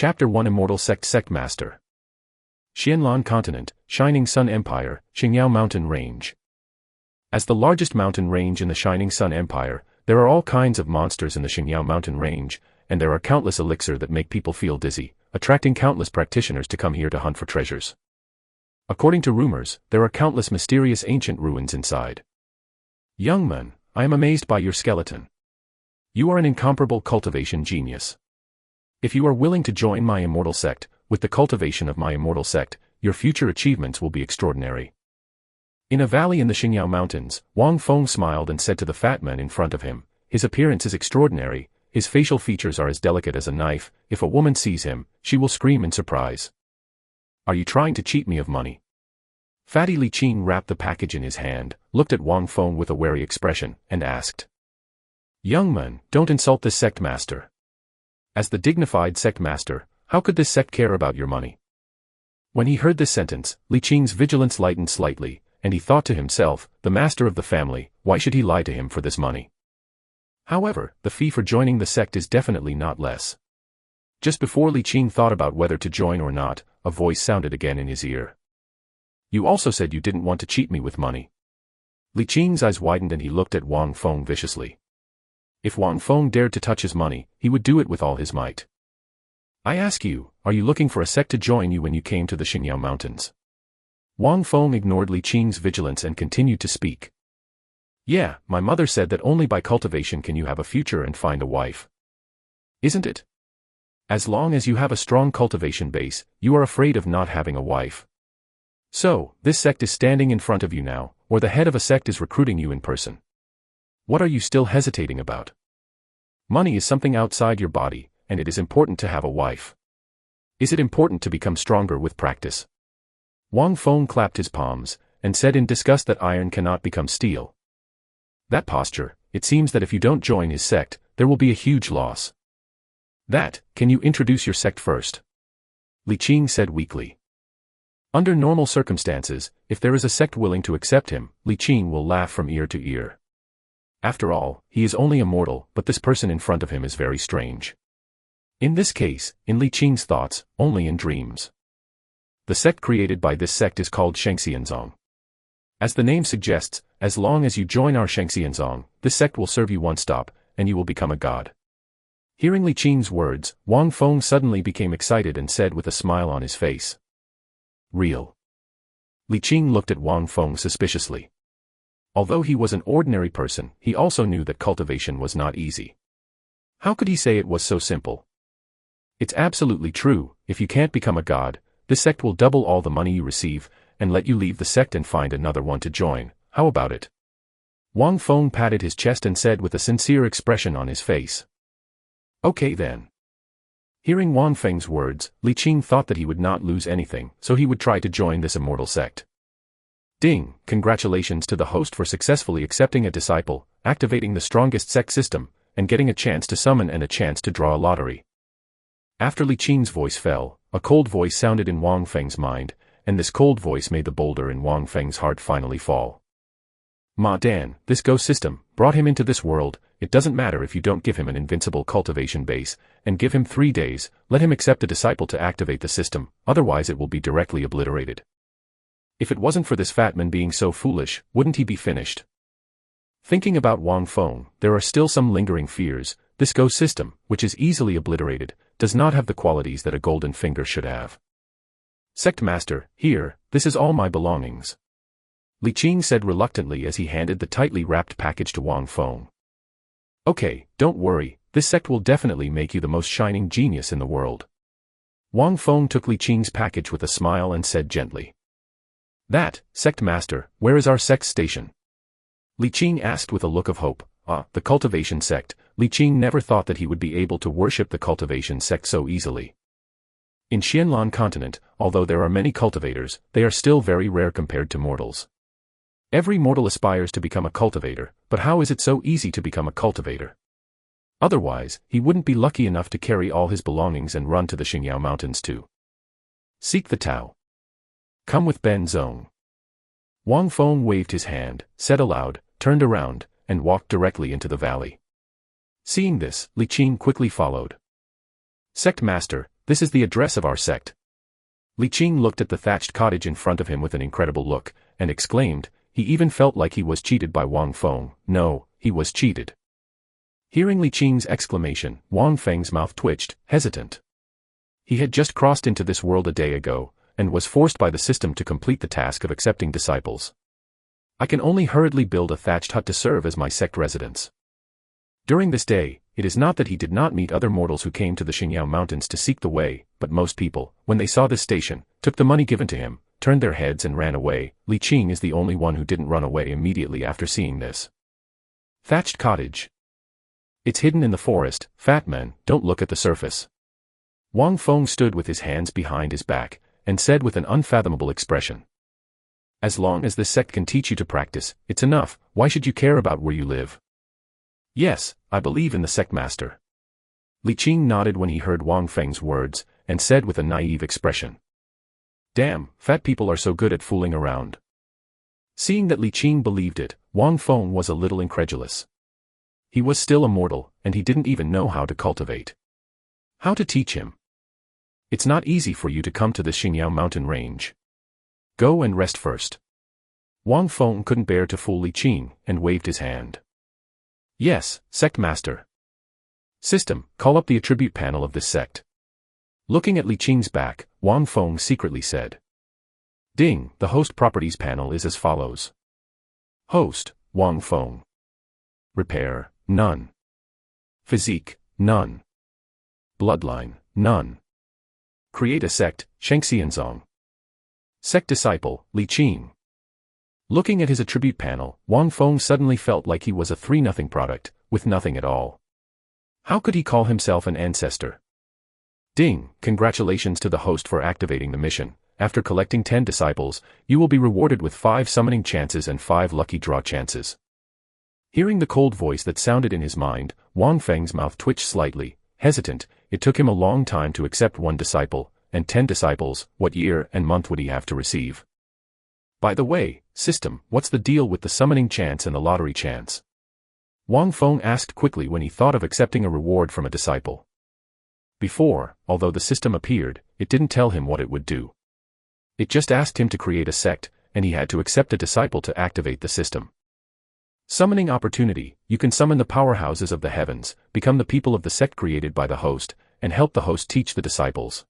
Chapter 1 Immortal Sect Sect Master. Xianlan Continent, Shining Sun Empire, Xingyao Mountain Range. As the largest mountain range in the Shining Sun Empire, there are all kinds of monsters in the Xingyao Mountain Range, and there are countless elixir that make people feel dizzy, attracting countless practitioners to come here to hunt for treasures. According to rumors, there are countless mysterious ancient ruins inside. Young man, I am amazed by your skeleton. You are an incomparable cultivation genius. If you are willing to join my Immortal Sect, with the cultivation of my Immortal Sect, your future achievements will be extraordinary. In a valley in the Xingyao Mountains, Wang Feng smiled and said to the fat man in front of him, his appearance is extraordinary, his facial features are as delicate as a knife, if a woman sees him, she will scream in surprise. Are you trying to cheat me of money? Fatty Li Qing wrapped the package in his hand, looked at Wang Feng with a wary expression, and asked. Young man, don't insult this sect master. As the dignified sect master, how could this sect care about your money? When he heard this sentence, Li Qing's vigilance lightened slightly, and he thought to himself, the master of the family, why should he lie to him for this money? However, the fee for joining the sect is definitely not less. Just before Li Qing thought about whether to join or not, a voice sounded again in his ear. You also said you didn't want to cheat me with money. Li Qing's eyes widened and he looked at Wang Feng viciously. If Wang Feng dared to touch his money, he would do it with all his might. I ask you, are you looking for a sect to join you when you came to the Xingyao Mountains? Wang Feng ignored Li Qing's vigilance and continued to speak. Yeah, my mother said that only by cultivation can you have a future and find a wife. Isn't it? As long as you have a strong cultivation base, you are afraid of not having a wife. So, this sect is standing in front of you now, or the head of a sect is recruiting you in person. What are you still hesitating about? Money is something outside your body, and it is important to have a wife. Is it important to become stronger with practice? Wang Feng clapped his palms, and said in disgust that iron cannot become steel. That posture, it seems that if you don't join his sect, there will be a huge loss. Can you introduce your sect first? Li Qing said weakly. Under normal circumstances, if there is a sect willing to accept him, Li Qing will laugh from ear to ear. After all, he is only a mortal, but this person in front of him is very strange. In this case, in Li Qing's thoughts, only in dreams. The sect created by this sect is called Shengxianzong. As the name suggests, as long as you join our Shengxianzong, this sect will serve you one stop, and you will become a god. Hearing Li Qing's words, Wang Feng suddenly became excited and said with a smile on his face. Real. Li Qing looked at Wang Feng suspiciously. Although he was an ordinary person, he also knew that cultivation was not easy. How could he say it was so simple? It's absolutely true, if you can't become a god, this sect will double all the money you receive, and let you leave the sect and find another one to join. How about it? Wang Feng patted his chest and said with a sincere expression on his face. Okay then. Hearing Wang Feng's words, Li Qing thought that he would not lose anything, so he would try to join this immortal sect. Ding, congratulations to the host for successfully accepting a disciple, activating the strongest sect system, and getting a chance to summon and a chance to draw a lottery. After Li Qing's voice fell, a cold voice sounded in Wang Feng's mind, and this cold voice made the boulder in Wang Feng's heart finally fall. Ma Dan, this ghost system, brought him into this world, it doesn't matter if you don't give him an invincible cultivation base, and give him 3 days, let him accept a disciple to activate the system, otherwise it will be directly obliterated. If it wasn't for this fat man being so foolish, wouldn't he be finished? Thinking about Wang Feng, there are still some lingering fears. This ghost system, which is easily obliterated, does not have the qualities that a golden finger should have. Sect Master, here, this is all my belongings. Li Qing said reluctantly as he handed the tightly wrapped package to Wang Feng. Okay, don't worry, this sect will definitely make you the most shining genius in the world. Wang Feng took Li Qing's package with a smile and said gently. Sect Master, where is our sect station? Li Qing asked with a look of hope. The cultivation sect. Li Qing never thought that he would be able to worship the cultivation sect so easily. In Xianlan Continent, although there are many cultivators, they are still very rare compared to mortals. Every mortal aspires to become a cultivator, but how is it so easy to become a cultivator? Otherwise, he wouldn't be lucky enough to carry all his belongings and run to the Xingyao Mountains to seek the Tao. Come with Ben Zong. Wang Feng waved his hand, said aloud, turned around, and walked directly into the valley. Seeing this, Li Qing quickly followed. Sect Master, This is the address of our sect. Li Qing looked at the thatched cottage in front of him with an incredible look, and exclaimed, he even felt like he was cheated by Wang Feng. No, he was cheated. Hearing Li Qing's exclamation, Wang Feng's mouth twitched, hesitant. He had just crossed into this world a day ago, and was forced by the system to complete the task of accepting disciples. I can only hurriedly build a thatched hut to serve as my sect residence. During this day, it is not that he did not meet other mortals who came to the Xingyao Mountains to seek the way, but most people, when they saw this station, took the money given to him, turned their heads and ran away. Li Qing is the only one who didn't run away immediately after seeing this. Thatched cottage. It's hidden in the forest. Fat men, don't look at the surface. Wang Feng stood with his hands behind his back, and said with an unfathomable expression. As long as this sect can teach you to practice, it's enough. Why should you care about where you live? Yes, I believe in the sect master. Li Qing nodded when he heard Wang Feng's words, and said with a naive expression. Damn, fat people are so good at fooling around. Seeing that Li Qing believed it, Wang Feng was a little incredulous. He was still a mortal, and he didn't even know how to cultivate. How to teach him? It's not easy for you to come to the Xingyao mountain range. Go and rest first. Wang Feng couldn't bear to fool Li Qing, and waved his hand. Yes, sect master. System, call up the attribute panel of this sect. Looking at Li Qing's back, Wang Feng secretly said. Ding, the host properties panel is as follows. Host, Wang Feng. Repair, none. Physique, none. Bloodline, none. Create a sect, Shengxianzong. Sect disciple, Li Qing. Looking at his attribute panel, Wang Feng suddenly felt like he was a 3-0 product, with nothing at all. How could he call himself an ancestor? Ding, congratulations to the host for activating the mission. After collecting 10 disciples, you will be rewarded with 5 summoning chances and 5 lucky draw chances. Hearing the cold voice that sounded in his mind, Wang Feng's mouth twitched slightly, hesitant. It took him a long time to accept 1 disciple, and 10 disciples. What year and month would he have to receive? By the way, system, what's the deal with the summoning chance and the lottery chance? Wang Feng asked quickly when he thought of accepting a reward from a disciple. Before, although the system appeared, it didn't tell him what it would do. It just asked him to create a sect, and he had to accept a disciple to activate the system. Summoning opportunity, you can summon the powerhouses of the heavens, become the people of the sect created by the host, and help the host teach the disciples.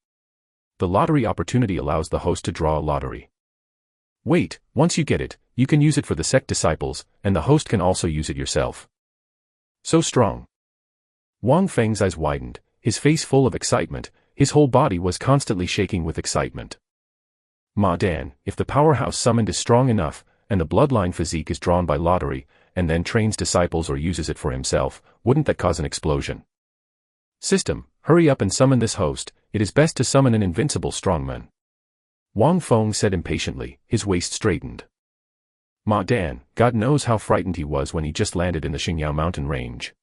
The lottery opportunity allows the host to draw a lottery. Wait, once you get it, you can use it for the sect disciples, and the host can also use it yourself. So strong. Wang Feng's eyes widened, his face full of excitement, his whole body was constantly shaking with excitement. Ma Dan, if the powerhouse summoned is strong enough, and the bloodline physique is drawn by lottery, and then trains disciples or uses it for himself, wouldn't that cause an explosion? System, hurry up and summon this host. It is best to summon an invincible strongman. Wang Feng said impatiently, his waist straightened. Ma Dan, God knows how frightened he was when he just landed in the Xingyao mountain range.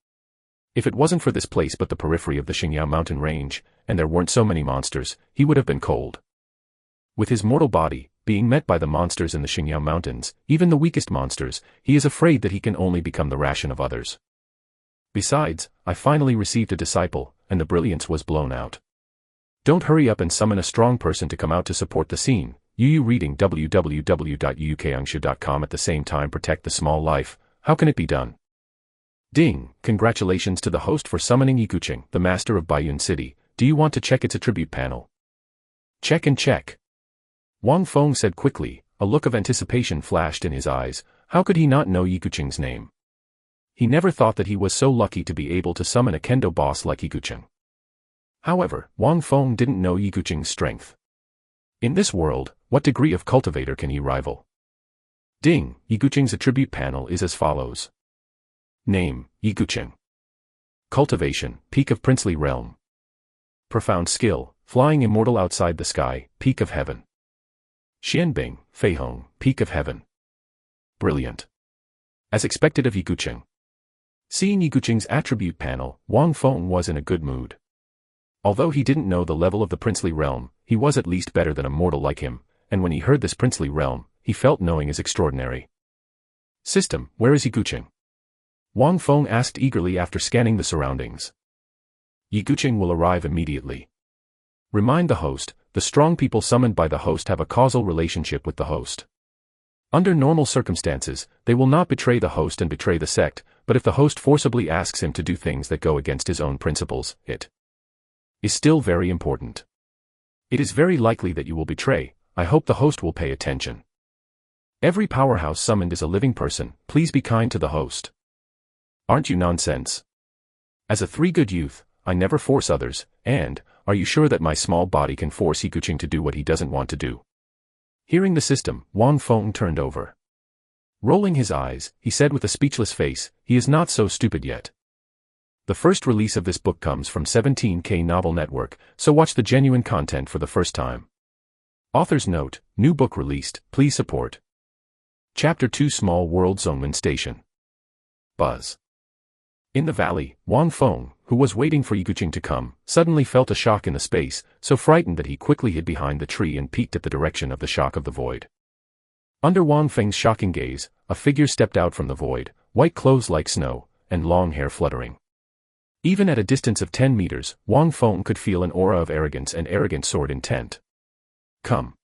If it wasn't for this place but the periphery of the Xingyao mountain range, and there weren't so many monsters, he would have been cold. With his mortal body, being met by the monsters in the Xingyao mountains, even the weakest monsters, he is afraid that he can only become the ration of others. Besides, I finally received a disciple, and the brilliance was blown out. Don't hurry up and summon a strong person to come out to support the scene. You reading www.uukangshu.com at the same time protect the small life. How can it be done? Ding, congratulations to the host for summoning Yikuching, the master of Baiyun City. Do you want to check its attribute panel? Check and check. Wang Feng said quickly, a look of anticipation flashed in his eyes. How could he not know Yikuching's name? He never thought that he was so lucky to be able to summon a kendo boss like Yikuching. However, Wang Feng didn't know Yikuching's strength. In this world, what degree of cultivator can he rival? Ding, Yikuching's attribute panel is as follows. Name, Yikuching. Cultivation, Peak of Princely Realm. Profound skill, Flying Immortal Outside the Sky, Peak of Heaven. Xianbing, Feihong, Peak of Heaven. Brilliant. As expected of Yikuching. Seeing Yikuching's attribute panel, Wang Feng was in a good mood. Although he didn't know the level of the princely realm, he was at least better than a mortal like him, and when he heard this princely realm, he felt knowing is extraordinary. System, where is Yikuching? Wang Feng asked eagerly after scanning the surroundings. Yikuching will arrive immediately. Remind the host, the strong people summoned by the host have a causal relationship with the host. Under normal circumstances, they will not betray the host and betray the sect, but if the host forcibly asks him to do things that go against his own principles, it is still very important. It is very likely that you will betray. I hope the host will pay attention. Every powerhouse summoned is a living person. Please be kind to the host. Aren't you nonsense? As a 3-good youth, I never force others, and, are you sure that my small body can force Yikuching to do what he doesn't want to do? Hearing the system, Wang Feng turned over. Rolling his eyes, he said with a speechless face, he is not so stupid yet. The first release of this book comes from 17K Novel Network, so watch the genuine content for the first time. Author's note, new book released, please support. Chapter 2 Small World Zongmen Station. Buzz. In the valley, Wang Feng, who was waiting for Yikuching to come, suddenly felt a shock in the space, so frightened that he quickly hid behind the tree and peeked at the direction of the shock of the void. Under Wang Feng's shocking gaze, a figure stepped out from the void, white clothes like snow, and long hair fluttering. Even at a distance of 10 meters, Wang Feng could feel an aura of arrogance and arrogant sword intent. Come.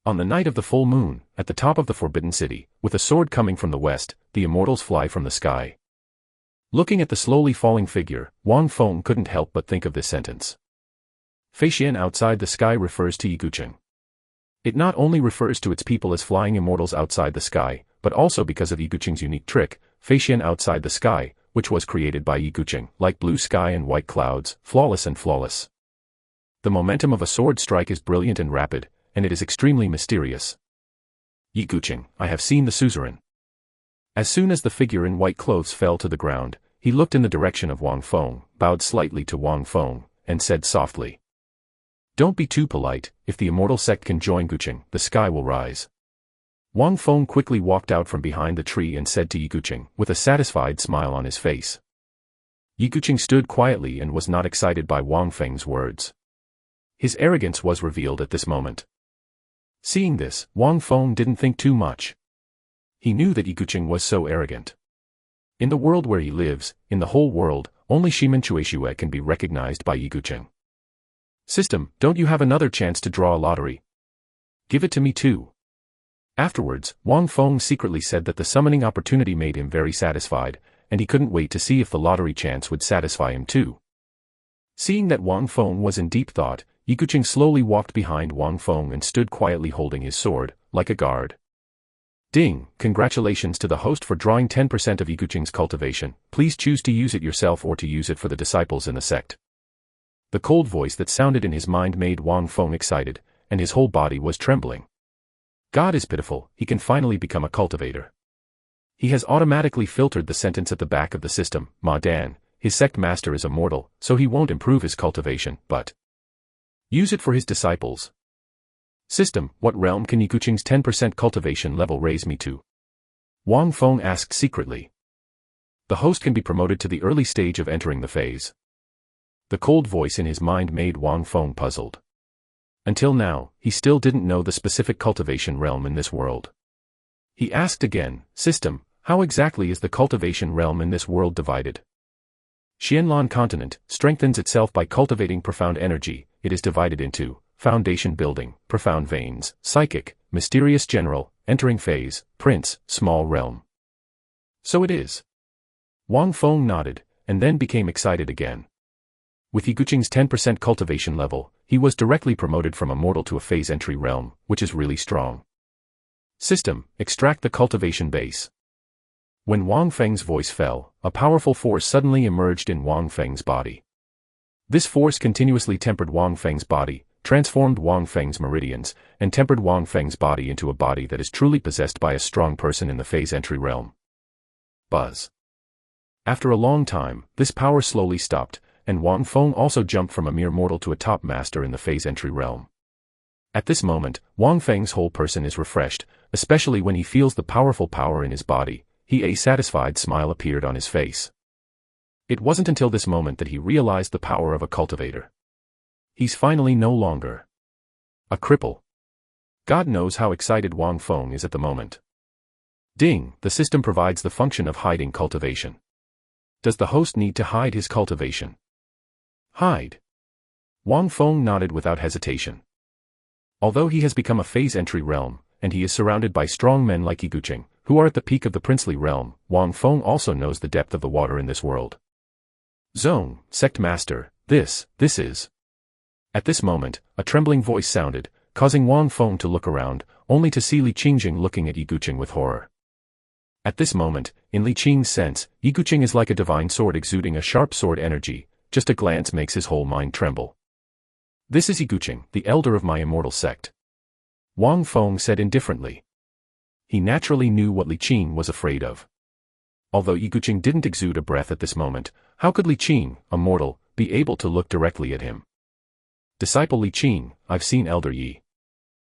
On the night of the full moon, at the top of the Forbidden City, with a sword coming from the west, the immortals fly from the sky. Looking at the slowly falling figure, Wang Feng couldn't help but think of this sentence. Fei Xian outside the sky refers to Yikuching. It not only refers to its people as flying immortals outside the sky, but also because of Yikuching's unique trick, Fei Xian outside the sky, which was created by Yikuching, like blue sky and white clouds, flawless and flawless. The momentum of a sword strike is brilliant and rapid, and it is extremely mysterious. Yikuching, I have seen the suzerain. As soon as the figure in white clothes fell to the ground, he looked in the direction of Wang Feng, bowed slightly to Wang Feng, and said softly. Don't be too polite, if the Immortal Sect can join Yikuching, the sky will rise. Wang Feng quickly walked out from behind the tree and said to Yikuching, with a satisfied smile on his face. Yikuching stood quietly and was not excited by Wang Feng's words. His arrogance was revealed at this moment. Seeing this, Wang Feng didn't think too much. He knew that Yikuching was so arrogant. In the world where he lives, in the whole world, only Shimen Chueshue can be recognized by Yikuching. System, don't you have another chance to draw a lottery? Give it to me too. Afterwards, Wang Feng secretly said that the summoning opportunity made him very satisfied, and he couldn't wait to see if the lottery chance would satisfy him too. Seeing that Wang Feng was in deep thought, Yikuching slowly walked behind Wang Feng and stood quietly holding his sword, like a guard. Ding, congratulations to the host for drawing 10% of Yikuching's cultivation, please choose to use it yourself or to use it for the disciples in the sect. The cold voice that sounded in his mind made Wang Feng excited, and his whole body was trembling. God is pitiful, he can finally become a cultivator. He has automatically filtered the sentence at the back of the system, Ma Dan, his sect master is immortal, so he won't improve his cultivation, but use it for his disciples. System, what realm can Yikuching's 10% cultivation level raise me to? Wang Feng asked secretly. The host can be promoted to the early stage of entering the phase. The cold voice in his mind made Wang Feng puzzled. Until now, he still didn't know the specific cultivation realm in this world. He asked again, System, how exactly is the cultivation realm in this world divided? Xianlan continent strengthens itself by cultivating profound energy. It is divided into foundation building, profound veins, psychic, mysterious general, entering phase, prince, small realm. So it is. Wang Feng nodded, and then became excited again. With Yikuching's 10% cultivation level, he was directly promoted from immortal to a phase entry realm, which is really strong. System, extract the cultivation base. When Wang Feng's voice fell, a powerful force suddenly emerged in Wang Feng's body. This force continuously tempered Wang Feng's body, transformed Wang Feng's meridians, and tempered Wang Feng's body into a body that is truly possessed by a strong person in the phase entry realm. Buzz. After a long time, this power slowly stopped, and Wang Feng also jumped from a mere mortal to a top master in the phase entry realm. At this moment, Wang Feng's whole person is refreshed, especially when he feels the powerful power in his body. A satisfied smile appeared on his face. It wasn't until this moment that he realized the power of a cultivator. He's finally no longer a cripple. God knows how excited Wang Feng is at the moment. Ding, the system provides the function of hiding cultivation. Does the host need to hide his cultivation? Hide. Wang Feng nodded without hesitation. Although he has become a phase entry realm, and he is surrounded by strong men like Iguching, who are at the peak of the princely realm, Wang Feng also knows the depth of the water in this world. Zone, Sect Master, this is. At this moment, a trembling voice sounded, causing Wang Feng to look around, only to see Li Qingjing looking at Iguching with horror. At this moment, in Li Qing's sense, Iguching is like a divine sword exuding a sharp sword energy, just a glance makes his whole mind tremble. This is Iguching, the elder of my Immortal Sect. Wang Feng said indifferently. He naturally knew what Li Qing was afraid of. Although Iguching didn't exude a breath at this moment, how could Li Qing, a mortal, be able to look directly at him? Disciple Li Qing, I've seen Elder Yi.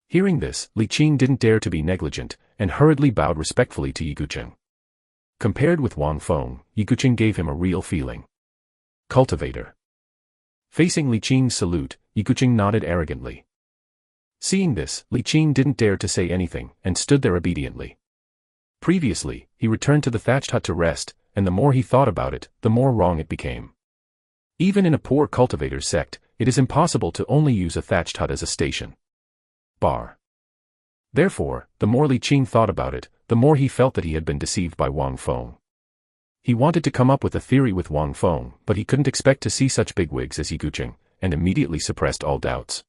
Hearing this, Li Qing didn't dare to be negligent, and hurriedly bowed respectfully to Iguching. Compared with Wang Feng, Iguching gave him a real feeling. Cultivator. Facing Li Qing's salute, Iguching nodded arrogantly. Seeing this, Li Qing didn't dare to say anything, and stood there obediently. Previously, he returned to the thatched hut to rest, and the more he thought about it, the more wrong it became. Even in a poor cultivator's sect, it is impossible to only use a thatched hut as a station. Therefore, the more Li Qing thought about it, the more he felt that he had been deceived by Wang Feng. He wanted to come up with a theory with Wang Feng, but he couldn't expect to see such bigwigs as Iguching, and immediately suppressed all doubts.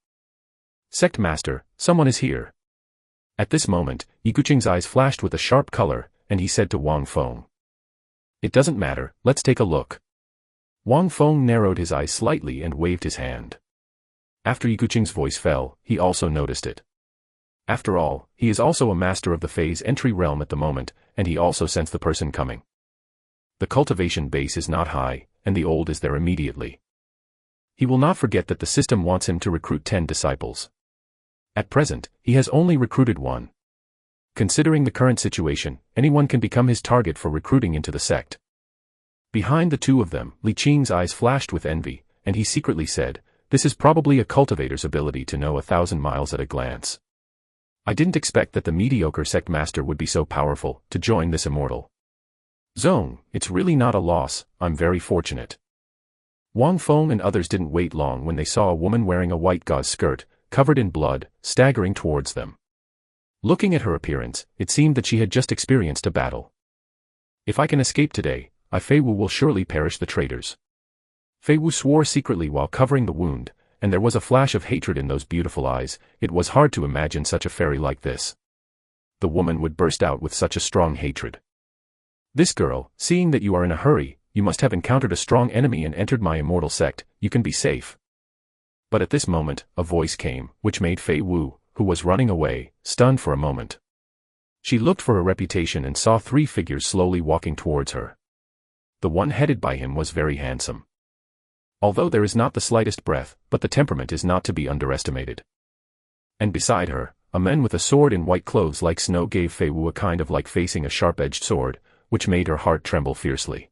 Sect Master, someone is here. At this moment, Iguching's eyes flashed with a sharp color, and he said to Wang Feng. It doesn't matter, let's take a look. Wang Feng narrowed his eyes slightly and waved his hand. After Iguching's voice fell, he also noticed it. After all, he is also a master of the phase entry realm at the moment, and he also sensed the person coming. The cultivation base is not high, and the old is there immediately. He will not forget that the system wants him to recruit 10 disciples. At present, he has only recruited 1. Considering the current situation, anyone can become his target for recruiting into the sect. Behind the two of them, Li Qing's eyes flashed with envy, and he secretly said, this is probably a cultivator's ability to know 1,000 miles at a glance. I didn't expect that the mediocre sect master would be so powerful to join this immortal zone. It's really not a loss, I'm very fortunate. Wang Feng and others didn't wait long when they saw a woman wearing a white gauze skirt, covered in blood, staggering towards them. Looking at her appearance, it seemed that she had just experienced a battle. If I can escape today, Fei Wu will surely perish the traitors. Fei Wu swore secretly while covering the wound, and there was a flash of hatred in those beautiful eyes. It was hard to imagine such a fairy like this. The woman would burst out with such a strong hatred. This girl, seeing that you are in a hurry, you must have encountered a strong enemy and entered my immortal sect, you can be safe. But at this moment, a voice came, which made Fei Wu, who was running away, stunned for a moment. She looked for a reputation and saw 3 figures slowly walking towards her. The one headed by him was very handsome. Although there is not the slightest breath, but the temperament is not to be underestimated. And beside her, a man with a sword in white clothes like snow gave Fei Wu a kind of like facing a sharp-edged sword, which made her heart tremble fiercely.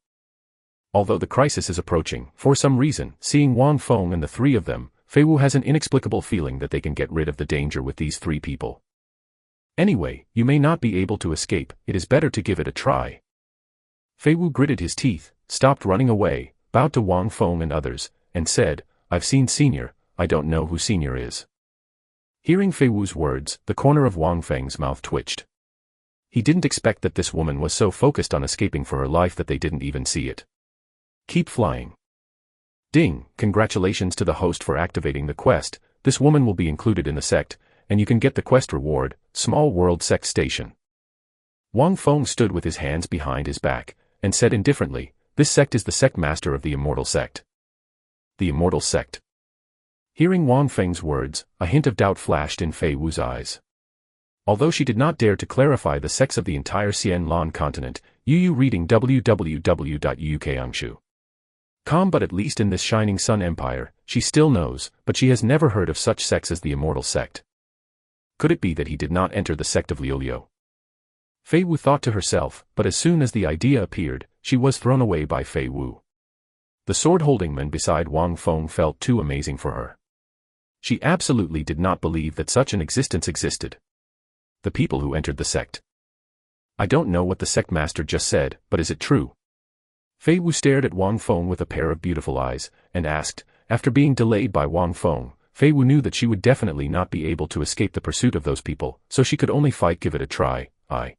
Although the crisis is approaching, for some reason, seeing Wang Feng and the 3 of them, Fei Wu has an inexplicable feeling that they can get rid of the danger with these 3 people. Anyway, you may not be able to escape, it is better to give it a try. Fei Wu gritted his teeth, stopped running away, bowed to Wang Feng and others, and said, I've seen Senior, I don't know who Senior is. Hearing Fei Wu's words, the corner of Wang Feng's mouth twitched. He didn't expect that this woman was so focused on escaping for her life that they didn't even see it. Keep flying. Ding, congratulations to the host for activating the quest, this woman will be included in the sect, and you can get the quest reward, Small World Sect Station. Wang Feng stood with his hands behind his back, and said indifferently, this sect is the sect master of the Immortal Sect. The Immortal Sect. Hearing Wang Feng's words, a hint of doubt flashed in Fei Wu's eyes. Although she did not dare to clarify the sects of the entire Xianlan continent, Yu reading www.ukyangshu.com, but at least in this Shining Sun Empire, she still knows, but she has never heard of such sects as the Immortal Sect. Could it be that he did not enter the sect of Liu? Fei Wu thought to herself, but as soon as the idea appeared, she was thrown away by Fei Wu. The sword-holding man beside Wang Feng felt too amazing for her. She absolutely did not believe that such an existence existed. The people who entered the sect. I don't know what the sect master just said, but is it true? Fei Wu stared at Wang Feng with a pair of beautiful eyes, and asked, after being delayed by Wang Feng, Fei Wu knew that she would definitely not be able to escape the pursuit of those people, so she could only give it a try. I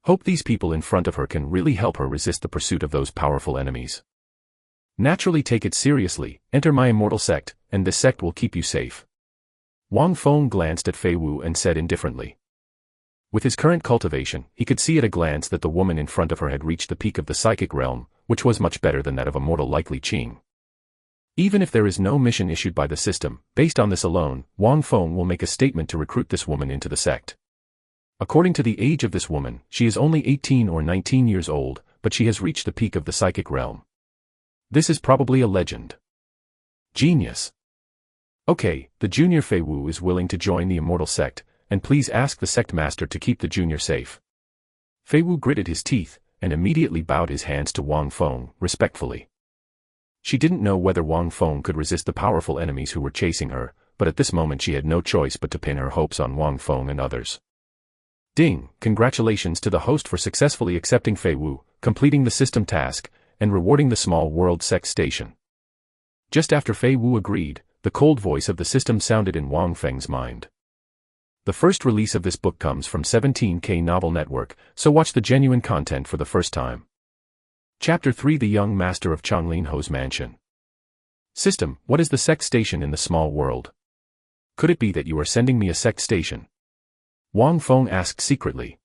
hope these people in front of her can really help her resist the pursuit of those powerful enemies. Naturally, take it seriously, enter my Immortal Sect, and this sect will keep you safe. Wang Feng glanced at Fei Wu and said indifferently. With his current cultivation, he could see at a glance that the woman in front of her had reached the peak of the psychic realm, which was much better than that of a mortal like Li Qing. Even if there is no mission issued by the system, based on this alone, Wang Feng will make a statement to recruit this woman into the sect. According to the age of this woman, she is only 18 or 19 years old, but she has reached the peak of the psychic realm. This is probably a legend. Genius. Okay, the junior Fei Wu is willing to join the Immortal Sect, and please ask the sect master to keep the junior safe. Fei Wu gritted his teeth, and immediately bowed his hands to Wang Feng, respectfully. She didn't know whether Wang Feng could resist the powerful enemies who were chasing her, but at this moment she had no choice but to pin her hopes on Wang Feng and others. Ding! Congratulations to the host for successfully accepting Fei Wu, completing the system task, and rewarding the small world sect station. Just after Fei Wu agreed, the cold voice of the system sounded in Wang Feng's mind. The first release of this book comes from 17K Novel Network, so watch the genuine content for the first time. Chapter 3: The Young Master of Changlin Ho's Mansion. System, what is the sect station in the small world? Could it be that you are sending me a sect station? Wang Feng asked secretly.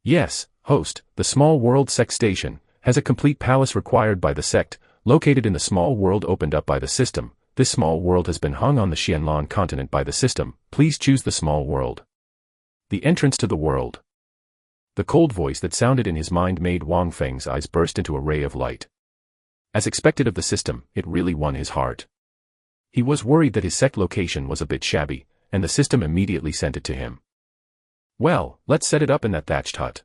Yes, host, the small world sect station has a complete palace required by the sect, located in the small world opened up by the system. This small world has been hung on the Xianlan continent by the system. Please choose the small world. The entrance to the world. The cold voice that sounded in his mind made Wang Feng's eyes burst into a ray of light. As expected of the system, it really won his heart. He was worried that his sect location was a bit shabby, and the system immediately sent it to him. Well, let's set it up in that thatched hut.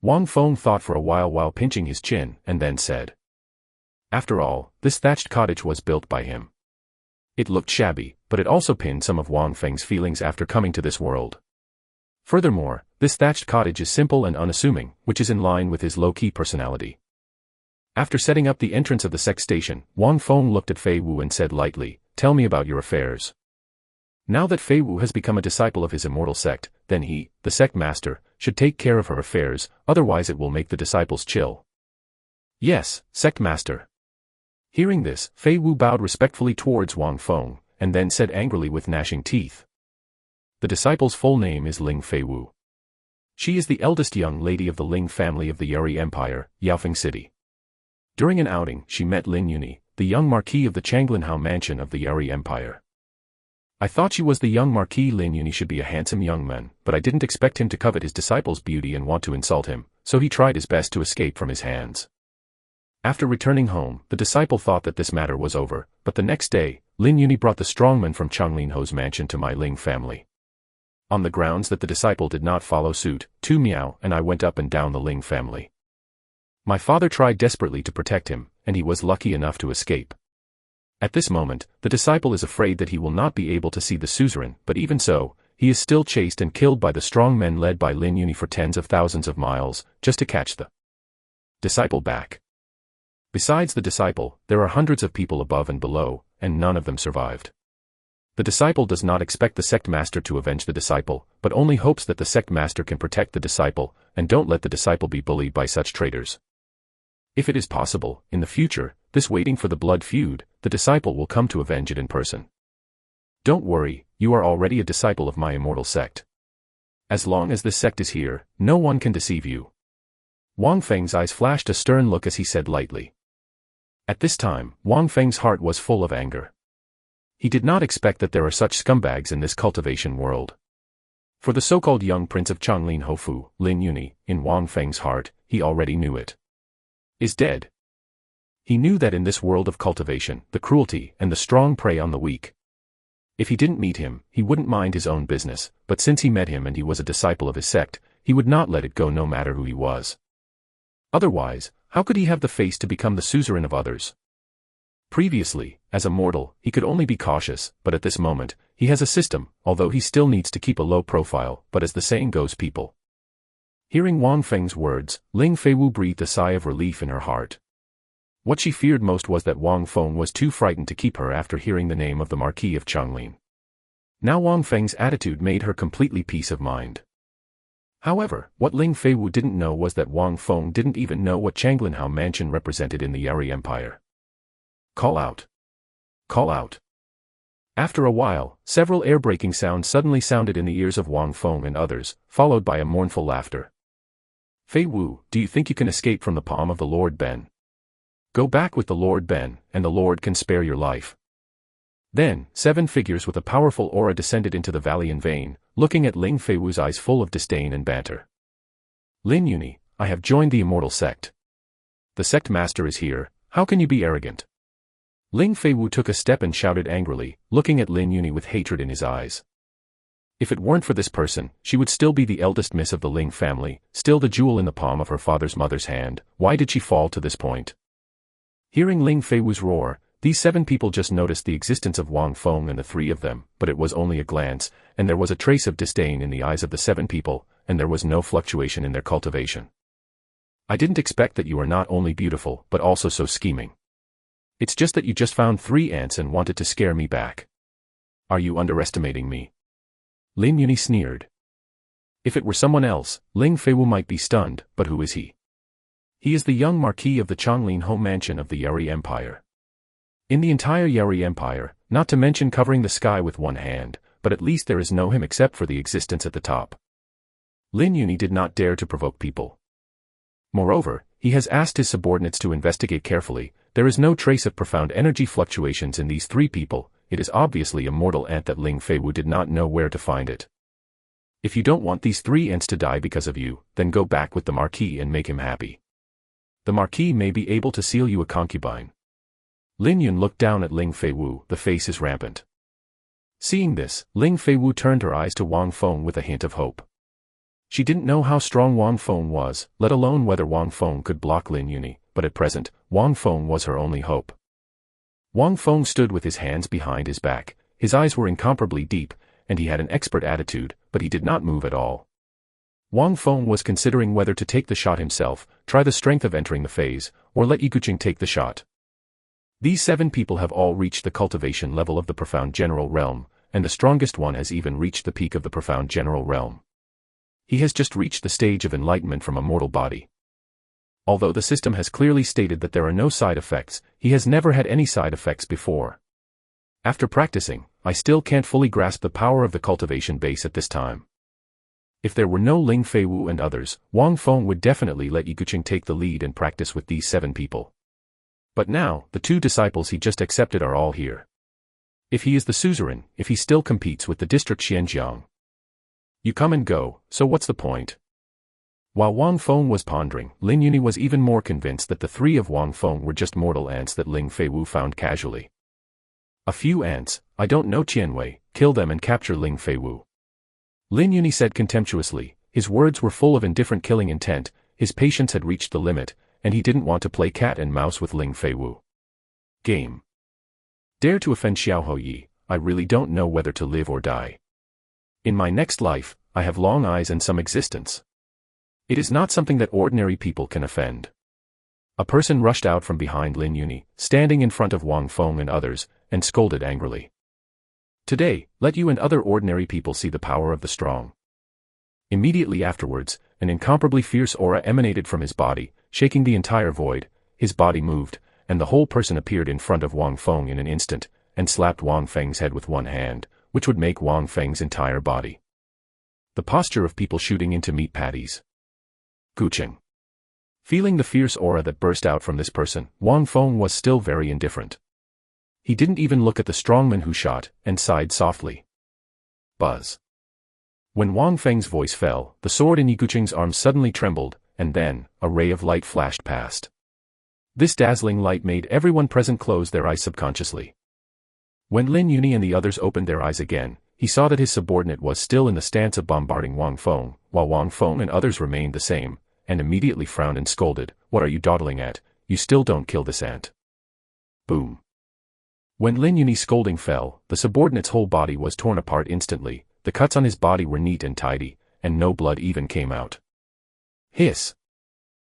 Wang Feng thought for a while pinching his chin, and then said. After all, this thatched cottage was built by him. It looked shabby, but it also pinned some of Wang Feng's feelings after coming to this world. Furthermore, this thatched cottage is simple and unassuming, which is in line with his low-key personality. After setting up the entrance of the sect station, Wang Feng looked at Fei Wu and said lightly, "Tell me about your affairs." Now that Fei Wu has become a disciple of his Immortal Sect, then he, the sect master, should take care of her affairs, otherwise it will make the disciples chill. Yes, sect master. Hearing this, Fei Wu bowed respectfully towards Wang Feng, and then said angrily with gnashing teeth. The disciple's full name is Ling Fei Wu. She is the eldest young lady of the Ling family of the Yuri Empire, Yaofeng City. During an outing, she met Lin Yuni, the young marquis of the Changlinhao mansion of the Yuri Empire. I thought she was the young Marquis Lin Yuni should be a handsome young man, but I didn't expect him to covet his disciple's beauty and want to insult him, so he tried his best to escape from his hands. After returning home, the disciple thought that this matter was over, but the next day, Lin Yuni brought the strongman from Changlin Ho's mansion to my Ling family. On the grounds that the disciple did not follow suit, Tu Miao and I went up and down the Ling family. My father tried desperately to protect him, and he was lucky enough to escape. At this moment, the disciple is afraid that he will not be able to see the suzerain, but even so, he is still chased and killed by the strong men led by Lin Yuni for tens of thousands of miles, just to catch the disciple back. Besides the disciple, there are hundreds of people above and below, and none of them survived. The disciple does not expect the sect master to avenge the disciple, but only hopes that the sect master can protect the disciple, and don't let the disciple be bullied by such traitors. If it is possible, in the future, this waiting for the blood feud, the disciple will come to avenge it in person. Don't worry, you are already a disciple of my Immortal Sect. As long as this sect is here, no one can deceive you. Wang Feng's eyes flashed a stern look as he said lightly. At this time, Wang Feng's heart was full of anger. He did not expect that there are such scumbags in this cultivation world. For the so-called young prince of Changlin Hofu, Lin Yuni, in Wang Feng's heart, he already knew it, is dead. He knew that in this world of cultivation, the cruelty and the strong prey on the weak. If he didn't meet him, he wouldn't mind his own business, but since he met him and he was a disciple of his sect, he would not let it go no matter who he was. Otherwise, how could he have the face to become the suzerain of others? Previously, as a mortal, he could only be cautious, but at this moment, he has a system, although he still needs to keep a low profile, but as the saying goes, people. Hearing Wang Feng's words, Ling Feiwu breathed a sigh of relief in her heart. What she feared most was that Wang Feng was too frightened to keep her after hearing the name of the Marquis of Changlin. Now Wang Feng's attitude made her completely peace of mind. However, what Ling Feiwu didn't know was that Wang Feng didn't even know what Changlinhao Mansion represented in the Yari Empire. Call out. Call out. After a while, several air-breaking sounds suddenly sounded in the ears of Wang Feng and others, followed by a mournful laughter. Feiwu, do you think you can escape from the palm of the Lord Ben? Go back with the Lord Ben, and the Lord can spare your life. Then, 7 figures with a powerful aura descended into the valley in vain, looking at Ling Feiwu's eyes full of disdain and banter. Lin Yuni, I have joined the Immortal Sect. The sect master is here, how can you be arrogant? Ling Feiwu took a step and shouted angrily, looking at Lin Yuni with hatred in his eyes. If it weren't for this person, she would still be the eldest miss of the Ling family, still the jewel in the palm of her father's mother's hand. Why did she fall to this point? Hearing Ling Feiwu's roar, these 7 people just noticed the existence of Wang Feng and the 3 of them, but it was only a glance, and there was a trace of disdain in the eyes of the 7 people, and there was no fluctuation in their cultivation. I didn't expect that you are not only beautiful, but also so scheming. It's just that you just found 3 ants and wanted to scare me back. Are you underestimating me? Lin Yuni sneered. If it were someone else, Ling Feiwu might be stunned, but who is he? He is the young Marquis of the Changlin home mansion of the Yari Empire. In the entire Yari Empire, not to mention covering the sky with one hand, but at least there is no him except for the existence at the top. Lin Yuni did not dare to provoke people. Moreover, he has asked his subordinates to investigate carefully. There is no trace of profound energy fluctuations in these 3 people. It is obviously a mortal ant that Ling Feiwu did not know where to find it. If you don't want these 3 ants to die because of you, then go back with the Marquis and make him happy. The Marquis may be able to seal you a concubine. Lin Yun looked down at Ling Feiwu, the face is rampant. Seeing this, Ling Feiwu turned her eyes to Wang Feng with a hint of hope. She didn't know how strong Wang Feng was, let alone whether Wang Feng could block Lin Yuni, but at present, Wang Feng was her only hope. Wang Feng stood with his hands behind his back, his eyes were incomparably deep, and he had an expert attitude, but he did not move at all. Wang Feng was considering whether to take the shot himself, try the strength of entering the phase, or let Yiguqing take the shot. These 7 people have all reached the cultivation level of the profound general realm, and the strongest one has even reached the peak of the profound general realm. He has just reached the stage of enlightenment from a mortal body. Although the system has clearly stated that there are no side effects, he has never had any side effects before. After practicing, I still can't fully grasp the power of the cultivation base at this time. If there were no Ling Feiwu and others, Wang Feng would definitely let Yiguqing take the lead and practice with these 7 people. But now, the 2 disciples he just accepted are all here. If he is the suzerain, if he still competes with the district Xianjiang. You come and go, so what's the point? While Wang Feng was pondering, Lin Yuni was even more convinced that the 3 of Wang Feng were just mortal ants that Ling Feiwu found casually. A few ants, I don't know Qianwei, kill them and capture Ling Feiwu. Lin Yuni said contemptuously, his words were full of indifferent killing intent, his patience had reached the limit, and he didn't want to play cat and mouse with Ling Feiwu. Game. Dare to offend Xiaohou Yi, I really don't know whether to live or die. In my next life, I have long eyes and some existence. It is not something that ordinary people can offend. A person rushed out from behind Lin Yuni, standing in front of Wang Feng and others, and scolded angrily. Today, let you and other ordinary people see the power of the strong. Immediately afterwards, an incomparably fierce aura emanated from his body, shaking the entire void. His body moved, and the whole person appeared in front of Wang Feng in an instant, and slapped Wang Feng's head with one hand, which would make Wang Feng's entire body. The posture of people shooting into meat patties. Guqing. Feeling the fierce aura that burst out from this person, Wang Feng was still very indifferent. He didn't even look at the strongman who shot, and sighed softly. Buzz. When Wang Feng's voice fell, the sword in Yiguqing's arm suddenly trembled, and then, a ray of light flashed past. This dazzling light made everyone present close their eyes subconsciously. When Lin Yuni and the others opened their eyes again, he saw that his subordinate was still in the stance of bombarding Wang Feng, while Wang Feng and others remained the same, and immediately frowned and scolded, "What are you dawdling at? You still don't kill this ant." Boom. When Lin Yuni's scolding fell, the subordinate's whole body was torn apart instantly, the cuts on his body were neat and tidy, and no blood even came out. Hiss.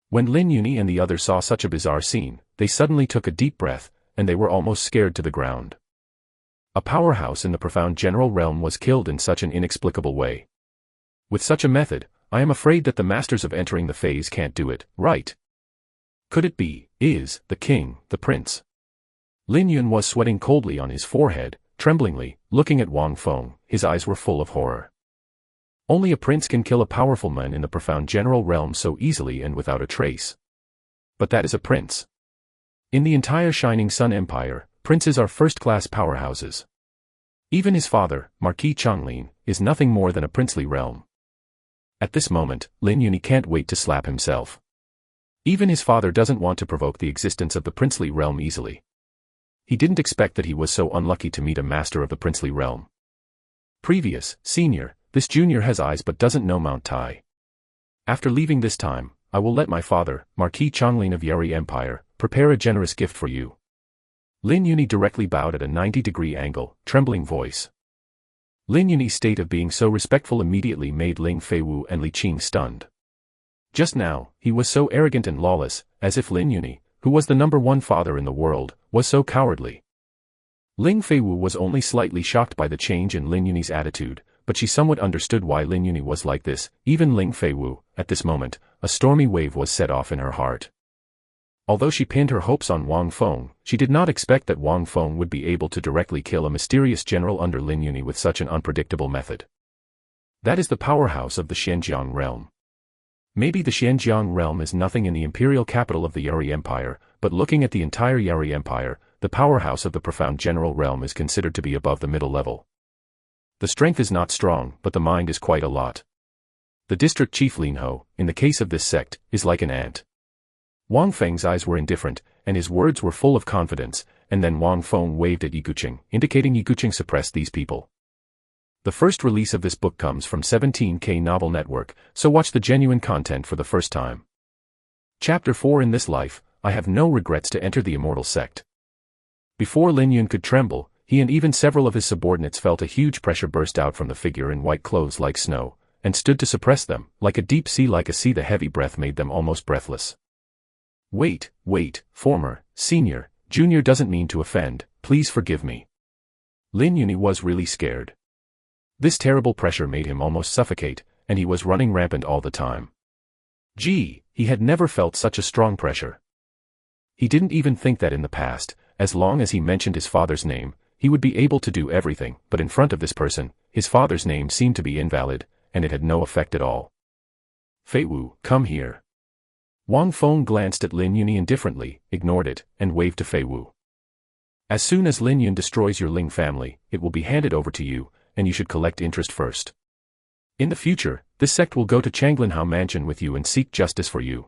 When Lin Yuni and the others saw such a bizarre scene, they suddenly took a deep breath, and they were almost scared to the ground. A powerhouse in the profound general realm was killed in such an inexplicable way. With such a method, I am afraid that the masters of entering the phase can't do it, right? Could it be, the king, the prince? Lin Yun was sweating coldly on his forehead, tremblingly, looking at Wang Feng. His eyes were full of horror. Only a prince can kill a powerful man in the profound general realm so easily and without a trace. But that is a prince. In the entire Shining Sun Empire, princes are first-class powerhouses. Even his father, Marquis Changlin, is nothing more than a princely realm. At this moment, Lin Yun can't wait to slap himself. Even his father doesn't want to provoke the existence of the princely realm easily. He didn't expect that he was so unlucky to meet a master of the princely realm. Previous, senior, this junior has eyes but doesn't know Mount Tai. After leaving this time, I will let my father, Marquis Changlin of Yeri Empire, prepare a generous gift for you. Lin Yun directly bowed at a 90-degree angle, trembling voice. Lin Yun's state of being so respectful immediately made Ling Feiwu and Li Qing stunned. Just now, he was so arrogant and lawless, as if Lin Yun, who was the #1 father in the world, was so cowardly. Ling Feiwu was only slightly shocked by the change in Lin Yun's attitude, but she somewhat understood why Lin Yun was like this. Even Ling Feiwu, at this moment, a stormy wave was set off in her heart. Although she pinned her hopes on Wang Feng, she did not expect that Wang Feng would be able to directly kill a mysterious general under Lin Yun with such an unpredictable method. That is the powerhouse of the Xianjiang realm. Maybe the Xianjiang realm is nothing in the imperial capital of the Yeri Empire, but looking at the entire Yeri Empire, the powerhouse of the profound general realm is considered to be above the middle level. The strength is not strong, but the mind is quite a lot. The district chief Lin Ho, in the case of this sect, is like an ant. Wang Feng's eyes were indifferent, and his words were full of confidence, and then Wang Feng waved at Yiguqing, indicating Yiguqing suppressed these people. The first release of this book comes from 17K Novel Network, so watch the genuine content for the first time. Chapter 4 In this life, I have no regrets to enter the Immortal Sect. Before Lin Yun could tremble, he and even several of his subordinates felt a huge pressure burst out from the figure in white clothes like snow, and stood to suppress them, like a deep sea like a sea. The heavy breath made them almost breathless. Wait, former, senior, junior doesn't mean to offend, please forgive me. Lin Yun was really scared. This terrible pressure made him almost suffocate, and he was running rampant all the time. Gee, he had never felt such a strong pressure. He didn't even think that in the past, as long as he mentioned his father's name, he would be able to do everything, but in front of this person, his father's name seemed to be invalid, and it had no effect at all. Feiwu, come here. Wang Feng glanced at Lin Yun indifferently, ignored it, and waved to Feiwu. As soon as Lin Yun destroys your Ling family, it will be handed over to you, and you should collect interest first. In the future, this sect will go to Changlinhao Mansion with you and seek justice for you.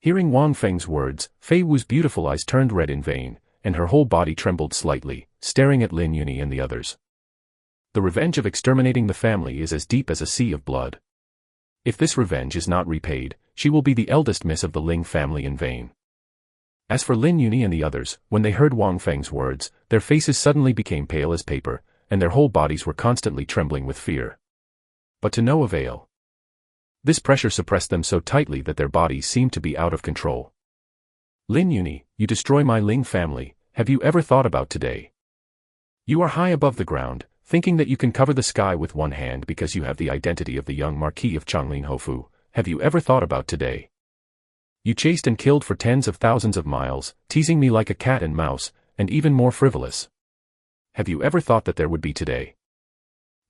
Hearing Wang Feng's words, Feiwu's beautiful eyes turned red in vain, and her whole body trembled slightly, staring at Lin Yun and the others. The revenge of exterminating the family is as deep as a sea of blood. If this revenge is not repaid, she will be the eldest miss of the Ling family in vain. As for Lin Yun and the others, when they heard Wang Feng's words, their faces suddenly became pale as paper, and their whole bodies were constantly trembling with fear. But to no avail. This pressure suppressed them so tightly that their bodies seemed to be out of control. Lin Yun, you destroy my Ling family, have you ever thought about today? You are high above the ground, thinking that you can cover the sky with one hand because you have the identity of the young Marquis of Changlin Hofu. Have you ever thought about today? You chased and killed for tens of thousands of miles, teasing me like a cat and mouse, and even more frivolous. Have you ever thought that there would be today?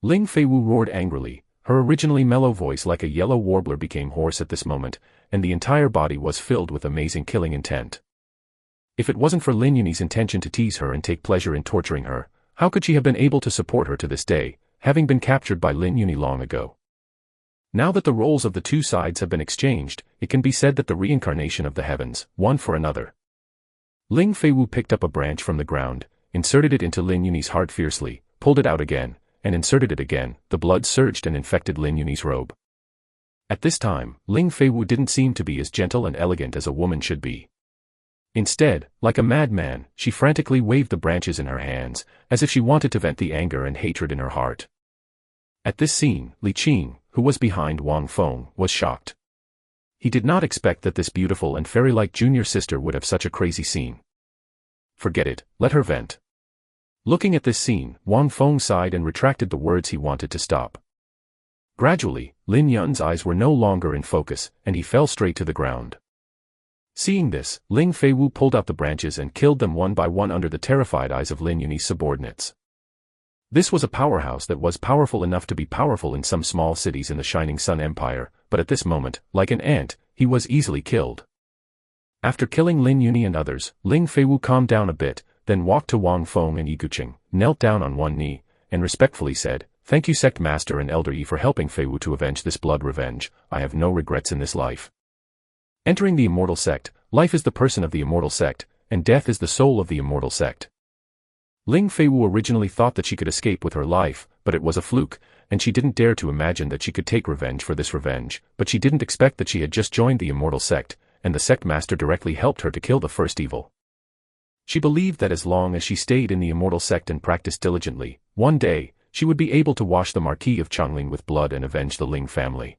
Ling Feiwu roared angrily, her originally mellow voice like a yellow warbler became hoarse at this moment, and the entire body was filled with amazing killing intent. If it wasn't for Lin Yun's intention to tease her and take pleasure in torturing her, how could she have been able to support her to this day, having been captured by Lin Yun long ago? Now that the roles of the two sides have been exchanged, it can be said that the reincarnation of the heavens, one for another. Ling Feiwu picked up a branch from the ground, inserted it into Lin Yun's heart fiercely, pulled it out again, and inserted it again. The blood surged and infected Lin Yun's robe. At this time, Ling Feiwu didn't seem to be as gentle and elegant as a woman should be. Instead, like a madman, she frantically waved the branches in her hands, as if she wanted to vent the anger and hatred in her heart. At this scene, Li Qing, who was behind Wang Feng, was shocked. he did not expect that this beautiful and fairy-like junior sister would have such a crazy scene. Forget it, let her vent. Looking at this scene, Wang Feng sighed and retracted the words he wanted to stop. Gradually, Lin Yun's eyes were no longer in focus, and he fell straight to the ground. Seeing this, Ling Feiwu pulled out the branches and killed them one by one under the terrified eyes of Lin Yun's subordinates. This was a powerhouse that was powerful enough to be powerful in some small cities in the Shining Sun Empire, but at this moment, like an ant, he was easily killed. After killing Lin Yun and others, Ling Feiwu calmed down a bit, then walked to Wang Feng and Yi Guqing, knelt down on one knee, and respectfully said, "Thank you Sect Master and Elder Yi for helping Feiwu to avenge this blood revenge. I have no regrets in this life." Entering the Immortal Sect, life is the person of the Immortal Sect, and death is the soul of the Immortal Sect. Ling Feiwu originally thought that she could escape with her life, but it was a fluke, and she didn't dare to imagine that she could take revenge for this revenge, but she didn't expect that she had just joined the Immortal Sect, and the Sect Master directly helped her to kill the first evil. She believed that as long as she stayed in the Immortal Sect and practiced diligently, one day, she would be able to wash the Marquis of Changlin with blood and avenge the Ling family.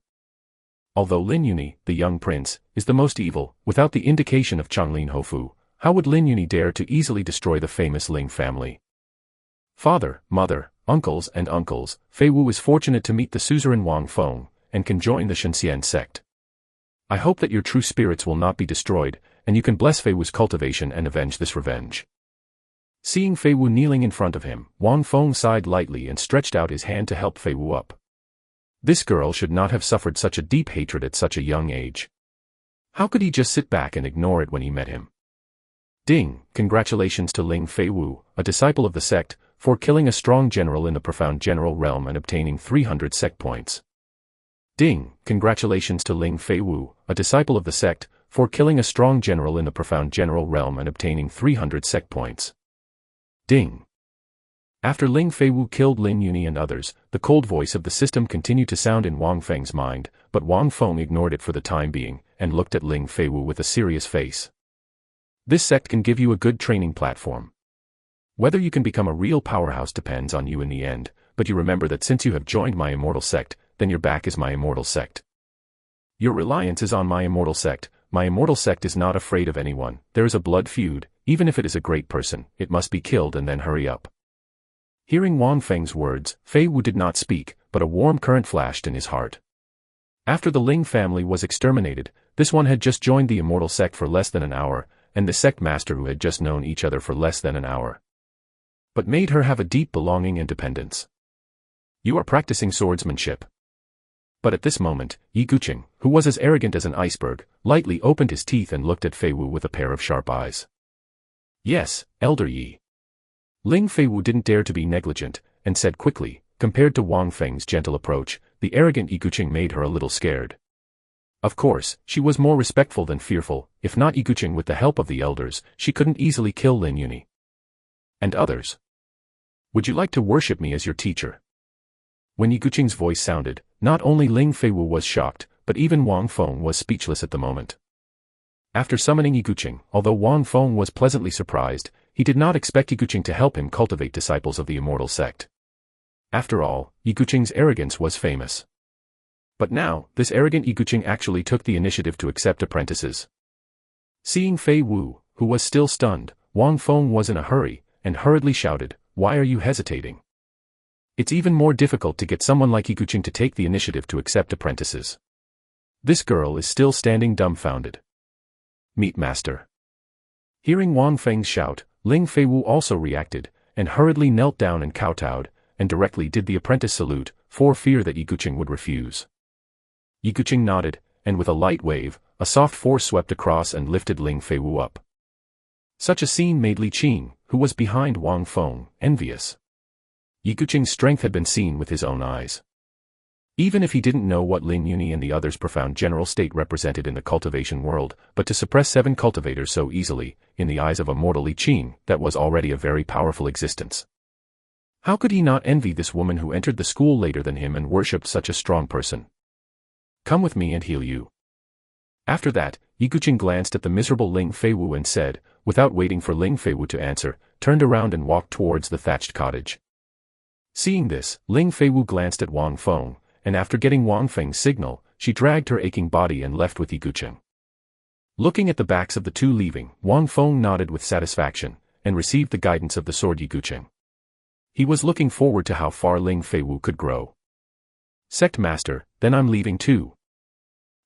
Although Lin Yun, the young prince, is the most evil, without the indication of Changlin Hofu, how would Lin Yun dare to easily destroy the famous Ling family? Father, mother, uncles, Feiwu is fortunate to meet the suzerain Wang Feng, and can join the Shenxian sect. I hope that your true spirits will not be destroyed, and you can bless Feiwu's cultivation and avenge this revenge. Seeing Feiwu kneeling in front of him, Wang Feng sighed lightly and stretched out his hand to help Feiwu up. This girl should not have suffered such a deep hatred at such a young age. How could he just sit back and ignore it when he met him? Ding, congratulations to Ling Feiwu, a disciple of the sect, for killing a strong general in the profound general realm and obtaining 300 sect points. Ding, congratulations to Ling Feiwu, a disciple of the sect, for killing a strong general in the profound general realm and obtaining 300 sect points. Ding. After Ling Feiwu killed Lin Yun and others, the cold voice of the system continued to sound in Wang Feng's mind, but Wang Feng ignored it for the time being, and looked at Ling Feiwu with a serious face. This sect can give you a good training platform. Whether you can become a real powerhouse depends on you in the end, but you remember that since you have joined my Immortal Sect, then your back is my Immortal Sect. Your reliance is on my Immortal Sect. My Immortal Sect is not afraid of anyone. There is a blood feud, even if it is a great person, it must be killed and then hurry up. Hearing Wang Feng's words, Feiwu did not speak, but a warm current flashed in his heart. After the Ling family was exterminated, this one had just joined the Immortal Sect for less than an hour, and the Sect Master who had just known each other for less than an hour. But made her have a deep belonging and dependence. You are practicing swordsmanship. But at this moment, Yi Guqing, who was as arrogant as an iceberg, lightly opened his teeth and looked at Feiwu with a pair of sharp eyes. Yes, Elder Yi. Ling Feiwu didn't dare to be negligent, and said quickly, compared to Wang Feng's gentle approach, the arrogant Yi Guqing made her a little scared. Of course, she was more respectful than fearful. If not Yi Guqing with the help of the elders, she couldn't easily kill Lin Yun. And others. Would you like to worship me as your teacher? When Yi Guqing's voice sounded, not only Ling Feiwu was shocked, but even Wang Feng was speechless at the moment. After summoning Yi Guqing, although Wang Feng was pleasantly surprised, he did not expect Yi Guqing to help him cultivate disciples of the Immortal Sect. After all, Yi Guqing's arrogance was famous. But now, this arrogant Yi Guqing actually took the initiative to accept apprentices. Seeing Feiwu, who was still stunned, Wang Feng was in a hurry, and hurriedly shouted, "Why are you hesitating? It's even more difficult to get someone like Yi Guqing to take the initiative to accept apprentices. This girl is still standing dumbfounded." Meet Master. Hearing Wang Feng's shout, Ling Feiwu also reacted, and hurriedly knelt down and kowtowed, and directly did the apprentice salute, for fear that Yi Guqing would refuse. Yi Guqing nodded, and with a light wave, a soft force swept across and lifted Ling Feiwu up. Such a scene made Li Qing, who was behind Wang Feng, envious. Yi Guqing's strength had been seen with his own eyes. Even if he didn't know what Lin Yun and the others' profound general state represented in the cultivation world, but to suppress 7 cultivators so easily, in the eyes of a mortal Li Qing, that was already a very powerful existence. How could he not envy this woman who entered the school later than him and worshipped such a strong person? Come with me and heal you. After that, Yi Guqing glanced at the miserable Ling Feiwu and said, without waiting for Ling Feiwu to answer, turned around and walked towards the thatched cottage. Seeing this, Ling Feiwu glanced at Wang Feng, and after getting Wang Feng's signal, she dragged her aching body and left with Yigucheng. Looking at the backs of the two leaving, Wang Feng nodded with satisfaction, and received the guidance of the sword Yigucheng. He was looking forward to how far Ling Feiwu could grow. Sect Master, then I'm leaving too.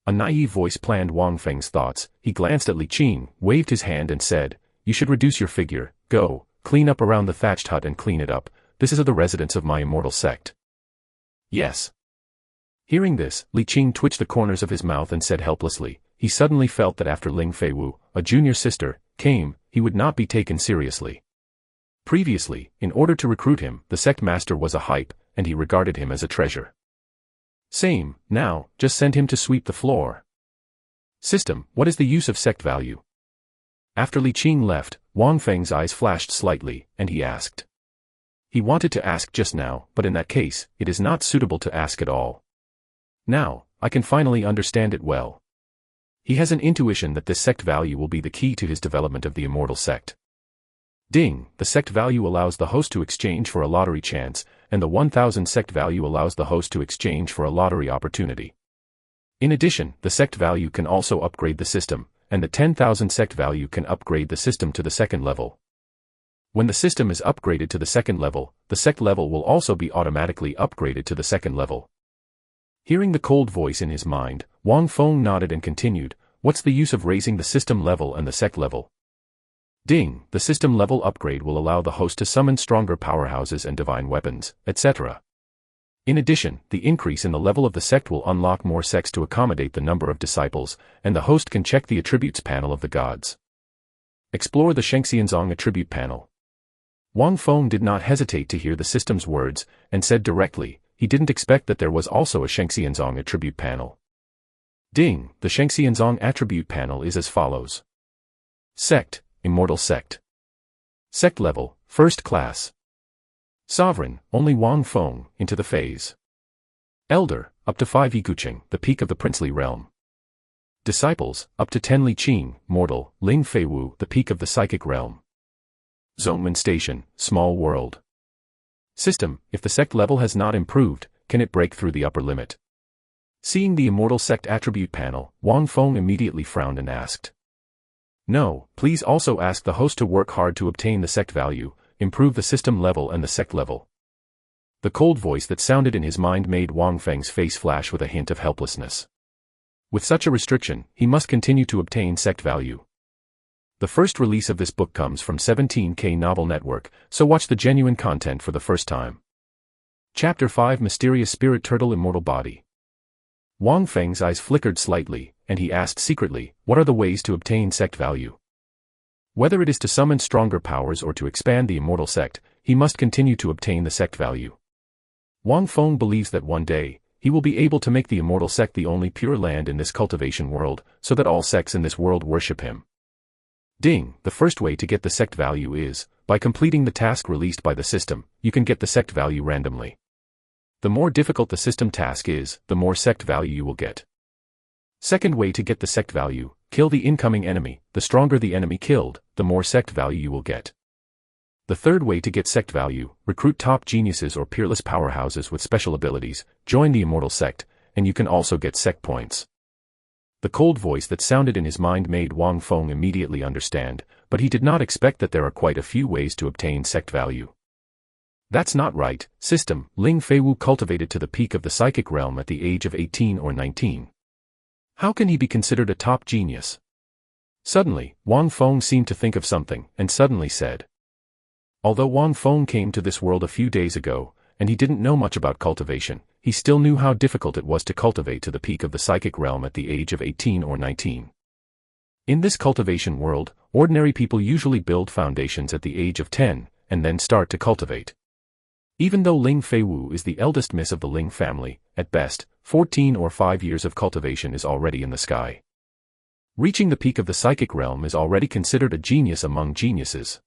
A naive voice planned Wang Feng's thoughts. He glanced at Li Qing, waved his hand and said, "You should reduce your figure, go, clean up around the thatched hut and clean it up, this is the residence of my Immortal Sect." Yes. Hearing this, Li Qing twitched the corners of his mouth and said helplessly, he suddenly felt that after Ling Feiwu, a junior sister, came, he would not be taken seriously. Previously, in order to recruit him, the sect master was a hype, and he regarded him as a treasure. Same, now, just send him to sweep the floor. System, what is the use of sect value? After Li Qing left, Wang Feng's eyes flashed slightly, and he asked. He wanted to ask just now, but in that case, it is not suitable to ask at all. Now, I can finally understand it well. He has an intuition that this sect value will be the key to his development of the Immortal Sect. Ding, the sect value allows the host to exchange for a lottery chance, and the 1000 sect value allows the host to exchange for a lottery opportunity. In addition, the sect value can also upgrade the system, and the 10,000 sect value can upgrade the system to the second level. When the system is upgraded to the second level, the sect level will also be automatically upgraded to the second level. Hearing the cold voice in his mind, Wang Feng nodded and continued, what's the use of raising the system level and the sect level? Ding, the system level upgrade will allow the host to summon stronger powerhouses and divine weapons, etc. In addition, the increase in the level of the sect will unlock more sects to accommodate the number of disciples, and the host can check the attributes panel of the gods. Explore the Shengxianzong attribute panel. Wang Feng did not hesitate to hear the system's words, and said directly, he didn't expect that there was also a Shengxianzong attribute panel. Ding, the Shengxianzong attribute panel is as follows. Sect, Immortal Sect. Sect level, first class. Sovereign, only Wang Feng, into the phase. Elder, up to 5 Yigucheng, the peak of the princely realm. Disciples, up to 10 Li Qing, mortal, Ling Feiwu, the peak of the psychic realm. Zongmen Station, small world. System, if the sect level has not improved, can it break through the upper limit? Seeing the Immortal Sect attribute panel, Wang Feng immediately frowned and asked. No, please also ask the host to work hard to obtain the sect value, improve the system level and the sect level. The cold voice that sounded in his mind made Wang Feng's face flash with a hint of helplessness. With such a restriction, he must continue to obtain sect value. The first release of this book comes from 17K Novel Network, so watch the genuine content for the first time. Chapter 5 Mysterious Spirit Turtle Immortal Body. Wang Feng's eyes flickered slightly, and he asked secretly, what are the ways to obtain sect value? Whether it is to summon stronger powers or to expand the Immortal Sect, he must continue to obtain the sect value. Wang Feng believes that one day, he will be able to make the Immortal Sect the only pure land in this cultivation world, so that all sects in this world worship him. Ding, the first way to get the sect value is, by completing the task released by the system, you can get the sect value randomly. The more difficult the system task is, the more sect value you will get. Second way to get the sect value, kill the incoming enemy, the stronger the enemy killed, the more sect value you will get. The third way to get sect value, recruit top geniuses or peerless powerhouses with special abilities, join the Immortal Sect, and you can also get sect points. The cold voice that sounded in his mind made Wang Feng immediately understand, but he did not expect that there are quite a few ways to obtain sect value. That's not right, system, Ling Feiwu cultivated to the peak of the psychic realm at the age of 18 or 19. How can he be considered a top genius? Suddenly, Wang Feng seemed to think of something, and suddenly said. Although Wang Feng came to this world a few days ago, and he didn't know much about cultivation, he still knew how difficult it was to cultivate to the peak of the psychic realm at the age of 18 or 19. In this cultivation world, ordinary people usually build foundations at the age of 10, and then start to cultivate. Even though Ling Feiwu is the eldest miss of the Ling family, at best, 14 or 5 years of cultivation is already in the sky. Reaching the peak of the psychic realm is already considered a genius among geniuses.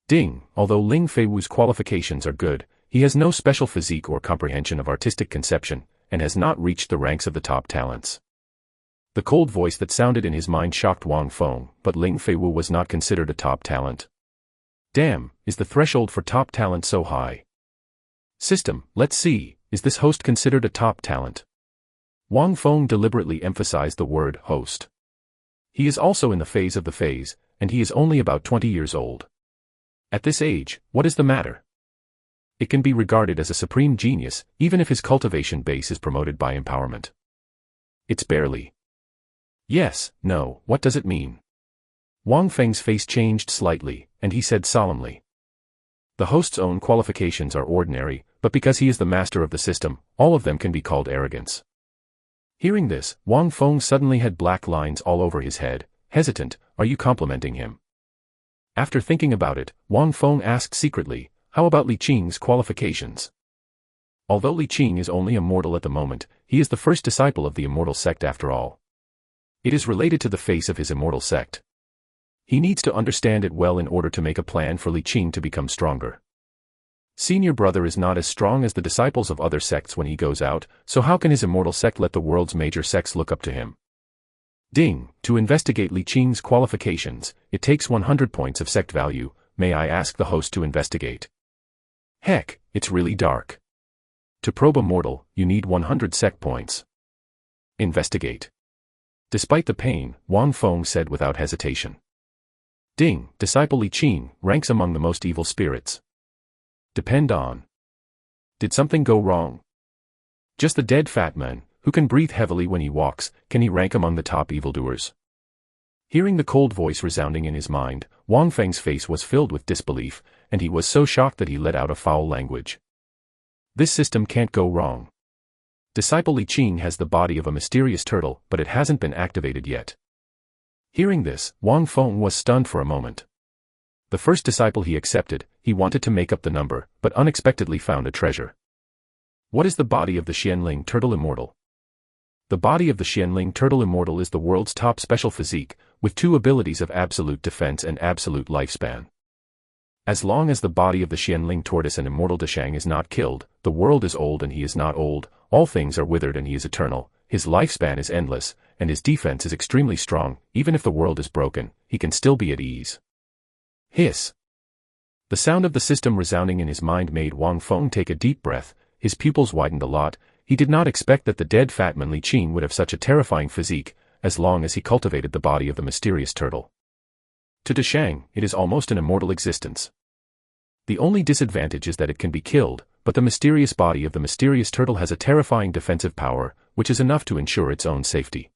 Ding, although Ling Feiwu's qualifications are good, he has no special physique or comprehension of artistic conception, and has not reached the ranks of the top talents. The cold voice that sounded in his mind shocked Wang Feng, but Ling Feiwu was not considered a top talent. Damn, is the threshold for top talent so high? System, let's see, is this host considered a top talent? Wang Feng deliberately emphasized the word host. He is also in the phase of the phase, and he is only about 20 years old. At this age, what is the matter? It can be regarded as a supreme genius, even if his cultivation base is promoted by empowerment. It's barely. Yes, no, what does it mean? Wang Feng's face changed slightly, and he said solemnly. The host's own qualifications are ordinary, but because he is the master of the system, all of them can be called arrogance. Hearing this, Wang Feng suddenly had black lines all over his head. Hesitant, are you complimenting him? After thinking about it, Wang Feng asked secretly, how about Li Qing's qualifications? Although Li Qing is only a mortal at the moment, he is the first disciple of the Immortal Sect after all. It is related to the face of his Immortal Sect. He needs to understand it well in order to make a plan for Li Qing to become stronger. Senior brother is not as strong as the disciples of other sects when he goes out, so how can his Immortal Sect let the world's major sects look up to him? Ding, to investigate Li Qing's qualifications, it takes 100 points of sect value. May I ask the host to investigate? Heck, it's really dark. To probe a mortal, you need 100 sect points. Investigate. Despite the pain, Wang Feng said without hesitation. Ding, disciple Li Qing, ranks among the most evil spirits. Depend on. Did something go wrong? Just the dead fat man, who can breathe heavily when he walks, can he rank among the top evildoers? Hearing the cold voice resounding in his mind, Wang Feng's face was filled with disbelief, and he was so shocked that he let out a foul language. This system can't go wrong. Disciple Li Qing has the body of a mysterious turtle, but it hasn't been activated yet. Hearing this, Wang Feng was stunned for a moment. The first disciple he accepted, he wanted to make up the number, but unexpectedly found a treasure. What is the body of the Xianling Turtle Immortal? The body of the Xianling Turtle Immortal is the world's top special physique, with 2 abilities of absolute defense and absolute lifespan. As long as the body of the Xianling Tortoise and Immortal Deshang is not killed, the world is old and he is not old, all things are withered and he is eternal, his lifespan is endless, and his defense is extremely strong. Even if the world is broken, he can still be at ease. Hiss. The sound of the system resounding in his mind made Wang Feng take a deep breath. His pupils widened a lot. He did not expect that the dead fat man Li Qing would have such a terrifying physique, as long as he cultivated the body of the mysterious turtle. To Deshang, it is almost an immortal existence. The only disadvantage is that it can be killed, but the mysterious body of the mysterious turtle has a terrifying defensive power, which is enough to ensure its own safety.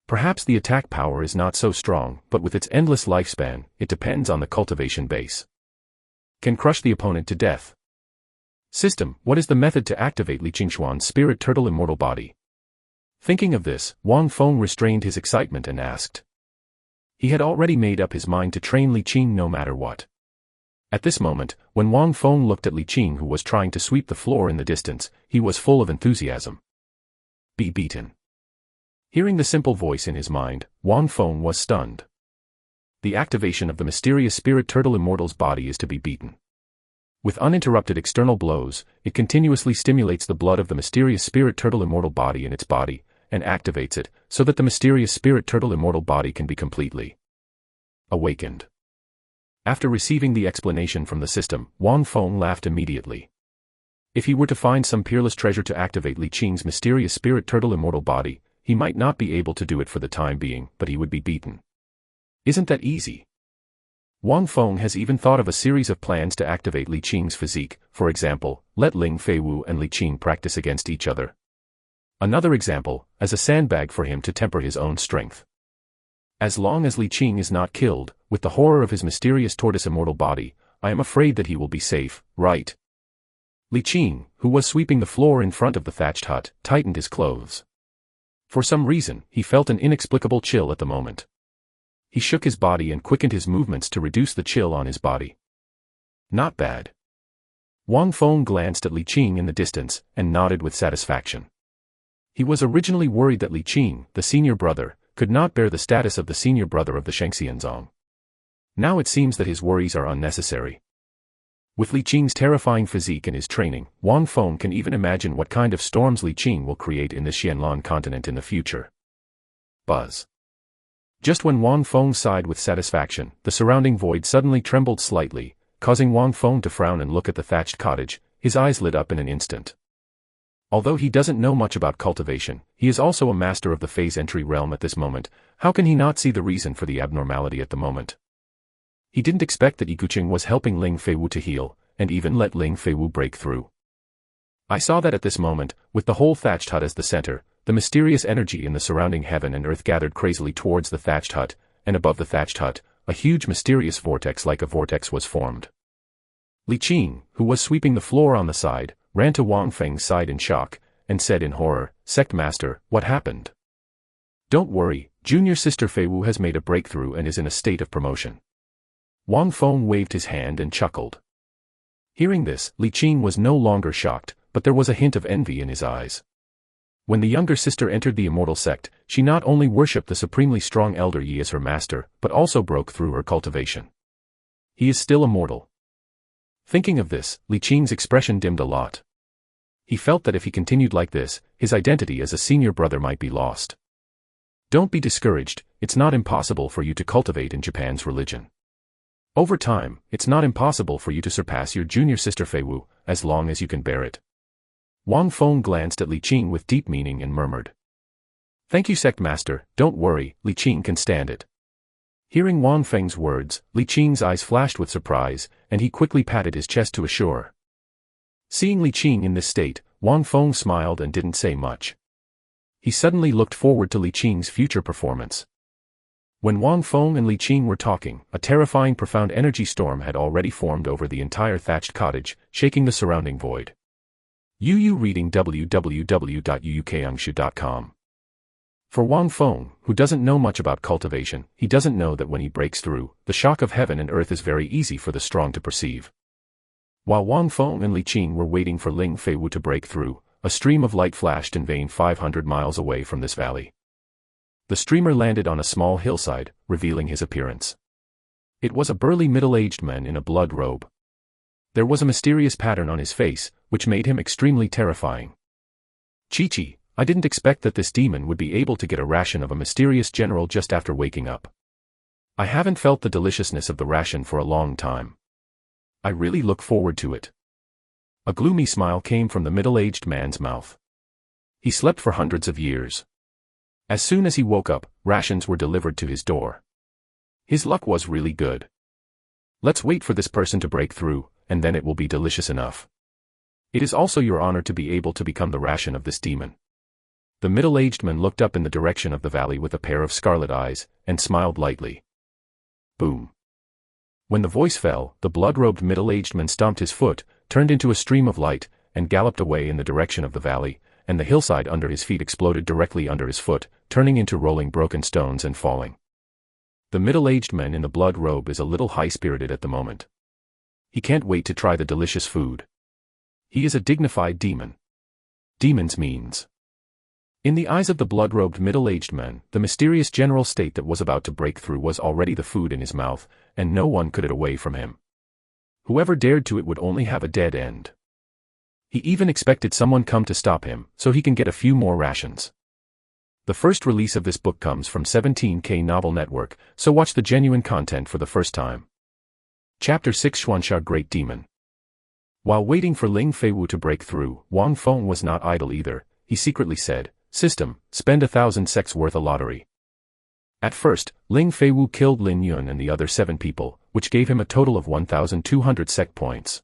Perhaps the attack power is not so strong, but with its endless lifespan, it depends on the cultivation base. Can crush the opponent to death. System, what is the method to activate Li Qingshuan's spirit turtle immortal body? Thinking of this, Wang Feng restrained his excitement and asked. He had already made up his mind to train Li Qing no matter what. At this moment, when Wang Feng looked at Li Qing who was trying to sweep the floor in the distance, he was full of enthusiasm. Be beaten. Hearing the simple voice in his mind, Wang Feng was stunned. The activation of the mysterious spirit turtle immortal's body is to be beaten. With uninterrupted external blows, it continuously stimulates the blood of the mysterious spirit turtle immortal body in its body, and activates it, so that the mysterious spirit turtle immortal body can be completely awakened. After receiving the explanation from the system, Wang Feng laughed immediately. If he were to find some peerless treasure to activate Li Qing's mysterious spirit turtle immortal body, he might not be able to do it for the time being, but he would be beaten. Isn't that easy? Wang Feng has even thought of a series of plans to activate Li Qing's physique. For example, let Ling Feiwu and Li Qing practice against each other. Another example, as a sandbag for him to temper his own strength. As long as Li Qing is not killed, with the horror of his mysterious tortoise immortal body, I am afraid that he will be safe, right? Li Qing, who was sweeping the floor in front of the thatched hut, tightened his clothes. For some reason, he felt an inexplicable chill at the moment. He shook his body and quickened his movements to reduce the chill on his body. Not bad. Wang Feng glanced at Li Qing in the distance, and nodded with satisfaction. He was originally worried that Li Qing, the senior brother, could not bear the status of the senior brother of the Shengxianzong. Now it seems that his worries are unnecessary. With Li Qing's terrifying physique and his training, Wang Feng can even imagine what kind of storms Li Qing will create in the Xianlan continent in the future. Buzz. Just when Wang Feng sighed with satisfaction, the surrounding void suddenly trembled slightly, causing Wang Feng to frown and look at the thatched cottage. His eyes lit up in an instant. Although he doesn't know much about cultivation, he is also a master of the phase entry realm at this moment. How can he not see the reason for the abnormality at the moment? He didn't expect that Yiguqing was helping Ling Feiwu to heal, and even let Ling Feiwu break through. I saw that at this moment, with the whole thatched hut as the center, the mysterious energy in the surrounding heaven and earth gathered crazily towards the thatched hut, and above the thatched hut, a huge mysterious vortex like a vortex was formed. Li Qing, who was sweeping the floor on the side, ran to Wang Feng's side in shock, and said in horror, "Sect Master, what happened?" "Don't worry, junior sister Feiwu has made a breakthrough and is in a state of promotion." Wang Feng waved his hand and chuckled. Hearing this, Li Qing was no longer shocked, but there was a hint of envy in his eyes. When the younger sister entered the Immortal Sect, she not only worshipped the supremely strong Elder Yi as her master, but also broke through her cultivation. He is still immortal. Thinking of this, Li Qing's expression dimmed a lot. He felt that if he continued like this, his identity as a senior brother might be lost. Don't be discouraged, it's not impossible for you to cultivate in Japan's religion. Over time, it's not impossible for you to surpass your junior sister Feiwu, as long as you can bear it. Wang Feng glanced at Li Qing with deep meaning and murmured. "Thank you, Sect Master, don't worry, Li Qing can stand it." Hearing Wang Feng's words, Li Qing's eyes flashed with surprise, and he quickly patted his chest to assure. Seeing Li Qing in this state, Wang Feng smiled and didn't say much. He suddenly looked forward to Li Qing's future performance. When Wang Feng and Li Qing were talking, a terrifying profound energy storm had already formed over the entire thatched cottage, shaking the surrounding void. Yu reading www.uukangshu.com. For Wang Feng, who doesn't know much about cultivation, he doesn't know that when he breaks through, the shock of heaven and earth is very easy for the strong to perceive. While Wang Feng and Li Qing were waiting for Ling Feiwu to break through, a stream of light flashed in vain 500 miles away from this valley. The streamer landed on a small hillside, revealing his appearance. It was a burly middle-aged man in a blood robe. There was a mysterious pattern on his face, which made him extremely terrifying. "Chi-Chi, I didn't expect that this demon would be able to get a ration of a mysterious general just after waking up. I haven't felt the deliciousness of the ration for a long time. I really look forward to it." A gloomy smile came from the middle-aged man's mouth. He slept for hundreds of years. As soon as he woke up, rations were delivered to his door. His luck was really good. "Let's wait for this person to break through, and then it will be delicious enough. It is also your honor to be able to become the ration of this demon." The middle-aged man looked up in the direction of the valley with a pair of scarlet eyes, and smiled lightly. Boom. When the voice fell, the blood-robed middle-aged man stomped his foot, turned into a stream of light, and galloped away in the direction of the valley, and the hillside under his feet exploded directly under his foot, turning into rolling broken stones and falling. The middle-aged man in the blood robe is a little high-spirited at the moment. He can't wait to try the delicious food. He is a dignified demon. Demons means. In the eyes of the blood-robed middle-aged man, the mysterious general state that was about to break through was already the food in his mouth, and no one could it away from him. Whoever dared to it would only have a dead end. He even expected someone come to stop him, so he can get a few more rations. The first release of this book comes from 17K Novel Network, so watch the genuine content for the first time. Chapter 6 Xuansha Great Demon. While waiting for Ling Feiwu to break through, Wang Feng was not idle either. He secretly said, "System, spend 1,000 sects worth a lottery." At first, Ling Feiwu killed Lin Yun and the other 7 people, which gave him a total of 1,200 sect points.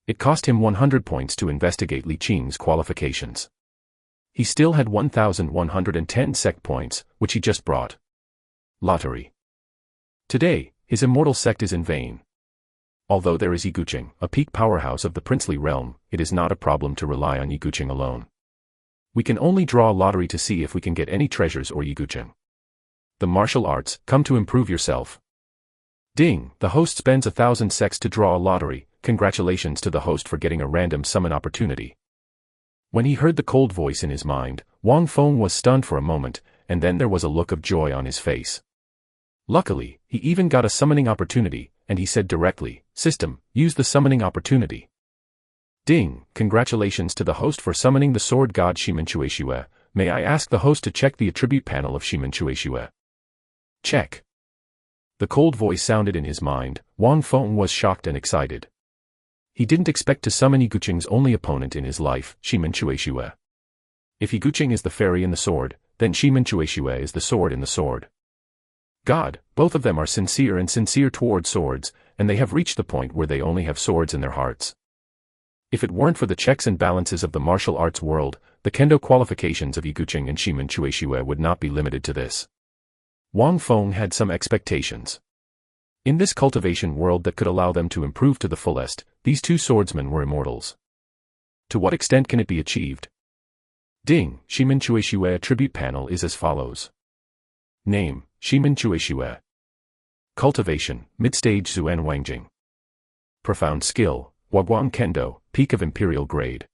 It cost him 100 points to investigate Li Qing's qualifications. He still had 1,110 sect points, which he just brought. Lottery. Today, his immortal sect is in vain. Although there is Yiguqing, a peak powerhouse of the princely realm, it is not a problem to rely on Yiguqing alone. We can only draw a lottery to see if we can get any treasures or Yiguqing. The martial arts, come to improve yourself. Ding, the host spends 1,000 sects to draw a lottery. Congratulations to the host for getting a random summon opportunity. When he heard the cold voice in his mind, Wang Feng was stunned for a moment, and then there was a look of joy on his face. Luckily, he even got a summoning opportunity, and he said directly, "System, use the summoning opportunity." Ding, congratulations to the host for summoning the sword god Shimenchueshue. May I ask the host to check the attribute panel of Shimenchueshue? Check. The cold voice sounded in his mind. Wang Feng was shocked and excited. He didn't expect to summon Yiguqing's only opponent in his life, Shimenchueshue. If Yiguqing is the fairy in the sword, then Shimenchueshue is the sword in the sword. God, both of them are sincere and sincere toward swords, and they have reached the point where they only have swords in their hearts. If it weren't for the checks and balances of the martial arts world, the kendo qualifications of Yiguqing and Shimenchueshue would not be limited to this. Wang Feng had some expectations. In this cultivation world that could allow them to improve to the fullest, these two swordsmen were immortals. To what extent can it be achieved? Ding, Shimenchueshue attribute panel is as follows. Name, Shimenchueshue. Cultivation, mid-stage Zuan Wangjing. Profound skill, Wagwang Kendo, peak of imperial grade.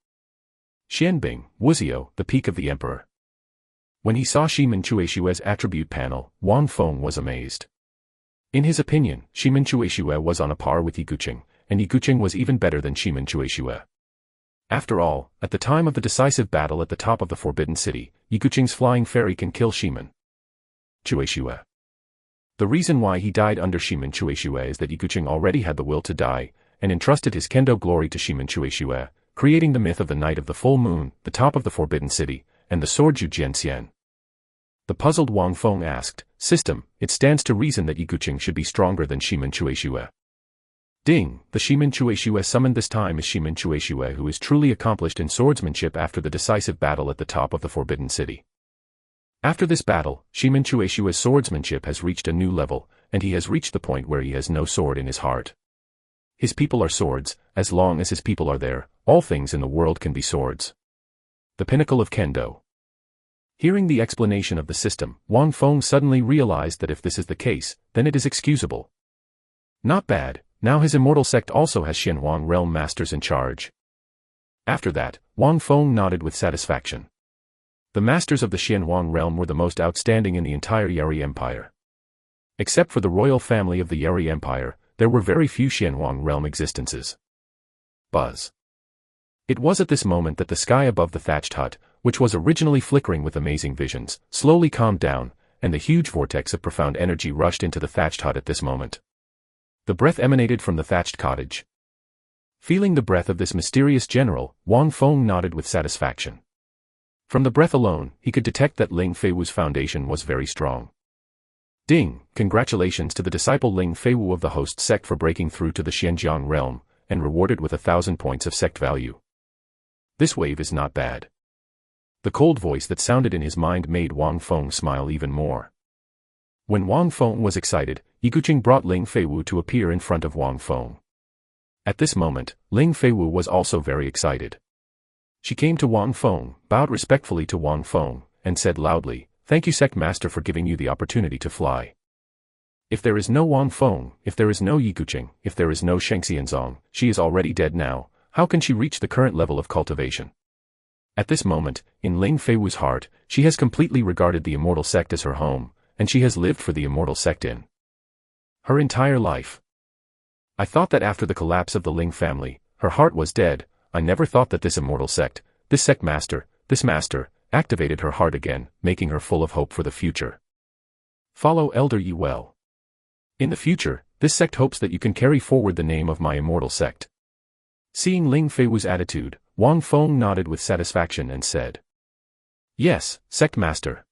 Xianbing, Wuzio, the peak of the emperor. When he saw Shimenchueshue's attribute panel, Wang Feng was amazed. In his opinion, Shimenchueshue was on a par with Yiguqing, and Yiguqing was even better than Shimenchueshue. After all, at the time of the decisive battle at the top of the Forbidden City, Yiguqing's flying fairy can kill Shimenchueshue. The reason why he died under Shimenchueshue is that Yiguqing already had the will to die, and entrusted his kendo glory to Shimenchueshue, creating the myth of the Night of the Full Moon, the top of the Forbidden City, and the sword Jujianxian. The puzzled Wang Feng asked, System, it stands to reason that Yiguqing should be stronger than Shimenchueshue. Ding, the Shimenchueshue summoned this time is Shimenchueshue, who is truly accomplished in swordsmanship after the decisive battle at the top of the Forbidden City. After this battle, Shimenchueshue's swordsmanship has reached a new level, and he has reached the point where he has no sword in his heart. His people are swords, as long as his people are there, all things in the world can be swords. The pinnacle of Kendo. Hearing the explanation of the system, Wang Feng suddenly realized that if this is the case, then it is excusable. Not bad, now his Immortal Sect also has Xianhuang realm masters in charge. After that, Wang Feng nodded with satisfaction. The masters of the Xianhuang realm were the most outstanding in the entire Yeri Empire. Except for the royal family of the Yeri Empire, there were very few Xianhuang realm existences. Buzz. It was at this moment that the sky above the thatched hut, which was originally flickering with amazing visions, slowly calmed down, and the huge vortex of profound energy rushed into the thatched hut at this moment. The breath emanated from the thatched cottage. Feeling the breath of this mysterious general, Wang Feng nodded with satisfaction. From the breath alone, he could detect that Ling Feiwu's foundation was very strong. Ding, congratulations to the disciple Ling Feiwu of the host sect for breaking through to the Xianjiang realm, and rewarded with 1,000 points of sect value. This wave is not bad. The cold voice that sounded in his mind made Wang Feng smile even more. When Wang Feng was excited, Yiguqing brought Ling Feiwu to appear in front of Wang Feng. At this moment, Ling Feiwu was also very excited. She came to Wang Feng, bowed respectfully to Wang Feng, and said loudly, "Thank you Sect Master for giving you the opportunity to fly." If there is no Wang Feng, if there is no Yiguqing, if there is no Shengxianzong, she is already dead now, how can she reach the current level of cultivation? At this moment, in Ling Feiwu's heart, she has completely regarded the Immortal Sect as her home, and she has lived for the Immortal Sect in her entire life. I thought that after the collapse of the Ling family, her heart was dead. I never thought that this Immortal Sect, this Sect Master, this Master, activated her heart again, making her full of hope for the future. Follow Elder Yi well. In the future, this sect hopes that you can carry forward the name of my Immortal Sect. Seeing Ling Feiwu's attitude, Wang Feng nodded with satisfaction and said, "Yes, Sect Master.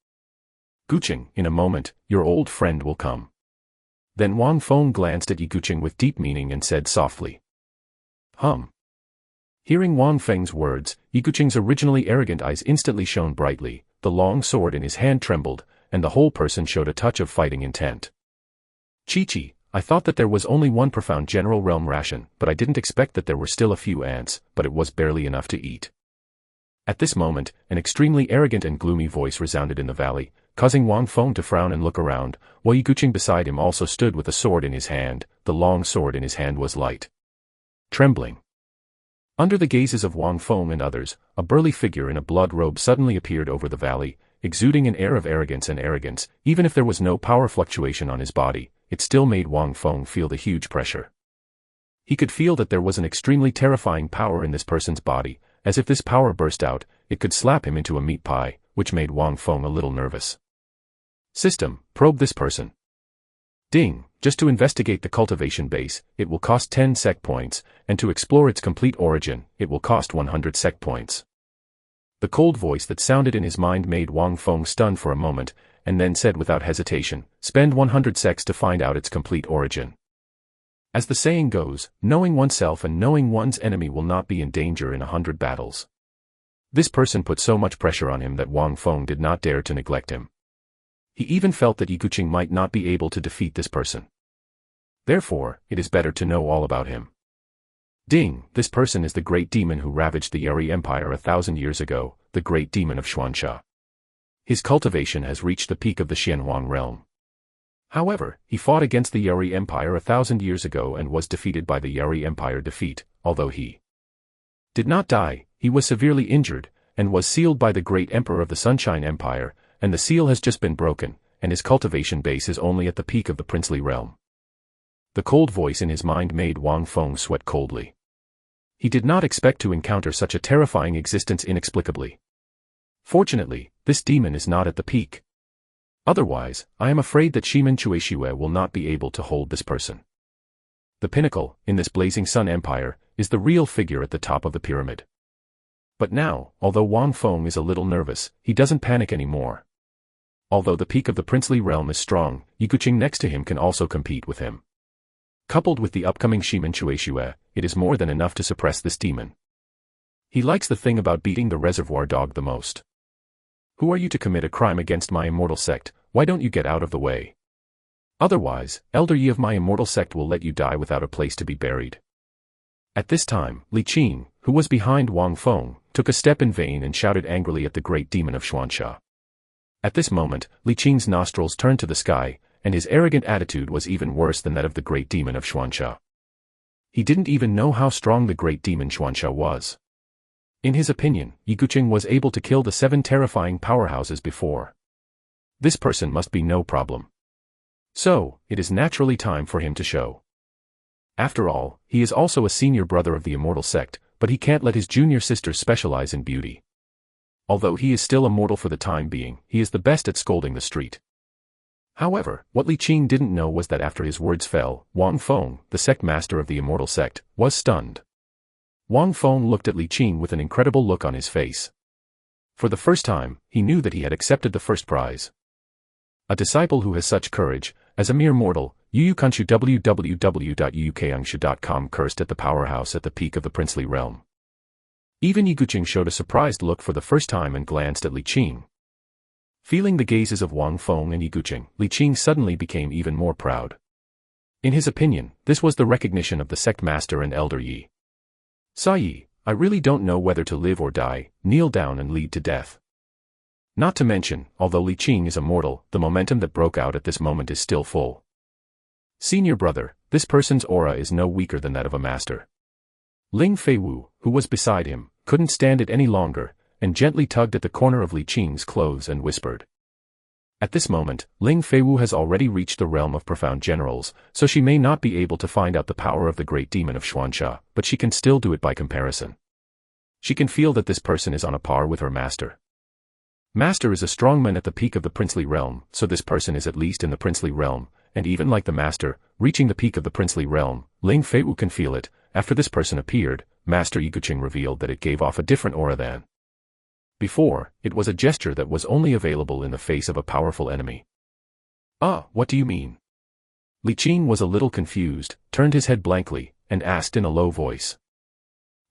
Guqing, in a moment, your old friend will come." Then Wang Feng glanced at Yiguqing with deep meaning and said softly, "Hum." Hearing Wang Feng's words, Yiguqing's originally arrogant eyes instantly shone brightly, the long sword in his hand trembled, and the whole person showed a touch of fighting intent. "Chi-Chi, I thought that there was only one profound general realm ration, but I didn't expect that there were still a few ants, but it was barely enough to eat." At this moment, an extremely arrogant and gloomy voice resounded in the valley, causing Wang Feng to frown and look around, while Yiguqing beside him also stood with a sword in his hand. The long sword in his hand was light, trembling. Under the gazes of Wang Feng and others, a burly figure in a blood robe suddenly appeared over the valley, exuding an air of arrogance and arrogance. Even if there was no power fluctuation on his body, it still made Wang Feng feel the huge pressure. He could feel that there was an extremely terrifying power in this person's body, as if this power burst out, it could slap him into a meat pie, which made Wang Feng a little nervous. "System, probe this person." Ding, Just to investigate the cultivation base, it will cost 10 sect points, and to explore its complete origin, it will cost 100 sect points. The cold voice that sounded in his mind made Wang Feng stun for a moment, and then said without hesitation, spend 100 sects to find out its complete origin. As the saying goes, knowing oneself and knowing one's enemy will not be in danger in 100 battles. This person put so much pressure on him that Wang Feng did not dare to neglect him. He even felt that Yiguqing might not be able to defeat this person. Therefore, it is better to know all about him. Ding, this person is the great demon who ravaged the Yuri Empire 1,000 years ago, the great demon of Xuanxia. His cultivation has reached the peak of the Xianhuang realm. However, he fought against the Yuri Empire 1,000 years ago and was defeated by the Yuri Empire defeat, although he did not die, he was severely injured, and was sealed by the great emperor of the Sunshine Empire, and the seal has just been broken, and his cultivation base is only at the peak of the princely realm. The cold voice in his mind made Wang Feng sweat coldly. He did not expect to encounter such a terrifying existence inexplicably. Fortunately, this demon is not at the peak. Otherwise, I am afraid that Shimen Chueshue will not be able to hold this person. The pinnacle, in this blazing sun empire, is the real figure at the top of the pyramid. But now, although Wang Feng is a little nervous, he doesn't panic anymore. Although the peak of the princely realm is strong, Yiguqing next to him can also compete with him. Coupled with the upcoming Shimen Chueshue, it is more than enough to suppress this demon. He likes the thing about beating the reservoir dog the most. Who are you to commit a crime against my immortal sect? Why don't you get out of the way? Otherwise, Elder Yi of my immortal sect will let you die without a place to be buried. At this time, Li Qing, who was behind Wang Feng, took a step in vain and shouted angrily at the great demon of Xuanxia. At this moment, Li Qing's nostrils turned to the sky, and his arrogant attitude was even worse than that of the great demon of Xuanxia. He didn't even know how strong the great demon Xuanxia was. In his opinion, Yiguqing was able to kill the 7 terrifying powerhouses before. This person must be no problem. So, it is naturally time for him to show. After all, he is also a senior brother of the Immortal Sect, but he can't let his junior sisters specialize in beauty. Although he is still immortal for the time being, he is the best at scolding the street. However, what Li Qing didn't know was that after his words fell, Wang Feng, the sect master of the Immortal Sect, was stunned. Wang Feng looked at Li Qing with an incredible look on his face. For the first time, he knew that he had accepted the first prize. A disciple who has such courage, as a mere mortal, Yukanshu www.yukangshu.com cursed at the powerhouse at the peak of the princely realm. Even Yiguqing showed a surprised look for the first time and glanced at Li Qing. Feeling the gazes of Wang Feng and Yiguqing, Li Qing suddenly became even more proud. In his opinion, this was the recognition of the sect master and Elder Yi. Yi, I really don't know whether to live or die, kneel down and lead to death. Not to mention, although Li Qing is immortal, the momentum that broke out at this moment is still full. Senior brother, this person's aura is no weaker than that of a master. Ling Feiwu, who was beside him, couldn't stand it any longer, and gently tugged at the corner of Li Qing's clothes and whispered. At this moment, Ling Feiwu has already reached the realm of profound generals, so she may not be able to find out the power of the great demon of Xuanxia, but she can still do it by comparison. She can feel that this person is on a par with her master. Master is a strongman at the peak of the princely realm, so this person is at least in the princely realm, and even like the master, reaching the peak of the princely realm, Ling Feiwu can feel it. After this person appeared, Master Yiguqing revealed that it gave off a different aura than before. It was a gesture that was only available in the face of a powerful enemy. What do you mean? Li Qing was a little confused, turned his head blankly, and asked in a low voice.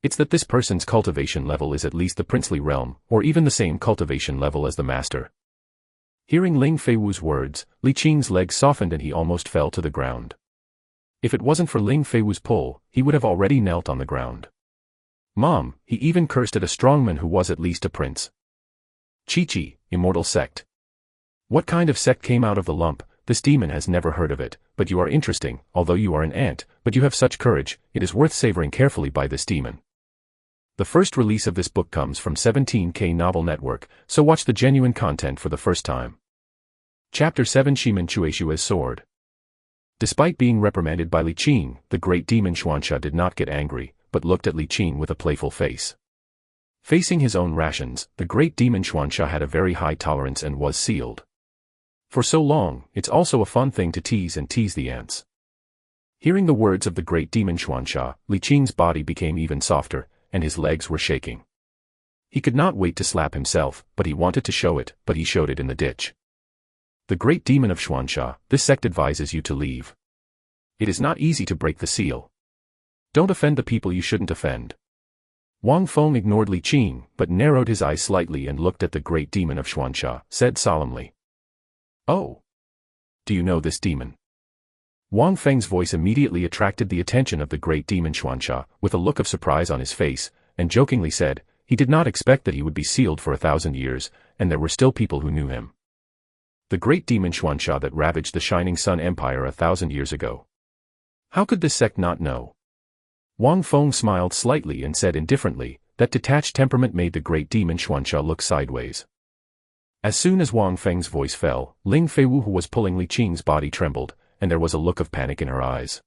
It's that this person's cultivation level is at least the princely realm, or even the same cultivation level as the master. Hearing Ling Feiwu's words, Li Qing's legs softened and he almost fell to the ground. If it wasn't for Ling Feiwu's pull, he would have already knelt on the ground. Mom, he even cursed at a strongman who was at least a prince. Chi-Chi, Immortal Sect. What kind of sect came out of the lump? This demon has never heard of it, but you are interesting, although you are an ant, but you have such courage, it is worth savoring carefully by this demon. The first release of this book comes from 17K Novel Network, so watch the genuine content for the first time. Chapter 7 Shimen Chueshue's Sword. Despite being reprimanded by Li Qing, the great demon Xuanxia did not get angry, but looked at Li Qing with a playful face. Facing his own rations, the great demon Xuanxia had a very high tolerance and was sealed. For so long, it's also a fun thing to tease the ants. Hearing the words of the great demon Xuanxia, Li Qing's body became even softer, and his legs were shaking. He could not wait to slap himself, but he wanted to show it, but he showed it in the ditch. The great demon of Xuanxia, this sect advises you to leave. It is not easy to break the seal. Don't offend the people you shouldn't offend. Wang Feng ignored Li Qing, but narrowed his eyes slightly and looked at the great demon of Xuanxia, said solemnly. Oh. Do you know this demon? Wang Feng's voice immediately attracted the attention of the great demon Xuanxia, with a look of surprise on his face, and jokingly said, he did not expect that he would be sealed for 1,000 years, and there were still people who knew him. The great demon Xuanxia that ravaged the Shining Sun Empire 1,000 years ago. How could this sect not know? Wang Feng smiled slightly and said indifferently, that detached temperament made the great demon Xuanxia look sideways. As soon as Wang Feng's voice fell, Ling Feiwu, who was pulling Li Qing's body, trembled, and there was a look of panic in her eyes.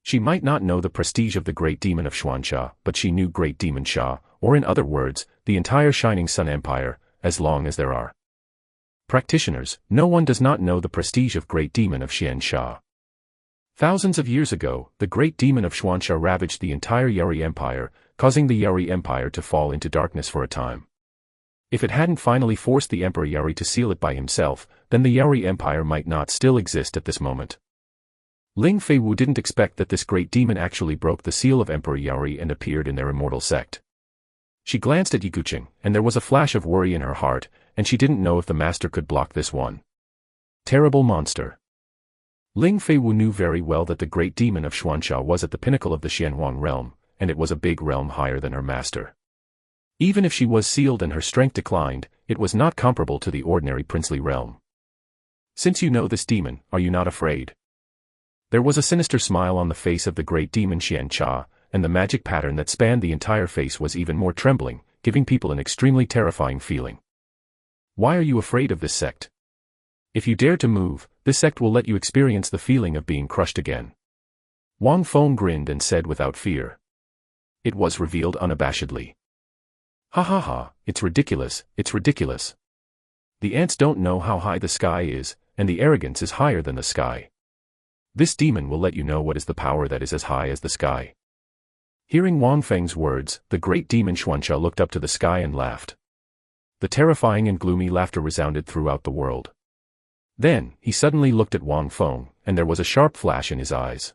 She might not know the prestige of the great demon of Xuanxia, but she knew great demon Xia, or in other words, the entire Shining Sun Empire, as long as there are practitioners, no one does not know the prestige of great demon of Xianxia. Thousands of years ago, the great demon of Xuanxia ravaged the entire Yeri Empire, causing the Yeri Empire to fall into darkness for a time. If it hadn't finally forced the Emperor Yeri to seal it by himself, then the Yeri Empire might not still exist at this moment. Ling Feiwu didn't expect that this great demon actually broke the seal of Emperor Yeri and appeared in their Immortal Sect. She glanced at Yiguqing, and there was a flash of worry in her heart, and she didn't know if the master could block this one terrible monster. Ling Feiwu knew very well that the great demon of Xuanxia was at the pinnacle of the Xianhuang realm, and it was a big realm higher than her master. Even if she was sealed and her strength declined, it was not comparable to the ordinary princely realm. Since you know this demon, are you not afraid? There was a sinister smile on the face of the great demon Xianxia, and the magic pattern that spanned the entire face was even more trembling, giving people an extremely terrifying feeling. Why are you afraid of this sect? If you dare to move, this sect will let you experience the feeling of being crushed again. Wang Feng grinned and said without fear. It was revealed unabashedly. Ha ha ha, it's ridiculous, it's ridiculous. The ants don't know how high the sky is, and the arrogance is higher than the sky. This demon will let you know what is the power that is as high as the sky. Hearing Wang Feng's words, the great demon Xuanxia looked up to the sky and laughed. The terrifying and gloomy laughter resounded throughout the world. Then, he suddenly looked at Wang Feng, and there was a sharp flash in his eyes.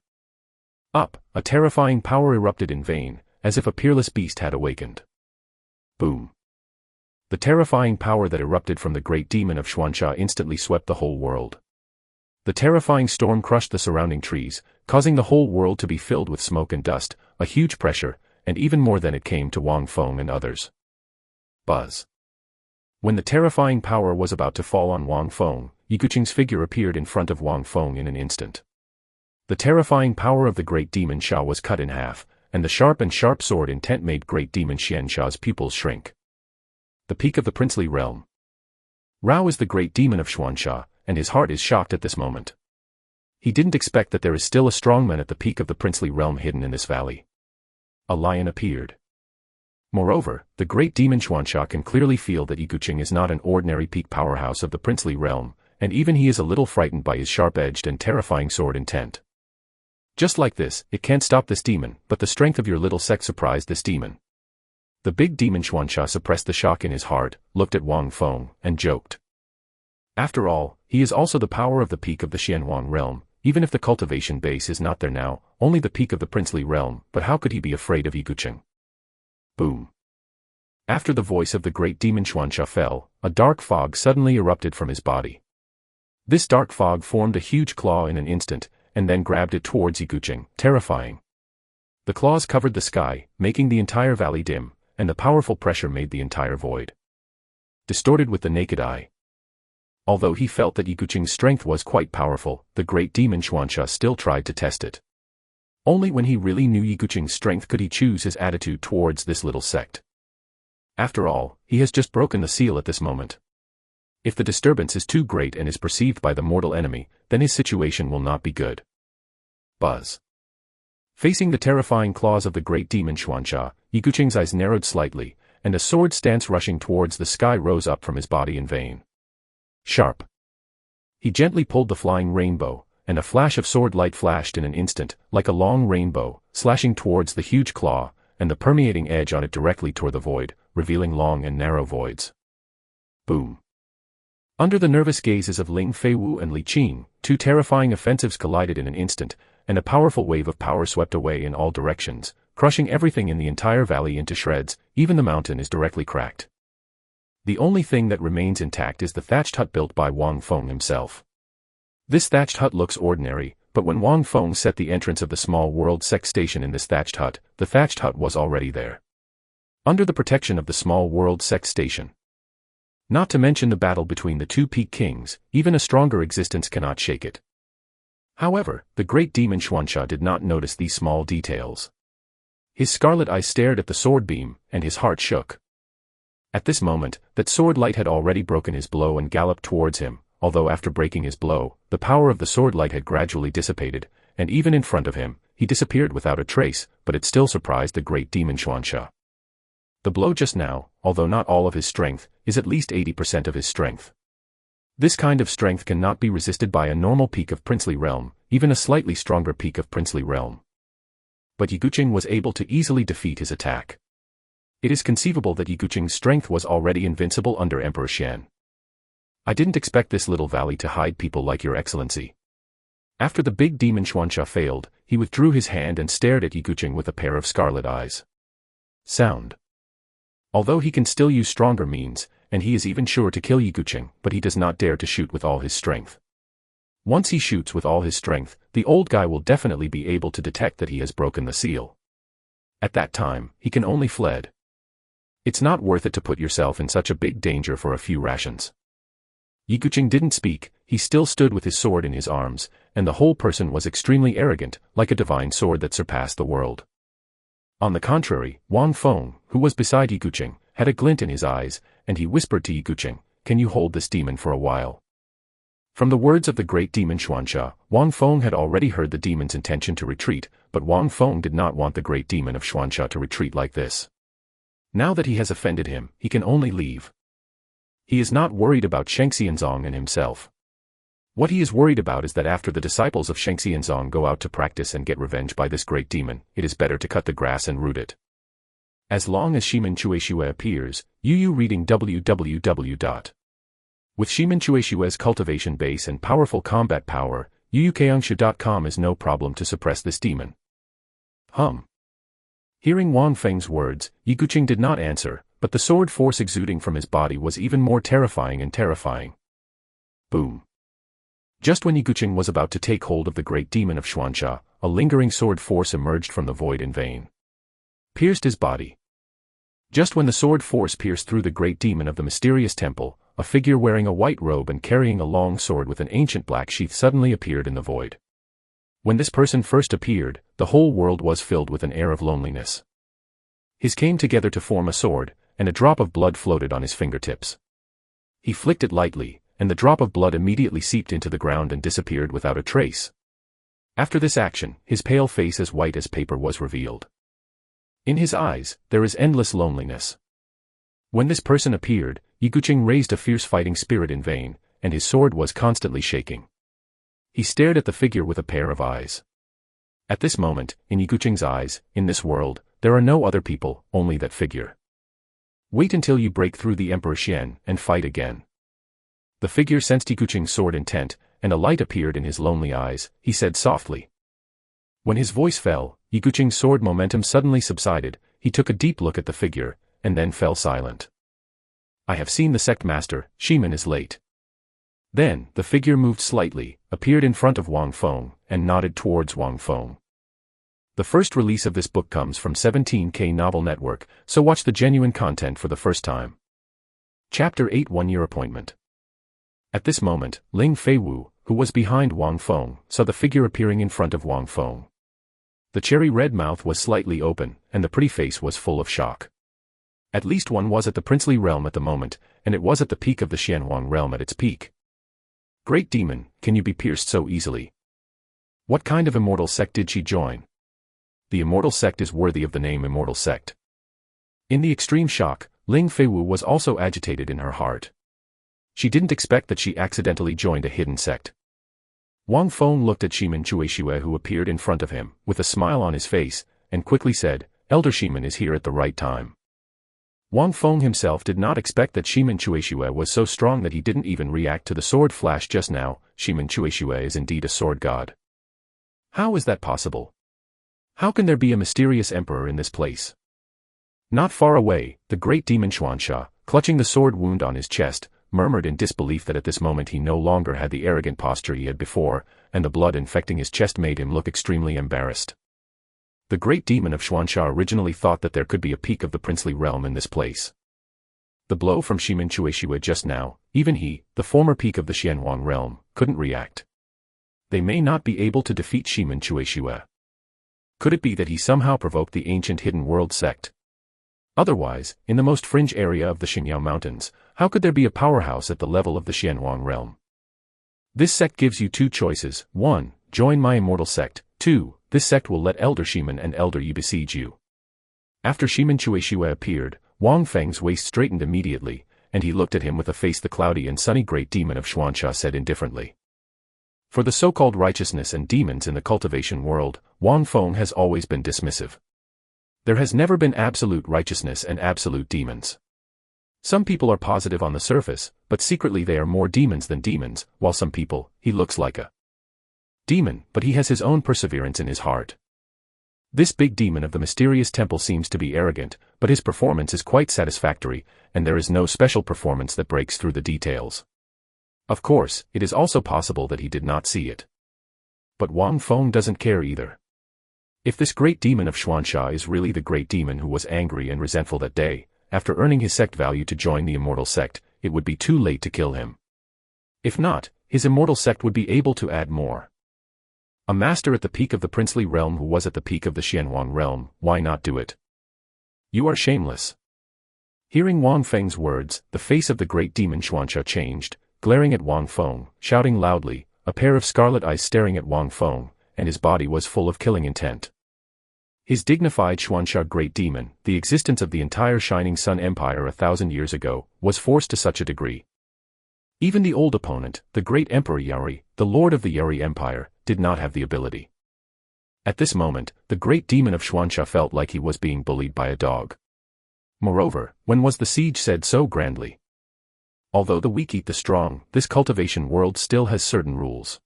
Up, a terrifying power erupted in vain, as if a peerless beast had awakened. Boom. The terrifying power that erupted from the great demon of Xuanxia instantly swept the whole world. The terrifying storm crushed the surrounding trees, causing the whole world to be filled with smoke and dust, a huge pressure, and even more than it came to Wang Feng and others. Buzz. When the terrifying power was about to fall on Wang Feng, Yiguqing's figure appeared in front of Wang Feng in an instant. The terrifying power of the great demon Xia was cut in half, and the sharp sword intent made great demon Xianxia's pupils shrink. The peak of the princely realm. Rao is the great demon of Xuanxia, and his heart is shocked at this moment. He didn't expect that there is still a strong man at the peak of the princely realm hidden in this valley. A lion appeared. Moreover, the great demon Xuanxia can clearly feel that Yiguqing is not an ordinary peak powerhouse of the princely realm, and even he is a little frightened by his sharp-edged and terrifying sword intent. Just like this, it can't stop this demon, but the strength of your little sect surprised this demon. The big demon Xuanxia suppressed the shock in his heart, looked at Wang Feng, and joked. After all, he is also the power of the peak of the Xianhuang realm, even if the cultivation base is not there now, only the peak of the princely realm, but how could he be afraid of Yiguqing? Boom. After the voice of the great demon Xuanxia fell, a dark fog suddenly erupted from his body. This dark fog formed a huge claw in an instant, and then grabbed it towards Yiguqing, terrifying. The claws covered the sky, making the entire valley dim, and the powerful pressure made the entire void distorted with the naked eye. Although he felt that Yiguqing's strength was quite powerful, the great demon Xuanxia still tried to test it. Only when he really knew Yiguqing's strength could he choose his attitude towards this little sect. After all, he has just broken the seal at this moment. If the disturbance is too great and is perceived by the mortal enemy, then his situation will not be good. Buzz. Facing the terrifying claws of the great demon Xuanxia, Yiguqing's eyes narrowed slightly, and a sword stance rushing towards the sky rose up from his body in vain. Sharp. He gently pulled the flying rainbow, and a flash of sword light flashed in an instant, like a long rainbow, slashing towards the huge claw, and the permeating edge on it directly toward the void, revealing long and narrow voids. Boom. Under the nervous gazes of Ling Feiwu and Li Qing, two terrifying offensives collided in an instant, and a powerful wave of power swept away in all directions, crushing everything in the entire valley into shreds. Even the mountain is directly cracked. The only thing that remains intact is the thatched hut built by Wang Feng himself. This thatched hut looks ordinary, but when Wang Feng set the entrance of the small world sect station in this thatched hut, the thatched hut was already there. Under the protection of the small world sect station. Not to mention the battle between the two peak kings, even a stronger existence cannot shake it. However, the great demon Xuanxia did not notice these small details. His scarlet eyes stared at the sword beam, and his heart shook. At this moment, that sword light had already broken his blow and galloped towards him, although after breaking his blow, the power of the sword light had gradually dissipated, and even in front of him, he disappeared without a trace, but it still surprised the great demon Xuanxia. The blow just now, although not all of his strength, is at least 80% of his strength. This kind of strength cannot be resisted by a normal peak of princely realm, even a slightly stronger peak of princely realm. But Yiguqing was able to easily defeat his attack. It is conceivable that Yiguqing's strength was already invincible under Emperor Xian. I didn't expect this little valley to hide people like your excellency. After the big demon Xuanxia failed, he withdrew his hand and stared at Yiguqing with a pair of scarlet eyes. Sound. Although he can still use stronger means, and he is even sure to kill Yiguqing, but he does not dare to shoot with all his strength. Once he shoots with all his strength, the old guy will definitely be able to detect that he has broken the seal. At that time, he can only fled. It's not worth it to put yourself in such a big danger for a few rations. Yiguqing didn't speak, he still stood with his sword in his arms, and the whole person was extremely arrogant, like a divine sword that surpassed the world. On the contrary, Wang Feng, who was beside Yiguqing, had a glint in his eyes, and he whispered to Yiguqing, "Can you hold this demon for a while?" From the words of the great demon Xuanxia, Wang Feng had already heard the demon's intention to retreat, but Wang Feng did not want the great demon of Xuanxia to retreat like this. Now that he has offended him, he can only leave. He is not worried about Sheng Xianzong and himself. What he is worried about is that after the disciples of Sheng Xianzong go out to practice and get revenge by this great demon, it is better to cut the grass and root it. As long as Shimin Chuexue appears, Yu reading www. With Shimin Chuexue's cultivation base and powerful combat power, yuukaongshu.com is no problem to suppress this demon. Hearing Wang Feng's words, Yiguqing did not answer, but the sword force exuding from his body was even more terrifying and terrifying. Boom. Just when Yiguqing was about to take hold of the great demon of Xuanxia, a lingering sword force emerged from the void in vain. Pierced his body. Just when the sword force pierced through the great demon of the mysterious temple, a figure wearing a white robe and carrying a long sword with an ancient black sheath suddenly appeared in the void. When this person first appeared, the whole world was filled with an air of loneliness. His came together to form a sword, and a drop of blood floated on his fingertips. He flicked it lightly, and the drop of blood immediately seeped into the ground and disappeared without a trace. After this action, his pale face as white as paper was revealed. In his eyes, there is endless loneliness. When this person appeared, Yiguqing raised a fierce fighting spirit in vain, and his sword was constantly shaking. He stared at the figure with a pair of eyes. At this moment, in Yiguqing's eyes, in this world, there are no other people, only that figure. Wait until you break through the Emperor Xian, and fight again. The figure sensed Yiguqing's sword intent, and a light appeared in his lonely eyes, he said softly. When his voice fell, Yiguqing's sword momentum suddenly subsided, he took a deep look at the figure, and then fell silent. I have seen the sect master, Shimin is late. Then, the figure moved slightly, appeared in front of Wang Feng, and nodded towards Wang Feng. The first release of this book comes from 17K Novel Network, so watch the genuine content for the first time. Chapter 8 1-Year Appointment. At this moment, Ling Feiwu, who was behind Wang Feng, saw the figure appearing in front of Wang Feng. The cherry-red mouth was slightly open, and the pretty face was full of shock. At least one was at the princely realm at the moment, and it was at the peak of the Xianhuang realm at its peak. Great demon, can you be pierced so easily? What kind of immortal sect did she join? The Immortal Sect is worthy of the name Immortal Sect. In the extreme shock, Ling Feiwu was also agitated in her heart. She didn't expect that she accidentally joined a hidden sect. Wang Feng looked at Shimin Chueshue, who appeared in front of him, with a smile on his face, and quickly said, "Elder Shimin is here at the right time." Wang Feng himself did not expect that Shimin Chueshue was so strong that he didn't even react to the sword flash just now. Shimin Chueshue is indeed a sword god. How is that possible? How can there be a mysterious emperor in this place? Not far away, the great demon Xuanxia, clutching the sword wound on his chest, murmured in disbelief that at this moment he no longer had the arrogant posture he had before, and the blood infecting his chest made him look extremely embarrassed. The great demon of Xuanxia originally thought that there could be a peak of the princely realm in this place. The blow from Shimin Chueshue just now, even he, the former peak of the Xianhuang realm, couldn't react. They may not be able to defeat Shimin Chueshue. Could it be that he somehow provoked the ancient hidden world sect? Otherwise, in the most fringe area of the Xingyao Mountains, how could there be a powerhouse at the level of the Xianhuang realm? This sect gives you two choices: 1. Join my Immortal Sect. 2. This sect will let Elder Shimin and Elder Yi besiege you. After Shimin Chueshue appeared, Wang Feng's waist straightened immediately, and he looked at him with a face. The cloudy and sunny great demon of Xuanxia said indifferently. For the so-called righteousness and demons in the cultivation world, Wang Feng has always been dismissive. There has never been absolute righteousness and absolute demons. Some people are positive on the surface, but secretly they are more demons than demons, while some people, he looks like a demon, but he has his own perseverance in his heart. This big demon of the mysterious temple seems to be arrogant, but his performance is quite satisfactory, and there is no special performance that breaks through the details. Of course, it is also possible that he did not see it. But Wang Feng doesn't care either. If this great demon of Xuanxia is really the great demon who was angry and resentful that day, after earning his sect value to join the Immortal Sect, it would be too late to kill him. If not, his Immortal Sect would be able to add more. A master at the peak of the princely realm who was at the peak of the Xianhuang realm, why not do it? You are shameless. Hearing Wang Feng's words, the face of the great demon Xuanxia changed, glaring at Wang Feng, shouting loudly, a pair of scarlet eyes staring at Wang Feng, and his body was full of killing intent. His dignified Xuanxia great demon, the existence of the entire Shining Sun Empire 1,000 years ago, was forced to such a degree. Even the old opponent, the great Emperor Yari, the lord of the Yari Empire, did not have the ability. At this moment, the great demon of Xuanxia felt like he was being bullied by a dog. Moreover, when was the siege said so grandly? Although the weak eat the strong, this cultivation world still has certain rules.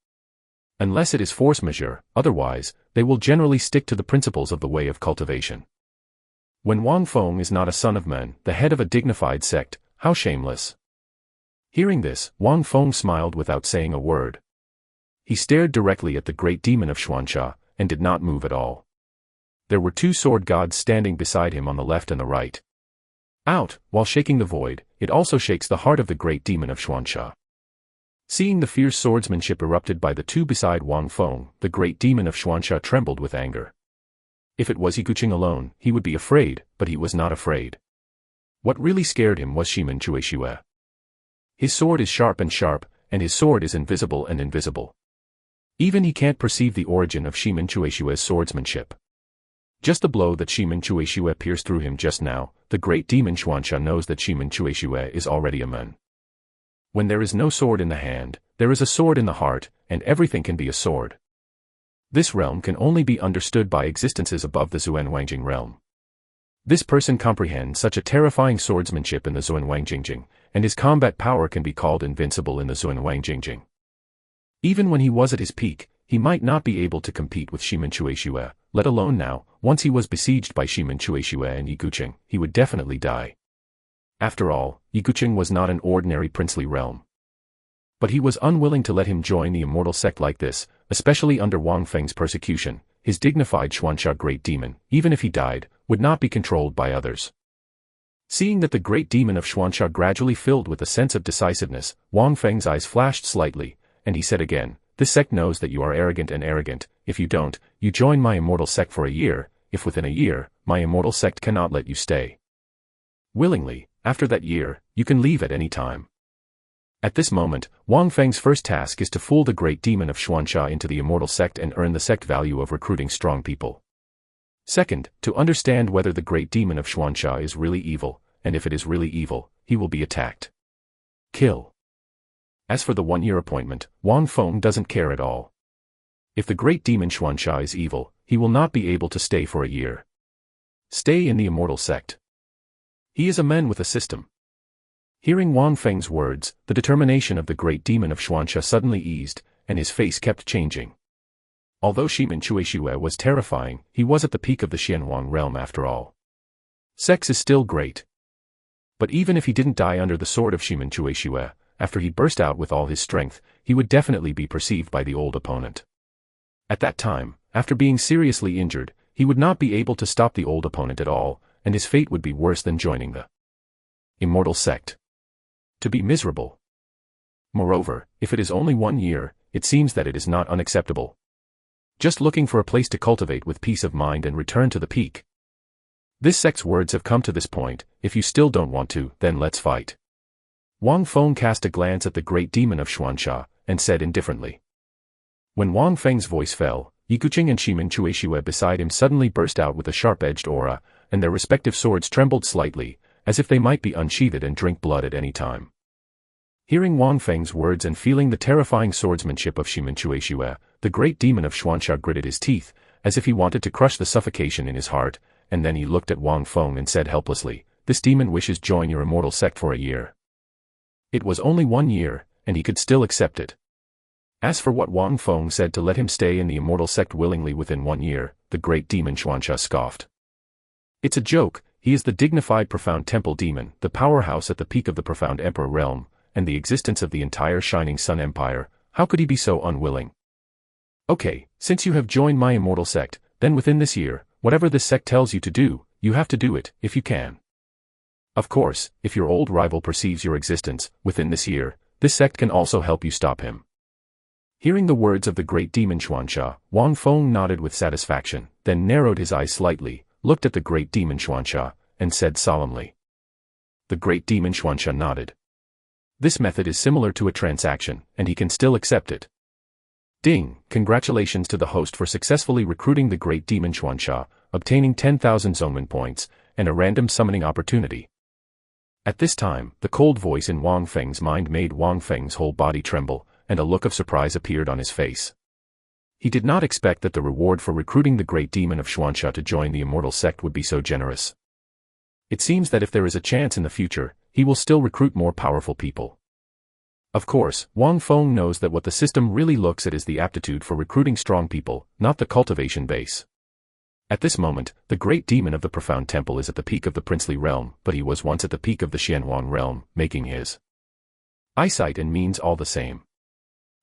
Unless it is force majeure, otherwise, they will generally stick to the principles of the way of cultivation. When Wang Feng is not a son of men, the head of a dignified sect, how shameless. Hearing this, Wang Feng smiled without saying a word. He stared directly at the great demon of Xuanxia, and did not move at all. There were two sword gods standing beside him on the left and the right. Out, while shaking the void, it also shakes the heart of the great demon of Xuanxia. Seeing the fierce swordsmanship erupted by the two beside Wang Feng, the great demon of Xuanxia trembled with anger. If it was Yiguqing alone, he would be afraid, but he was not afraid. What really scared him was Shimin Chueshue. His sword is sharp, and his sword is invisible and invisible. Even he can't perceive the origin of Shimin Chueshue's swordsmanship. Just the blow that Shimin Chueshue pierced through him just now, the great demon Xuanxia knows that Shimin Chueshue is already a man. When there is no sword in the hand, there is a sword in the heart, and everything can be a sword. This realm can only be understood by existences above the Xuanwangjing realm. This person comprehends such a terrifying swordsmanship in the Xuanwangjing, and his combat power can be called invincible in the Xuanwangjing. Even when he was at his peak, he might not be able to compete with Shimin Chueshue, let alone now. Once he was besieged by Shimin Chueshue and Yiguqing, he would definitely die. After all, Yiguqing was not an ordinary princely realm. But he was unwilling to let him join the Immortal Sect like this, especially under Wang Feng's persecution. His dignified Xuanxia great demon, even if he died, would not be controlled by others. Seeing that the great demon of Xuanxia gradually filled with a sense of decisiveness, Wang Feng's eyes flashed slightly, and he said again, "This sect knows that you are arrogant and arrogant. If you don't, you join my Immortal Sect for a year. If within a year, my Immortal Sect cannot let you stay willingly, after that year, you can leave at any time." At this moment, Wang Feng's first task is to fool the great demon of Xuanxia into the Immortal Sect and earn the sect value of recruiting strong people. Second, to understand whether the great demon of Xuanxia is really evil, and if it is really evil, he will be attacked. Kill. As for the one-year appointment, Wang Feng doesn't care at all. If the great demon Xuanxia is evil, he will not be able to stay for a year. Stay in the Immortal Sect. He is a man with a system. Hearing Wang Feng's words, the determination of the great demon of Xuanxia suddenly eased, and his face kept changing. Although Shimin Chuexiue was terrifying, he was at the peak of the Xianhuang realm after all. Sex is still great. But even if he didn't die under the sword of Shimin Chuexiue, after he burst out with all his strength, he would definitely be perceived by the old opponent. At that time, after being seriously injured, he would not be able to stop the old opponent at all, and his fate would be worse than joining the Immortal Sect. To be miserable. Moreover, if it is only 1 year, it seems that it is not unacceptable. Just looking for a place to cultivate with peace of mind and return to the peak. This sect's words have come to this point. If you still don't want to, then let's fight. Wang Feng cast a glance at the great demon of Xuanxia, and said indifferently. When Wang Feng's voice fell, Yiguqing and Shimin Chuexiue beside him suddenly burst out with a sharp-edged aura, and their respective swords trembled slightly, as if they might be unsheathed and drink blood at any time. Hearing Wang Feng's words and feeling the terrifying swordsmanship of Shimin Chuexiue, the great demon of Xuanxia gritted his teeth, as if he wanted to crush the suffocation in his heart, and then he looked at Wang Feng and said helplessly, "This demon wishes join your immortal sect for a year." It was only 1 year, and he could still accept it. As for what Wang Feng said to let him stay in the immortal sect willingly within 1 year, the great demon Xuanxia scoffed. It's a joke. He is the dignified profound temple demon, the powerhouse at the peak of the profound emperor realm, and the existence of the entire Shining Sun Empire. How could he be so unwilling? Okay, since you have joined my immortal sect, then within this year, whatever this sect tells you to do, you have to do it, if you can. Of course, if your old rival perceives your existence, within this year, this sect can also help you stop him. Hearing the words of the great demon Xuanxia, Wang Feng nodded with satisfaction, then narrowed his eyes slightly, looked at the great demon Xuanxia, and said solemnly. The great demon Xuanxia nodded. This method is similar to a transaction, and he can still accept it. Ding! Congratulations to the host for successfully recruiting the great demon Xuanxia, obtaining 10,000 Zongmen points, and a random summoning opportunity. At this time, the cold voice in Wang Feng's mind made Wang Feng's whole body tremble, and a look of surprise appeared on his face. He did not expect that the reward for recruiting the great demon of Xuanxia to join the Immortal Sect would be so generous. It seems that if there is a chance in the future, he will still recruit more powerful people. Of course, Wang Feng knows that what the system really looks at is the aptitude for recruiting strong people, not the cultivation base. At this moment, the great demon of the profound temple is at the peak of the princely realm, but he was once at the peak of the Xianhuang realm, making his eyesight and means all the same.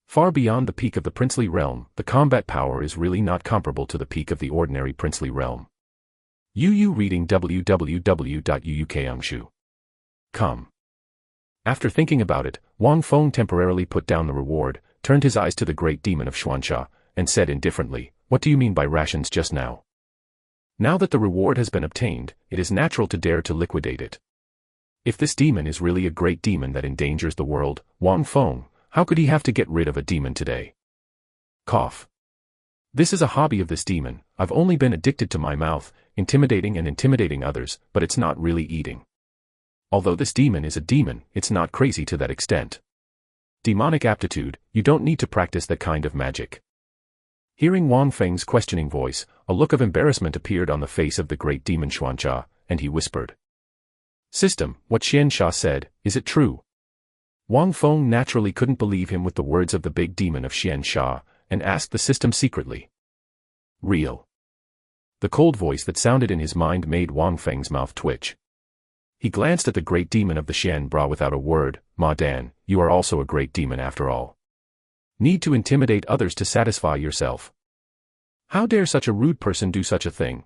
Far beyond the peak of the princely realm, the combat power is really not comparable to the peak of the ordinary princely realm. Yu reading www.uukangshu.com. After thinking about it, Wang Feng temporarily put down the reward, turned his eyes to the great demon of Xuanxia, and said indifferently, "What do you mean by rations just now?" Now that the reward has been obtained, it is natural to dare to liquidate it. If this demon is really a great demon that endangers the world, Wang Feng, how could he have to get rid of a demon today? Cough. This is a hobby of this demon. I've only been addicted to my mouth, intimidating others, but it's not really eating. Although this demon is a demon, it's not crazy to that extent. Demonic aptitude, you don't need to practice that kind of magic. Hearing Wang Feng's questioning voice, a look of embarrassment appeared on the face of the great demon Xuanxia, and he whispered. System, what Xianxia said, is it true? Wang Feng naturally couldn't believe him with the words of the big demon of Xianxia, and asked the system secretly. Real. The cold voice that sounded in his mind made Wang Feng's mouth twitch. He glanced at the great demon of the Xian Bra without a word. Ma Dan, you are also a great demon after all. Need to intimidate others to satisfy yourself. How dare such a rude person do such a thing?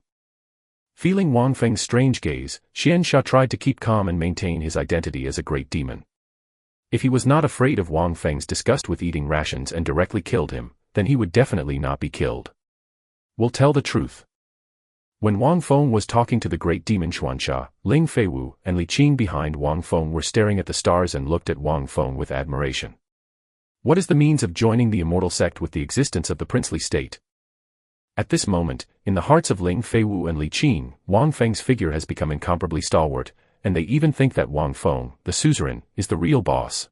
Feeling Wang Feng's strange gaze, Xianxia tried to keep calm and maintain his identity as a great demon. If he was not afraid of Wang Feng's disgust with eating rations and directly killed him, then he would definitely not be killed. Will tell the truth. When Wang Feng was talking to the great demon Xuanxia, Ling Feiwu and Li Qing behind Wang Feng were staring at the stars and looked at Wang Feng with admiration. What is the means of joining the Immortal Sect with the existence of the princely state? At this moment, in the hearts of Ling Feiwu and Li Qing, Wang Feng's figure has become incomparably stalwart, and they even think that Wang Feng, the suzerain, is the real boss.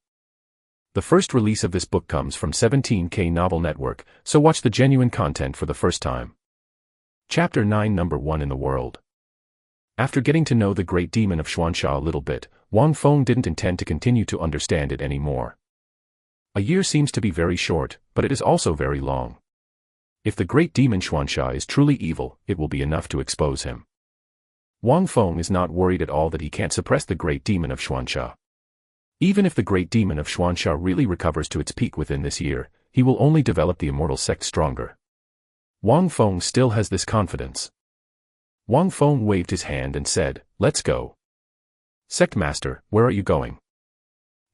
The first release of this book comes from 17K Novel Network, so watch the genuine content for the first time. Chapter 9, Number 1 in the World. After getting to know the great demon of Xuanxia a little bit, Wang Feng didn't intend to continue to understand it anymore. A year seems to be very short, but it is also very long. If the great demon Xuanxia is truly evil, it will be enough to expose him. Wang Feng is not worried at all that he can't suppress the great demon of Xuanxia. Even if the great demon of Xuanxia really recovers to its peak within this year, he will only develop the Immortal Sect stronger. Wang Feng still has this confidence. Wang Feng waved his hand and said, "Let's go." "Sect Master, where are you going?"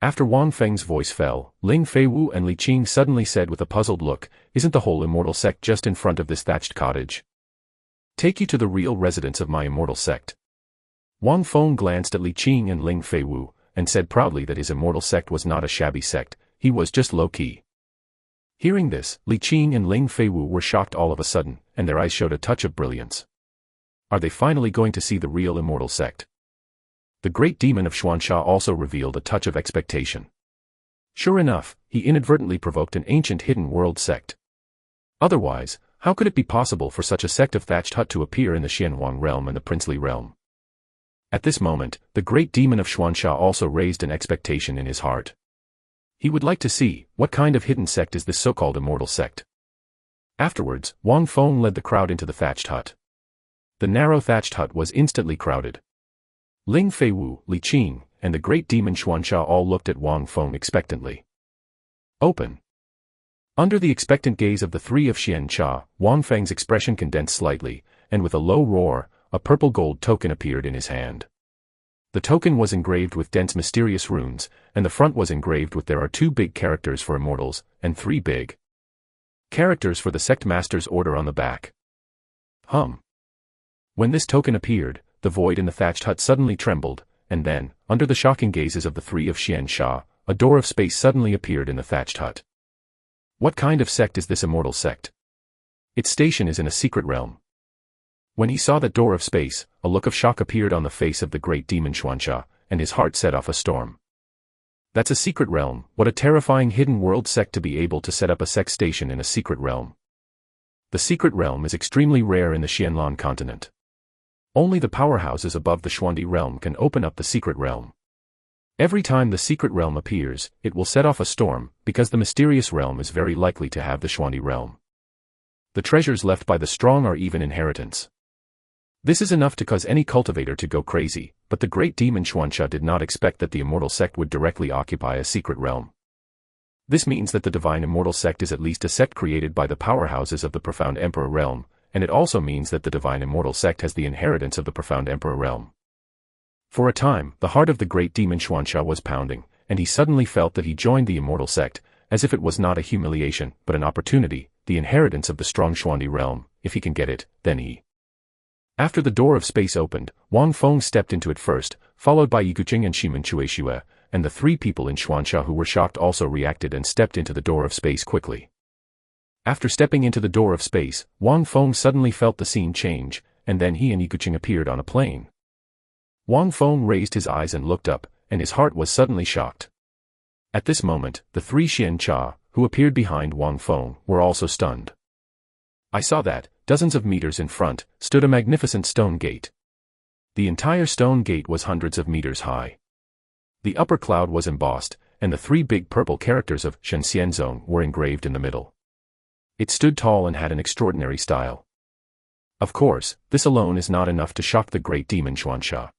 After Wang Feng's voice fell, Ling Feiwu and Li Qing suddenly said with a puzzled look, "Isn't the whole Immortal Sect just in front of this thatched cottage?" "Take you to the real residence of my Immortal Sect." Wang Feng glanced at Li Qing and Ling Feiwu, and said proudly that his Immortal Sect was not a shabby sect, he was just low-key. Hearing this, Li Qing and Ling Feiwu were shocked all of a sudden, and their eyes showed a touch of brilliance. Are they finally going to see the real Immortal Sect? The great demon of Xuanxia also revealed a touch of expectation. Sure enough, he inadvertently provoked an ancient hidden world sect. Otherwise, how could it be possible for such a sect of thatched hut to appear in the Xianhuang realm and the princely realm? At this moment, the great demon of Xuanxia also raised an expectation in his heart. He would like to see, what kind of hidden sect is this so-called Immortal Sect? Afterwards, Wang Feng led the crowd into the thatched hut. The narrow thatched hut was instantly crowded. Ling Feiwu, Li Qing, and the great demon Xuanxia all looked at Wang Feng expectantly. Open. Under the expectant gaze of the three of Xianxia, Wang Feng's expression condensed slightly, and with a low roar, a purple gold token appeared in his hand. The token was engraved with dense mysterious runes, and the front was engraved with "There are 2 big characters for immortals, and 3 big characters for the sect master's order" on the back. When this token appeared, the void in the thatched hut suddenly trembled, and then, under the shocking gazes of the three of Xianxia, a door of space suddenly appeared in the thatched hut. What kind of sect is this Immortal Sect? Its station is in a secret realm. When he saw that door of space, a look of shock appeared on the face of the great demon Xuanxia, and his heart set off a storm. That's a secret realm. What a terrifying hidden world sect to be able to set up a sect station in a secret realm. The secret realm is extremely rare in the Xianlan continent. Only the powerhouses above the Xuandi realm can open up the secret realm. Every time the secret realm appears, it will set off a storm, because the mysterious realm is very likely to have the Xuandi realm. The treasures left by the strong are even inheritance. This is enough to cause any cultivator to go crazy, but the great demon Xuanxia did not expect that the Immortal Sect would directly occupy a secret realm. This means that the divine Immortal Sect is at least a sect created by the powerhouses of the Profound Emperor realm, and it also means that the divine Immortal Sect has the inheritance of the Profound Emperor realm. For a time, the heart of the great demon Xuanxia was pounding, and he suddenly felt that he joined the Immortal Sect, as if it was not a humiliation, but an opportunity, the inheritance of the strong Xuandi realm. If he can get it, then he. After the door of space opened, Wang Feng stepped into it first, followed by Yiguqing and Shimen Chuexue, and the 3 people in Xuanxia who were shocked also reacted and stepped into the door of space quickly. After stepping into the door of space, Wang Feng suddenly felt the scene change, and then he and Yiguqing appeared on a plane. Wang Feng raised his eyes and looked up, and his heart was suddenly shocked. At this moment, the 3 Xianxia, who appeared behind Wang Feng, were also stunned. I saw that, dozens of meters in front, stood a magnificent stone gate. The entire stone gate was hundreds of meters high. The upper cloud was embossed, and the 3 big purple characters of Shen Xianzong were engraved in the middle. It stood tall and had an extraordinary style. Of course, this alone is not enough to shock the great demon Xuanxia.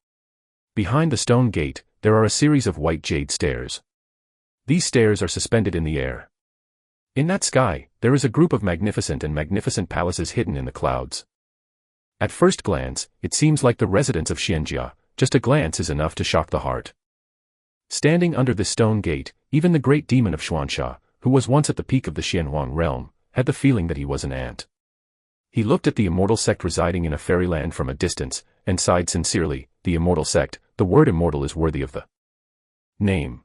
Behind the stone gate, there are a series of white jade stairs. These stairs are suspended in the air. In that sky, there is a group of magnificent palaces hidden in the clouds. At first glance, it seems like the residence of Xianjia. Just a glance is enough to shock the heart. Standing under this stone gate, even the great demon of Xuanxia, who was once at the peak of the Xianhuang realm, had the feeling that he was an ant. He looked at the Immortal Sect residing in a fairyland from a distance, and sighed sincerely. The Immortal Sect, the word immortal is worthy of the name.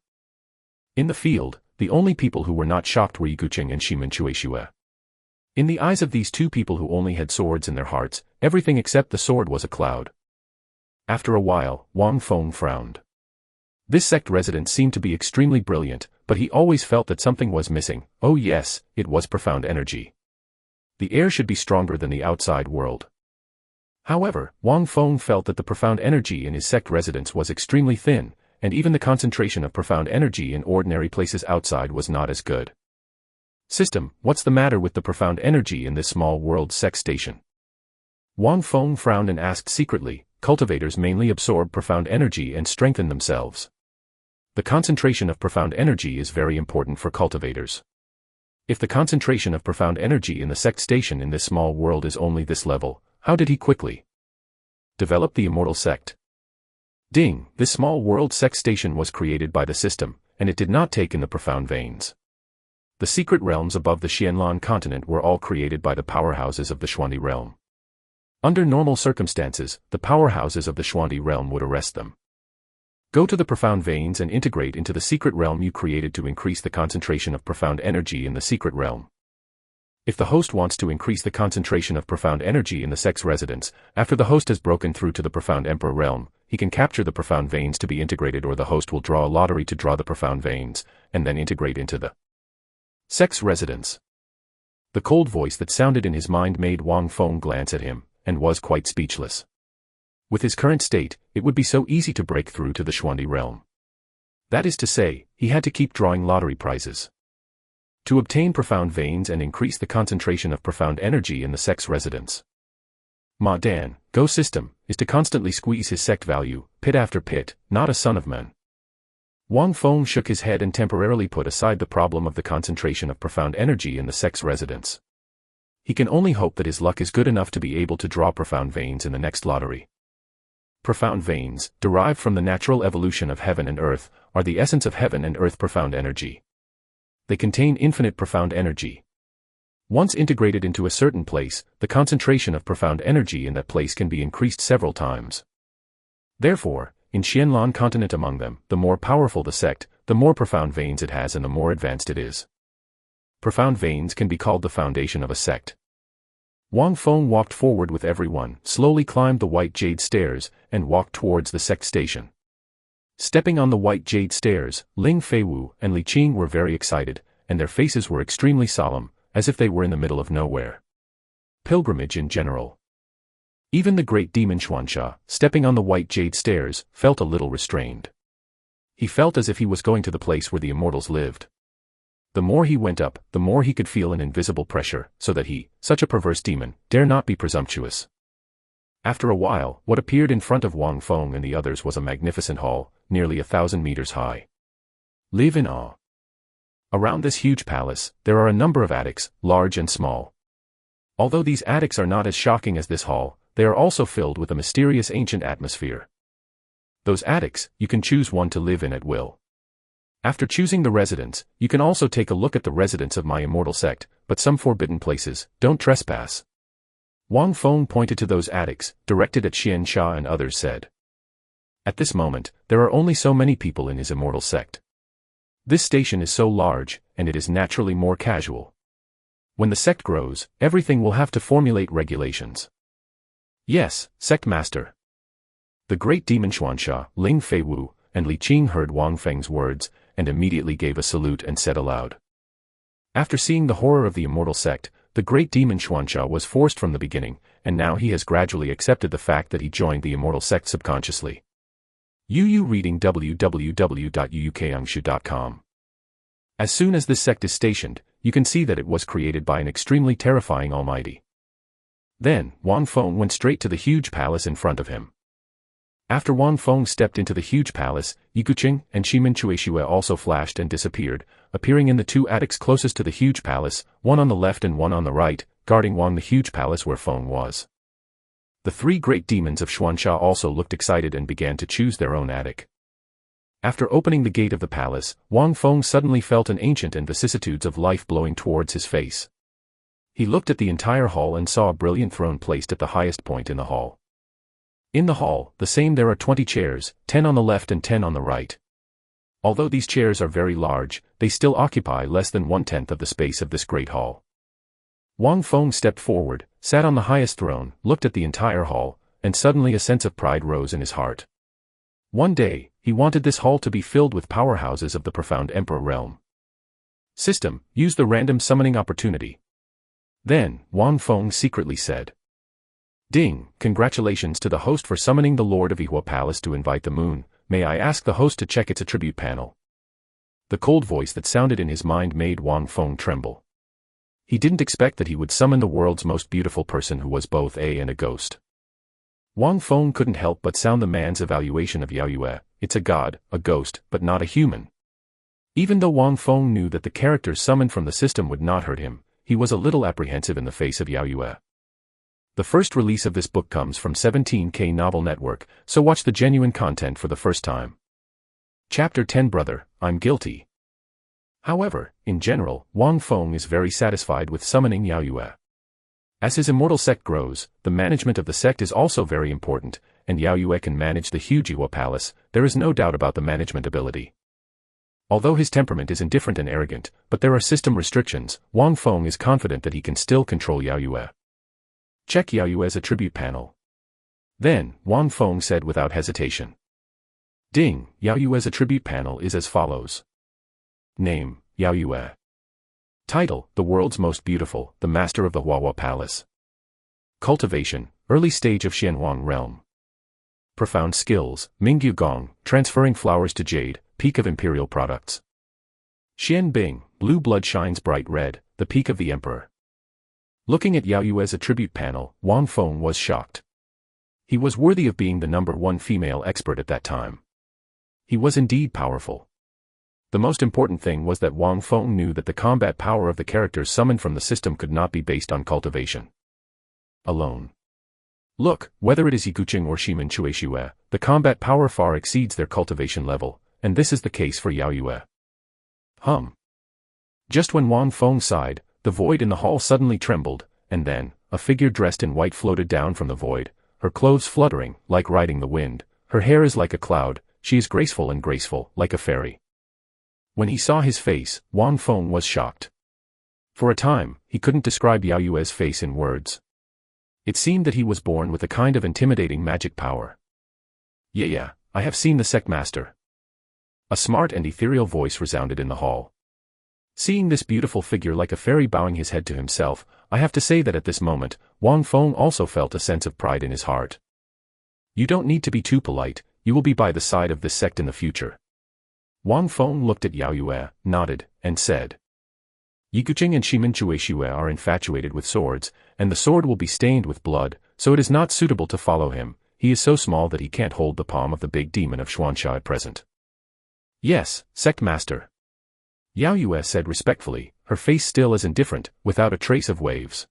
In the field, the only people who were not shocked were Yiguqing and Shimen Chuexue. In the eyes of these 2 people who only had swords in their hearts, everything except the sword was a cloud. After a while, Wang Feng frowned. This sect resident seemed to be extremely brilliant, but he always felt that something was missing. Oh yes, it was profound energy. The air should be stronger than the outside world. However, Wang Feng felt that the profound energy in his sect residence was extremely thin, and even the concentration of profound energy in ordinary places outside was not as good. System, what's the matter with the profound energy in this small world sect station? Wang Feng frowned and asked secretly. Cultivators mainly absorb profound energy and strengthen themselves. The concentration of profound energy is very important for cultivators. If the concentration of profound energy in the sect station in this small world is only this level, how did he quickly develop the Immortal Sect? Ding, this small world sect station was created by the system, and it did not take in the profound veins. The secret realms above the Xianlan continent were all created by the powerhouses of the Xuandi realm. Under normal circumstances, the powerhouses of the Xuandi realm would arrest them. Go to the profound veins and integrate into the secret realm you created to increase the concentration of profound energy in the secret realm. If the host wants to increase the concentration of profound energy in the sect's residence, after the host has broken through to the profound emperor realm, he can capture the profound veins to be integrated, or the host will draw a lottery to draw the profound veins, and then integrate into the sect's residence. The cold voice that sounded in his mind made Wang Feng glance at him, and was quite speechless. With his current state, it would be so easy to break through to the Xuandi realm. That is to say, he had to keep drawing lottery prizes. To obtain profound veins and increase the concentration of profound energy in the sect's residence. Ma Dan, Go system, is to constantly squeeze his sect value, pit after pit, not a son of man. Wang Feng shook his head and temporarily put aside the problem of the concentration of profound energy in the sect's residence. He can only hope that his luck is good enough to be able to draw profound veins in the next lottery. Profound veins, derived from the natural evolution of heaven and earth, are the essence of heaven and earth profound energy. They contain infinite profound energy. Once integrated into a certain place, the concentration of profound energy in that place can be increased several times. Therefore, in Xianlan continent among them, the more powerful the sect, the more profound veins it has and the more advanced it is. Profound veins can be called the foundation of a sect. Wang Feng walked forward with everyone, slowly climbed the white jade stairs, and walked towards the sect station. Stepping on the white jade stairs, Ling Feiwu and Li Qing were very excited, and their faces were extremely solemn, as if they were in the middle of nowhere. Pilgrimage in general. Even the great demon Xuanxia, stepping on the white jade stairs, felt a little restrained. He felt as if he was going to the place where the immortals lived. The more he went up, the more he could feel an invisible pressure, so that he, such a perverse demon, dare not be presumptuous. After a while, what appeared in front of Wang Feng and the others was a magnificent hall, nearly 1,000 meters high. Live in awe. Around this huge palace, there are a number of attics, large and small. Although these attics are not as shocking as this hall, they are also filled with a mysterious ancient atmosphere. Those attics, you can choose one to live in at will. After choosing the residence, you can also take a look at the residence of my Immortal Sect, but some forbidden places, don't trespass. Wang Feng pointed to those attics, directed at Xian Xia and others said. At this moment, there are only so many people in his Immortal Sect. This station is so large, and it is naturally more casual. When the sect grows, everything will have to formulate regulations. Yes, Sect Master. The great demon Xuanxia, Ling Feiwu, and Li Qing heard Wang Feng's words, and immediately gave a salute and said aloud. After seeing the horror of the Immortal Sect, the great demon Xuanxia was forced from the beginning, and now he has gradually accepted the fact that he joined the Immortal Sect subconsciously. Reading www.uukangshu.com. As soon as this sect is stationed, you can see that it was created by an extremely terrifying almighty. Then, Wang Feng went straight to the huge palace in front of him. After Wang Feng stepped into the huge palace, Yiguqing and Shimin Chuishue also flashed and disappeared, appearing in the two attics closest to the huge palace, one on the left and one on the right, guarding Wang the huge palace where Feng was. The three great demons of Xuanxia also looked excited and began to choose their own attic. After opening the gate of the palace, Wang Feng suddenly felt an ancient and vicissitudes of life blowing towards his face. He looked at the entire hall and saw a brilliant throne placed at the highest point in the hall. In the hall, the same there are 20 chairs, 10 on the left and 10 on the right. Although these chairs are very large, they still occupy less than 1/10 of the space of this great hall. Wang Feng stepped forward, sat on the highest throne, looked at the entire hall, and suddenly a sense of pride rose in his heart. One day, he wanted this hall to be filled with powerhouses of the profound Emperor realm. System, use the random summoning opportunity. Then, Wang Feng secretly said. Ding, congratulations to the host for summoning the Lord of Ihua Palace to invite the moon. May I ask the host to check its attribute panel? The cold voice that sounded in his mind made Wang Feng tremble. He didn't expect that he would summon the world's most beautiful person who was both a ghost. Wang Feng couldn't help but sound the man's evaluation of Yao Yue. It's a god, a ghost, but not a human. Even though Wang Feng knew that the characters summoned from the system would not hurt him, he was a little apprehensive in the face of Yao Yue. The first release of this book comes from 17K Novel Network, so watch the genuine content for the first time. Chapter 10 Brother, I'm guilty. However, in general, Wang Feng is very satisfied with summoning Yao Yue. As his Immortal Sect grows, the management of the sect is also very important, and Yao Yue can manage the huge Ihua Palace. There is no doubt about the management ability. Although his temperament is indifferent and arrogant, but there are system restrictions, Wang Feng is confident that he can still control Yao Yue. Check Yao Yue's attribute panel. Then, Wang Feng said without hesitation. Ding, Yao Yue's attribute panel is as follows. Name, Yao Yue. Title, the world's most beautiful, the master of the Ihua Palace. Cultivation, early stage of Xianhuang realm. Profound skills, Mingyu Gong, transferring flowers to jade, peak of imperial products. Xian Bing, blue blood shines bright red, the peak of the emperor. Looking at Yao Yue's attribute panel, Wang Feng was shocked. He was worthy of being the #1 female expert at that time. He was indeed powerful. The most important thing was that Wang Feng knew that the combat power of the characters summoned from the system could not be based on cultivation alone. Look, whether it is Yiguqing or Shimen Chueshue, the combat power far exceeds their cultivation level, and this is the case for Yao Yue. Just when Wang Feng sighed, the void in the hall suddenly trembled, and then, a figure dressed in white floated down from the void, her clothes fluttering, like riding the wind, her hair is like a cloud, she is graceful and graceful, like a fairy. When he saw his face, Wang Feng was shocked. For a time, he couldn't describe Yao Yue's face in words. It seemed that he was born with a kind of intimidating magic power. Yeah, I have seen the sect master. A smart and ethereal voice resounded in the hall. Seeing this beautiful figure like a fairy bowing his head to himself, I have to say that at this moment, Wang Feng also felt a sense of pride in his heart. You don't need to be too polite, you will be by the side of this sect in the future. Wang Feng looked at Yao Yue, nodded, and said. Yiguqing and Shimen Chueshue are infatuated with swords, and the sword will be stained with blood, so it is not suitable to follow him. He is so small that he can't hold the palm of the big demon of Xuanxia at present. Yes, sect master. Yao Yue said respectfully, her face still as indifferent, without a trace of waves.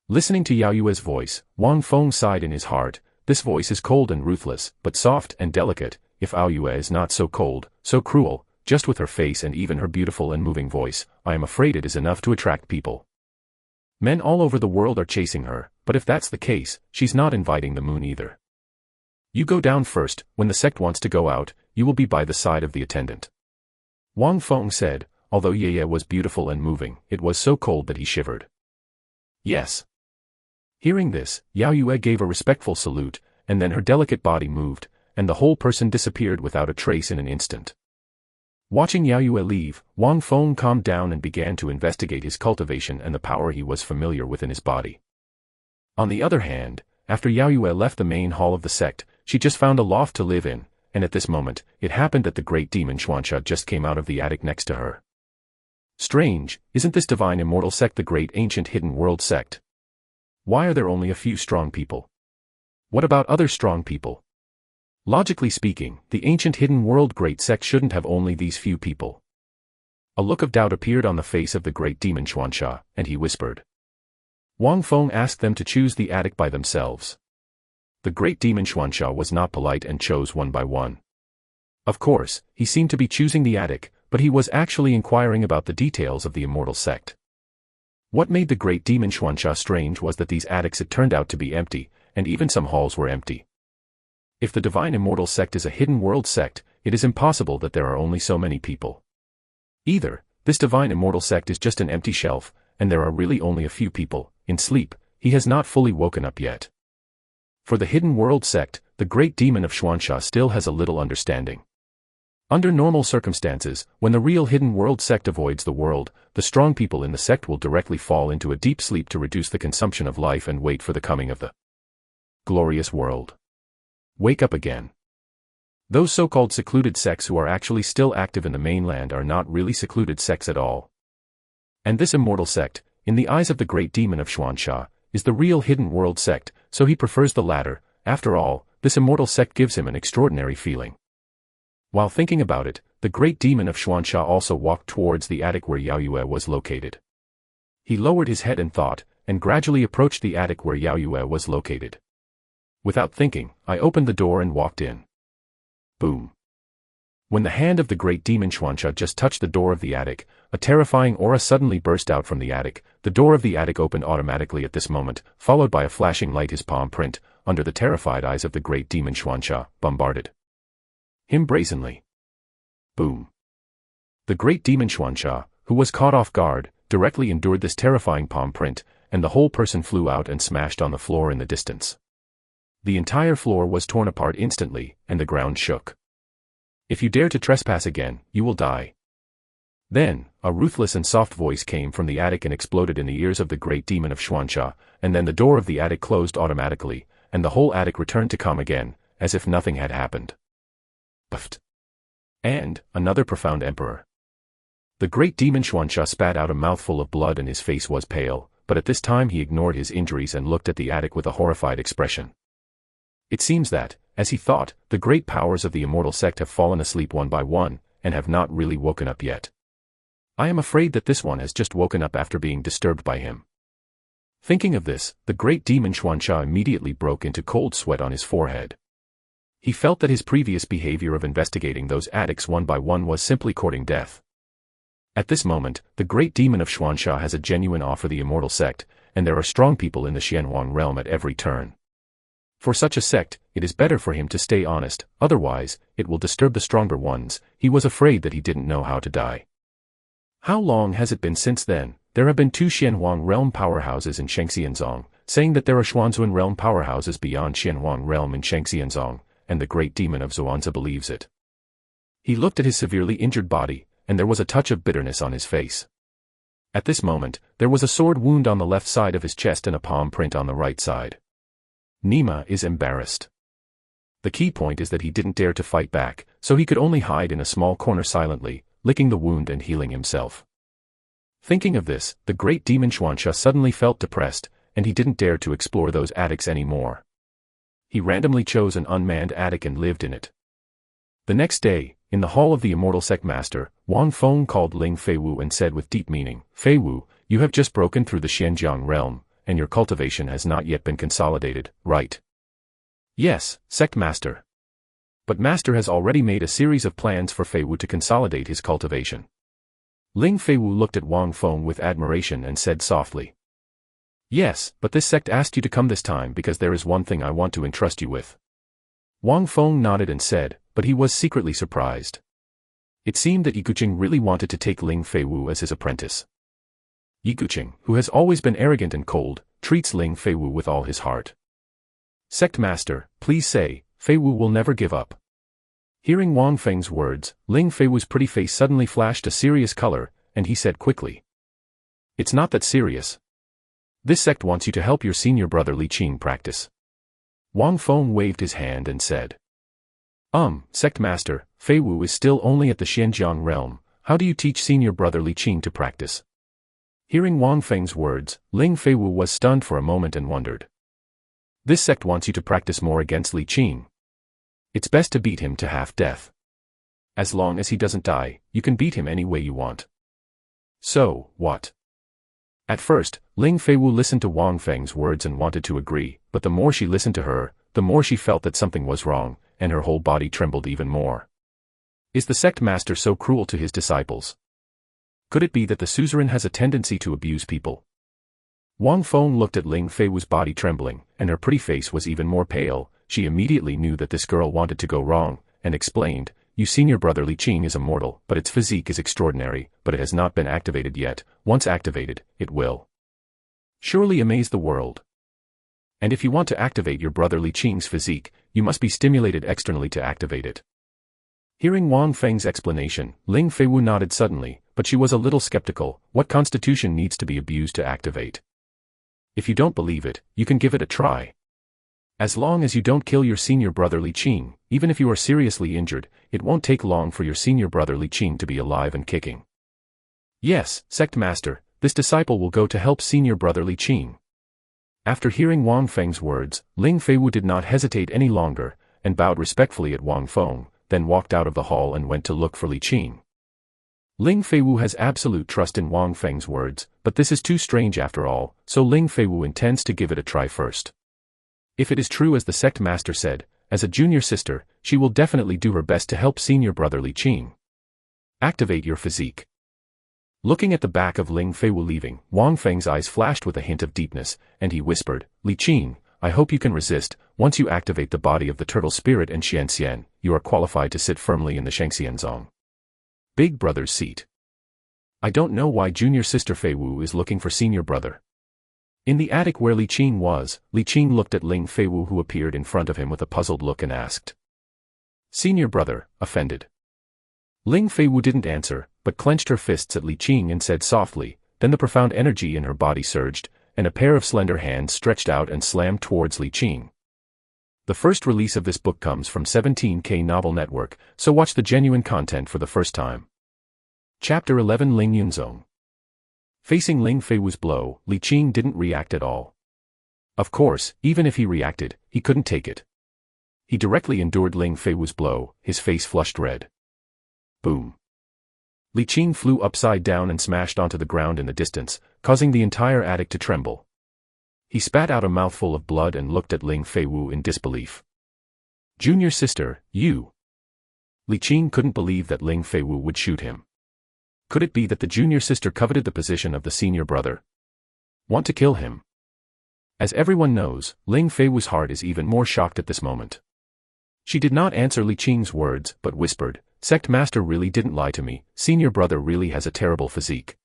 Listening to Yao Yue's voice, Wang Feng sighed in his heart. This voice is cold and ruthless, but soft and delicate. If Yao Yue is not so cold, so cruel, just with her face and even her beautiful and moving voice, I am afraid it is enough to attract people. Men all over the world are chasing her, but if that's the case, she's not inviting the moon either. You go down first, when the sect wants to go out, you will be by the side of the attendant. Wang Feng said, although Ye was beautiful and moving, it was so cold that he shivered. Yes. Hearing this, Yao Yue gave a respectful salute, and then her delicate body moved, and the whole person disappeared without a trace in an instant. Watching Yao Yue leave, Wang Feng calmed down and began to investigate his cultivation and the power he was familiar with in his body. On the other hand, after Yao Yue left the main hall of the sect, she just found a loft to live in, and at this moment, it happened that the great demon Xuanxia just came out of the attic next to her. Strange, isn't this divine immortal sect the great ancient hidden world sect? Why are there only a few strong people? What about other strong people? Logically speaking, the ancient hidden world great sect shouldn't have only these few people. A look of doubt appeared on the face of the great demon Xuanxia, and he whispered. Wang Feng asked them to choose the attic by themselves. The great demon Xuanxia was not polite and chose one by one. Of course, he seemed to be choosing the attic, but he was actually inquiring about the details of the immortal sect. What made the great demon Xuanxia strange was that these attics had turned out to be empty, and even some halls were empty. If the divine immortal sect is a hidden world sect, it is impossible that there are only so many people. Either, this divine immortal sect is just an empty shelf, and there are really only a few people, in sleep, he has not fully woken up yet. For the hidden world sect, the great demon of Xuanxia still has a little understanding. Under normal circumstances, when the real hidden world sect avoids the world, the strong people in the sect will directly fall into a deep sleep to reduce the consumption of life and wait for the coming of the glorious world. Wake up again. Those so-called secluded sects who are actually still active in the mainland are not really secluded sects at all. And this immortal sect, in the eyes of the great demon of Xuanxia, is the real hidden world sect, so he prefers the latter. After all, this immortal sect gives him an extraordinary feeling. While thinking about it, the great demon of Xuanxia also walked towards the attic where Yaoyue was located. He lowered his head in thought, and gradually approached the attic where Yaoyue was located. Without thinking, I opened the door and walked in. Boom. When the hand of the great demon Xuanxia just touched the door of the attic, a terrifying aura suddenly burst out from the attic. The door of the attic opened automatically at this moment, followed by a flashing light. His palm print, under the terrified eyes of the great demon Xuanxia, bombarded him brazenly. Boom. The great demon Xuanxia, who was caught off guard, directly endured this terrifying palm print, and the whole person flew out and smashed on the floor in the distance. The entire floor was torn apart instantly, and the ground shook. If you dare to trespass again, you will die. Then, a ruthless and soft voice came from the attic and exploded in the ears of the great demon of Xuanxia, and then the door of the attic closed automatically, and the whole attic returned to calm again, as if nothing had happened. Puffed. And, another profound emperor. The great demon Xuanxia spat out a mouthful of blood and his face was pale, but at this time he ignored his injuries and looked at the attic with a horrified expression. It seems that, as he thought, the great powers of the Immortal Sect have fallen asleep one by one, and have not really woken up yet. I am afraid that this one has just woken up after being disturbed by him. Thinking of this, the great demon Xuanxia immediately broke into cold sweat on his forehead. He felt that his previous behavior of investigating those attics one by one was simply courting death. At this moment, the great demon of Xuanxia has a genuine awe for the Immortal Sect, and there are strong people in the Xianhuang realm at every turn. For such a sect, it is better for him to stay honest, otherwise, it will disturb the stronger ones. He was afraid that he didn't know how to die. How long has it been since then? There have been 2 Xianhuang realm powerhouses in Shengxianzong, saying that there are Xuanzun realm powerhouses beyond Xianhuang realm in Shengxianzong, and the great demon of Xuanzi believes it. He looked at his severely injured body, and there was a touch of bitterness on his face. At this moment, there was a sword wound on the left side of his chest and a palm print on the right side. Nima is embarrassed. The key point is that he didn't dare to fight back, so he could only hide in a small corner silently, licking the wound and healing himself. Thinking of this, the great demon Xuanxia suddenly felt depressed, and he didn't dare to explore those attics anymore. He randomly chose an unmanned attic and lived in it. The next day, in the hall of the Immortal Sect Master, Wang Feng called Ling Feiwu and said with deep meaning, "Feiwu, you have just broken through the Xianjiang realm, and your cultivation has not yet been consolidated, right?" "Yes, Sect Master." But Master has already made a series of plans for Feiwu to consolidate his cultivation. Ling Feiwu looked at Wang Feng with admiration and said softly, "Yes, but this sect asked you to come this time because there is one thing I want to entrust you with." Wang Feng nodded and said, but he was secretly surprised. It seemed that Yiguqing really wanted to take Ling Feiwu as his apprentice. Yiguqing, who has always been arrogant and cold, treats Ling Feiwu with all his heart. "Sect Master, please say, Feiwu will never give up." Hearing Wang Feng's words, Ling Feiwu's pretty face suddenly flashed a serious color, and he said quickly, "It's not that serious. This sect wants you to help your senior brother Li Qing practice." Wang Feng waved his hand and said, Sect Master, Feiwu is still only at the Xianjiang realm, how do you teach senior brother Li Qing to practice?" Hearing Wang Feng's words, Ling Feiwu was stunned for a moment and wondered. "This sect wants you to practice more against Li Qing. It's best to beat him to half-death. As long as he doesn't die, you can beat him any way you want." "So, what?" At first, Ling Feiwu listened to Wang Feng's words and wanted to agree, but the more she listened to her, the more she felt that something was wrong, and her whole body trembled even more. Is the sect master so cruel to his disciples? Could it be that the suzerain has a tendency to abuse people? Wang Feng looked at Ling Feiwu's body trembling, and her pretty face was even more pale. She immediately knew that this girl wanted to go wrong, and explained, "Your senior brother Li Qing is immortal, but its physique is extraordinary, but it has not been activated yet. Once activated, it will surely amaze the world. And if you want to activate your brother Li Qing's physique, you must be stimulated externally to activate it. Hearing Wang Feng's explanation, Ling Feiwu nodded suddenly, but she was a little skeptical. What constitution needs to be abused to activate? If you don't believe it, you can give it a try. As long as you don't kill your senior brother Li Qing, even if you are seriously injured, it won't take long for your senior brother Li Qing to be alive and kicking. Yes, Sect Master, this disciple will go to help senior brother Li Qing. After hearing Wang Feng's words, Ling Feiwu did not hesitate any longer, and bowed respectfully at Wang Feng, then walked out of the hall and went to look for Li Qing. Ling Feiwu has absolute trust in Wang Feng's words, but this is too strange after all, so Ling Feiwu intends to give it a try first. If it is true as the sect master said, as a junior sister, she will definitely do her best to help senior brother Li Qing. Activate your physique. Looking at the back of Ling Feiwu leaving, Wang Feng's eyes flashed with a hint of deepness, and he whispered, Li Qing, I hope you can resist. Once you activate the body of the turtle spirit and Xianxian, you are qualified to sit firmly in the Shengxianzong. Big brother's seat. I don't know why junior sister Feiwu is looking for senior brother. In the attic where Li Qing was, Li Qing looked at Ling Feiwu who appeared in front of him with a puzzled look and asked. Senior brother, offended. Ling Feiwu didn't answer, but clenched her fists at Li Qing and said softly, then the profound energy in her body surged, and a pair of slender hands stretched out and slammed towards Li Qing. The first release of this book comes from 17K Novel Network, so watch the genuine content for the first time. Chapter 11 Ling Yunzong. Facing Ling Feiwu's blow, Li Qing didn't react at all. Of course, even if he reacted, he couldn't take it. He directly endured Ling Feiwu's blow, his face flushed red. Boom. Li Qing flew upside down and smashed onto the ground in the distance, causing the entire attic to tremble. He spat out a mouthful of blood and looked at Ling Feiwu in disbelief. Junior sister, you. Li Qing couldn't believe that Ling Feiwu would shoot him. Could it be that the junior sister coveted the position of the senior brother? Want to kill him? As everyone knows, Ling Feiwu's heart is even more shocked at this moment. She did not answer Li Qing's words, but whispered, Sect Master really didn't lie to me, senior brother really has a terrible physique.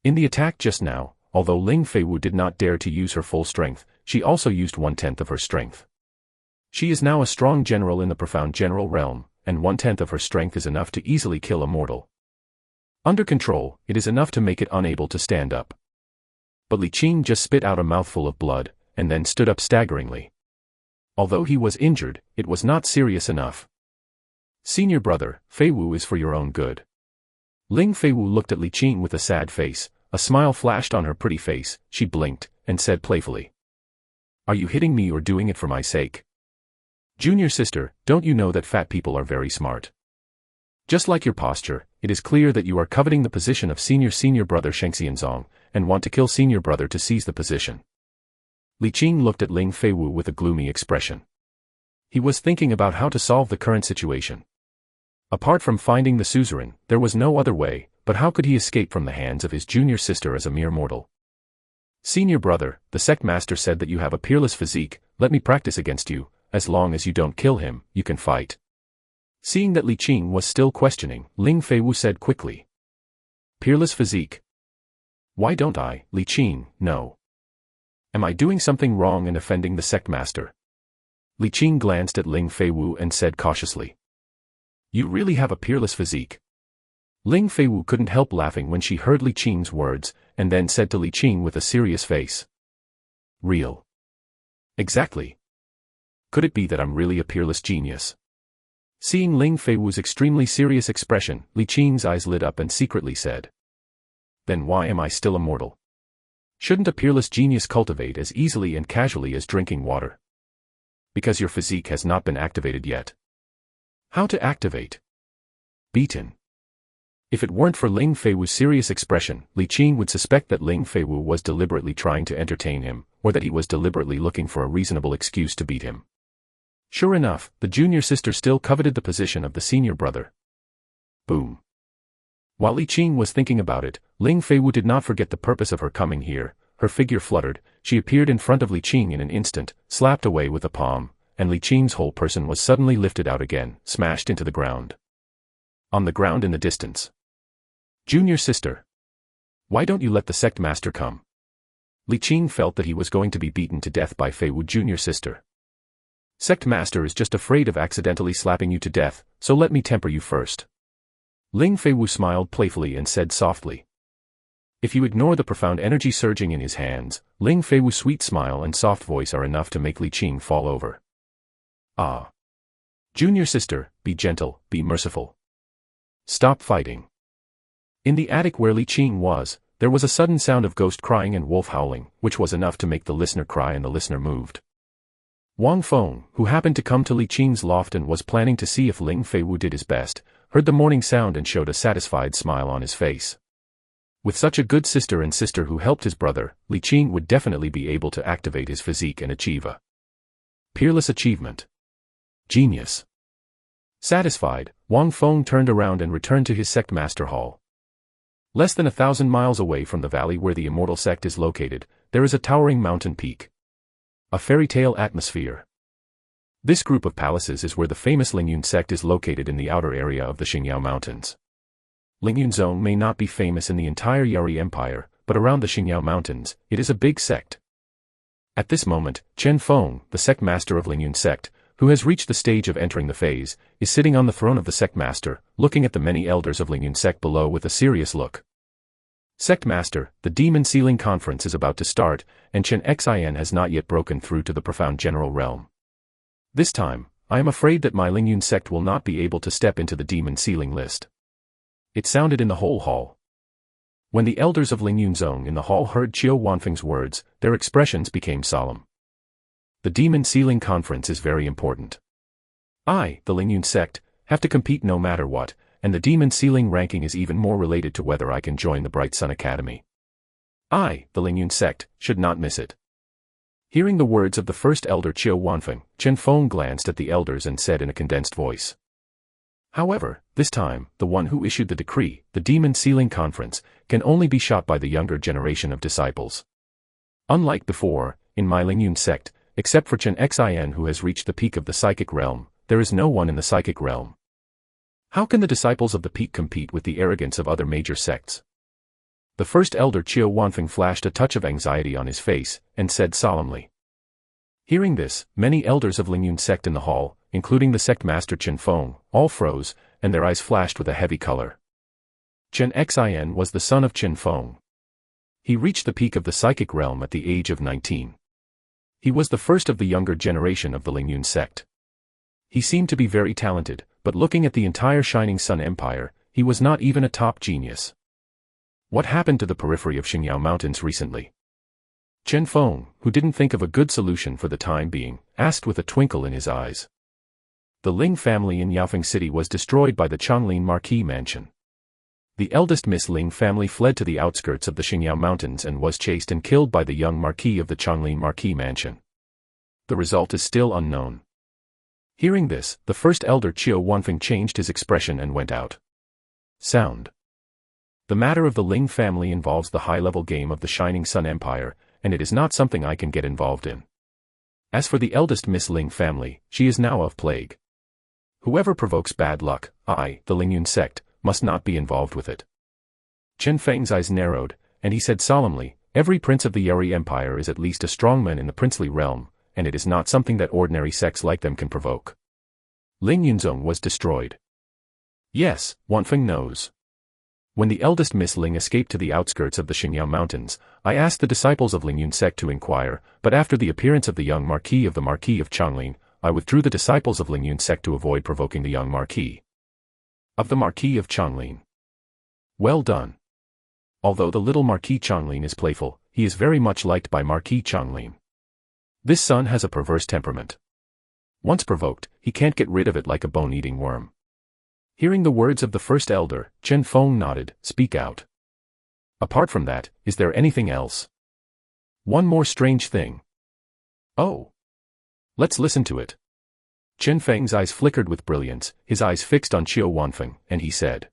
In the attack just now, although Ling Feiwu did not dare to use her full strength, she also used 1/10 of her strength. She is now a strong general in the profound general realm, and 1/10 of her strength is enough to easily kill a mortal. Under control, it is enough to make it unable to stand up. But Li Qing just spit out a mouthful of blood, and then stood up staggeringly. Although he was injured, it was not serious enough. Senior brother, Feiwu is for your own good. Ling Feiwu looked at Li Qing with a sad face, a smile flashed on her pretty face, she blinked, and said playfully. Are you hitting me or doing it for my sake? Junior sister, don't you know that fat people are very smart? Just like your posture, it is clear that you are coveting the position of senior brother Shengxianzong, and want to kill senior brother to seize the position. Li Qing looked at Ling Feiwu with a gloomy expression. He was thinking about how to solve the current situation. Apart from finding the suzerain, there was no other way, but how could he escape from the hands of his junior sister as a mere mortal? Senior brother, the sect master said that you have a peerless physique, let me practice against you, as long as you don't kill him, you can fight. Seeing that Li Qing was still questioning, Ling Feiwu said quickly. Peerless physique. Why don't I, Li Qing, know? Am I doing something wrong and offending the sect master? Li Qing glanced at Ling Feiwu and said cautiously. You really have a peerless physique. Ling Feiwu couldn't help laughing when she heard Li Qing's words, and then said to Li Qing with a serious face. Real. Exactly. Could it be that I'm really a peerless genius? Seeing Ling Feiwu's extremely serious expression, Li Qing's eyes lit up and secretly said. Then why am I still immortal? Shouldn't a peerless genius cultivate as easily and casually as drinking water? Because your physique has not been activated yet. How to activate? Beaten. If it weren't for Ling Feiwu's serious expression, Li Qing would suspect that Ling Feiwu was deliberately trying to entertain him, or that he was deliberately looking for a reasonable excuse to beat him. Sure enough, the junior sister still coveted the position of the senior brother. Boom. While Li Qing was thinking about it, Ling Feiwu did not forget the purpose of her coming here. Her figure fluttered, she appeared in front of Li Qing in an instant, slapped away with a palm, and Li Qing's whole person was suddenly lifted out again, smashed into the ground. On the ground in the distance. Junior sister. Why don't you let the sect master come? Li Qing felt that he was going to be beaten to death by Feiwu junior sister. Sect Master is just afraid of accidentally slapping you to death, so let me temper you first. Ling Feiwu smiled playfully and said softly. If you ignore the profound energy surging in his hands, Ling Feiwu's sweet smile and soft voice are enough to make Li Qing fall over. Ah. Junior sister, be gentle, be merciful. Stop fighting. In the attic where Li Qing was, there was a sudden sound of ghost crying and wolf howling, which was enough to make the listener cry and the listener moved. Wang Feng, who happened to come to Li Qing's loft and was planning to see if Ling Feiwu did his best, heard the morning sound and showed a satisfied smile on his face. With such a good sister and sister who helped his brother, Li Qing would definitely be able to activate his physique and achieve a peerless achievement. Genius. Satisfied, Wang Feng turned around and returned to his sect master hall. Less than 1,000 miles away from the valley where the Immortal Sect is located, there is a towering mountain peak. A fairy tale atmosphere. This group of palaces is where the famous Lingyun sect is located in the outer area of the Xingyao Mountains. Lingyun Zone may not be famous in the entire Yari Empire, but around the Xingyao Mountains, it is a big sect. At this moment, Chen Feng, the sect master of Lingyun sect, who has reached the stage of entering the phase, is sitting on the throne of the sect master, looking at the many elders of Lingyun sect below with a serious look. Sect Master, the Demon Sealing Conference is about to start, and Chen Xin has not yet broken through to the profound general realm. This time, I am afraid that my Lingyun sect will not be able to step into the Demon Sealing list. It sounded in the whole hall. When the elders of Lingyun Zone in the hall heard Qiu Wanfeng's words, their expressions became solemn. The Demon Sealing Conference is very important. I, the Lingyun sect, have to compete no matter what, and the Demon Sealing ranking is even more related to whether I can join the Bright Sun Academy. I, the Lingyun sect, should not miss it. Hearing the words of the first elder Qiu Wanfeng, Chen Feng glanced at the elders and said in a condensed voice. However, this time, the one who issued the decree, the Demon Sealing Conference, can only be shot by the younger generation of disciples. Unlike before, in my Lingyun sect, except for Chen Xin who has reached the peak of the psychic realm, there is no one in the psychic realm. How can the disciples of the peak compete with the arrogance of other major sects? The first elder Qiu Wanfeng flashed a touch of anxiety on his face, and said solemnly. Hearing this, many elders of Lingyun sect in the hall, including the sect master Chen Feng, all froze, and their eyes flashed with a heavy color. Chen Xin was the son of Chen Feng. He reached the peak of the psychic realm at the age of 19. He was the first of the younger generation of the Lingyun sect. He seemed to be very talented, but looking at the entire Shining Sun Empire, he was not even a top genius. What happened to the periphery of Xingyao Mountains recently? Chen Feng, who didn't think of a good solution for the time being, asked with a twinkle in his eyes. The Ling family in Yaofeng City was destroyed by the Changlin Marquis mansion. The eldest Miss Ling family fled to the outskirts of the Xingyao Mountains and was chased and killed by the young Marquis of the Changlin Marquis mansion. The result is still unknown. Hearing this, the first elder Qiu Wanfeng changed his expression and went out. Sound. The matter of the Ling family involves the high-level game of the Shining Sun Empire, and it is not something I can get involved in. As for the eldest Miss Ling family, she is now of plague. Whoever provokes bad luck, I, the Lingyun sect, must not be involved with it. Chen Feng's eyes narrowed, and he said solemnly, every prince of the Yari Empire is at least a strongman in the princely realm, and it is not something that ordinary sects like them can provoke. Lingyun Zone was destroyed. Yes, Wanfeng knows. When the eldest Miss Ling escaped to the outskirts of the Xingyao Mountains, I asked the disciples of Lingyun sect to inquire, but after the appearance of the young Marquis of Changlin, I withdrew the disciples of Lingyun sect to avoid provoking the young Marquis of the Marquis of Changlin. Well done. Although the little Marquis Changlin is playful, he is very much liked by Marquis Changlin. This son has a perverse temperament. Once provoked, he can't get rid of it like a bone-eating worm. Hearing the words of the first elder, Chen Feng nodded, speak out. Apart from that, is there anything else? One more strange thing. Oh. Let's listen to it. Chen Feng's eyes flickered with brilliance, his eyes fixed on Qiu Wanfeng, and he said.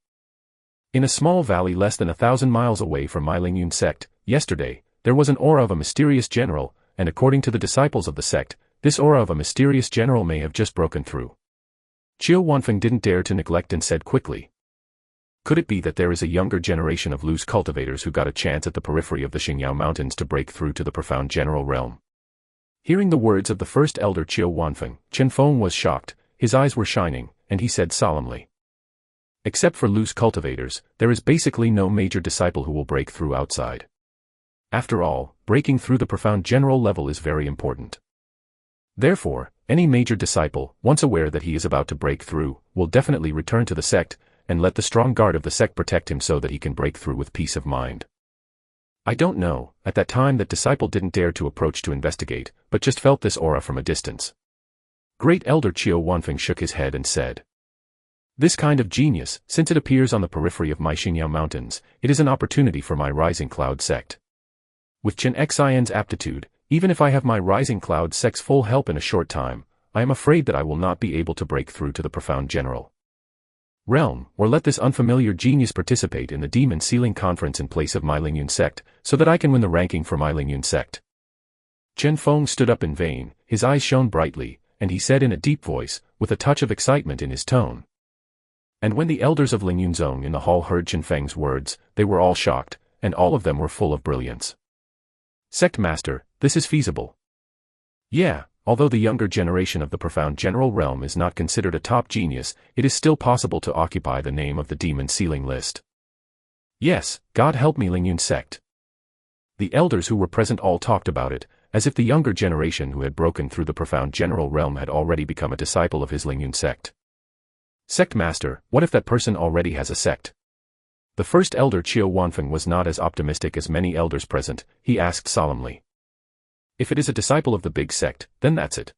In a small valley less than 1,000 miles away from my Lingyun sect, yesterday, there was an aura of a mysterious general, and according to the disciples of the sect, this aura of a mysterious general may have just broken through. Qiu Wanfeng didn't dare to neglect and said quickly. Could it be that there is a younger generation of loose cultivators who got a chance at the periphery of the Xingyao Mountains to break through to the profound general realm? Hearing the words of the first elder Wang Feng, Chen Feng was shocked, his eyes were shining, and he said solemnly. Except for loose cultivators, there is basically no major disciple who will break through outside. After all, breaking through the profound general level is very important. Therefore, any major disciple, once aware that he is about to break through, will definitely return to the sect, and let the strong guard of the sect protect him so that he can break through with peace of mind. I don't know, at that time that disciple didn't dare to approach to investigate, but just felt this aura from a distance. Great Elder Wang Feng shook his head and said, "This kind of genius, since it appears on the periphery of my Xingyao Mountains, it is an opportunity for my Rising Cloud sect. With Chen Xian's aptitude, even if I have my Rising Cloud sect's full help in a short time, I am afraid that I will not be able to break through to the profound general realm, or let this unfamiliar genius participate in the Demon Sealing Conference in place of my Lingyun sect, so that I can win the ranking for my Lingyun sect." Chen Feng stood up in vain, his eyes shone brightly, and he said in a deep voice, with a touch of excitement in his tone. And when the elders of Lingyun Zone in the hall heard Chen Feng's words, they were all shocked, and all of them were full of brilliance. "Sect Master, this is feasible." "Yeah, although the younger generation of the profound general realm is not considered a top genius, it is still possible to occupy the name of the demon sealing list." "Yes, God help me Lingyun sect." The elders who were present all talked about it, as if the younger generation who had broken through the profound general realm had already become a disciple of his Lingyun sect. "Sect Master, what if that person already has a sect?" The first elder Wang Feng was not as optimistic as many elders present, he asked solemnly. "If it is a disciple of the big sect, then that's it.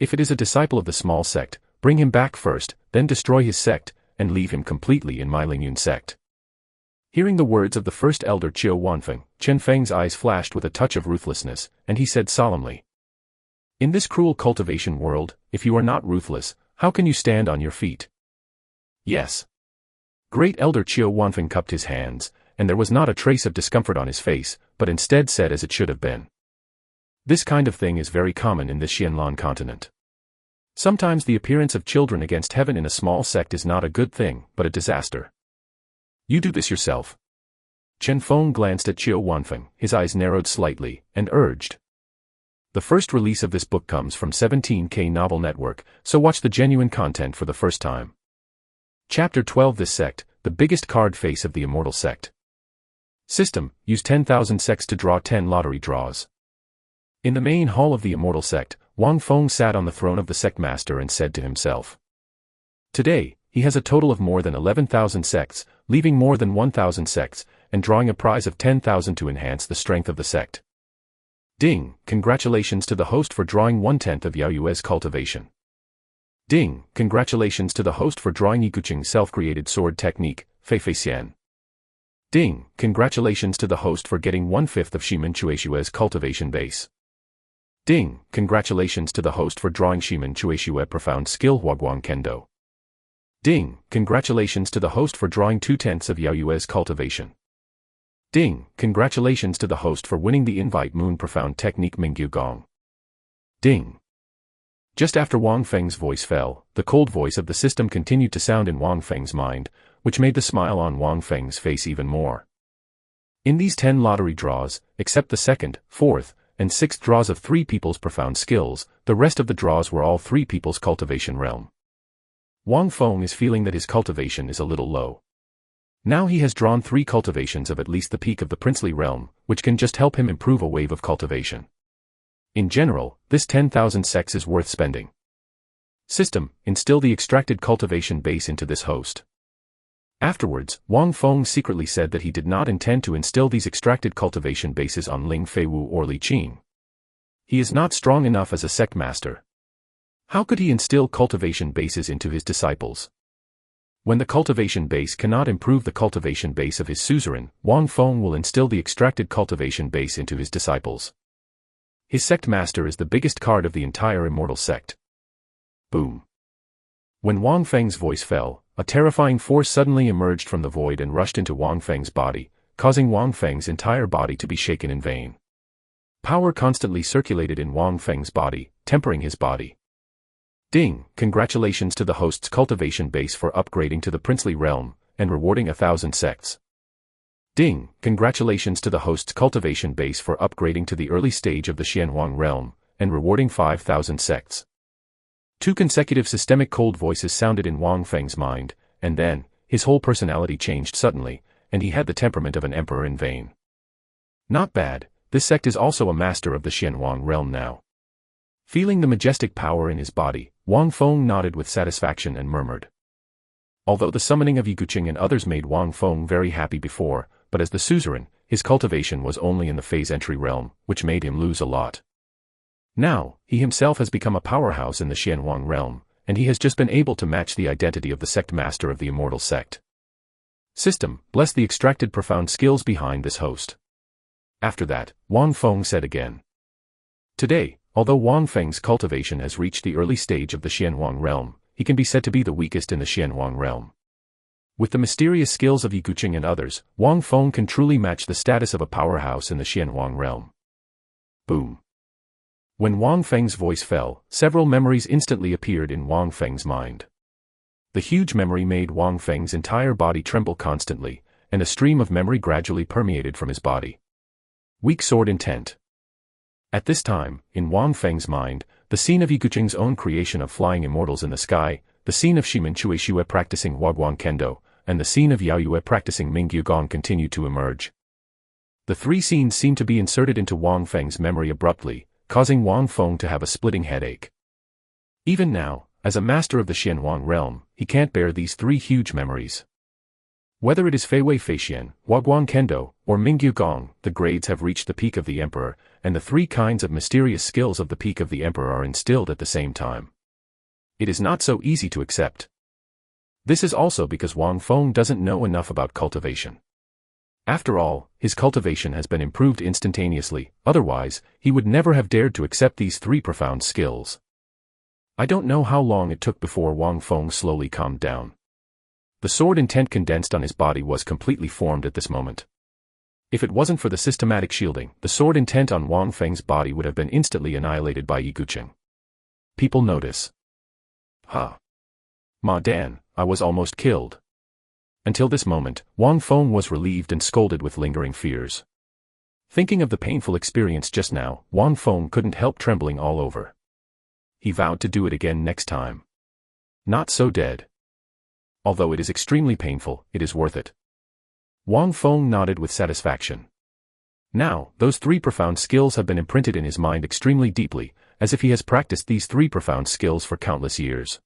If it is a disciple of the small sect, bring him back first, then destroy his sect, and leave him completely in my Lingyun sect." Hearing the words of the first elder Wang Feng, Chen Feng's eyes flashed with a touch of ruthlessness, and he said solemnly, "In this cruel cultivation world, if you are not ruthless, how can you stand on your feet?" "Yes." Great Elder Wang Feng cupped his hands, and there was not a trace of discomfort on his face, but instead said as it should have been. "This kind of thing is very common in this Xianlan continent. Sometimes the appearance of children against heaven in a small sect is not a good thing, but a disaster. You do this yourself." Chen Feng glanced at Wang Feng, his eyes narrowed slightly, and urged. The first release of this book comes from 17K Novel Network, so watch the genuine content for the first time. Chapter 12 This Sect, the biggest card face of the Immortal Sect. System, use 10,000 sects to draw 10 lottery draws. In the main hall of the Immortal Sect, Wang Feng sat on the throne of the Sect Master and said to himself. Today, he has a total of more than 11,000 sects, leaving more than 1,000 sects, and drawing a prize of 10,000 to enhance the strength of the sect. Ding, congratulations to the host for drawing 1/10 of Yao Yue's cultivation. Ding, congratulations to the host for drawing Yikuching's self-created sword technique, Fei Fei Xian. Ding, congratulations to the host for getting 1/5 of Shimen Chueshue's cultivation base. Ding, congratulations to the host for drawing Shimen Chueshue profound skill Huaguang Kendo. Ding, congratulations to the host for drawing 2/10 of Yao Yue's cultivation. Ding, congratulations to the host for winning the Invite Moon profound technique Mingyu Gong. Ding. Just after Wang Feng's voice fell, the cold voice of the system continued to sound in Wang Feng's mind, which made the smile on Wang Feng's face even more. In these 10 lottery draws, except the second, fourth, and sixth draws of 3 people's profound skills, the rest of the draws were all 3 people's cultivation realm. Wang Feng is feeling that his cultivation is a little low. Now he has drawn 3 cultivations of at least the peak of the princely realm, which can just help him improve a wave of cultivation. In general, this 10,000 sects is worth spending. System, instill the extracted cultivation base into this host. Afterwards, Wang Feng secretly said that he did not intend to instill these extracted cultivation bases on Ling Feiwu or Li Qing. He is not strong enough as a sect master. How could he instill cultivation bases into his disciples? When the cultivation base cannot improve the cultivation base of his suzerain, Wang Feng will instill the extracted cultivation base into his disciples. His sect master is the biggest card of the entire Immortal Sect. Boom. When Wang Feng's voice fell, a terrifying force suddenly emerged from the void and rushed into Wang Feng's body, causing Wang Feng's entire body to be shaken in vain. Power constantly circulated in Wang Feng's body, tempering his body. Ding, congratulations to the host's cultivation base for upgrading to the princely realm, and rewarding 1,000 sects. Ding, congratulations to the host's cultivation base for upgrading to the early stage of the Xianhuang realm, and rewarding 5,000 sects. Two consecutive systemic cold voices sounded in Wang Feng's mind, and then, his whole personality changed suddenly, and he had the temperament of an emperor in vain. Not bad, this sect is also a master of the Xianwang realm now. Feeling the majestic power in his body, Wang Feng nodded with satisfaction and murmured. Although the summoning of Yiguqing and others made Wang Feng very happy before, but as the suzerain, his cultivation was only in the phase entry realm, which made him lose a lot. Now, he himself has become a powerhouse in the Xianwang realm, and he has just been able to match the identity of the sect master of the Immortal Sect. System, bless the extracted profound skills behind this host. After that, Wang Feng said again. Today, although Wang Feng's cultivation has reached the early stage of the Xianwang realm, he can be said to be the weakest in the Xianwang realm. With the mysterious skills of Yiguqing and others, Wang Feng can truly match the status of a powerhouse in the Xianwang realm. Boom. When Wang Feng's voice fell, several memories instantly appeared in Wang Feng's mind. The huge memory made Wang Feng's entire body tremble constantly, and a stream of memory gradually permeated from his body. Weak sword intent. At this time, in Wang Feng's mind, the scene of Yiguqing's own creation of flying immortals in the sky, the scene of Shimin Chuishue practicing Huaguang Kendo, and the scene of Yao Yue practicing Mingyu Gong continued to emerge. The three scenes seemed to be inserted into Wang Feng's memory abruptly, causing Wang Feng to have a splitting headache. Even now, as a master of the Xianwang realm, he can't bear these three huge memories. Whether it is Fei Wei Feixian, Huaguang Kendo, or Mingyu Gong, the grades have reached the peak of the emperor, and the three kinds of mysterious skills of the peak of the emperor are instilled at the same time. It is not so easy to accept. This is also because Wang Feng doesn't know enough about cultivation. After all, his cultivation has been improved instantaneously, otherwise, he would never have dared to accept these three profound skills. I don't know how long it took before Wang Feng slowly calmed down. The sword intent condensed on his body was completely formed at this moment. If it wasn't for the systematic shielding, the sword intent on Wang Feng's body would have been instantly annihilated by Yiguqing. People notice. Ma Dan, I was almost killed. Until this moment, Wang Feng was relieved and scolded with lingering fears. Thinking of the painful experience just now, Wang Feng couldn't help trembling all over. He vowed to do it again next time. Not so dead. Although it is extremely painful, it is worth it. Wang Feng nodded with satisfaction. Now, those three profound skills have been imprinted in his mind extremely deeply, as if he has practiced these three profound skills for countless years.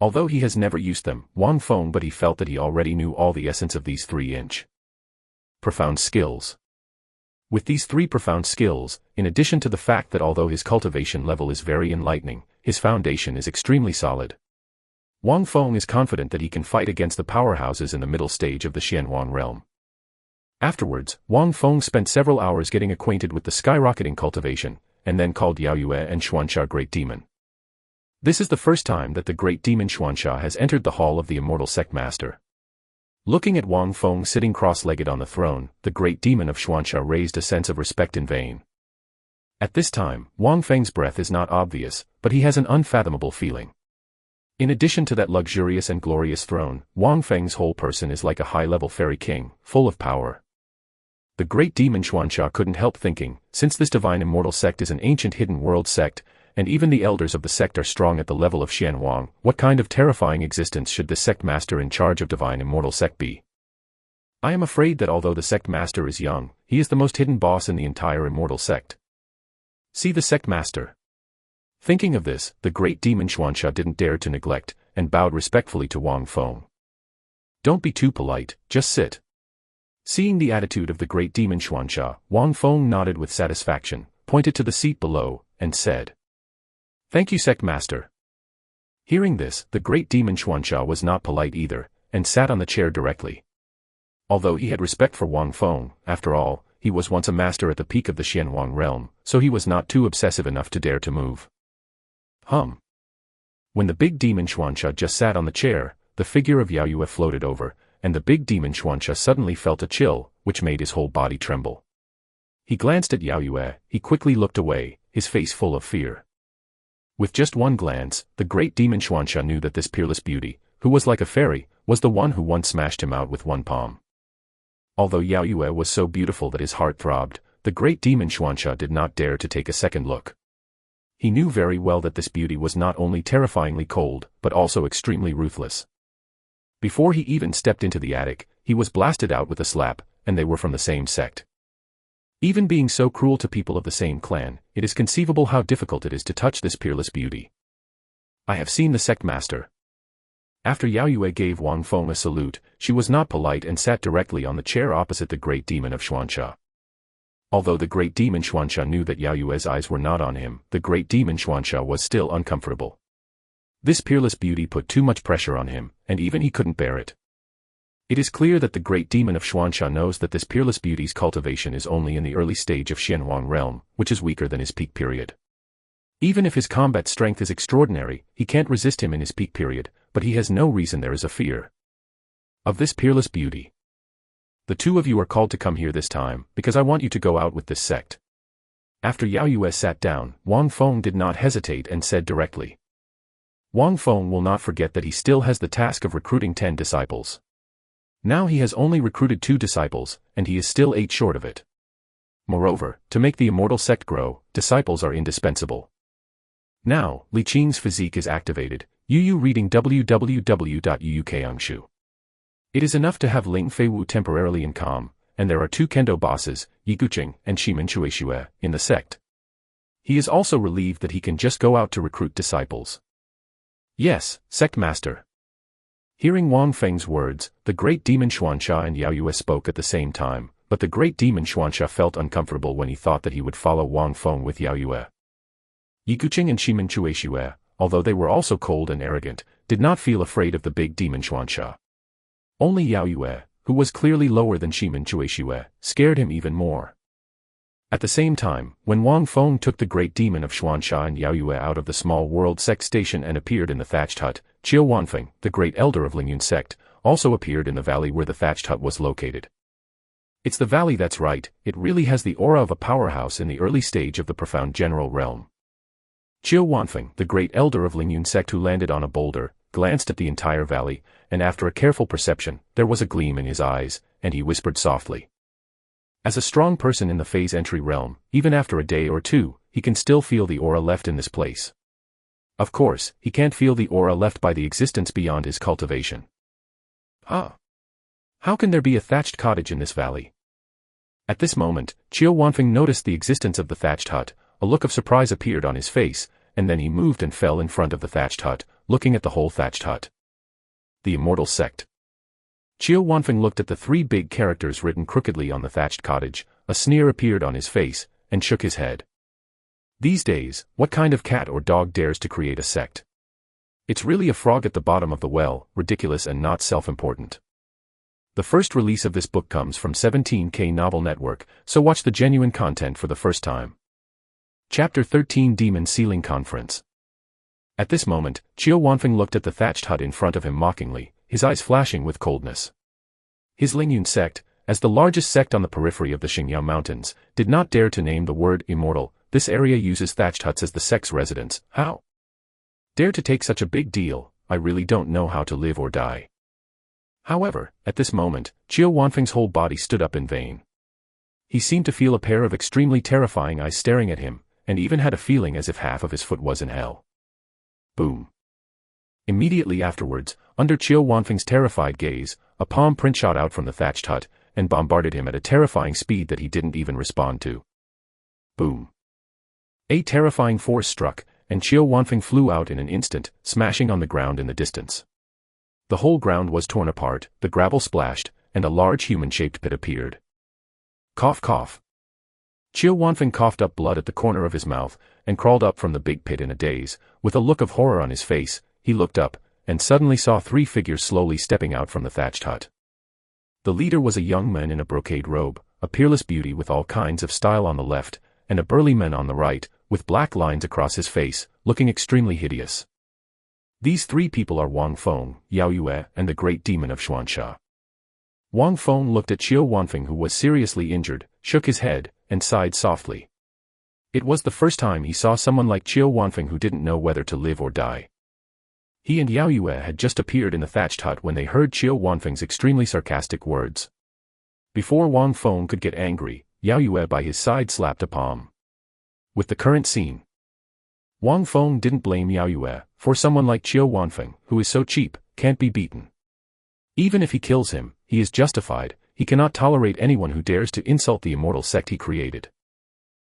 Although he has never used them, Wang Feng, but he felt that he already knew all the essence of these 3-inch profound skills. With these three profound skills, in addition to the fact that although his cultivation level is very enlightening, his foundation is extremely solid. Wang Feng is confident that he can fight against the powerhouses in the middle stage of the Xianwang realm. Afterwards, Wang Feng spent several hours getting acquainted with the skyrocketing cultivation, and then called Yao Yue and Xuanxia Great Demon. This is the first time that the Great Demon Xuanxia has entered the hall of the Immortal Sect Master. Looking at Wang Feng sitting cross-legged on the throne, the Great Demon of Xuanxia raised a sense of respect in vain. At this time, Wang Feng's breath is not obvious, but he has an unfathomable feeling. In addition to that luxurious and glorious throne, Wang Feng's whole person is like a high-level fairy king, full of power. The Great Demon Xuanxia couldn't help thinking, since this divine Immortal Sect is an ancient hidden world sect, and even the elders of the sect are strong at the level of Xianwang, what kind of terrifying existence should this sect master in charge of divine Immortal Sect be? I am afraid that although the sect master is young, he is the most hidden boss in the entire Immortal Sect. See the sect master. Thinking of this, the Great Demon Xuanxia didn't dare to neglect, and bowed respectfully to Wang Feng. Don't be too polite, just sit. Seeing the attitude of the Great Demon Xuanxia, Wang Feng nodded with satisfaction, pointed to the seat below, and said, "Thank you, sect master." Hearing this, the Great Demon Xuanxia was not polite either, and sat on the chair directly. Although he had respect for Wang Feng, after all, he was once a master at the peak of the Xianwang realm, so he was not too obsessive enough to dare to move. When the big demon Xuanxia just sat on the chair, the figure of Yao Yue floated over, and the big demon Xuanxia suddenly felt a chill, which made his whole body tremble. He glanced at Yao Yue, he quickly looked away, his face full of fear. With just one glance, the Great Demon Xuanxia knew that this peerless beauty, who was like a fairy, was the one who once smashed him out with one palm. Although Yao Yue was so beautiful that his heart throbbed, the Great Demon Xuanxia did not dare to take a second look. he knew very well that this beauty was not only terrifyingly cold, but also extremely ruthless. Before he even stepped into the attic, he was blasted out with a slap, and they were from the same sect. Even being so cruel to people of the same clan, it is conceivable how difficult it is to touch this peerless beauty. I have seen the sect master. After Yao Yue gave Wang Feng a salute, she was not polite and sat directly on the chair opposite the great demon of Xuanxia. Although the great demon Xuanxia knew that Yao Yue's eyes were not on him, the great demon Xuanxia was still uncomfortable. This peerless beauty put too much pressure on him, and even he couldn't bear it. It is clear that the great demon of Xuanxia knows that this peerless beauty's cultivation is only in the early stage of Xianhuang realm, which is weaker than his peak period. Even if his combat strength is extraordinary, he can't resist him in his peak period, but he has no reason there is a fear of this peerless beauty. The two of you are called to come here this time, because I want you to go out with this sect. After Yao Yue sat down, Wang Feng did not hesitate and said directly. Wang Feng will not forget that he still has the task of recruiting 10 disciples. Now he has only recruited 2 disciples, and he is still 8 short of it. Moreover, to make the Immortal Sect grow, disciples are indispensable. Now, Li Qing's physique is activated, Yu reading www.yuukangshu. It is enough to have Ling Feiwu temporarily in calm, and there are 2 kendo bosses, Yiguqing and Shimen Chuexue, in the sect. He is also relieved that he can just go out to recruit disciples. Yes, sect master. Hearing Wang Feng's words, the great demon Xuanxia and Yao Yue spoke at the same time, but the great demon Xuanxia felt uncomfortable when he thought that he would follow Wang Feng with Yao Yue. Yiguqing and Shimen Chuexue, although they were also cold and arrogant, did not feel afraid of the big demon Xuanxia. Only Yao Yue, who was clearly lower than Shimen Chuexue, scared him even more. At the same time, when Wang Feng took the great demon of Xuanxia and Yao Yue out of the small world sect station and appeared in the thatched hut, Qiu Wanfeng, the great elder of Lingyun sect, also appeared in the valley where the thatched hut was located. It's the valley that's right, it really has the aura of a powerhouse in the early stage of the profound general realm. Qiu Wanfeng, the great elder of Lingyun sect who landed on a boulder, glanced at the entire valley, and after a careful perception, there was a gleam in his eyes, and he whispered softly. As a strong person in the phase entry realm, even after a day or two, he can still feel the aura left in this place. Of course, he can't feel the aura left by the existence beyond his cultivation. How can there be a thatched cottage in this valley? At this moment, Qiu Wanfeng noticed the existence of the thatched hut, a look of surprise appeared on his face, and then he moved and fell in front of the thatched hut, looking at the whole thatched hut. The Immortal Sect. Qiu Wanfeng looked at the 3 big characters written crookedly on the thatched cottage, a sneer appeared on his face, and shook his head. These days, what kind of cat or dog dares to create a sect? It's really a frog at the bottom of the well, ridiculous and not self-important. The first release of this book comes from 17K Novel Network, so watch the genuine content for the first time. Chapter 13 Demon Sealing Conference. At this moment, Qiu Wanfeng looked at the thatched hut in front of him mockingly, his eyes flashing with coldness. His Lingyun sect, as the largest sect on the periphery of the Xingyao Mountains, did not dare to name the word immortal. This area uses thatched huts as the sect's residence. How? Dare to take such a big deal, I really don't know how to live or die. However, at this moment, Qiu Wanfeng's whole body stood up in vain. He seemed to feel a pair of extremely terrifying eyes staring at him, and even had a feeling as if half of his foot was in hell. Boom. Immediately afterwards, under Qiu Wanfeng's terrified gaze, a palm print shot out from the thatched hut, and bombarded him at a terrifying speed that he didn't even respond to. Boom. A terrifying force struck, and Qiu Wanfeng flew out in an instant, smashing on the ground in the distance. The whole ground was torn apart, the gravel splashed, and a large human-shaped pit appeared. Cough cough. Qiu Wanfeng coughed up blood at the corner of his mouth, and crawled up from the big pit in a daze. With a look of horror on his face, he looked up, and suddenly saw 3 figures slowly stepping out from the thatched hut. The leader was a young man in a brocade robe, a peerless beauty with all kinds of style on the left, and a burly man on the right, with black lines across his face, looking extremely hideous. These 3 people are Wang Feng, Yao Yue, and the great demon of Xuanxia. Wang Feng looked at Qiu Wanfeng, who was seriously injured, shook his head, and sighed softly. It was the first time he saw someone like Qiu Wanfeng who didn't know whether to live or die. He and Yao Yue had just appeared in the thatched hut when they heard Qiu Wanfeng's extremely sarcastic words. Before Wang Feng could get angry, Yao Yue by his side slapped a palm. With the current scene. Wang Feng didn't blame Yao Yue, for someone like Qiu Wanfeng, who is so cheap, can't be beaten. Even if he kills him, he is justified. He cannot tolerate anyone who dares to insult the immortal sect he created.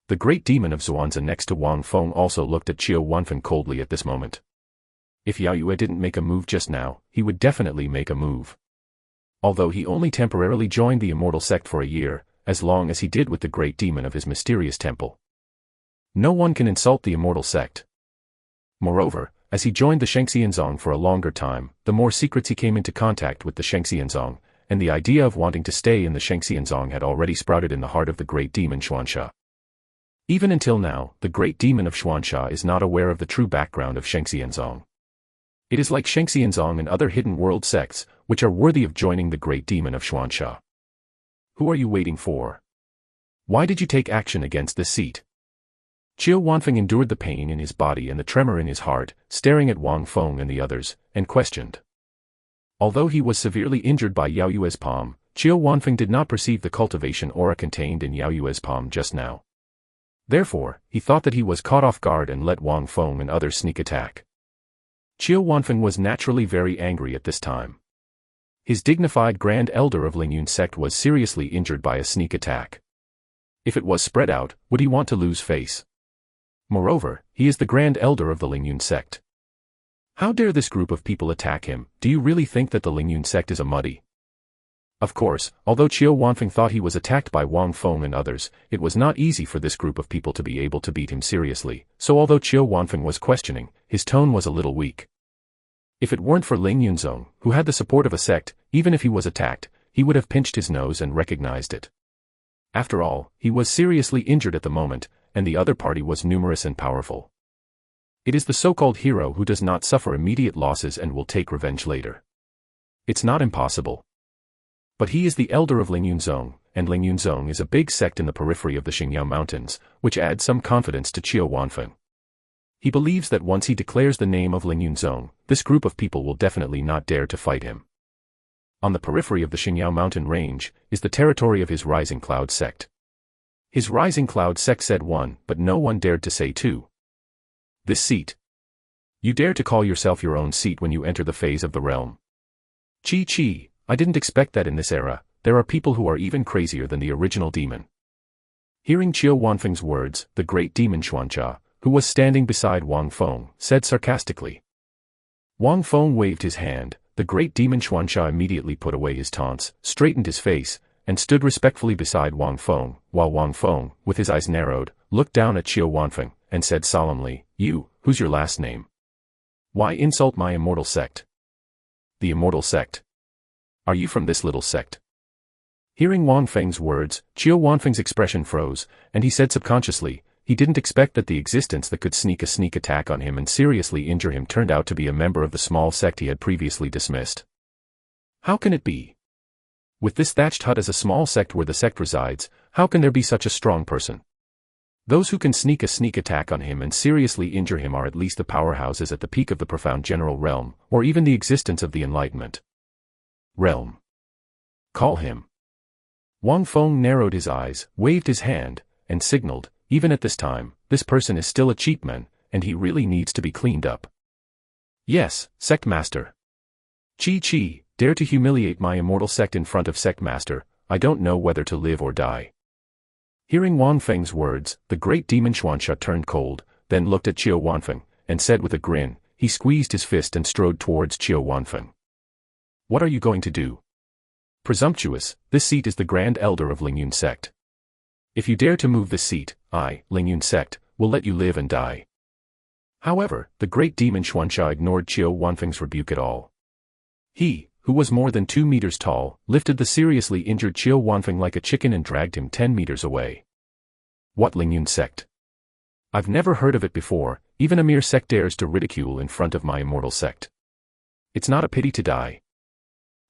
The great demon of Xuanzha next to Wang Feng also looked at Qiu Wanfeng coldly at this moment. If Yao Yue didn't make a move just now, he would definitely make a move. Although he only temporarily joined the immortal sect for a year, as long as he did with the great demon of his mysterious temple. No one can insult the immortal sect. Moreover, as he joined the Shengxianzong for a longer time, the more secrets he came into contact with the Shengxianzong, and the idea of wanting to stay in the Shengxianzong had already sprouted in the heart of the great demon Xuanxia. Even until now, the great demon of Xuanxia is not aware of the true background of Shengxianzong. It is like Shengxianzong and other hidden world sects, which are worthy of joining the great demon of Xuanxia. Who are you waiting for? Why did you take action against this seat? Qiu Wanfeng endured the pain in his body and the tremor in his heart, staring at Wang Feng and the others, and questioned. Although he was severely injured by Yao Yue's palm, Qiu Wanfeng did not perceive the cultivation aura contained in Yao Yue's palm just now. Therefore, he thought that he was caught off guard and let Wang Feng and others sneak attack. Qiu Wanfeng was naturally very angry at this time. His dignified Grand Elder of Lingyun sect was seriously injured by a sneak attack. If it was spread out, would he want to lose face? Moreover, he is the Grand Elder of the Lingyun sect. How dare this group of people attack him? Do you really think that the Lingyun sect is a muddy? Of course, although Qiu Wanfeng thought he was attacked by Wang Feng and others, it was not easy for this group of people to be able to beat him seriously, so although Qiu Wanfeng was questioning, his tone was a little weak. If it weren't for Ling Yunzong, who had the support of a sect, even if he was attacked, he would have pinched his nose and recognized it. After all, he was seriously injured at the moment, and the other party was numerous and powerful. It is the so-called hero who does not suffer immediate losses and will take revenge later. It's not impossible. But he is the elder of Ling Yunzong, and Ling Yunzong is a big sect in the periphery of the Xingyao Mountains, which adds some confidence to Qiu Wanfeng. He believes that once he declares the name of Ling Yunzong, this group of people will definitely not dare to fight him. On the periphery of the Xingyao mountain range, is the territory of his Rising Cloud sect. His Rising Cloud sect said one, but no one dared to say two. This seat. You dare to call yourself your own seat when you enter the phase of the realm. Chi, I didn't expect that in this era. There are people who are even crazier than the original demon. Hearing Qiu Wanfeng's words, the great demon Xuanxia, who was standing beside Wang Feng, said sarcastically. Wang Feng waved his hand. The great demon Xuanxia immediately put away his taunts, straightened his face, and stood respectfully beside Wang Feng, while Wang Feng, with his eyes narrowed, looked down at Qiu Wanfeng, and said solemnly, "You, who's your last name? Why insult my immortal sect?" The immortal sect? Are you from this little sect? Hearing Wang Feng's words, Qiu Wanfeng's expression froze, and he said subconsciously, he didn't expect that the existence that could sneak attack on him and seriously injure him turned out to be a member of the small sect he had previously dismissed. How can it be? With this thatched hut as a small sect where the sect resides, how can there be such a strong person? Those who can sneak attack on him and seriously injure him are at least the powerhouses at the peak of the profound general realm, or even the existence of the enlightenment. Realm. Call him. Wang Feng narrowed his eyes, waved his hand, and signaled, even at this time, this person is still a cheap man, and he really needs to be cleaned up. Yes, Sect Master. Chi, dare to humiliate my immortal sect in front of Sect Master, I don't know whether to live or die. Hearing Wang Feng's words, the great demon Xuanxia turned cold, then looked at Qiu Wanfeng, and said with a grin, he squeezed his fist and strode towards Qiu Wanfeng. What are you going to do? Presumptuous, this seat is the Grand Elder of Lingyun sect. If you dare to move this seat, I, Lingyun sect, will let you live and die. However, the great demon Xuanxia ignored Qiu Wanfeng's rebuke at all. He, who was more than 2 meters tall, lifted the seriously injured Qiu Wanfeng like a chicken and dragged him 10 meters away. What Lingyun sect? I've never heard of it before, even a mere sect dares to ridicule in front of my immortal sect. It's not a pity to die.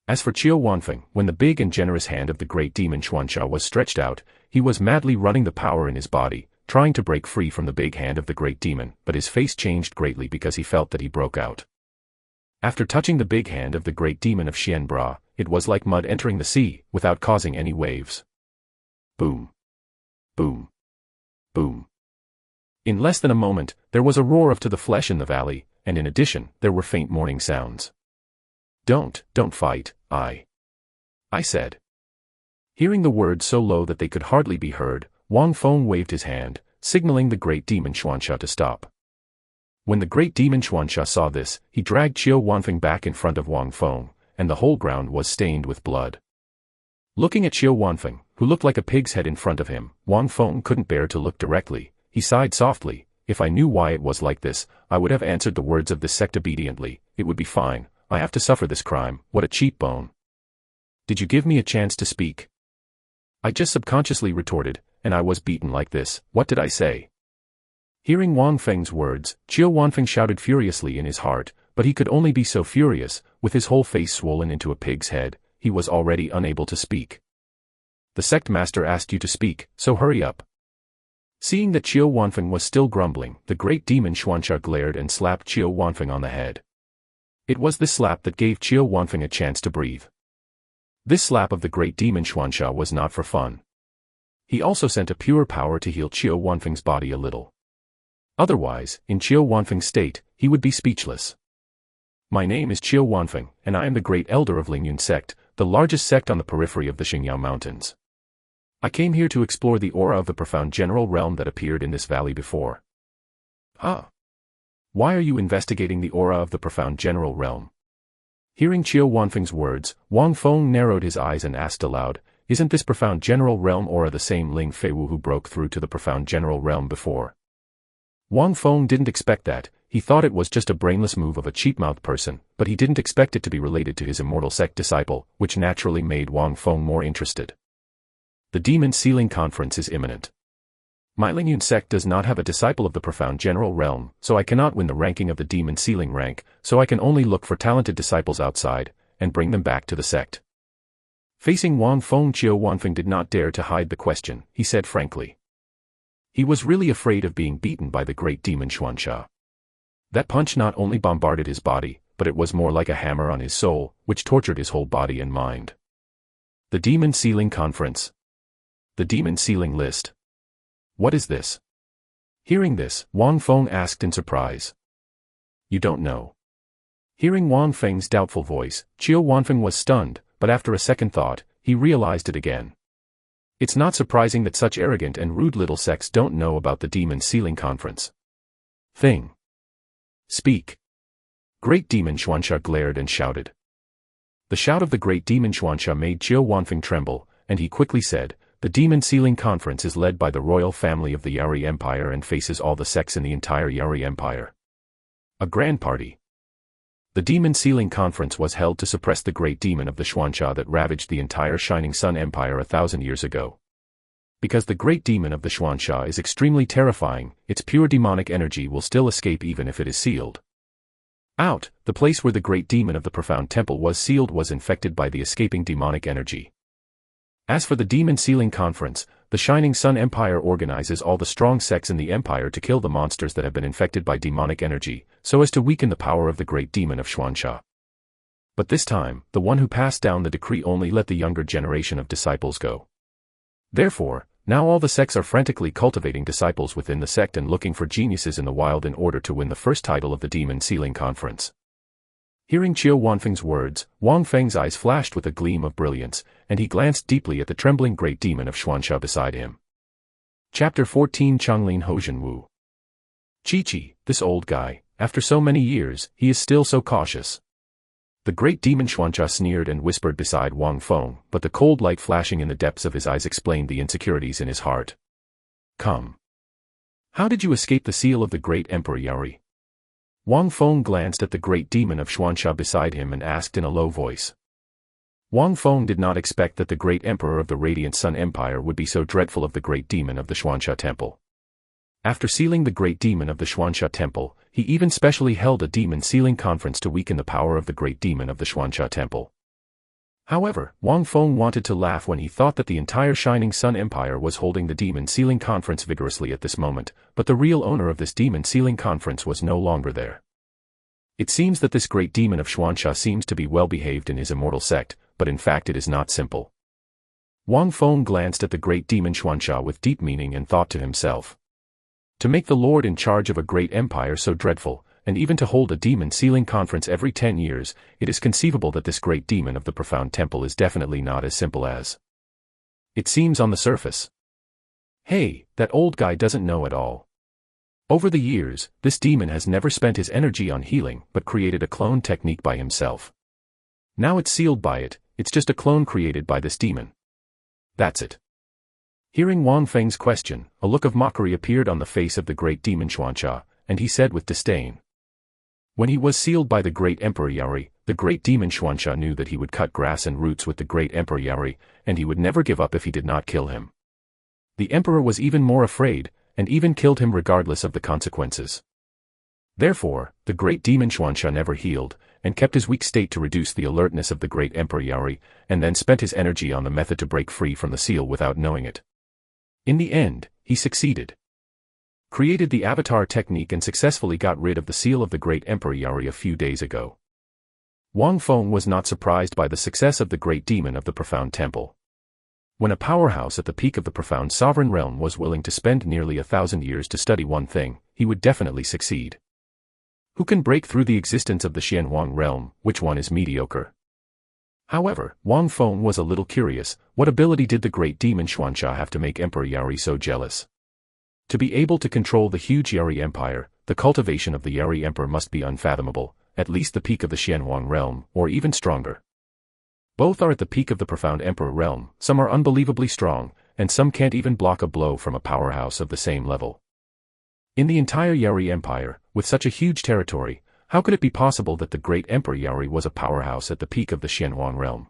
As for Qiu Wanfeng, when the big and generous hand of the great demon Xuanxia was stretched out, he was madly running the power in his body, trying to break free from the big hand of the great demon, but his face changed greatly because he felt that he broke out. After touching the big hand of the great demon of Xianbra, it was like mud entering the sea, without causing any waves. Boom. Boom. Boom. In less than a moment, there was a roar of to the flesh in the valley, and in addition, there were faint mourning sounds. Don't fight, I said. Hearing the words so low that they could hardly be heard, Wang Feng waved his hand, signaling the great demon Xuanxia to stop. When the great demon Xuanxia saw this, he dragged Qiu Wanfeng back in front of Wang Feng, and the whole ground was stained with blood. Looking at Qiu Wanfeng, who looked like a pig's head in front of him, Wang Feng couldn't bear to look directly. He sighed softly. If I knew why it was like this, I would have answered the words of this sect obediently. It would be fine. I have to suffer this crime. What a cheap bone. Did you give me a chance to speak? I just subconsciously retorted, and I was beaten like this. What did I say? Hearing Wang Feng's words, Qiu Wanfeng shouted furiously in his heart, but he could only be so furious. With his whole face swollen into a pig's head, he was already unable to speak. The sect master asked you to speak, so hurry up. Seeing that Qiu Wanfeng was still grumbling, the great demon Xuanxia glared and slapped Qiu Wanfeng on the head. It was this slap that gave Qiu Wanfeng a chance to breathe. This slap of the great demon Xuanxia was not for fun. He also sent a pure power to heal Qiu Wanfeng's body a little. Otherwise, in Qiu Wanfeng's state, he would be speechless. My name is Qiu Wanfeng, and I am the great elder of Lingyun Sect, the largest sect on the periphery of the Xingyao Mountains. I came here to explore the aura of the profound general realm that appeared in this valley before. Ah. Why are you investigating the aura of the profound general realm? Hearing Qiu Wanfeng's words, Wang Feng narrowed his eyes and asked aloud, isn't this profound general realm aura the same Ling Feiwu who broke through to the profound general realm before? Wang Feng didn't expect that. He thought it was just a brainless move of a cheap-mouthed person, but he didn't expect it to be related to his Immortal Sect disciple, which naturally made Wang Feng more interested. The Demon Sealing Conference is imminent. My Lingyun Sect does not have a disciple of the profound general realm, so I cannot win the ranking of the Demon Sealing rank, so I can only look for talented disciples outside, and bring them back to the sect. Facing Wang Feng, Qiu Wanfeng did not dare to hide the question, he said frankly. He was really afraid of being beaten by the great demon Xuanxia. That punch not only bombarded his body, but it was more like a hammer on his soul, which tortured his whole body and mind. The Demon Sealing Conference. The Demon Sealing List. What is this? Hearing this, Wang Feng asked in surprise. You don't know. Hearing Wang Feng's doubtful voice, Qiu Wanfeng was stunned, but after a second thought, he realized it again. It's not surprising that such arrogant and rude little sects don't know about the Demon Sealing Conference. Thing. Speak. Great Demon Xuanxia glared and shouted. The shout of the Great Demon Xuanxia made Qiu Wanfeng tremble, and he quickly said, the Demon Sealing Conference is led by the royal family of the Yari Empire and faces all the sects in the entire Yari Empire. A grand party. The Demon Sealing Conference was held to suppress the great demon of the Xuanxia that ravaged the entire Shining Sun Empire 1,000 years ago. Because the great demon of the Xuanxia is extremely terrifying, its pure demonic energy will still escape even if it is sealed. Out, the place where the great demon of the profound temple was sealed was infected by the escaping demonic energy. As for the Demon Sealing Conference, the Shining Sun Empire organizes all the strong sects in the empire to kill the monsters that have been infected by demonic energy, so as to weaken the power of the great demon of Xuanxia. But this time, the one who passed down the decree only let the younger generation of disciples go. Therefore, now all the sects are frantically cultivating disciples within the sect and looking for geniuses in the wild in order to win the first title of the Demon Sealing Conference. Hearing Qiu Wanfeng's words, Wang Feng's eyes flashed with a gleam of brilliance, and he glanced deeply at the trembling great demon of Xuanxia beside him. Chapter 14 Changlin Hozhen Wu. Chi-Chi, this old guy, after so many years, he is still so cautious. The great demon Xuanxia sneered and whispered beside Wang Feng, but the cold light flashing in the depths of his eyes explained the insecurities in his heart. Come. How did you escape the seal of the great Emperor Yari? Wang Feng glanced at the great demon of Xuanxia beside him and asked in a low voice. Wang Feng did not expect that the great emperor of the Radiant Sun Empire would be so dreadful of the great demon of the Xuanxia Temple. After sealing the great demon of the Xuanxia Temple, he even specially held a demon sealing conference to weaken the power of the great demon of the Xuanxia Temple. However, Wang Feng wanted to laugh when he thought that the entire Shining Sun Empire was holding the Demon Sealing Conference vigorously at this moment, but the real owner of this Demon Sealing Conference was no longer there. It seems that this great demon of Xuanxia seems to be well behaved in his Immortal Sect, but in fact it is not simple. Wang Feng glanced at the great demon Xuanxia with deep meaning and thought to himself. To make the lord in charge of a great empire so dreadful, and even to hold a demon sealing conference every 10 years, it is conceivable that this great demon of the profound temple is definitely not as simple as it seems on the surface. Hey, that old guy doesn't know at all. Over the years, this demon has never spent his energy on healing but created a clone technique by himself. Now it's sealed by it, it's just a clone created by this demon. That's it. Hearing Wang Feng's question, a look of mockery appeared on the face of the great demon Xuanxia, and he said with disdain. When he was sealed by the great Emperor Yari, the great demon Xuanxia knew that he would cut grass and roots with the great Emperor Yari, and he would never give up if he did not kill him. The emperor was even more afraid, and even killed him regardless of the consequences. Therefore, the great demon Xuanxia never healed, and kept his weak state to reduce the alertness of the great Emperor Yari, and then spent his energy on the method to break free from the seal without knowing it. In the end, he succeeded. Created the avatar technique and successfully got rid of the seal of the great Emperor Yari a few days ago. Wang Feng was not surprised by the success of the great demon of the profound temple. When a powerhouse at the peak of the profound sovereign realm was willing to spend nearly 1,000 years to study one thing, he would definitely succeed. Who can break through the existence of the Xianhuang realm, which one is mediocre? However, Wang Feng was a little curious, what ability did the great demon Xuanxia have to make Emperor Yari so jealous? To be able to control the huge Yari Empire, the cultivation of the Yari Emperor must be unfathomable, at least the peak of the Xianhuang realm, or even stronger. Both are at the peak of the profound Emperor realm, some are unbelievably strong, and some can't even block a blow from a powerhouse of the same level. In the entire Yari Empire, with such a huge territory, how could it be possible that the great Emperor Yari was a powerhouse at the peak of the Xianhuang realm?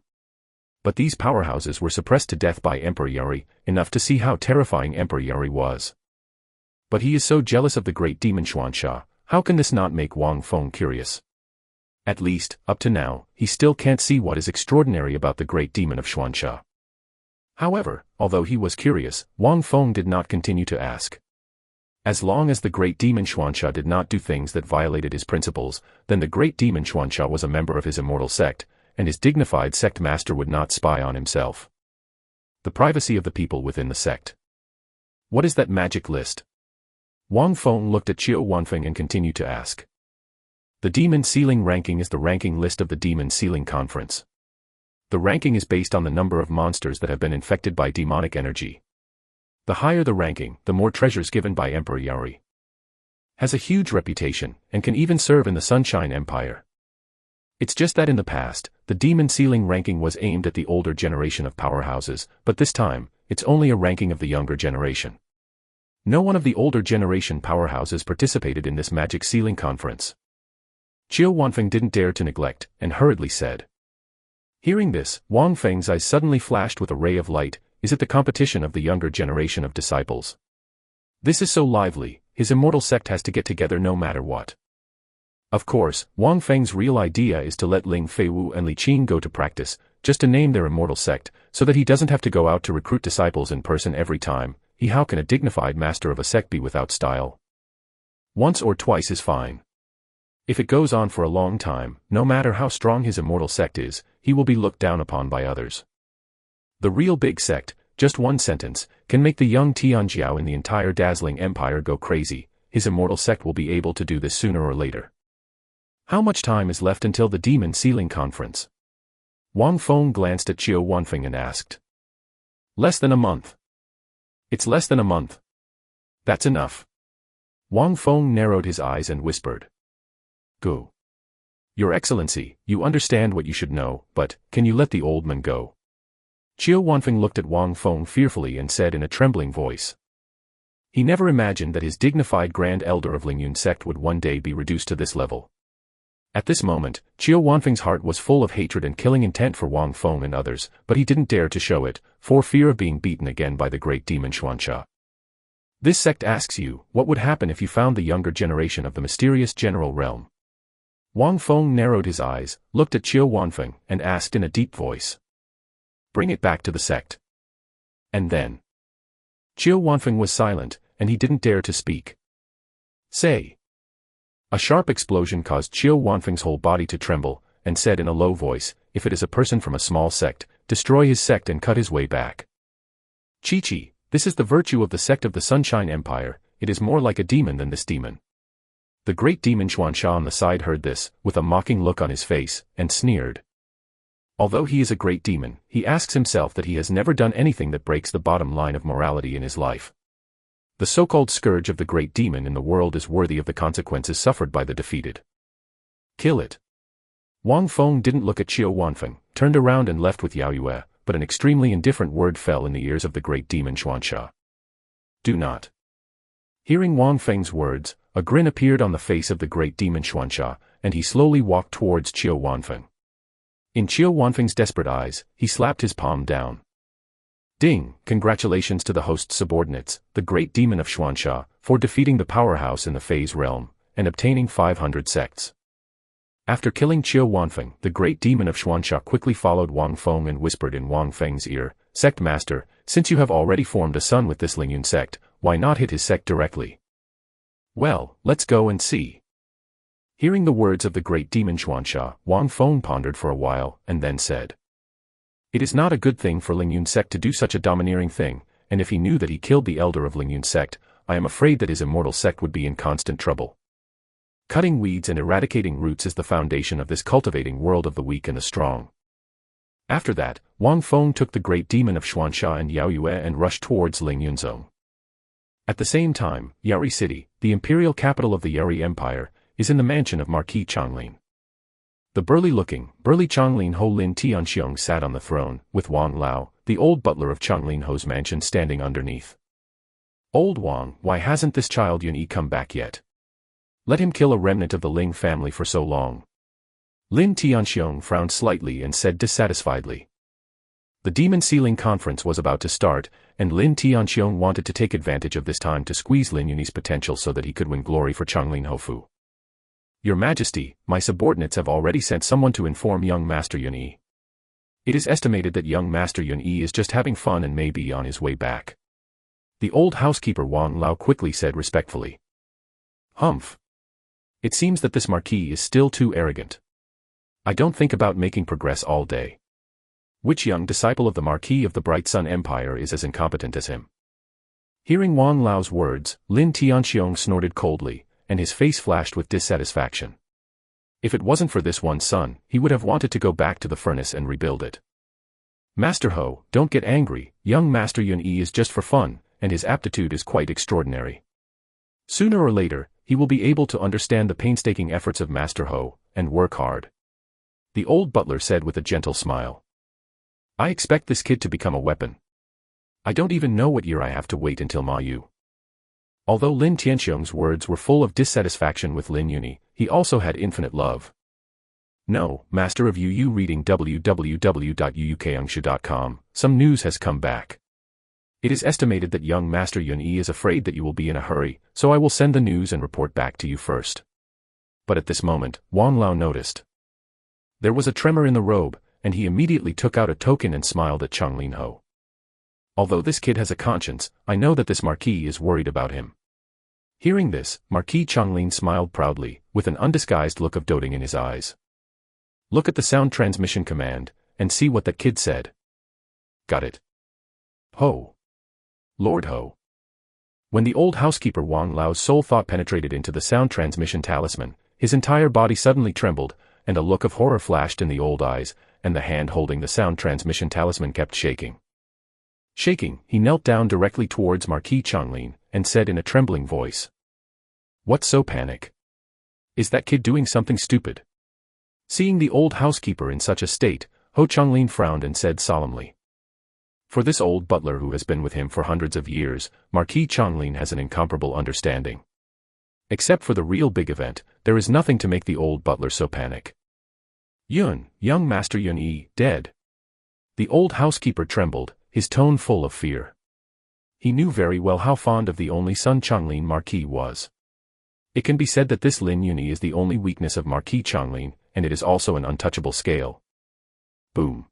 But these powerhouses were suppressed to death by Emperor Yari, enough to see how terrifying Emperor Yari was. But he is so jealous of the great demon Xuanxia, how can this not make Wang Feng curious? At least, up to now, he still can't see what is extraordinary about the great demon of Xuanxia. However, although he was curious, Wang Feng did not continue to ask. As long as the great demon Xuanxia did not do things that violated his principles, then the great demon Xuanxia was a member of his Immortal Sect, and his dignified sect master would not spy on himself. The privacy of the people within the sect. What is that magic list? Wang Feng looked at Qiu Wanfeng and continued to ask. The demon sealing ranking is the ranking list of the demon sealing conference. The ranking is based on the number of monsters that have been infected by demonic energy. The higher the ranking, the more treasures given by Emperor Yari. Has a huge reputation, and can even serve in the Sunshine Empire. It's just that in the past, the demon sealing ranking was aimed at the older generation of powerhouses, but this time, it's only a ranking of the younger generation. No one of the older generation powerhouses participated in this magic sealing conference. Qiu Wanfeng didn't dare to neglect, and hurriedly said. Hearing this, Wang Feng's eyes suddenly flashed with a ray of light. Is it the competition of the younger generation of disciples? This is so lively, his Immortal Sect has to get together no matter what. Of course, Wang Feng's real idea is to let Ling Feiwu and Li Qing go to practice, just to name their Immortal Sect, so that he doesn't have to go out to recruit disciples in person every time. How can a dignified master of a sect be without style? Once or twice is fine. If it goes on for a long time, no matter how strong his Immortal Sect is, he will be looked down upon by others. The real big sect, just one sentence, can make the young Tianjiao in the entire dazzling empire go crazy. His Immortal Sect will be able to do this sooner or later. How much time is left until the demon sealing conference? Wang Feng glanced at Qiu Wanfeng and asked. Less than a month. It's less than a month. That's enough. Wang Feng narrowed his eyes and whispered. Go. Your Excellency, you understand what you should know, but, can you let the old man go? Qiu Wanfeng looked at Wang Feng fearfully and said in a trembling voice. He never imagined that his dignified Grand Elder of Lingyun sect would one day be reduced to this level. At this moment, Qiu Wanfeng's heart was full of hatred and killing intent for Wang Feng and others, but he didn't dare to show it, for fear of being beaten again by the great demon Xuanxia. This sect asks you, what would happen if you found the younger generation of the mysterious general realm? Wang Feng narrowed his eyes, looked at Qiu Wanfeng, and asked in a deep voice. Bring it back to the sect. And then. Qiu Wanfeng was silent, and he didn't dare to speak. Say. A sharp explosion caused Qiu Wanfeng's whole body to tremble, and said in a low voice, if it is a person from a small sect, destroy his sect and cut his way back. Chi-Chi, this is the virtue of the sect of the Sunshine Empire, it is more like a demon than this demon. The great demon Xuanxia on the side heard this, with a mocking look on his face, and sneered. Although he is a great demon, he asks himself that he has never done anything that breaks the bottom line of morality in his life. The so-called scourge of the great demon in the world is worthy of the consequences suffered by the defeated. Kill it. Wang Feng didn't look at Wang Feng, turned around and left with Yao Yue, but an extremely indifferent word fell in the ears of the great demon Xuanxia. Do not. Hearing Wang Feng's words, a grin appeared on the face of the great demon Xuanxia, and he slowly walked towards Wang Feng. In Wang Feng's desperate eyes, he slapped his palm down. Ding! Congratulations to the host's subordinates, the great demon of Xuanxia, for defeating the powerhouse in the phase realm, and obtaining 500 sects. After killing Wang Feng, the great demon of Xuanxia quickly followed Wang Feng and whispered in Wang Feng's ear, Sect Master, since you have already formed a son with this Lingyun sect, why not hit his sect directly? Well, let's go and see. Hearing the words of the great demon Xuanxia, Wang Feng pondered for a while, and then said, it is not a good thing for Lingyun sect to do such a domineering thing, and if he knew that he killed the elder of Lingyun sect, I am afraid that his immortal sect would be in constant trouble. Cutting weeds and eradicating roots is the foundation of this cultivating world of the weak and the strong. After that, Wang Feng took the great demon of Xuanxia and Yao Yue and rushed towards Lingyun Zone. At the same time, Yari City, the imperial capital of the Yari Empire, is in the mansion of Marquis Changlin. The burly Changlin Ho Lin Tianxiong sat on the throne, with Wang Lao, the old butler of Changlin Ho's mansion, standing underneath. Old Wang, why hasn't this child Yun Yi come back yet? Let him kill a remnant of the Ling family for so long. Lin Tianxiong frowned slightly and said dissatisfiedly. The Demon Sealing Conference was about to start, and Lin Tianxiong wanted to take advantage of this time to squeeze Lin Yunyi's potential so that he could win glory for Changlin Hofu. Your Majesty, my subordinates have already sent someone to inform young Master Yun Yi. It is estimated that young Master Yun Yi is just having fun and may be on his way back. The old housekeeper Wang Lao quickly said respectfully. Humph. It seems that this Marquis is still too arrogant. I don't think about making progress all day. Which young disciple of the Marquis of the Bright Sun Empire is as incompetent as him? Hearing Wang Lao's words, Lin Tianxiong snorted coldly, and his face flashed with dissatisfaction. If it wasn't for this one son, he would have wanted to go back to the furnace and rebuild it. Master Ho, don't get angry, young Master Yun Yi is just for fun, and his aptitude is quite extraordinary. Sooner or later, he will be able to understand the painstaking efforts of Master Ho, and work hard. The old butler said with a gentle smile. I expect this kid to become a weapon. I don't even know what year I have to wait until Ma Yu. Although Lin Tianxiong's words were full of dissatisfaction with Lin Yunyi, he also had infinite love. No, Master of Yu reading www.yuukangshu.com, some news has come back. It is estimated that young Master Yun Yi is afraid that you will be in a hurry, so I will send the news and report back to you first. But at this moment, Wang Lao noticed. There was a tremor in the robe, and he immediately took out a token and smiled at Changlin Ho. Although this kid has a conscience, I know that this Marquis is worried about him. Hearing this, Marquis Changlin smiled proudly, with an undisguised look of doting in his eyes. Look at the sound transmission command, and see what that kid said. Got it. Ho. Lord Ho. When the old housekeeper Wang Lao's soul thought penetrated into the sound transmission talisman, his entire body suddenly trembled, and a look of horror flashed in the old eyes, and the hand holding the sound transmission talisman kept shaking. Shaking, he knelt down directly towards Marquis Changlin, and said in a trembling voice. What's so panic? Is that kid doing something stupid? Seeing the old housekeeper in such a state, Ho Changlin frowned and said solemnly. For this old butler who has been with him for hundreds of years, Marquis Changlin has an incomparable understanding. Except for the real big event, there is nothing to make the old butler so panic. Young Master Yun Yi, dead. The old housekeeper trembled, his tone full of fear. He knew very well how fond of the only son Changlin Marquis was. It can be said that this Lin Yunyi is the only weakness of Marquis Changlin, and it is also an untouchable scale. Boom.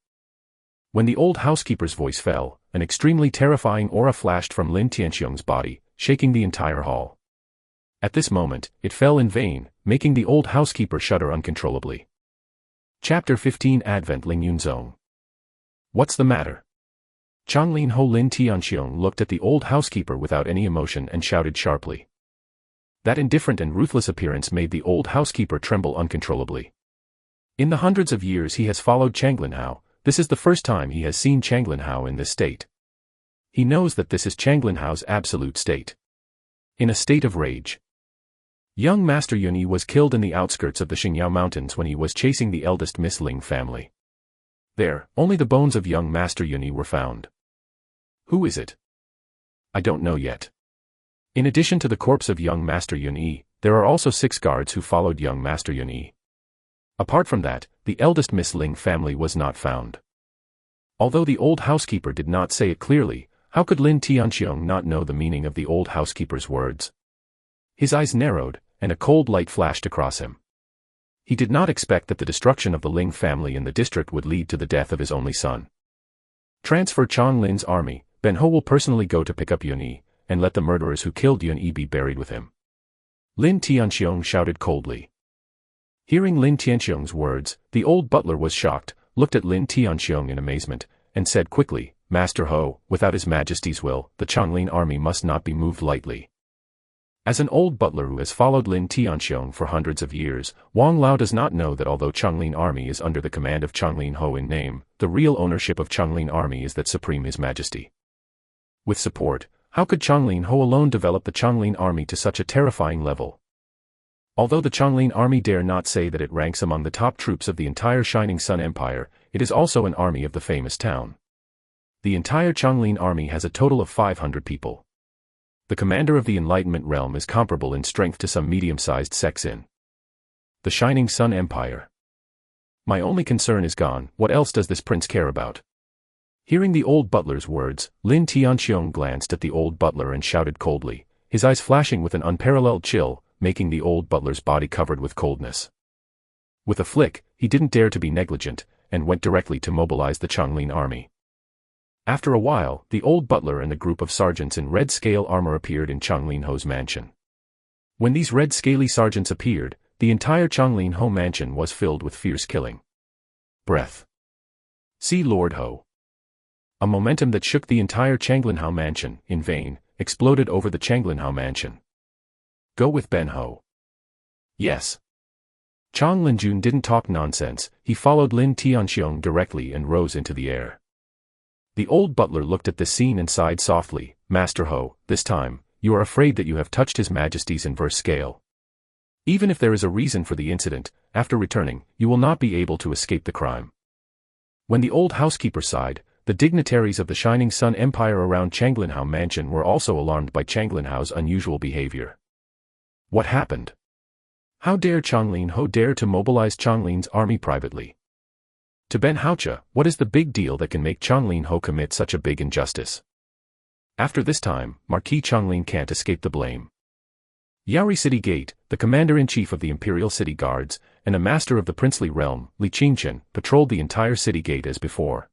When the old housekeeper's voice fell, an extremely terrifying aura flashed from Lin Tianxiong's body, shaking the entire hall. At this moment, it fell in vain, making the old housekeeper shudder uncontrollably. Chapter 15 Advent Lingyun Zone. What's the matter? Changlin Ho Lin Tianxiong looked at the old housekeeper without any emotion and shouted sharply. That indifferent and ruthless appearance made the old housekeeper tremble uncontrollably. In the hundreds of years he has followed Changlin Hao, this is the first time he has seen Changlin Hao in this state. He knows that this is Changlin Hao's absolute state. In a state of rage. Young Master Yunyi was killed in the outskirts of the Xingyao Mountains when he was chasing the eldest Miss Ling family. There, only the bones of young Master Yunyi were found. Who is it? I don't know yet. In addition to the corpse of young Master Yunyi, there are also 6 guards who followed young Master Yunyi. Apart from that, the eldest Miss Ling family was not found. Although the old housekeeper did not say it clearly, how could Lin Tianxiong not know the meaning of the old housekeeper's words? His eyes narrowed, and a cold light flashed across him. He did not expect that the destruction of the Ling family in the district would lead to the death of his only son. Transfer Chang Lin's army, Ben Ho will personally go to pick up Yunyi, and let the murderers who killed Yunyi be buried with him. Lin Tianxiong shouted coldly. Hearing Lin Tianxiong's words, the old butler was shocked, looked at Lin Tianxiong in amazement, and said quickly, Master Ho, without His Majesty's will, the Changlin army must not be moved lightly. As an old butler who has followed Lin Tianxiong for hundreds of years, Wang Lao does not know that although Changlin army is under the command of Changlin Ho in name, the real ownership of Changlin army is that Supreme His Majesty. With support, how could Changlin Ho alone develop the Changlin army to such a terrifying level? Although the Changlin army dare not say that it ranks among the top troops of the entire Shining Sun Empire, it is also an army of the famous town. The entire Changlin army has a total of 500 people. The commander of the Enlightenment realm is comparable in strength to some medium-sized sects in the Shining Sun Empire. My only concern is gone, what else does this prince care about? Hearing the old butler's words, Lin Tianxiong glanced at the old butler and shouted coldly, his eyes flashing with an unparalleled chill, making the old butler's body covered with coldness. With a flick, he didn't dare to be negligent, and went directly to mobilize the Changlin army. After a while, the old butler and the group of sergeants in red scale armor appeared in Changlin Ho's mansion. When these red scaly sergeants appeared, the entire Changlin Ho mansion was filled with fierce killing breath. See Lord Ho. A momentum that shook the entire Changlin Ho mansion, in vain, exploded over the Changlin Ho mansion. Go with Ben Ho. Yes. Chang Linjun didn't talk nonsense, he followed Lin Tianxiong directly and rose into the air. The old butler looked at this scene and sighed softly, Master Ho, this time, you are afraid that you have touched His Majesty's inverse scale. Even if there is a reason for the incident, after returning, you will not be able to escape the crime. When the old housekeeper sighed, the dignitaries of the Shining Sun Empire around Changlin Ho mansion were also alarmed by Changlin Ho's unusual behavior. What happened? How dare Changlin Ho dare to mobilize Changlin's army privately? To Ben Haocha, what is the big deal that can make Changlin Ho commit such a big injustice? After this time, Marquis Changlin can't escape the blame. Yaori City Gate, the commander-in-chief of the Imperial City Guards, and a master of the princely realm, Li Qingqian, patrolled the entire city gate as before.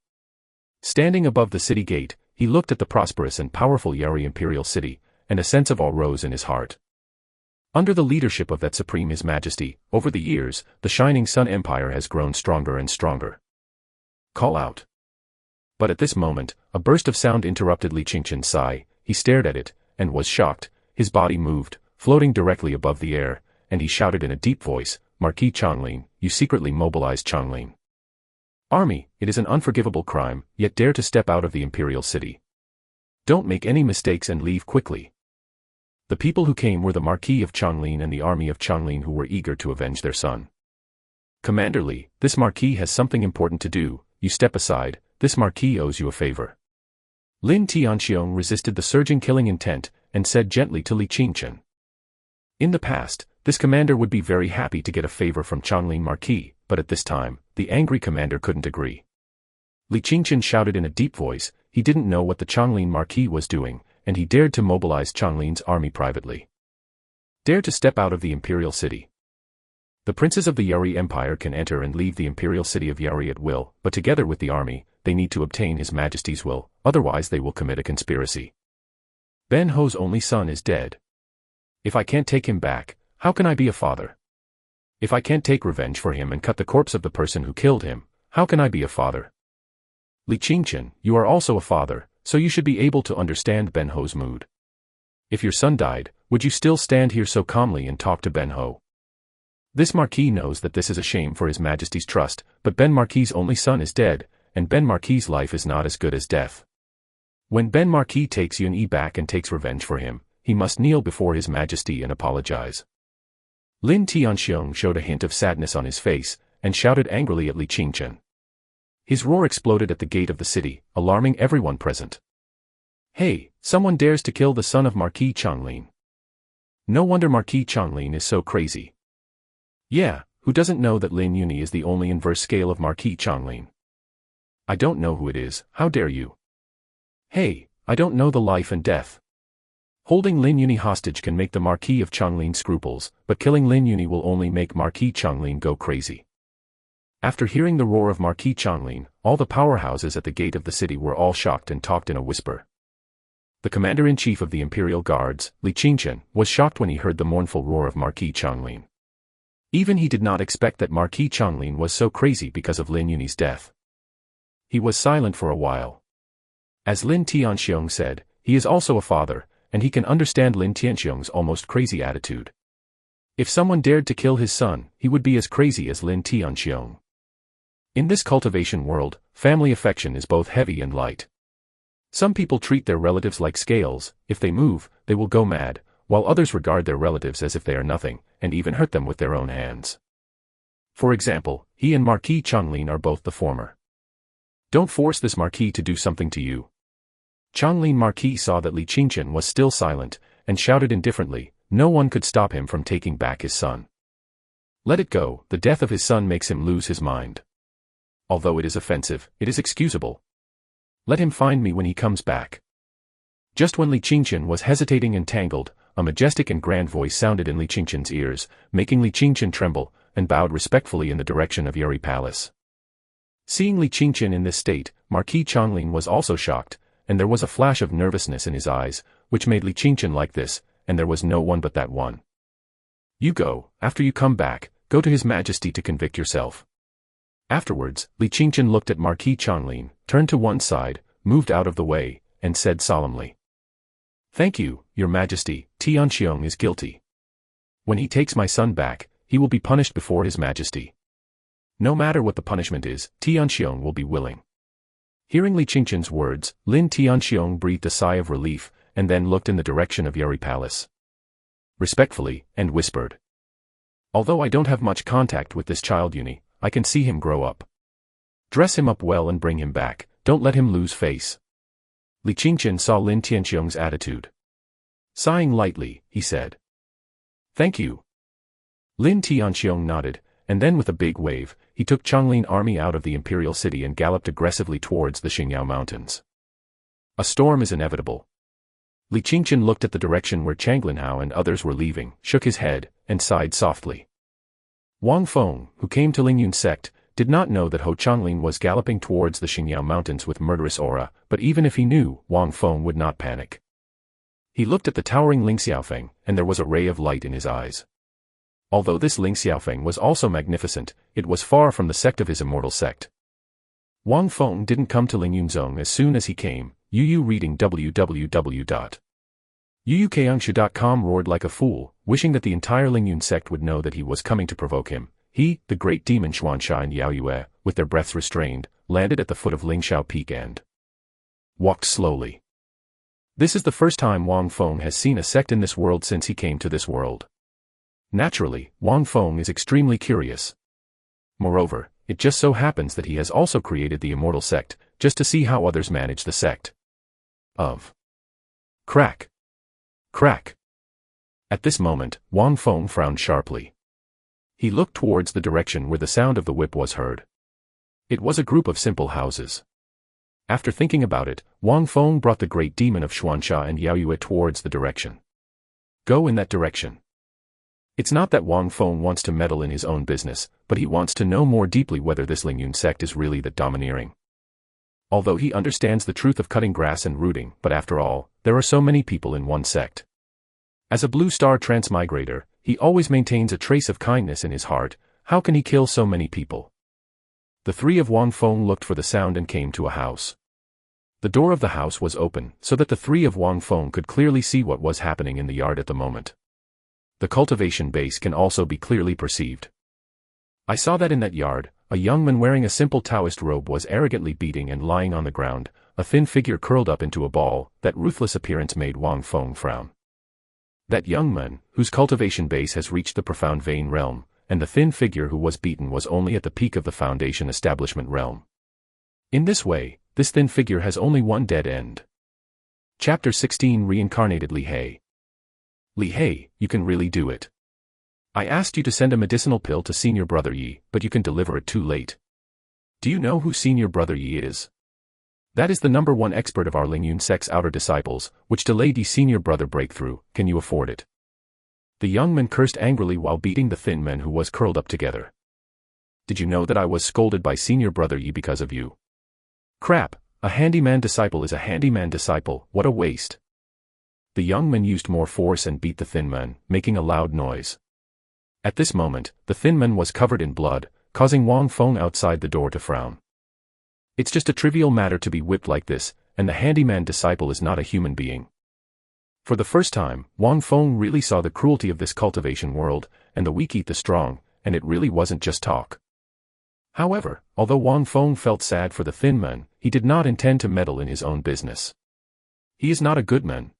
Standing above the city gate, he looked at the prosperous and powerful Yaori Imperial City, and a sense of awe rose in his heart. Under the leadership of that Supreme His Majesty, over the years, the Shining Sun Empire has grown stronger and stronger. Call out. But at this moment, a burst of sound interrupted Li Qingqian's sigh, he stared at it, and was shocked, his body moved, floating directly above the air, and he shouted in a deep voice, Marquis Changlin, you secretly mobilized Changlin army, it is an unforgivable crime, yet dare to step out of the Imperial City. Don't make any mistakes and leave quickly. The people who came were the Marquis of Changlin and the army of Changlin who were eager to avenge their son. Commander Li, this Marquis has something important to do, you step aside, this Marquis owes you a favor. Lin Tianxiong resisted the surging killing intent, and said gently to Li Qingqian. In the past, this commander would be very happy to get a favor from Changlin Marquis, but at this time, the angry commander couldn't agree. Li Qingqian shouted in a deep voice, he didn't know what the Changlin Marquis was doing, and he dared to mobilize Changlin's army privately. Dare to step out of the Imperial City. The princes of the Yaori Empire can enter and leave the Imperial City of Yaori at will, but together with the army, they need to obtain His Majesty's will, otherwise they will commit a conspiracy. Ben Ho's only son is dead. If I can't take him back, how can I be a father? If I can't take revenge for him and cut the corpse of the person who killed him, how can I be a father? Li Qingqian, you are also a father, so you should be able to understand Ben Ho's mood. If your son died, would you still stand here so calmly and talk to Ben Ho? This Marquis knows that this is a shame for His Majesty's trust, but Ben Marquis's only son is dead, and Ben Marquis's life is not as good as death. When Ben Marquis takes Yun Yi back and takes revenge for him, he must kneel before His Majesty and apologize. Lin Tianxiong showed a hint of sadness on his face, and shouted angrily at Li Qingqian. His roar exploded at the gate of the city, alarming everyone present. Hey, someone dares to kill the son of Marquis Changlin. No wonder Marquis Changlin is so crazy. Yeah, who doesn't know that Lin Yunyi is the only inverse scale of Marquis Changlin? I don't know who it is, how dare you? Hey, I don't know the life and death. Holding Lin Yunyi hostage can make the Marquis of Changlin scruples, but killing Lin Yunyi will only make Marquis Changlin go crazy. After hearing the roar of Marquis Changlin, all the powerhouses at the gate of the city were all shocked and talked in a whisper. The commander-in-chief of the Imperial Guards, Li Qingqian, was shocked when he heard the mournful roar of Marquis Changlin. Even he did not expect that Marquis Changlin was so crazy because of Lin Yunyi's death. He was silent for a while. As Lin Tianxiong said, he is also a father, and he can understand Lin Tianxiong's almost crazy attitude. If someone dared to kill his son, he would be as crazy as Lin Tianxiong. In this cultivation world, family affection is both heavy and light. Some people treat their relatives like scales. If they move, they will go mad, while others regard their relatives as if they are nothing, and even hurt them with their own hands. For example, he and Marquis Changlin are both the former. Don't force this Marquis to do something to you. Changlin Marquis saw that Li Qingqian was still silent, and shouted indifferently, no one could stop him from taking back his son. Let it go, the death of his son makes him lose his mind. Although it is offensive, it is excusable. Let him find me when he comes back. Just when Li Qingqian was hesitating and tangled, a majestic and grand voice sounded in Li Qingqian's ears, making Li Qingqian tremble, and bowed respectfully in the direction of Yeri Palace. Seeing Li Qingqian in this state, Marquis Changlin was also shocked, and there was a flash of nervousness in his eyes, which made Li Qingqian like this, and there was no one but that one. You go, after you come back, go to His Majesty to convict yourself. Afterwards, Li Qingqian looked at Marquis Changlin, turned to one side, moved out of the way, and said solemnly. Thank you, Your Majesty, Tianxiong is guilty. When he takes my son back, he will be punished before His Majesty. No matter what the punishment is, Tianxiong will be willing. Hearing Li Qingqian's words, Lin Tianxiong breathed a sigh of relief, and then looked in the direction of Yeri Palace. Respectfully, and whispered. Although I don't have much contact with this child Yuni, I can see him grow up. Dress him up well and bring him back, don't let him lose face. Li Qingqian saw Lin Tianxiong's attitude. Sighing lightly, he said. Thank you. Lin Tianxiong nodded, and then with a big wave, he took Changlin army out of the imperial city and galloped aggressively towards the Xingyao Mountains. A storm is inevitable. Li Qingqian looked at the direction where Changlinhao and others were leaving, shook his head, and sighed softly. Wang Feng, who came to Lingyun's sect, did not know that Ho Changlin was galloping towards the Xingyao Mountains with murderous aura, but even if he knew, Wang Feng would not panic. He looked at the towering Ling Xiaofeng, and there was a ray of light in his eyes. Although this Ling Xiaofeng was also magnificent, it was far from the sect of his Immortal Sect. Wang Feng didn't come to Lingyun Zong as soon as he came. Yu reading www.yuyukangshu.com roared like a fool, wishing that the entire Lingyun sect would know that he was coming to provoke him. He, the great demon Xuansha and Yao Yue, with their breaths restrained, landed at the foot of Lingxiao Peak and walked slowly. This is the first time Wang Feng has seen a sect in this world since he came to this world. Naturally, Wang Feng is extremely curious. Moreover, it just so happens that he has also created the Immortal Sect, just to see how others manage the sect. Of crack. Crack. At this moment, Wang Feng frowned sharply. He looked towards the direction where the sound of the whip was heard. It was a group of simple houses. After thinking about it, Wang Feng brought the great demon of Xuansha and Yao Yue towards the direction. Go in that direction. It's not that Wang Feng wants to meddle in his own business, but he wants to know more deeply whether this Lingyun sect is really that domineering. Although he understands the truth of cutting grass and rooting, but after all, there are so many people in one sect. As a blue star transmigrator, he always maintains a trace of kindness in his heart. How can he kill so many people? The three of Wang Feng looked for the sound and came to a house. The door of the house was open, so that the three of Wang Feng could clearly see what was happening in the yard at the moment. The cultivation base can also be clearly perceived. I saw that in that yard, a young man wearing a simple Taoist robe was arrogantly beating and lying on the ground, a thin figure curled up into a ball. That ruthless appearance made Wang Feng frown. That young man, whose cultivation base has reached the profound vein realm, and the thin figure who was beaten was only at the peak of the foundation establishment realm. In this way, this thin figure has only one dead end. Chapter 16 Reincarnated Li He. Li He, you can really do it. I asked you to send a medicinal pill to Senior Brother Yi, but you can deliver it too late. Do you know who Senior Brother Yi is? That is the #1 expert of our Lingyun Sect's outer disciples, which delayed Yi Senior Brother breakthrough. Can you afford it? The young man cursed angrily while beating the thin man who was curled up together. Did you know that I was scolded by Senior Brother Yi because of you? Crap, a handyman disciple is a handyman disciple, what a waste. The young man used more force and beat the thin man, making a loud noise. At this moment, the thin man was covered in blood, causing Wang Feng outside the door to frown. It's just a trivial matter to be whipped like this, and the handyman disciple is not a human being. For the first time, Wang Feng really saw the cruelty of this cultivation world, and the weak eat the strong, and it really wasn't just talk. However, although Wang Feng felt sad for the thin man, he did not intend to meddle in his own business. He is not a good man.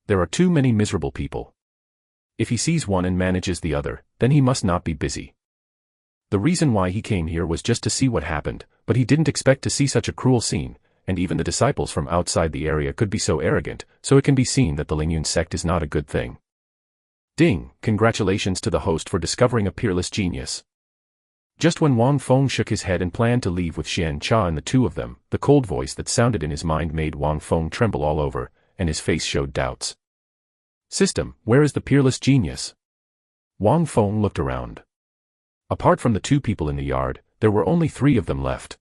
There are too many miserable people. If he sees one and manages the other, then he must not be busy. The reason why he came here was just to see what happened, but he didn't expect to see such a cruel scene, and even the disciples from outside the area could be so arrogant, so it can be seen that the Lingyun sect is not a good thing. Ding, congratulations to the host for discovering a peerless genius. Just when Wang Feng shook his head and planned to leave with Xian Cha and the two of them, the cold voice that sounded in his mind made Wang Feng tremble all over, and his face showed doubts. System, where is the peerless genius? Wang Feng looked around. Apart from the two people in the yard, there were only 3 of them left.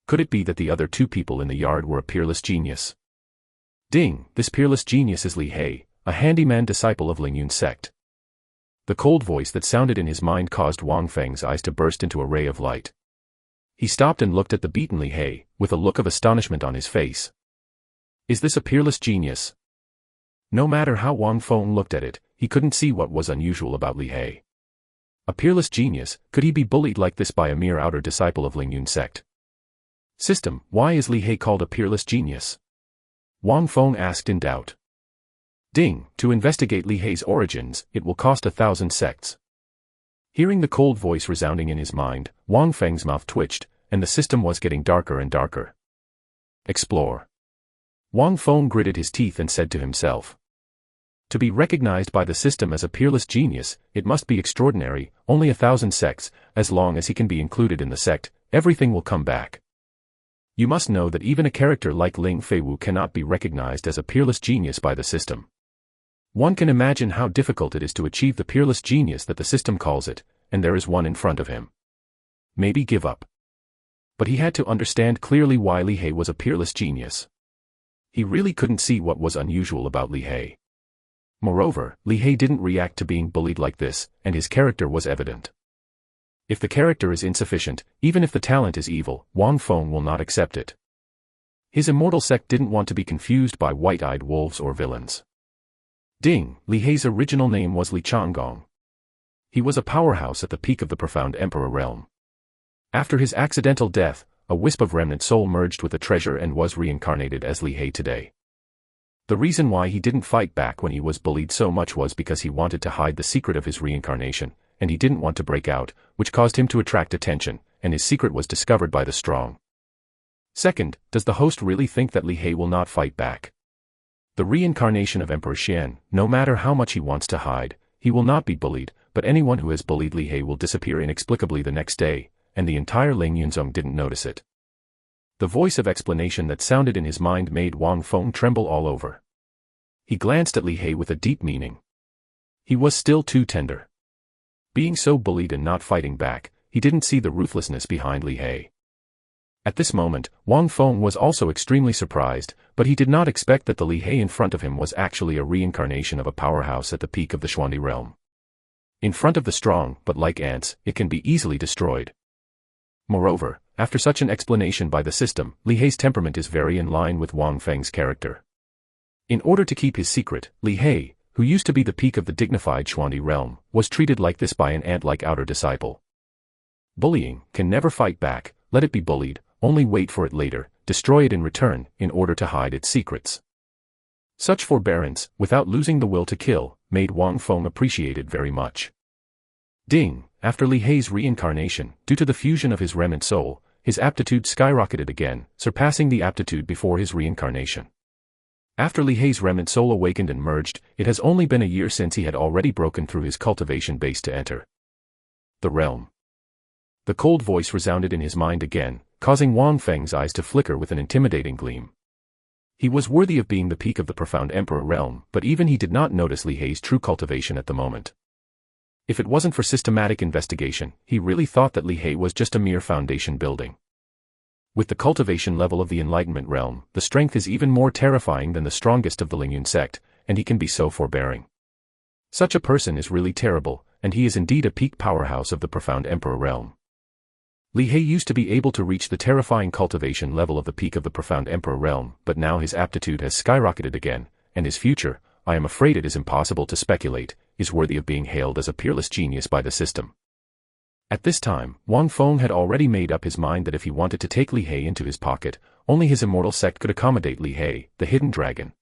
Could it be that the other 2 people in the yard were a peerless genius? Ding, this peerless genius is Li He, a handyman disciple of Lingyun Sect. The cold voice that sounded in his mind caused Wang Feng's eyes to burst into a ray of light. He stopped and looked at the beaten Li He, with a look of astonishment on his face. Is this a peerless genius? No matter how Wang Feng looked at it, he couldn't see what was unusual about Li He. A peerless genius, could he be bullied like this by a mere outer disciple of Lingyun Sect? System, why is Li He called a peerless genius? Wang Feng asked in doubt. Ding, to investigate Li He's origins, it will cost 1,000 sects. Hearing the cold voice resounding in his mind, Wang Feng's mouth twitched, and the system was getting darker and darker. Explore. Wang Feng gritted his teeth and said to himself. To be recognized by the system as a peerless genius, it must be extraordinary, only 1,000 sects, as long as he can be included in the sect, everything will come back. You must know that even a character like Ling Feiwu cannot be recognized as a peerless genius by the system. One can imagine how difficult it is to achieve the peerless genius that the system calls it, and there is one in front of him. Maybe give up. But he had to understand clearly why Li He was a peerless genius. He really couldn't see what was unusual about Li He. Moreover, Li He didn't react to being bullied like this, and his character was evident. If the character is insufficient, even if the talent is evil, Wang Feng will not accept it. His Immortal Sect didn't want to be confused by white-eyed wolves or villains. Ding, Li He's original name was Li Changgong. He was a powerhouse at the peak of the profound Emperor realm. After his accidental death, a wisp of remnant soul merged with the treasure and was reincarnated as Li He today. The reason why he didn't fight back when he was bullied so much was because he wanted to hide the secret of his reincarnation, and he didn't want to break out, which caused him to attract attention, and his secret was discovered by the strong. Second, does the host really think that Li He will not fight back? The reincarnation of Emperor Xian, no matter how much he wants to hide, he will not be bullied, but anyone who has bullied Li He will disappear inexplicably the next day, and the entire Lingyun Zone didn't notice it. The voice of explanation that sounded in his mind made Wang Feng tremble all over. He glanced at Li He with a deep meaning. He was still too tender. Being so bullied and not fighting back, he didn't see the ruthlessness behind Li He. At this moment, Wang Feng was also extremely surprised, but he did not expect that the Li He in front of him was actually a reincarnation of a powerhouse at the peak of the Xuandi realm. In front of the strong, but like ants, it can be easily destroyed. Moreover, after such an explanation by the system, Li Hei's temperament is very in line with Wang Feng's character. In order to keep his secret, Li Hei, who used to be the peak of the dignified Xuandi realm, was treated like this by an ant-like outer disciple. Bullying can never fight back, let it be bullied, only wait for it later, destroy it in return, in order to hide its secrets. Such forbearance, without losing the will to kill, made Wang Feng appreciated very much. Ding, after Li Hei's reincarnation, due to the fusion of his remnant soul, his aptitude skyrocketed again, surpassing the aptitude before his reincarnation. After Li Hei's remnant soul awakened and merged, it has only been a year since he had already broken through his cultivation base to enter the realm. The cold voice resounded in his mind again, causing Wang Feng's eyes to flicker with an intimidating gleam. He was worthy of being the peak of the profound emperor realm, but even he did not notice Li Hei's true cultivation at the moment. If it wasn't for systematic investigation, he really thought that Li Hei was just a mere foundation building. With the cultivation level of the Enlightenment realm, the strength is even more terrifying than the strongest of the Lingyun sect, and he can be so forbearing. Such a person is really terrible, and he is indeed a peak powerhouse of the profound emperor realm. Li Hei used to be able to reach the terrifying cultivation level of the peak of the profound emperor realm, but now his aptitude has skyrocketed again, and his future, I am afraid it is impossible to speculate, is worthy of being hailed as a peerless genius by the system. At this time, Wang Feng had already made up his mind that if he wanted to take Li Hei into his pocket, only his immortal sect could accommodate Li Hei, the hidden dragon.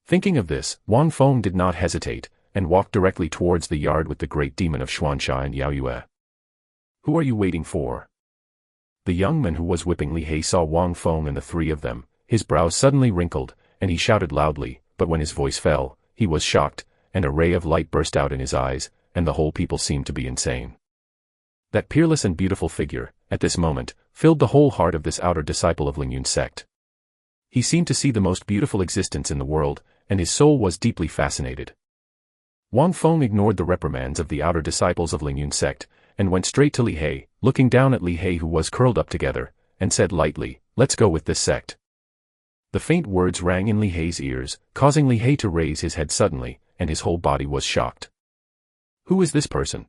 Thinking of this, Wang Feng did not hesitate, and walked directly towards the yard with the great demon of Xuansha and Yao Yue. Who are you waiting for? The young man who was whipping Li Hei saw Wang Feng and the three of them, his brows suddenly wrinkled, and he shouted loudly, but when his voice fell, he was shocked, and a ray of light burst out in his eyes, and the whole people seemed to be insane. That peerless and beautiful figure, at this moment, filled the whole heart of this outer disciple of Lingyun sect. He seemed to see the most beautiful existence in the world, and his soul was deeply fascinated. Wang Feng ignored the reprimands of the outer disciples of Lingyun sect, and went straight to Li Hei, looking down at Li Hei who was curled up together, and said lightly, "Let's go with this sect." The faint words rang in Li Hei's ears, causing Li Hei to raise his head suddenly, and his whole body was shocked. Who is this person?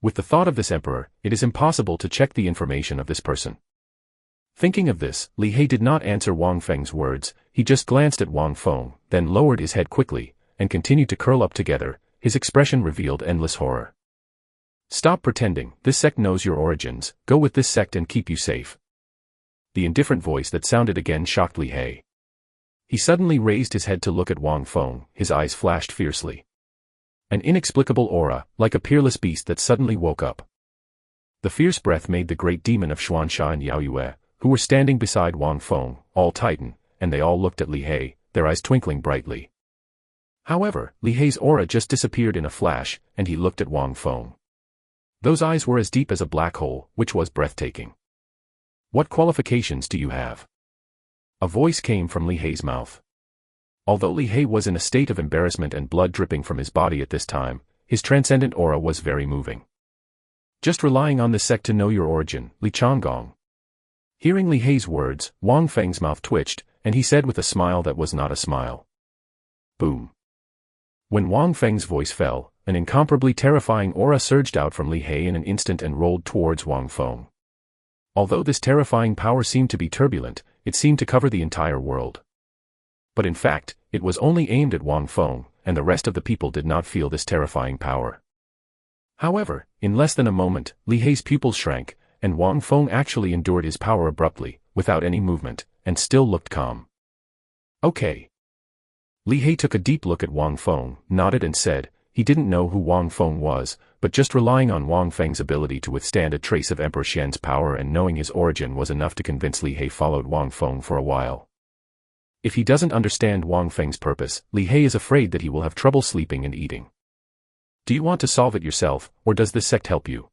With the thought of this emperor, it is impossible to check the information of this person. Thinking of this, Li Hei did not answer Wang Feng's words, he just glanced at Wang Feng, then lowered his head quickly, and continued to curl up together, his expression revealed endless horror. Stop pretending, this sect knows your origins, go with this sect and keep you safe. The indifferent voice that sounded again shocked Li Hei. He suddenly raised his head to look at Wang Feng, his eyes flashed fiercely. An inexplicable aura, like a peerless beast that suddenly woke up. The fierce breath made the great demon of Xuansha and Yao Yue, who were standing beside Wang Feng, all tighten, and they all looked at Li Hei, their eyes twinkling brightly. However, Li Hei's aura just disappeared in a flash, and he looked at Wang Feng. Those eyes were as deep as a black hole, which was breathtaking. What qualifications do you have? A voice came from Li Hei's mouth. Although Li Hei was in a state of embarrassment and blood dripping from his body at this time, his transcendent aura was very moving. Just relying on this sect to know your origin, Li Changgong. Hearing Li Hei's words, Wang Feng's mouth twitched, and he said with a smile that was not a smile. Boom. When Wang Feng's voice fell, an incomparably terrifying aura surged out from Li Hei in an instant and rolled towards Wang Feng. Although this terrifying power seemed to be turbulent, it seemed to cover the entire world. But in fact, it was only aimed at Wang Feng, and the rest of the people did not feel this terrifying power. However, in less than a moment, Li Hei's pupils shrank, and Wang Feng actually endured his power abruptly, without any movement, and still looked calm. Okay. Li Hei took a deep look at Wang Feng, nodded and said, he didn't know who Wang Feng was, but just relying on Wang Feng's ability to withstand a trace of Emperor Xian's power and knowing his origin was enough to convince Li Hei followed Wang Feng for a while. If he doesn't understand Wang Feng's purpose, Li Hei is afraid that he will have trouble sleeping and eating. Do you want to solve it yourself, or does this sect help you?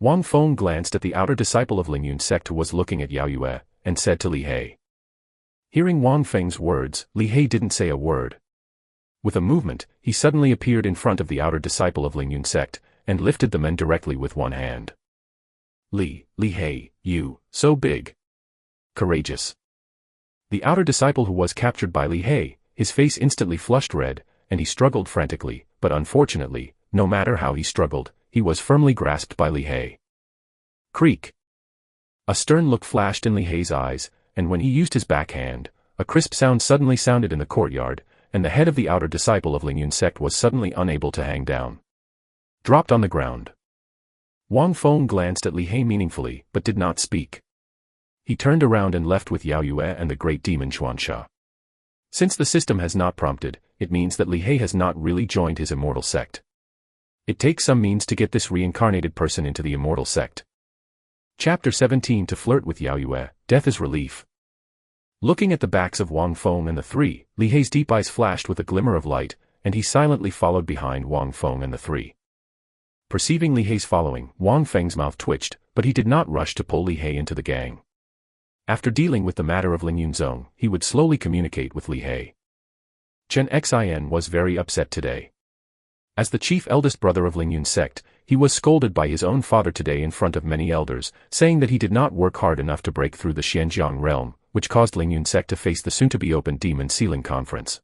Wang Feng glanced at the outer disciple of Lingyun sect who was looking at Yao Yue, and said to Li Hei. Hearing Wang Feng's words, Li Hei didn't say a word. With a movement, he suddenly appeared in front of the outer disciple of Lingyun sect, and lifted the men directly with one hand. Li Hei, you, so big. Courageous. The outer disciple who was captured by Li Hei, his face instantly flushed red, and he struggled frantically, but unfortunately, no matter how he struggled, he was firmly grasped by Li Hei. Creak. A stern look flashed in Li Hei's eyes, and when he used his backhand, a crisp sound suddenly sounded in the courtyard, and the head of the outer disciple of Lingyun Sect was suddenly unable to hang down. Dropped on the ground. Wang Feng glanced at Li Hei meaningfully, but did not speak. He turned around and left with Yao Yue and the great demon Xuanxia. Since the system has not prompted, it means that Li Hei has not really joined his Immortal Sect. It takes some means to get this reincarnated person into the Immortal Sect. Chapter 17 To flirt with Yao Yue, death is relief. Looking at the backs of Wang Feng and the three, Li Hei's deep eyes flashed with a glimmer of light, and he silently followed behind Wang Feng and the three. Perceiving Li Hei's following, Wang Feng's mouth twitched, but he did not rush to pull Li Hei into the gang. After dealing with the matter of Lingyun Zong, he would slowly communicate with Li Hei. Chen Xin was very upset today. As the chief eldest brother of Lingyun Sect, he was scolded by his own father today in front of many elders, saying that he did not work hard enough to break through the Xianjiang realm, which caused Lingyun Sect to face the soon-to-be-open Demon Sealing Conference.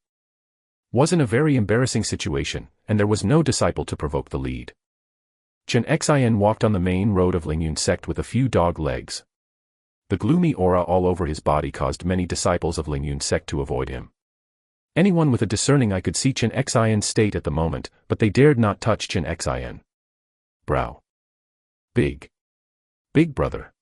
Was in a very embarrassing situation, and there was no disciple to provoke the lead. Chen Xin walked on the main road of Lingyun Sect with a few dog legs. The gloomy aura all over his body caused many disciples of Lingyun Sect to avoid him. Anyone with a discerning eye could see Chen Xin's state at the moment, but they dared not touch Chen Xin. Brow. Big brother.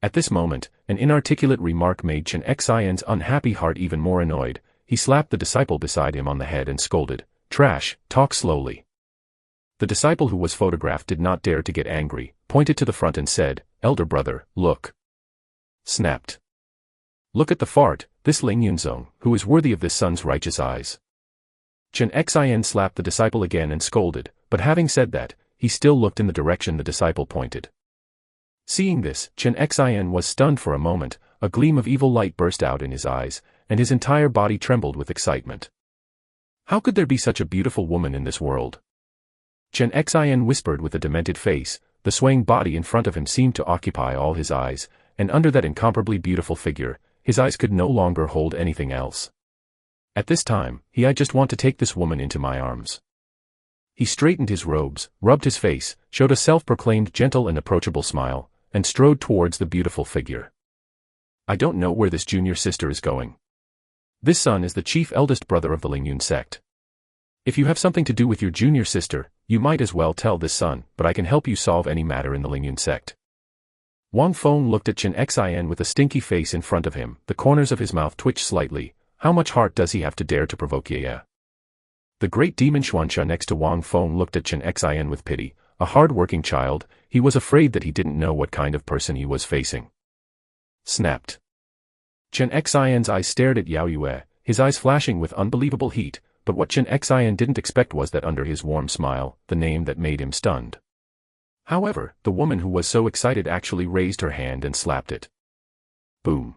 At this moment, an inarticulate remark made Chen Xin's unhappy heart even more annoyed. He slapped the disciple beside him on the head and scolded, "Trash, talk slowly." The disciple who was photographed did not dare to get angry, pointed to the front and said, "Elder brother, look." Snapped. "Look at the fart, this Lingyun Zong, who is worthy of this son's righteous eyes." Chen Xin slapped the disciple again and scolded, but having said that, he still looked in the direction the disciple pointed. Seeing this, Chen Xin was stunned for a moment, a gleam of evil light burst out in his eyes, and his entire body trembled with excitement. How could there be such a beautiful woman in this world? Chen Xin whispered with a demented face. The swaying body in front of him seemed to occupy all his eyes, and under that incomparably beautiful figure, his eyes could no longer hold anything else. At this time, I just want to take this woman into my arms. He straightened his robes, rubbed his face, showed a self-proclaimed gentle and approachable smile, and strode towards the beautiful figure. I don't know where this junior sister is going. This son is the chief eldest brother of the Lingyun Sect. If you have something to do with your junior sister, you might as well tell this son, but I can help you solve any matter in the Lingyun Sect. Wang Feng looked at Chen Xin with a stinky face in front of him. The corners of his mouth twitched slightly. How much heart does he have to dare to provoke Yaya? The great demon Xuanxia next to Wang Feng looked at Chen Xin with pity. A hard-working child, he was afraid that he didn't know what kind of person he was facing. Snapped. Chen Xin's eyes stared at Yao Yue, his eyes flashing with unbelievable heat, but what Chen Xin didn't expect was that under his warm smile, the name that made him stunned. However, the woman who was so excited actually raised her hand and slapped it. Boom.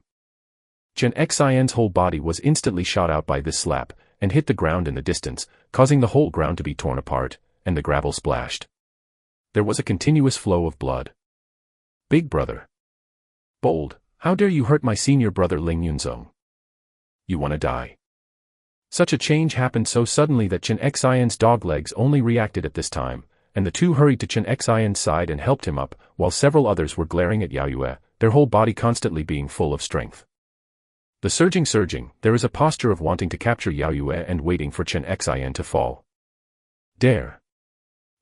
Chen Xin's whole body was instantly shot out by this slap, and hit the ground in the distance, causing the whole ground to be torn apart, and the gravel splashed. There was a continuous flow of blood. Big brother. Bold, how dare you hurt my senior brother Lingyun Zong? You wanna die. Such a change happened so suddenly that Chen Xin's dog legs only reacted at this time, and the two hurried to Chen Xin's side and helped him up, while several others were glaring at Yao Yue, their whole body constantly being full of strength. The surging, there is a posture of wanting to capture Yao Yue and waiting for Chen Xin to fall. Dare.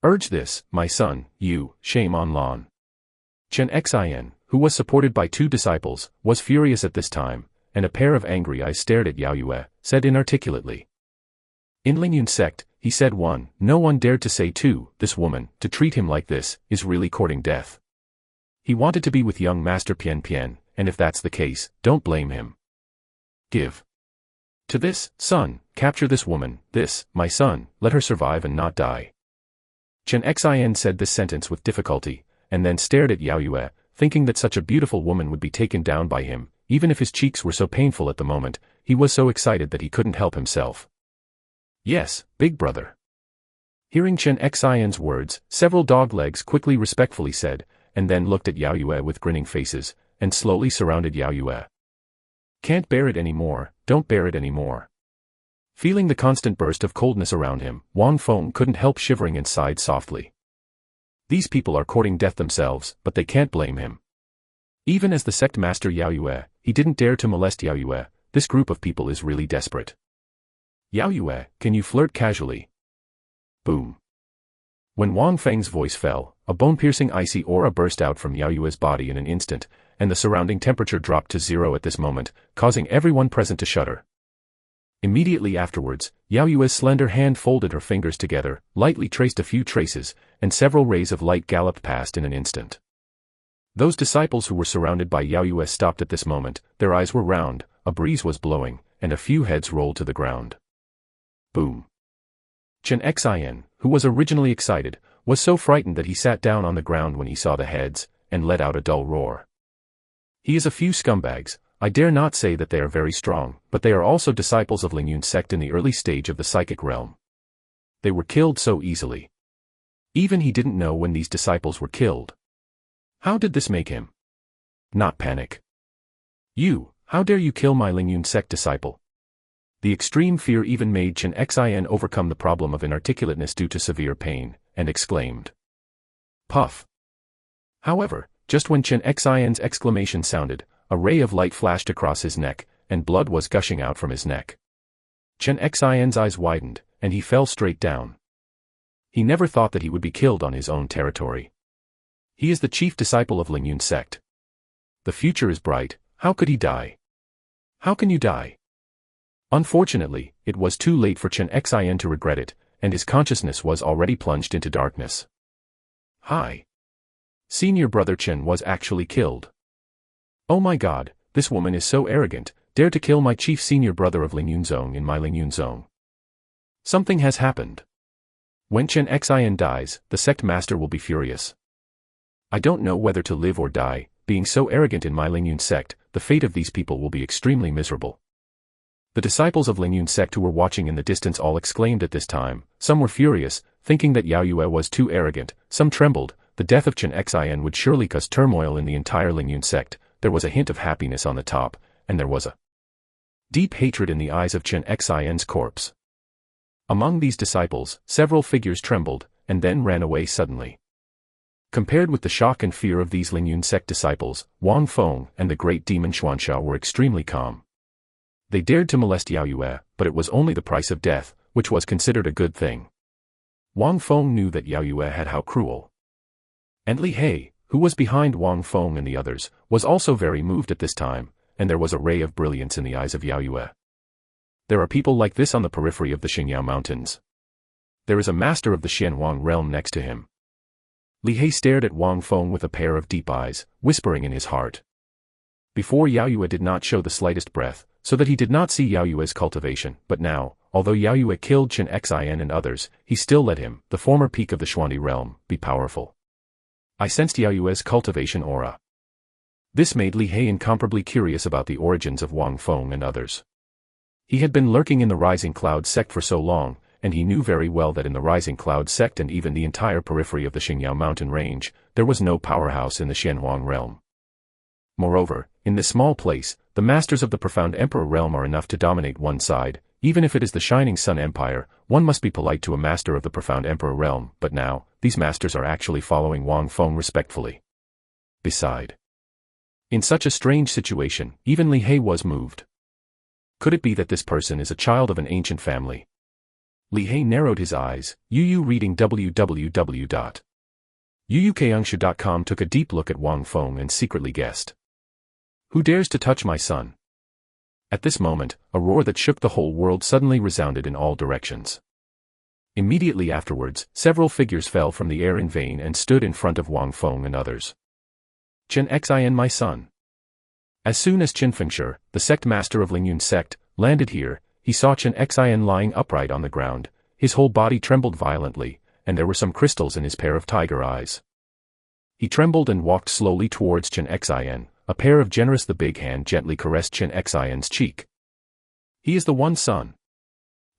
Urge this, my son, you, shame on Lan. Chen Xin, who was supported by two disciples, was furious at this time, and a pair of angry eyes stared at Yao Yue, said inarticulately. In Lingyun Sect, he said no one dared to say two, this woman, to treat him like this, is really courting death. He wanted to be with young Master Pian Pian, and if that's the case, don't blame him. Give. To this, son, capture this woman, this, my son, let her survive and not die. Chen Xin said this sentence with difficulty, and then stared at Yao Yue, thinking that such a beautiful woman would be taken down by him, even if his cheeks were so painful at the moment, he was so excited that he couldn't help himself. Yes, big brother. Hearing Chen Xin's words, several dog legs quickly respectfully said, and then looked at Yao Yue with grinning faces, and slowly surrounded Yao Yue. Can't bear it anymore, don't bear it anymore. Feeling the constant burst of coldness around him, Wang Feng couldn't help shivering and sighed softly. These people are courting death themselves, but they can't blame him. Even as the sect master Yao Yue, he didn't dare to molest Yao Yue. This group of people is really desperate. Yao Yue, can you flirt casually? Boom. When Wang Feng's voice fell, a bone-piercing icy aura burst out from Yao Yue's body in an instant, and the surrounding temperature dropped to 0 at this moment, causing everyone present to shudder. Immediately afterwards, Yao Yue's slender hand folded her fingers together, lightly traced a few traces, and several rays of light galloped past in an instant. Those disciples who were surrounded by Yao Yue stopped at this moment, their eyes were round, a breeze was blowing, and a few heads rolled to the ground. Boom. Chen Xin, who was originally excited, was so frightened that he sat down on the ground when he saw the heads, and let out a dull roar. He is a few scumbags. I dare not say that they are very strong, but they are also disciples of Lingyun sect in the early stage of the psychic realm. They were killed so easily. Even he didn't know when these disciples were killed. How did this make him not panic? You, how dare you kill my Lingyun sect disciple? The extreme fear even made Chen Xin overcome the problem of inarticulateness due to severe pain, and exclaimed. Puff. However, just when Chen Xin's exclamation sounded, a ray of light flashed across his neck, and blood was gushing out from his neck. Chen Xin's eyes widened, and he fell straight down. He never thought that he would be killed on his own territory. He is the chief disciple of Lingyun sect. The future is bright. How could he die? How can you die? Unfortunately, it was too late for Chen Xin to regret it, and his consciousness was already plunged into darkness. Hi. Senior brother Chen was actually killed. Oh my god, this woman is so arrogant, dare to kill my chief senior brother of Lingyun Zone in my Lingyun Zone. Something has happened. When Chen Xin dies, the sect master will be furious. I don't know whether to live or die, being so arrogant in my Lingyun sect, the fate of these people will be extremely miserable. The disciples of Lingyun sect who were watching in the distance all exclaimed at this time. Some were furious, thinking that Yao Yue was too arrogant, some trembled. The death of Chen Xin would surely cause turmoil in the entire Lingyun sect. There was a hint of happiness on the top, and there was a deep hatred in the eyes of Chen Xin's corpse. Among these disciples, several figures trembled, and then ran away suddenly. Compared with the shock and fear of these Lingyun sect disciples, Wang Feng and the great demon Xuanxia were extremely calm. They dared to molest Yao Yue, but it was only the price of death, which was considered a good thing. Wang Feng knew that Yao Yue had how cruel. And Li He, who was behind Wang Feng and the others, was also very moved at this time, and there was a ray of brilliance in the eyes of Yao Yue. There are people like this on the periphery of the Xingyao Mountains. There is a master of the Xianhuang realm next to him. Li He stared at Wang Feng with a pair of deep eyes, whispering in his heart. Before Yao Yue did not show the slightest breath, so that he did not see Yao Yue's cultivation, but now, although Yao Yue killed Chen Xin and others, he still let him, the former peak of the Xuandi realm, be powerful. I sensed Yao Yue's cultivation aura. This made Li He incomparably curious about the origins of Wang Feng and others. He had been lurking in the Rising Cloud sect for so long, and he knew very well that in the Rising Cloud sect and even the entire periphery of the Xingyao mountain range, there was no powerhouse in the Xianhuang realm. Moreover, in this small place, the masters of the Profound Emperor realm are enough to dominate one side. Even if it is the Shining Sun Empire, one must be polite to a master of the Profound Emperor realm, but now, these masters are actually following Wang Feng respectfully. Beside, in such a strange situation, even Li He was moved. Could it be that this person is a child of an ancient family? Li He narrowed his eyes. Yu reading www.yuyukeyongshu.com took a deep look at Wang Feng and secretly guessed. Who dares to touch my son? At this moment, a roar that shook the whole world suddenly resounded in all directions. Immediately afterwards, several figures fell from the air in vain and stood in front of Wang Feng and others. Chen Xin, my son. As soon as Qin Fengshe, the sect master of Lingyun sect, landed here, he saw Chen Xin lying upright on the ground. His whole body trembled violently, and there were some crystals in his pair of tiger eyes. He trembled and walked slowly towards Chen Xin. A pair of generous the big hand gently caressed Chen Xin's cheek. He is the one son.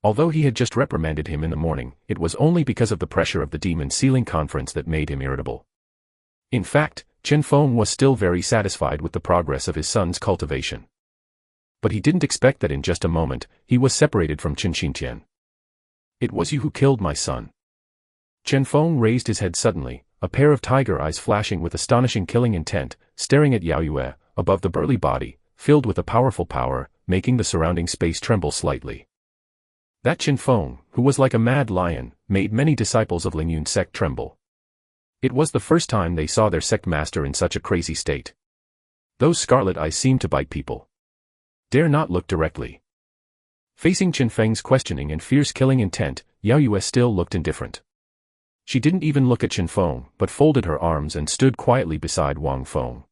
Although he had just reprimanded him in the morning, it was only because of the pressure of the demon sealing conference that made him irritable. In fact, Chen Feng was still very satisfied with the progress of his son's cultivation. But he didn't expect that in just a moment, he was separated from Chen Xintian. It was you who killed my son. Chen Feng raised his head suddenly, a pair of tiger eyes flashing with astonishing killing intent, staring at Yao Yue, above the burly body, filled with a powerful power, making the surrounding space tremble slightly. That Qin Feng, who was like a mad lion, made many disciples of Lingyun sect tremble. It was the first time they saw their sect master in such a crazy state. Those scarlet eyes seemed to bite people. Dare not look directly. Facing Qin Feng's questioning and fierce killing intent, Yao Yue still looked indifferent. She didn't even look at Qin Feng, but folded her arms and stood quietly beside Wang Feng.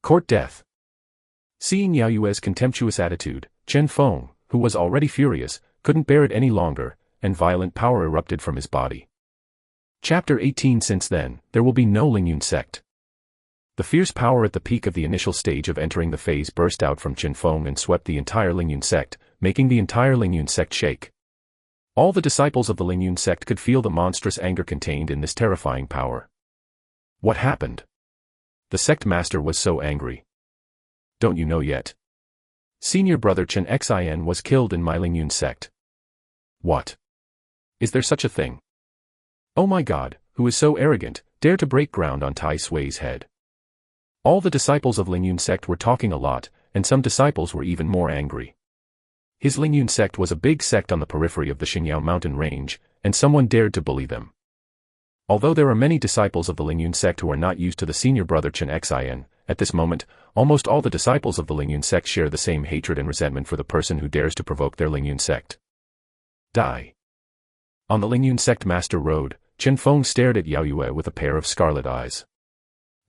Court death. Seeing Yao Yue's contemptuous attitude, Qin Feng, who was already furious, couldn't bear it any longer, and violent power erupted from his body. Chapter 18. Since then, there will be no Lingyun sect. The fierce power at the peak of the initial stage of entering the phase burst out from Qin Feng and swept the entire Lingyun sect, making the entire Lingyun sect shake. All the disciples of the Lingyun sect could feel the monstrous anger contained in this terrifying power. What happened? The sect master was so angry. Don't you know yet? Senior brother Chen Xin was killed in my Lingyun sect. What? Is there such a thing? Oh my God, who is so arrogant, dare to break ground on Tai Sui's head? All the disciples of Lingyun sect were talking a lot, and some disciples were even more angry. His Lingyun sect was a big sect on the periphery of the Xingyao mountain range, and someone dared to bully them. Although there are many disciples of the Lingyun sect who are not used to the senior brother Chen Xin, at this moment, almost all the disciples of the Lingyun sect share the same hatred and resentment for the person who dares to provoke their Lingyun sect. Die. On the Lingyun sect master road, Qin Feng stared at Yao Yue with a pair of scarlet eyes.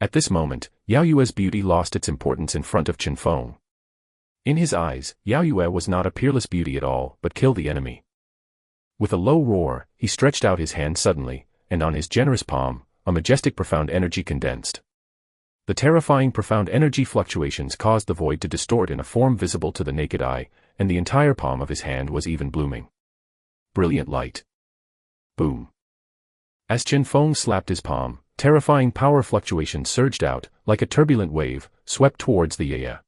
At this moment, Yao Yue's beauty lost its importance in front of Qin Feng. In his eyes, Yao Yue was not a peerless beauty at all, but kill the enemy. With a low roar, he stretched out his hand suddenly, and on his generous palm, a majestic profound energy condensed. The terrifying profound energy fluctuations caused the void to distort in a form visible to the naked eye, and the entire palm of his hand was even blooming. Brilliant light. Boom. As Qin Feng slapped his palm, terrifying power fluctuations surged out, like a turbulent wave, swept towards the Yaya.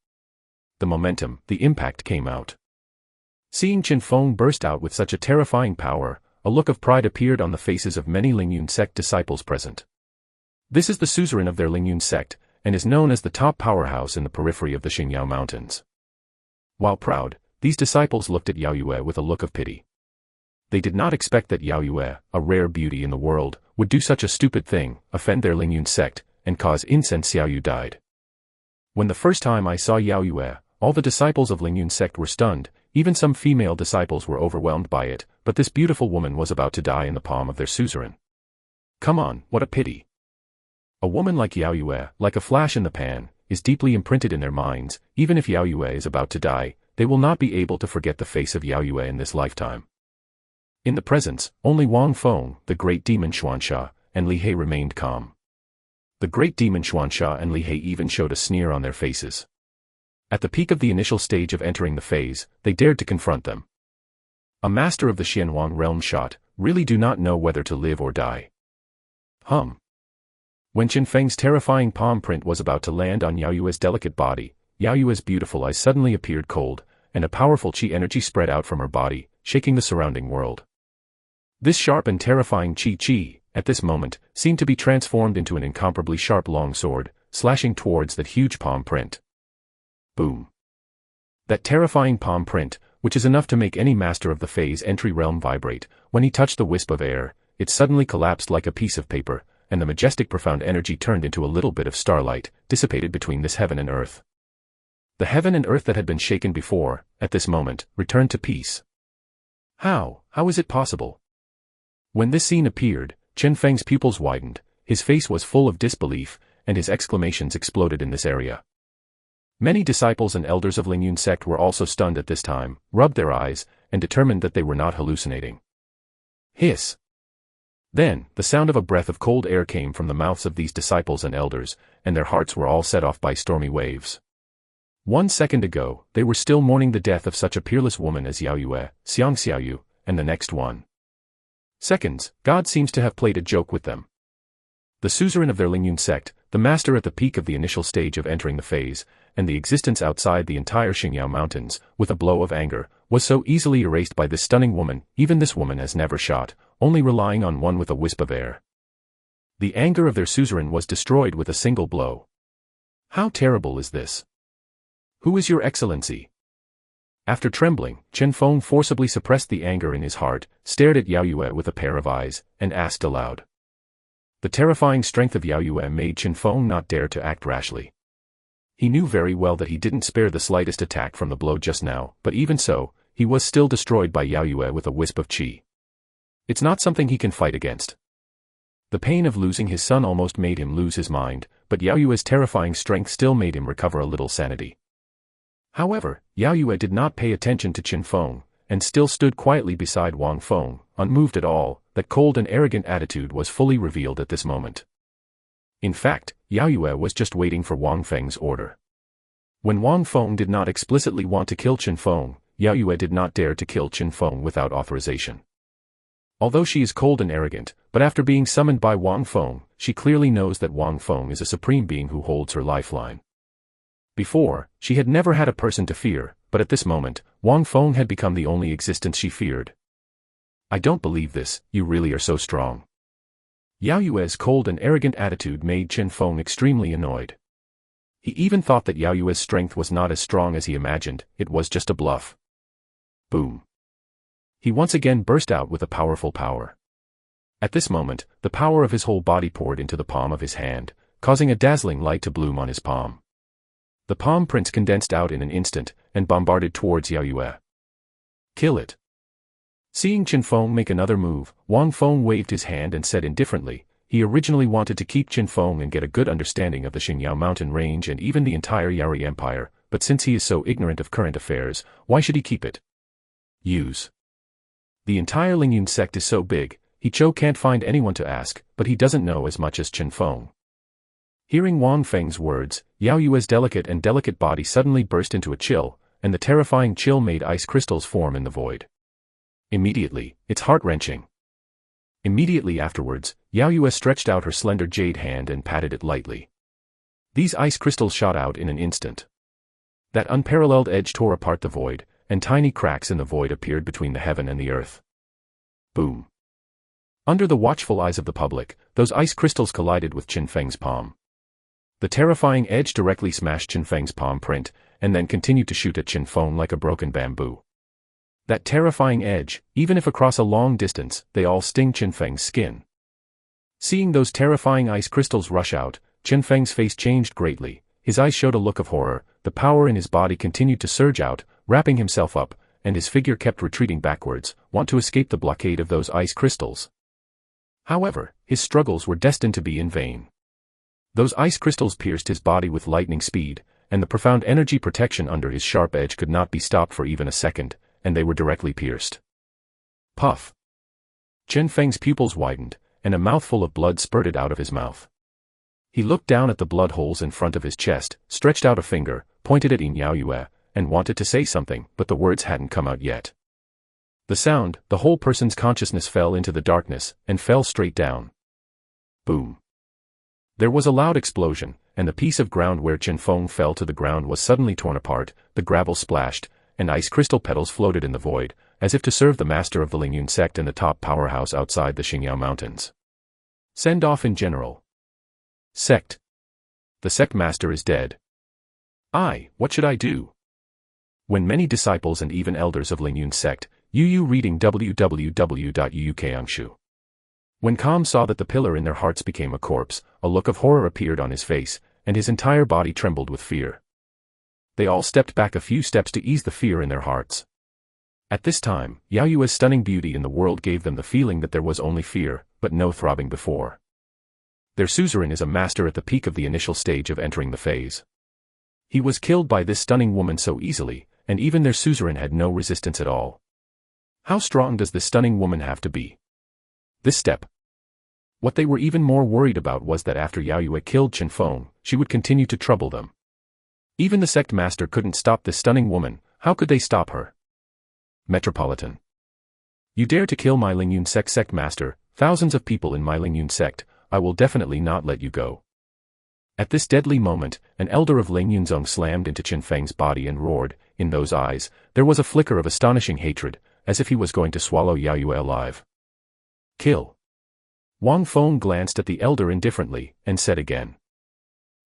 The momentum, the impact came out. Seeing Qin Feng burst out with such a terrifying power, a look of pride appeared on the faces of many Lingyun sect disciples present. This is the suzerain of their Lingyun sect, and is known as the top powerhouse in the periphery of the Xingyao mountains. While proud, these disciples looked at Yao Yue with a look of pity. They did not expect that Yao Yue, a rare beauty in the world, would do such a stupid thing, offend their Lingyun sect, and cause incense. Xiao Yu died. When the first time I saw Yao Yue, all the disciples of Lingyun sect were stunned, even some female disciples were overwhelmed by it, but this beautiful woman was about to die in the palm of their suzerain. Come on, what a pity. A woman like Yao Yue, like a flash in the pan, is deeply imprinted in their minds. Even if Yao Yue is about to die, they will not be able to forget the face of Yao Yue in this lifetime. In the presence, only Wang Feng, the great demon Xuansha, and Li He remained calm. The great demon Xuansha and Li He even showed a sneer on their faces. At the peak of the initial stage of entering the phase, they dared to confront them. A master of the Xianwang realm shot, really do not know whether to live or die. When Qin Feng's terrifying palm print was about to land on Yao Yue's delicate body, Yao Yue's beautiful eyes suddenly appeared cold, and a powerful qi energy spread out from her body, shaking the surrounding world. This sharp and terrifying qi, at this moment, seemed to be transformed into an incomparably sharp long sword, slashing towards that huge palm print. Boom. That terrifying palm print, which is enough to make any master of the phase entry realm vibrate, when he touched the wisp of air, it suddenly collapsed like a piece of paper, and the majestic profound energy turned into a little bit of starlight, dissipated between this heaven and earth. The heaven and earth that had been shaken before, at this moment, returned to peace. How is it possible? When this scene appeared, Qin Feng's pupils widened, his face was full of disbelief, and his exclamations exploded in this area. Many disciples and elders of Lingyun sect were also stunned at this time, rubbed their eyes, and determined that they were not hallucinating. Hiss. Then, the sound of a breath of cold air came from the mouths of these disciples and elders, and their hearts were all set off by stormy waves. 1 second ago, they were still mourning the death of such a peerless woman as Yao Yue, Xiang Xiaoyu, and the next 1 seconds, God seems to have played a joke with them. The suzerain of their Lingyun sect, the master at the peak of the initial stage of entering the phase, and the existence outside the entire Xingyao mountains, with a blow of anger, was so easily erased by this stunning woman. Even this woman has never shot, only relying on one with a wisp of air. The anger of their suzerain was destroyed with a single blow. How terrible is this? Who is your excellency? After trembling, Chen Feng forcibly suppressed the anger in his heart, stared at Yao Yue with a pair of eyes, and asked aloud. The terrifying strength of Yao Yue made Chen Feng not dare to act rashly. He knew very well that he didn't spare the slightest attack from the blow just now, but even so, he was still destroyed by Yao Yue with a wisp of qi. It's not something he can fight against. The pain of losing his son almost made him lose his mind, but Yao Yue's terrifying strength still made him recover a little sanity. However, Yao Yue did not pay attention to Chen Feng, and still stood quietly beside Wang Feng, unmoved at all. That cold and arrogant attitude was fully revealed at this moment. In fact, Yao Yue was just waiting for Wang Feng's order. When Wang Feng did not explicitly want to kill Chen Feng, Yao Yue did not dare to kill Chen Feng without authorization. Although she is cold and arrogant, but after being summoned by Wang Feng, she clearly knows that Wang Feng is a supreme being who holds her lifeline. Before, she had never had a person to fear, but at this moment, Wang Feng had become the only existence she feared. I don't believe this, you really are so strong. Yao Yue's cold and arrogant attitude made Chen Feng extremely annoyed. He even thought that Yao Yue's strength was not as strong as he imagined, it was just a bluff. Boom. He once again burst out with a powerful power. At this moment, the power of his whole body poured into the palm of his hand, causing a dazzling light to bloom on his palm. The palm prints condensed out in an instant, and bombarded towards Yao Yue. Kill it. Seeing Chen Feng make another move, Wang Feng waved his hand and said indifferently, he originally wanted to keep Chen Feng and get a good understanding of the Xingyao mountain range and even the entire Yari Empire, but since he is so ignorant of current affairs, why should he keep it? Use. The entire Lingyun sect is so big, he can't find anyone to ask, but he doesn't know as much as Chen Feng. Hearing Wang Feng's words, Yao Yue's delicate body suddenly burst into a chill, and the terrifying chill made ice crystals form in the void. Immediately, it's heart-wrenching. Immediately afterwards, Yao Yue stretched out her slender jade hand and patted it lightly. These ice crystals shot out in an instant. That unparalleled edge tore apart the void, and tiny cracks in the void appeared between the heaven and the earth. Boom. Under the watchful eyes of the public, those ice crystals collided with Chen Feng's palm. The terrifying edge directly smashed Chen Feng's palm print, and then continued to shoot at Chen Feng like a broken bamboo. That terrifying edge, even if across a long distance, they all sting Chen Feng's skin. Seeing those terrifying ice crystals rush out, Chen Feng's face changed greatly, his eyes showed a look of horror, the power in his body continued to surge out, wrapping himself up, and his figure kept retreating backwards, want to escape the blockade of those ice crystals. However, his struggles were destined to be in vain. Those ice crystals pierced his body with lightning speed, and the profound energy protection under his sharp edge could not be stopped for even a second, and they were directly pierced. Puff. Chen Feng's pupils widened, and a mouthful of blood spurted out of his mouth. He looked down at the blood holes in front of his chest, stretched out a finger, pointed at Yao Yue, and wanted to say something, but the words hadn't come out yet. The sound, the whole person's consciousness fell into the darkness, and fell straight down. Boom. There was a loud explosion, and the piece of ground where Chen Feng fell to the ground was suddenly torn apart, the gravel splashed, and ice crystal petals floated in the void, as if to serve the master of the Lingyun sect and the top powerhouse outside the Xingyao mountains. Send off in general. Sect. The sect master is dead. What should I do? When many disciples and even elders of Lingyun sect, Yu reading www.uukangshu. When Kam saw that the pillar in their hearts became a corpse, a look of horror appeared on his face, and his entire body trembled with fear. They all stepped back a few steps to ease the fear in their hearts. At this time, Yao Yue's stunning beauty in the world gave them the feeling that there was only fear, but no throbbing before. Their suzerain is a master at the peak of the initial stage of entering the phase. He was killed by this stunning woman so easily, and even their suzerain had no resistance at all. How strong does this stunning woman have to be? This step. What they were even more worried about was that after Yao Yue killed Chen Feng, she would continue to trouble them. Even the sect master couldn't stop this stunning woman, how could they stop her? Metropolitan. You dare to kill my Lingyun sect master, thousands of people in my Lingyun sect, I will definitely not let you go. At this deadly moment, an elder of Lingyun Zong slammed into Chen Feng's body and roared, in those eyes, there was a flicker of astonishing hatred, as if he was going to swallow Yao Yue alive. Kill. Wang Feng glanced at the elder indifferently, and said again.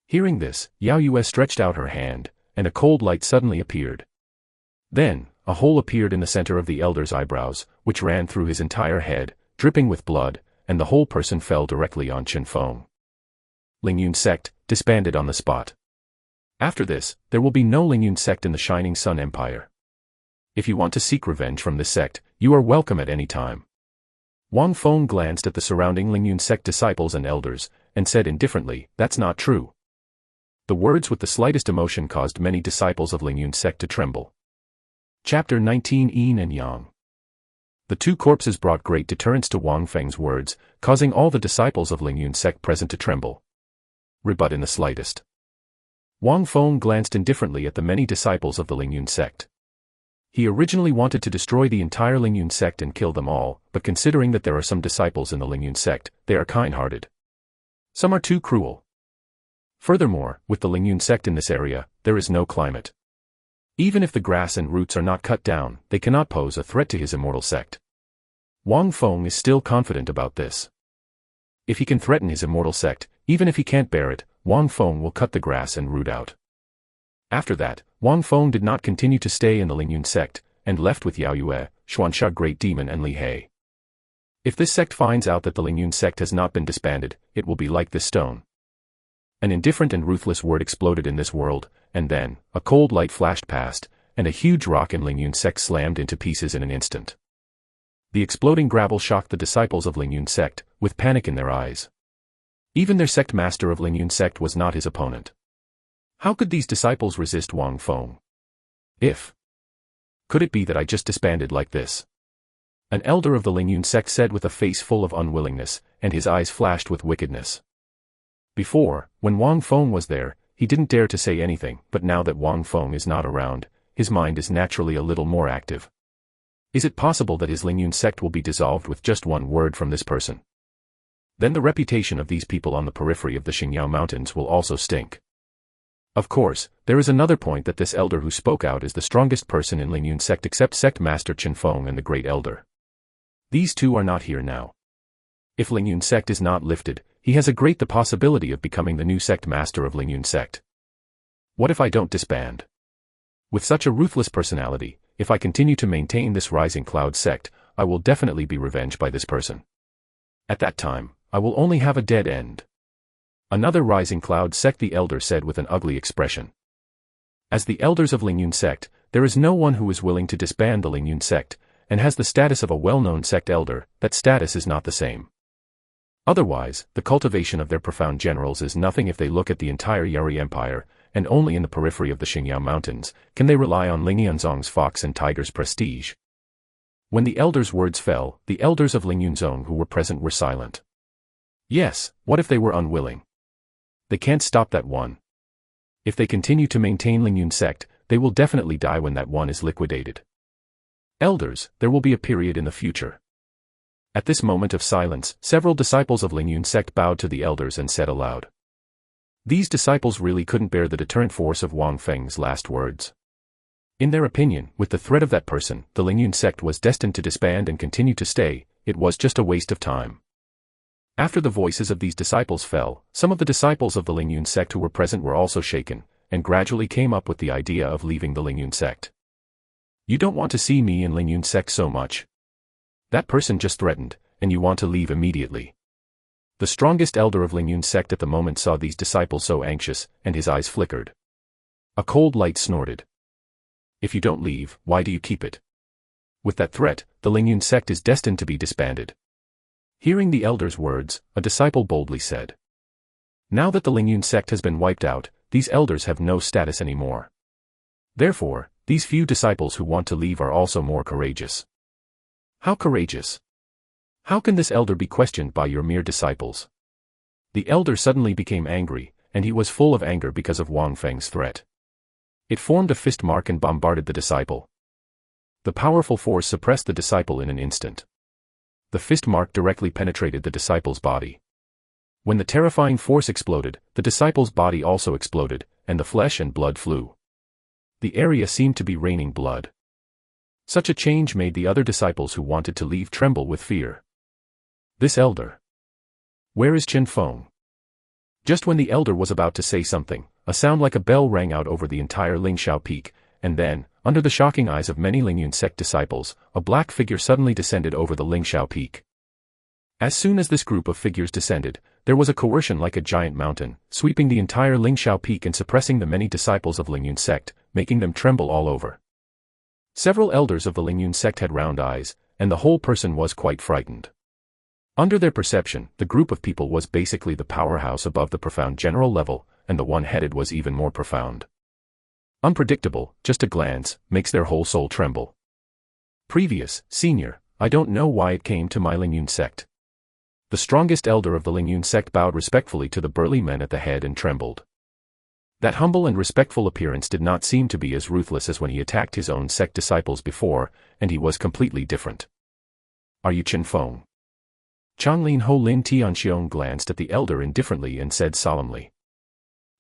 Hearing this, Yao Yue stretched out her hand, and a cold light suddenly appeared. Then, a hole appeared in the center of the elder's eyebrows, which ran through his entire head, dripping with blood, and the whole person fell directly on Chen Feng. Lingyun Sect, disbanded on the spot. After this, there will be no Lingyun Sect in the Shining Sun Empire. If you want to seek revenge from this sect, you are welcome at any time. Wang Feng glanced at the surrounding Lingyun Sect disciples and elders, and said indifferently, that's not true. The words with the slightest emotion caused many disciples of Lingyun Sect to tremble. Chapter 19 Yin and Yang. The two corpses brought great deterrence to Wang Feng's words, causing all the disciples of Lingyun Sect present to tremble. Rebut in the slightest. Wang Feng glanced indifferently at the many disciples of the Lingyun Sect. He originally wanted to destroy the entire Lingyun Sect and kill them all, but considering that there are some disciples in the Lingyun Sect, they are kind-hearted. Some are too cruel. Furthermore, with the Lingyun Sect in this area, there is no climate. Even if the grass and roots are not cut down, they cannot pose a threat to his Immortal Sect. Wang Feng is still confident about this. If he can threaten his Immortal Sect, even if he can't bear it, Wang Feng will cut the grass and root out. After that, Wang Feng did not continue to stay in the Lingyun Sect, and left with Yao Yue, Xuansha Great Demon and Li He. If this sect finds out that the Lingyun Sect has not been disbanded, it will be like this stone. An indifferent and ruthless word exploded in this world, and then, a cold light flashed past, and a huge rock in Lingyun Sect slammed into pieces in an instant. The exploding gravel shocked the disciples of Lingyun Sect, with panic in their eyes. Even their sect master of Lingyun Sect was not his opponent. How could these disciples resist Wang Feng? Could it be that I just disbanded like this? An elder of the Lingyun Sect said with a face full of unwillingness, and his eyes flashed with wickedness. Before, when Wang Feng was there, he didn't dare to say anything, but now that Wang Feng is not around, his mind is naturally a little more active. Is it possible that his Lingyun Sect will be dissolved with just one word from this person? Then the reputation of these people on the periphery of the Xingyao Mountains will also stink. Of course, there is another point that this elder who spoke out is the strongest person in Lingyun Sect except Sect Master Chen Feng and the Great Elder. These two are not here now. If Lingyun Sect is not lifted, he has a great the possibility of becoming the new Sect Master of Lingyun Sect. What if I don't disband? With such a ruthless personality, if I continue to maintain this Rising Cloud Sect, I will definitely be revenged by this person. At that time, I will only have a dead end. Another Rising Cloud Sect, the elder said with an ugly expression. As the elders of Lingyun Sect, there is no one who is willing to disband the Lingyun Sect, and has the status of a well-known sect elder. That status is not the same. Otherwise, the cultivation of their profound generals is nothing if they look at the entire Yari Empire, and only in the periphery of the Xingyao Mountains, can they rely on Lingyunzong's fox and tiger's prestige. When the elders' words fell, the elders of Lingyunzong who were present were silent. Yes, what if they were unwilling? They can't stop that one. If they continue to maintain Lingyun Sect, they will definitely die when that one is liquidated. Elders, there will be a period in the future. At this moment of silence, several disciples of Lingyun Sect bowed to the elders and said aloud. These disciples really couldn't bear the deterrent force of Wang Feng's last words. In their opinion, with the threat of that person, the Lingyun Sect was destined to disband and continue to stay. It was just a waste of time. After the voices of these disciples fell, some of the disciples of the Lingyun Sect who were present were also shaken, and gradually came up with the idea of leaving the Lingyun Sect. You don't want to see me in Lingyun Sect so much. That person just threatened, and you want to leave immediately. The strongest elder of Lingyun Sect at the moment saw these disciples so anxious, and his eyes flickered. A cold light snorted. If you don't leave, why do you keep it? With that threat, the Lingyun Sect is destined to be disbanded. Hearing the elder's words, a disciple boldly said. Now that the Lingyun Sect has been wiped out, these elders have no status anymore. Therefore, these few disciples who want to leave are also more courageous. How courageous? How can this elder be questioned by your mere disciples? The elder suddenly became angry, and he was full of anger because of Wang Feng's threat. It formed a fist mark and bombarded the disciple. The powerful force suppressed the disciple in an instant. The fist mark directly penetrated the disciple's body. When the terrifying force exploded, the disciple's body also exploded, and the flesh and blood flew. The area seemed to be raining blood. Such a change made the other disciples who wanted to leave tremble with fear. This elder. Where is Chen Feng? Just when the elder was about to say something, a sound like a bell rang out over the entire Lingxiao Peak, and then, under the shocking eyes of many Lingyun sect disciples, a black figure suddenly descended over the Lingxiao Peak. As soon as this group of figures descended, there was a coercion like a giant mountain, sweeping the entire Lingxiao Peak and suppressing the many disciples of Lingyun sect, making them tremble all over. Several elders of the Lingyun sect had round eyes, and the whole person was quite frightened. Under their perception, the group of people was basically the powerhouse above the profound general level, and the one headed was even more profound. Unpredictable, just a glance, makes their whole soul tremble. Previous, senior, I don't know why it came to my Lingyun sect. The strongest elder of the Lingyun sect bowed respectfully to the burly men at the head and trembled. That humble and respectful appearance did not seem to be as ruthless as when he attacked his own sect disciples before, and he was completely different. Are you Chen Feng? Changlin Ho Lin Tianxiong glanced at the elder indifferently and said solemnly.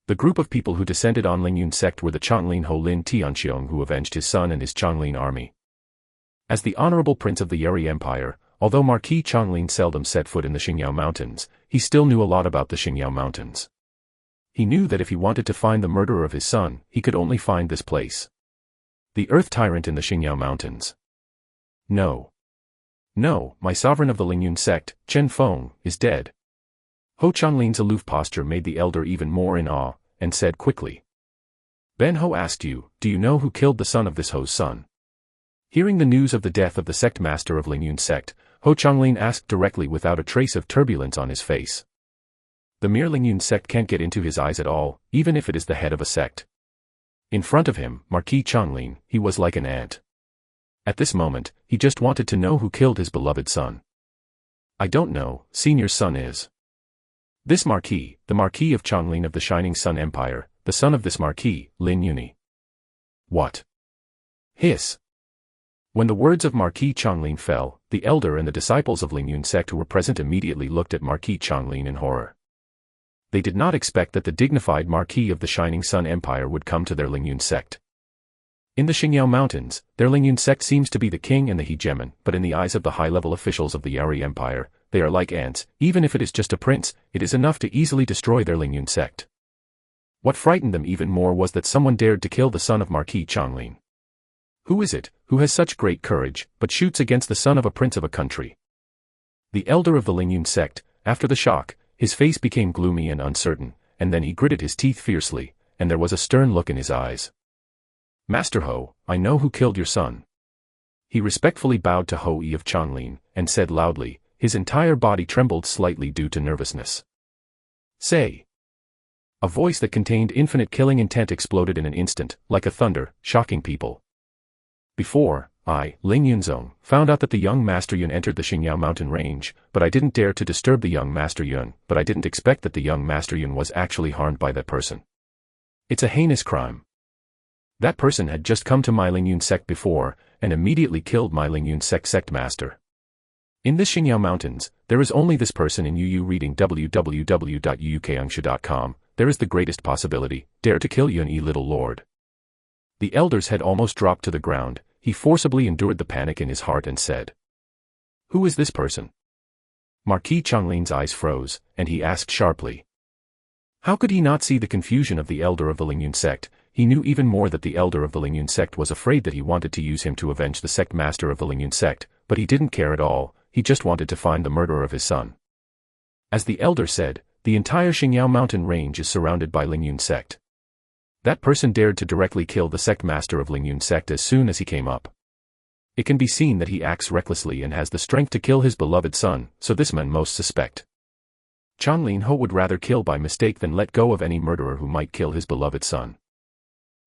The group of people who descended on Lingyun sect were the Changlin Ho Lin Tianxiong who avenged his son and his Changlin army. As the honorable prince of the Yeri Empire, although Marquis Changlin seldom set foot in the Xingyao Mountains, he still knew a lot about the Xingyao Mountains. He knew that if he wanted to find the murderer of his son, he could only find this place. The Earth Tyrant in the Xingyao Mountains. No. No, my sovereign of the Lingyun sect, Chen Feng, is dead. Ho Changlin's aloof posture made the elder even more in awe, and said quickly. Ben Ho asked you, do you know who killed the son of this Ho's son? Hearing the news of the death of the sect master of Lingyun sect, Ho Changlin asked directly without a trace of turbulence on his face. The mere Lingyun sect can't get into his eyes at all, even if it is the head of a sect. In front of him, Marquis Changlin, he was like an ant. At this moment, he just wanted to know who killed his beloved son. I don't know, senior's son is. This Marquis, the Marquis of Changlin of the Shining Sun Empire, the son of this Marquis, Lin Yuni. What? Hiss. When the words of Marquis Changlin fell, the elder and the disciples of Lingyun sect who were present immediately looked at Marquis Changlin in horror. They did not expect that the dignified Marquis of the Shining Sun Empire would come to their Lingyun sect. In the Xingyao Mountains, their Lingyun sect seems to be the king and the hegemon, but in the eyes of the high-level officials of the Yari Empire, they are like ants. Even if it is just a prince, it is enough to easily destroy their Lingyun sect. What frightened them even more was that someone dared to kill the son of Marquis Changlin. Who is it, who has such great courage, but shoots against the son of a prince of a country? The elder of the Lingyun sect, after the shock, his face became gloomy and uncertain, and then he gritted his teeth fiercely, and there was a stern look in his eyes. Master Ho, I know who killed your son. He respectfully bowed to Ho-i of Changlin, and said loudly, his entire body trembled slightly due to nervousness. Say. A voice that contained infinite killing intent exploded in an instant, like a thunder, shocking people. Before, I, Ling Yunzong, found out that the young Master Yun entered the Xingyao mountain range, but I didn't dare to disturb the young Master Yun, but I didn't expect that the young Master Yun was actually harmed by that person. It's a heinous crime. That person had just come to my Lingyun sect before, and immediately killed my Lingyun sect master. In this Xingyao Mountains, there is only this person in Yu reading www.yuukangsha.com, there is the greatest possibility, dare to kill Yun-yi little lord. The elders had almost dropped to the ground, he forcibly endured the panic in his heart and said. Who is this person? Marquis Changlin's eyes froze, and he asked sharply. How could he not see the confusion of the elder of the Lingyun sect? He knew even more that the elder of the Lingyun sect was afraid that he wanted to use him to avenge the sect master of the Lingyun sect, but he didn't care at all, he just wanted to find the murderer of his son. As the elder said, the entire Xingyao mountain range is surrounded by Lingyun sect. That person dared to directly kill the sect master of Lingyun sect as soon as he came up. It can be seen that he acts recklessly and has the strength to kill his beloved son, so this man most suspect. Changlin Ho would rather kill by mistake than let go of any murderer who might kill his beloved son.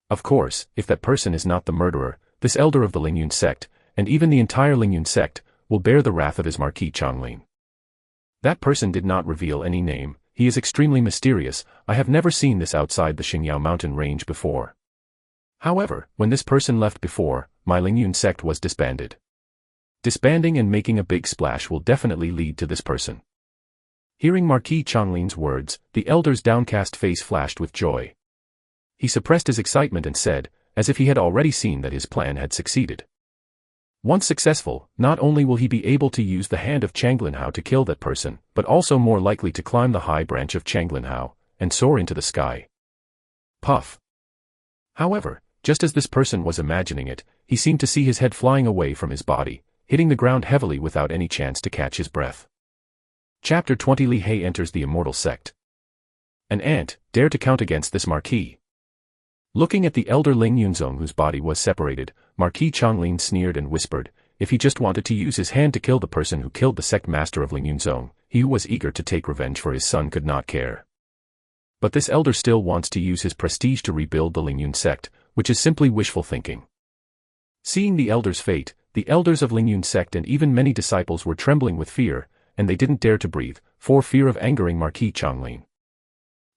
Of course, if that person is not the murderer, this elder of the Lingyun sect, and even the entire Lingyun sect, will bear the wrath of his Marquis Changlin. That person did not reveal any name, he is extremely mysterious, I have never seen this outside the Xingyao mountain range before. However, when this person left before, my Lingyun sect was disbanded. Disbanding and making a big splash will definitely lead to this person. Hearing Marquis Changlin's words, the elder's downcast face flashed with joy. He suppressed his excitement and said, as if he had already seen that his plan had succeeded. Once successful, not only will he be able to use the hand of Changlinhao to kill that person, but also more likely to climb the high branch of Changlinhao and soar into the sky. Puff. However, just as this person was imagining it, he seemed to see his head flying away from his body, hitting the ground heavily without any chance to catch his breath. Chapter 20 Li He enters the Immortal Sect. An ant dared to count against this marquis. Looking at the elder Ling Yunzong whose body was separated, Marquis Changlin sneered and whispered, if he just wanted to use his hand to kill the person who killed the sect master of Ling Yunzong, he who was eager to take revenge for his son could not care. But this elder still wants to use his prestige to rebuild the Ling Yun sect, which is simply wishful thinking. Seeing the elder's fate, the elders of Ling Yun sect and even many disciples were trembling with fear, and they didn't dare to breathe, for fear of angering Marquis Changlin.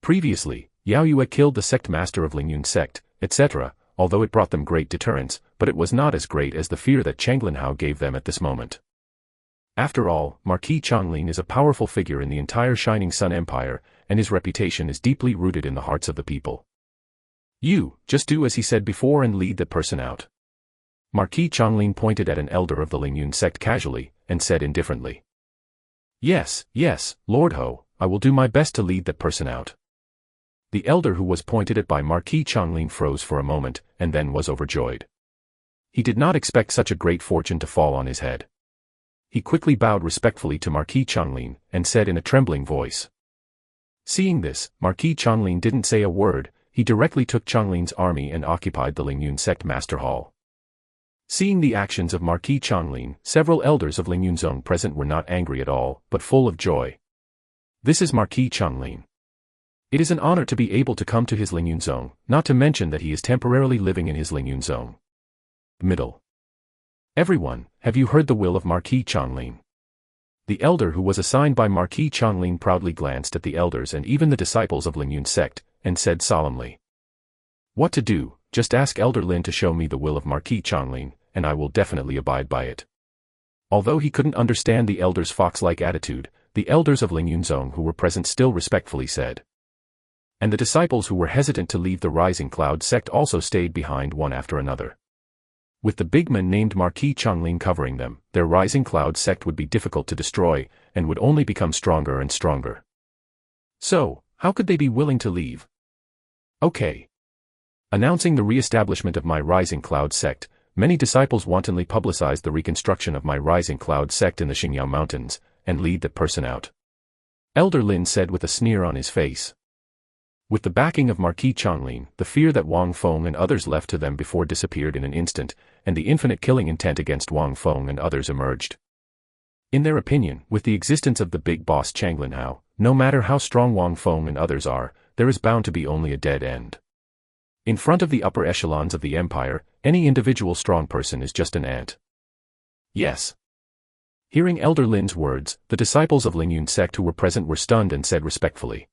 Previously, Yao Yue killed the sect master of Ling Yun sect, etc., although it brought them great deterrence, but it was not as great as the fear that Changlinhao gave them at this moment. After all, Marquis Changlin is a powerful figure in the entire Shining Sun Empire, and his reputation is deeply rooted in the hearts of the people. You, just do as he said before and lead that person out. Marquis Changlin pointed at an elder of the Ling Yun sect casually, and said indifferently. Yes, Lord Ho, I will do my best to lead that person out. The elder who was pointed at by Marquis Changlin froze for a moment, and then was overjoyed. He did not expect such a great fortune to fall on his head. He quickly bowed respectfully to Marquis Changlin, and said in a trembling voice. Seeing this, Marquis Changlin didn't say a word, he directly took Changlin's army and occupied the Ling Yun sect master hall. Seeing the actions of Marquis Changlin, several elders of Ling Yunzong present were not angry at all, but full of joy. This is Marquis Changlin. It is an honor to be able to come to his Ling Yunzong, not to mention that he is temporarily living in his Ling Yunzong. Middle. Everyone, have you heard the will of Marquis Changlin? The elder who was assigned by Marquis Changlin proudly glanced at the elders and even the disciples of Ling Yun sect, and said solemnly. What to do, just ask Elder Lin to show me the will of Marquis Changlin, and I will definitely abide by it. Although he couldn't understand the elder's fox-like attitude, the elders of Ling Yunzong who were present still respectfully said. And the disciples who were hesitant to leave the Rising Cloud sect also stayed behind one after another. With the big man named Marquis Changlin covering them, their Rising Cloud sect would be difficult to destroy, and would only become stronger and stronger. So, how could they be willing to leave? Okay. Announcing the re-establishment of my Rising Cloud sect, many disciples wantonly publicized the reconstruction of my Rising Cloud sect in the Xingyao Mountains, and lead that person out. Elder Lin said with a sneer on his face. With the backing of Marquis Changlin, the fear that Wang Feng and others left to them before disappeared in an instant, and the infinite killing intent against Wang Feng and others emerged. In their opinion, with the existence of the big boss Changlinhao, no matter how strong Wang Feng and others are, there is bound to be only a dead end. In front of the upper echelons of the empire, any individual strong person is just an ant. Yes. Hearing Elder Lin's words, the disciples of Ling Yun sect who were present were stunned and said respectfully.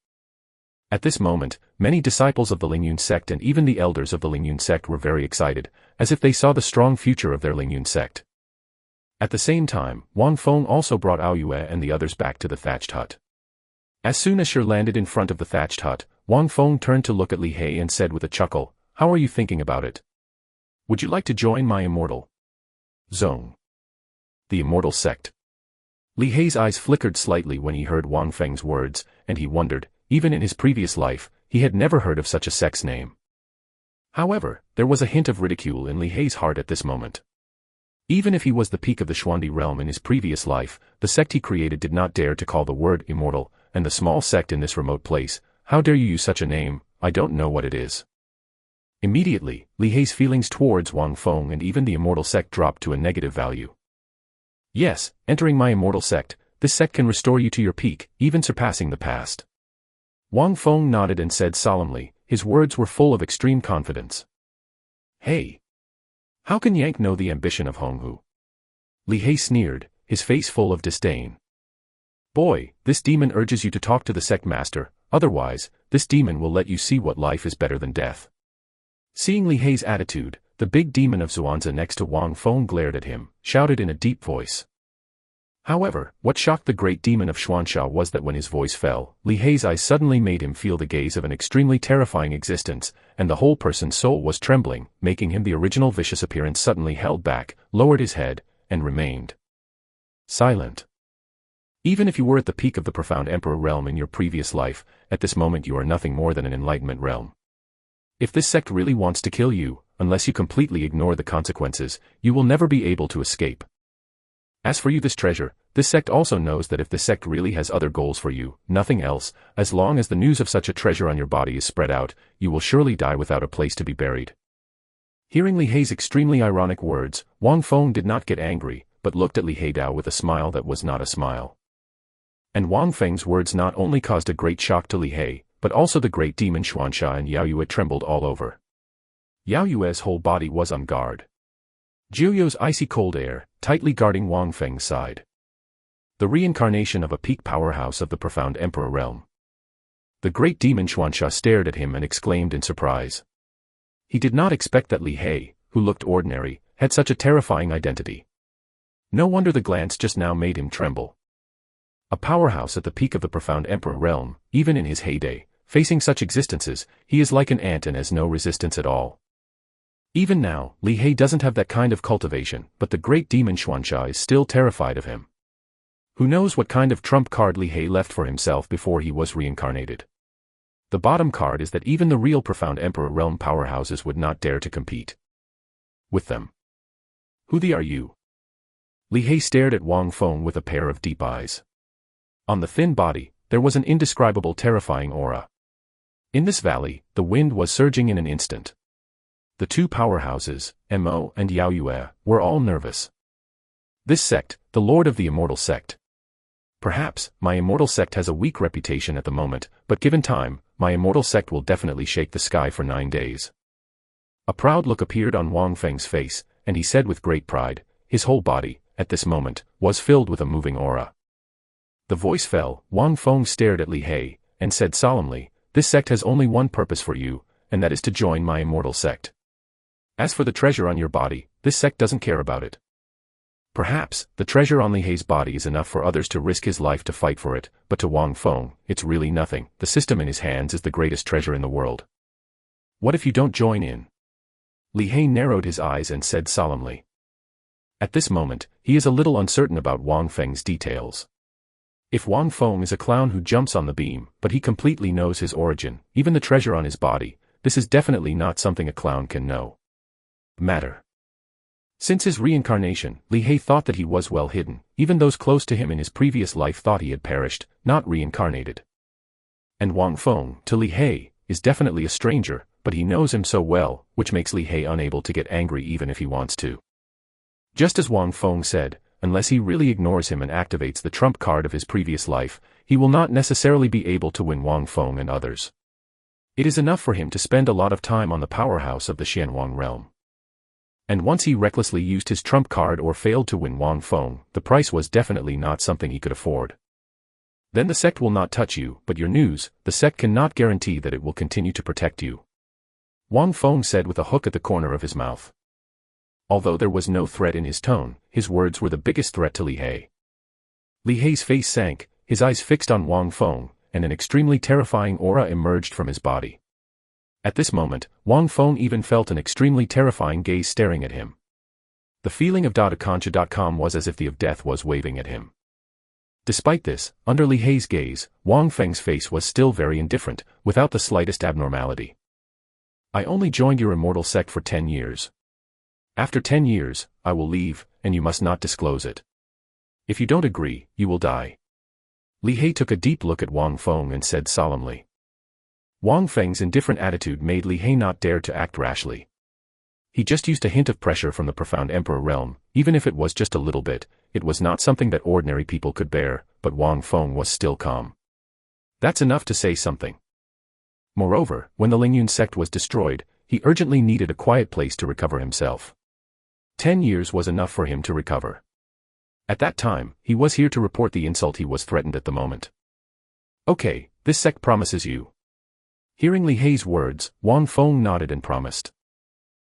At this moment, many disciples of the Ling Yun sect and even the elders of the Ling Yun sect were very excited, as if they saw the strong future of their Ling Yun sect. At the same time, Wang Feng also brought Ao Yue and the others back to the thatched hut. As soon as Shi landed in front of the thatched hut, Wang Feng turned to look at Li He and said with a chuckle, "How are you thinking about it? Would you like to join my immortal zone? The Immortal Sect?" Li Hei's eyes flickered slightly when he heard Wang Feng's words, and he wondered, even in his previous life, he had never heard of such a sect's name. However, there was a hint of ridicule in Li Hei's heart at this moment. Even if he was the peak of the Xuandi realm in his previous life, the sect he created did not dare to call the word immortal, and the small sect in this remote place, how dare you use such a name, I don't know what it is. Immediately, Li Hei's feelings towards Wang Feng and even the Immortal Sect dropped to a negative value. Yes, entering my Immortal Sect, this sect can restore you to your peak, even surpassing the past. Wang Feng nodded and said solemnly, his words were full of extreme confidence. Hey! How can Yank know the ambition of Honghu? Li Hei sneered, his face full of disdain. Boy, this demon urges you to talk to the sect master, otherwise, this demon will let you see what life is better than death. Seeing Li Hei's attitude, the big demon of Xuanzi next to Wang Feng glared at him, shouted in a deep voice. However, what shocked the great demon of Xuanxia was that when his voice fell, Li Hei's eyes suddenly made him feel the gaze of an extremely terrifying existence, and the whole person's soul was trembling, making him the original vicious appearance suddenly held back, lowered his head, and remained silent. Even if you were at the peak of the profound emperor realm in your previous life, at this moment you are nothing more than an enlightenment realm. If this sect really wants to kill you, unless you completely ignore the consequences, you will never be able to escape. As for you, this treasure, this sect also knows that if the sect really has other goals for you, nothing else, as long as the news of such a treasure on your body is spread out, you will surely die without a place to be buried. Hearing Li Hei's extremely ironic words, Wang Feng did not get angry, but looked at Li Heidao with a smile that was not a smile. And Wang Feng's words not only caused a great shock to Li Hei, but also the great demon Xuanxia and Yao Yue trembled all over. Yao Yue's whole body was on guard. Jiuyo's icy cold air, tightly guarding Wang Feng's side. The reincarnation of a peak powerhouse of the profound emperor realm. The great demon Xuanxia stared at him and exclaimed in surprise. He did not expect that Li Hei, who looked ordinary, had such a terrifying identity. No wonder the glance just now made him tremble. A powerhouse at the peak of the profound emperor realm, even in his heyday, facing such existences, he is like an ant and has no resistance at all. Even now, Li Hei doesn't have that kind of cultivation, but the great demon Xuanxia is still terrified of him. Who knows what kind of trump card Li Hei left for himself before he was reincarnated. The bottom card is that even the real profound emperor realm powerhouses would not dare to compete with them. Who are you? Li Hei stared at Wang Feng with a pair of deep eyes. On the thin body, there was an indescribable terrifying aura. In this valley, the wind was surging in an instant. The two powerhouses, Mo and Yao Yue, were all nervous. This sect, the Lord of the Immortal Sect. Perhaps, my Immortal Sect has a weak reputation at the moment, but given time, my Immortal Sect will definitely shake the sky for 9 days. A proud look appeared on Wang Feng's face, and he said with great pride, his whole body, at this moment, was filled with a moving aura. The voice fell, Wang Feng stared at Li Hei, and said solemnly, this sect has only one purpose for you, and that is to join my Immortal Sect. As for the treasure on your body, this sect doesn't care about it. Perhaps, the treasure on Li Hei's body is enough for others to risk his life to fight for it, but to Wang Feng, it's really nothing. The system in his hands is the greatest treasure in the world. What if you don't join in? Li Hei narrowed his eyes and said solemnly. At this moment, he is a little uncertain about Wang Feng's details. If Wang Feng is a clown who jumps on the beam, but he completely knows his origin, even the treasure on his body, this is definitely not something a clown can know. Since his reincarnation, Li Hei thought that he was well hidden, even those close to him in his previous life thought he had perished, not reincarnated. And Wang Feng, to Li Hei, is definitely a stranger, but he knows him so well, which makes Li Hei unable to get angry even if he wants to. Just as Wang Feng said, unless he really ignores him and activates the trump card of his previous life, he will not necessarily be able to win Wang Feng and others. It is enough for him to spend a lot of time on the powerhouse of the Xianwang realm. And once he recklessly used his trump card or failed to win Wang Feng, the price was definitely not something he could afford. Then the sect will not touch you, but your news, the sect cannot guarantee that it will continue to protect you. Wang Feng said with a hook at the corner of his mouth. Although there was no threat in his tone, his words were the biggest threat to Li Hei. Li Hei's face sank, his eyes fixed on Wang Feng, and an extremely terrifying aura emerged from his body. At this moment, Wang Feng even felt an extremely terrifying gaze staring at him. The feeling of Dataconcha.com was as if the of death was waving at him. Despite this, under Li Hei's gaze, Wang Feng's face was still very indifferent, without the slightest abnormality. I only joined your Immortal Sect for 10 years. After 10 years, I will leave, and you must not disclose it. If you don't agree, you will die. Li Hei took a deep look at Wang Feng and said solemnly. Wang Feng's indifferent attitude made Li Hei not dare to act rashly. He just used a hint of pressure from the profound emperor realm, even if it was just a little bit, it was not something that ordinary people could bear, but Wang Feng was still calm. That's enough to say something. Moreover, when the Lingyun sect was destroyed, he urgently needed a quiet place to recover himself. 10 years was enough for him to recover. At that time, he was here to report the insult he was threatened at the moment. Okay, this sect promises you. Hearing Li Hei's words, Wang Feng nodded and promised.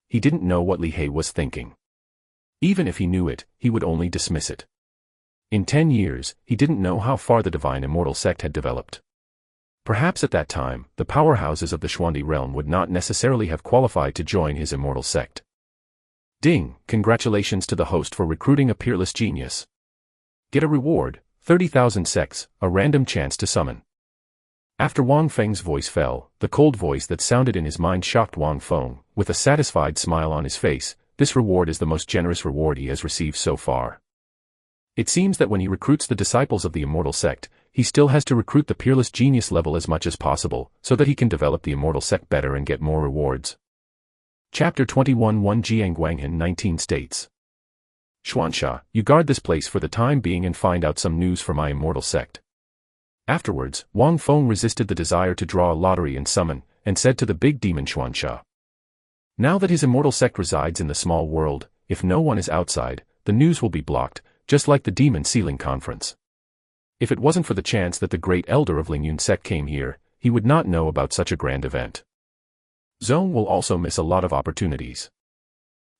He didn't know what Li Hei was thinking. Even if he knew it, he would only dismiss it. In 10 years, he didn't know how far the divine Immortal Sect had developed. Perhaps at that time, the powerhouses of the Xuandi realm would not necessarily have qualified to join his Immortal Sect. Ding! Congratulations to the host for recruiting a peerless genius. Get a reward, 30,000 sects, a random chance to summon. After Wang Feng's voice fell, the cold voice that sounded in his mind shocked Wang Feng. With a satisfied smile on his face, this reward is the most generous reward he has received so far. It seems that when he recruits the disciples of the Immortal Sect, he still has to recruit the peerless genius level as much as possible, so that he can develop the Immortal Sect better and get more rewards. Chapter 21 1 Jiang Guanghan 19 states. Xuansha, you guard this place for the time being and find out some news for my Immortal Sect. Afterwards, Wang Feng resisted the desire to draw a lottery and summon, and said to the big demon Xuansha. Now that his Immortal Sect resides in the small world, if no one is outside, the news will be blocked, just like the demon sealing conference. If it wasn't for the chance that the great elder of Lingyun Sect came here, he would not know about such a grand event. Zhong will also miss a lot of opportunities.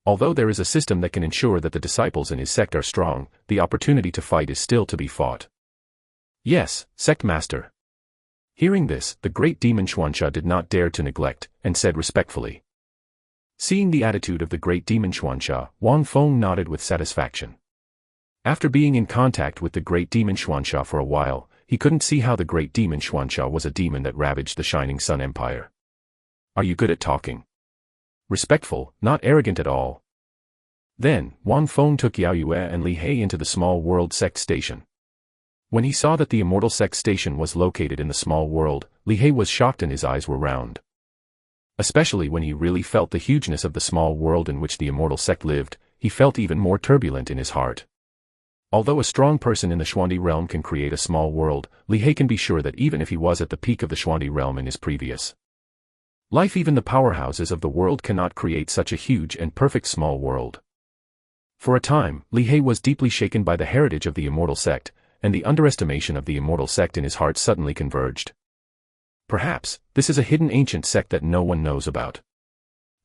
Although there is a system that can ensure that the disciples in his sect are strong, the opportunity to fight is still to be fought. Yes, Sect Master. Hearing this, the great demon Xuansha did not dare to neglect, and said respectfully. Seeing the attitude of the great demon Xuansha, Wang Feng nodded with satisfaction. After being in contact with the great demon Xuansha for a while, he couldn't see how the great demon Xuansha was a demon that ravaged the Shining Sun Empire. Are you good at talking? Respectful, not arrogant at all. Then, Wang Feng took Yao Yue and Li He into the small world sect station. When he saw that the Immortal Sect station was located in the small world, Li He was shocked and his eyes were round. Especially when he really felt the hugeness of the small world in which the Immortal Sect lived, he felt even more turbulent in his heart. Although a strong person in the Xuandi realm can create a small world, Li He can be sure that even if he was at the peak of the Xuandi realm in his previous life, even the powerhouses of the world cannot create such a huge and perfect small world. For a time, Li He was deeply shaken by the heritage of the Immortal Sect, and the underestimation of the Immortal Sect in his heart suddenly converged. Perhaps, this is a hidden ancient sect that no one knows about.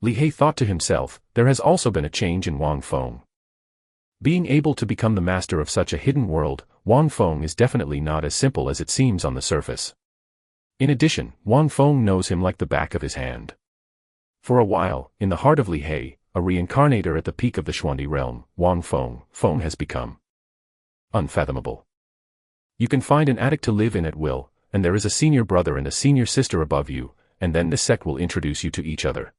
Li He thought to himself, there has also been a change in Wang Feng. Being able to become the master of such a hidden world, Wang Feng is definitely not as simple as it seems on the surface. In addition, Wang Feng knows him like the back of his hand. For a while, in the heart of Li He, a reincarnator at the peak of the Xuandi realm, Wang Feng has become unfathomable. You can find an attic to live in at will, and there is a senior brother and a senior sister above you, and then this sect will introduce you to each other.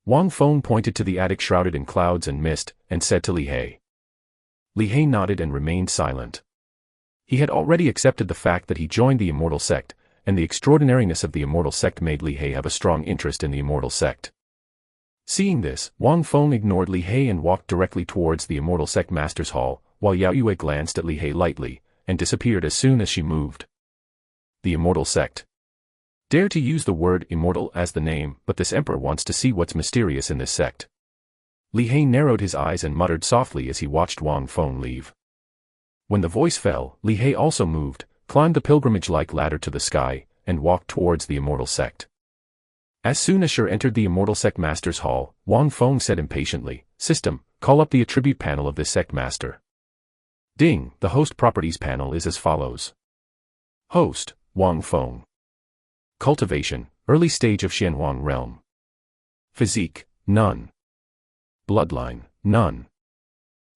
Wang Feng pointed to the attic shrouded in clouds and mist, and said to Li He. Li He nodded and remained silent. He had already accepted the fact that he joined the Immortal Sect, and the extraordinariness of the Immortal Sect made Li He have a strong interest in the Immortal Sect. Seeing this, Wang Feng ignored Li He and walked directly towards the Immortal Sect Master's Hall, while Yao Yue glanced at Li He lightly, and disappeared as soon as she moved. The Immortal Sect. Dare to use the word immortal as the name, but this emperor wants to see what's mysterious in this sect. Li He narrowed his eyes and muttered softly as he watched Wang Feng leave. When the voice fell, Li He also moved, climbed the pilgrimage-like ladder to the sky, and walked towards the Immortal Sect. As soon as she entered the Immortal Sect Master's Hall, Wang Feng said impatiently, System, call up the attribute panel of this sect master. Ding, the host properties panel is as follows. Host, Wang Feng. Cultivation, early stage of Xianhuang realm. Physique, none. Bloodline, none.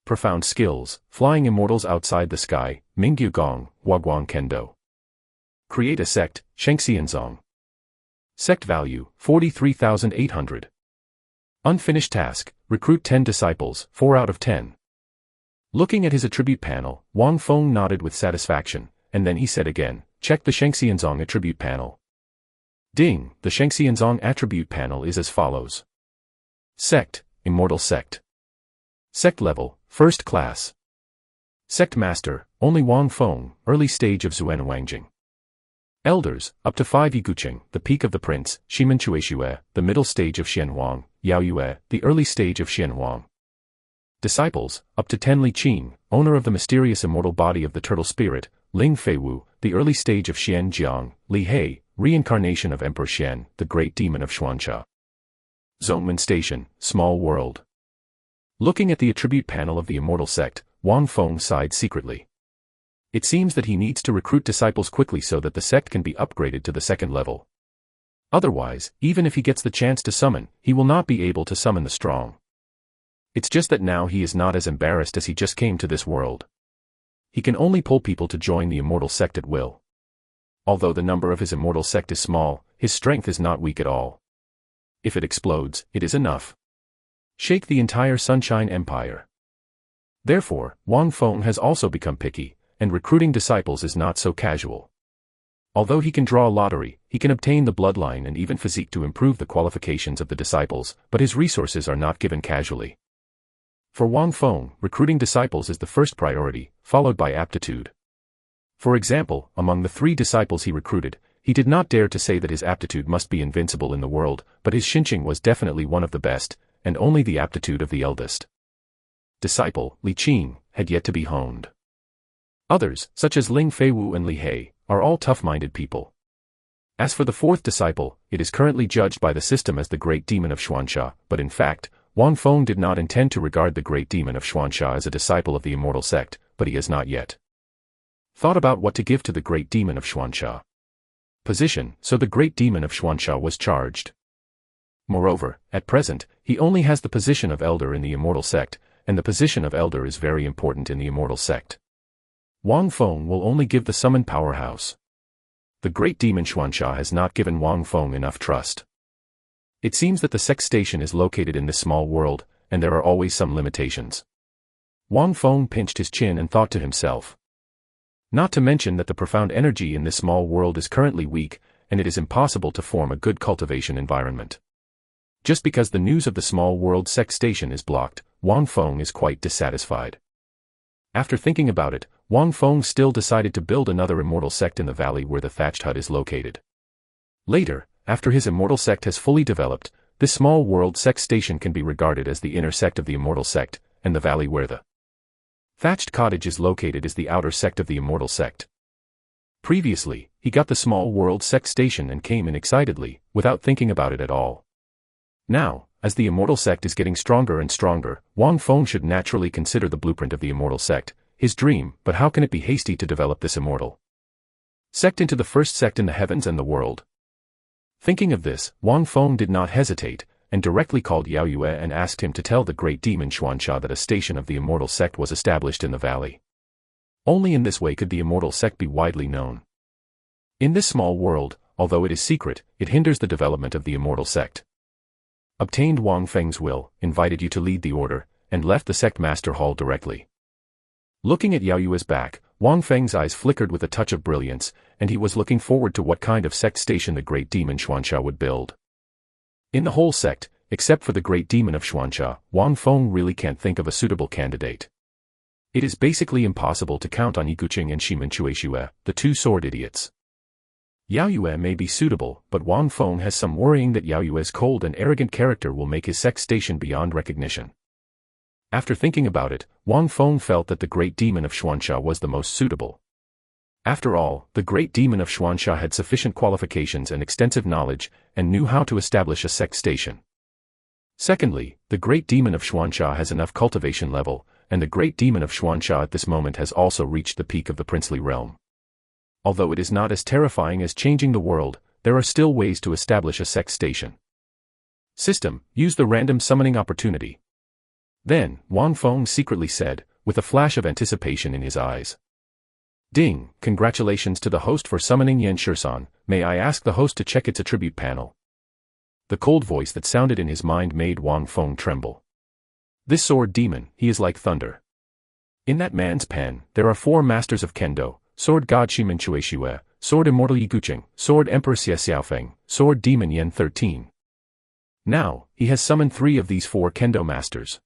Profound skills, flying immortals outside the sky, Mingyu Gong, Huaguang Kendo. Create a sect, Shengxianzong. Sect value, 43,800. Unfinished task, recruit 10 disciples, 4 out of 10. Looking at his attribute panel, Wang Feng nodded with satisfaction, and then he said again, check the Shengxianzong attribute panel. Ding, the Shengxianzong attribute panel is as follows. Sect, Immortal Sect. Sect level, first class. Sect master, only Wang Feng, early stage of Zuen Wangjing. Elders, up to 5 Yiguqing, the peak of the prince, Shimen Chueshue, the middle stage of Xianhuang, Yao Yue, the early stage of Xianhuang. Disciples, up to 10 Li Qing, owner of the mysterious immortal body of the turtle spirit, Ling Feiwu, the early stage of Xian Jiang, Li He, reincarnation of Emperor Xian, the great demon of Xuanxia. Zongmen Station, small world. Looking at the attribute panel of the Immortal Sect, Wang Feng sighed secretly. It seems that he needs to recruit disciples quickly so that the sect can be upgraded to the second level. Otherwise, even if he gets the chance to summon, he will not be able to summon the strong. It's just that now he is not as embarrassed as he just came to this world. He can only pull people to join the Immortal Sect at will. Although the number of his Immortal Sect is small, his strength is not weak at all. If it explodes, it is enough. Shake the entire Sunshine Empire. Therefore, Wang Feng has also become picky, and recruiting disciples is not so casual. Although he can draw a lottery, he can obtain the bloodline and even physique to improve the qualifications of the disciples, but his resources are not given casually. For Wang Feng, recruiting disciples is the first priority, followed by aptitude. For example, among the 3 disciples he recruited, he did not dare to say that his aptitude must be invincible in the world, but his Xinqing was definitely one of the best, and only the aptitude of the eldest disciple, Li Qing, had yet to be honed. Others, such as Ling Feiwu and Li He, are all tough-minded people. As for the 4th disciple, it is currently judged by the system as the Great Demon of Xuanxia, but in fact, Wang Feng did not intend to regard the Great Demon of Xuanxia as a disciple of the Immortal Sect, but he has not yet thought about what to give to the Great Demon of Xuanxia. Position, so the Great Demon of Xuanxia was charged. Moreover, at present, he only has the position of Elder in the Immortal Sect, and the position of Elder is very important in the Immortal Sect. Wang Feng will only give the summoned powerhouse. The Great Demon Xuanxia has not given Wang Feng enough trust. It seems that the sect station is located in this small world, and there are always some limitations. Wang Feng pinched his chin and thought to himself. Not to mention that the profound energy in this small world is currently weak, and it is impossible to form a good cultivation environment. Just because the news of the small world sect station is blocked, Wang Feng is quite dissatisfied. After thinking about it, Wang Feng still decided to build another Immortal Sect in the valley where the thatched hut is located. Later, after his Immortal Sect has fully developed, this small world sect station can be regarded as the inner sect of the Immortal Sect, and the valley where the thatched cottage is located is the outer sect of the Immortal Sect. Previously, he got the small world sect station and came in excitedly, without thinking about it at all. Now, as the Immortal Sect is getting stronger and stronger, Wang Feng should naturally consider the blueprint of the Immortal Sect his dream, but how can it be hasty to develop this Immortal Sect into the first sect in the heavens and the world? Thinking of this, Wang Feng did not hesitate, and directly called Yao Yue and asked him to tell the Great Demon Xuanxia that a station of the Immortal Sect was established in the valley. Only in this way could the Immortal Sect be widely known. In this small world, although it is secret, it hinders the development of the Immortal Sect. Obtained Wang Feng's will, invited you to lead the order, and left the sect master hall directly. Looking at Yao Yue's back, Wang Feng's eyes flickered with a touch of brilliance, and he was looking forward to what kind of sect station the Great Demon Xuanxia would build. In the whole sect, except for the Great Demon of Xuanxia, Wang Feng really can't think of a suitable candidate. It is basically impossible to count on Yiguqing and Shimen Chuexue, the 2 sword idiots. Yao Yue may be suitable, but Wang Feng has some worrying that Yao Yue's cold and arrogant character will make his sect station beyond recognition. After thinking about it, Wang Feng felt that the Great Demon of Xuanxia was the most suitable. After all, the Great Demon of Xuanxia had sufficient qualifications and extensive knowledge, and knew how to establish a sect station. Secondly, the Great Demon of Xuanxia has enough cultivation level, and the Great Demon of Xuanxia at this moment has also reached the peak of the princely realm. Although it is not as terrifying as changing the world, there are still ways to establish a sect station. System, use the random summoning opportunity. Then, Wang Feng secretly said, with a flash of anticipation in his eyes. Ding, congratulations to the host for summoning Yan Shisan, may I ask the host to check its attribute panel? The cold voice that sounded in his mind made Wang Feng tremble. This sword demon, he is like thunder. In that man's pen, there are 4 masters of Kendo, Sword God Shimen Chuexue, Sword Immortal Yiguqing, Sword Emperor Xie Xiaofeng, Sword Demon Yan 13. Now, he has summoned 3 of these 4 Kendo masters.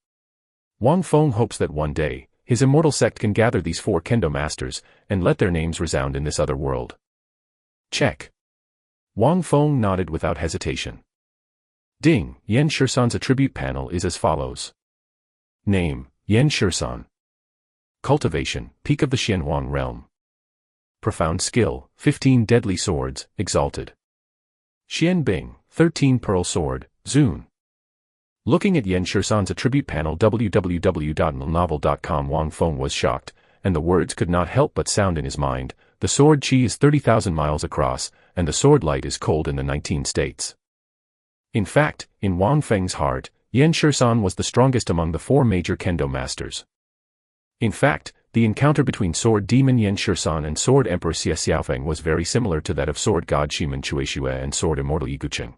Wang Feng hopes that one day, his Immortal Sect can gather these 4 Kendo masters, and let their names resound in this other world. Check. Wang Feng nodded without hesitation. Ding, Yan Shisan's attribute panel is as follows. Name, Yan Shisan. Cultivation, Peak of the Xianhuang Realm. Profound skill, 15 deadly swords, exalted. Xian Bing, 13 pearl sword, Zun. Looking at Yan Shisan's attribute panel www.novel.com, Wang Feng was shocked, and the words could not help but sound in his mind. The sword chi is 30,000 miles across, and the sword light is cold in the 19 states. In fact, in Wang Feng's heart, Yan Shisan was the strongest among the 4 major kendo masters. In fact, the encounter between Sword Demon Yan Shisan and Sword Emperor Xie Xiaofeng was very similar to that of Sword God Shimen Chueshue and Sword Immortal Yiguqing.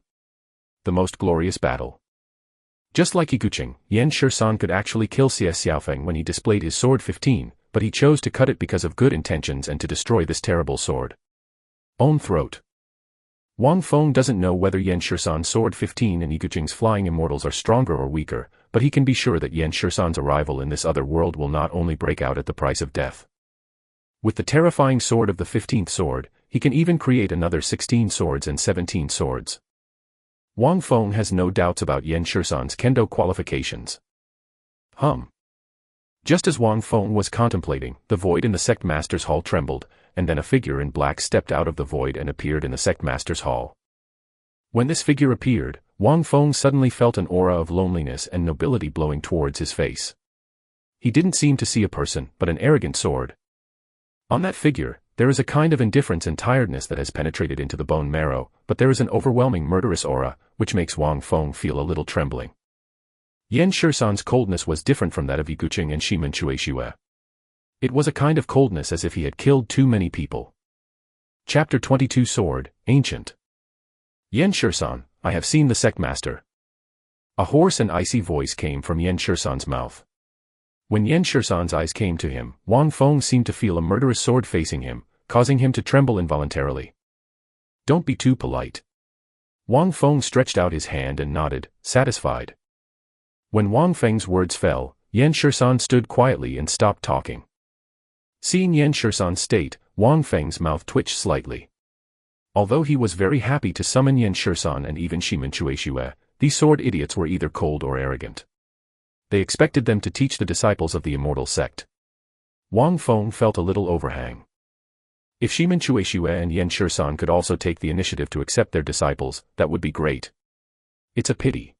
The most glorious battle. Just like Yiguqing, Yan Shisan could actually kill Xie Xiaofeng when he displayed his sword 15, but he chose to cut it because of good intentions and to destroy this terrible sword. Own throat. Wang Feng doesn't know whether Yan Shisan's sword 15 and Yiguqing's flying immortals are stronger or weaker, but he can be sure that Yan Shisan's arrival in this other world will not only break out at the price of death. With the terrifying sword of the 15th sword, he can even create another 16 swords and 17 swords. Wang Feng has no doubts about Yan Shisan's kendo qualifications. Just as Wang Feng was contemplating, the void in the sect master's hall trembled, and then a figure in black stepped out of the void and appeared in the sect master's hall. When this figure appeared, Wang Feng suddenly felt an aura of loneliness and nobility blowing towards his face. He didn't seem to see a person, but an arrogant sword. On that figure, there is a kind of indifference and tiredness that has penetrated into the bone marrow, but there is an overwhelming murderous aura, which makes Wang Feng feel a little trembling. Yan Shisan's coldness was different from that of Yiguqing and Shimen Chueshue. It was a kind of coldness as if he had killed too many people. Chapter 22 Sword, Ancient. Yan Shisan, I have seen the sect master. A hoarse and icy voice came from Yan Shisan's mouth. When Yan Shisan's eyes came to him, Wang Feng seemed to feel a murderous sword facing him, causing him to tremble involuntarily. Don't be too polite. Wang Feng stretched out his hand and nodded, satisfied. When Wang Feng's words fell, Yan Shisan stood quietly and stopped talking. Seeing Yan Shisan's state, Wang Feng's mouth twitched slightly. Although he was very happy to summon Yan Shisan and even Shimen Chueshue, these sword idiots were either cold or arrogant. They expected them to teach the disciples of the Immortal Sect. Wang Feng felt a little overhang. If Shimen Chueshue and Yan Shisan could also take the initiative to accept their disciples, that would be great. It's a pity.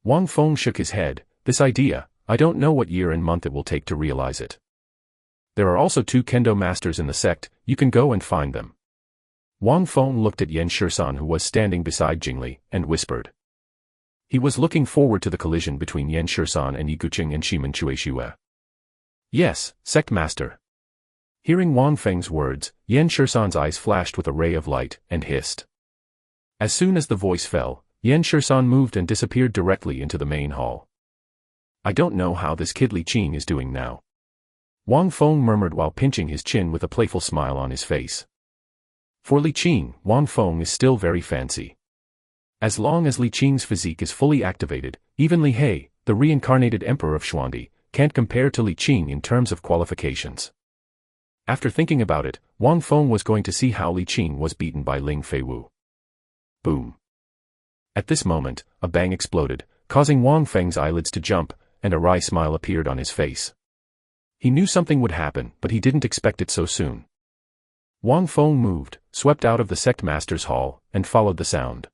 Wang Feng shook his head. This idea, I don't know what year and month it will take to realize it. There are also 2 kendo masters in the sect, you can go and find them. Wang Feng looked at Yan Shisan who was standing beside Jingli, and whispered. He was looking forward to the collision between Yan Shisan and Yiguqing and Shimen Chueshue. Yes, sect master. Hearing Wang Feng's words, Yan Shisan's eyes flashed with a ray of light, and hissed. As soon as the voice fell, Yan Shisan moved and disappeared directly into the main hall. I don't know how this kid Li Qing is doing now. Wang Feng murmured while pinching his chin with a playful smile on his face. For Li Qing, Wang Feng is still very fancy. As long as Li Qing's physique is fully activated, even Li He, the reincarnated emperor of Xuandi, can't compare to Li Qing in terms of qualifications. After thinking about it, Wang Feng was going to see how Li Qing was beaten by Ling Feiwu. Boom. At this moment, a bang exploded, causing Wang Feng's eyelids to jump, and a wry smile appeared on his face. He knew something would happen, but he didn't expect it so soon. Wang Feng moved, swept out of the sect master's hall, and followed the sound.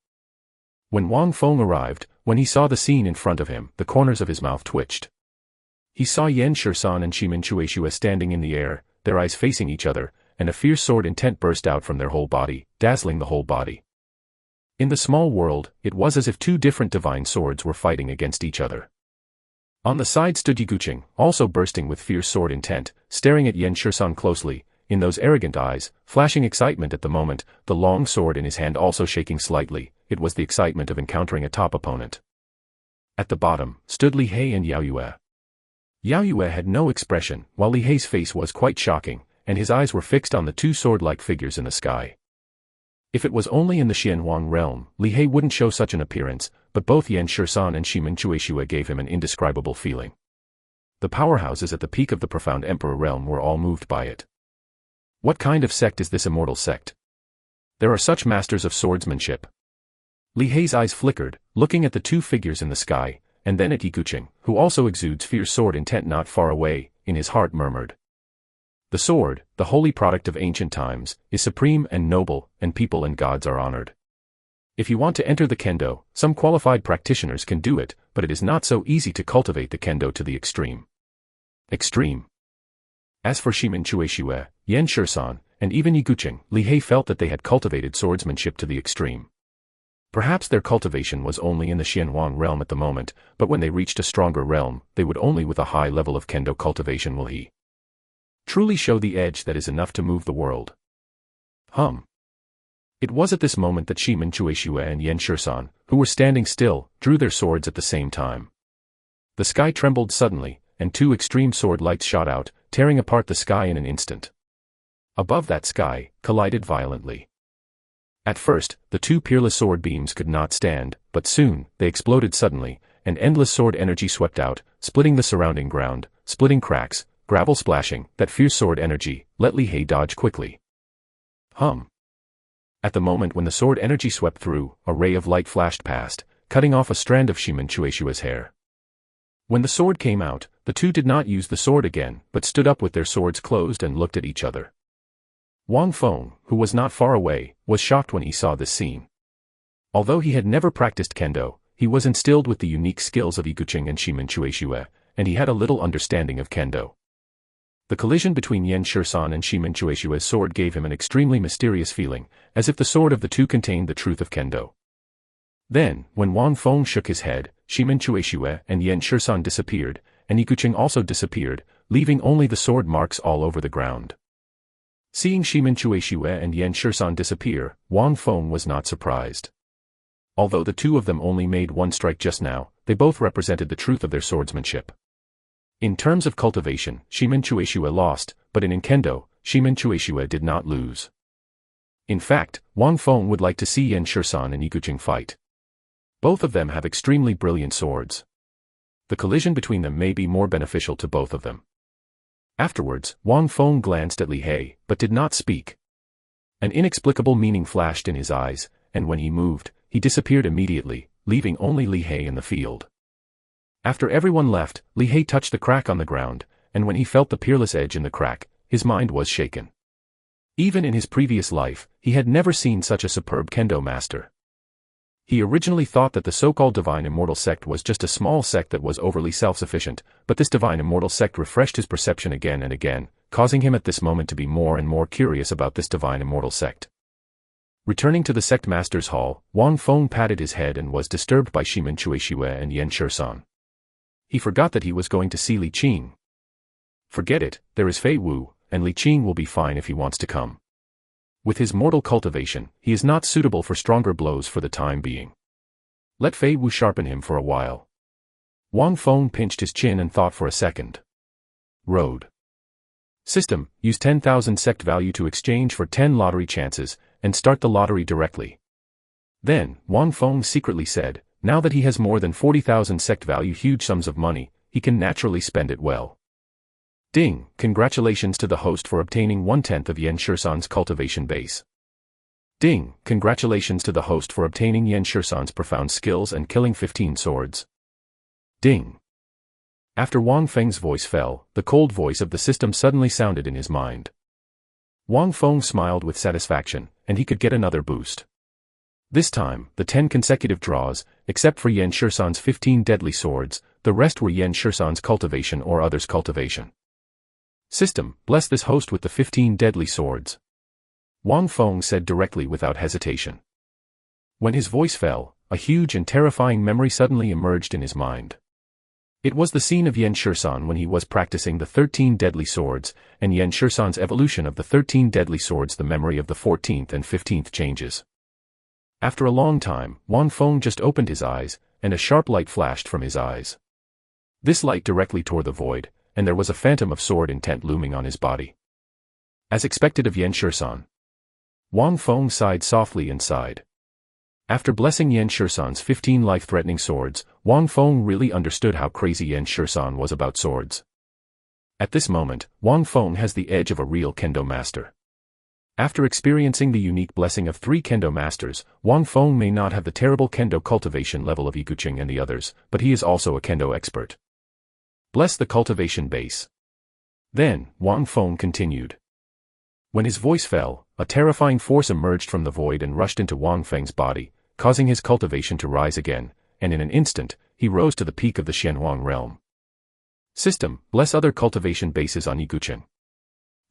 When Wang Feng arrived, when he saw the scene in front of him, the corners of his mouth twitched. He saw Yan Shisan and Shimen Chueshue standing in the air, their eyes facing each other, and a fierce sword intent burst out from their whole body, dazzling the whole body. In the small world, it was as if 2 different divine swords were fighting against each other. On the side stood Yiguqing, also bursting with fierce sword intent, staring at Yan Shisan closely, in those arrogant eyes, flashing excitement at the moment, the long sword in his hand also shaking slightly. It was the excitement of encountering a top opponent. At the bottom, stood Li He and Yao Yue. Yao Yue had no expression, while Li He's face was quite shocking, and his eyes were fixed on the 2 sword-like figures in the sky. If it was only in the Xianhuang realm, Li He wouldn't show such an appearance, but both Yan Shisan and Shimen Chueshue gave him an indescribable feeling. The powerhouses at the peak of the profound emperor realm were all moved by it. What kind of sect is this Immortal Sect? There are such masters of swordsmanship. Li He's eyes flickered, looking at the 2 figures in the sky, and then at Yiguqing, who also exudes fierce sword intent not far away, in his heart murmured. The sword, the holy product of ancient times, is supreme and noble, and people and gods are honored. If you want to enter the kendo, some qualified practitioners can do it, but it is not so easy to cultivate the kendo to the extreme. Extreme. As for Shimin Chueshue, Yan Shisan, and even Yigucheng, Li He felt that they had cultivated swordsmanship to the extreme. Perhaps their cultivation was only in the Xianhuang realm at the moment, but when they reached a stronger realm, they would only with a high level of kendo cultivation will he truly show the edge that is enough to move the world. It was at this moment that Shimin Chueshue and Yan Shisan, who were standing still, drew their swords at the same time. The sky trembled suddenly, and two extreme sword lights shot out, tearing apart the sky in an instant. Above that sky, collided violently. At first, the two peerless sword beams could not stand, but soon, they exploded suddenly, and endless sword energy swept out, splitting the surrounding ground, splitting cracks, gravel splashing. That fierce sword energy let Li He dodge quickly. At the moment when the sword energy swept through, a ray of light flashed past, cutting off a strand of Shimin Chueshue's hair. When the sword came out, the two did not use the sword again, but stood up with their swords closed and looked at each other. Wang Feng, who was not far away, was shocked when he saw this scene. Although he had never practiced kendo, he was instilled with the unique skills of Yigucheng and Shimin Chueshue, and he had a little understanding of kendo. The collision between Yan Shisan and Shimin Chueshue's sword gave him an extremely mysterious feeling, as if the sword of the two contained the truth of kendo. Then, when Wang Feng shook his head, Shimin Chueshue and Yan Shisan disappeared, and Yigucheng also disappeared, leaving only the sword marks all over the ground. Seeing Shimin Chueshue and Yan Shisan disappear, Wang Feng was not surprised. Although the two of them only made one strike just now, they both represented the truth of their swordsmanship. In terms of cultivation, Shimin Chueshue lost, but in kendo, Shimin Chueshue did not lose. In fact, Wang Feng would like to see Yan Shisan and Yigucheng fight. Both of them have extremely brilliant swords. The collision between them may be more beneficial to both of them. Afterwards, Wang Feng glanced at Li He, but did not speak. An inexplicable meaning flashed in his eyes, and when he moved, he disappeared immediately, leaving only Li He in the field. After everyone left, Li He touched the crack on the ground, and when he felt the peerless edge in the crack, his mind was shaken. Even in his previous life, he had never seen such a superb kendo master. He originally thought that the so-called divine Immortal Sect was just a small sect that was overly self-sufficient, but this divine Immortal Sect refreshed his perception again and again, causing him at this moment to be more and more curious about this divine Immortal Sect. Returning to the sect master's hall, Wang Feng patted his head and was disturbed by Shimin Chueshue and Yan Shisan. He forgot that he was going to see Li Qing. Forget it, there is Fei Wu, and Li Qing will be fine if he wants to come. With his mortal cultivation, he is not suitable for stronger blows for the time being. Let Fei Wu sharpen him for a while. Wang Feng pinched his chin and thought for a second. Road. System, use 10,000 sect value to exchange for 10 lottery chances, and start the lottery directly. Then, Wang Feng secretly said, now that he has more than 40,000 sect value, huge sums of money, he can naturally spend it well. Ding, congratulations to the host for obtaining 1/10 of Yan Shisan's cultivation base. Ding, congratulations to the host for obtaining Yan Shisan's profound skills and killing 15 swords. Ding. After Wang Feng's voice fell, the cold voice of the system suddenly sounded in his mind. Wang Feng smiled with satisfaction, and he could get another boost. This time, the 10 consecutive draws, except for Yan Shisan's 15 deadly swords, the rest were Yan Shisan's cultivation or others' cultivation. System, bless this host with the 15 deadly swords. Wang Feng said directly without hesitation. When his voice fell, a huge and terrifying memory suddenly emerged in his mind. It was the scene of Yan Shisan when he was practicing the 13 deadly swords, and Yan Shisan's evolution of the 13 deadly swords, the memory of the 14th and 15th changes. After a long time, Wang Feng just opened his eyes, and a sharp light flashed from his eyes. This light directly tore the void, and there was a phantom of sword intent looming on his body. As expected of Yan Shisan. Wang Feng sighed softly and sighed. After blessing Yan Shisan's 15 life-threatening swords, Wang Feng really understood how crazy Yan Shisan was about swords. At this moment, Wang Feng has the edge of a real kendo master. After experiencing the unique blessing of 3 kendo masters, Wang Feng may not have the terrible kendo cultivation level of Yigucheng and the others, but he is also a kendo expert. Bless the cultivation base. Then, Wang Feng continued. When his voice fell, a terrifying force emerged from the void and rushed into Wang Feng's body, causing his cultivation to rise again, and in an instant, he rose to the peak of the Xianhuang realm. System, bless other cultivation bases on Yigucheng.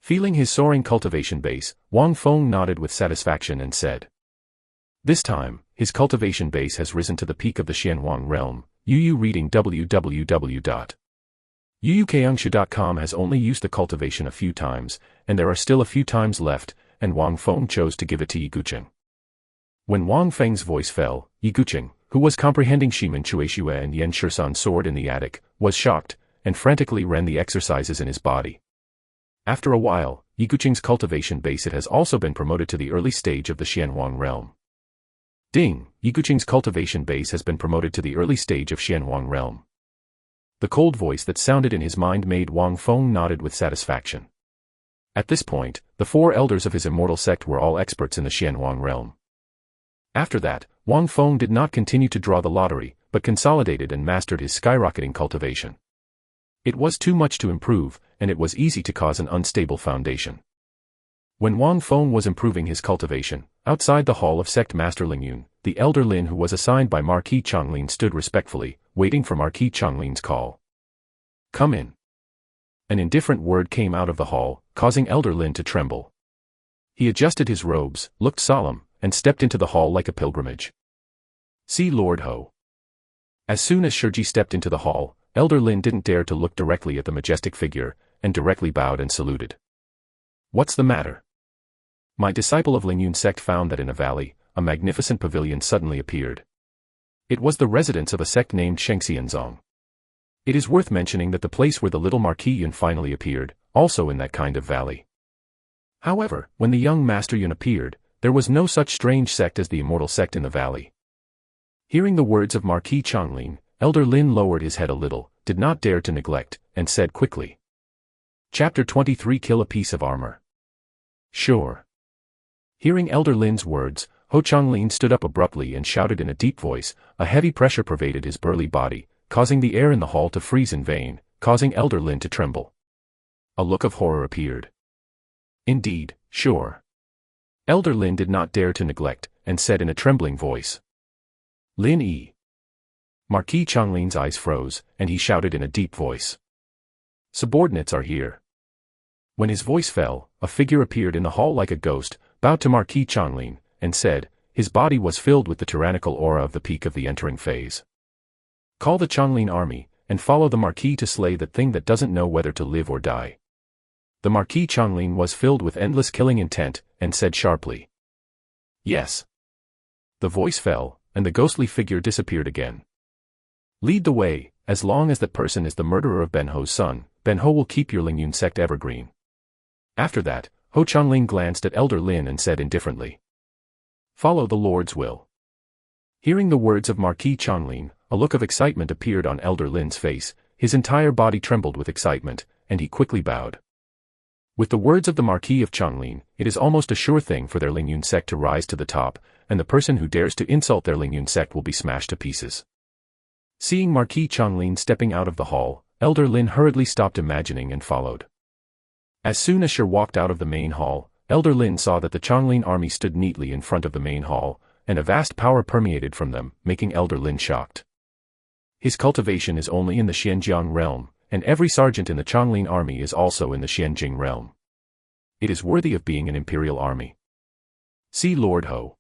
Feeling his soaring cultivation base, Wang Feng nodded with satisfaction and said. This time, his cultivation base has risen to the peak of the Xianhuang realm. Yu reading www.yuyukangshu.com has only used the cultivation a few times, and there are still a few times left, and Wang Feng chose to give it to Yigucheng. When Wang Feng's voice fell, Yigucheng, who was comprehending Shimen Chueshue and Yan Shisan's sword in the attic, was shocked, and frantically ran the exercises in his body. After a while, Yigucheng's cultivation base it has also been promoted to the early stage of the Xianhuang realm. Ding! Yigucheng's cultivation base has been promoted to the early stage of Xianhuang realm. The cold voice that sounded in his mind made Wang Feng nodded with satisfaction. At this point, the 4 elders of his Immortal Sect were all experts in the Xianhuang realm. After that, Wang Feng did not continue to draw the lottery, but consolidated and mastered his skyrocketing cultivation. It was too much to improve, and it was easy to cause an unstable foundation. When Wang Feng was improving his cultivation, outside the hall of Sect Master Lingyun, the elder Lin who was assigned by Marquis Changlin stood respectfully, waiting for Marquis Changlin's call. Come in. An indifferent word came out of the hall, causing elder Lin to tremble. He adjusted his robes, looked solemn, and stepped into the hall like a pilgrimage. See Lord Ho. As soon as Shiji stepped into the hall, elder Lin didn't dare to look directly at the majestic figure, and directly bowed and saluted. What's the matter? My disciple of Lingyun sect found that in a valley, a magnificent pavilion suddenly appeared. It was the residence of a sect named Shengxianzong. It is worth mentioning that the place where the little Marquis Yun finally appeared, also in that kind of valley. However, when the young Master Yun appeared, there was no such strange sect as the Immortal Sect in the valley. Hearing the words of Marquis Changlin, elder Lin lowered his head a little, did not dare to neglect, and said quickly. Chapter 23 Kill a piece of armor. Sure. Hearing elder Lin's words, Ho Changlin stood up abruptly and shouted in a deep voice. A heavy pressure pervaded his burly body, causing the air in the hall to freeze in vain, causing elder Lin to tremble. A look of horror appeared. Indeed, sure. Elder Lin did not dare to neglect, and said in a trembling voice. Lin E. Marquis Changlin's eyes froze, and he shouted in a deep voice. Subordinates are here. When his voice fell, a figure appeared in the hall like a ghost, bowed to Marquis Changlin, and said, his body was filled with the tyrannical aura of the peak of the entering phase. Call the Changlin army, and follow the Marquis to slay that thing that doesn't know whether to live or die. The Marquis Changlin was filled with endless killing intent, and said sharply. Yes. The voice fell, and the ghostly figure disappeared again. Lead the way. As long as that person is the murderer of Ben Ho's son, Ben Ho will keep your Lingyun sect evergreen. After that, Ho Changlin glanced at elder Lin and said indifferently. Follow the Lord's will. Hearing the words of Marquis Changlin, a look of excitement appeared on elder Lin's face, his entire body trembled with excitement, and he quickly bowed. With the words of the Marquis of Changlin, it is almost a sure thing for their Lingyun sect to rise to the top, and the person who dares to insult their Lingyun sect will be smashed to pieces. Seeing Marquis Changlin stepping out of the hall, elder Lin hurriedly stopped imagining and followed. As soon as Shi walked out of the main hall, elder Lin saw that the Changlin army stood neatly in front of the main hall, and a vast power permeated from them, making elder Lin shocked. His cultivation is only in the Xianjiang realm, and every sergeant in the Changlin army is also in the Xianjing realm. It is worthy of being an imperial army. See Lord Ho.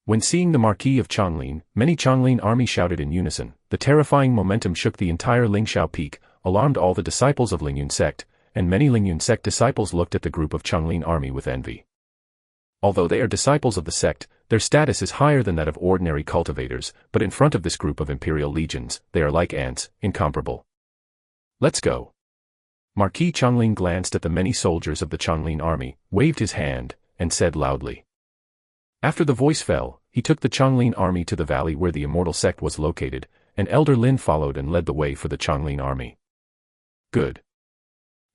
When seeing the Marquis of Changlin, many Changlin army shouted in unison. The terrifying momentum shook the entire Lingxiao peak, alarmed all the disciples of Lingyun sect, and many Lingyun sect disciples looked at the group of Changlin army with envy. Although they are disciples of the sect, their status is higher than that of ordinary cultivators, but in front of this group of imperial legions, they are like ants, incomparable. Let's go. Marquis Changlin glanced at the many soldiers of the Changlin army, waved his hand, and said loudly. After the voice fell, he took the Changlin army to the valley where the Immortal Sect was located, and elder Lin followed and led the way for the Changlin army. Good.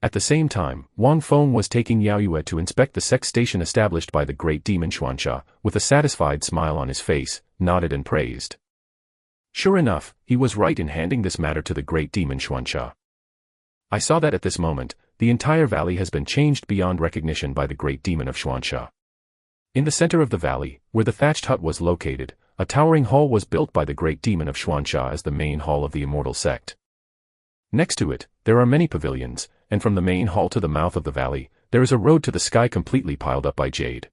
At the same time, Wang Feng was taking Yao Yue to inspect the sect station established by the great demon Xuanxia, with a satisfied smile on his face, nodded and praised. Sure enough, he was right in handing this matter to the great demon Xuanxia. I saw that at this moment, the entire valley has been changed beyond recognition by the great demon of Xuanxia. In the center of the valley, where the thatched hut was located, a towering hall was built by the great demon of Xuanxia as the main hall of the Immortal Sect. Next to it, there are many pavilions, and from the main hall to the mouth of the valley, there is a road to the sky completely piled up by jade.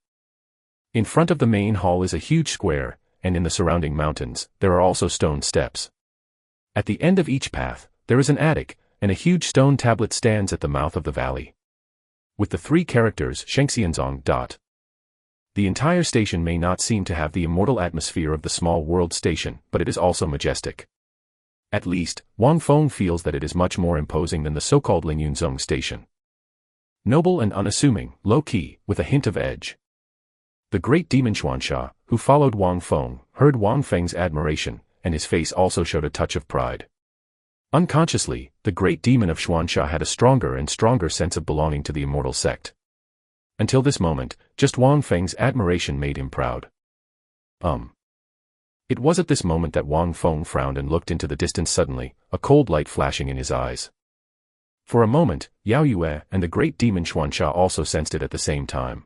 In front of the main hall is a huge square, and in the surrounding mountains, there are also stone steps. At the end of each path, there is an attic, and a huge stone tablet stands at the mouth of the valley. With the 3 characters Shengxianzong. The entire station may not seem to have the immortal atmosphere of the small world station, but it is also majestic. At least, Wang Feng feels that it is much more imposing than the so-called Lingyunzong station. Noble and unassuming, low-key, with a hint of edge. The great demon Xuanxia, who followed Wang Feng, heard Wang Feng's admiration, and his face also showed a touch of pride. Unconsciously, the great demon of Xuanxia had a stronger and stronger sense of belonging to the Immortal Sect. Until this moment, just Wang Feng's admiration made him proud. It was at this moment that Wang Feng frowned and looked into the distance suddenly, a cold light flashing in his eyes. For a moment, Yao Yue and the great demon Xuanxia also sensed it at the same time.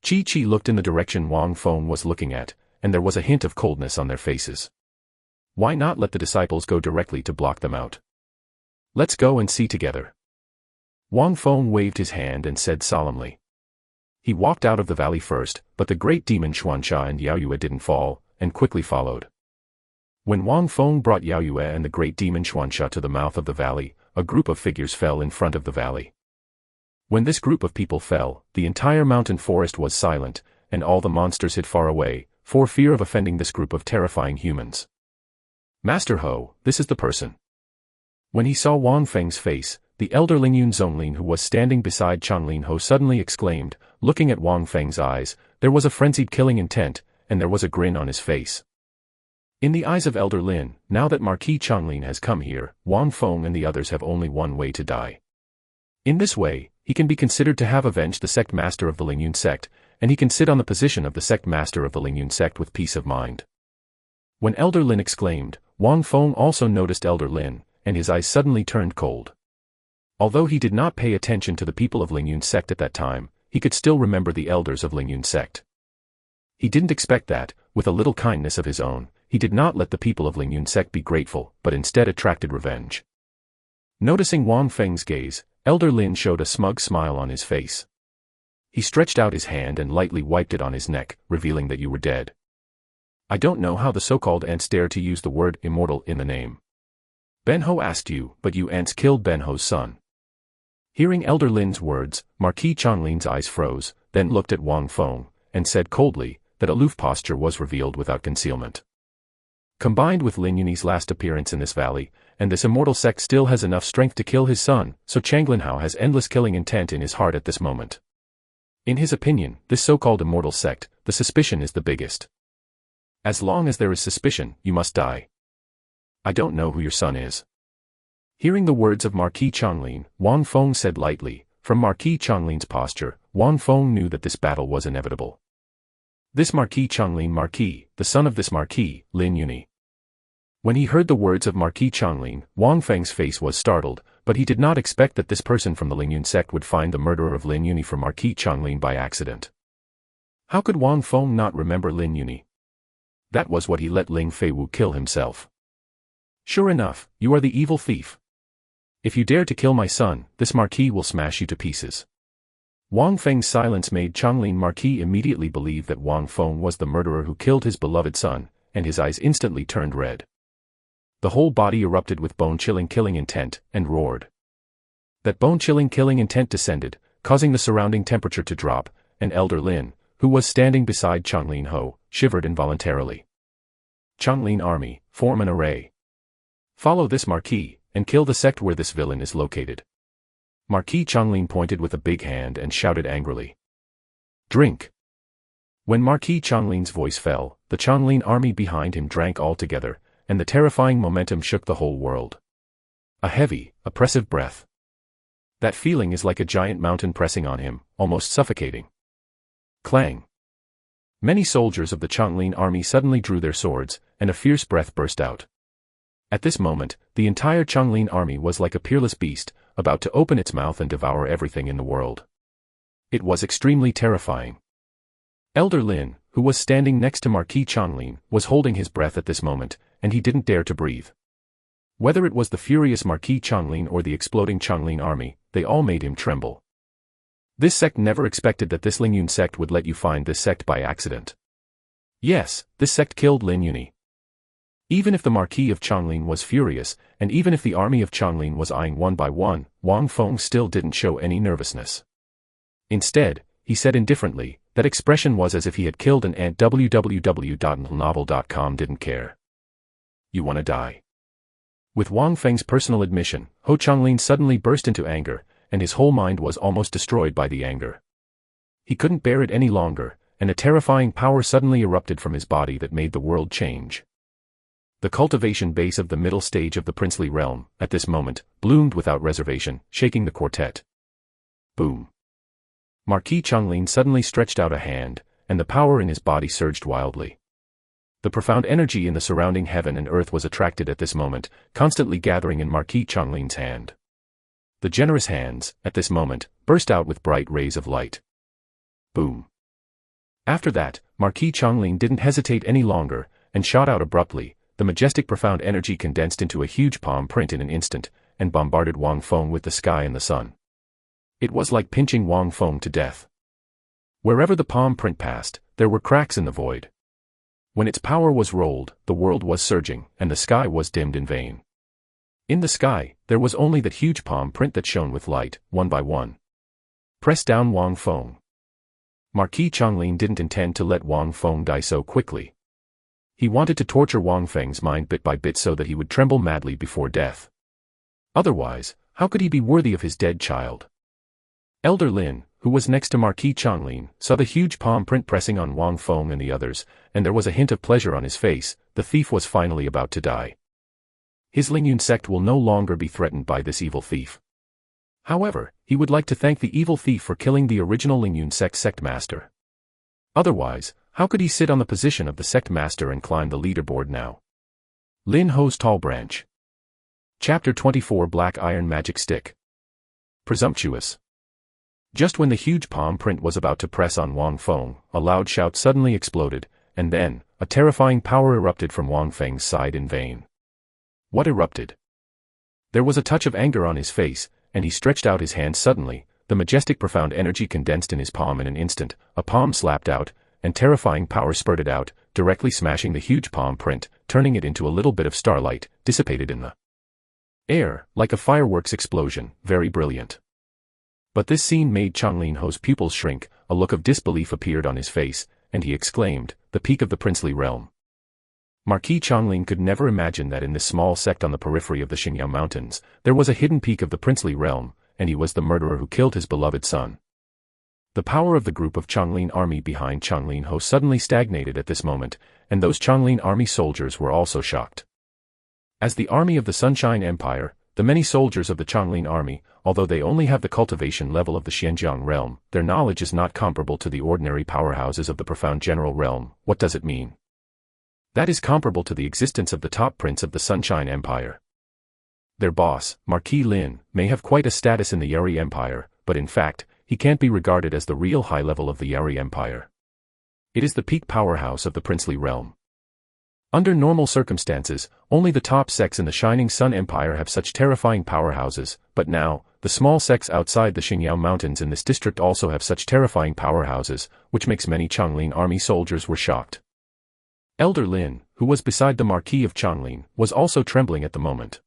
Chi looked in the direction Wang Feng was looking at, and there was a hint of coldness on their faces. Why not let the disciples go directly to block them out? Let's go and see together. Wang Feng waved his hand and said solemnly. He walked out of the valley first, but the great demon Xuanxia and Yao Yue didn't fall, and quickly followed. When Wang Feng brought Yao Yue and the great demon Xuanxia to the mouth of the valley, a group of figures fell in front of the valley. When this group of people fell, the entire mountain forest was silent, and all the monsters hid far away, for fear of offending this group of terrifying humans. Master Ho, this is the person. When he saw Wang Feng's face, the elder Lingyun Zonglin who was standing beside Changlin Ho suddenly exclaimed, looking at Wang Feng's eyes, there was a frenzied killing intent, and there was a grin on his face. In the eyes of Elder Lin, now that Marquis Changlin has come here, Wang Feng and the others have only one way to die. In this way, he can be considered to have avenged the sect master of the Lingyun sect, and he can sit on the position of the sect master of the Lingyun sect with peace of mind. When Elder Lin exclaimed, Wang Feng also noticed Elder Lin, and his eyes suddenly turned cold. Although he did not pay attention to the people of Lingyun sect at that time, he could still remember the elders of Lingyun sect. He didn't expect that, with a little kindness of his own, he did not let the people of Lingyun sect be grateful, but instead attracted revenge. Noticing Wang Feng's gaze, Elder Lin showed a smug smile on his face. He stretched out his hand and lightly wiped it on his neck, revealing that you were dead. I don't know how the so-called ants dare to use the word immortal in the name. Ben-Ho asked you, but you ants killed Ben-Ho's son. Hearing Elder Lin's words, Marquis Chanlin's eyes froze, then looked at Wang Feng, and said coldly, that aloof posture was revealed without concealment. Combined with Lin Yunyi's last appearance in this valley, and this immortal sect still has enough strength to kill his son, so Changlin Hao has endless killing intent in his heart at this moment. In his opinion, this so-called immortal sect, the suspicion is the biggest. As long as there is suspicion, you must die. I don't know who your son is. Hearing the words of Marquis Changlin, Wang Feng said lightly. From Marquis Changlin's posture, Wang Feng knew that this battle was inevitable. This Marquis Changlin Marquis, the son of this Marquis, Lin Yunyi. When he heard the words of Marquis Changlin, Wang Feng's face was startled, but he did not expect that this person from the Lingyun sect would find the murderer of Lin Yunyi for Marquis Changlin by accident. How could Wang Feng not remember Lin Yunyi? That was what he let Ling Feiwu kill himself. Sure enough, you are the evil thief. If you dare to kill my son, this Marquis will smash you to pieces. Wang Feng's silence made Changlin Marquis immediately believe that Wang Feng was the murderer who killed his beloved son, and his eyes instantly turned red. The whole body erupted with bone-chilling killing intent, and roared. That bone-chilling killing intent descended, causing the surrounding temperature to drop, and Elder Lin, who was standing beside Changlin Ho, shivered involuntarily. Changlin Army, form an array. Follow this Marquis, and kill the sect where this villain is located. Marquis Changlin pointed with a big hand and shouted angrily. Drink! When Marquis Changlin's voice fell, the Changlin army behind him drank altogether, and the terrifying momentum shook the whole world. A heavy, oppressive breath. That feeling is like a giant mountain pressing on him, almost suffocating. Clang! Many soldiers of the Changlin army suddenly drew their swords, and a fierce breath burst out. At this moment, the entire Changlin army was like a peerless beast, about to open its mouth and devour everything in the world. It was extremely terrifying. Elder Lin, who was standing next to Marquis Changlin, was holding his breath at this moment, and he didn't dare to breathe. Whether it was the furious Marquis Changlin or the exploding Changlin army, they all made him tremble. This sect never expected that this Lingyun sect would let you find this sect by accident. Yes, this sect killed Lin Yuni. Even if the Marquis of Changlin was furious, and even if the army of Changlin was eyeing one by one, Wang Feng still didn't show any nervousness. Instead, he said indifferently, that expression was as if he had killed an ant. www.novel.com didn't care. You wanna die? With Wang Feng's personal admission, Ho Changlin suddenly burst into anger, and his whole mind was almost destroyed by the anger. He couldn't bear it any longer, and a terrifying power suddenly erupted from his body that made the world change. The cultivation base of the middle stage of the princely realm, at this moment, bloomed without reservation, shaking the quartet. Boom. Marquis Changlin suddenly stretched out a hand, and the power in his body surged wildly. The profound energy in the surrounding heaven and earth was attracted at this moment, constantly gathering in Marquis Changlin's hand. The generous hands, at this moment, burst out with bright rays of light. Boom. After that, Marquis Changlin didn't hesitate any longer, and shot out abruptly. The majestic profound energy condensed into a huge palm print in an instant, and bombarded Wang Feng with the sky and the sun. It was like pinching Wang Feng to death. Wherever the palm print passed, there were cracks in the void. When its power was rolled, the world was surging, and the sky was dimmed in vain. In the sky, there was only that huge palm print that shone with light, one by one. Press down Wang Feng. Marquis Changlin didn't intend to let Wang Feng die so quickly. He wanted to torture Wang Feng's mind bit by bit so that he would tremble madly before death. Otherwise, how could he be worthy of his dead child? Elder Lin, who was next to Marquis Changlin, saw the huge palm print pressing on Wang Feng and the others, and there was a hint of pleasure on his face. The thief was finally about to die. His Lingyun sect will no longer be threatened by this evil thief. However, he would like to thank the evil thief for killing the original Lingyun sect master. Otherwise, how could he sit on the position of the sect master and climb the leaderboard now? Lin Ho's Tall Branch. Chapter 24 Black Iron Magic Stick. Presumptuous. Just when the huge palm print was about to press on Wang Feng, a loud shout suddenly exploded, and then, a terrifying power erupted from Wang Feng's side in vain. What erupted? There was a touch of anger on his face, and he stretched out his hand suddenly. The majestic profound energy condensed in his palm in an instant, a palm slapped out, and terrifying power spurted out, directly smashing the huge palm print, turning it into a little bit of starlight, dissipated in the air, like a fireworks explosion, very brilliant. But this scene made Changlin Ho's pupils shrink, a look of disbelief appeared on his face, and he exclaimed, "The peak of the princely realm." Marquis Changlin could never imagine that in this small sect on the periphery of the Xingyao Mountains, there was a hidden peak of the princely realm, and he was the murderer who killed his beloved son. The power of the group of Changlin army behind Changlin Ho suddenly stagnated at this moment, and those Changlin army soldiers were also shocked. As the army of the Sunshine Empire, the many soldiers of the Changlin army, although they only have the cultivation level of the Xianjiang realm, their knowledge is not comparable to the ordinary powerhouses of the profound general realm. What does it mean? That is comparable to the existence of the top prince of the Sunshine Empire. Their boss, Marquis Lin, may have quite a status in the Yari Empire, but in fact, he can't be regarded as the real high level of the Yari Empire. It is the peak powerhouse of the princely realm. Under normal circumstances, only the top sects in the Shining Sun Empire have such terrifying powerhouses, but now, the small sects outside the Xingyao Mountains in this district also have such terrifying powerhouses, which makes many Changlin army soldiers were shocked. Elder Lin, who was beside the Marquis of Changlin, was also trembling at the moment.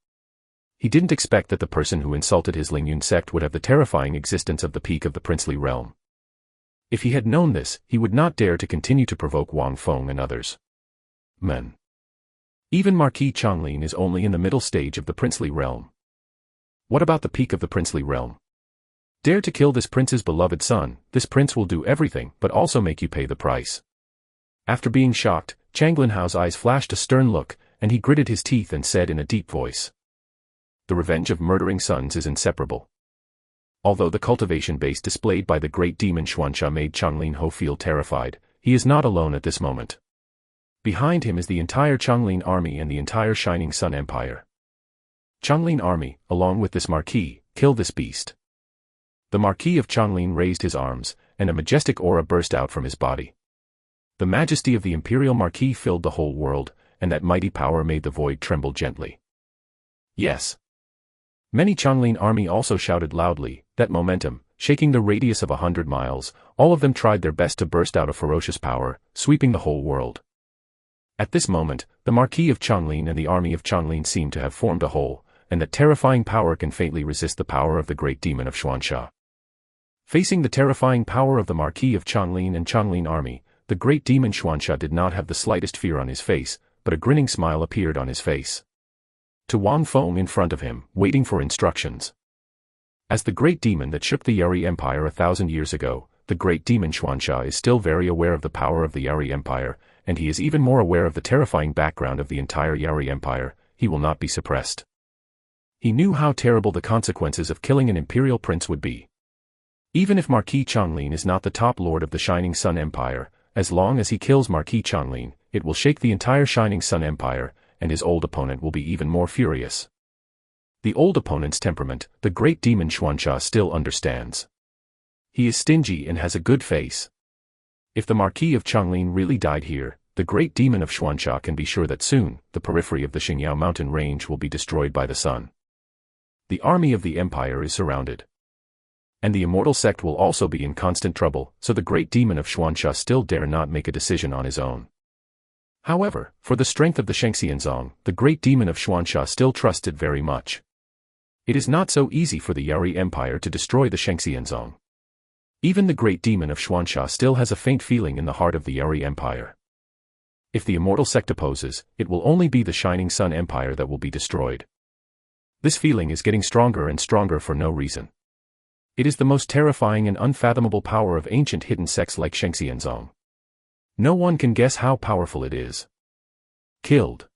He didn't expect that the person who insulted his Lingyun sect would have the terrifying existence of the peak of the princely realm. If he had known this, he would not dare to continue to provoke Wang Feng and others. Men. Even Marquis Changlin is only in the middle stage of the princely realm. What about the peak of the princely realm? Dare to kill this prince's beloved son, this prince will do everything but also make you pay the price. After being shocked, Changlin Hao's eyes flashed a stern look, and he gritted his teeth and said in a deep voice, "The revenge of murdering sons is inseparable." Although the cultivation base displayed by the great demon Xuanxia made Changlin Ho feel terrified, he is not alone at this moment. Behind him is the entire Changlin army and the entire Shining Sun Empire. Changlin army, along with this Marquis, kill this beast. The Marquis of Changlin raised his arms, and a majestic aura burst out from his body. The majesty of the imperial Marquis filled the whole world, and that mighty power made the void tremble gently. Yes. Many Changlin army also shouted loudly, that momentum, shaking the radius of 100 miles, all of them tried their best to burst out a ferocious power, sweeping the whole world. At this moment, the Marquis of Changlin and the army of Changlin seemed to have formed a whole, and that terrifying power can faintly resist the power of the great demon of Xuanxia. Facing the terrifying power of the Marquis of Changlin and Changlin army, the great demon Xuanxia did not have the slightest fear on his face, but a grinning smile appeared on his face. To Wang Feng in front of him, waiting for instructions. As the great demon that shook the Yari Empire 1,000 years ago, the great demon Xuanxia is still very aware of the power of the Yari Empire, and he is even more aware of the terrifying background of the entire Yari Empire. He will not be suppressed. He knew how terrible the consequences of killing an imperial prince would be. Even if Marquis Changlin is not the top lord of the Shining Sun Empire, as long as he kills Marquis Changlin, it will shake the entire Shining Sun Empire, and his old opponent will be even more furious. The old opponent's temperament, the great demon Xuanxia still understands. He is stingy and has a good face. If the Marquis of Changlin really died here, the great demon of Xuanxia can be sure that soon, the periphery of the Xingyao mountain range will be destroyed by the sun. The army of the empire is surrounded. And the Immortal Sect will also be in constant trouble, so the great demon of Xuanxia still dare not make a decision on his own. However, for the strength of the Shengxianzong, the great demon of Xuanxia still trusts it very much. It is not so easy for the Yari Empire to destroy the Shengxianzong. Even the great demon of Xuanxia still has a faint feeling in the heart of the Yari Empire. If the Immortal Sect opposes, it will only be the Shining Sun Empire that will be destroyed. This feeling is getting stronger and stronger for no reason. It is the most terrifying and unfathomable power of ancient hidden sects like Shengxianzong. No one can guess how powerful it is. Killed.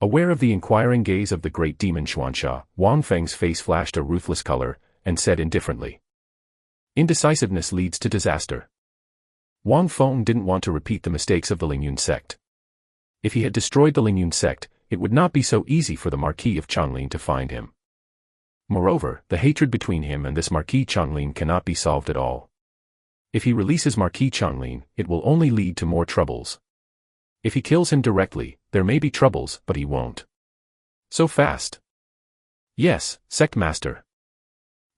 Aware of the inquiring gaze of the great demon Xuanxia, Wang Feng's face flashed a ruthless color, and said indifferently, "Indecisiveness leads to disaster." Wang Feng didn't want to repeat the mistakes of the Lingyun sect. If he had destroyed the Lingyun sect, it would not be so easy for the Marquis of Changlin to find him. Moreover, the hatred between him and this Marquis Changlin cannot be solved at all. If he releases Marquis Changlin, it will only lead to more troubles. If he kills him directly, there may be troubles, but he won't. So fast. Yes, Sect Master.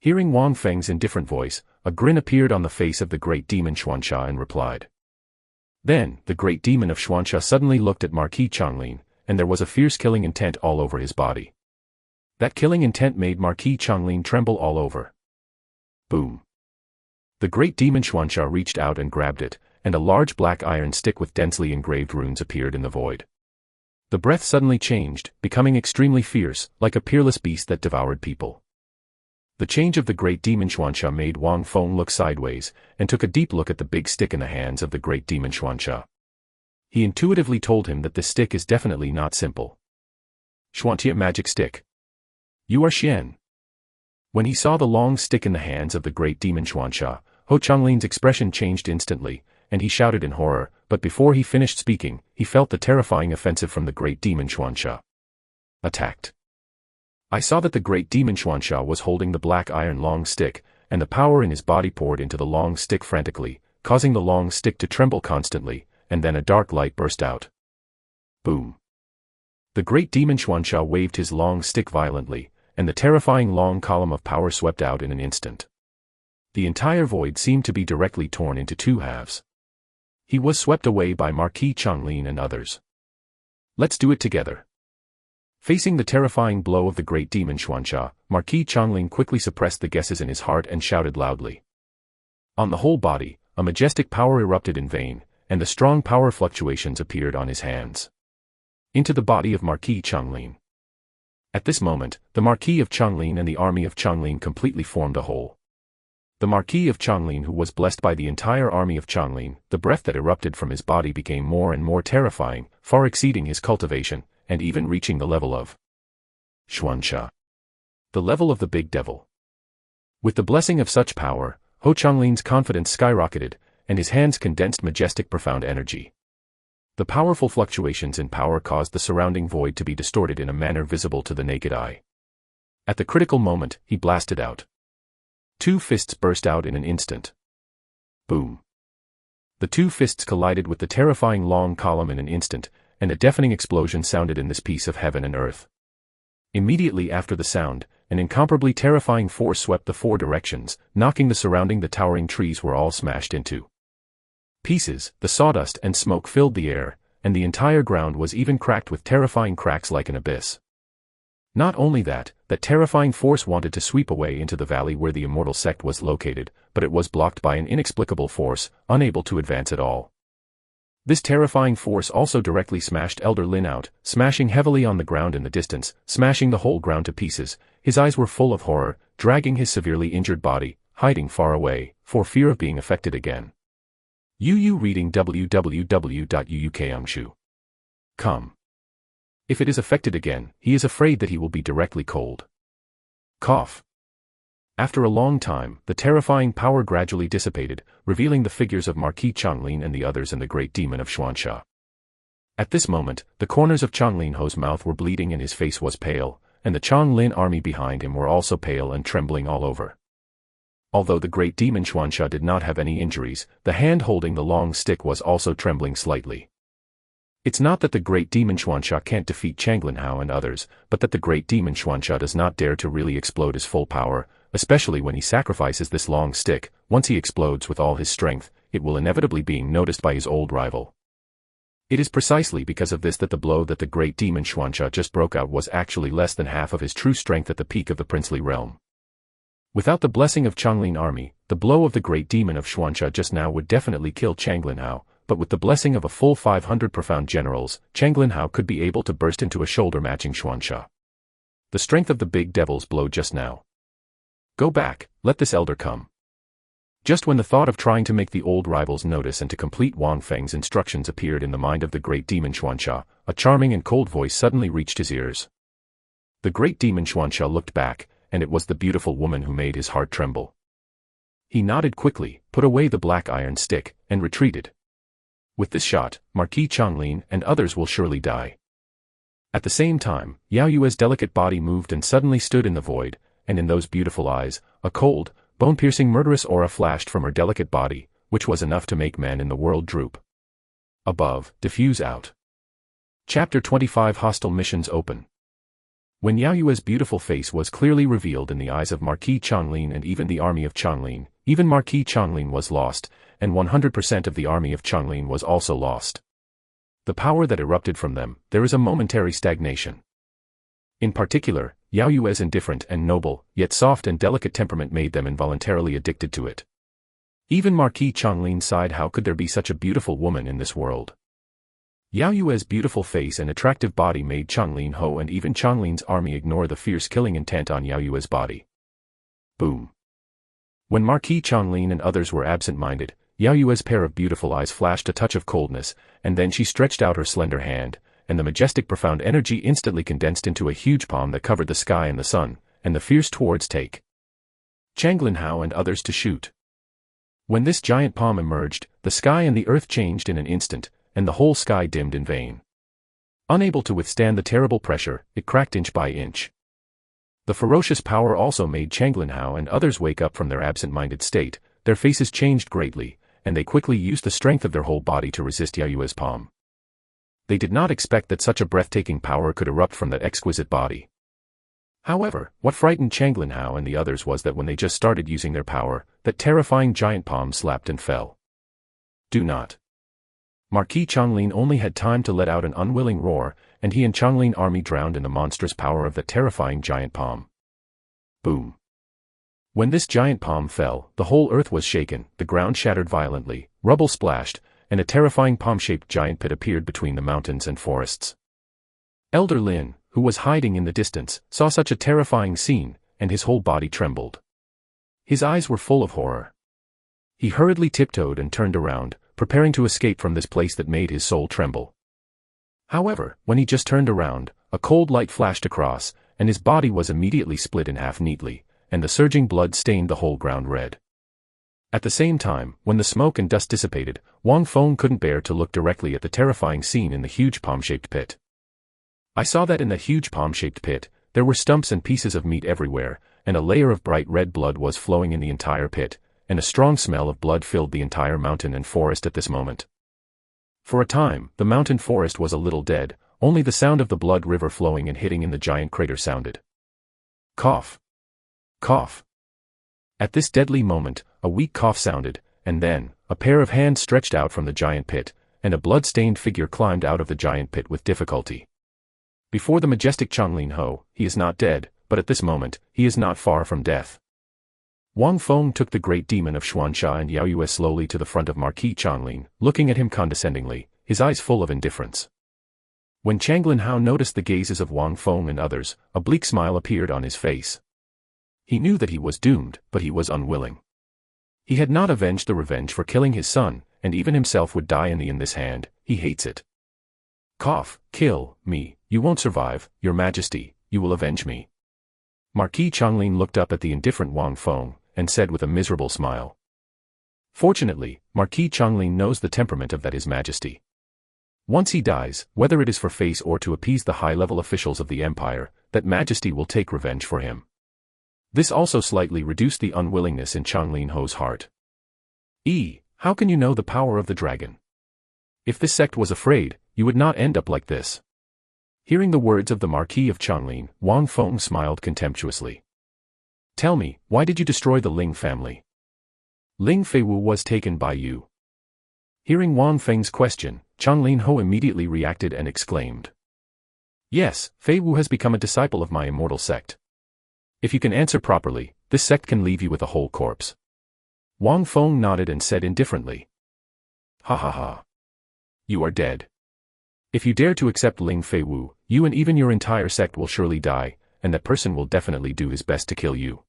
Hearing Wang Feng's indifferent voice, a grin appeared on the face of the great demon Xuanxia and replied. Then, the great demon of Xuanxia suddenly looked at Marquis Changlin, and there was a fierce killing intent all over his body. That killing intent made Marquis Changlin tremble all over. Boom. The great demon Xuanxia reached out and grabbed it, and a large black iron stick with densely engraved runes appeared in the void. The breath suddenly changed, becoming extremely fierce, like a peerless beast that devoured people. The change of the great demon Xuanxia made Wang Feng look sideways, and took a deep look at the big stick in the hands of the great demon Xuanxia. He intuitively told him that this stick is definitely not simple. Xuanxia magic stick. You are Xian. When he saw the long stick in the hands of the great demon Xuanxia, Ho Changlin's expression changed instantly, and he shouted in horror, but before he finished speaking, he felt the terrifying offensive from the great demon Xuanxia. Attacked. I saw that the great demon Xuanxia was holding the black iron long stick, and the power in his body poured into the long stick frantically, causing the long stick to tremble constantly, and then a dark light burst out. Boom. The great demon Xuanxia waved his long stick violently, and the terrifying long column of power swept out in an instant. The entire void seemed to be directly torn into two halves. He was swept away by Marquis Changlin and others. Let's do it together. Facing the terrifying blow of the great demon Xuanxia, Marquis Changlin quickly suppressed the guesses in his heart and shouted loudly. On the whole body, a majestic power erupted in vain, and the strong power fluctuations appeared on his hands. Into the body of Marquis Changlin. At this moment, the Marquis of Changlin and the army of Changlin completely formed a whole. The Marquis of Changlin, who was blessed by the entire army of Changlin, the breath that erupted from his body became more and more terrifying, far exceeding his cultivation, and even reaching the level of Xuanxia. The level of the big devil. With the blessing of such power, Ho Changlin's confidence skyrocketed, and his hands condensed majestic profound energy. The powerful fluctuations in power caused the surrounding void to be distorted in a manner visible to the naked eye. At the critical moment, he blasted out. Two fists burst out in an instant. Boom. The two fists collided with the terrifying long column in an instant, and a deafening explosion sounded in this piece of heaven and earth. Immediately after the sound, an incomparably terrifying force swept the four directions, knocking the towering trees were all smashed into pieces. The sawdust and smoke filled the air, and the entire ground was even cracked with terrifying cracks like an abyss. Not only that terrifying force wanted to sweep away into the valley where the Immortal Sect was located, but it was blocked by an inexplicable force, unable to advance at all. This terrifying force also directly smashed Elder Lin out, smashing heavily on the ground in the distance, smashing the whole ground to pieces. His eyes were full of horror, dragging his severely injured body, hiding far away, for fear of being affected again. Yu reading www.uukangshu.com. If it is affected again, he is afraid that he will be directly cold. Cough. After a long time, the terrifying power gradually dissipated, revealing the figures of Marquis Changlin and the others and the great demon of Xuanxia. At this moment, the corners of Changlin Ho's mouth were bleeding and his face was pale, and the Changlin army behind him were also pale and trembling all over. Although the great demon Xuanxia did not have any injuries, the hand holding the long stick was also trembling slightly. It's not that the great demon Xuanxia can't defeat Changlin Hao and others, but that the great demon Xuanxia does not dare to really explode his full power, especially when he sacrifices this long stick. Once he explodes with all his strength, it will inevitably be noticed by his old rival. It is precisely because of this that the blow that the great demon Xuanxia just broke out was actually less than half of his true strength at the peak of the princely realm. Without the blessing of Changlin army, the blow of the great demon of Xuanxia just now would definitely kill Changlin Hao, but with the blessing of a full 500 profound generals, Changlin Hao could be able to burst into a shoulder matching Xuanxia. The strength of the big devil's blow just now. Go back, let this elder come. Just when the thought of trying to make the old rivals notice and to complete Wang Feng's instructions appeared in the mind of the great demon Xuanxia, a charming and cold voice suddenly reached his ears. The great demon Xuanxia looked back, and it was the beautiful woman who made his heart tremble. He nodded quickly, put away the black iron stick, and retreated. With this shot, Marquis Changlin and others will surely die. At the same time, Yao Yue's delicate body moved and suddenly stood in the void, and in those beautiful eyes, a cold, bone-piercing murderous aura flashed from her delicate body, which was enough to make men in the world droop. Above, diffuse out. Chapter 25 Hostile Missions Open. When Yao Yue's beautiful face was clearly revealed in the eyes of Marquis Changlin and even the army of Changlin, even Marquis Changlin was lost, and 100% of the army of Changlin was also lost. The power that erupted from them, there is a momentary stagnation. In particular, Yao Yue's indifferent and noble, yet soft and delicate temperament made them involuntarily addicted to it. Even Marquis Changlin sighed, how could there be such a beautiful woman in this world? Yao Yue's beautiful face and attractive body made Changlin Ho and even Changlin's army ignore the fierce killing intent on Yao Yue's body. Boom. When Marquis Changlin and others were absent-minded, Yao Yue's pair of beautiful eyes flashed a touch of coldness, and then she stretched out her slender hand, and the majestic profound energy instantly condensed into a huge palm that covered the sky and the sun, and the fierce towards take Changlin Hao and others to shoot. When this giant palm emerged, the sky and the earth changed in an instant, and the whole sky dimmed in vain. Unable to withstand the terrible pressure, it cracked inch by inch. The ferocious power also made Changlin Hao and others wake up from their absent-minded state. Their faces changed greatly, and they quickly used the strength of their whole body to resist Yao Yue's palm. They did not expect that such a breathtaking power could erupt from that exquisite body. However, what frightened Changlin Hao and the others was that when they just started using their power, that terrifying giant palm slapped and fell. Do not. Marquis Changlin only had time to let out an unwilling roar, and he and Changlin army drowned in the monstrous power of that terrifying giant palm. Boom. When this giant palm fell, the whole earth was shaken, the ground shattered violently, rubble splashed, and a terrifying palm-shaped giant pit appeared between the mountains and forests. Elder Lin, who was hiding in the distance, saw such a terrifying scene, and his whole body trembled. His eyes were full of horror. He hurriedly tiptoed and turned around, preparing to escape from this place that made his soul tremble. However, when he just turned around, a cold light flashed across, and his body was immediately split in half neatly, and the surging blood stained the whole ground red. At the same time, when the smoke and dust dissipated, Wang Feng couldn't bear to look directly at the terrifying scene in the huge palm-shaped pit. I saw that in that huge palm-shaped pit, there were stumps and pieces of meat everywhere, and a layer of bright red blood was flowing in the entire pit, and a strong smell of blood filled the entire mountain and forest at this moment. For a time, the mountain forest was a little dead, only the sound of the blood river flowing and hitting in the giant crater sounded. Cough. Cough. At this deadly moment, a weak cough sounded, and then, a pair of hands stretched out from the giant pit, and a blood-stained figure climbed out of the giant pit with difficulty. Before the majestic Changlin Ho, he is not dead, but at this moment, he is not far from death. Wang Feng took the great demon of Xuanxia and Yao Yue slowly to the front of Marquis Changlin, looking at him condescendingly, his eyes full of indifference. When Changlin Hao noticed the gazes of Wang Feng and others, a bleak smile appeared on his face. He knew that he was doomed, but he was unwilling. He had not avenged the revenge for killing his son, and even himself would die in this hand. He hates it. Cough, kill me, you won't survive, your majesty, you will avenge me. Marquis Changlin looked up at the indifferent Wang Feng, and said with a miserable smile. Fortunately, Marquis Changlin knows the temperament of that his majesty. Once he dies, whether it is for face or to appease the high-level officials of the empire, that majesty will take revenge for him. This also slightly reduced the unwillingness in Changlin Ho's heart. How can you know the power of the dragon? If this sect was afraid, you would not end up like this. Hearing the words of the Marquis of Changlin, Wang Feng smiled contemptuously. Tell me, why did you destroy the Ling family? Ling Feiwu was taken by you. Hearing Wang Feng's question, Changlin Ho immediately reacted and exclaimed. Yes, Feiwu has become a disciple of my Immortal Sect. If you can answer properly, this sect can leave you with a whole corpse. Wang Feng nodded and said indifferently. Ha ha ha. You are dead. If you dare to accept Ling Feiwu, you and even your entire sect will surely die, and that person will definitely do his best to kill you.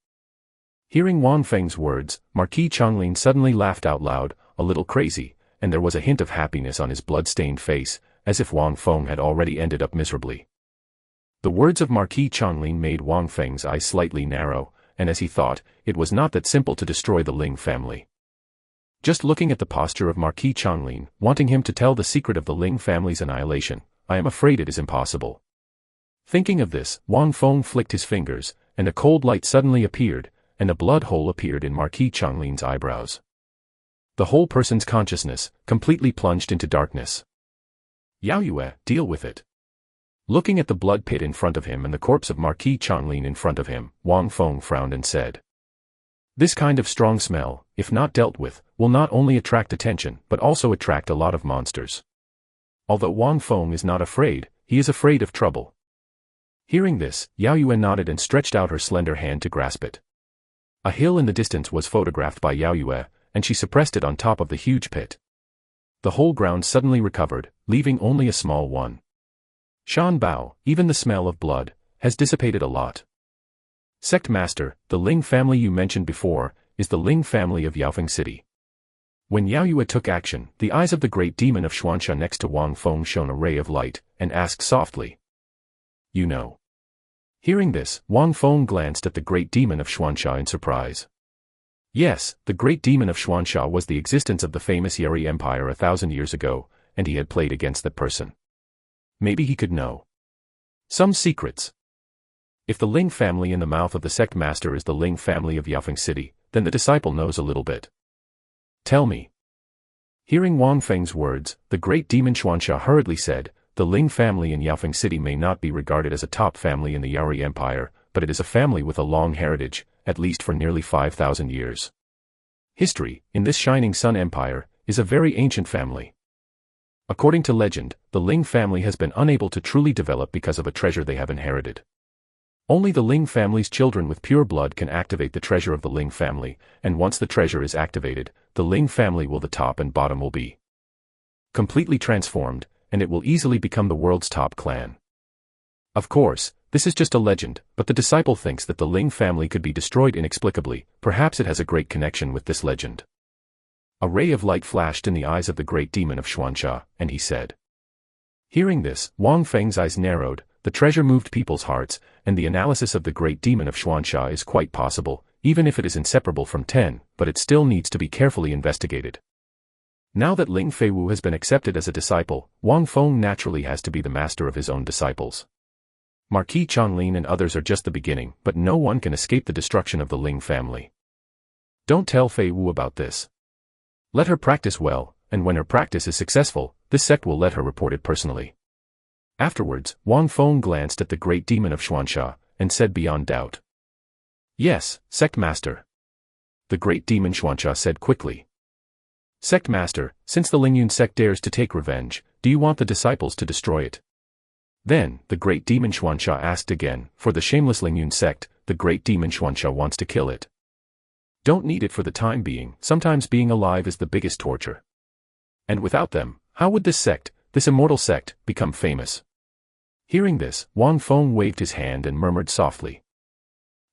Hearing Wang Feng's words, Marquis Changlin suddenly laughed out loud, a little crazy, and there was a hint of happiness on his blood-stained face, as if Wang Feng had already ended up miserably. The words of Marquis Changlin made Wang Feng's eyes slightly narrow, and as he thought, it was not that simple to destroy the Ling family. Just looking at the posture of Marquis Changlin, wanting him to tell the secret of the Ling family's annihilation, I am afraid it is impossible. Thinking of this, Wang Feng flicked his fingers, and a cold light suddenly appeared, and a blood hole appeared in Marquis Changlin's eyebrows. The whole person's consciousness, completely plunged into darkness. Yao Yue, deal with it. Looking at the blood pit in front of him and the corpse of Marquis Changlin in front of him, Wang Feng frowned and said. This kind of strong smell, if not dealt with, will not only attract attention but also attract a lot of monsters. Although Wang Feng is not afraid, he is afraid of trouble. Hearing this, Yao Yue nodded and stretched out her slender hand to grasp it. A hill in the distance was photographed by Yao Yue, and she suppressed it on top of the huge pit. The whole ground suddenly recovered, leaving only a small one. Shan Bao, even the smell of blood, has dissipated a lot. Sect Master, the Ling family you mentioned before, is the Ling family of Yaofeng City. When Yao Yue took action, the eyes of the great demon of Xuanxia next to Wang Feng shone a ray of light, and asked softly. You know. Hearing this, Wang Feng glanced at the great demon of Xuanxia in surprise. Yes, the great demon of Xuanxia was the existence of the famous Yeri Empire 1,000 years ago, and he had played against that person. Maybe he could know some secrets. If the Ling family in the mouth of the sect master is the Ling family of Yaofeng City, then the disciple knows a little bit. Tell me. Hearing Wang Feng's words, the great demon Xuanxia hurriedly said, the Ling family in Yaofeng City may not be regarded as a top family in the Yari Empire, but it is a family with a long heritage, at least for nearly 5,000 years. History, in this Shining Sun Empire, is a very ancient family. According to legend, the Ling family has been unable to truly develop because of a treasure they have inherited. Only the Ling family's children with pure blood can activate the treasure of the Ling family, and once the treasure is activated, the Ling family will the top and bottom will be completely transformed, and it will easily become the world's top clan. Of course, this is just a legend, but the disciple thinks that the Ling family could be destroyed inexplicably. Perhaps it has a great connection with this legend. A ray of light flashed in the eyes of the great demon of Xuanxia, and he said. Hearing this, Wang Feng's eyes narrowed, the treasure moved people's hearts, and the analysis of the great demon of Xuanxia is quite possible, even if it is inseparable from 10, but it still needs to be carefully investigated. Now that Ling Feiwu has been accepted as a disciple, Wang Feng naturally has to be the master of his own disciples. Marquis Changlin and others are just the beginning, but no one can escape the destruction of the Ling family. Don't tell Feiwu about this. Let her practice well, and when her practice is successful, this sect will let her report it personally. Afterwards, Wang Feng glanced at the great demon of Xuanxia, and said beyond doubt. Yes, Sect Master. The great demon Xuanxia said quickly. Sect Master, since the Lingyun sect dares to take revenge, do you want the disciples to destroy it? Then, the great demon Xuanxia asked again, for the shameless Lingyun sect, the great demon Xuanxia wants to kill it. Don't need it for the time being, sometimes being alive is the biggest torture. And without them, how would this sect, this immortal sect, become famous? Hearing this, Wang Feng waved his hand and murmured softly.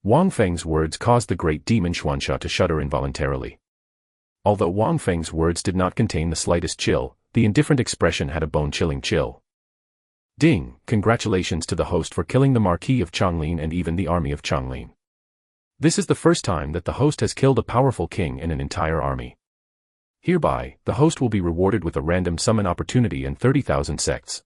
Wang Feng's words caused the great demon Xuanxia to shudder involuntarily. Although Wang Feng's words did not contain the slightest chill, the indifferent expression had a bone-chilling chill. Ding, congratulations to the host for killing the Marquis of Changlin and even the army of Changlin. This is the first time that the host has killed a powerful king and an entire army. Hereby, the host will be rewarded with a random summon opportunity and 30,000 sects.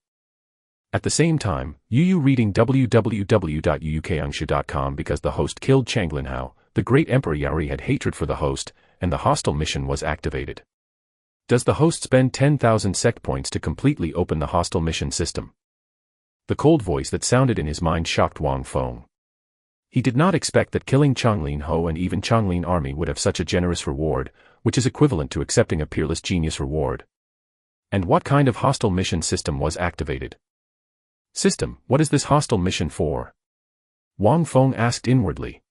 At the same time, Yu reading www.yuukangshu.com because the host killed Changlin Hao, the great Emperor Yari had hatred for the host, and the hostile mission was activated. Does the host spend 10,000 sect points to completely open the hostile mission system? The cold voice that sounded in his mind shocked Wang Feng. He did not expect that killing Changlin Ho and even Changlin army would have such a generous reward, which is equivalent to accepting a peerless genius reward. And what kind of hostile mission system was activated? System, what is this hostile mission for? Wang Feng asked inwardly.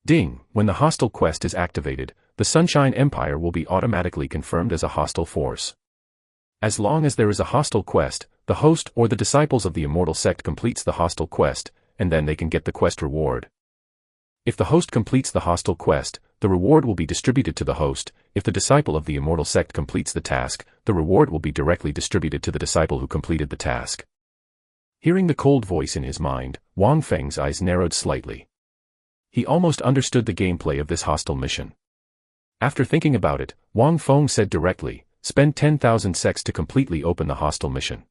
Ding, when the hostile quest is activated, the Sunshine Empire will be automatically confirmed as a hostile force. As long as there is a hostile quest, the host or the disciples of the Immortal Sect completes the hostile quest, and then they can get the quest reward. If the host completes the hostile quest, the reward will be distributed to the host. If the disciple of the Immortal Sect completes the task, the reward will be directly distributed to the disciple who completed the task. Hearing the cold voice in his mind, Wang Feng's eyes narrowed slightly. He almost understood the gameplay of this hostile mission. After thinking about it, Wang Feng said directly, spend 10,000 sects to completely open the hostile mission.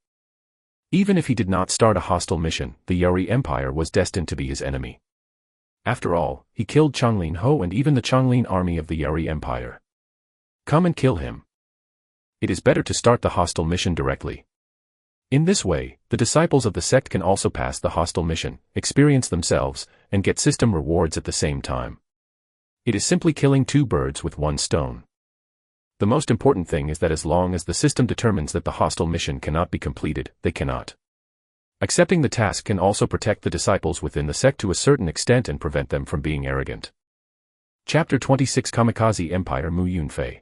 Even if he did not start a hostile mission, the Yari Empire was destined to be his enemy. After all, he killed Changlin Ho and even the Changlin army of the Yari Empire. Come and kill him. It is better to start the hostile mission directly. In this way, the disciples of the sect can also pass the hostile mission, experience themselves, and get system rewards at the same time. It is simply killing two birds with one stone. The most important thing is that as long as the system determines that the hostile mission cannot be completed, they cannot. Accepting the task can also protect the disciples within the sect to a certain extent and prevent them from being arrogant. Chapter 26 Kamikaze Empire Mu Yunfei.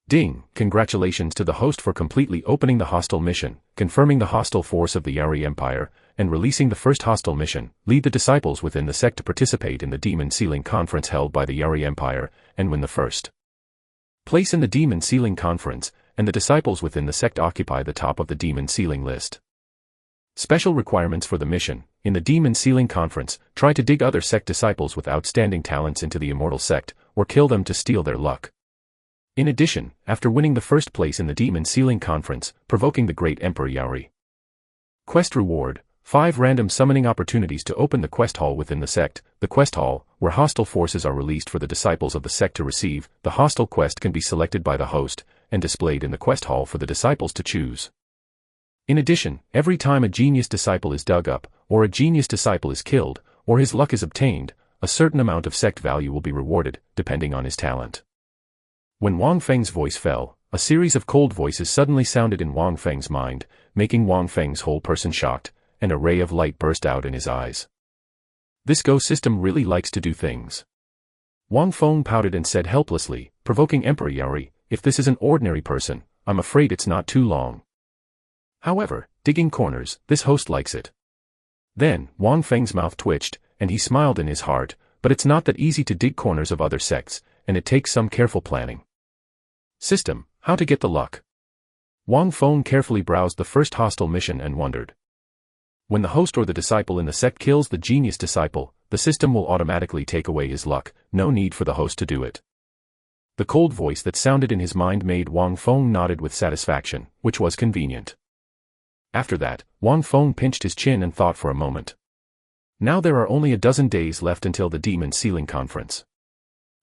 Ding, congratulations to the host for completely opening the hostile mission, confirming the hostile force of the Yari Empire, and releasing the first hostile mission. Lead the disciples within the sect to participate in the Demon Sealing Conference held by the Yari Empire, and win the first place in the Demon Sealing Conference, and the disciples within the sect occupy the top of the Demon Sealing list. Special requirements for the mission. In the Demon Sealing Conference, try to dig other sect disciples with outstanding talents into the Immortal Sect, or kill them to steal their luck. In addition, after winning the first place in the Demon Sealing Conference, provoking the great Emperor Yari. Quest reward, 5 random summoning opportunities to open the quest hall within the sect. The quest hall, where hostile forces are released for the disciples of the sect to receive. The hostile quest can be selected by the host, and displayed in the quest hall for the disciples to choose. In addition, every time a genius disciple is dug up, or a genius disciple is killed, or his luck is obtained, a certain amount of sect value will be rewarded, depending on his talent. When Wang Feng's voice fell, a series of cold voices suddenly sounded in Wang Feng's mind, making Wang Feng's whole person shocked, and a ray of light burst out in his eyes. This Go system really likes to do things. Wang Feng pouted and said helplessly, provoking Emperor Yari, if this is an ordinary person, I'm afraid it's not too long. However, digging corners, this host likes it. Then, Wang Feng's mouth twitched, and he smiled in his heart, but it's not that easy to dig corners of other sects, and it takes some careful planning. System, how to get the luck. Wang Feng carefully browsed the first hostile mission and wondered. When the host or the disciple in the sect kills the genius disciple, the system will automatically take away his luck, no need for the host to do it. The cold voice that sounded in his mind made Wang Feng nodded with satisfaction, which was convenient. After that, Wang Feng pinched his chin and thought for a moment. Now there are only a dozen days left until the Demon Sealing Conference.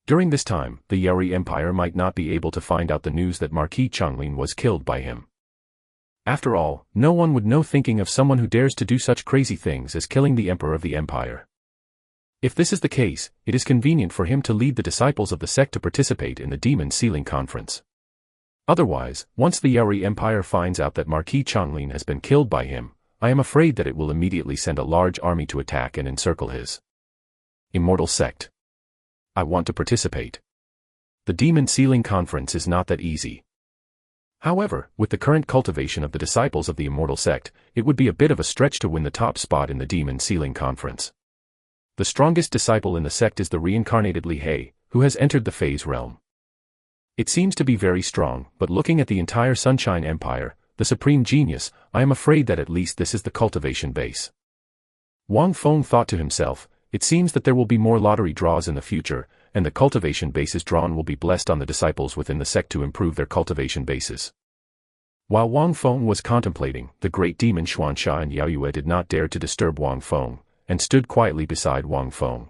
During this time, the Yari Empire might not be able to find out the news that Marquis Changlin was killed by him. After all, no one would know, thinking of someone who dares to do such crazy things as killing the Emperor of the Empire. If this is the case, it is convenient for him to lead the disciples of the sect to participate in the Demon Sealing Conference. Otherwise, once the Yaori Empire finds out that Marquis Changlin has been killed by him, I am afraid that it will immediately send a large army to attack and encircle his Immortal Sect. I want to participate. The Demon Sealing Conference is not that easy. However, with the current cultivation of the disciples of the Immortal Sect, it would be a bit of a stretch to win the top spot in the Demon Sealing Conference. The strongest disciple in the sect is the reincarnated Li He, who has entered the phase realm. It seems to be very strong, but looking at the entire Sunshine Empire, the supreme genius, I am afraid that at least this is the cultivation base. Wang Feng thought to himself, it seems that there will be more lottery draws in the future, and the cultivation bases drawn will be blessed on the disciples within the sect to improve their cultivation bases. While Wang Feng was contemplating, the great demon Xuanxia and Yaoyue did not dare to disturb Wang Feng, and stood quietly beside Wang Feng.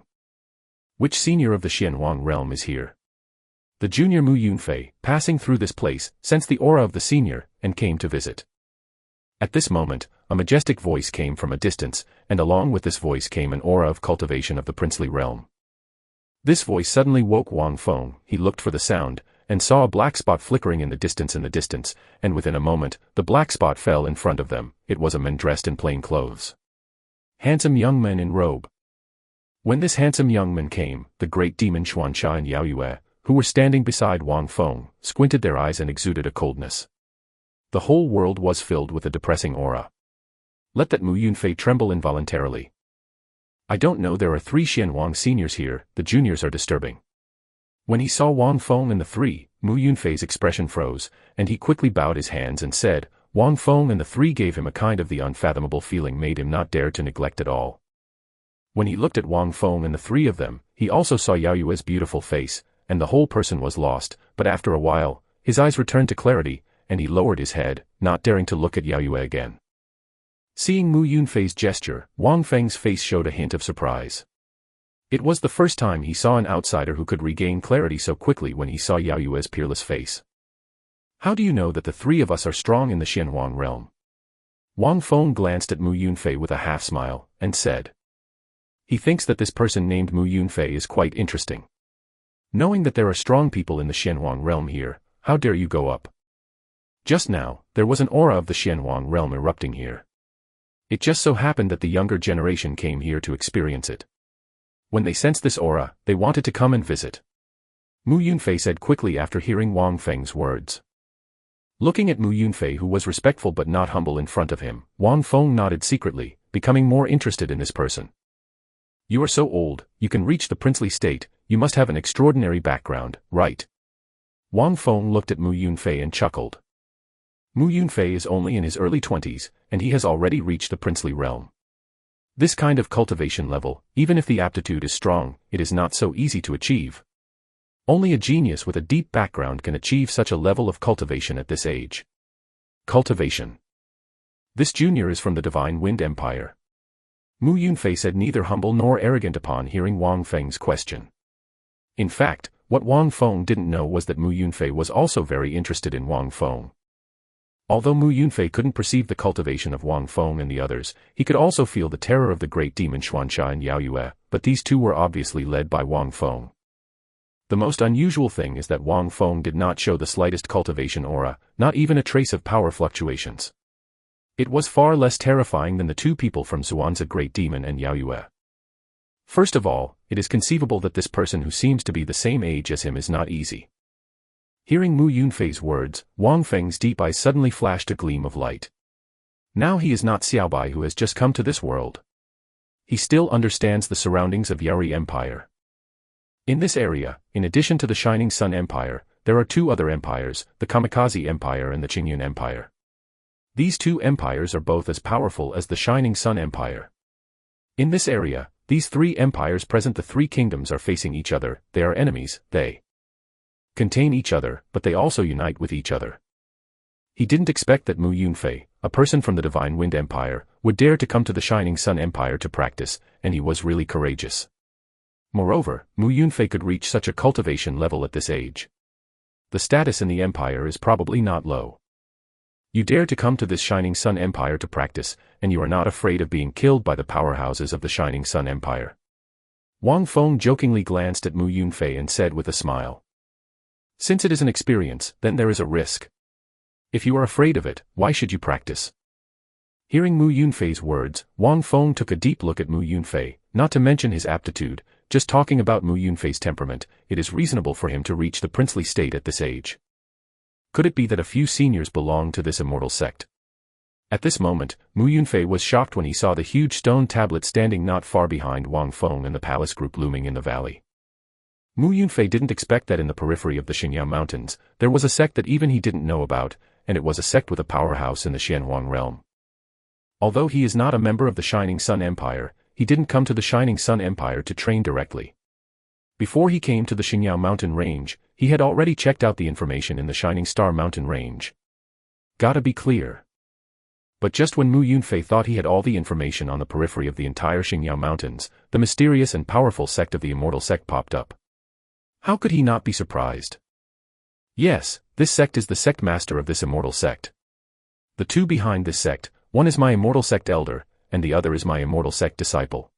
Which senior of the Xianwang realm is here? The junior Mu Yunfei, passing through this place, sensed the aura of the senior, and came to visit. At this moment, a majestic voice came from a distance, and along with this voice came an aura of cultivation of the princely realm. This voice suddenly woke Wang Feng. He looked for the sound, and saw a black spot flickering in the distance, and within a moment, the black spot fell in front of them. It was a man dressed in plain clothes. Handsome young man in robe. When this handsome young man came, the great demon Xuanxia and Yaoyue, who were standing beside Wang Feng, squinted their eyes and exuded a coldness. The whole world was filled with a depressing aura. Let that Mu Yunfei tremble involuntarily. I don't know, there are 3 Xianwang seniors here, the juniors are disturbing. When he saw Wang Feng and the 3, Mu Yunfei's expression froze, and he quickly bowed his hands and said, Wang Feng and the 3 gave him a kind of the unfathomable feeling made him not dare to neglect at all. When he looked at Wang Feng and the 3 of them, he also saw Yaoyue's beautiful face, and the whole person was lost, but after a while, his eyes returned to clarity, and he lowered his head, not daring to look at Yaoyue again. Seeing Mu Yunfei's gesture, Wang Feng's face showed a hint of surprise. It was the first time he saw an outsider who could regain clarity so quickly when he saw Yaoyue's peerless face. How do you know that the 3 of us are strong in the Xianwang realm? Wang Feng glanced at Mu Yunfei with a half-smile, and said. He thinks that this person named Mu Yunfei is quite interesting. Knowing that there are strong people in the Xianwang realm here, how dare you go up? Just now, there was an aura of the Xianwang realm erupting here. It just so happened that the younger generation came here to experience it. When they sensed this aura, they wanted to come and visit. Mu Yunfei said quickly after hearing Wang Feng's words. Looking at Mu Yunfei, who was respectful but not humble in front of him, Wang Feng nodded secretly, becoming more interested in this person. You are so old, you can reach the princely state, you must have an extraordinary background, right? Wang Feng looked at Mu Yunfei and chuckled. Mu Yunfei is only in his early 20s, and he has already reached the princely realm. This kind of cultivation level, even if the aptitude is strong, it is not so easy to achieve. Only a genius with a deep background can achieve such a level of cultivation at this age. Cultivation. This junior is from the Divine Wind Empire. Mu Yunfei said, neither humble nor arrogant upon hearing Wang Feng's question. In fact, what Wang Feng didn't know was that Mu Yunfei was also very interested in Wang Feng. Although Mu Yunfei couldn't perceive the cultivation of Wang Feng and the others, he could also feel the terror of the great demon Xuanxia and Yaoyue, but these two were obviously led by Wang Feng. The most unusual thing is that Wang Feng did not show the slightest cultivation aura, not even a trace of power fluctuations. It was far less terrifying than the 2 people from Xuanza Great Demon and Yaoyue. First of all, it is conceivable that this person who seems to be the same age as him is not easy. Hearing Mu Yunfei's words, Wang Feng's deep eyes suddenly flashed a gleam of light. Now he is not Xiaobai who has just come to this world. He still understands the surroundings of Yaori Empire. In this area, in addition to the Shining Sun Empire, there are 2 other empires, the Kamikaze Empire and the Qingyun Empire. These 2 empires are both as powerful as the Shining Sun Empire. In this area, these 3 empires present, the 3 kingdoms are facing each other, they are enemies, they contain each other, but they also unite with each other. He didn't expect that Mu Yunfei, a person from the Divine Wind Empire, would dare to come to the Shining Sun Empire to practice, and he was really courageous. Moreover, Mu Yunfei could reach such a cultivation level at this age. The status in the empire is probably not low. You dare to come to this Shining Sun Empire to practice, and you are not afraid of being killed by the powerhouses of the Shining Sun Empire. Wang Feng jokingly glanced at Mu Yunfei and said with a smile. Since it is an experience, then there is a risk. If you are afraid of it, why should you practice? Hearing Mu Yunfei's words, Wang Feng took a deep look at Mu Yunfei, not to mention his aptitude. Just talking about Mu Yunfei's temperament, it is reasonable for him to reach the princely state at this age. Could it be that a few seniors belong to this immortal sect? At this moment, Mu Yunfei was shocked when he saw the huge stone tablet standing not far behind Wang Feng and the palace group looming in the valley. Mu Yunfei didn't expect that in the periphery of the Xinjiang Mountains, there was a sect that even he didn't know about, and it was a sect with a powerhouse in the Xianhuang realm. Although he is not a member of the Shining Sun Empire, he didn't come to the Shining Sun Empire to train directly. Before he came to the Xinjiang Mountain Range, he had already checked out the information in the Shining Star Mountain Range. Gotta be clear. But just when Mu Yunfei thought he had all the information on the periphery of the entire Xinjiang Mountains, the mysterious and powerful sect of the Immortal Sect popped up. How could he not be surprised? Yes, this sect is the sect master of this Immortal Sect. The two behind this sect, one is my Immortal Sect elder, and the other is my Immortal Sect disciple.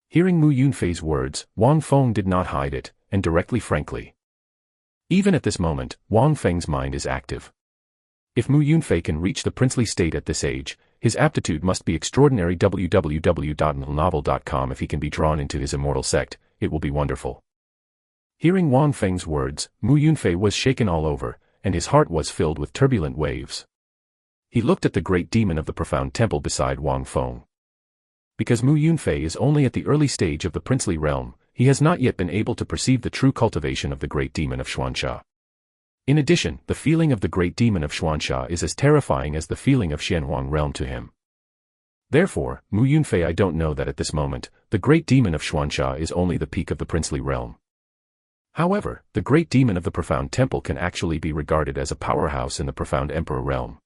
Hearing Mu Yunfei's words, Wang Feng did not hide it, and directly frankly. Even at this moment, Wang Feng's mind is active. If Mu Yunfei can reach the princely state at this age, his aptitude must be extraordinary. www.novel.com. If he can be drawn into his Immortal Sect, it will be wonderful. Hearing Wang Feng's words, Mu Yunfei was shaken all over, and his heart was filled with turbulent waves. He looked at the great demon of the profound temple beside Wang Feng. Because Mu Yunfei is only at the early stage of the princely realm, he has not yet been able to perceive the true cultivation of the great demon of Xuansha. In addition, the feeling of the great demon of Xuansha is as terrifying as the feeling of Xianhuang realm to him. Therefore, Mu Yunfei, I don't know that at this moment, the great demon of Xuansha is only the peak of the princely realm. However, the great demon of the profound temple can actually be regarded as a powerhouse in the profound emperor realm.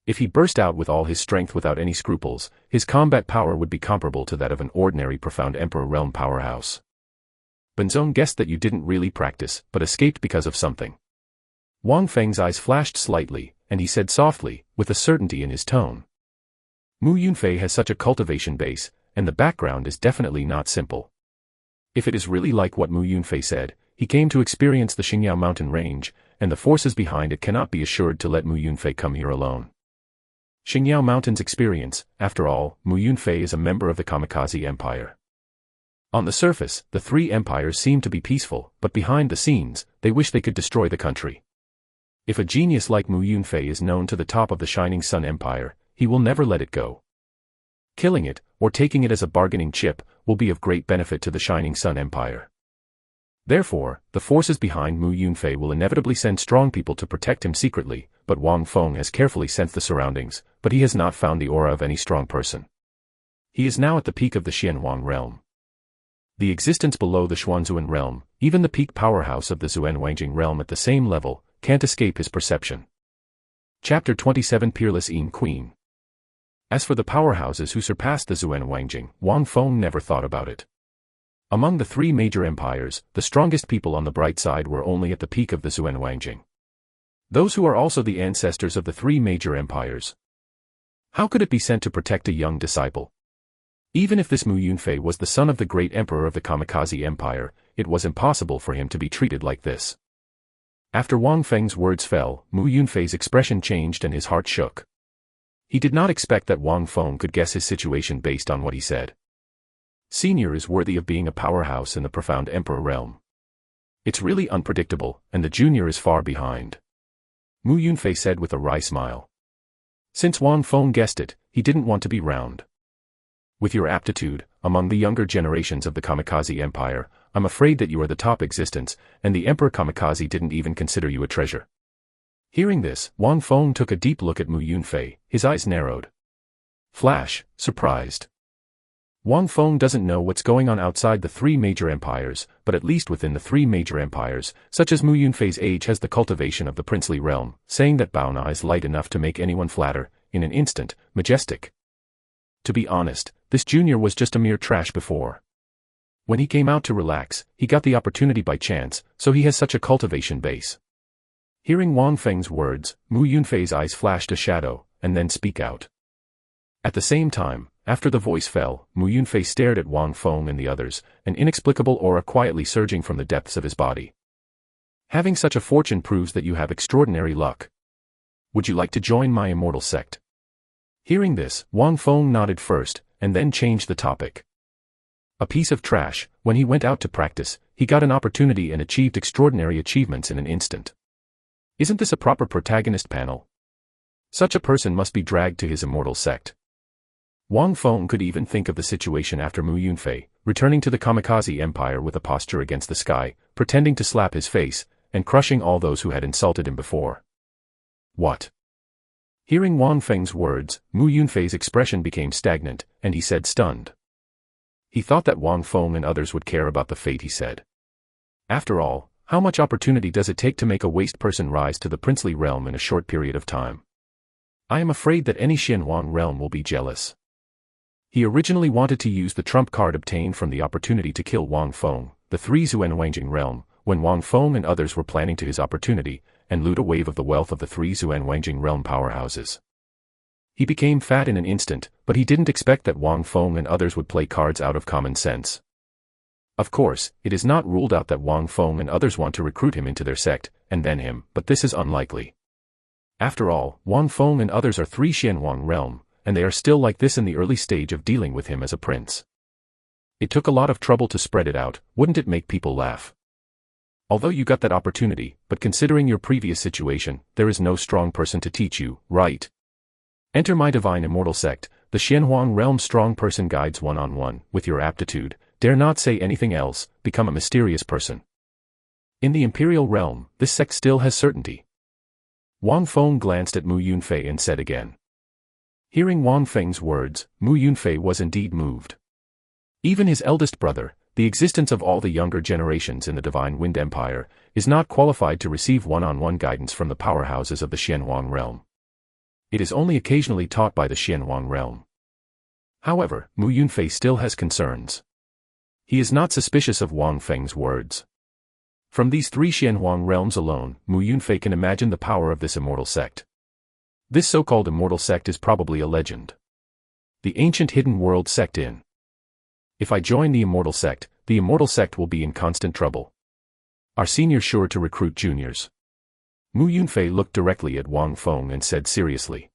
If he burst out with all his strength without any scruples, his combat power would be comparable to that of an ordinary profound emperor realm powerhouse. Benzone guessed that you didn't really practice, but escaped because of something. Wang Feng's eyes flashed slightly, and he said softly, with a certainty in his tone. Mu Yunfei has such a cultivation base, and the background is definitely not simple. If it is really like what Mu Yunfei said, he came to experience the Xinjiang Mountain Range, and the forces behind it cannot be assured to let Mu Yunfei come here alone. Xinjiang Mountain's experience, after all, Mu Yunfei is a member of the Kamikaze Empire. On the surface, the three empires seem to be peaceful, but behind the scenes, they wish they could destroy the country. If a genius like Mu Yunfei is known to the top of the Shining Sun Empire, he will never let it go. Killing it, or taking it as a bargaining chip, will be of great benefit to the Shining Sun Empire. Therefore, the forces behind Mu Yunfei will inevitably send strong people to protect him secretly, but Wang Feng has carefully sensed the surroundings, but he has not found the aura of any strong person. He is now at the peak of the Xianhuang realm. The existence below the Xuanzuan realm, even the peak powerhouse of the Xuanwangjing realm at the same level, can't escape his perception. Chapter 27 Peerless Yin Queen. As for the powerhouses who surpassed the Xuanwangjing, Wang Feng never thought about it. Among the three major empires, the strongest people on the bright side were only at the peak of the Xuanwangjing. Those who are also the ancestors of the three major empires. How could it be sent to protect a young disciple? Even if this Mu Yunfei was the son of the great emperor of the Kamikaze Empire, it was impossible for him to be treated like this. After Wang Feng's words fell, Mu Yunfei's expression changed and his heart shook. He did not expect that Wang Feng could guess his situation based on what he said. Senior is worthy of being a powerhouse in the profound emperor realm. It's really unpredictable, and the junior is far behind. Mu Yunfei said with a wry smile. Since Wang Feng guessed it, he didn't want to be round. With your aptitude, among the younger generations of the Kamikaze Empire, I'm afraid that you are the top existence, and the Emperor Kamikaze didn't even consider you a treasure. Hearing this, Wang Feng took a deep look at Mu Yunfei, his eyes narrowed. Flash, surprised. Wang Feng doesn't know what's going on outside the three major empires, but at least within the three major empires, such as Mu Yunfei's age has the cultivation of the princely realm, saying that Baona is light enough to make anyone flatter, in an instant, majestic. To be honest, this junior was just a mere trash before. When he came out to relax, he got the opportunity by chance, so he has such a cultivation base. Hearing Wang Feng's words, Mu Yunfei's eyes flashed a shadow, and then speak out. At the same time, After the voice fell, Mu Yunfei stared at Wang Feng and the others, an inexplicable aura quietly surging from the depths of his body. Having such a fortune proves that you have extraordinary luck. Would you like to join my Immortal Sect? Hearing this, Wang Feng nodded first, and then changed the topic. A piece of trash, when he went out to practice, he got an opportunity and achieved extraordinary achievements in an instant. Isn't this a proper protagonist panel? Such a person must be dragged to his Immortal Sect. Wang Feng could even think of the situation after Mu Yunfei, returning to the Kamikaze Empire with a posture against the sky, pretending to slap his face, and crushing all those who had insulted him before. What? Hearing Wang Feng's words, Mu Yunfei's expression became stagnant, and he said stunned. He thought that Wang Feng and others would care about the fate he said. After all, how much opportunity does it take to make a waste person rise to the princely realm in a short period of time? I am afraid that any Xianhuang realm will be jealous. He originally wanted to use the trump card obtained from the opportunity to kill Wang Feng, the three Xuanwangjing realm, when Wang Feng and others were planning to his opportunity, and loot a wave of the wealth of the three Xuanwangjing realm powerhouses. He became fat in an instant, but he didn't expect that Wang Feng and others would play cards out of common sense. Of course, it is not ruled out that Wang Feng and others want to recruit him into their sect, and then him, but this is unlikely. After all, Wang Feng and others are three Xianhuang realm, and they are still like this in the early stage of dealing with him as a prince. It took a lot of trouble to spread it out, wouldn't it make people laugh? Although you got that opportunity, but considering your previous situation, there is no strong person to teach you, right? Enter my divine Immortal Sect, the Xianhuang realm strong person guides one-on-one, with your aptitude, dare not say anything else, become a mysterious person. In the Imperial realm, this sect still has certainty. Wang Feng glanced at Mu Yunfei and said again. Hearing Wang Feng's words, Mu Yunfei was indeed moved. Even his eldest brother, the existence of all the younger generations in the Divine Wind Empire, is not qualified to receive one-on-one guidance from the powerhouses of the Xianhuang realm. It is only occasionally taught by the Xianhuang realm. However, Mu Yunfei still has concerns. He is not suspicious of Wang Feng's words. From these three Xianhuang realms alone, Mu Yunfei can imagine the power of this Immortal Sect. This so-called Immortal Sect is probably a legend. The ancient hidden world sect in. If I join the Immortal Sect will be in constant trouble. Are seniors sure to recruit juniors? Mu Yunfei looked directly at Wang Feng and said seriously.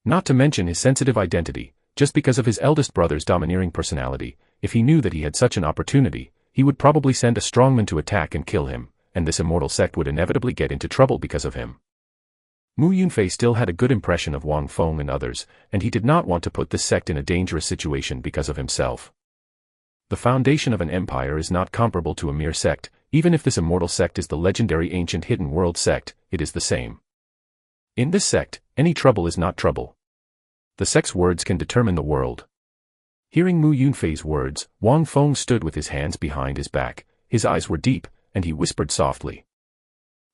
Not to mention his sensitive identity, just because of his eldest brother's domineering personality, if he knew that he had such an opportunity, he would probably send a strongman to attack and kill him, and this Immortal Sect would inevitably get into trouble because of him. Mu Yunfei still had a good impression of Wang Feng and others, and he did not want to put this sect in a dangerous situation because of himself. The foundation of an empire is not comparable to a mere sect, even if this Immortal Sect is the legendary ancient hidden world sect, it is the same. In this sect, any trouble is not trouble. The sect's words can determine the world. Hearing Mu Yunfei's words, Wang Feng stood with his hands behind his back, his eyes were deep, and he whispered softly.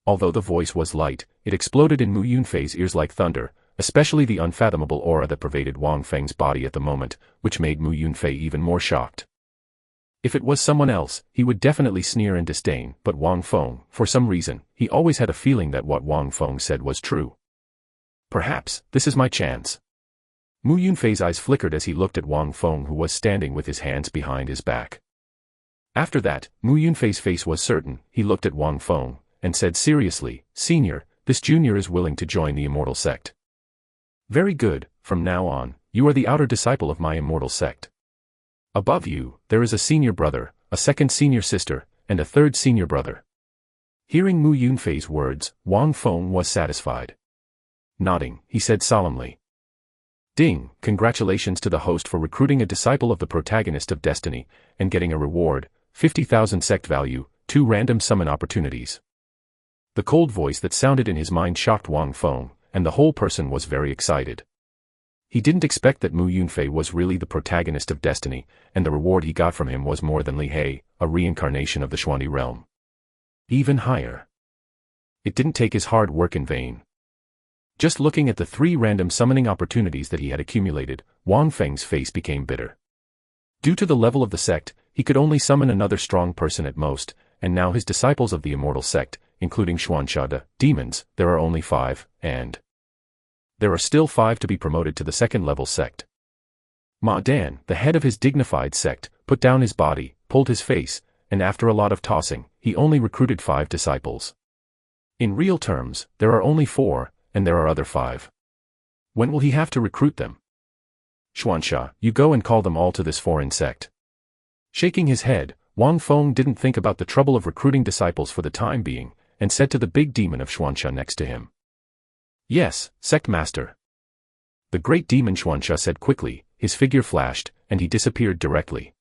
Although the voice was light, it exploded in Mu Yunfei's ears like thunder, especially the unfathomable aura that pervaded Wang Feng's body at the moment, which made Mu Yunfei even more shocked. If it was someone else, he would definitely sneer and disdain, but Wang Feng, for some reason, he always had a feeling that what Wang Feng said was true. Perhaps, this is my chance. Mu Yunfei's eyes flickered as he looked at Wang Feng, who was standing with his hands behind his back. After that, Mu Yunfei's face was certain. He looked at Wang Feng, and said seriously, Senior, this junior is willing to join the Immortal Sect. Very good, from now on, you are the outer disciple of my Immortal Sect. Above you, there is a senior brother, a second senior sister, and a third senior brother. Hearing Mu Yunfei's words, Wang Feng was satisfied. Nodding, he said solemnly. Ding, congratulations to the host for recruiting a disciple of the protagonist of Destiny, and getting a reward, 50,000 sect value, 2 random summon opportunities. The cold voice that sounded in his mind shocked Wang Feng, and the whole person was very excited. He didn't expect that Mu Yunfei was really the protagonist of Destiny, and the reward he got from him was more than Li He, a reincarnation of the Xuanli realm. Even higher. It didn't take his hard work in vain. Just looking at the 3 random summoning opportunities that he had accumulated, Wang Feng's face became bitter. Due to the level of the sect, he could only summon another strong person at most, and now his disciples of the Immortal Sect, including Xuanxia demons, there are only 5, and there are still 5 to be promoted to the second level sect. Ma Dan, the head of his dignified sect, put down his body, pulled his face, and after a lot of tossing, he only recruited 5 disciples. In real terms, there are only 4, and there are other 5. When will he have to recruit them? Xuanxia, you go and call them all to this foreign sect. Shaking his head, Wang Feng didn't think about the trouble of recruiting disciples for the time being, and said to the big demon of Xuanxia next to him. Yes, sect master. The great demon Xuanxia said quickly, his figure flashed, and he disappeared directly.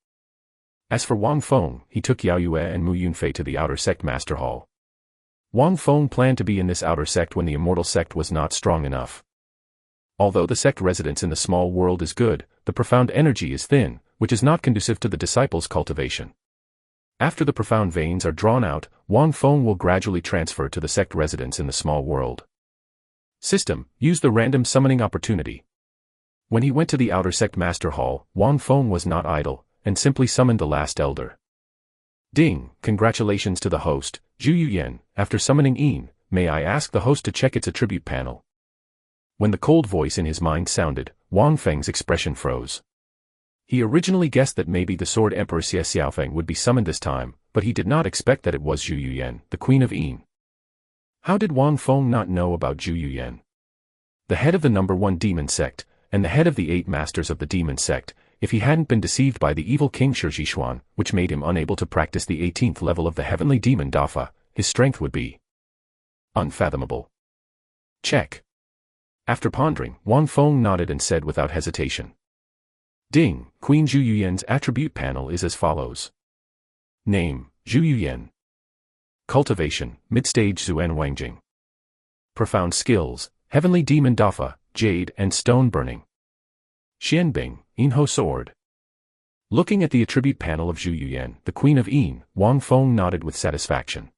As for Wang Feng, he took Yao Yue and Mu Yunfei to the outer sect master hall. Wang Feng planned to be in this outer sect when the Immortal Sect was not strong enough. Although the sect residence in the small world is good, the profound energy is thin, which is not conducive to the disciples' cultivation. After the profound veins are drawn out, Wang Feng will gradually transfer to the sect residence in the small world. System, use the random summoning opportunity. When he went to the outer sect master hall, Wang Feng was not idle, and simply summoned the last elder. Ding, congratulations to the host, Zhu Yuyan. After summoning Yin, may I ask the host to check its attribute panel? When the cold voice in his mind sounded, Wang Feng's expression froze. He originally guessed that maybe the Sword Emperor Xie Xiaofeng would be summoned this time, but he did not expect that it was Zhu Yuyan, the Queen of Yin. How did Wang Feng not know about Zhu Yuyan? The head of the number 1 demon sect, and the head of the 8 masters of the demon sect, if he hadn't been deceived by the evil king Shi Xuan, which made him unable to practice the 18th level of the heavenly demon defy, his strength would be unfathomable. Check. After pondering, Wang Feng nodded and said without hesitation. Ding, Queen Zhu Yuyan's attribute panel is as follows. Name, Zhu Yuyan. Cultivation, mid-stage Zuan Wangjing. Profound skills, heavenly demon defy, jade and stone burning. Xianbing, Inho sword. Looking at the attribute panel of Zhu Yuyan, the Queen of Yin, Wang Feng nodded with satisfaction.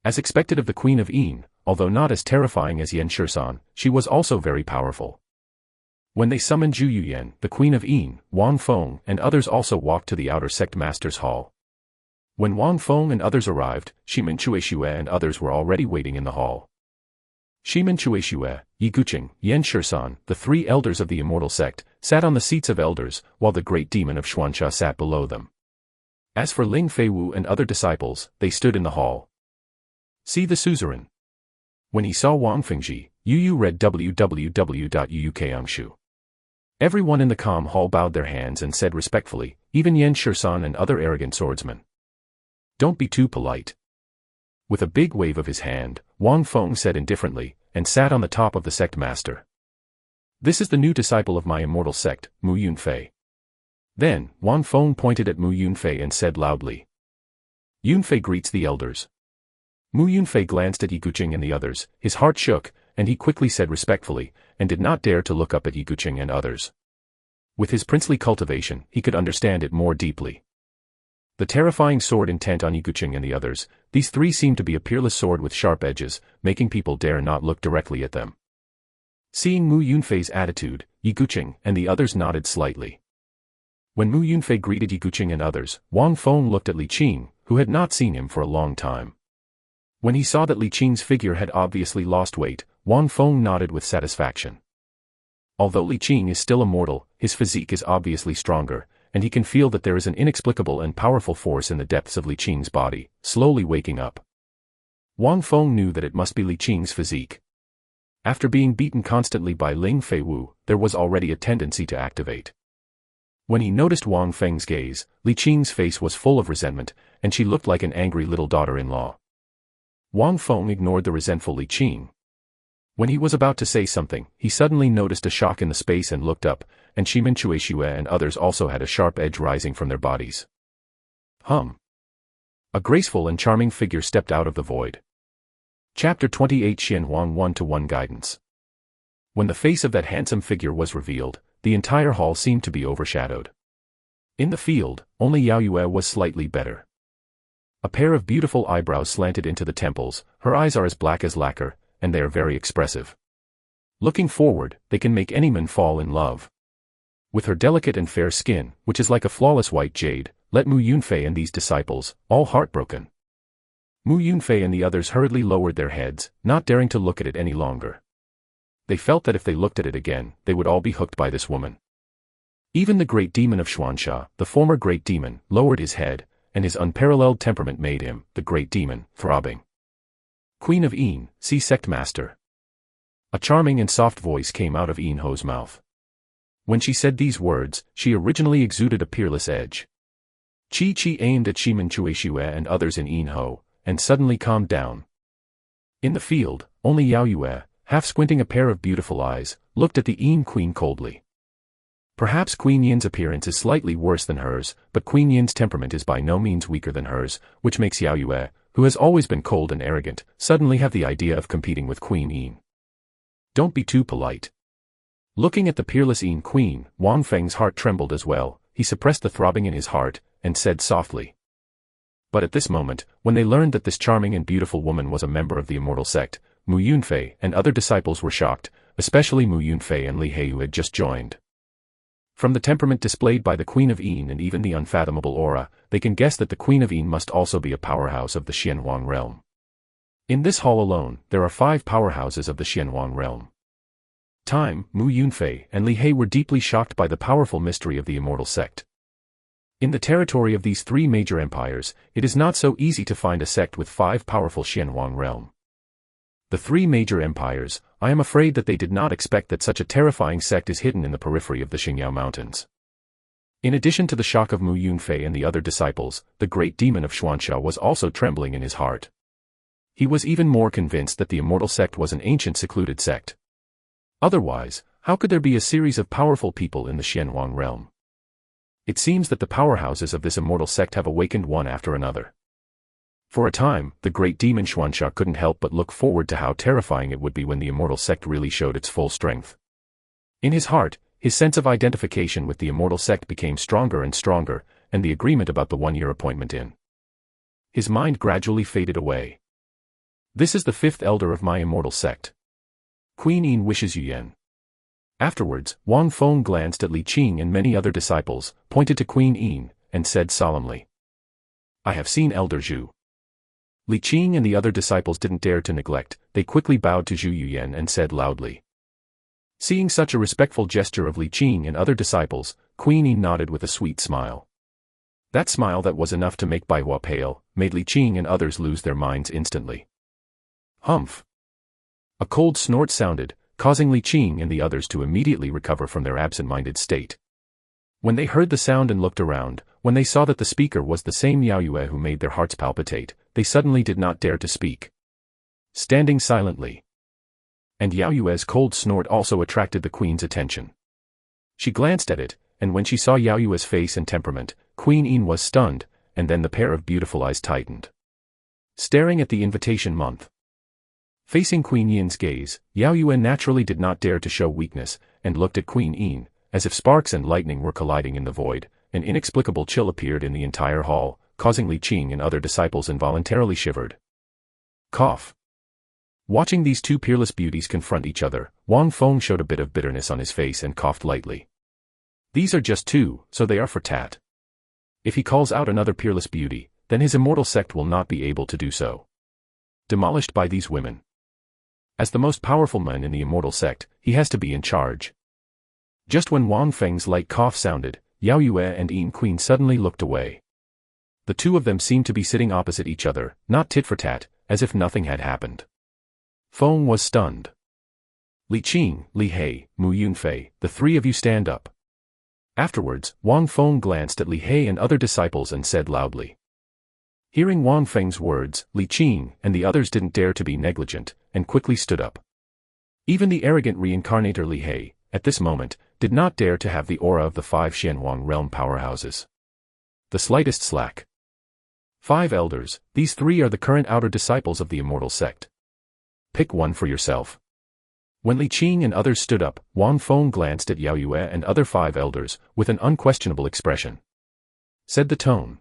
As expected of the Queen of Yin, although not as terrifying as Yan Shisan, she was also very powerful. When they summoned Zhu Yuyan, the Queen of Yin, Wang Feng and others also walked to the outer sect master's hall. When Wang Feng and others arrived, Shimin Chueshue and others were already waiting in the hall. Shimin Chueshue, Yi Guqing, Yan Shisan, the 3 elders of the Immortal Sect, sat on the seats of elders, while the great demon of Xuanxia sat below them. As for Ling Feiwu and other disciples, they stood in the hall. See the suzerain. When he saw Wang Fengji, Yu read www.yuukangshu. Everyone in the calm hall bowed their hands and said respectfully, even Yan Shisan and other arrogant swordsmen. Don't be too polite. With a big wave of his hand, Wang Feng said indifferently, and sat on the top of the sect master. This is the new disciple of my immortal sect, Mu Yunfei. Then, Wang Feng pointed at Mu Yunfei and said loudly. Yunfei greets the elders. Mu Yunfei glanced at Yi Guqing and the others, his heart shook, and he quickly said respectfully, and did not dare to look up at Yi Guqing and others. With his princely cultivation, he could understand it more deeply. The terrifying sword intent on Yi Guqing and the others, these 3 seemed to be a peerless sword with sharp edges, making people dare not look directly at them. Seeing Mu Yunfei's attitude, Yi Guqing and the others nodded slightly. When Mu Yunfei greeted Yi Guqing and others, Wang Feng looked at Li Qing, who had not seen him for a long time. When he saw that Li Qing's figure had obviously lost weight, Wang Feng nodded with satisfaction. Although Li Qing is still immortal, his physique is obviously stronger, and he can feel that there is an inexplicable and powerful force in the depths of Li Qing's body, slowly waking up. Wang Feng knew that it must be Li Qing's physique. After being beaten constantly by Ling Feiwu, there was already a tendency to activate. When he noticed Wang Feng's gaze, Li Qing's face was full of resentment, and she looked like an angry little daughter-in-law. Wang Feng ignored the resentful Li Qing. When he was about to say something, he suddenly noticed a shock in the space and looked up, and Shimin Chueshue and others also had a sharp edge rising from their bodies. A graceful and charming figure stepped out of the void. Chapter 28 Xian Huang 1-1 Guidance. When the face of that handsome figure was revealed, the entire hall seemed to be overshadowed. In the field, only Yao Yue was slightly better. A pair of beautiful eyebrows slanted into the temples, her eyes are as black as lacquer, and they are very expressive. Looking forward, they can make any man fall in love. With her delicate and fair skin, which is like a flawless white jade, let Mu Yunfei and these disciples, all heartbroken. Mu Yunfei and the others hurriedly lowered their heads, not daring to look at it any longer. They felt that if they looked at it again, they would all be hooked by this woman. Even the great demon of Xuanxia, the former great demon, lowered his head, and his unparalleled temperament made him, the great demon, throbbing. Queen of Yin, see sect master. A charming and soft voice came out of Yin Ho's mouth. When she said these words, she originally exuded a peerless edge. Chi aimed at Shimen Chueshue and others in Yin Ho, and suddenly calmed down. In the field, only Yao Yue, half squinting a pair of beautiful eyes, looked at the Yin Queen coldly. Perhaps Queen Yin's appearance is slightly worse than hers, but Queen Yin's temperament is by no means weaker than hers, which makes Yao Yue, who has always been cold and arrogant, suddenly have the idea of competing with Queen Yin. Don't be too polite. Looking at the peerless Yin Queen, Wang Feng's heart trembled as well. He suppressed the throbbing in his heart, and said softly. But at this moment, when they learned that this charming and beautiful woman was a member of the Immortal Sect, Mu Yunfei and other disciples were shocked, especially Mu Yunfei and Li He who had just joined. From the temperament displayed by the Queen of Yin and even the unfathomable aura, they can guess that the Queen of Yin must also be a powerhouse of the Xianhuang realm. In this hall alone, there are 5 powerhouses of the Xianhuang realm. Time, Mu Yunfei and Li He were deeply shocked by the powerful mystery of the Immortal Sect. In the territory of these 3 major empires, it is not so easy to find a sect with 5 powerful Xianhuang realm. The 3 major empires, I am afraid that they did not expect that such a terrifying sect is hidden in the periphery of the Xingyao Mountains. In addition to the shock of Mu Yunfei and the other disciples, the great demon of Xuanxia was also trembling in his heart. He was even more convinced that the Immortal Sect was an ancient secluded sect. Otherwise, how could there be a series of powerful people in the Xianhuang realm? It seems that the powerhouses of this Immortal Sect have awakened one after another. For a time, the great demon Xuanxia couldn't help but look forward to how terrifying it would be when the Immortal Sect really showed its full strength. In his heart, his sense of identification with the Immortal Sect became stronger and stronger, and the agreement about the 1-year appointment in his mind gradually faded away. This is the 5th elder of my Immortal Sect. Queen Yin wishes Yuyan. Afterwards, Wang Feng glanced at Li Qing and many other disciples, pointed to Queen Yin, and said solemnly, I have seen Elder Zhu. Li Qing and the other disciples didn't dare to neglect, they quickly bowed to Zhu Yuyan and said loudly. Seeing such a respectful gesture of Li Qing and other disciples, Queen Yin nodded with a sweet smile. That smile that was enough to make Baihua pale, made Li Qing and others lose their minds instantly. Humph! A cold snort sounded, causing Li Qing and the others to immediately recover from their absent-minded state. When they heard the sound and looked around, when they saw that the speaker was the same Yao Yue who made their hearts palpitate, they suddenly did not dare to speak. Standing silently. And Yao Yue's cold snort also attracted the queen's attention. She glanced at it, and when she saw Yao Yue's face and temperament, Queen Yin was stunned, and then the pair of beautiful eyes tightened. Staring at the invitation month. Facing Queen Yin's gaze, Yao Yue naturally did not dare to show weakness, and looked at Queen Yin, as if sparks and lightning were colliding in the void. An inexplicable chill appeared in the entire hall, causing Li Qing and other disciples involuntarily shivered. Cough. Watching these 2 peerless beauties confront each other, Wang Feng showed a bit of bitterness on his face and coughed lightly. These are just 2, so they are for tat. If he calls out another peerless beauty, then his Immortal Sect will not be able to do so. Demolished by these women. As the most powerful man in the Immortal Sect, he has to be in charge. Just when Wang Feng's light cough sounded, Yao Yue and Yin Queen suddenly looked away. The 2 of them seemed to be sitting opposite each other, not tit for tat, as if nothing had happened. Feng was stunned. Li Qing, Li He, Mu Yunfei, the 3 of you stand up. Afterwards, Wang Feng glanced at Li He and other disciples and said loudly. Hearing Wang Feng's words, Li Qing and the others didn't dare to be negligent, and quickly stood up. Even the arrogant reincarnator Li He, at this moment, did not dare to have the aura of the 5 Xianhuang realm powerhouses. The slightest slack. 5 elders, these 3 are the current outer disciples of the Immortal Sect. Pick one for yourself. When Li Qing and others stood up, Wang Feng glanced at Yao Yue and other 5 elders, with an unquestionable expression. Said the tone.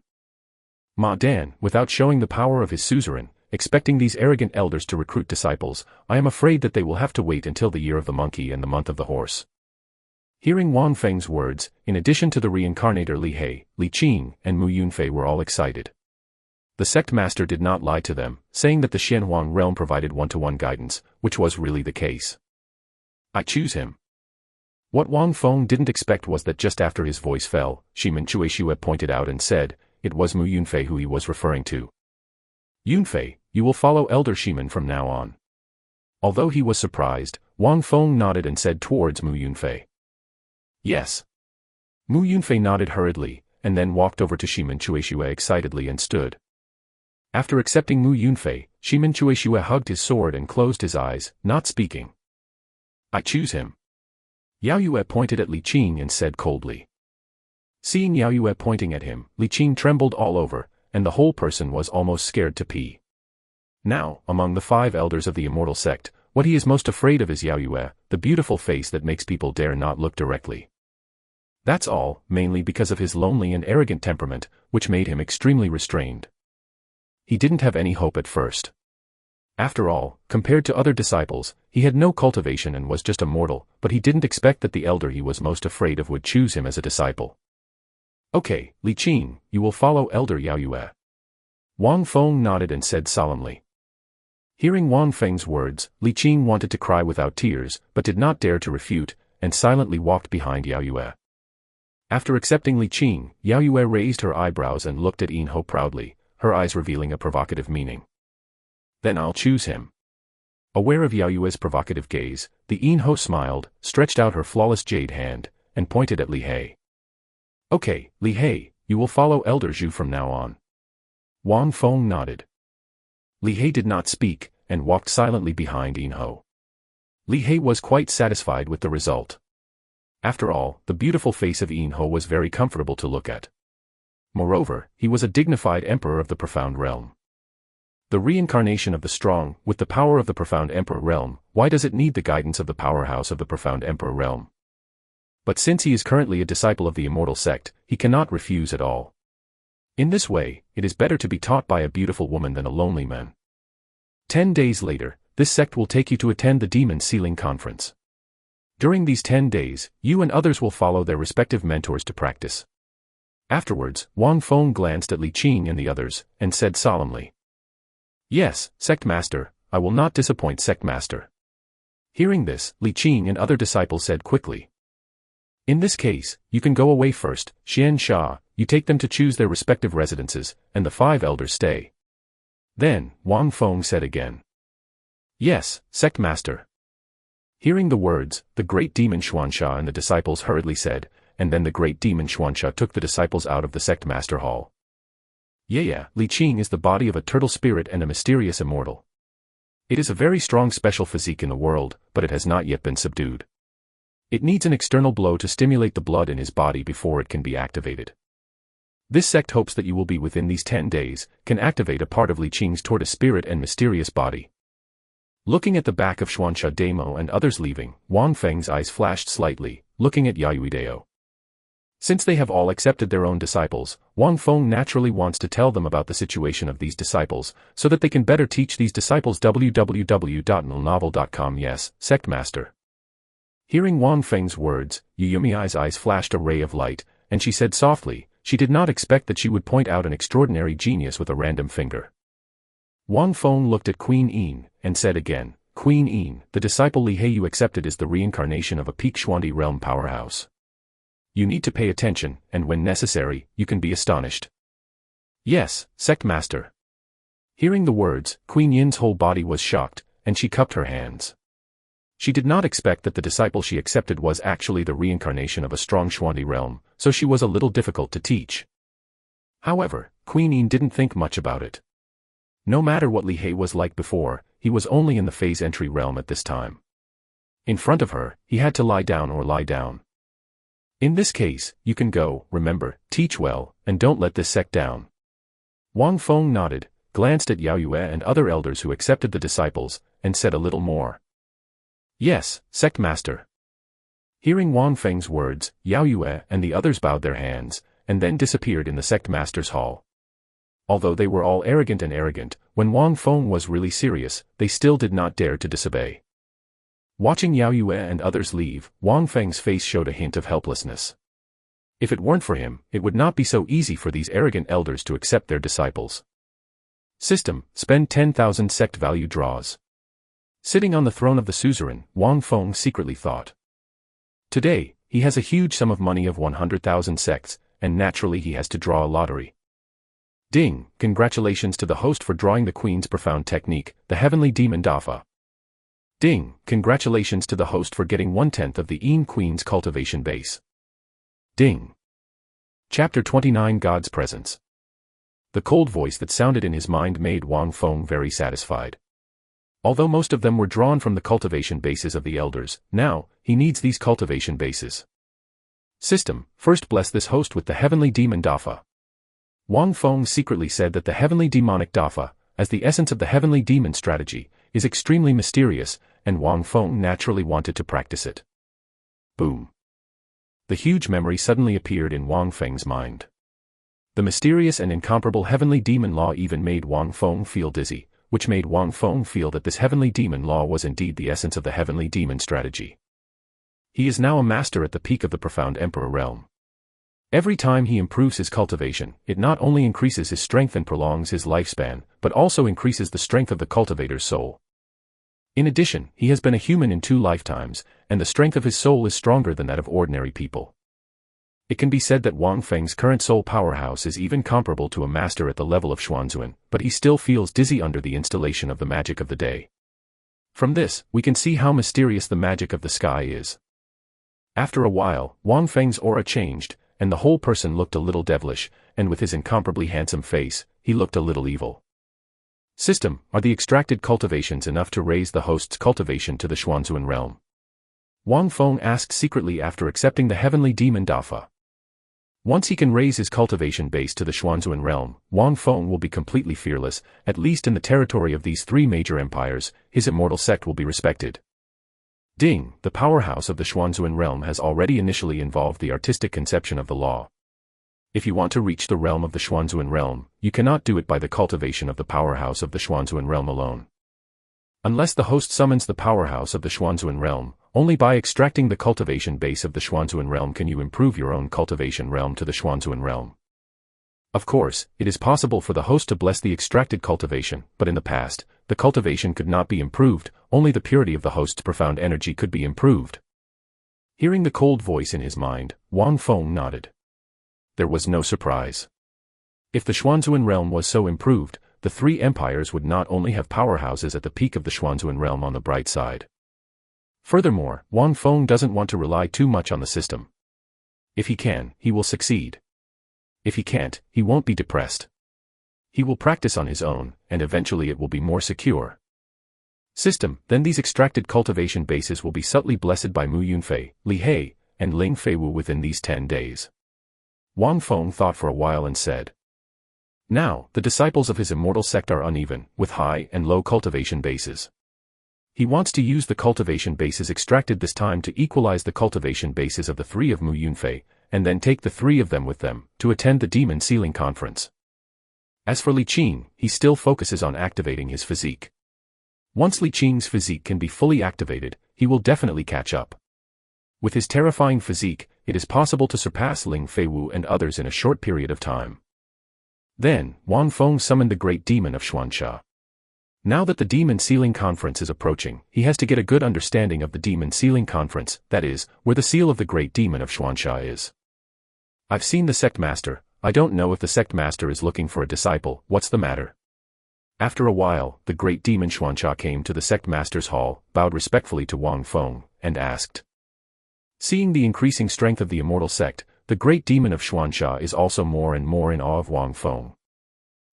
Ma Dan, without showing the power of his suzerain, expecting these arrogant elders to recruit disciples, I am afraid that they will have to wait until the year of the monkey and the month of the horse. Hearing Wang Feng's words, in addition to the reincarnator Li He, Li Qing, and Mu Yunfei were all excited. The sect master did not lie to them, saying that the Xianhuang realm provided one-to-one guidance, which was really the case. I choose him. What Wang Feng didn't expect was that just after his voice fell, Shimin Chueshue pointed out and said, it was Mu Yunfei who he was referring to. Yunfei, you will follow Elder Shimin from now on. Although he was surprised, Wang Feng nodded and said towards Mu Yunfei. Yes. Mu Yunfei nodded hurriedly, and then walked over to Shimin Chueshue excitedly and stood. After accepting Mu Yunfei, Shimin Chueshue hugged his sword and closed his eyes, not speaking. I choose him. Yao Yue pointed at Li Qing and said coldly. Seeing Yao Yue pointing at him, Li Qing trembled all over, and the whole person was almost scared to pee. Now, among the 5 elders of the Immortal Sect, what he is most afraid of is Yao Yue, the beautiful face that makes people dare not look directly. That's all, mainly because of his lonely and arrogant temperament, which made him extremely restrained. He didn't have any hope at first. After all, compared to other disciples, he had no cultivation and was just a mortal, but he didn't expect that the elder he was most afraid of would choose him as a disciple. Okay, Li Qing, you will follow Elder Yao Yue. Wang Feng nodded and said solemnly. Hearing Wang Feng's words, Li Qing wanted to cry without tears, but did not dare to refute, and silently walked behind Yao Yue. After accepting Li Qing, Yao Yue raised her eyebrows and looked at Yin Ho proudly, her eyes revealing a provocative meaning. Then I'll choose him. Aware of Yao Yue's provocative gaze, the Yin Ho smiled, stretched out her flawless jade hand, and pointed at Li He. Okay, Li He, you will follow Elder Zhu from now on. Wang Feng nodded. Li He did not speak, and walked silently behind Yin Ho. Li He was quite satisfied with the result. After all, the beautiful face of Yin Ho was very comfortable to look at. Moreover, he was a dignified emperor of the Profound Realm. The reincarnation of the strong, with the power of the Profound Emperor Realm, why does it need the guidance of the powerhouse of the Profound Emperor Realm? But since he is currently a disciple of the Immortal Sect, he cannot refuse at all. In this way, it is better to be taught by a beautiful woman than a lonely man. 10 days later, this sect will take you to attend the Demon Sealing Conference. During these 10 days, you and others will follow their respective mentors to practice. Afterwards, Wang Feng glanced at Li Qing and the others, and said solemnly. Yes, Sect Master, I will not disappoint Sect Master. Hearing this, Li Qing and other disciples said quickly. In this case, you can go away first, Xian Sha, you take them to choose their respective residences, and the 5 elders stay. Then, Wang Feng said again. Yes, Sect Master. Hearing the words, the great demon Xuansha and the disciples hurriedly said, and then the great demon Xuansha took the disciples out of the Sect Master Hall. Yeah, Li Qing is the body of a turtle spirit and a mysterious immortal. It is a very strong special physique in the world, but it has not yet been subdued. It needs an external blow to stimulate the blood in his body before it can be activated. This sect hopes that you will be within these 10 days, can activate a part of Li Qing's tortoise spirit and mysterious body. Looking at the back of Xuansha Demo and others leaving, Wang Feng's eyes flashed slightly, looking at Yayuideo. Since they have all accepted their own disciples, Wang Feng naturally wants to tell them about the situation of these disciples, so that they can better teach these disciples. www.novel.com. Yes, Sect Master. Hearing Wang Feng's words, Yumi's eyes flashed a ray of light, and she said softly, she did not expect that she would point out an extraordinary genius with a random finger. Wang Feng looked at Queen Yin, and said again, Queen Yin, the disciple Li He you accepted is the reincarnation of a peak Xuandi realm powerhouse. You need to pay attention, and when necessary, you can be astonished. Yes, Sect Master. Hearing the words, Queen Yin's whole body was shocked, and she cupped her hands. She did not expect that the disciple she accepted was actually the reincarnation of a strong Xuandi realm, so she was a little difficult to teach. However, Queen Yin didn't think much about it. No matter what Li He was like before, he was only in the phase entry realm at this time. In front of her, he had to lie down or lie down. In this case, you can go, remember, teach well, and don't let this sect down. Wang Feng nodded, glanced at Yao Yue and other elders who accepted the disciples, and said a little more. Yes, Sect Master. Hearing Wang Feng's words, Yao Yue and the others bowed their hands, and then disappeared in the Sect Master's hall. Although they were all arrogant, when Wang Feng was really serious, they still did not dare to disobey. Watching Yao Yue and others leave, Wang Feng's face showed a hint of helplessness. If it weren't for him, it would not be so easy for these arrogant elders to accept their disciples. System, spend 10,000 sect value draws. Sitting on the throne of the suzerain, Wang Feng secretly thought. Today, he has a huge sum of money of 100,000 sects, and naturally he has to draw a lottery. Ding, congratulations to the host for drawing the Queen's profound technique, the heavenly demon defy. Ding, congratulations to the host for getting 1/10 of the Queen's cultivation base. Ding. Chapter 29 God's Presence. The cold voice that sounded in his mind made Wang Feng very satisfied. Although most of them were drawn from the cultivation bases of the elders, now, he needs these cultivation bases. System, first bless this host with the heavenly demon defy. Wang Feng secretly said that the heavenly demonic defy, as the essence of the heavenly demon strategy, is extremely mysterious, and Wang Feng naturally wanted to practice it. Boom. The huge memory suddenly appeared in Wang Feng's mind. The mysterious and incomparable heavenly demon law even made Wang Feng feel dizzy, which made Wang Feng feel that this heavenly demon law was indeed the essence of the heavenly demon strategy. He is now a master at the peak of the profound emperor realm. Every time he improves his cultivation, it not only increases his strength and prolongs his lifespan, but also increases the strength of the cultivator's soul. In addition, he has been a human in 2 lifetimes, and the strength of his soul is stronger than that of ordinary people. It can be said that Wang Feng's current soul powerhouse is even comparable to a master at the level of Xuanzuan, but he still feels dizzy under the installation of the magic of the day. From this, we can see how mysterious the magic of the sky is. After a while, Wang Feng's aura changed, and the whole person looked a little devilish, and with his incomparably handsome face, he looked a little evil. System, are the extracted cultivations enough to raise the host's cultivation to the Xuanzuan realm? Wang Feng asked secretly after accepting the heavenly demon defy. Once he can raise his cultivation base to the Xuanzuan realm, Wang Feng will be completely fearless, at least in the territory of these 3 major empires, his immortal sect will be respected. Ding, the powerhouse of the Xuanzuan realm has already initially involved the artistic conception of the law. If you want to reach the realm of the Xuanzuan realm, you cannot do it by the cultivation of the powerhouse of the Xuanzuan realm alone. Unless the host summons the powerhouse of the Xuanzuan realm, only by extracting the cultivation base of the Xuanzuan realm can you improve your own cultivation realm to the Xuanzuan realm. Of course, it is possible for the host to bless the extracted cultivation, but in the past, the cultivation could not be improved, only the purity of the host's profound energy could be improved. Hearing the cold voice in his mind, Wang Feng nodded. There was no surprise. If the Xuanzuan realm was so improved, the 3 empires would not only have powerhouses at the peak of the Xuanzuan realm on the bright side. Furthermore, Wang Feng doesn't want to rely too much on the system. If he can, he will succeed. If he can't, he won't be depressed. He will practice on his own, and eventually it will be more secure. System, then these extracted cultivation bases will be subtly blessed by Mu Yunfei, Li He, and Ling Feiwu within these 10 days. Wang Feng thought for a while and said. Now, the disciples of his immortal sect are uneven, with high and low cultivation bases. He wants to use the cultivation bases extracted this time to equalize the cultivation bases of the 3 of Mu Yunfei, and then take the 3 of them with them, to attend the Demon Sealing Conference. As for Li Qing, he still focuses on activating his physique. Once Li Qing's physique can be fully activated, he will definitely catch up. With his terrifying physique, it is possible to surpass Ling Feiwu and others in a short period of time. Then, Wang Feng summoned the great demon of Xuanxia. Now that the Demon Sealing Conference is approaching, he has to get a good understanding of the Demon Sealing Conference, that is, where the seal of the great demon of Xuanxia is. I've seen the sect master, I don't know if the sect master is looking for a disciple, what's the matter? After a while, the great demon Xuanxia came to the sect master's hall, bowed respectfully to Wang Feng, and asked. Seeing the increasing strength of the Immortal Sect, the great demon of Xuanxia is also more and more in awe of Wang Feng.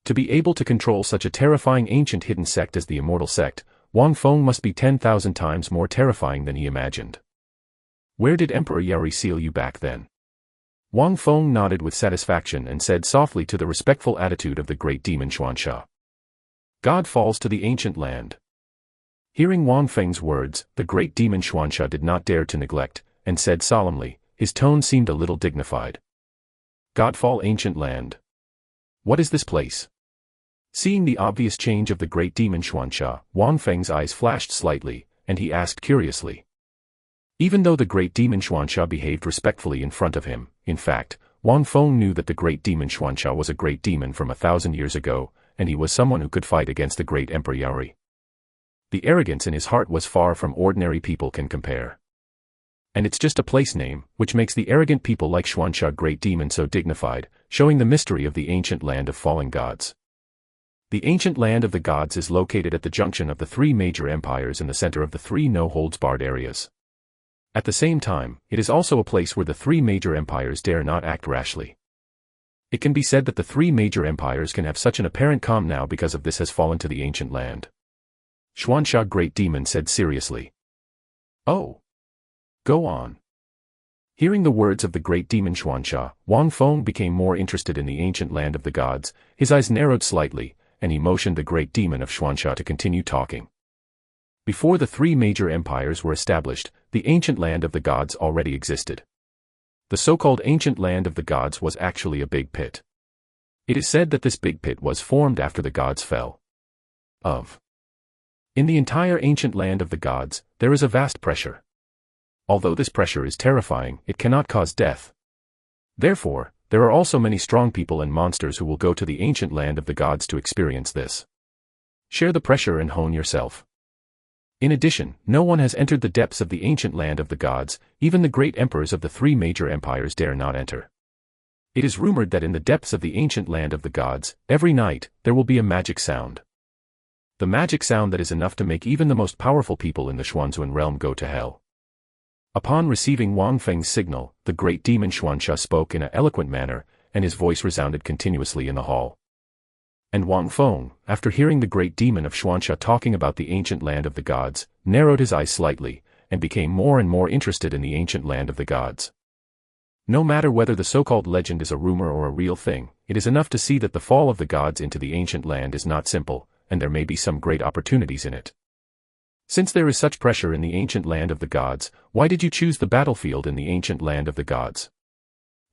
To be able to control such a terrifying ancient hidden sect as the Immortal Sect, Wang Feng must be 10,000 times more terrifying than he imagined. Where did Emperor Yari seal you back then? Wang Feng nodded with satisfaction and said softly to the respectful attitude of the great demon Xuanxia. God falls to the ancient land. Hearing Wang Feng's words, the great demon Xuanxia did not dare to neglect, and said solemnly, his tone seemed a little dignified. Godfall ancient land. What is this place? Seeing the obvious change of the great demon Xuanxia, Wang Feng's eyes flashed slightly, and he asked curiously. Even though the great demon Xuanxia behaved respectfully in front of him, in fact, Wang Feng knew that the great demon Xuanxia was a great demon from 1,000 years ago, and he was someone who could fight against the great Emperor Yari. The arrogance in his heart was far from ordinary people can compare. And it's just a place name, which makes the arrogant people like Xuanxia Great Demon so dignified, showing the mystery of the ancient land of fallen gods. The ancient land of the gods is located at the junction of the three major empires in the center of the three no-holds-barred areas. At the same time, it is also a place where the three major empires dare not act rashly. It can be said that the three major empires can have such an apparent calm now because of this has fallen to the ancient land. Xuanxia Great Demon said seriously. Oh. Go on. Hearing the words of the great demon Xuanxia, Wang Feng became more interested in the ancient land of the gods, his eyes narrowed slightly, and he motioned the great demon of Xuanxia to continue talking. Before the three major empires were established, the ancient land of the gods already existed. The so-called ancient land of the gods was actually a big pit. It is said that this big pit was formed after the gods fell. In the entire ancient land of the gods, there is a vast pressure. Although this pressure is terrifying, it cannot cause death. Therefore, there are also many strong people and monsters who will go to the ancient land of the gods to experience this. Share the pressure and hone yourself. In addition, no one has entered the depths of the ancient land of the gods, even the great emperors of the three major empires dare not enter. It is rumored that in the depths of the ancient land of the gods, every night, there will be a magic sound. The magic sound that is enough to make even the most powerful people in the Xuanzun realm go to hell. Upon receiving Wang Feng's signal, the great demon Xuanxia spoke in an eloquent manner, and his voice resounded continuously in the hall. And Wang Feng, after hearing the great demon of Xuanxia talking about the ancient land of the gods, narrowed his eyes slightly, and became more and more interested in the ancient land of the gods. No matter whether the so-called legend is a rumor or a real thing, it is enough to see that the fall of the gods into the ancient land is not simple, and there may be some great opportunities in it. Since there is such pressure in the ancient land of the gods, why did you choose the battlefield in the ancient land of the gods?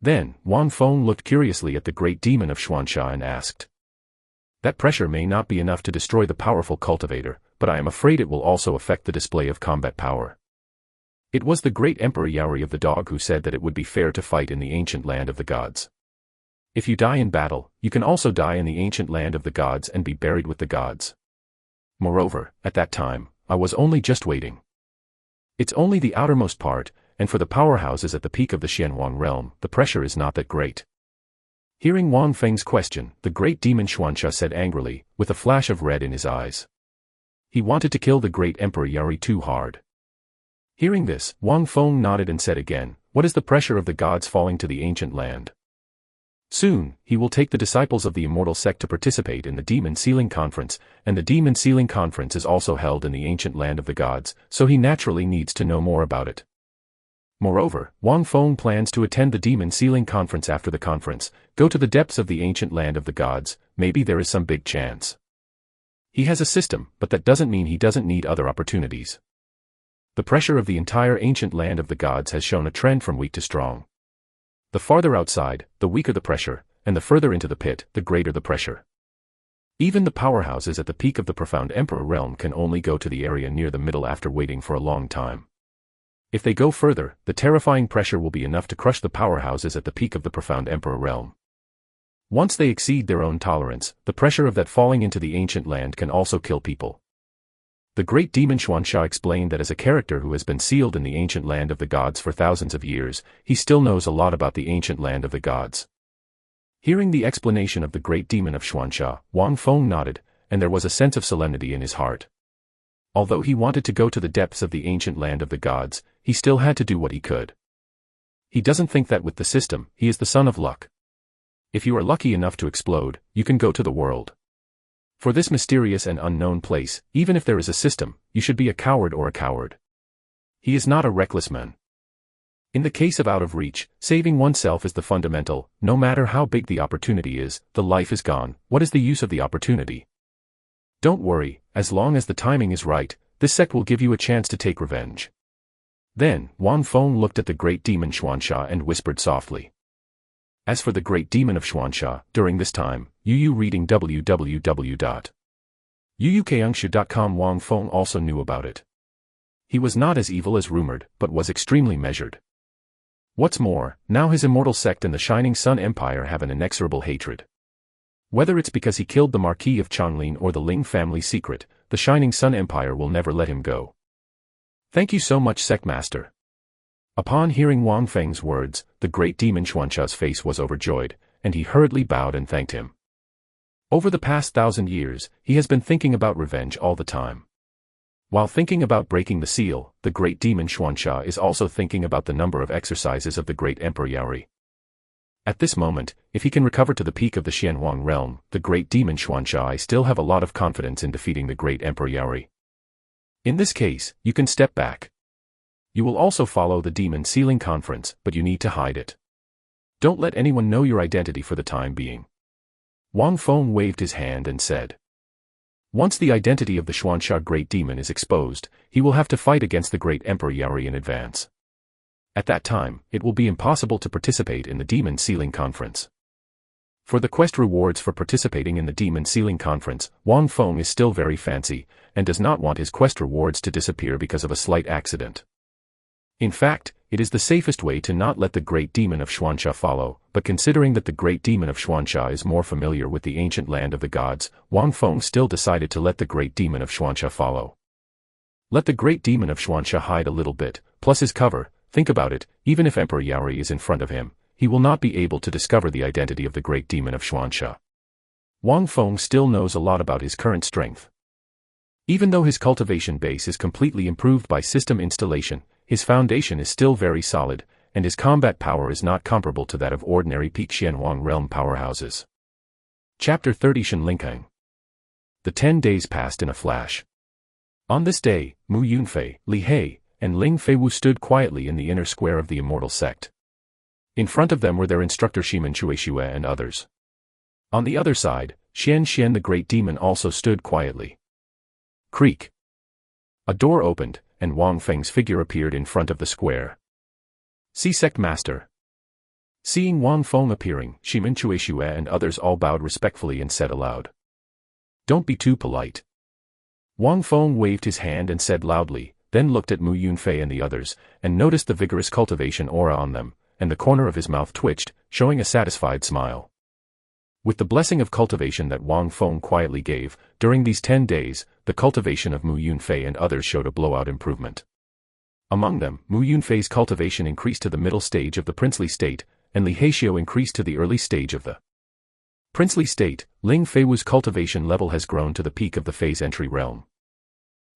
Then, Wang Feng looked curiously at the great demon of Xuanxia and asked. That pressure may not be enough to destroy the powerful cultivator, but I am afraid it will also affect the display of combat power. It was the great Emperor Yaori of the Dog who said that it would be fair to fight in the ancient land of the gods. If you die in battle, you can also die in the ancient land of the gods and be buried with the gods. Moreover, at that time, I was only just waiting. It's only the outermost part, and for the powerhouses at the peak of the Xianwang realm, the pressure is not that great. Hearing Wang Feng's question, the great demon Xuanxia said angrily, with a flash of red in his eyes. He wanted to kill the great Emperor Yaori too hard. Hearing this, Wang Feng nodded and said again, what is the pressure of the gods falling to the ancient land? Soon, he will take the disciples of the Immortal Sect to participate in the Demon Sealing Conference, and the Demon Sealing Conference is also held in the ancient land of the gods, so he naturally needs to know more about it. Moreover, Wang Feng plans to attend the Demon Sealing Conference after the conference, go to the depths of the ancient land of the gods, maybe there is some big chance. He has a system, but that doesn't mean he doesn't need other opportunities. The pressure of the entire ancient land of the gods has shown a trend from weak to strong. The farther outside, the weaker the pressure, and the further into the pit, the greater the pressure. Even the powerhouses at the peak of the profound Emperor realm can only go to the area near the middle after waiting for a long time. If they go further, the terrifying pressure will be enough to crush the powerhouses at the peak of the profound Emperor realm. Once they exceed their own tolerance, the pressure of that falling into the ancient land can also kill people. The great demon Xuanxia explained that as a character who has been sealed in the ancient land of the gods for thousands of years, he still knows a lot about the ancient land of the gods. Hearing the explanation of the great demon of Xuanxia, Wang Feng nodded, and there was a sense of solemnity in his heart. Although he wanted to go to the depths of the ancient land of the gods, he still had to do what he could. He doesn't think that with the system, he is the son of luck. If you are lucky enough to explode, you can go to the world. For this mysterious and unknown place, even if there is a system, you should be a coward or a coward. He is not a reckless man. In the case of out of reach, saving oneself is the fundamental. No matter how big the opportunity is, the life is gone. What is the use of the opportunity? Don't worry, as long as the timing is right, this sect will give you a chance to take revenge. Then, Wang Feng looked at the great demon Xuanxia and whispered softly. As for the great demon of Xuanxia, during this time, Yu reading www.yuyukeungshu.com. Wang Feng also knew about it. He was not as evil as rumored, but was extremely measured. What's more, now his Immortal Sect and the Shining Sun Empire have an inexorable hatred. Whether it's because he killed the Marquis of Changlin or the Ling family secret, the Shining Sun Empire will never let him go. Thank you so much, Sect Master. Upon hearing Wang Feng's words, the great demon Xuancha's face was overjoyed, and he hurriedly bowed and thanked him. Over the past 1,000 years, he has been thinking about revenge all the time. While thinking about breaking the seal, the great demon Xuancha is also thinking about the number of exercises of the great Emperor Yaori. At this moment, if he can recover to the peak of the Xianhuang realm, the great demon Xuancha I still have a lot of confidence in defeating the great Emperor Yaori. In this case, you can step back. You will also follow the demon sealing conference, but you need to hide it. Don't let anyone know your identity for the time being. Wang Feng waved his hand and said. Once the identity of the Xuancha great demon is exposed, he will have to fight against the great Emperor Yaori in advance. At that time, it will be impossible to participate in the demon sealing conference. For the quest rewards for participating in the demon sealing conference, Wang Feng is still very fancy, and does not want his quest rewards to disappear because of a slight accident. In fact, it is the safest way to not let the great demon of Xuancha follow, but considering that the great demon of Xuancha is more familiar with the ancient land of the gods, Wang Feng still decided to let the great demon of Xuancha follow. Let the great demon of Xuancha hide a little bit, plus his cover. Think about it, even if Emperor Yaori is in front of him, he will not be able to discover the identity of the great demon of Xuancha. Wang Feng still knows a lot about his current strength. Even though his cultivation base is completely improved by system installation, his foundation is still very solid, and his combat power is not comparable to that of ordinary peak Xianhuang realm powerhouses. Chapter 30 Shenlingkang. The 10 days passed in a flash. On this day, Mu Yunfei, Li He, and Ling Feiwu stood quietly in the inner square of the Immortal Sect. In front of them were their instructor Shimen Chueshue and others. On the other side, Xian the great demon also stood quietly. Creak. A door opened, and Wang Feng's figure appeared in front of the square. See Sect Master. Seeing Wang Feng appearing, Shimen Chueshue and others all bowed respectfully and said aloud. Don't be too polite. Wang Feng waved his hand and said loudly, then looked at Mu Yunfei and the others, and noticed the vigorous cultivation aura on them, and the corner of his mouth twitched, showing a satisfied smile. With the blessing of cultivation that Wang Feng quietly gave, during these 10 days, the cultivation of Mu Yunfei and others showed a blowout improvement. Among them, Mu Yunfei's cultivation increased to the middle stage of the princely state, and Li Hexiu increased to the early stage of the princely state. Ling Feiwu's cultivation level has grown to the peak of the phase entry realm.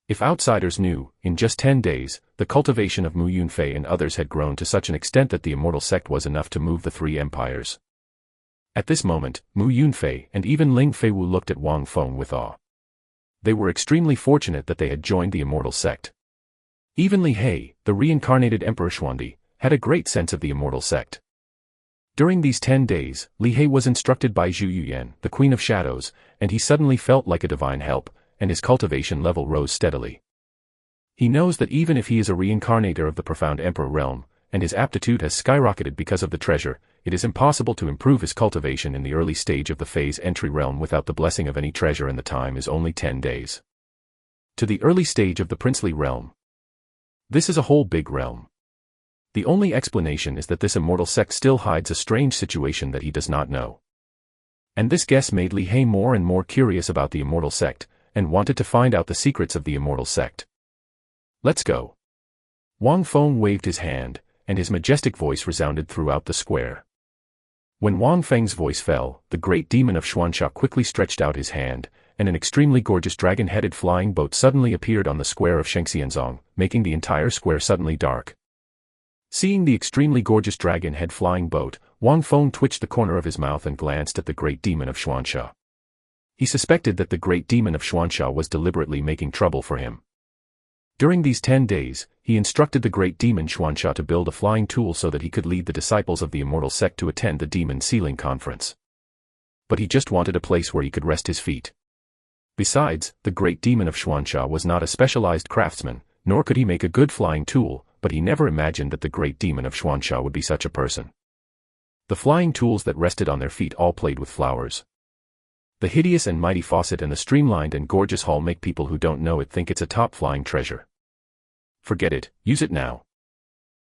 If outsiders knew, in just 10 days, the cultivation of Mu Yunfei and others had grown to such an extent that the Immortal Sect was enough to move the 3 empires. At this moment, Mu Yunfei and even Ling Feiwu looked at Wang Feng with awe. They were extremely fortunate that they had joined the Immortal Sect. Even Li He, the reincarnated Emperor Xuandi, had a great sense of the Immortal Sect. During these 10 days, Li He was instructed by Zhu Yuyan, the Queen of Shadows, and he suddenly felt like a divine help, and his cultivation level rose steadily. He knows that even if he is a reincarnator of the profound Emperor realm, and his aptitude has skyrocketed because of the treasure, it is impossible to improve his cultivation in the early stage of the phase entry realm without the blessing of any treasure, and the time is only 10 days. To the early stage of the princely realm. This is a whole big realm. The only explanation is that this immortal sect still hides a strange situation that he does not know. And this guess made Li He more and more curious about the Immortal Sect, and wanted to find out the secrets of the Immortal Sect. Let's go. Wang Feng waved his hand, and his majestic voice resounded throughout the square. When Wang Feng's voice fell, the great demon of Xuancha quickly stretched out his hand, and an extremely gorgeous dragon-headed flying boat suddenly appeared on the square of Shengxianzong, making the entire square suddenly dark. Seeing the extremely gorgeous dragon-head flying boat, Wang Feng twitched the corner of his mouth and glanced at the great demon of Xuancha. He suspected that the great demon of Xuancha was deliberately making trouble for him. During these 10 days, he instructed the great demon Xuancha to build a flying tool so that he could lead the disciples of the Immortal Sect to attend the demon sealing conference. But he just wanted a place where he could rest his feet. Besides, the great demon of Xuancha was not a specialized craftsman, nor could he make a good flying tool, but he never imagined that the great demon of Xuancha would be such a person. The flying tools that rested on their feet all played with flowers. The hideous and mighty faucet and the streamlined and gorgeous hall make people who don't know it think it's a top-flying treasure. Forget it, use it now.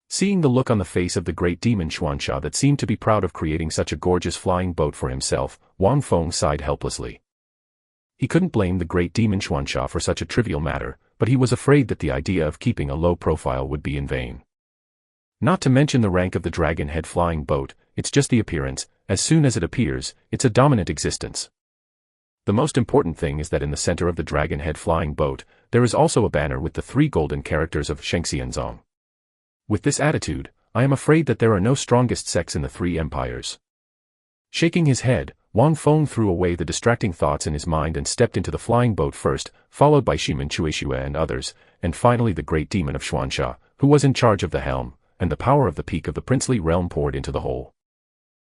Seeing the look on the face of the great demon Xuancha that seemed to be proud of creating such a gorgeous flying boat for himself, Wang Feng sighed helplessly. He couldn't blame the great demon Xuancha for such a trivial matter, but he was afraid that the idea of keeping a low profile would be in vain. Not to mention the rank of the dragon head flying boat, it's just the appearance. As soon as it appears, it's a dominant existence. The most important thing is that in the center of the dragon head flying boat, there is also a banner with the 3 golden characters of Shengxianzong. With this attitude, I am afraid that there are no strongest sects in the 3 empires. Shaking his head, Wang Feng threw away the distracting thoughts in his mind and stepped into the flying boat first, followed by Shimen Chuishue and others, and finally the great demon of Xuansha, who was in charge of the helm, and the power of the peak of the princely realm poured into the hole.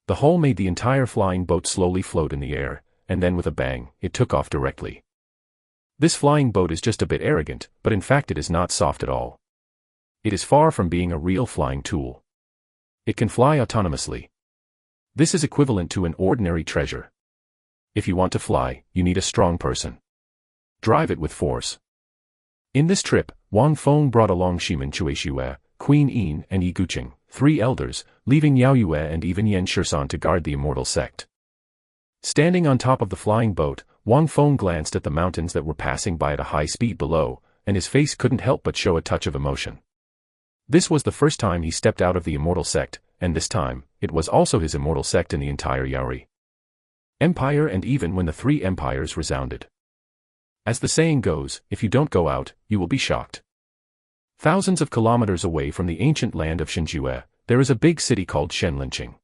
The hole made the entire flying boat slowly float in the air, and then with a bang, it took off directly. This flying boat is just a bit arrogant, but in fact it is not soft at all. It is far from being a real flying tool. It can fly autonomously. This is equivalent to an ordinary treasure. If you want to fly, you need a strong person. Drive it with force. In this trip, Wang Feng brought along Shimen Chuishue, Queen Yin and Yi Guqing, 3 elders, leaving Yao Yue and even Yan Shisan to guard the Immortal Sect. Standing on top of the flying boat, Wang Feng glanced at the mountains that were passing by at a high speed below, and his face couldn't help but show a touch of emotion. This was the first time he stepped out of the Immortal Sect, and this time, it was also his Immortal Sect in the entire Yaori Empire, and even when the 3 empires resounded. As the saying goes, if you don't go out, you will be shocked. Thousands of kilometers away from the ancient land of Shenjue, there is a big city called Shenlinqing.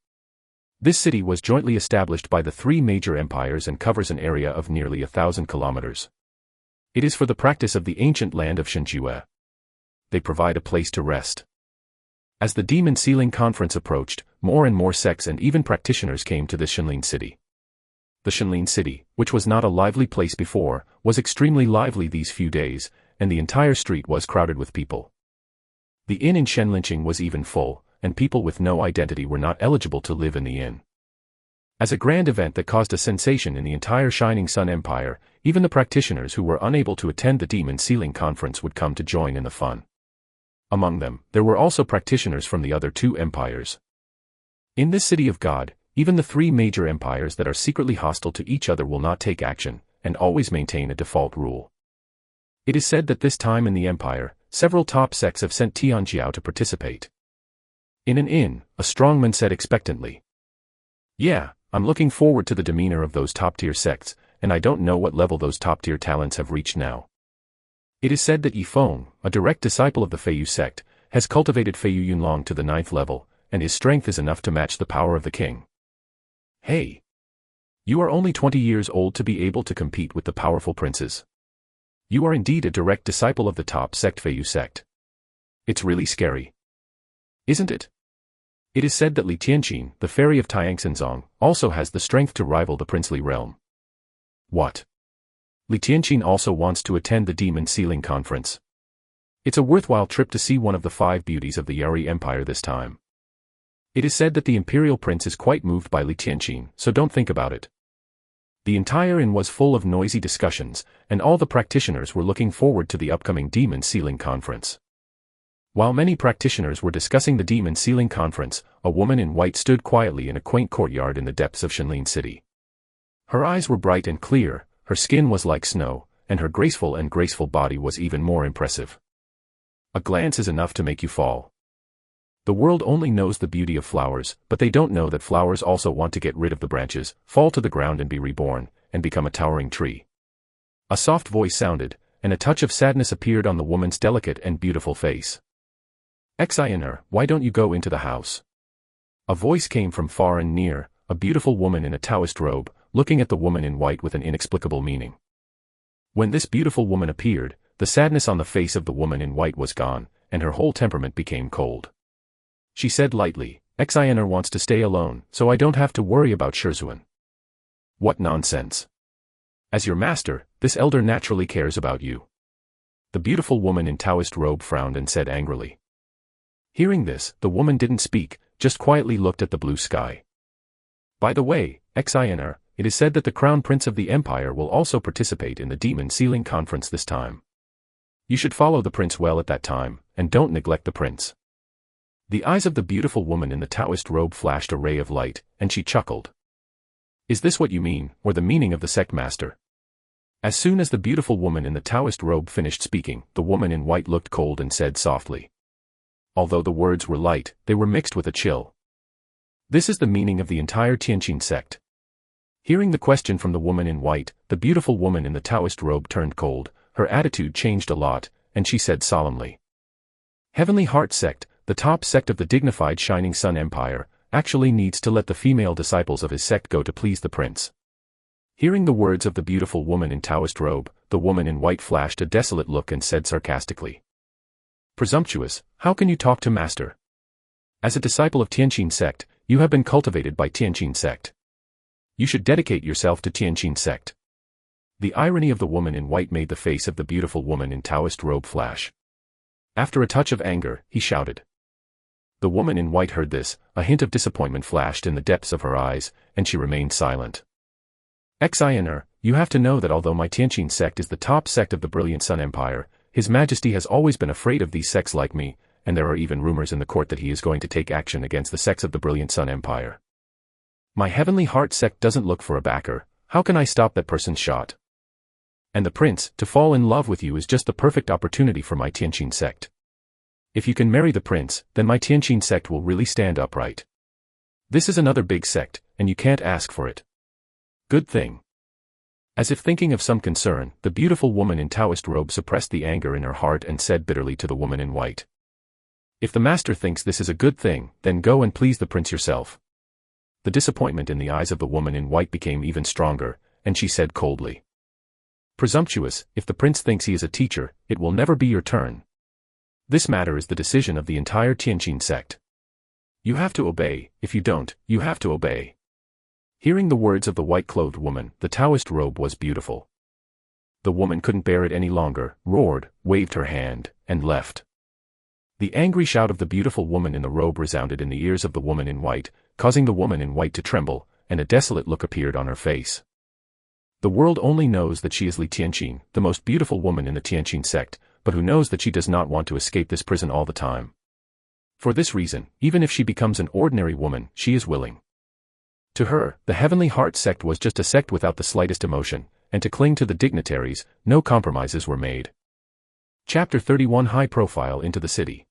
This city was jointly established by the 3 major empires and covers an area of nearly 1,000 kilometers. It is for the practice of the ancient land of Shenjue. They provide a place to rest. As the Demon Sealing Conference approached, more and more sects and even practitioners came to this Shenlin city. The Shenlin city, which was not a lively place before, was extremely lively these few days, and the entire street was crowded with people. The inn in Shenlinqing was even full, and people with no identity were not eligible to live in the inn. As a grand event that caused a sensation in the entire Shining Sun Empire, even the practitioners who were unable to attend the Demon Sealing Conference would come to join in the fun. Among them, there were also practitioners from the other 2 empires. In this city of God, even the 3 major empires that are secretly hostile to each other will not take action, and always maintain a default rule. It is said that this time in the empire, several top sects have sent Tianjiao to participate. In an inn, a strongman said expectantly, "Yeah, I'm looking forward to the demeanor of those top-tier sects, and I don't know what level those top-tier talents have reached now." It is said that Yi Feng, a direct disciple of the Feiyu sect, has cultivated Feiyu Yunlong to the 9th level, and his strength is enough to match the power of the king. Hey! You are only 20 years old to be able to compete with the powerful princes. You are indeed a direct disciple of the top sect Feiyu sect. It's really scary. Isn't it? It is said that Li Tianqin, the fairy of Tiangxinzong, also has the strength to rival the princely realm. What? Li Tianqin also wants to attend the Demon Sealing Conference. It's a worthwhile trip to see one of the 5 beauties of the Yaori Empire this time. It is said that the imperial prince is quite moved by Li Tianqin, so don't think about it. The entire inn was full of noisy discussions, and all the practitioners were looking forward to the upcoming Demon Sealing Conference. While many practitioners were discussing the Demon Sealing Conference, a woman in white stood quietly in a quaint courtyard in the depths of Shenlin City. Her eyes were bright and clear, her skin was like snow, and her graceful body was even more impressive. A glance is enough to make you fall. The world only knows the beauty of flowers, but they don't know that flowers also want to get rid of the branches, fall to the ground and be reborn, and become a towering tree. A soft voice sounded, and a touch of sadness appeared on the woman's delicate and beautiful face. "Xiner, why don't you go into the house?" A voice came from far and near, a beautiful woman in a Taoist robe, looking at the woman in white with an inexplicable meaning. When this beautiful woman appeared, the sadness on the face of the woman in white was gone, and her whole temperament became cold. She said lightly, "Xiner wants to stay alone, so I don't have to worry about Shizuan." What nonsense. As your master, this elder naturally cares about you. The beautiful woman in Taoist robe frowned and said angrily. Hearing this, the woman didn't speak, just quietly looked at the blue sky. By the way, Xiner, it is said that the Crown Prince of the Empire will also participate in the Demon Sealing Conference this time. You should follow the prince well at that time, and don't neglect the prince. The eyes of the beautiful woman in the Taoist robe flashed a ray of light, and she chuckled. Is this what you mean, or the meaning of the sect master? As soon as the beautiful woman in the Taoist robe finished speaking, the woman in white looked cold and said softly. Although the words were light, they were mixed with a chill. This is the meaning of the entire Tianqin sect. Hearing the question from the woman in white, the beautiful woman in the Taoist robe turned cold, her attitude changed a lot, and she said solemnly. Heavenly Heart Sect, the top sect of the dignified Shining Sun Empire, actually needs to let the female disciples of his sect go to please the prince. Hearing the words of the beautiful woman in Taoist robe, the woman in white flashed a desolate look and said sarcastically. Presumptuous, how can you talk to master? As a disciple of Tianqin sect, you have been cultivated by Tianqin sect. You should dedicate yourself to Tianqin sect. The irony of the woman in white made the face of the beautiful woman in Taoist robe flash. After a touch of anger, he shouted. The woman in white heard this, a hint of disappointment flashed in the depths of her eyes, and she remained silent. Xinr, you have to know that although my Tianqin sect is the top sect of the brilliant Sun Empire, His Majesty has always been afraid of these sects like me, and there are even rumors in the court that he is going to take action against the sects of the brilliant Sun Empire. My Heavenly Heart sect doesn't look for a backer, how can I stop that person's shot? And the prince, to fall in love with you is just the perfect opportunity for my Tianqin sect. If you can marry the prince, then my Tianqin sect will really stand upright. This is another big sect, and you can't ask for it. Good thing. As if thinking of some concern, the beautiful woman in Taoist robe suppressed the anger in her heart and said bitterly to the woman in white. If the master thinks this is a good thing, then go and please the prince yourself. The disappointment in the eyes of the woman in white became even stronger, and she said coldly. Presumptuous, if the prince thinks he is a teacher, it will never be your turn. This matter is the decision of the entire Tianqin sect. You have to obey, if you don't, you have to obey. Hearing the words of the white-clothed woman, the Taoist robe was beautiful. The woman couldn't bear it any longer, roared, waved her hand, and left. The angry shout of the beautiful woman in the robe resounded in the ears of the woman in white, causing the woman in white to tremble, and a desolate look appeared on her face. The world only knows that she is Li Tianqin, the most beautiful woman in the Tianqin sect, but who knows that she does not want to escape this prison all the time. For this reason, even if she becomes an ordinary woman, she is willing. To her, the Heavenly Heart sect was just a sect without the slightest emotion, and to cling to the dignitaries, no compromises were made. Chapter 31 High Profile into the City.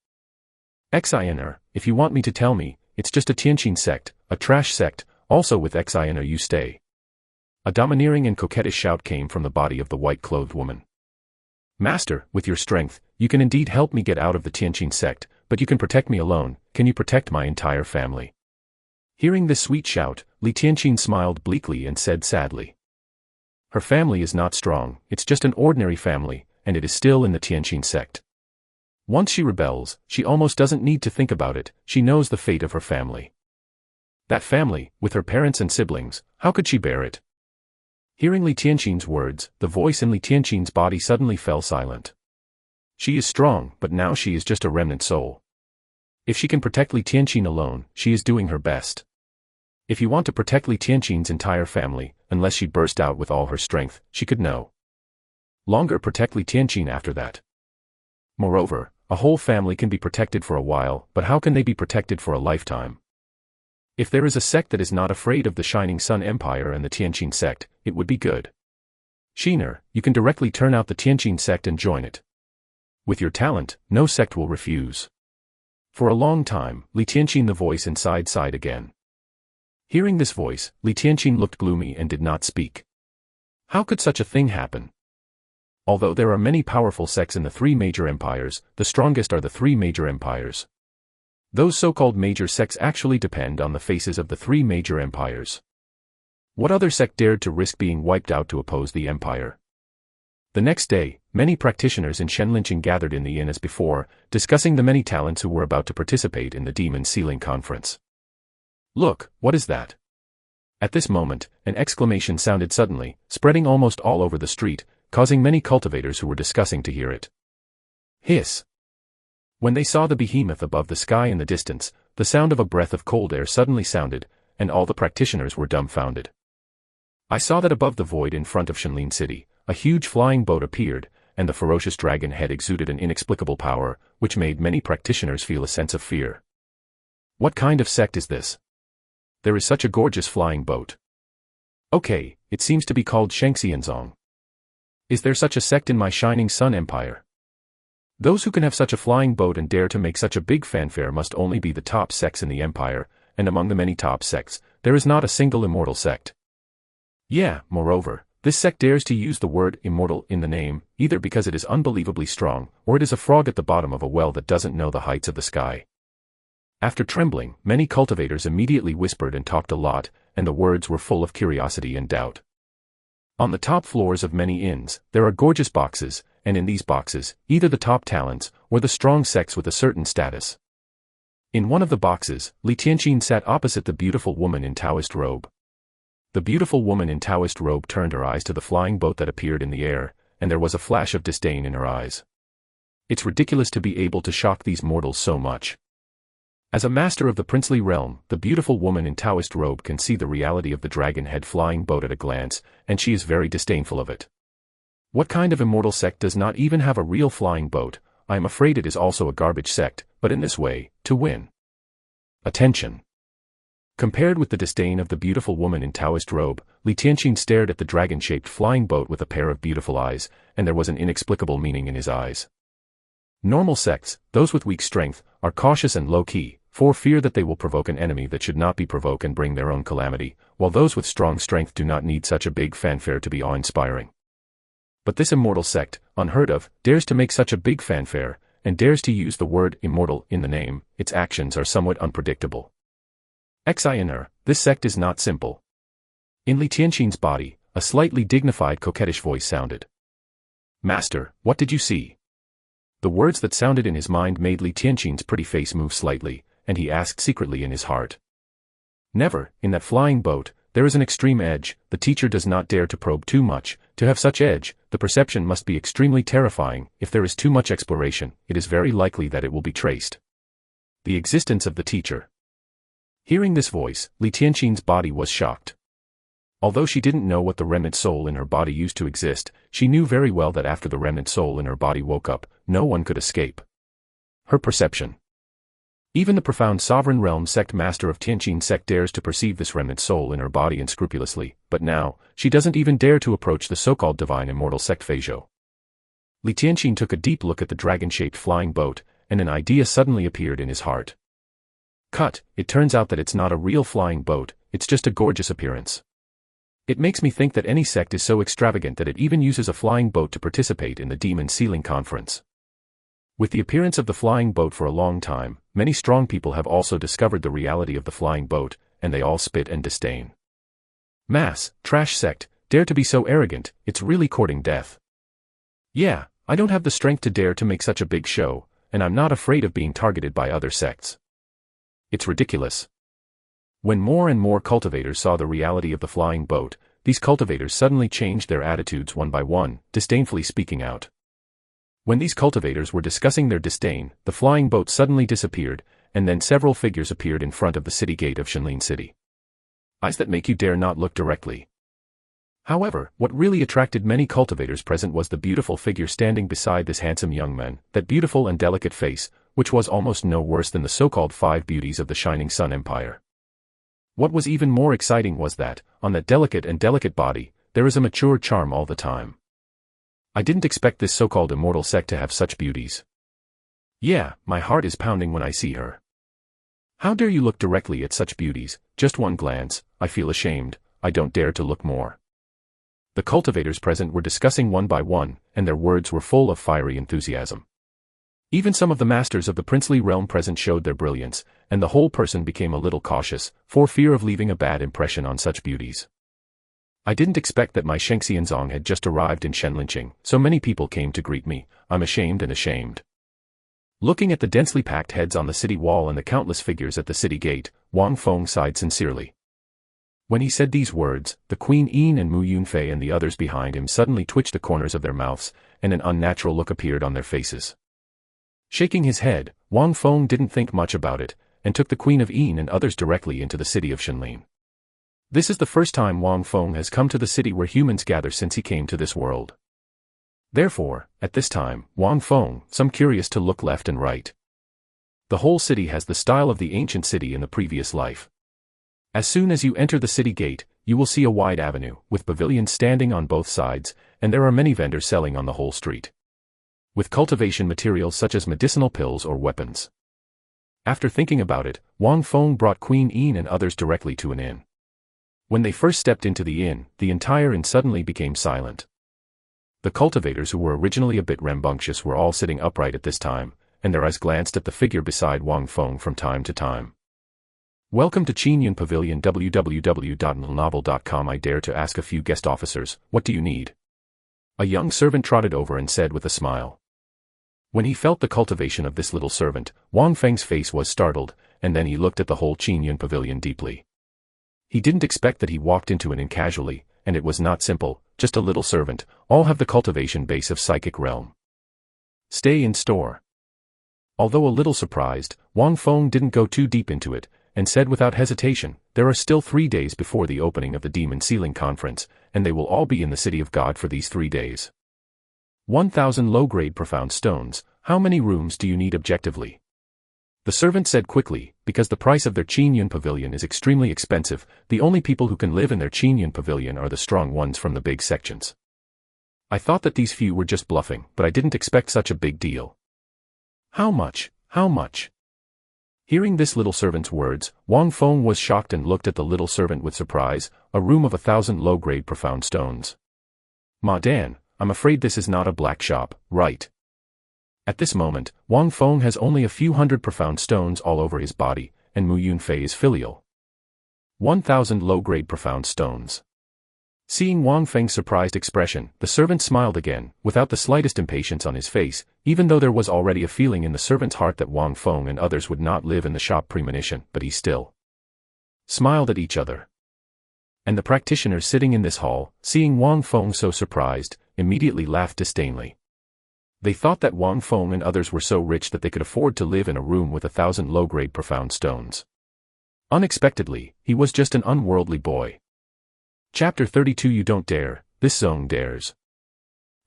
Xinr, if you want me to tell me, it's just a Tianqin sect, a trash sect, also with Xinr you stay. A domineering and coquettish shout came from the body of the white-clothed woman. Master, with your strength, you can indeed help me get out of the Tianqin sect, but you can protect me alone, can you protect my entire family? Hearing this sweet shout, Li Tianqin smiled bleakly and said sadly. Her family is not strong, it's just an ordinary family, and it is still in the Tianqin sect. Once she rebels, she almost doesn't need to think about it, she knows the fate of her family. That family, with her parents and siblings, how could she bear it? Hearing Li Tianqin's words, the voice in Li Tianqin's body suddenly fell silent. She is strong, but now she is just a remnant soul. If she can protect Li Tianqin alone, she is doing her best. If you want to protect Li Tianqin's entire family, unless she burst out with all her strength, she could no longer protect Li Tianqin after that. Moreover, a whole family can be protected for a while, but how can they be protected for a lifetime? If there is a sect that is not afraid of the Shining Sun Empire and the Tianqin sect, it would be good. Xinr, you can directly turn out the Tianqin sect and join it. With your talent, no sect will refuse. For a long time, Li Tianqin the voice inside sighed again. Hearing this voice, Li Tianqin looked gloomy and did not speak. How could such a thing happen? Although there are many powerful sects in the three major empires, the strongest are the three major empires. Those so-called major sects actually depend on the faces of the three major empires. What other sect dared to risk being wiped out to oppose the empire? The next day, many practitioners in Shenlinqing gathered in the inn as before, discussing the many talents who were about to participate in the Demon Sealing Conference. Look, what is that? At this moment, an exclamation sounded suddenly, spreading almost all over the street, causing many cultivators who were discussing to hear it. Hiss! When they saw the behemoth above the sky in the distance, the sound of a breath of cold air suddenly sounded, and all the practitioners were dumbfounded. I saw that above the void in front of Shenlin City, a huge flying boat appeared, and the ferocious dragon head exuded an inexplicable power, which made many practitioners feel a sense of fear. What kind of sect is this? There is such a gorgeous flying boat. Okay, it seems to be called Shengxianzong. Is there such a sect in my Shining Sun Empire? Those who can have such a flying boat and dare to make such a big fanfare must only be the top sects in the empire, and among the many top sects, there is not a single immortal sect. Yeah, moreover, this sect dares to use the word immortal in the name, either because it is unbelievably strong, or it is a frog at the bottom of a well that doesn't know the heights of the sky. After trembling, many cultivators immediately whispered and talked a lot, and the words were full of curiosity and doubt. On the top floors of many inns, there are gorgeous boxes, and in these boxes, either the top talents, or the strong sects with a certain status. In one of the boxes, Li Tianqin sat opposite the beautiful woman in Taoist robe. The beautiful woman in Taoist robe turned her eyes to the flying boat that appeared in the air, and there was a flash of disdain in her eyes. It's ridiculous to be able to shock these mortals so much. As a master of the princely realm, the beautiful woman in Taoist robe can see the reality of the dragon-head flying boat at a glance, and she is very disdainful of it. What kind of immortal sect does not even have a real flying boat? I am afraid it is also a garbage sect, but in this way, to win attention. Compared with the disdain of the beautiful woman in Taoist robe, Li Tianqin stared at the dragon-shaped flying boat with a pair of beautiful eyes, and there was an inexplicable meaning in his eyes. Normal sects, those with weak strength, are cautious and low-key, for fear that they will provoke an enemy that should not be provoked and bring their own calamity, while those with strong strength do not need such a big fanfare to be awe-inspiring. But this immortal sect, unheard of, dares to make such a big fanfare, and dares to use the word immortal in the name. Its actions are somewhat unpredictable. Xiner, this sect is not simple. In Li Tianqin's body, a slightly dignified coquettish voice sounded. Master, what did you see? The words that sounded in his mind made Li Tianqin's pretty face move slightly, and he asked secretly in his heart. Never, in that flying boat, there is an extreme edge. The teacher does not dare to probe too much. To have such edge, the perception must be extremely terrifying. If there is too much exploration, it is very likely that it will be traced. The existence of the teacher. Hearing this voice, Li Tianqin's body was shocked. Although she didn't know what the remnant soul in her body used to exist, she knew very well that after the remnant soul in her body woke up, no one could escape her perception. Even the profound sovereign realm sect master of Tianqin sect dares to perceive this remnant soul in her body unscrupulously, but now, she doesn't even dare to approach the so-called divine immortal sect Feizhou. Li Tianqin took a deep look at the dragon-shaped flying boat, and an idea suddenly appeared in his heart. Cut, it turns out that it's not a real flying boat, it's just a gorgeous appearance. It makes me think that any sect is so extravagant that it even uses a flying boat to participate in the Demon Sealing Conference. With the appearance of the flying boat for a long time, many strong people have also discovered the reality of the flying boat, and they all spit and disdain. Mass, trash sect, dare to be so arrogant, it's really courting death. Yeah, I don't have the strength to dare to make such a big show, and I'm not afraid of being targeted by other sects. It's ridiculous. When more and more cultivators saw the reality of the flying boat, these cultivators suddenly changed their attitudes one by one, disdainfully speaking out. When these cultivators were discussing their disdain, the flying boat suddenly disappeared, and then several figures appeared in front of the city gate of Shenlin City. Eyes that make you dare not look directly. However, what really attracted many cultivators present was the beautiful figure standing beside this handsome young man, that beautiful and delicate face, which was almost no worse than the so-called 5 beauties of the Shining Sun Empire. What was even more exciting was that, on that delicate body, there is a mature charm all the time. I didn't expect this so-called immortal sect to have such beauties. Yeah, my heart is pounding when I see her. How dare you look directly at such beauties? Just one glance, I feel ashamed, I don't dare to look more. The cultivators present were discussing one by one, and their words were full of fiery enthusiasm. Even some of the masters of the princely realm present showed their brilliance, and the whole person became a little cautious, for fear of leaving a bad impression on such beauties. I didn't expect that my Shengxianzong had just arrived in Shenlinqing, so many people came to greet me. I'm ashamed. Looking at the densely packed heads on the city wall and the countless figures at the city gate, Wang Feng sighed sincerely. When he said these words, the Queen Yin and Mu Yunfei and the others behind him suddenly twitched the corners of their mouths, and an unnatural look appeared on their faces. Shaking his head, Wang Feng didn't think much about it, and took the Queen of Yin and others directly into the city of Shenlin. This is the first time Wang Feng has come to the city where humans gather since he came to this world. Therefore, at this time, Wang Feng, some curious to look left and right. The whole city has the style of the ancient city in the previous life. As soon as you enter the city gate, you will see a wide avenue, with pavilions standing on both sides, and there are many vendors selling on the whole street. with cultivation materials such as medicinal pills or weapons. After thinking about it, Wang Feng brought Queen Yin and others directly to an inn. When they first stepped into the inn, the entire inn suddenly became silent. The cultivators who were originally a bit rambunctious were all sitting upright at this time, and their eyes glanced at the figure beside Wang Feng from time to time. Welcome to Qingyun Pavilion www.novel.com. I dare to ask a few guest officers, what do you need? A young servant trotted over and said with a smile. When he felt the cultivation of this little servant, Wang Feng's face was startled, and then he looked at the whole Qingyun Pavilion deeply. He didn't expect that he walked into an inn casually, and it was not simple, just a little servant, all have the cultivation base of psychic realm. Stay in store. Although a little surprised, Wang Feng didn't go too deep into it, and said without hesitation, there are still 3 days before the opening of the Demon Sealing Conference, and they will all be in the City of God for these 3 days. 1,000 low-grade profound stones, how many rooms do you need objectively? The servant said quickly, because the price of their Qingyun Pavilion is extremely expensive, the only people who can live in their Qingyun Pavilion are the strong ones from the big sections. I thought that these few were just bluffing, but I didn't expect such a big deal. How much? How much? Hearing this little servant's words, Wang Feng was shocked and looked at the little servant with surprise. A room of 1,000 low-grade profound stones. Ma Dan, I'm afraid this is not a black shop, right? At this moment, Wang Feng has only a few hundred profound stones all over his body, and Mu Yunfei is filial. 1,000 low-grade profound stones. Seeing Wang Feng's surprised expression, the servant smiled again, without the slightest impatience on his face, even though there was already a feeling in the servant's heart that Wang Feng and others would not live in the shop premonition, but he still smiled at each other. And the practitioners sitting in this hall, seeing Wang Feng so surprised, immediately laughed disdainfully. They thought that Wang Feng and others were so rich that they could afford to live in a room with 1,000 low-grade profound stones. Unexpectedly, he was just an unworldly boy. Chapter 32. You don't dare, this zone dares.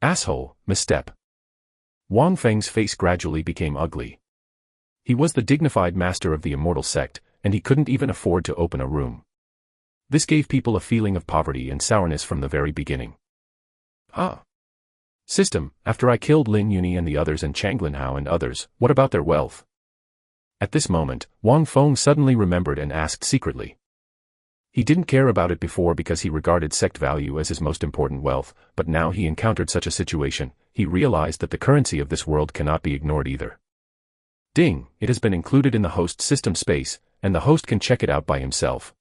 Asshole, misstep. Wang Feng's face gradually became ugly. He was the dignified master of the Immortal Sect, and he couldn't even afford to open a room. This gave people a feeling of poverty and sourness from the very beginning. System, after I killed Lin Yuni and the others and Changlin Hao and others, what about their wealth? At this moment, Wang Feng suddenly remembered and asked secretly. He didn't care about it before because he regarded sect value as his most important wealth, but now he encountered such a situation, he realized that the currency of this world cannot be ignored either. Ding, it has been included in the host system space, and the host can check it out by himself.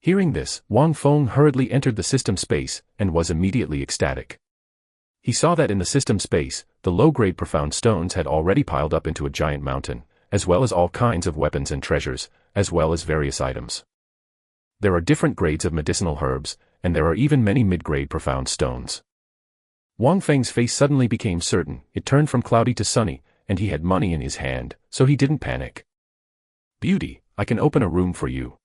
Hearing this, Wang Feng hurriedly entered the system space, and was immediately ecstatic. He saw that in the system space, the low-grade profound stones had already piled up into a giant mountain, as well as all kinds of weapons and treasures, as well as various items. There are different grades of medicinal herbs, and there are even many mid-grade profound stones. Wang Feng's face suddenly became certain, it turned from cloudy to sunny, and he had money in his hand, so he didn't panic. Beauty, I can open a room for you.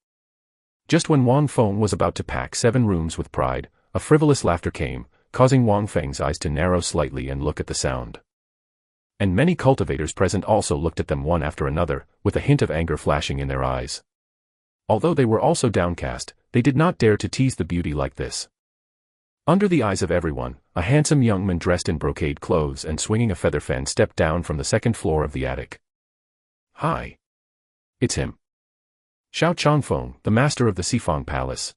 Just when Wang Feng was about to pack 7 rooms with pride, a frivolous laughter came, causing Wang Feng's eyes to narrow slightly and look at the sound. And many cultivators present also looked at them one after another, with a hint of anger flashing in their eyes. Although they were also downcast, they did not dare to tease the beauty like this. Under the eyes of everyone, a handsome young man dressed in brocade clothes and swinging a feather fan stepped down from the 2nd floor of the attic. Hi. It's him. Xiao Changfeng, the master of the Sifang Palace.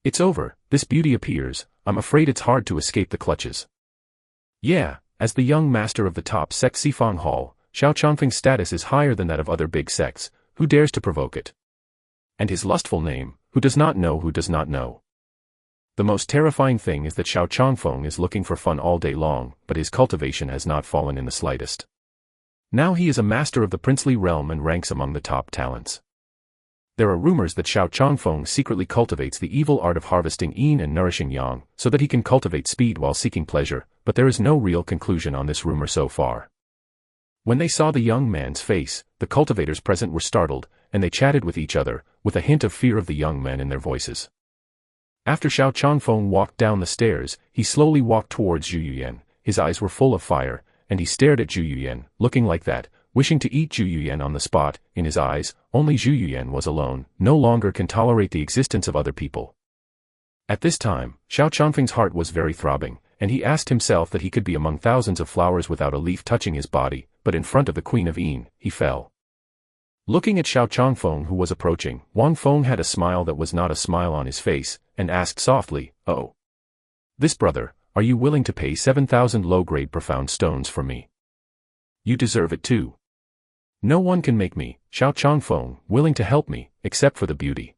It's over, this beauty appears, I'm afraid it's hard to escape the clutches. Yeah, as the young master of the top sect Sifang Hall, Xiao Changfeng's status is higher than that of other big sects, who dares to provoke it? And his lustful name, who does not know who does not know. The most terrifying thing is that Xiao Changfeng is looking for fun all day long, but his cultivation has not fallen in the slightest. Now he is a master of the princely realm and ranks among the top talents. There are rumors that Xiao Changfeng secretly cultivates the evil art of harvesting yin and nourishing yang, so that he can cultivate speed while seeking pleasure, but there is no real conclusion on this rumor so far. When they saw the young man's face, the cultivators present were startled, and they chatted with each other, with a hint of fear of the young men in their voices. After Xiao Changfeng walked down the stairs, he slowly walked towards Zhu Yuyan, his eyes were full of fire, and he stared at Zhu Yuyan, looking like that, wishing to eat Zhu Yuyan on the spot. In his eyes, only Zhu Yuyan was alone, no longer can tolerate the existence of other people. At this time, Xiao Changfeng's heart was very throbbing, and he asked himself that he could be among thousands of flowers without a leaf touching his body, but in front of the Queen of Yin, he fell. Looking at Xiao Changfeng who was approaching, Wang Feng had a smile that was not a smile on his face, and asked softly, "Oh. This brother, are you willing to pay 7,000 low-grade profound stones for me? You deserve it too. No one can make me, Xiao Changfeng, willing to help me, except for the beauty."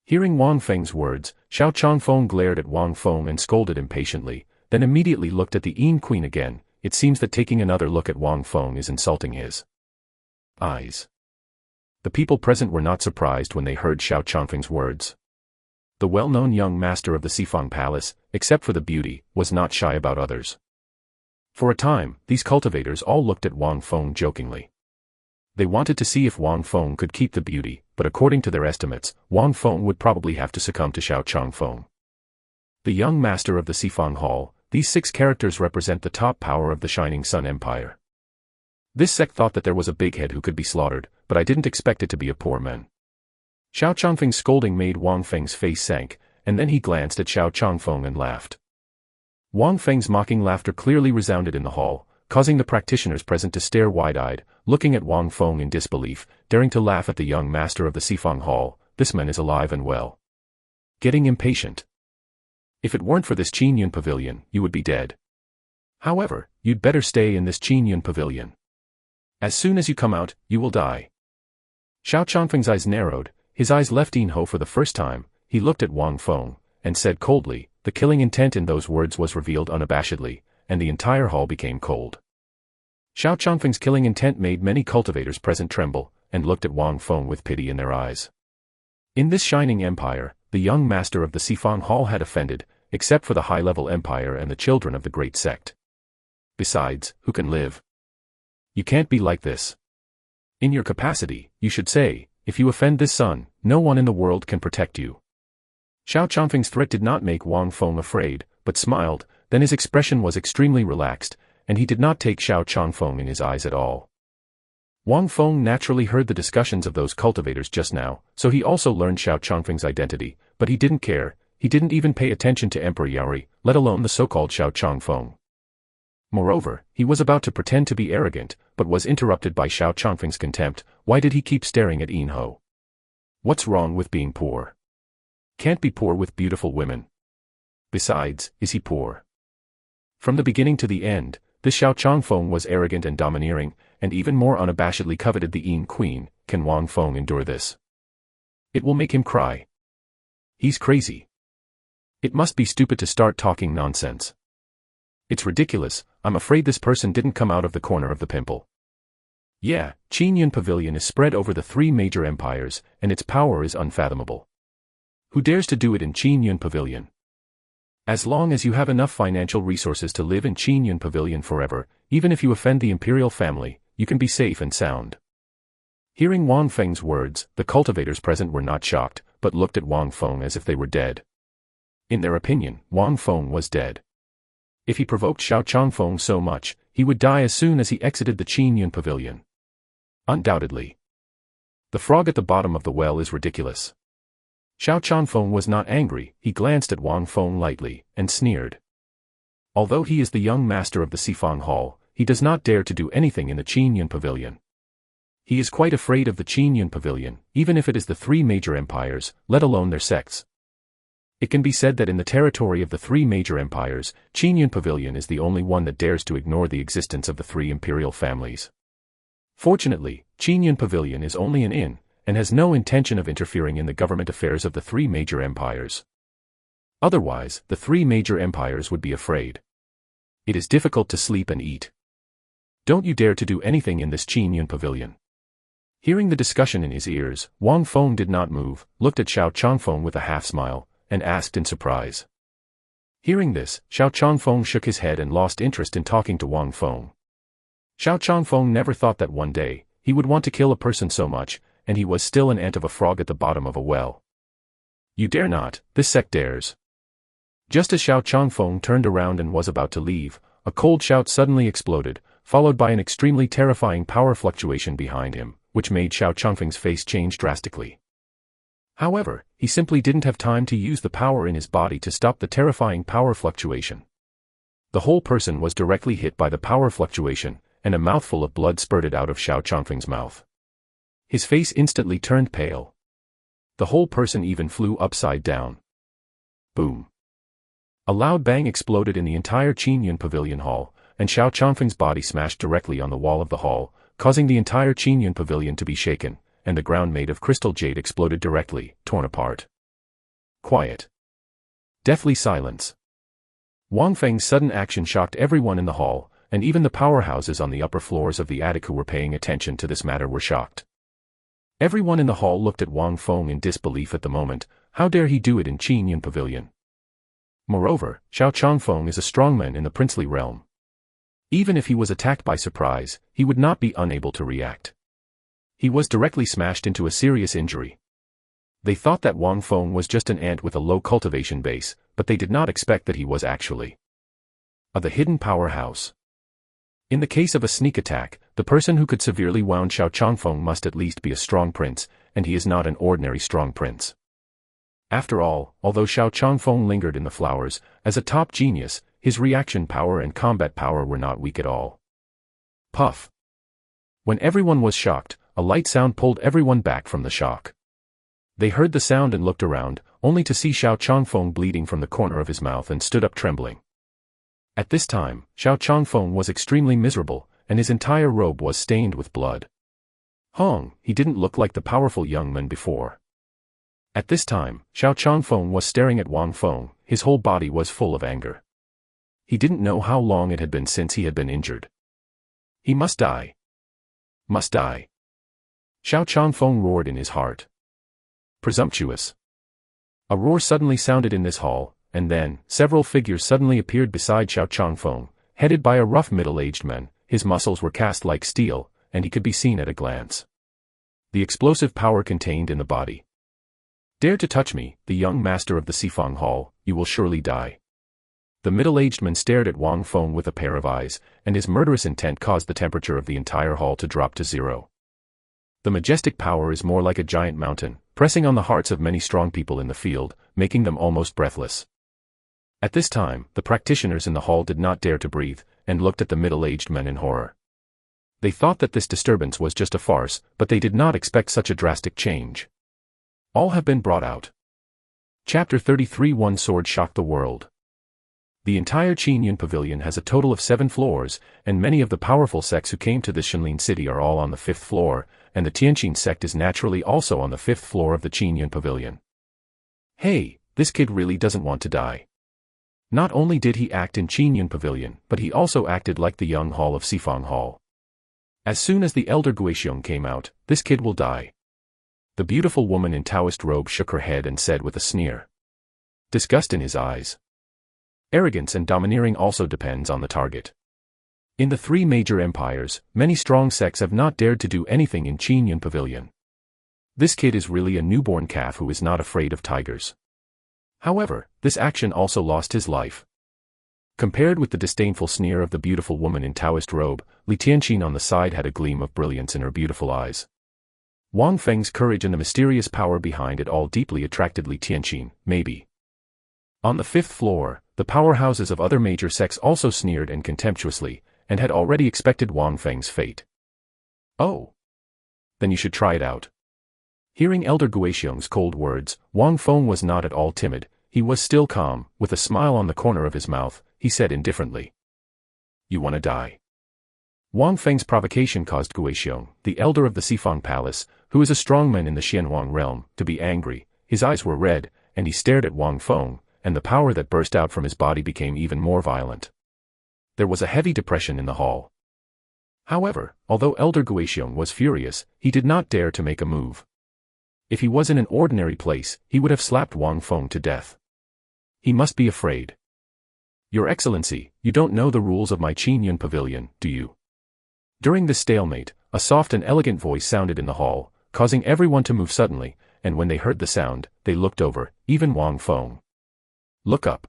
Hearing Wang Feng's words, Xiao Changfeng glared at Wang Feng and scolded impatiently, then immediately looked at the Yin Queen again. It seems that taking another look at Wang Feng is insulting his eyes. The people present were not surprised when they heard Xiao Changfeng's words. The well-known young master of the Xifang Palace, except for the beauty, was not shy about others. For a time, these cultivators all looked at Wang Feng jokingly. They wanted to see if Wang Feng could keep the beauty, but according to their estimates, Wang Feng would probably have to succumb to Xiao Changfeng. The young master of the Xifang Hall, these 6 characters represent the top power of the Shining Sun Empire. This sect thought that there was a big head who could be slaughtered, but I didn't expect it to be a poor man. Xiao Changfeng's scolding made Wang Feng's face sank, and then he glanced at Xiao Changfeng and laughed. Wang Feng's mocking laughter clearly resounded in the hall, causing the practitioners present to stare wide-eyed, looking at Wang Feng in disbelief, daring to laugh at the young master of the Xifang Hall. This man is alive and well. Getting impatient. If it weren't for this Qingyun pavilion, you would be dead. However, you'd better stay in this Qingyun pavilion. As soon as you come out, you will die. Xiao Changfeng's eyes narrowed, his eyes left Yin Ho for the first time. He looked at Wang Feng, and said coldly. The killing intent in those words was revealed unabashedly, and the entire hall became cold. Xiao Changfeng's killing intent made many cultivators present tremble, and looked at Wang Feng with pity in their eyes. In this shining empire, the young master of the Xifang Hall had offended, except for the high-level empire and the children of the great sect. Besides, who can live? You can't be like this. In your capacity, you should say, if you offend this son, no one in the world can protect you. Xiao Changfeng's threat did not make Wang Feng afraid, but smiled, then his expression was extremely relaxed, and he did not take Xiao Changfeng in his eyes at all. Wang Feng naturally heard the discussions of those cultivators just now, so he also learned Xiao Changfeng's identity, but he didn't care. He didn't even pay attention to Emperor Yaori, let alone the so-called Xiao Changfeng. Moreover, he was about to pretend to be arrogant, but was interrupted by Xiao Changfeng's contempt. Why did he keep staring at Yin Ho? What's wrong with being poor? Can't be poor with beautiful women. Besides, is he poor? From the beginning to the end, this Xiao Changfeng was arrogant and domineering, and even more unabashedly coveted the Yin Queen. Can Wang Feng endure this? It will make him cry. He's crazy. It must be stupid to start talking nonsense. It's ridiculous. I'm afraid this person didn't come out of the corner of the pimple. Yeah, Qingyun Pavilion is spread over the 3 major empires, and its power is unfathomable. Who dares to do it in Qingyun Pavilion? As long as you have enough financial resources to live in Qingyun Pavilion forever, even if you offend the imperial family, you can be safe and sound. Hearing Wang Feng's words, the cultivators present were not shocked, but looked at Wang Feng as if they were dead. In their opinion, Wang Feng was dead. If he provoked Xiao Changfeng so much, he would die as soon as he exited the Qingyun Pavilion. Undoubtedly. The frog at the bottom of the well is ridiculous. Xiao Changfeng was not angry. He glanced at Wang Feng lightly, and sneered. Although he is the young master of the Xifang Hall, he does not dare to do anything in the Qingyun Pavilion. He is quite afraid of the Qingyun Pavilion, even if it is the 3 major empires, let alone their sects. It can be said that in the territory of the 3 major empires, Qingyun Pavilion is the only one that dares to ignore the existence of the 3 imperial families. Fortunately, Qingyun Pavilion is only an inn, and has no intention of interfering in the government affairs of the 3 major empires. Otherwise, the 3 major empires would be afraid. It is difficult to sleep and eat. Don't you dare to do anything in this Qingyun Pavilion. Hearing the discussion in his ears, Wang Feng did not move, looked at Xiao Changfeng with a half-smile, and asked in surprise. Hearing this, Xiao Changfeng shook his head and lost interest in talking to Wang Feng. Xiao Changfeng never thought that one day, he would want to kill a person so much, and he was still an ant of a frog at the bottom of a well. You dare not, this sect dares. Just as Xiao Changfeng turned around and was about to leave, a cold shout suddenly exploded, followed by an extremely terrifying power fluctuation behind him, which made Xiao Changfeng's face change drastically. However, he simply didn't have time to use the power in his body to stop the terrifying power fluctuation. The whole person was directly hit by the power fluctuation, and a mouthful of blood spurted out of Xiao Changfeng's mouth. His face instantly turned pale. The whole person even flew upside down. Boom. A loud bang exploded in the entire Qingyun Pavilion Hall, and Xiao Changfeng's body smashed directly on the wall of the hall, causing the entire Qingyun Pavilion to be shaken, and the ground made of crystal jade exploded directly, torn apart. Quiet. Deathly silence. Wang Feng's sudden action shocked everyone in the hall, and even the powerhouses on the upper floors of the attic who were paying attention to this matter were shocked. Everyone in the hall looked at Wang Feng in disbelief at the moment. How dare he do it in Qingyun Pavilion? Moreover, Xiao Changfeng is a strongman in the princely realm. Even if he was attacked by surprise, he would not be unable to react. He was directly smashed into a serious injury. They thought that Wang Feng was just an ant with a low cultivation base, but they did not expect that he was actually the hidden powerhouse. In the case of a sneak attack, the person who could severely wound Xiao Changfeng must at least be a strong prince, and he is not an ordinary strong prince. After all, although Xiao Changfeng lingered in the flowers, as a top genius, his reaction power and combat power were not weak at all. Puff. When everyone was shocked, a light sound pulled everyone back from the shock. They heard the sound and looked around, only to see Xiao Changfeng bleeding from the corner of his mouth and stood up trembling. At this time, Xiao Changfeng was extremely miserable, and his entire robe was stained with blood. He didn't look like the powerful young man before. At this time, Xiao Changfeng was staring at Wang Feng, his whole body was full of anger. He didn't know how long it had been since he had been injured. He must die. Must die. Xiao Changfeng roared in his heart. Presumptuous. A roar suddenly sounded in this hall, and then, several figures suddenly appeared beside Xiao Changfeng, headed by a rough middle-aged man. His muscles were cast like steel, and he could be seen at a glance. The explosive power contained in the body. Dare to touch me, the young master of the Sifang Hall, you will surely die. The middle-aged man stared at Wang Feng with a pair of eyes, and his murderous intent caused the temperature of the entire hall to drop to zero. The majestic power is more like a giant mountain, pressing on the hearts of many strong people in the field, making them almost breathless. At this time, the practitioners in the hall did not dare to breathe, and looked at the middle-aged men in horror. They thought that this disturbance was just a farce, but they did not expect such a drastic change. All have been brought out. Chapter 33. One sword shocked the world. The entire Qingyun Pavilion has a total of 7 floors, and many of the powerful sects who came to this Shenlin city are all on the 5th floor, and the Tianqin sect is naturally also on the 5th floor of the Qingyun Pavilion. Hey, this kid really doesn't want to die. Not only did he act in Qingyun Pavilion, but he also acted like the young hall of Sifang Hall. As soon as the elder Guixiong came out, this kid will die. The beautiful woman in Taoist robe shook her head and said with a sneer. Disgust in his eyes. Arrogance and domineering also depends on the target. In the 3 major empires, many strong sects have not dared to do anything in Qingyun Pavilion. This kid is really a newborn calf who is not afraid of tigers. However, this action also lost his life. Compared with the disdainful sneer of the beautiful woman in Taoist robe, Li Tianqin on the side had a gleam of brilliance in her beautiful eyes. Wang Feng's courage and the mysterious power behind it all deeply attracted Li Tianqin, maybe. On the 5th floor, the powerhouses of other major sects also sneered and contemptuously, and had already expected Wang Feng's fate. Oh. Then you should try it out. Hearing Elder Guixiong's cold words, Wang Feng was not at all timid, he was still calm, with a smile on the corner of his mouth, he said indifferently. You wanna die? Wang Feng's provocation caused Guixiong, the elder of the Sifang Palace, who is a strongman in the Xianhuang realm, to be angry. His eyes were red, and he stared at Wang Feng, and the power that burst out from his body became even more violent. There was a heavy depression in the hall. However, although Elder Guixiong was furious, he did not dare to make a move. If he was in an ordinary place, he would have slapped Wang Feng to death. He must be afraid. Your Excellency, you don't know the rules of my Qingyun Pavilion, do you? During this stalemate, a soft and elegant voice sounded in the hall, causing everyone to move suddenly, and when they heard the sound, they looked over, even Wang Feng. Look up.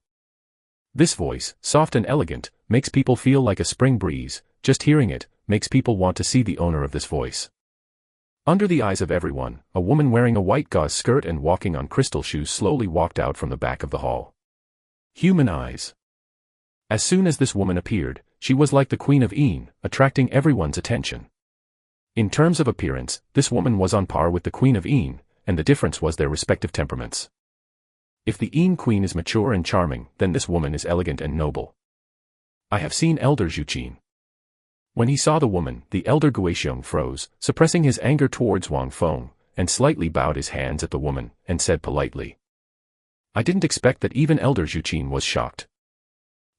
This voice, soft and elegant, makes people feel like a spring breeze. Just hearing it, makes people want to see the owner of this voice. Under the eyes of everyone, a woman wearing a white gauze skirt and walking on crystal shoes slowly walked out from the back of the hall. Human eyes. As soon as this woman appeared, she was like the Queen of Een, attracting everyone's attention. In terms of appearance, this woman was on par with the Queen of Een, and the difference was their respective temperaments. If the Een Queen is mature and charming, then this woman is elegant and noble. I have seen Elder Zhuqin. When he saw the woman, the elder Guixiong froze, suppressing his anger towards Wang Feng, and slightly bowed his hands at the woman, and said politely. I didn't expect that even Elder Zhuqin was shocked.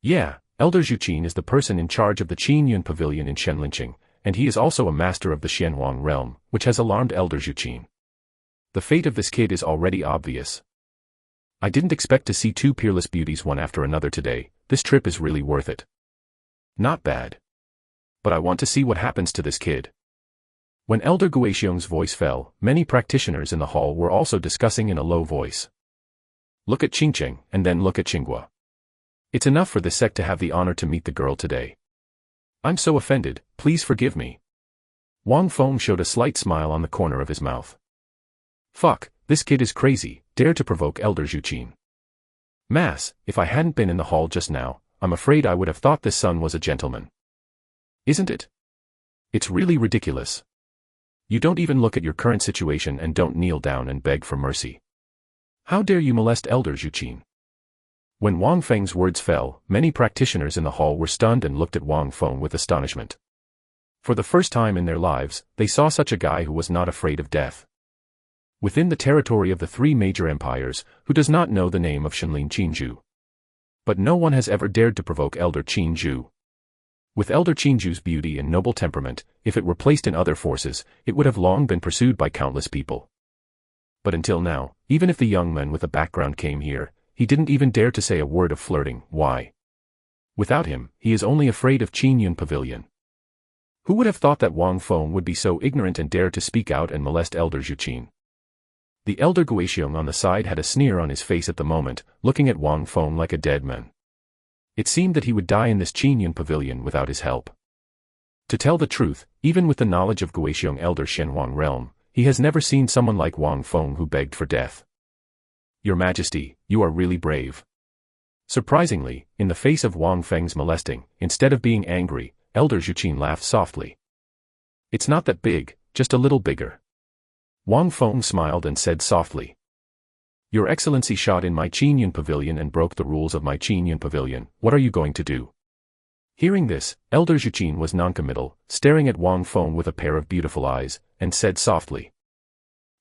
Yeah, Elder Zhuqin is the person in charge of the Qingyun Pavilion in Shenlinqing, and he is also a master of the Xianhuang realm, which has alarmed Elder Zhuqin. The fate of this kid is already obvious. I didn't expect to see two peerless beauties one after another today. This trip is really worth it. Not bad. But I want to see what happens to this kid. When Elder Guixiong's voice fell, many practitioners in the hall were also discussing in a low voice. Look at Qingcheng, and then look at Qinghua. It's enough for this sect to have the honor to meet the girl today. I'm so offended, please forgive me. Wang Feng showed a slight smile on the corner of his mouth. Fuck, this kid is crazy, dare to provoke Elder Zhuqin. Mass, if I hadn't been in the hall just now, I'm afraid I would have thought this son was a gentleman. Isn't it? It's really ridiculous. You don't even look at your current situation and don't kneel down and beg for mercy. How dare you molest Elder Zhuqin? When Wang Feng's words fell, many practitioners in the hall were stunned and looked at Wang Feng with astonishment. For the first time in their lives, they saw such a guy who was not afraid of death. Within the territory of the three major empires, who does not know the name of Shenlin Qinzhu? But no one has ever dared to provoke Elder Qinzhu. With Elder Qinzhu's beauty and noble temperament, if it were placed in other forces, it would have long been pursued by countless people. But until now, even if the young man with a background came here, he didn't even dare to say a word of flirting. Why? Without him, he is only afraid of Qingyun Pavilion. Who would have thought that Wang Feng would be so ignorant and dare to speak out and molest Elder Zhuqin? The elder Guixiong on the side had a sneer on his face at the moment, looking at Wang Feng like a dead man. It seemed that he would die in this Qingyun Pavilion without his help. To tell the truth, even with the knowledge of Guixiong Elder Xianhuang realm, he has never seen someone like Wang Feng who begged for death. Your Majesty, you are really brave. Surprisingly, in the face of Wang Feng's molesting, instead of being angry, Elder Zhuqin laughed softly. It's not that big, just a little bigger. Wang Feng smiled and said softly. Your Excellency shot in my Qingyun Pavilion and broke the rules of my Qingyun Pavilion. What are you going to do? Hearing this, Elder Zhuqin was noncommittal, staring at Wang Feng with a pair of beautiful eyes, and said softly.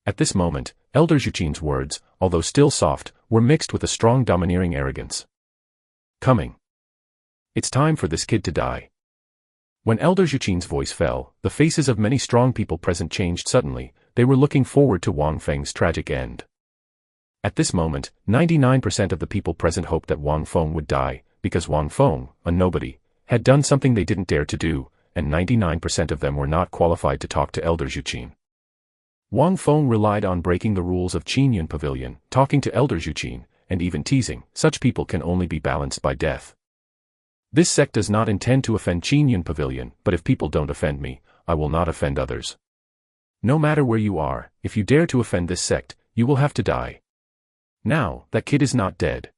At this moment, Elder Zhuqin's words, although still soft, were mixed with a strong domineering arrogance. Coming. It's time for this kid to die. When Elder Zhuqin's voice fell, the faces of many strong people present changed suddenly. They were looking forward to Wang Feng's tragic end. At this moment, 99% of the people present hoped that Wang Feng would die, because Wang Feng, a nobody, had done something they didn't dare to do, and 99% of them were not qualified to talk to Elder Zhuqin. Wang Feng relied on breaking the rules of Qingyun Pavilion, talking to Elder Zhuqin, and even teasing. Such people can only be balanced by death. This sect does not intend to offend Qingyun Pavilion, but if people don't offend me, I will not offend others. No matter where you are, if you dare to offend this sect, you will have to die. Now, that kid is not dead.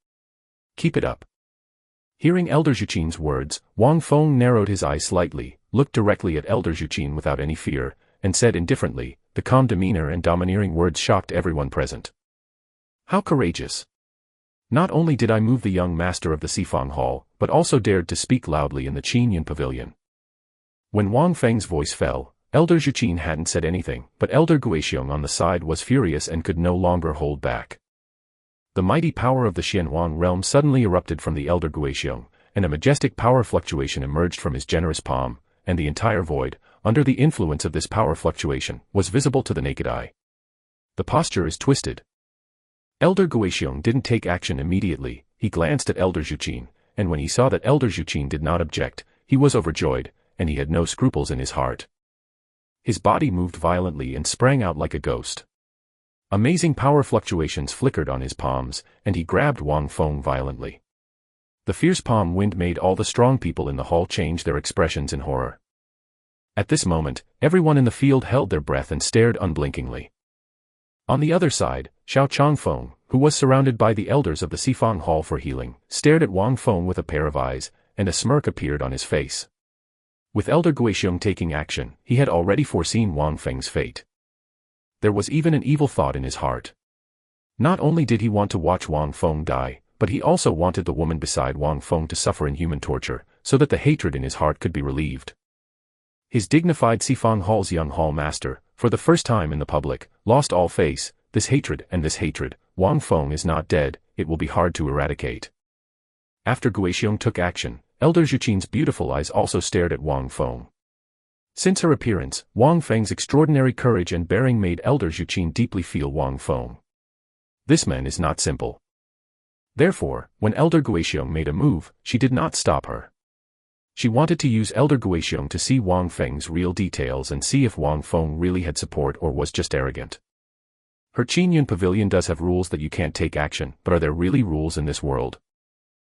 Keep it up. Hearing Elder Zhuqin's words, Wang Feng narrowed his eyes slightly, looked directly at Elder Zhuqin without any fear, and said indifferently. The calm demeanor and domineering words shocked everyone present. How courageous! Not only did I move the young master of the Sifang Hall, but also dared to speak loudly in the Qingyun Pavilion. When Wang Feng's voice fell, Elder Zhuqin hadn't said anything, but Elder Guixiong on the side was furious and could no longer hold back. The mighty power of the Xianhuang realm suddenly erupted from the Elder Guixiong, and a majestic power fluctuation emerged from his generous palm, and the entire void, under the influence of this power fluctuation, was visible to the naked eye. The posture is twisted. Elder Guixiong didn't take action immediately. He glanced at Elder Zhuqin, and when he saw that Elder Zhuqin did not object, he was overjoyed, and he had no scruples in his heart. His body moved violently and sprang out like a ghost. Amazing power fluctuations flickered on his palms, and he grabbed Wang Feng violently. The fierce palm wind made all the strong people in the hall change their expressions in horror. At this moment, everyone in the field held their breath and stared unblinkingly. On the other side, Xiao Changfeng, who was surrounded by the elders of the Sifang Hall for healing, stared at Wang Feng with a pair of eyes, and a smirk appeared on his face. With Elder Guixiong taking action, he had already foreseen Wang Feng's fate. There was even an evil thought in his heart. Not only did he want to watch Wang Feng die, but he also wanted the woman beside Wang Feng to suffer inhuman torture, so that the hatred in his heart could be relieved. His dignified Sifang Hall's young hall master, for the first time in the public, lost all face. This hatred, Wang Feng is not dead, it will be hard to eradicate. After Guixiong took action, Elder Zhuqin's beautiful eyes also stared at Wang Feng. Since her appearance, Wang Feng's extraordinary courage and bearing made Elder Zhuqin deeply feel Wang Feng. This man is not simple. Therefore, when Elder Guixiong made a move, she did not stop her. She wanted to use Elder Guixiong to see Wang Feng's real details and see if Wang Feng really had support or was just arrogant. Her Qingyun pavilion does have rules that you can't take action, but are there really rules in this world?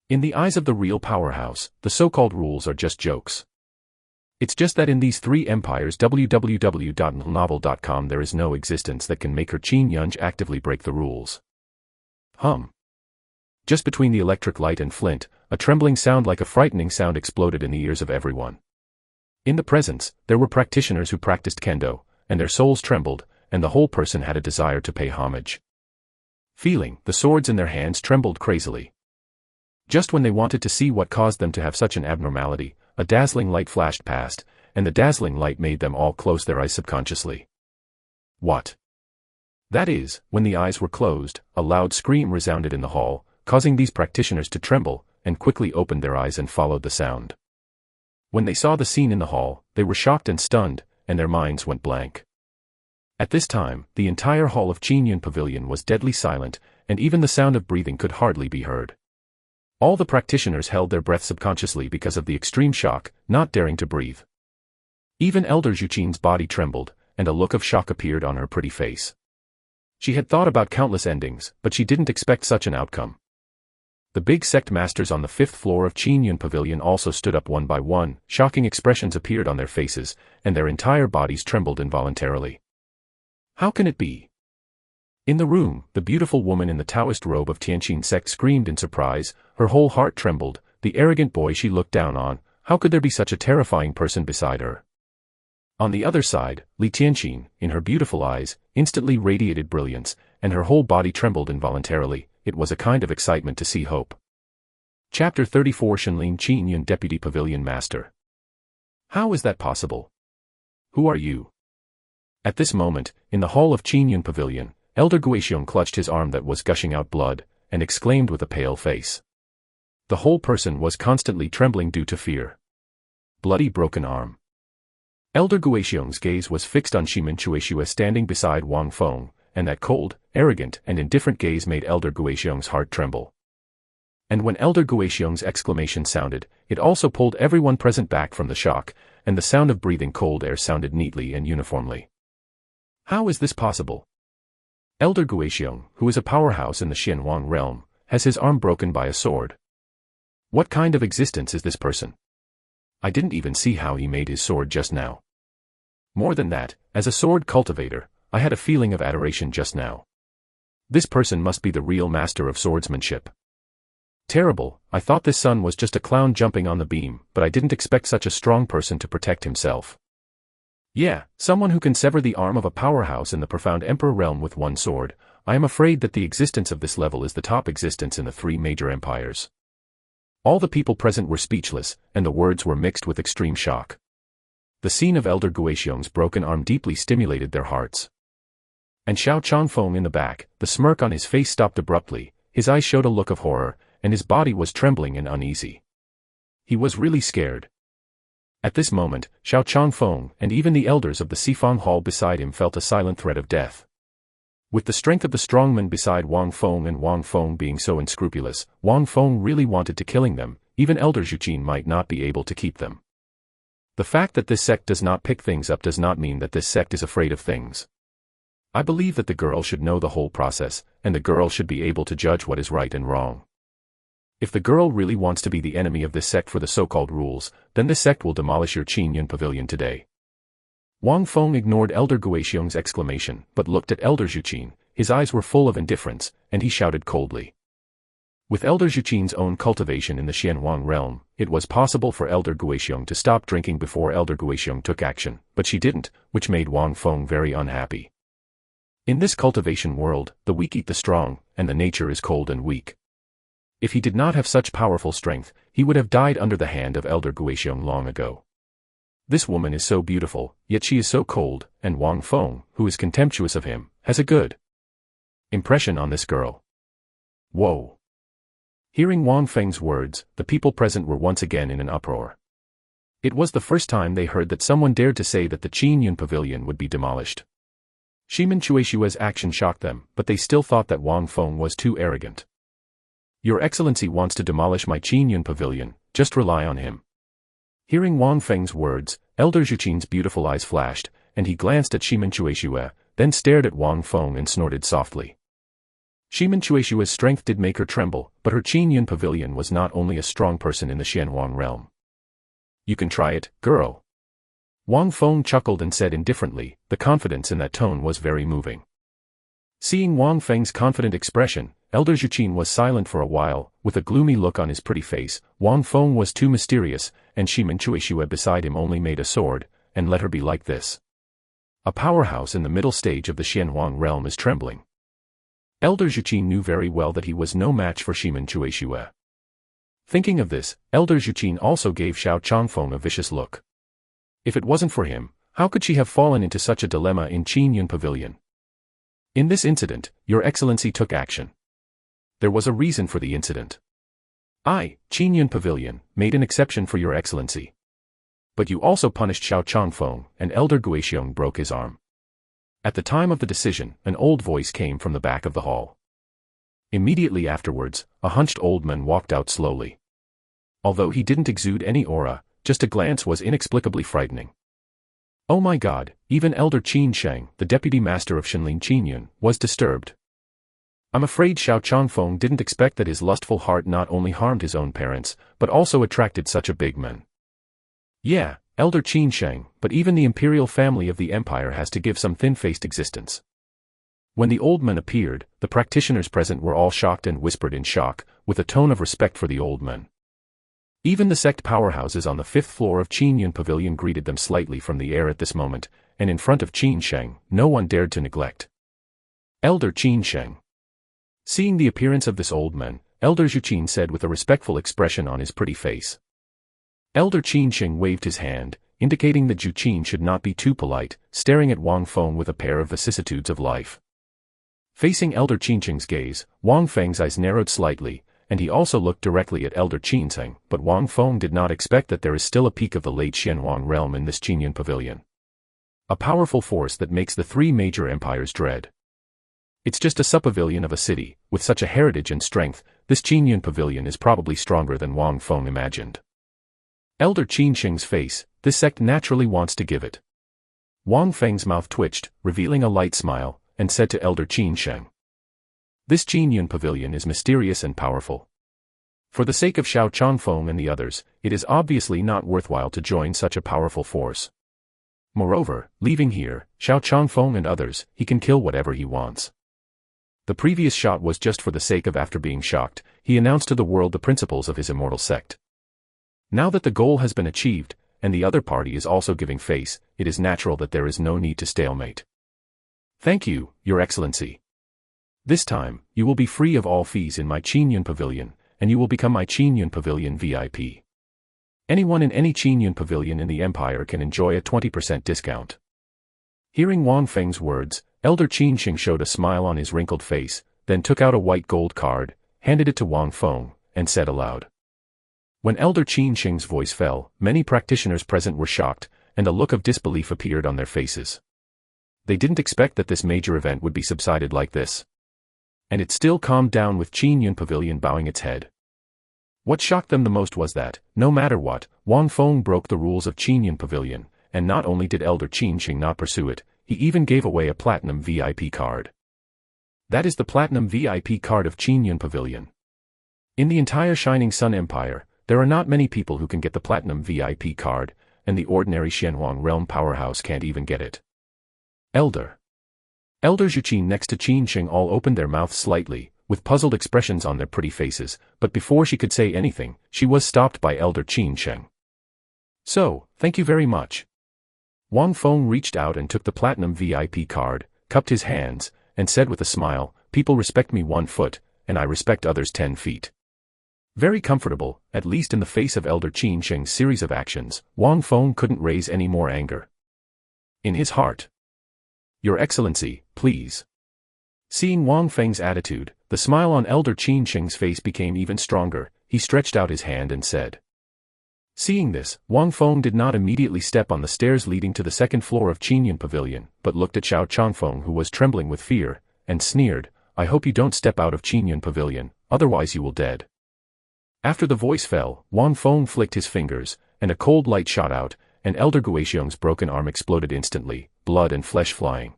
In the eyes of the real powerhouse, the so-called rules are just jokes. It's just that in these three empires www.novel.com there is no existence that can make her Qin actively break the rules. Just between the electric light and flint, a trembling sound like a frightening sound exploded in the ears of everyone. In the presence, there were practitioners who practiced kendo, and their souls trembled, and the whole person had a desire to pay homage. Feeling, the swords in their hands trembled crazily. Just when they wanted to see what caused them to have such an abnormality, a dazzling light flashed past, and the dazzling light made them all close their eyes subconsciously. What? That is, when the eyes were closed, a loud scream resounded in the hall, causing these practitioners to tremble, and quickly opened their eyes and followed the sound. When they saw the scene in the hall, they were shocked and stunned, and their minds went blank. At this time, the entire hall of Qingyun Pavilion was deadly silent, and even the sound of breathing could hardly be heard. All the practitioners held their breath subconsciously because of the extreme shock, not daring to breathe. Even Elder Zhuqin's body trembled, and a look of shock appeared on her pretty face. She had thought about countless endings, but she didn't expect such an outcome. The big sect masters on the 5th floor of Qingyun Pavilion also stood up one by one, shocking expressions appeared on their faces, and their entire bodies trembled involuntarily. How can it be? In the room, the beautiful woman in the Taoist robe of Tianqin sect screamed in surprise, her whole heart trembled, the arrogant boy she looked down on, how could there be such a terrifying person beside her? On the other side, Li Tianqin, in her beautiful eyes, instantly radiated brilliance, and her whole body trembled involuntarily. It was a kind of excitement to see hope. Chapter 34 Shenlin Qingyun Deputy Pavilion Master. How is that possible? Who are you? At this moment, in the hall of Qingyun Pavilion, Elder Guixiong clutched his arm that was gushing out blood, and exclaimed with a pale face. The whole person was constantly trembling due to fear. Bloody broken arm. Elder Guixiong's gaze was fixed on Shimin Chueshue standing beside Wang Feng, and that cold, arrogant, and indifferent gaze made Elder Guixiong's heart tremble. And when Elder Guixiong's exclamation sounded, it also pulled everyone present back from the shock, and the sound of breathing cold air sounded neatly and uniformly. How is this possible? Elder Guixiong, who is a powerhouse in the Xianwang realm, has his arm broken by a sword. What kind of existence is this person? I didn't even see how he made his sword just now. More than that, as a sword cultivator, I had a feeling of adoration just now. This person must be the real master of swordsmanship. Terrible, I thought this son was just a clown jumping on the beam, but I didn't expect such a strong person to protect himself. Yeah, someone who can sever the arm of a powerhouse in the profound emperor realm with one sword. I am afraid that the existence of this level is the top existence in the three major empires. All the people present were speechless, and the words were mixed with extreme shock. The scene of Elder Guixiong's broken arm deeply stimulated their hearts. And Xiao Changfeng in the back, the smirk on his face stopped abruptly, his eyes showed a look of horror, and his body was trembling and uneasy. He was really scared. At this moment, Xiao Changfeng and even the elders of the Sifang Hall beside him felt a silent threat of death. With the strength of the strongmen beside Wang Feng and Wang Feng being so unscrupulous, Wang Feng really wanted to killing them, even Elder Zhuqin might not be able to keep them. The fact that this sect does not pick things up does not mean that this sect is afraid of things. I believe that the girl should know the whole process, and the girl should be able to judge what is right and wrong. If the girl really wants to be the enemy of this sect for the so-called rules, then this sect will demolish your Qingyun Pavilion today. Wang Feng ignored Elder Guixiong's exclamation, but looked at Elder Zhuqin. His eyes were full of indifference, and he shouted coldly. With Elder Zhuqin's own cultivation in the Xianhuang realm, it was possible for Elder Guixiong to stop drinking before Elder Guixiong took action, but she didn't, which made Wang Feng very unhappy. In this cultivation world, the weak eat the strong, and the nature is cold and weak. If he did not have such powerful strength, he would have died under the hand of Elder Guixiong long ago. This woman is so beautiful, yet she is so cold, and Wang Feng, who is contemptuous of him, has a good impression on this girl. Whoa! Hearing Wang Feng's words, the people present were once again in an uproar. It was the first time they heard that someone dared to say that the Qingyun Pavilion would be demolished. Shimin Chuishua's action shocked them, but they still thought that Wang Feng was too arrogant. Your Excellency wants to demolish my Qingyun Pavilion, just rely on him. Hearing Wang Feng's words, Elder Zhuqin's beautiful eyes flashed, and he glanced at Shimin Chuishua, then stared at Wang Feng and snorted softly. Shimin Chuishua's strength did make her tremble, but her Qingyun Pavilion was not only a strong person in the Xianhuang realm. You can try it, girl. Wang Feng chuckled and said indifferently, the confidence in that tone was very moving. Seeing Wang Feng's confident expression, Elder Zhuqin was silent for a while, with a gloomy look on his pretty face. Wang Feng was too mysterious, and Shimin Chuishua beside him only made a sword, and let her be like this. A powerhouse in the middle stage of the Xianhuang realm is trembling. Elder Zhuqin knew very well that he was no match for Shimin Chuishua. Thinking of this, Elder Zhuqin also gave Xiao Changfeng a vicious look. If it wasn't for him, how could she have fallen into such a dilemma in Qingyun Pavilion? In this incident, Your Excellency took action. There was a reason for the incident. I, Qingyun Pavilion, made an exception for Your Excellency. But you also punished Xiao Changfeng, and Elder Guixiong broke his arm. At the time of the decision, an old voice came from the back of the hall. Immediately afterwards, a hunched old man walked out slowly. Although he didn't exude any aura, just a glance was inexplicably frightening. Oh my God, even Elder Qin Sheng, the deputy master of Shenlin Qingyun, was disturbed. I'm afraid Xiao Changfeng didn't expect that his lustful heart not only harmed his own parents, but also attracted such a big man. Yeah, Elder Qin Sheng, but even the imperial family of the empire has to give some thin-faced existence. When the old man appeared, the practitioners present were all shocked and whispered in shock, with a tone of respect for the old man. Even the sect powerhouses on the 5th floor of Qingyun Pavilion greeted them slightly from the air at this moment, and in front of Qin Sheng, no one dared to neglect Elder Qin Sheng. Seeing the appearance of this old man, Elder Zhuqin said with a respectful expression on his pretty face. Elder Qin Sheng waved his hand, indicating that Zhuqin should not be too polite, staring at Wang Feng with a pair of vicissitudes of life. Facing Elder Qin Sheng's gaze, Wang Feng's eyes narrowed slightly, and he also looked directly at Elder Qin Sheng, but Wang Feng did not expect that there is still a peak of the late Xianhuang realm in this Qingyun Pavilion. A powerful force that makes the three major empires dread. It's just a sub-pavilion of a city, with such a heritage and strength, this Qingyun Pavilion is probably stronger than Wang Feng imagined. Elder Qin Sheng's face, this sect naturally wants to give it. Wang Feng's mouth twitched, revealing a light smile, and said to Elder Qin Sheng. This Qingyun Pavilion is mysterious and powerful. For the sake of Xiao Changfeng and the others, it is obviously not worthwhile to join such a powerful force. Moreover, leaving here, Xiao Changfeng and others, he can kill whatever he wants. The previous shot was just for the sake of after being shocked, he announced to the world the principles of his Immortal Sect. Now that the goal has been achieved, and the other party is also giving face, it is natural that there is no need to stalemate. Thank you, Your Excellency. This time, you will be free of all fees in my Qingyun Pavilion, and you will become my Qingyun Pavilion VIP. Anyone in any Qingyun Pavilion in the Empire can enjoy a 20% discount. Hearing Wang Feng's words, Elder Qin Sheng showed a smile on his wrinkled face, then took out a white gold card, handed it to Wang Feng, and said aloud. When Elder Qin Sheng's voice fell, many practitioners present were shocked, and a look of disbelief appeared on their faces. They didn't expect that this major event would be subsided like this. And it still calmed down with Qingyun Pavilion bowing its head. What shocked them the most was that, no matter what, Wang Feng broke the rules of Qingyun Pavilion, and not only did Elder Qin Sheng not pursue it, he even gave away a Platinum VIP card. That is the Platinum VIP card of Qingyun Pavilion. In the entire Shining Sun Empire, there are not many people who can get the Platinum VIP card, and the ordinary Xianhuang realm powerhouse can't even get it. Elder Zhuqin next to Qin Sheng all opened their mouths slightly, with puzzled expressions on their pretty faces, but before she could say anything, she was stopped by Elder Qin Sheng. "So, thank you very much." Wang Feng reached out and took the platinum VIP card, cupped his hands, and said with a smile, "People respect me 1 foot, and I respect others 10 feet. Very comfortable, at least in the face of Elder Qin Sheng's series of actions. Wang Feng couldn't raise any more anger. In his heart, "Your Excellency, please." Seeing Wang Feng's attitude, the smile on Elder Qin Sheng's face became even stronger. He stretched out his hand and said. Seeing this, Wang Feng did not immediately step on the stairs leading to the second floor of Qinyan Pavilion, but looked at Xiao Changfeng, who was trembling with fear, and sneered, "I hope you don't step out of Qinyan Pavilion, otherwise you will dead." After the voice fell, Wang Feng flicked his fingers, and a cold light shot out, and Elder Guixiong's broken arm exploded instantly, blood and flesh flying.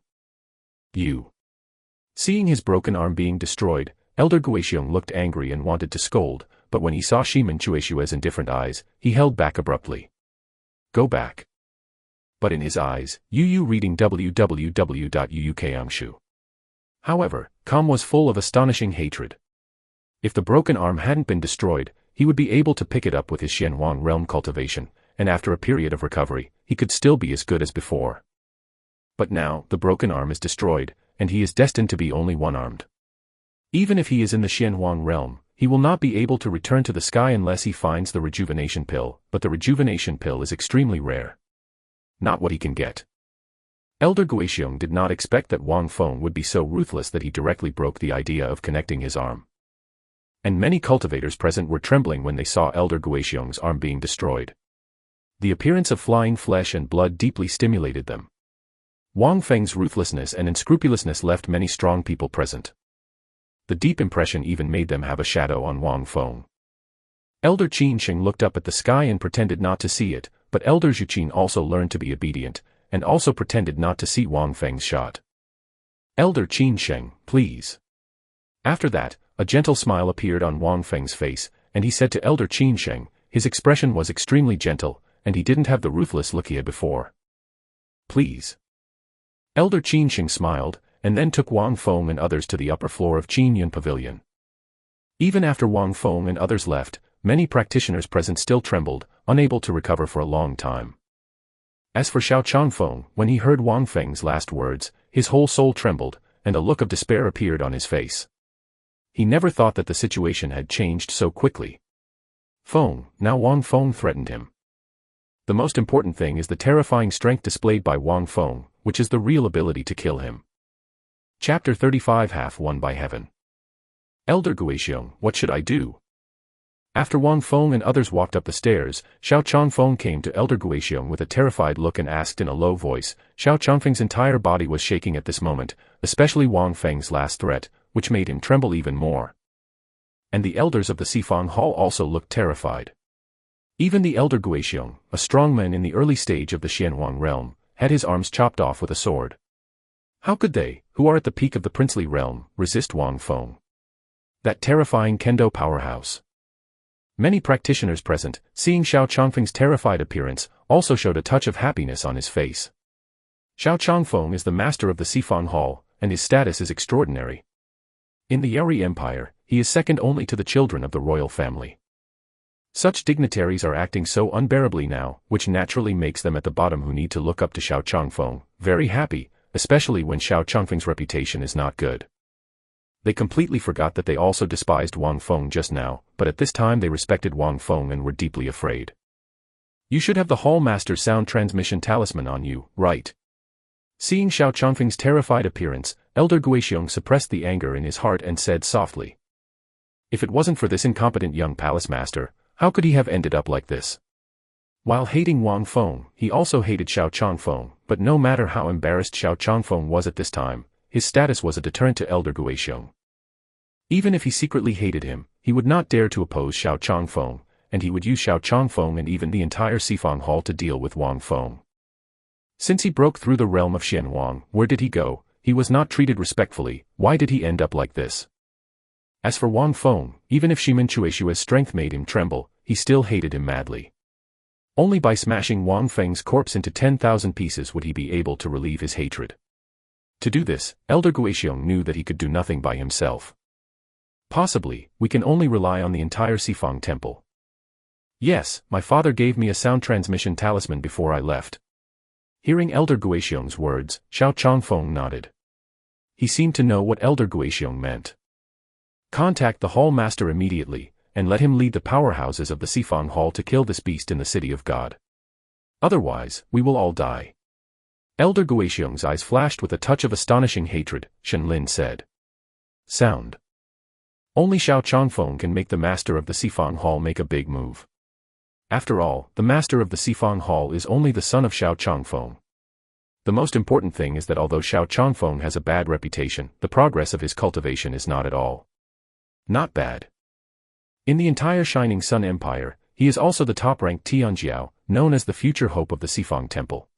"You." Seeing his broken arm being destroyed, Elder Guixiong looked angry and wanted to scold, but when he saw Shimin Chueshue's indifferent eyes, he held back abruptly. "Go back." But in his eyes, Yu reading www.yuukangshu. However, Kam was full of astonishing hatred. If the broken arm hadn't been destroyed, he would be able to pick it up with his Xianhuang realm cultivation, and after a period of recovery, he could still be as good as before. But now, the broken arm is destroyed, and he is destined to be only one-armed. Even if he is in the Xianhuang realm, he will not be able to return to the sky unless he finds the rejuvenation pill, but the rejuvenation pill is extremely rare. Not what he can get. Elder Guixiong did not expect that Wang Feng would be so ruthless that he directly broke the idea of connecting his arm. And many cultivators present were trembling when they saw Elder Guixiong's arm being destroyed. The appearance of flying flesh and blood deeply stimulated them. Wang Feng's ruthlessness and unscrupulousness left many strong people present. The deep impression even made them have a shadow on Wang Feng. Elder Qin Sheng looked up at the sky and pretended not to see it, but Elder Zhu Qin also learned to be obedient, and also pretended not to see Wang Feng's shot. "Elder Qin Sheng, please." After that, a gentle smile appeared on Wang Feng's face, and he said to Elder Qin Sheng, his expression was extremely gentle, and he didn't have the ruthless look he had before. "Please." Elder Qin Sheng smiled, and then took Wang Feng and others to the upper floor of Qinyan Pavilion. Even after Wang Feng and others left, many practitioners present still trembled, unable to recover for a long time. As for Xiao Changfeng, when he heard Wang Feng's last words, his whole soul trembled, and a look of despair appeared on his face. He never thought that the situation had changed so quickly. Feng, now Wang Feng threatened him. The most important thing is the terrifying strength displayed by Wang Feng, which is the real ability to kill him. Chapter 35 Half Won by Heaven. Elder Guixiong, what should I do? After Wang Feng and others walked up the stairs, Xiao Changfeng came to Elder Guixiong with a terrified look and asked in a low voice. Xiao Changfeng's entire body was shaking at this moment, especially Wang Feng's last threat, which made him tremble even more. And the elders of the Sifang Hall also looked terrified. Even the Elder Guixiong, a strong man in the early stage of the Xianhuang realm, had his arms chopped off with a sword. How could they, who are at the peak of the princely realm, resist Wang Feng? That terrifying kendo powerhouse. Many practitioners present, seeing Xiao Changfeng's terrified appearance, also showed a touch of happiness on his face. Xiao Changfeng is the master of the Sifang Hall, and his status is extraordinary. In the Yari Empire, he is second only to the children of the royal family. Such dignitaries are acting so unbearably now, which naturally makes them at the bottom who need to look up to Xiao Changfeng, very happy, especially when Xiao Changfeng's reputation is not good. They completely forgot that they also despised Wang Feng just now, but at this time they respected Wang Feng and were deeply afraid. You should have the Hall Master's sound transmission talisman on you, right? Seeing Xiao Changfeng's terrified appearance, Elder Guixiong suppressed the anger in his heart and said softly. If it wasn't for this incompetent young palace master, how could he have ended up like this? While hating Wang Feng, he also hated Xiao Changfeng, but no matter how embarrassed Xiao Changfeng was at this time, his status was a deterrent to Elder Guixiong. Even if he secretly hated him, he would not dare to oppose Xiao Changfeng, and he would use Xiao Changfeng and even the entire Sifang Hall to deal with Wang Feng. Since he broke through the realm of Xianhuang, where did he go? He was not treated respectfully. Why did he end up like this? As for Wang Feng, even if Shimin Chueshue's strength made him tremble, he still hated him madly. Only by smashing Wang Feng's corpse into 10,000 pieces would he be able to relieve his hatred. To do this, Elder Guixiong knew that he could do nothing by himself. Possibly, we can only rely on the entire Sifang temple. Yes, my father gave me a sound transmission talisman before I left. Hearing Elder Guixiong's words, Xiao Changfeng nodded. He seemed to know what Elder Guixiong meant. Contact the Hall Master immediately, and let him lead the powerhouses of the Sifang Hall to kill this beast in the City of God. Otherwise, we will all die. Elder Guixiong's eyes flashed with a touch of astonishing hatred, Shenlin said. Sound. Only Xiao Changfeng can make the master of the Sifang Hall make a big move. After all, the master of the Sifang Hall is only the son of Xiao Changfeng. The most important thing is that although Xiao Changfeng has a bad reputation, the progress of his cultivation is not at all. Not bad. In the entire Shining Sun Empire, he is also the top-ranked Tianjiao, known as the future hope of the Sifang Temple.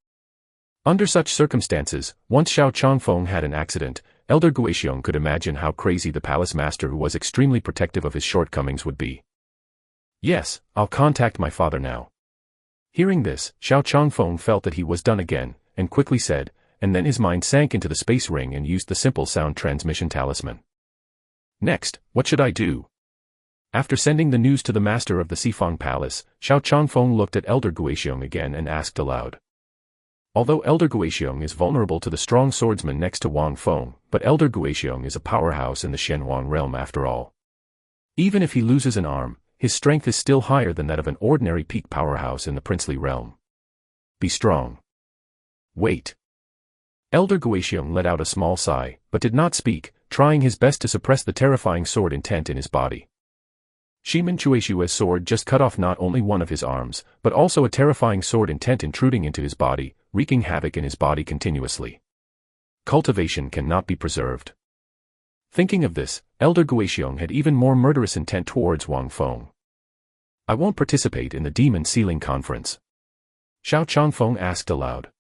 Under such circumstances, once Xiao Changfeng had an accident, Elder Guixiong could imagine how crazy the palace master who was extremely protective of his shortcomings would be. Yes, I'll contact my father now. Hearing this, Xiao Changfeng felt that he was done again, and quickly said, and then his mind sank into the space ring and used the simple sound transmission talisman. Next, what should I do? After sending the news to the master of the Sifang Palace, Xiao Changfeng looked at Elder Guixiong again and asked aloud. Although Elder Guixiong is vulnerable to the strong swordsman next to Wang Feng, but Elder Guixiong is a powerhouse in the Shenhuang realm after all. Even if he loses an arm, his strength is still higher than that of an ordinary peak powerhouse in the princely realm. Be strong. Wait. Elder Guixiong let out a small sigh, but did not speak, trying his best to suppress the terrifying sword intent in his body. Shimen Chueshue's sword just cut off not only one of his arms, but also a terrifying sword intent intruding into his body, wreaking havoc in his body continuously. Cultivation cannot be preserved. Thinking of this, Elder Guixiong had even more murderous intent towards Wang Feng. I won't participate in the Demon Sealing Conference. Xiao Changfeng asked aloud.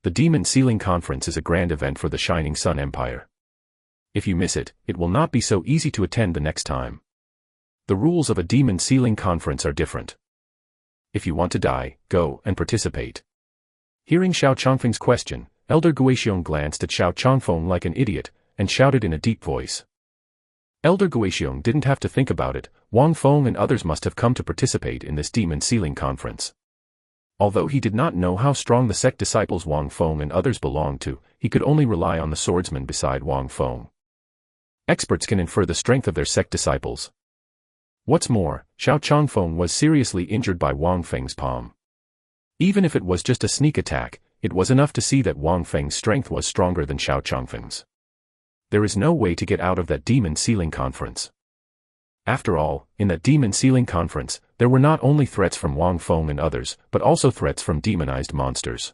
The Demon Sealing Conference is a grand event for the Shining Sun Empire. If you miss it, it will not be so easy to attend the next time. The rules of a Demon Sealing Conference are different. If you want to die, go and participate. Hearing Xiao Changfeng's question, Elder Guixiong glanced at Xiao Changfeng like an idiot, and shouted in a deep voice. Elder Guixiong didn't have to think about it, Wang Feng and others must have come to participate in this Demon Sealing Conference. Although he did not know how strong the sect disciples Wang Feng and others belonged to, he could only rely on the swordsman beside Wang Feng. Experts can infer the strength of their sect disciples. What's more, Xiao Changfeng was seriously injured by Wang Feng's palm. Even if it was just a sneak attack, it was enough to see that Wang Feng's strength was stronger than Xiao Changfeng's. There is no way to get out of that Demon Sealing Conference. After all, in that Demon Sealing Conference, there were not only threats from Wang Feng and others, but also threats from demonized monsters.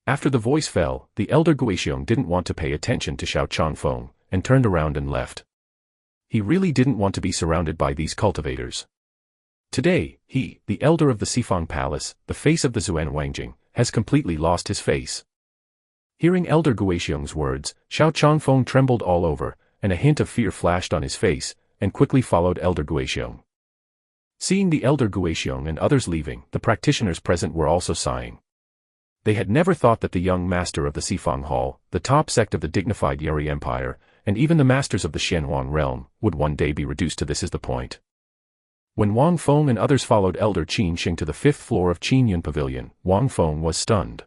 After the voice fell, the Elder Guixiong didn't want to pay attention to Xiao Changfeng, and turned around and left. He really didn't want to be surrounded by these cultivators. Today, he, the elder of the Sifang Palace, the face of the Zuan Wangjing, has completely lost his face. Hearing Elder Guixiong's words, Xiao Changfeng trembled all over, and a hint of fear flashed on his face, and quickly followed Elder Guixiong. Seeing the Elder Guixiong and others leaving, the practitioners present were also sighing. They had never thought that the young master of the Sifang Hall, the top sect of the dignified Yeri Empire, and even the masters of the Shenhuang realm, would one day be reduced to this is the point. When Wang Feng and others followed Elder Qin Sheng to the 5th floor of Qin Yun Pavilion, Wang Feng was stunned.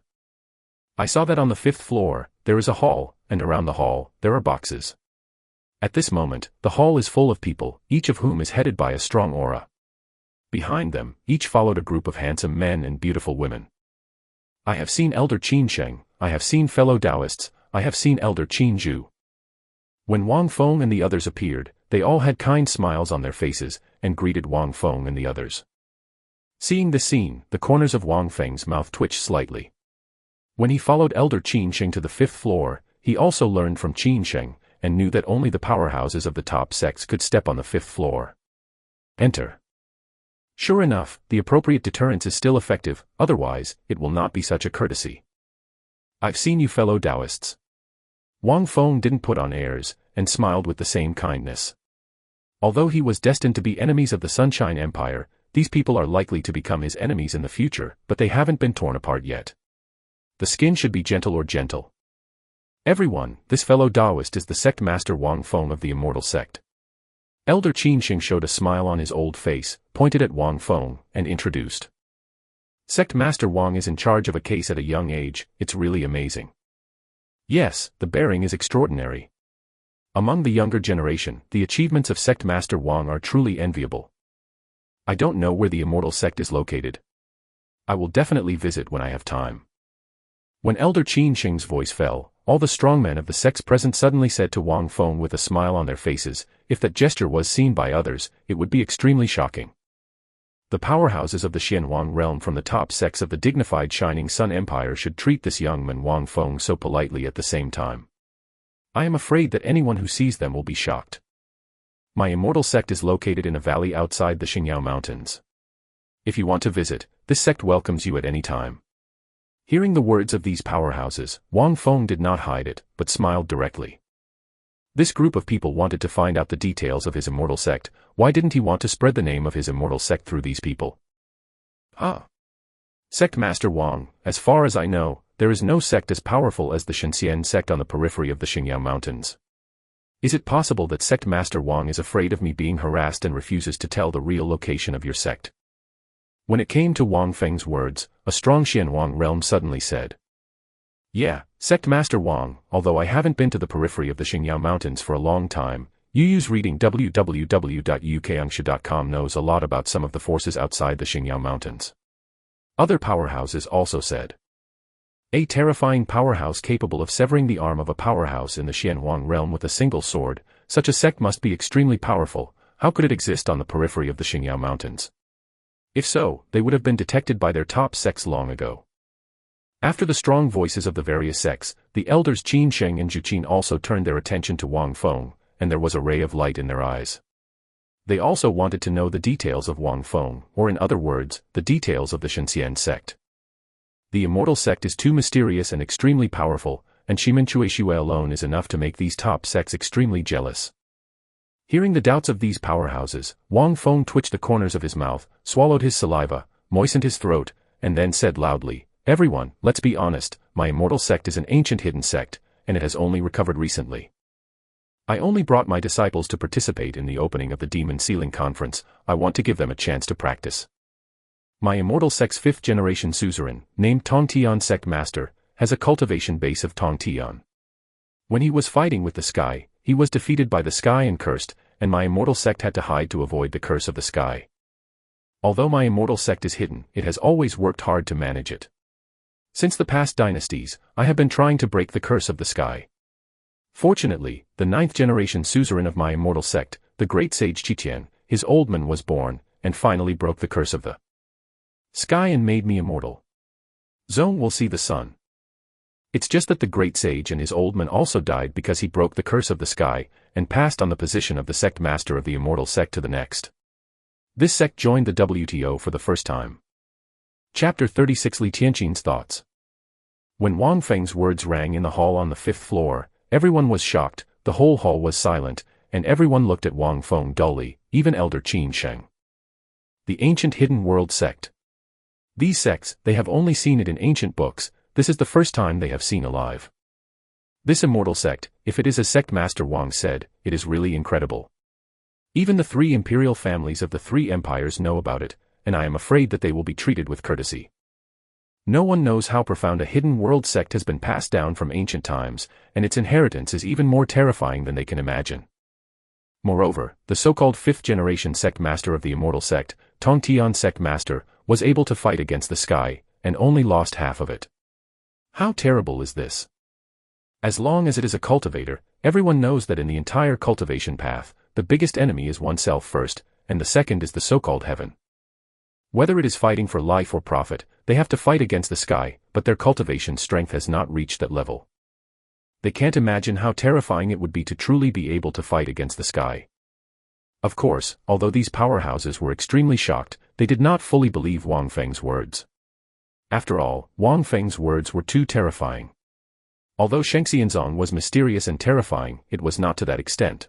I saw that on the 5th floor, there is a hall, and around the hall, there are boxes. At this moment, the hall is full of people, each of whom is headed by a strong aura. Behind them, each followed a group of handsome men and beautiful women. I have seen Elder Qin Sheng, I have seen fellow Taoists, I have seen Elder Qin Zhu. When Wang Feng and the others appeared, they all had kind smiles on their faces, and greeted Wang Feng and the others. Seeing this scene, the corners of Wang Feng's mouth twitched slightly. When he followed Elder Qin Sheng to the 5th floor, he also learned from Qin Sheng, and knew that only the powerhouses of the top sects could step on the 5th floor. Enter. Sure enough, the appropriate deterrence is still effective, otherwise, it will not be such a courtesy. I've seen you fellow Taoists. Wang Feng didn't put on airs, and smiled with the same kindness. Although he was destined to be enemies of the Sunshine Empire, these people are likely to become his enemies in the future, but they haven't been torn apart yet. The skin should be gentle or gentle. Everyone, this fellow Taoist is the sect master Wang Feng of the Immortal Sect. Elder Qinxing showed a smile on his old face, pointed at Wang Feng, and introduced. Sect Master Wang is in charge of a case at a young age. It's really amazing. Yes, the bearing is extraordinary. Among the younger generation, the achievements of Sect Master Wang are truly enviable. I don't know where the Immortal Sect is located. I will definitely visit when I have time. When Elder Qinxing's voice fell, all the strongmen of the sects present suddenly said to Wang Feng with a smile on their faces, if that gesture was seen by others, it would be extremely shocking. The powerhouses of the Xianhuang realm from the top sects of the dignified Shining Sun Empire should treat this young man Wang Feng so politely at the same time. I am afraid that anyone who sees them will be shocked. My Immortal Sect is located in a valley outside the Xingyao Mountains. If you want to visit, this sect welcomes you at any time. Hearing the words of these powerhouses, Wang Feng did not hide it, but smiled directly. This group of people wanted to find out the details of his Immortal Sect. Why didn't he want to spread the name of his Immortal Sect through these people? Sect Master Wang, as far as I know, there is no sect as powerful as the Shenxian sect on the periphery of the Xingyao Mountains. Is it possible that Sect Master Wang is afraid of me being harassed and refuses to tell the real location of your sect? When it came to Wang Feng's words, a strong Xianhuang realm suddenly said. Yeah, Sect Master Wang, although I haven't been to the periphery of the Xingyao Mountains for a long time, you use reading www.ukangsha.com knows a lot about some of the forces outside the Xingyao Mountains. Other powerhouses also said. A terrifying powerhouse capable of severing the arm of a powerhouse in the Xianhuang realm with a single sword, such a sect must be extremely powerful. How could it exist on the periphery of the Xingyao Mountains? If so, they would have been detected by their top sects long ago. After the strong voices of the various sects, the elders Qin Sheng and Zhu Qin also turned their attention to Wang Feng, and there was a ray of light in their eyes. They also wanted to know the details of Wang Feng, or in other words, the details of the Shenxian sect. The Immortal Sect is too mysterious and extremely powerful, and Shimen Chuexue alone is enough to make these top sects extremely jealous. Hearing the doubts of these powerhouses, Wang Feng twitched the corners of his mouth, swallowed his saliva, moistened his throat, and then said loudly, Everyone, let's be honest, my Immortal Sect is an ancient hidden sect, and it has only recovered recently. I only brought my disciples to participate in the opening of the Demon Sealing Conference. I want to give them a chance to practice. My Immortal Sect's 5th generation suzerain, named Tongtian Sect Master, has a cultivation base of Tongtian. When he was fighting with the sky, he was defeated by the sky and cursed, and my Immortal Sect had to hide to avoid the curse of the sky. Although my Immortal Sect is hidden, it has always worked hard to manage it. Since the past dynasties, I have been trying to break the curse of the sky. Fortunately, the 9th generation suzerain of my Immortal Sect, the great sage Qitian, his old man was born, and finally broke the curse of the sky and made me immortal. Zong will see the sun. It's just that the great sage and his old man also died because he broke the curse of the sky, and passed on the position of the sect master of the Immortal Sect to the next. This sect joined the WTO for the first time. Chapter 36 Li Tianqin's Thoughts. When Wang Feng's words rang in the hall on the 5th floor, everyone was shocked, the whole hall was silent, and everyone looked at Wang Feng dully, even Elder Qin Sheng. The Ancient Hidden World Sect. These sects, they have only seen it in ancient books. This is the first time they have seen alive. This Immortal Sect, if it is as Sect Master Wang said, it is really incredible. Even the 3 imperial families of the 3 empires know about it, and I am afraid that they will be treated with courtesy. No one knows how profound a hidden world sect has been passed down from ancient times, and its inheritance is even more terrifying than they can imagine. Moreover, the so-called 5th generation sect master of the Immortal Sect, Tongtian Sect Master, was able to fight against the sky, and only lost half of it. How terrible is this? As long as it is a cultivator, everyone knows that in the entire cultivation path, the biggest enemy is oneself first, and the second is the so-called heaven. Whether it is fighting for life or profit, they have to fight against the sky, but their cultivation strength has not reached that level. They can't imagine how terrifying it would be to truly be able to fight against the sky. Of course, although these powerhouses were extremely shocked, they did not fully believe Wang Feng's words. After all, Wang Feng's words were too terrifying. Although Shengxianzong was mysterious and terrifying, it was not to that extent.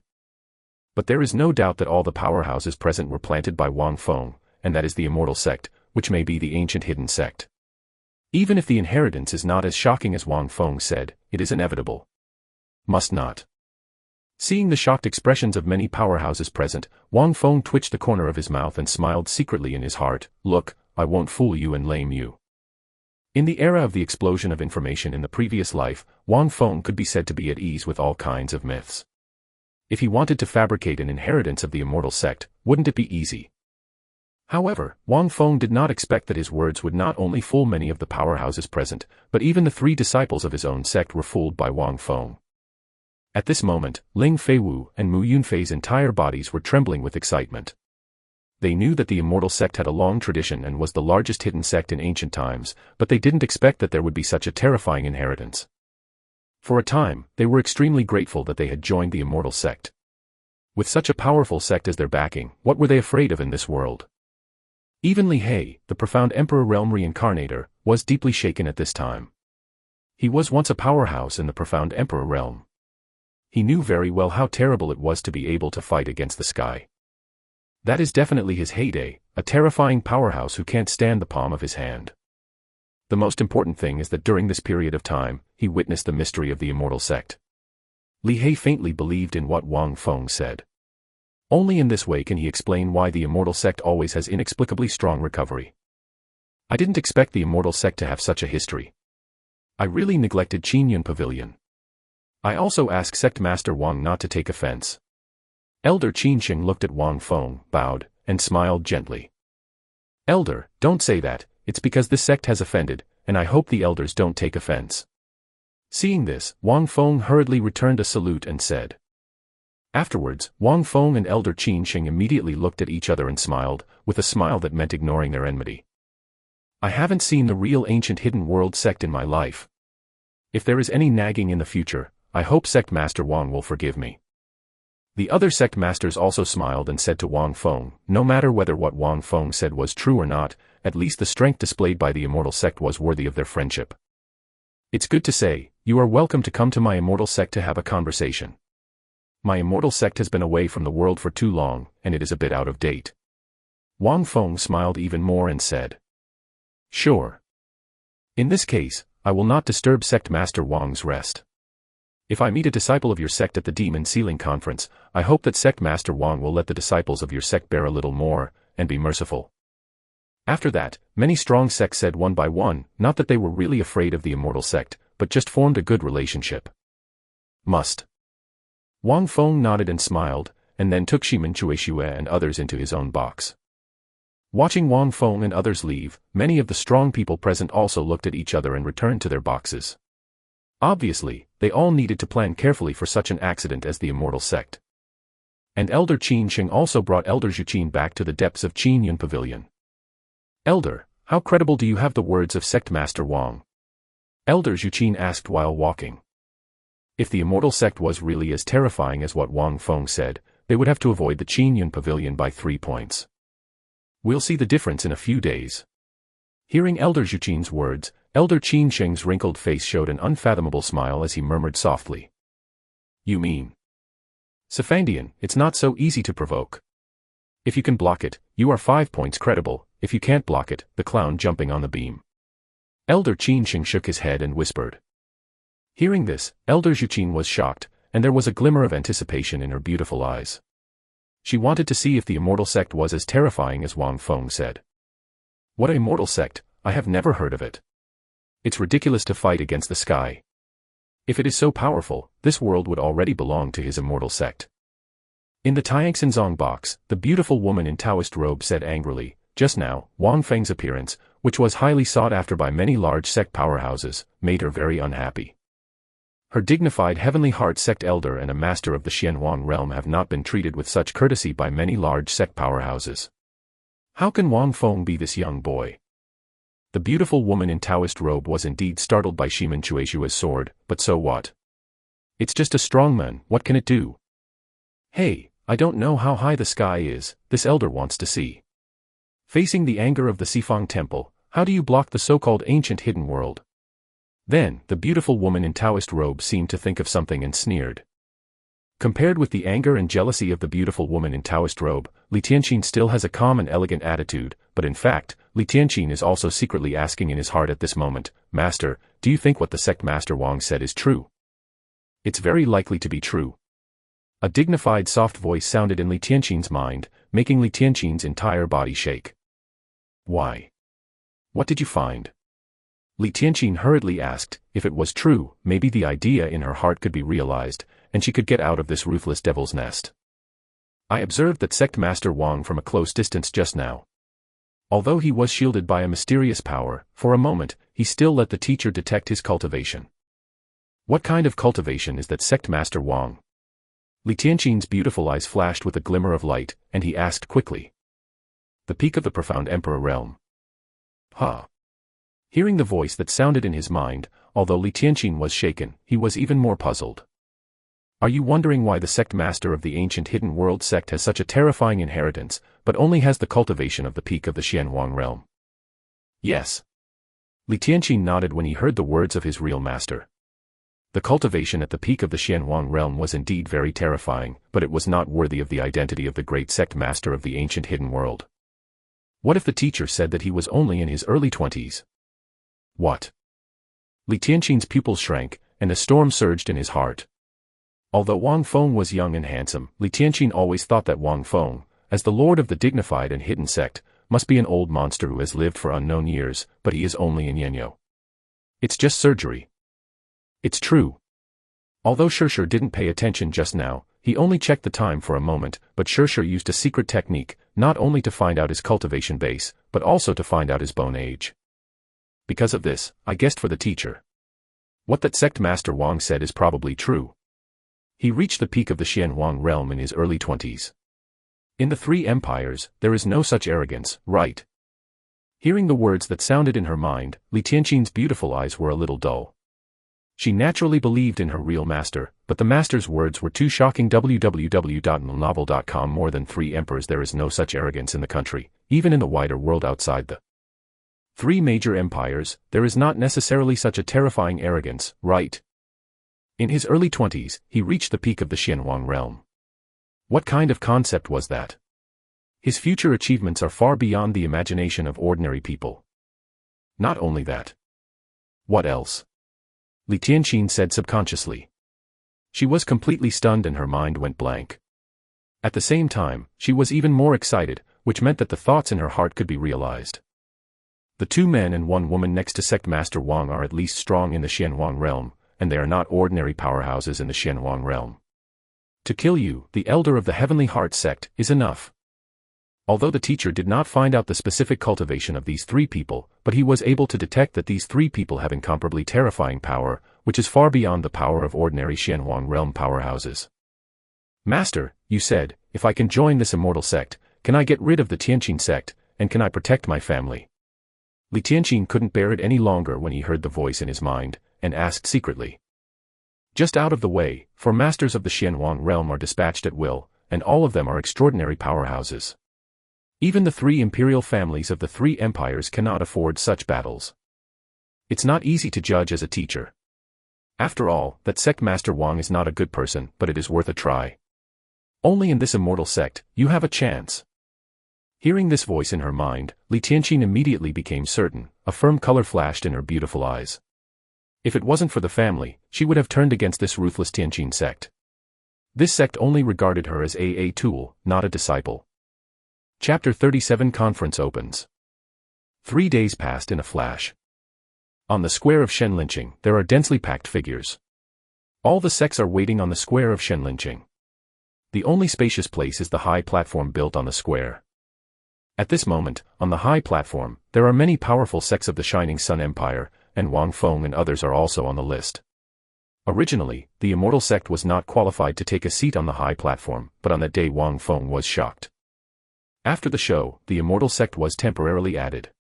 But there is no doubt that all the powerhouses present were planted by Wang Feng, and that is the Immortal Sect, which may be the ancient hidden sect. Even if the inheritance is not as shocking as Wang Feng said, it is inevitable. Must not. Seeing the shocked expressions of many powerhouses present, Wang Feng twitched the corner of his mouth and smiled secretly in his heart. Look, I won't fool you and lame you. In the era of the explosion of information in the previous life, Wang Feng could be said to be at ease with all kinds of myths. If he wanted to fabricate an inheritance of the Immortal Sect, wouldn't it be easy? However, Wang Feng did not expect that his words would not only fool many of the powerhouses present, but even the 3 disciples of his own sect were fooled by Wang Feng. At this moment, Ling Feiwu and Mu Yunfei's entire bodies were trembling with excitement. They knew that the Immortal Sect had a long tradition and was the largest hidden sect in ancient times, but they didn't expect that there would be such a terrifying inheritance. For a time, they were extremely grateful that they had joined the Immortal Sect. With such a powerful sect as their backing, what were they afraid of in this world? Even Li He, the profound Emperor Realm Reincarnator, was deeply shaken at this time. He was once a powerhouse in the profound Emperor Realm. He knew very well how terrible it was to be able to fight against the sky. That is definitely his heyday, a terrifying powerhouse who can't stand the palm of his hand. The most important thing is that during this period of time, he witnessed the mystery of the Immortal Sect. Li He faintly believed in what Wang Feng said. Only in this way can he explain why the Immortal Sect always has inexplicably strong recovery. I didn't expect the Immortal Sect to have such a history. I really neglected Qingyun Pavilion. I also asked Sect Master Wang not to take offense. Elder Qinsheng looked at Wang Feng, bowed, and smiled gently. Elder, don't say that, it's because this sect has offended, and I hope the elders don't take offense. Seeing this, Wang Feng hurriedly returned a salute and said. Afterwards, Wang Feng and Elder Qinsheng immediately looked at each other and smiled, with a smile that meant ignoring their enmity. I haven't seen the real ancient hidden world sect in my life. If there is any nagging in the future, I hope Sect Master Wang will forgive me. The other sect masters also smiled and said to Wang Feng, no matter whether what Wang Feng said was true or not, at least the strength displayed by the Immortal Sect was worthy of their friendship. It's good to say, you are welcome to come to my Immortal Sect to have a conversation. My Immortal Sect has been away from the world for too long, and it is a bit out of date. Wang Feng smiled even more and said. Sure. In this case, I will not disturb Sect Master Wang's rest. If I meet a disciple of your sect at the Demon Sealing Conference, I hope that Sect Master Wang will let the disciples of your sect bear a little more, and be merciful. After that, many strong sects said one by one, not that they were really afraid of the Immortal Sect, but just formed a good relationship. Must. Wang Feng nodded and smiled, and then took Shimen Chueshue and others into his own box. Watching Wang Feng and others leave, many of the strong people present also looked at each other and returned to their boxes. Obviously, they all needed to plan carefully for such an accident as the Immortal Sect. And Elder Qinsheng also brought Elder Zhuqin back to the depths of Qingyun Pavilion. Elder, how credible do you have the words of Sect Master Wang? Elder Zhuqin asked while walking. If the Immortal Sect was really as terrifying as what Wang Feng said, they would have to avoid the Qingyun Pavilion by 3 points. We'll see the difference in a few days. Hearing Elder Zhuqin's words, Elder Qinsheng's wrinkled face showed an unfathomable smile as he murmured softly. You mean? Sephandian, it's not so easy to provoke. If you can block it, you are 5 points credible, if you can't block it, the clown jumping on the beam. Elder Qinsheng shook his head and whispered. Hearing this, Elder Zhuqin was shocked, and there was a glimmer of anticipation in her beautiful eyes. She wanted to see if the Immortal Sect was as terrifying as Wang Feng said. What an Immortal Sect, I have never heard of it. It's ridiculous to fight against the sky. If it is so powerful, this world would already belong to his Immortal Sect. In the Tianxinzong box, the beautiful woman in Taoist robe said angrily, just now, Wang Feng's appearance, which was highly sought after by many large sect powerhouses, made her very unhappy. Her dignified Heavenly Heart sect elder and a master of the Xianhuang realm have not been treated with such courtesy by many large sect powerhouses. How can Wang Feng be this young boy? The beautiful woman in Taoist robe was indeed startled by Shimen Chueshue's sword, but so what? It's just a strong man, what can it do? Hey, I don't know how high the sky is, this elder wants to see. Facing the anger of the Sifang Temple, how do you block the so-called ancient hidden world? Then, the beautiful woman in Taoist robe seemed to think of something and sneered. Compared with the anger and jealousy of the beautiful woman in Taoist robe, Li Tianqin still has a calm and elegant attitude, but in fact, Li Tianqin is also secretly asking in his heart at this moment, Master, do you think what the Sect Master Wang said is true? It's very likely to be true. A dignified soft voice sounded in Li Tianqin's mind, making Li Tianqin's entire body shake. Why? What did you find? Li Tianqin hurriedly asked. If it was true, maybe the idea in her heart could be realized, and she could get out of this ruthless devil's nest. I observed that Sect Master Wang from a close distance just now. Although he was shielded by a mysterious power, for a moment, he still let the teacher detect his cultivation. What kind of cultivation is that, Sect Master Wang? Li Tianqin's beautiful eyes flashed with a glimmer of light, and he asked quickly. The peak of the profound Emperor realm. Huh. Hearing the voice that sounded in his mind, although Li Tianqin was shaken, he was even more puzzled. Are you wondering why the sect master of the ancient hidden world sect has such a terrifying inheritance, but only has the cultivation of the peak of the Xianhuang realm? Yes. Li Tianqin nodded when he heard the words of his real master. The cultivation at the peak of the Xianhuang realm was indeed very terrifying, but it was not worthy of the identity of the great sect master of the ancient hidden world. What if the teacher said that he was only in his early 20s? What? Li Tianqin's pupils shrank, and a storm surged in his heart. Although Wang Feng was young and handsome, Li Tianqin always thought that Wang Feng, as the lord of the dignified and hidden sect, must be an old monster who has lived for unknown years, but he is only in Yanyo. It's just surgery. It's true. Although Shishir didn't pay attention just now, he only checked the time for a moment, but Shishir used a secret technique, not only to find out his cultivation base, but also to find out his bone age. Because of this, I guessed for the teacher. What that sect master Wang said is probably true. He reached the peak of the Xianhuang realm in his early 20s. In the three empires, there is no such arrogance, right? Hearing the words that sounded in her mind, Li Tianqin's beautiful eyes were a little dull. She naturally believed in her real master, but the master's words were too shocking. www.novel.com. More than three emperors. There is no such arrogance in the country, even in the wider world outside the three major empires. There is not necessarily such a terrifying arrogance, right? In his early 20s, he reached the peak of the Xianhuang realm. What kind of concept was that? His future achievements are far beyond the imagination of ordinary people. Not only that. What else? Li Tianqin said subconsciously. She was completely stunned and her mind went blank. At the same time, she was even more excited, which meant that the thoughts in her heart could be realized. The two men and one woman next to Sect Master Wang are at least strong in the Xianhuang realm, and they are not ordinary powerhouses in the Xianhuang realm. To kill you, the elder of the Heavenly Heart sect, is enough. Although the teacher did not find out the specific cultivation of these three people, but he was able to detect that these three people have incomparably terrifying power, which is far beyond the power of ordinary Xianhuang realm powerhouses. Master, you said, if I can join this immortal sect, can I get rid of the Tianqin sect, and can I protect my family? Li Tianqin couldn't bear it any longer when he heard the voice in his mind, and asked secretly. Just out of the way, for masters of the Xianhuang realm are dispatched at will, and all of them are extraordinary powerhouses. Even the three imperial families of the three empires cannot afford such battles. It's not easy to judge as a teacher. After all, that sect master Wang is not a good person, but it is worth a try. Only in this immortal sect, you have a chance. Hearing this voice in her mind, Li Tianqin immediately became certain. A firm color flashed in her beautiful eyes. If it wasn't for the family, she would have turned against this ruthless Tianqin sect. This sect only regarded her as a tool, not a disciple. Chapter 37 Conference opens. 3 days passed in a flash. On the square of Shenlinqing, there are densely packed figures. All the sects are waiting on the square of Shenlinqing. The only spacious place is the high platform built on the square. At this moment, on the high platform, there are many powerful sects of the Shining Sun Empire, and Wang Feng and others are also on the list. Originally, the Immortal Sect was not qualified to take a seat on the high platform, but on that day Wang Feng was shocked. After the show, the Immortal Sect was temporarily added.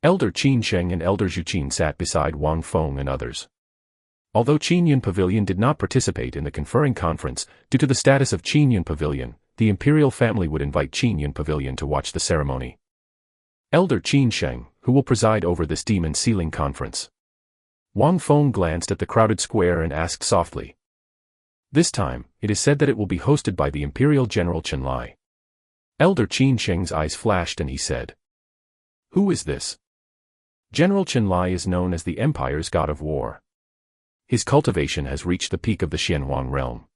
Elder Qin Sheng and Elder Zhu Qin sat beside Wang Feng and others. Although Qin Yun Pavilion did not participate in the conferring conference, due to the status of Qin Yun Pavilion, the imperial family would invite Qin Yun Pavilion to watch the ceremony. Elder Qin Sheng, who will preside over this demon sealing conference. Wang Feng glanced at the crowded square and asked softly. This time, it is said that it will be hosted by the Imperial General Chen Lai. Elder Qin Sheng's eyes flashed and he said. Who is this? General Chen Lai is known as the Empire's god of war. His cultivation has reached the peak of the Xianhuang realm.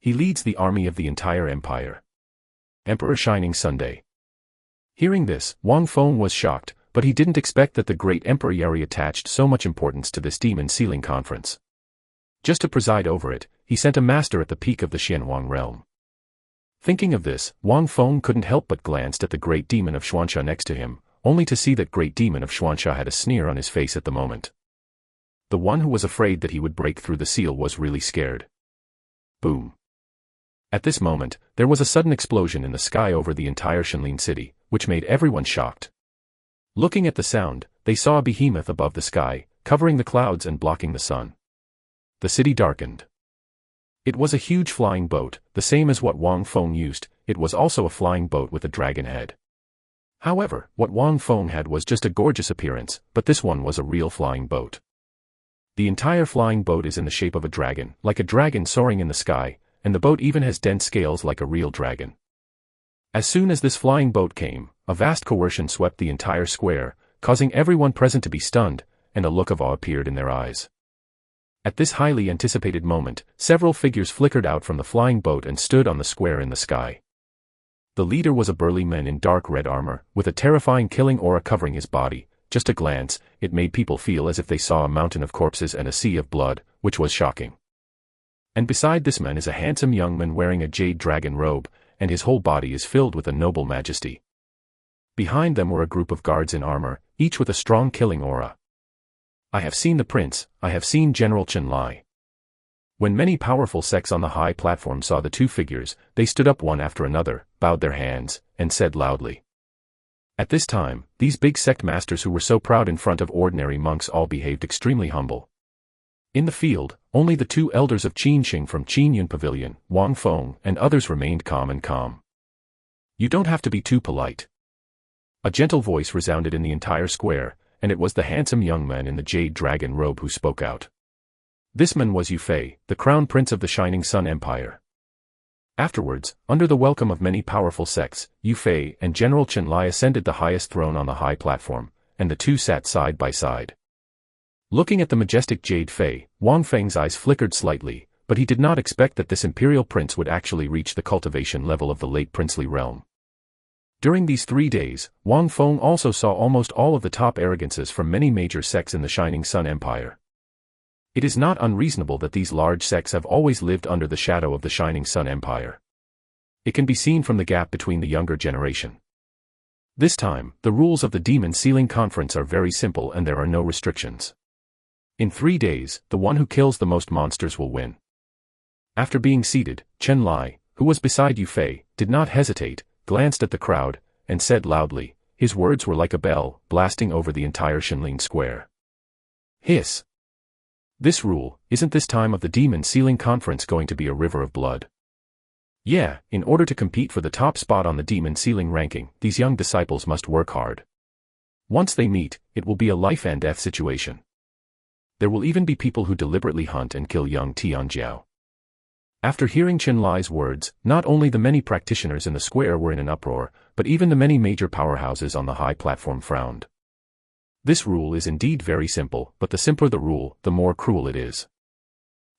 He leads the army of the entire empire. Emperor Shining Sunday. Hearing this, Wang Feng was shocked, but he didn't expect that the great Emperor Yeri attached so much importance to this demon sealing conference. Just to preside over it, he sent a master at the peak of the Xianhuang realm. Thinking of this, Wang Feng couldn't help but glanced at the great demon of Xuansha next to him, only to see that great demon of Xuansha had a sneer on his face at the moment. The one who was afraid that he would break through the seal was really scared. Boom. At this moment, there was a sudden explosion in the sky over the entire Shenlin city, which made everyone shocked. Looking at the sound, they saw a behemoth above the sky, covering the clouds and blocking the sun. The city darkened. It was a huge flying boat, the same as what Wang Feng used. It was also a flying boat with a dragon head. However, what Wang Feng had was just a gorgeous appearance, but this one was a real flying boat. The entire flying boat is in the shape of a dragon, like a dragon soaring in the sky, and the boat even has dense scales like a real dragon. As soon as this flying boat came, a vast coercion swept the entire square, causing everyone present to be stunned, and a look of awe appeared in their eyes. At this highly anticipated moment, several figures flickered out from the flying boat and stood on the square in the sky. The leader was a burly man in dark red armor, with a terrifying killing aura covering his body. Just a glance, it made people feel as if they saw a mountain of corpses and a sea of blood, which was shocking. And beside this man is a handsome young man wearing a jade dragon robe, and his whole body is filled with a noble majesty. Behind them were a group of guards in armor, each with a strong killing aura. I have seen the prince, I have seen General Chen Lai. When many powerful sects on the high platform saw the two figures, they stood up one after another, bowed their hands, and said loudly. At this time, these big sect masters who were so proud in front of ordinary monks all behaved extremely humble. In the field, only the two elders of Qinxing from Qinyun Pavilion, Wang Feng, and others remained calm and calm. You don't have to be too polite. A gentle voice resounded in the entire square, and it was the handsome young man in the jade dragon robe who spoke out. This man was Yu Fei, the crown prince of the Shining Sun Empire. Afterwards, under the welcome of many powerful sects, Yu Fei and General Chen Lai ascended the highest throne on the high platform, and the two sat side by side. Looking at the majestic Jade Fei, Wang Feng's eyes flickered slightly, but he did not expect that this imperial prince would actually reach the cultivation level of the late princely realm. During these 3 days, Wang Feng also saw almost all of the top arrogances from many major sects in the Shining Sun Empire. It is not unreasonable that these large sects have always lived under the shadow of the Shining Sun Empire. It can be seen from the gap between the younger generation. This time, the rules of the Demon Sealing Conference are very simple and there are no restrictions. In 3 days, the one who kills the most monsters will win. After being seated, Chen Lai, who was beside Yu Fei, did not hesitate, glanced at the crowd, and said loudly. His words were like a bell, blasting over the entire Shenlin square. Hiss! This rule, isn't this time of the Demon Sealing Conference going to be a river of blood? Yeah, in order to compete for the top spot on the Demon Sealing ranking, these young disciples must work hard. Once they meet, it will be a life and death situation. There will even be people who deliberately hunt and kill young Tianjiao. After hearing Chen Lai's words, not only the many practitioners in the square were in an uproar, but even the many major powerhouses on the high platform frowned. This rule is indeed very simple, but the simpler the rule, the more cruel it is.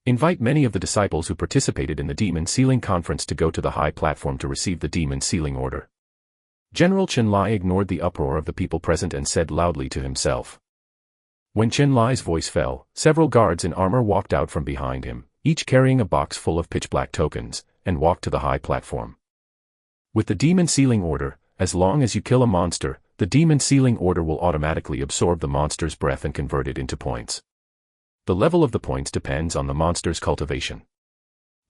Invite many of the disciples who participated in the Demon Sealing Conference to go to the high platform to receive the Demon Sealing Order. General Chen Lai ignored the uproar of the people present and said loudly to himself. When Chen Lai's voice fell, several guards in armor walked out from behind him, each carrying a box full of pitch-black tokens, and walked to the high platform. With the Demon Sealing Order, as long as you kill a monster, the Demon Sealing Order will automatically absorb the monster's breath and convert it into points. The level of the points depends on the monster's cultivation.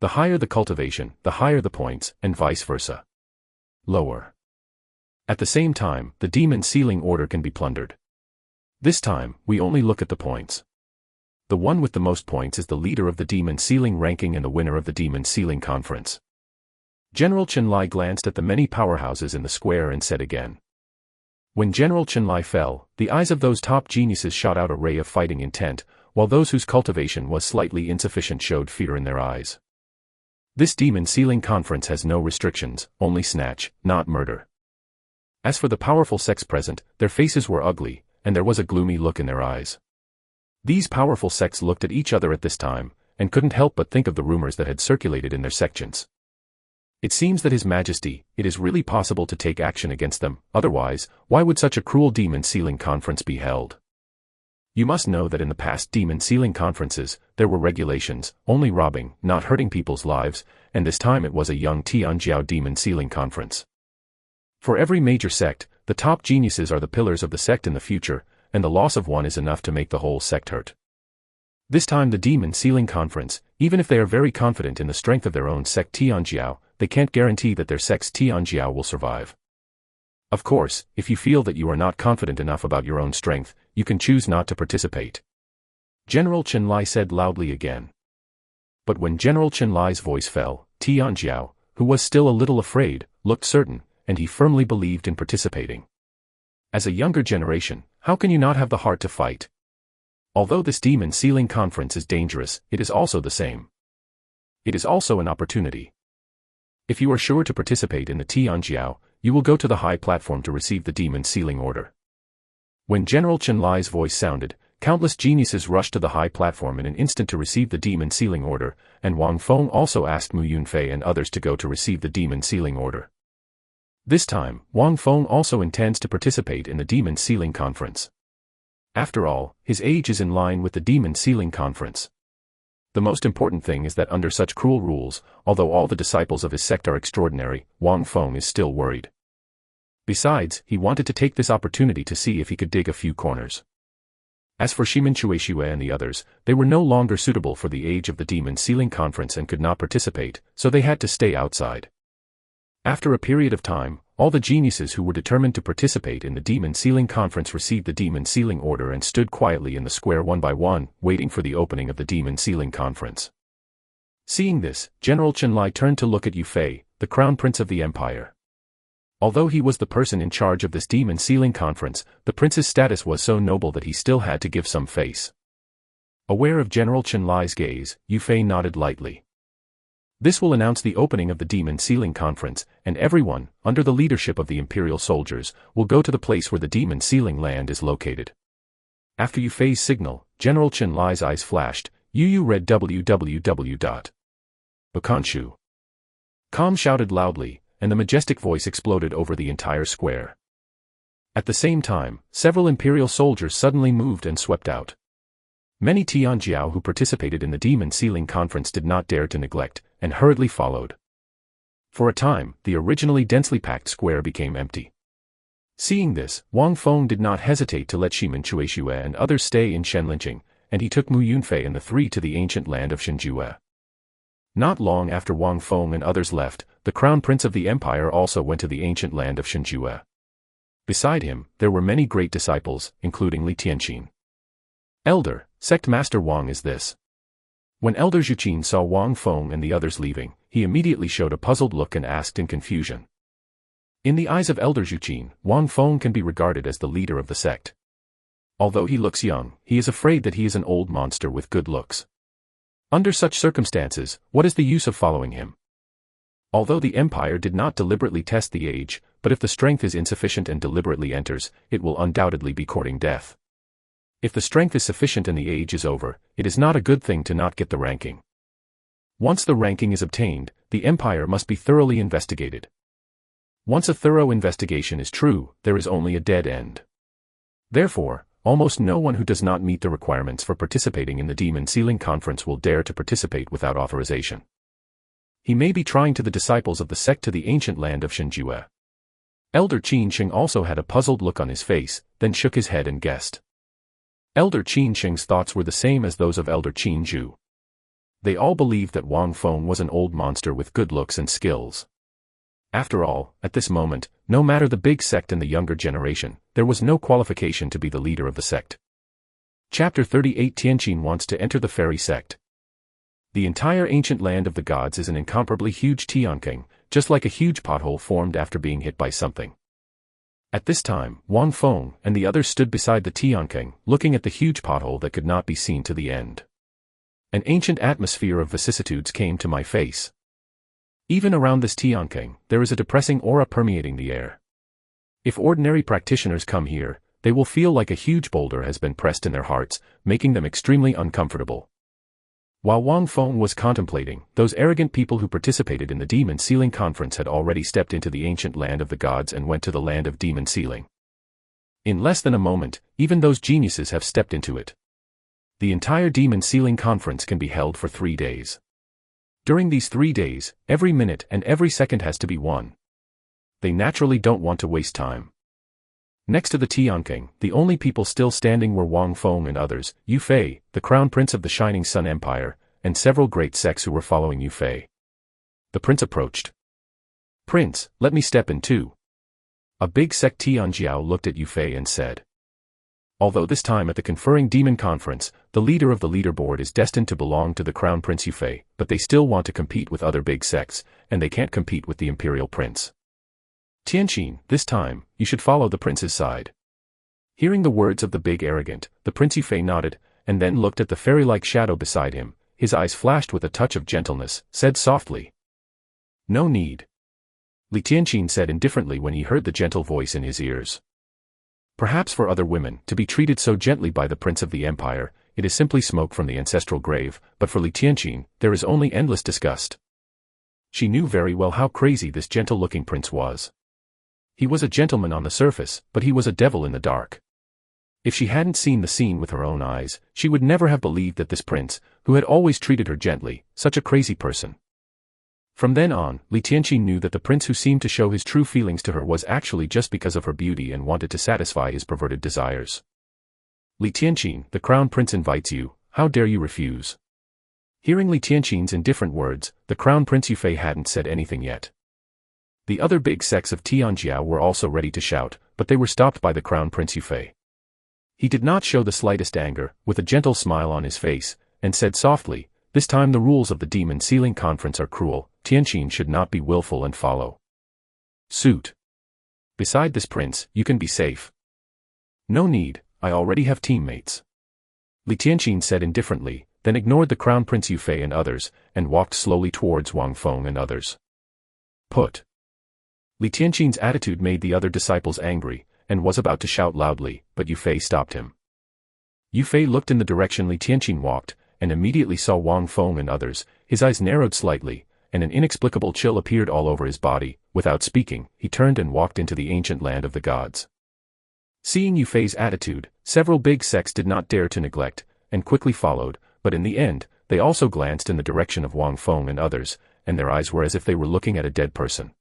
The higher the cultivation, the higher the points, and vice versa. Lower. At the same time, the Demon Sealing Order can be plundered. This time, we only look at the points. The one with the most points is the leader of the Demon Sealing ranking and the winner of the Demon Sealing Conference. General Chen Lai glanced at the many powerhouses in the square and said again. When General Chen Lai fell, the eyes of those top geniuses shot out a ray of fighting intent, while those whose cultivation was slightly insufficient showed fear in their eyes. This Demon Sealing Conference has no restrictions, only snatch, not murder. As for the powerful sects present, their faces were ugly, and there was a gloomy look in their eyes. These powerful sects looked at each other at this time, and couldn't help but think of the rumors that had circulated in their sections. It seems that His Majesty, it is really possible to take action against them, otherwise, why would such a cruel demon sealing conference be held? You must know that in the past demon sealing conferences, there were regulations, only robbing, not hurting people's lives, and this time it was a young Tianjiao demon sealing conference. For every major sect, the top geniuses are the pillars of the sect in the future, and the loss of one is enough to make the whole sect hurt. This time the demon sealing conference, even if they are very confident in the strength of their own sect Tianjiao, they can't guarantee that their sect's Tianjiao will survive. Of course, if you feel that you are not confident enough about your own strength, you can choose not to participate. General Chenlai said loudly again. But when General Chenlai's voice fell, Tianjiao, who was still a little afraid, looked certain, and he firmly believed in participating. As a younger generation, how can you not have the heart to fight? Although this demon sealing conference is dangerous, it is also the same. It is also an opportunity. If you are sure to participate in the Tianjiao, you will go to the high platform to receive the demon sealing order. When General Chenlai's voice sounded, countless geniuses rushed to the high platform in an instant to receive the demon sealing order, and Wang Feng also asked Mu Yunfei and others to go to receive the demon sealing order. This time, Wang Feng also intends to participate in the demon sealing conference. After all, his age is in line with the demon sealing conference. The most important thing is that under such cruel rules, although all the disciples of his sect are extraordinary, Wang Feng is still worried. Besides, he wanted to take this opportunity to see if he could dig a few corners. As for Shimin Chueshue and the others, they were no longer suitable for the age of the demon sealing conference and could not participate, so they had to stay outside. After a period of time, all the geniuses who were determined to participate in the demon sealing conference received the demon sealing order and stood quietly in the square one by one, waiting for the opening of the demon sealing conference. Seeing this, General Chenlai turned to look at Yu Fei, the crown prince of the empire. Although he was the person in charge of this demon sealing conference, the prince's status was so noble that he still had to give some face. Aware of General Chenlai's gaze, Yu Fei nodded lightly. This will announce the opening of the demon sealing conference, and everyone, under the leadership of the imperial soldiers, will go to the place where the demon sealing land is located. After Yu Fei's signal, General Chenlai's eyes flashed. Yu read www.Bakanshu. Com shouted loudly, and the majestic voice exploded over the entire square. At the same time, several imperial soldiers suddenly moved and swept out. Many Tianjiao who participated in the demon sealing conference did not dare to neglect, and hurriedly followed. For a time, the originally densely packed square became empty. Seeing this, Wang Feng did not hesitate to let Shimin Chueshue and others stay in Shenlinqing, and he took Mu Yunfei and the three to the ancient land of Shenjue. Not long after Wang Feng and others left, the crown prince of the empire also went to the ancient land of Shenjue. Beside him, there were many great disciples, including Li Tianqin. Elder, Sect Master Wang is this. When Elder Zhuqin saw Wang Feng and the others leaving, he immediately showed a puzzled look and asked in confusion. In the eyes of Elder Zhuqin, Wang Feng can be regarded as the leader of the sect. Although he looks young, he is afraid that he is an old monster with good looks. Under such circumstances, what is the use of following him? Although the empire did not deliberately test the age, but if the strength is insufficient and deliberately enters, it will undoubtedly be courting death. If the strength is sufficient and the age is over, it is not a good thing to not get the ranking. Once the ranking is obtained, the empire must be thoroughly investigated. Once a thorough investigation is true, there is only a dead end. Therefore, almost no one who does not meet the requirements for participating in the demon sealing conference will dare to participate without authorization. He may be trying to the disciples of the sect to the ancient land of Shenjue. Elder Qin Sheng also had a puzzled look on his face, then shook his head and guessed. Elder Qin Sheng's thoughts were the same as those of Elder Qin Zhu. They all believed that Wang Feng was an old monster with good looks and skills. After all, at this moment, no matter the big sect and the younger generation, there was no qualification to be the leader of the sect. Chapter 38 Tianqin wants to enter the fairy sect. The entire ancient land of the gods is an incomparably huge Tianqing, just like a huge pothole formed after being hit by something. At this time, Wang Feng and the others stood beside the Tianqing, looking at the huge pothole that could not be seen to the end. An ancient atmosphere of vicissitudes came to my face. Even around this Tianqing, there is a depressing aura permeating the air. If ordinary practitioners come here, they will feel like a huge boulder has been pressed in their hearts, making them extremely uncomfortable. While Wang Feng was contemplating, those arrogant people who participated in the demon sealing conference had already stepped into the ancient land of the gods and went to the land of demon sealing. In less than a moment, even those geniuses have stepped into it. The entire demon sealing conference can be held for 3 days. During these 3 days, every minute and every second has to be won. They naturally don't want to waste time. Next to the Tianqing, the only people still standing were Wang Feng and others, Yu Fei, the crown prince of the Shining Sun Empire, and several great sects who were following Yu Fei. The prince approached. "Prince, let me step in too." A big sect Tianjiao looked at Yu Fei and said. Although this time at the conferring demon conference, the leader of the leaderboard is destined to belong to the crown prince Yu Fei, but they still want to compete with other big sects, and they can't compete with the imperial prince. "Tianqin, this time, you should follow the prince's side." Hearing the words of the big arrogant, the Prince Yu Fei nodded, and then looked at the fairy-like shadow beside him. His eyes flashed with a touch of gentleness, said softly. "No need." Li Tianqin said indifferently when he heard the gentle voice in his ears. Perhaps for other women, to be treated so gently by the prince of the empire, it is simply smoke from the ancestral grave, but for Li Tianqin, there is only endless disgust. She knew very well how crazy this gentle-looking prince was. He was a gentleman on the surface, but he was a devil in the dark. If she hadn't seen the scene with her own eyes, she would never have believed that this prince, who had always treated her gently, such a crazy person. From then on, Li Tianqin knew that the prince who seemed to show his true feelings to her was actually just because of her beauty and wanted to satisfy his perverted desires. "Li Tianqin, the crown prince invites you, how dare you refuse?" Hearing Li Tianqin's indifferent words, the crown prince Yu Fei hadn't said anything yet. The other big sects of Tianjiao were also ready to shout, but they were stopped by the crown prince Yu Fei. He did not show the slightest anger, with a gentle smile on his face, and said softly, "This time the rules of the demon sealing conference are cruel. Tianqin should not be willful and follow suit. Beside this prince, you can be safe." "No need, I already have teammates," Li Tianqin said indifferently, then ignored the crown prince Yu Fei and others, and walked slowly towards Wang Feng and others. "Put." Li Tianqin's attitude made the other disciples angry, and was about to shout loudly, but Yu Fei stopped him. Yu Fei looked in the direction Li Tianqin walked, and immediately saw Wang Feng and others. His eyes narrowed slightly, and an inexplicable chill appeared all over his body. Without speaking, he turned and walked into the ancient land of the gods. Seeing Yu Fei's attitude, several big sects did not dare to neglect, and quickly followed, but in the end, they also glanced in the direction of Wang Feng and others, and their eyes were as if they were looking at a dead person.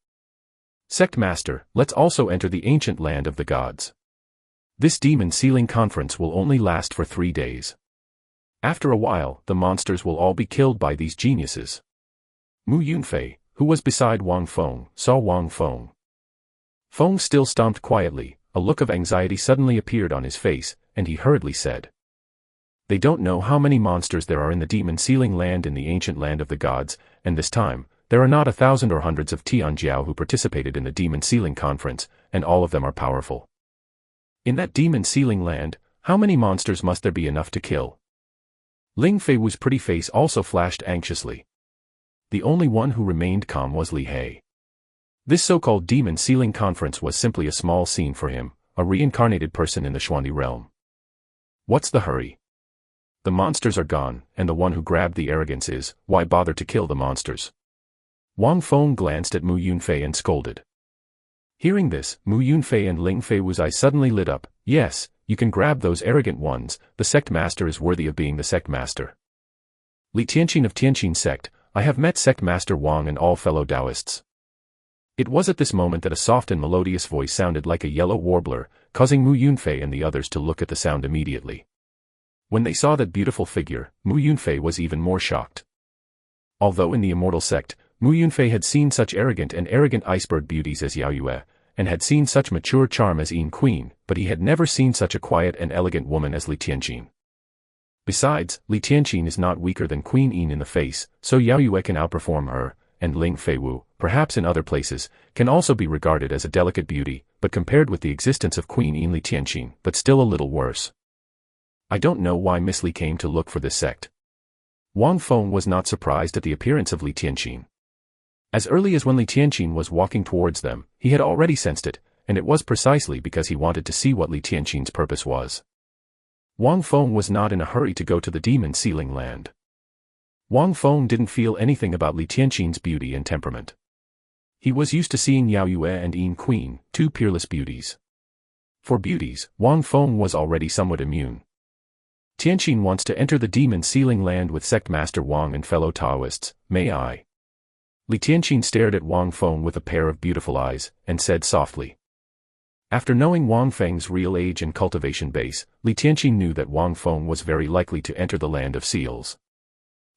"Sect Master, let's also enter the ancient land of the gods. This demon sealing conference will only last for 3 days. After a while, the monsters will all be killed by these geniuses." Mu Yunfei, who was beside Wang Feng, saw Wang Feng. Feng still stomped quietly. A look of anxiety suddenly appeared on his face, and he hurriedly said, "They don't know how many monsters there are in the demon sealing land in the ancient land of the gods, and this time, there are not 1,000 or hundreds of Tianjiao who participated in the demon sealing conference, and all of them are powerful. In that demon sealing land, how many monsters must there be enough to kill?" Ling Feiwu's pretty face also flashed anxiously. The only one who remained calm was Li He. This so-called demon sealing conference was simply a small scene for him, a reincarnated person in the Xuandi realm. What's the hurry? The monsters are gone, and the one who grabbed the arrogance is, why bother to kill the monsters? Wang Feng glanced at Mu Yunfei and scolded. Hearing this, Mu Yunfei and Ling Feiwu's eyes suddenly lit up. "Yes, you can grab those arrogant ones, the sect master is worthy of being the sect master. Li Tianqin of Tianqin sect, I have met sect master Wang and all fellow Taoists." It was at this moment that a soft and melodious voice sounded like a yellow warbler, causing Mu Yunfei and the others to look at the sound immediately. When they saw that beautiful figure, Mu Yunfei was even more shocked. Although in the Immortal Sect, Mu Yunfei had seen such arrogant iceberg beauties as Yao Yue, and had seen such mature charm as Yin Queen, but he had never seen such a quiet and elegant woman as Li Tianqin. Besides, Li Tianqin is not weaker than Queen Yin in the face, so Yao Yue can outperform her, and Ling Feiwu, perhaps in other places, can also be regarded as a delicate beauty, but compared with the existence of Queen Yin Li Tianqin, but still a little worse. I don't know why Miss Li came to look for this sect. Wang Feng was not surprised at the appearance of Li Tianqin. As early as when Li Tianqin was walking towards them, he had already sensed it, and it was precisely because he wanted to see what Li Tianqin's purpose was. Wang Feng was not in a hurry to go to the demon sealing land. Wang Feng didn't feel anything about Li Tianqin's beauty and temperament. He was used to seeing Yao Yue and Yin Queen, two peerless beauties. For beauties, Wang Feng was already somewhat immune. Tianqin wants to enter the demon sealing land with sect master Wang and fellow Taoists, may I? Li Tianqin stared at Wang Feng with a pair of beautiful eyes, and said softly. After knowing Wang Feng's real age and cultivation base, Li Tianqin knew that Wang Feng was very likely to enter the land of seals.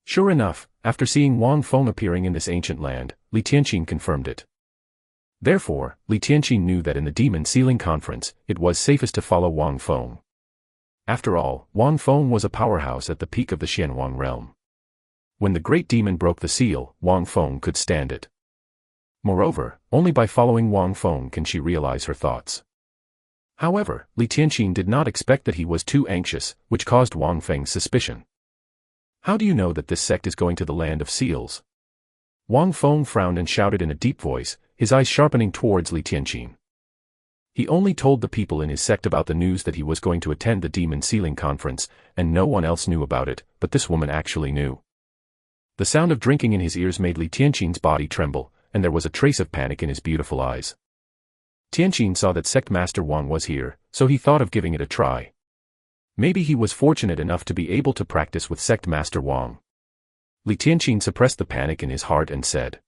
Sure enough, after seeing Wang Feng appearing in this ancient land, Li Tianqin confirmed it. Therefore, Li Tianqin knew that in the demon sealing conference, it was safest to follow Wang Feng. After all, Wang Feng was a powerhouse at the peak of the Xianwang realm. When the great demon broke the seal, Wang Feng could stand it. Moreover, only by following Wang Feng can she realize her thoughts. However, Li Tianqin did not expect that he was too anxious, which caused Wang Feng's suspicion. How do you know that this sect is going to the land of seals? Wang Feng frowned and shouted in a deep voice, his eyes sharpening towards Li Tianqin. He only told the people in his sect about the news that he was going to attend the demon sealing conference, and no one else knew about it, but this woman actually knew. The sound of drinking in his ears made Li Tianqin's body tremble, and there was a trace of panic in his beautiful eyes. Tianqin saw that sect master Wang was here, so he thought of giving it a try. Maybe he was fortunate enough to be able to practice with sect master Wang. Li Tianqin suppressed the panic in his heart and said.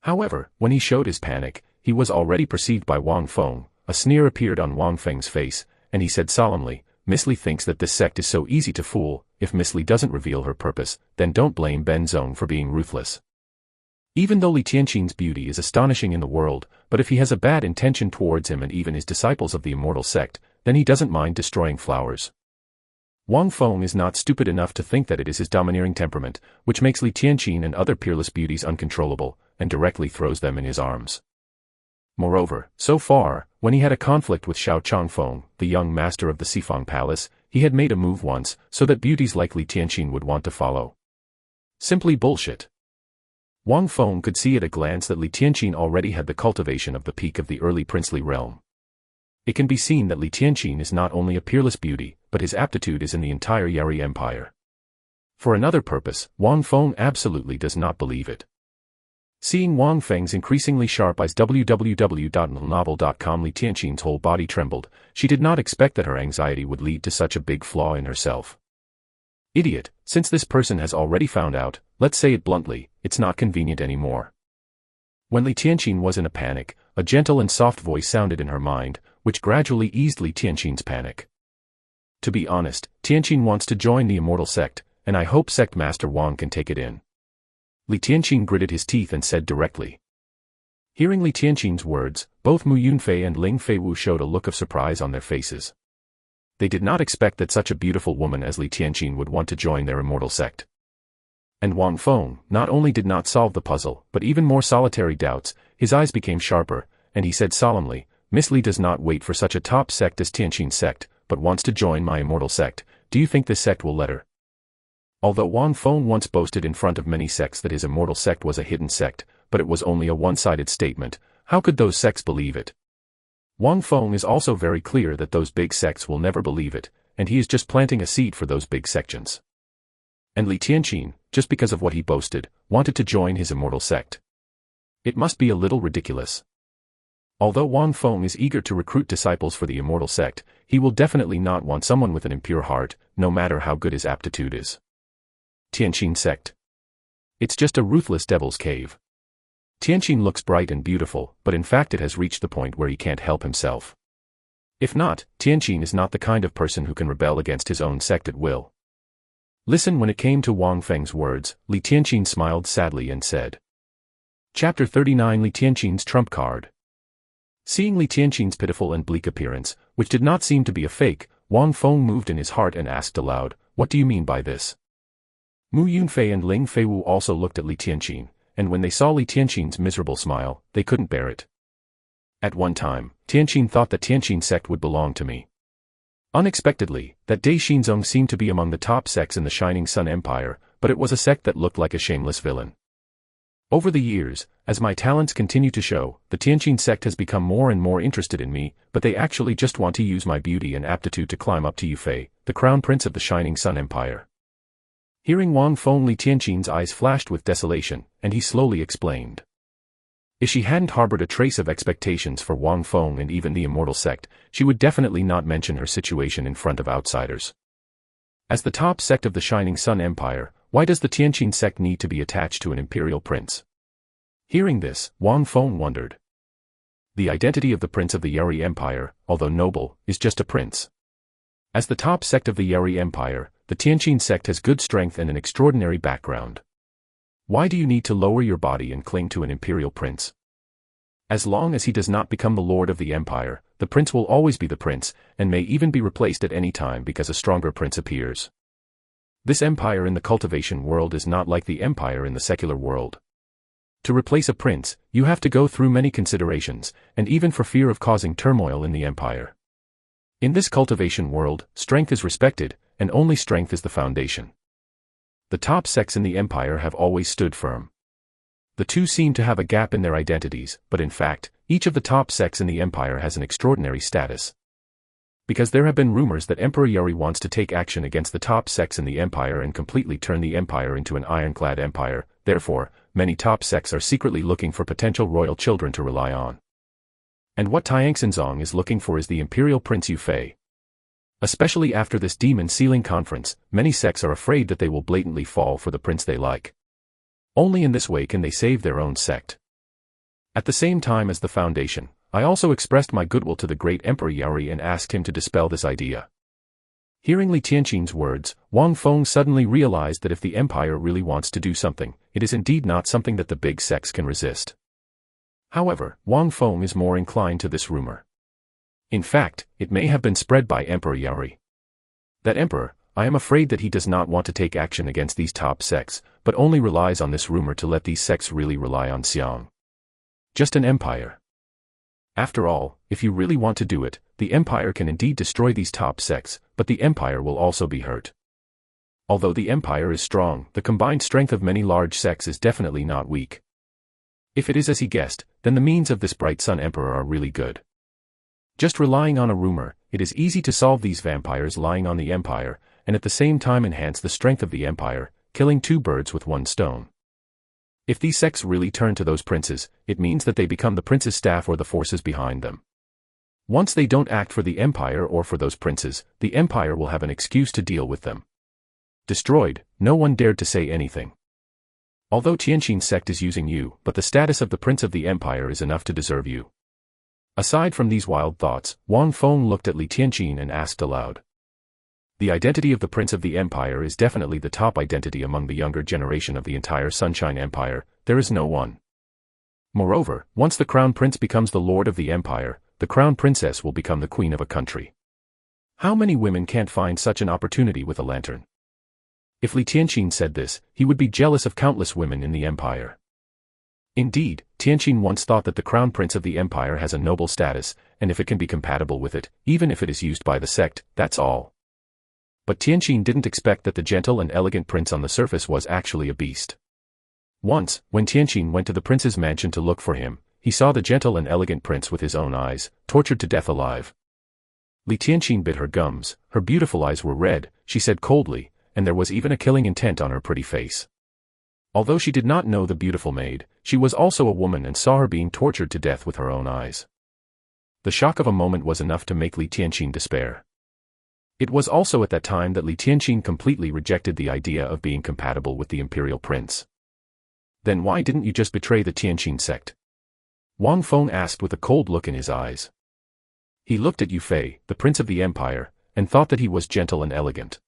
However, when he showed his panic, he was already perceived by Wang Feng. A sneer appeared on Wang Feng's face, and he said solemnly, Miss Li thinks that this sect is so easy to fool. If Miss Li doesn't reveal her purpose, then don't blame Ben Zong for being ruthless. Even though Li Tianqin's beauty is astonishing in the world, but if he has a bad intention towards him and even his disciples of the Immortal Sect, then he doesn't mind destroying flowers. Wang Feng is not stupid enough to think that it is his domineering temperament, which makes Li Tianqin and other peerless beauties uncontrollable, and directly throws them in his arms. Moreover, so far, when he had a conflict with Xiao Changfeng, the young master of the Sifang Palace, he had made a move once, so that beauties like Li Tianqin would want to follow. Simply bullshit. Wang Feng could see at a glance that Li Tianqin already had the cultivation of the peak of the early princely realm. It can be seen that Li Tianqin is not only a peerless beauty, but his aptitude is in the entire Yari Empire. For another purpose, Wang Feng absolutely does not believe it. Seeing Wang Feng's increasingly sharp eyes www.novel.com Li Tianqin's whole body trembled. She did not expect that her anxiety would lead to such a big flaw in herself. Idiot, since this person has already found out, let's say it bluntly, it's not convenient anymore. When Li Tianqin was in a panic, a gentle and soft voice sounded in her mind, which gradually eased Li Tianqin's panic. To be honest, Tianqin wants to join the Immortal Sect, and I hope Sect Master Wang can take it in. Li Tianqin gritted his teeth and said directly. Hearing Li Tianqin's words, both Mu Yunfei and Ling Feiwu showed a look of surprise on their faces. They did not expect that such a beautiful woman as Li Tianqin would want to join their Immortal Sect. And Wang Feng not only did not solve the puzzle, but even more solitary doubts. His eyes became sharper, and he said solemnly, Miss Li does not wait for such a top sect as Tianqin's sect, but wants to join my Immortal Sect. Do you think this sect will let her? Although Wang Feng once boasted in front of many sects that his Immortal Sect was a hidden sect, but it was only a one-sided statement, how could those sects believe it? Wang Feng is also very clear that those big sects will never believe it, and he is just planting a seed for those big sections. And Li Tianqin, just because of what he boasted, wanted to join his Immortal Sect. It must be a little ridiculous. Although Wang Feng is eager to recruit disciples for the Immortal Sect, he will definitely not want someone with an impure heart, no matter how good his aptitude is. Tianqin Sect. It's just a ruthless devil's cave. Tianqin looks bright and beautiful, but in fact it has reached the point where he can't help himself. If not, Tianqin is not the kind of person who can rebel against his own sect at will. Listen, when it came to Wang Feng's words, Li Tianqin smiled sadly and said. Chapter 39 Li Tianqin's Trump Card. Seeing Li Tianqin's pitiful and bleak appearance, which did not seem to be a fake, Wang Feng moved in his heart and asked aloud, what do you mean by this? Mu Yunfei and Ling Feiwu also looked at Li Tianqin, and when they saw Li Tianqin's miserable smile, they couldn't bear it. At one time, Tianqin thought that Tianqin's sect would belong to me. Unexpectedly, that day Xinzong seemed to be among the top sects in the Shining Sun Empire, but it was a sect that looked like a shameless villain. Over the years, as my talents continue to show, the Tianqin sect has become more and more interested in me, but they actually just want to use my beauty and aptitude to climb up to Yufei, the crown prince of the Shining Sun Empire. Hearing Wang Feng, Li Tianqin's eyes flashed with desolation, and he slowly explained. If she hadn't harbored a trace of expectations for Wang Feng and even the Immortal Sect, she would definitely not mention her situation in front of outsiders. As the top sect of the Shining Sun Empire, why does the Tianqin sect need to be attached to an imperial prince? Hearing this, Wang Feng wondered. The identity of the prince of the Yeri Empire, although noble, is just a prince. As the top sect of the Yeri Empire, the Tianqin sect has good strength and an extraordinary background. Why do you need to lower your body and cling to an imperial prince? As long as he does not become the lord of the empire, the prince will always be the prince, and may even be replaced at any time because a stronger prince appears. This empire in the cultivation world is not like the empire in the secular world. To replace a prince, you have to go through many considerations, and even for fear of causing turmoil in the empire. In this cultivation world, strength is respected, and only strength is the foundation. The top sects in the empire have always stood firm. The two seem to have a gap in their identities, but in fact, each of the top sects in the empire has an extraordinary status. Because there have been rumors that Emperor Yeri wants to take action against the top sects in the empire and completely turn the empire into an ironclad empire, therefore, many top sects are secretly looking for potential royal children to rely on. And what Tianxinzong is looking for is the imperial prince Yu Fei. Especially after this demon sealing conference, many sects are afraid that they will blatantly fall for the prince they like. Only in this way can they save their own sect. At the same time as the foundation, I also expressed my goodwill to the great Emperor Yeri and asked him to dispel this idea. Hearing Li Tianqin's words, Wang Feng suddenly realized that if the empire really wants to do something, it is indeed not something that the big sects can resist. However, Wang Feng is more inclined to this rumor. In fact, it may have been spread by Emperor Yeri. That emperor, I am afraid that he does not want to take action against these top sects, but only relies on this rumor to let these sects really rely on Xiang. Just an empire. After all, if you really want to do it, the empire can indeed destroy these top sects, but the empire will also be hurt. Although the empire is strong, the combined strength of many large sects is definitely not weak. If it is as he guessed, then the means of this bright sun emperor are really good. Just relying on a rumor, it is easy to solve these vampires lying on the empire, and at the same time enhance the strength of the empire, killing two birds with one stone. If these sects really turn to those princes, it means that they become the prince's staff or the forces behind them. Once they don't act for the empire or for those princes, the empire will have an excuse to deal with them. Destroyed, no one dared to say anything. Although Tianqin sect is using you, but the status of the prince of the empire is enough to deserve you. Aside from these wild thoughts, Wang Feng looked at Li Tianqin and asked aloud. The identity of the prince of the empire is definitely the top identity among the younger generation of the entire Sunshine Empire, there is no one. Moreover, once the crown prince becomes the lord of the empire, the crown princess will become the queen of a country. How many women can't find such an opportunity with a lantern? If Li Tianqin said this, he would be jealous of countless women in the empire. Indeed, Tianqin once thought that the crown prince of the empire has a noble status, and if it can be compatible with it, even if it is used by the sect, that's all. But Tianqin didn't expect that the gentle and elegant prince on the surface was actually a beast. Once, when Tianqin went to the prince's mansion to look for him, he saw the gentle and elegant prince with his own eyes, tortured to death alive. Li Tianqin bit her gums, her beautiful eyes were red, she said coldly, and there was even a killing intent on her pretty face. Although she did not know the beautiful maid, she was also a woman and saw her being tortured to death with her own eyes. The shock of a moment was enough to make Li Tianqin despair. It was also at that time that Li Tianqin completely rejected the idea of being compatible with the imperial prince. Then why didn't you just betray the Tianqin sect? Wang Feng asked with a cold look in his eyes. He looked at Yu Fei, the prince of the empire, and thought that he was gentle and elegant.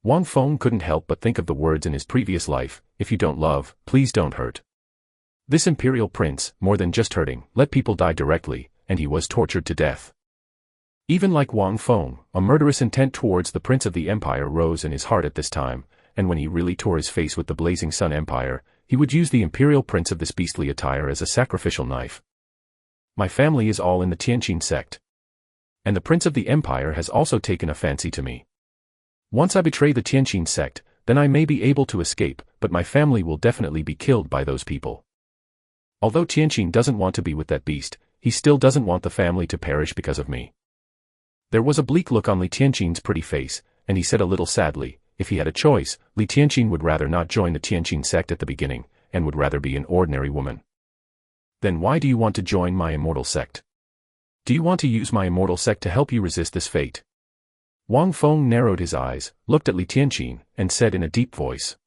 Wang Feng couldn't help but think of the words in his previous life, if you don't love, please don't hurt. This imperial prince, more than just hurting, let people die directly, and he was tortured to death. Even like Wang Feng, a murderous intent towards the prince of the empire rose in his heart at this time, and when he really tore his face with the blazing sun empire, he would use the imperial prince of this beastly attire as a sacrificial knife. My family is all in the Tianqin sect. And the prince of the empire has also taken a fancy to me. Once I betray the Tianqin sect, then I may be able to escape, but my family will definitely be killed by those people. Although Tianqin doesn't want to be with that beast, he still doesn't want the family to perish because of me. There was a bleak look on Li Tianqin's pretty face, and he said a little sadly, if he had a choice, Li Tianqin would rather not join the Tianqin sect at the beginning, and would rather be an ordinary woman. Then why do you want to join my Immortal Sect? Do you want to use my Immortal Sect to help you resist this fate? Wang Feng narrowed his eyes, looked at Li Tianqin, and said in a deep voice.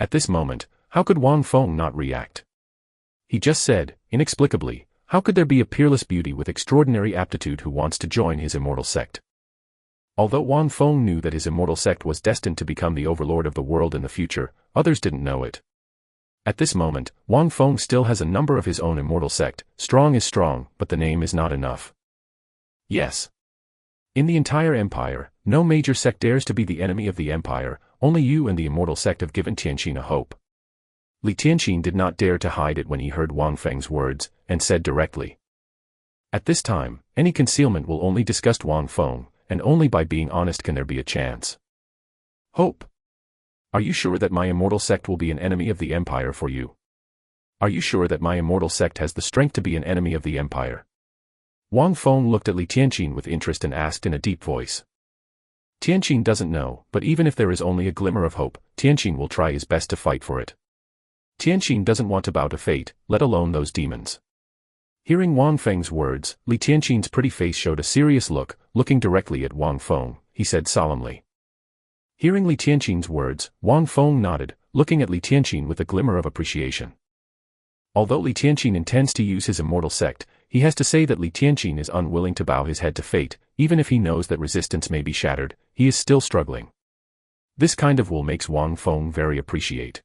At this moment, how could Wang Feng not react? He just said, inexplicably, how could there be a peerless beauty with extraordinary aptitude who wants to join his Immortal Sect? Although Wang Feng knew that his Immortal Sect was destined to become the overlord of the world in the future, others didn't know it. At this moment, Wang Feng still has a number of his own Immortal Sect. Strong is strong, but the name is not enough. Yes. In the entire empire, no major sect dares to be the enemy of the empire. Only you and the Immortal Sect have given Tianqin a hope. Li Tianqin did not dare to hide it when he heard Wang Feng's words, and said directly. At this time, any concealment will only disgust Wang Feng, and only by being honest can there be a chance. Hope. Are you sure that my Immortal Sect will be an enemy of the empire for you? Are you sure that my Immortal Sect has the strength to be an enemy of the empire? Wang Feng looked at Li Tianqin with interest and asked in a deep voice. Tianqin doesn't know, but even if there is only a glimmer of hope, Tianqin will try his best to fight for it. Tianqin doesn't want to bow to fate, let alone those demons. Hearing Wang Feng's words, Li Tianqin's pretty face showed a serious look. Looking directly at Wang Feng, he said solemnly. Hearing Li Tianqin's words, Wang Feng nodded, looking at Li Tianqin with a glimmer of appreciation. Although Li Tianqin intends to use his Immortal Sect, he has to say that Li Tianqin is unwilling to bow his head to fate. Even if he knows that resistance may be shattered, he is still struggling. This kind of will makes Wang Feng very appreciate.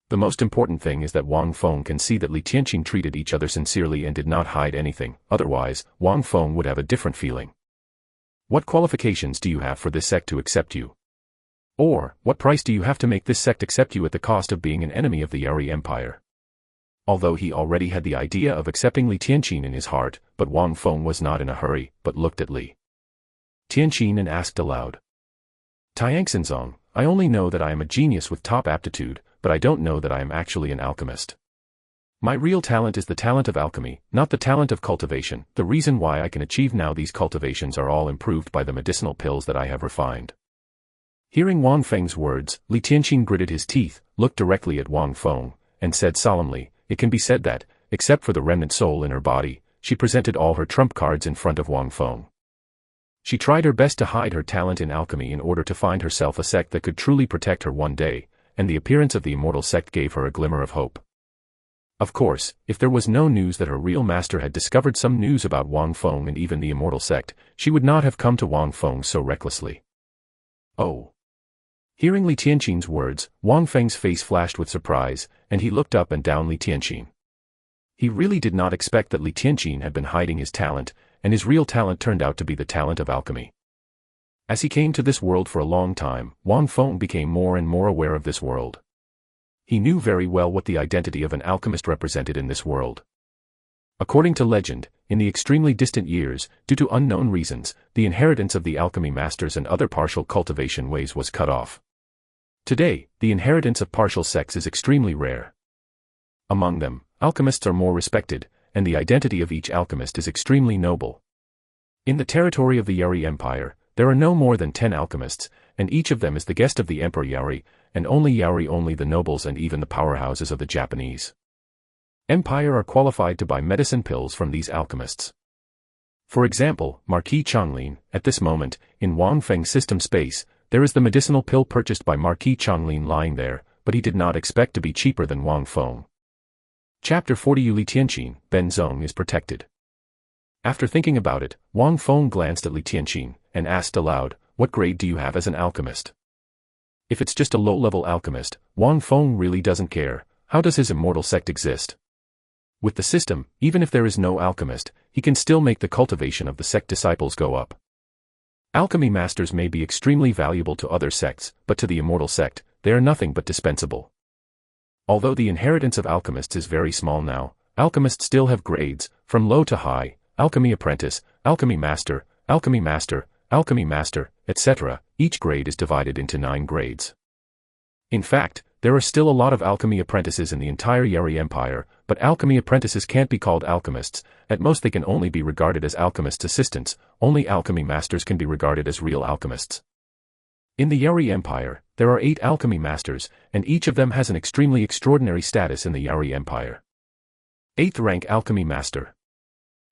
The most important thing is that Wang Feng can see that Li Tianqin treated each other sincerely and did not hide anything. Otherwise, Wang Feng would have a different feeling. What qualifications do you have for this sect to accept you? Or, what price do you have to make this sect accept you at the cost of being an enemy of the Yari Empire? Although he already had the idea of accepting Li Tianqin in his heart, but Wang Feng was not in a hurry, but looked at Li Tianqin and asked aloud. Tianxinzong, I only know that I am a genius with top aptitude, but I don't know that I am actually an alchemist. My real talent is the talent of alchemy, not the talent of cultivation. The reason why I can achieve now these cultivations are all improved by the medicinal pills that I have refined. Hearing Wang Feng's words, Li Tianqin gritted his teeth, looked directly at Wang Feng, and said solemnly, it can be said that, except for the remnant soul in her body, she presented all her trump cards in front of Wang Feng. She tried her best to hide her talent in alchemy in order to find herself a sect that could truly protect her one day, and the appearance of the Immortal Sect gave her a glimmer of hope. Of course, if there was no news that her real master had discovered some news about Wang Feng and even the Immortal Sect, she would not have come to Wang Feng so recklessly. Oh. Hearing Li Tianqin's words, Wang Feng's face flashed with surprise, and he looked up and down Li Tianqin. He really did not expect that Li Tianqin had been hiding his talent, and his real talent turned out to be the talent of alchemy. As he came to this world for a long time, Wang Feng became more and more aware of this world. He knew very well what the identity of an alchemist represented in this world. According to legend, in the extremely distant years, due to unknown reasons, the inheritance of the alchemy masters and other partial cultivation ways was cut off. Today, the inheritance of partial sects is extremely rare. Among them, alchemists are more respected, and the identity of each alchemist is extremely noble. In the territory of the Yari Empire, there are no more than 10 alchemists, and each of them is the guest of the Emperor Yari, and only the nobles and even the powerhouses of the Japanese Empire are qualified to buy medicine pills from these alchemists. For example, Marquis Changlin, at this moment, in Wang Feng's system space, there is the medicinal pill purchased by Marquis Changlin lying there, but he did not expect to be cheaper than Wang Feng. Chapter 40 Li Tianqin, Ben Zong is protected. After thinking about it, Wang Feng glanced at Li Tianqin, and asked aloud, what grade do you have as an alchemist? If it's just a low-level alchemist, Wang Feng really doesn't care. How does his Immortal Sect exist? With the system, even if there is no alchemist, he can still make the cultivation of the sect disciples go up. Alchemy masters may be extremely valuable to other sects, but to the Immortal Sect, they are nothing but dispensable. Although the inheritance of alchemists is very small now, alchemists still have grades, from low to high, alchemy apprentice, alchemy master, alchemy master, alchemy master, etc. Each grade is divided into 9 grades. In fact, there are still a lot of alchemy apprentices in the entire Yari Empire, but alchemy apprentices can't be called alchemists. At most they can only be regarded as alchemist assistants. Only alchemy masters can be regarded as real alchemists. In the Yari Empire, there are 8 alchemy masters, and each of them has an extremely extraordinary status in the Yari Empire. 8th rank alchemy master.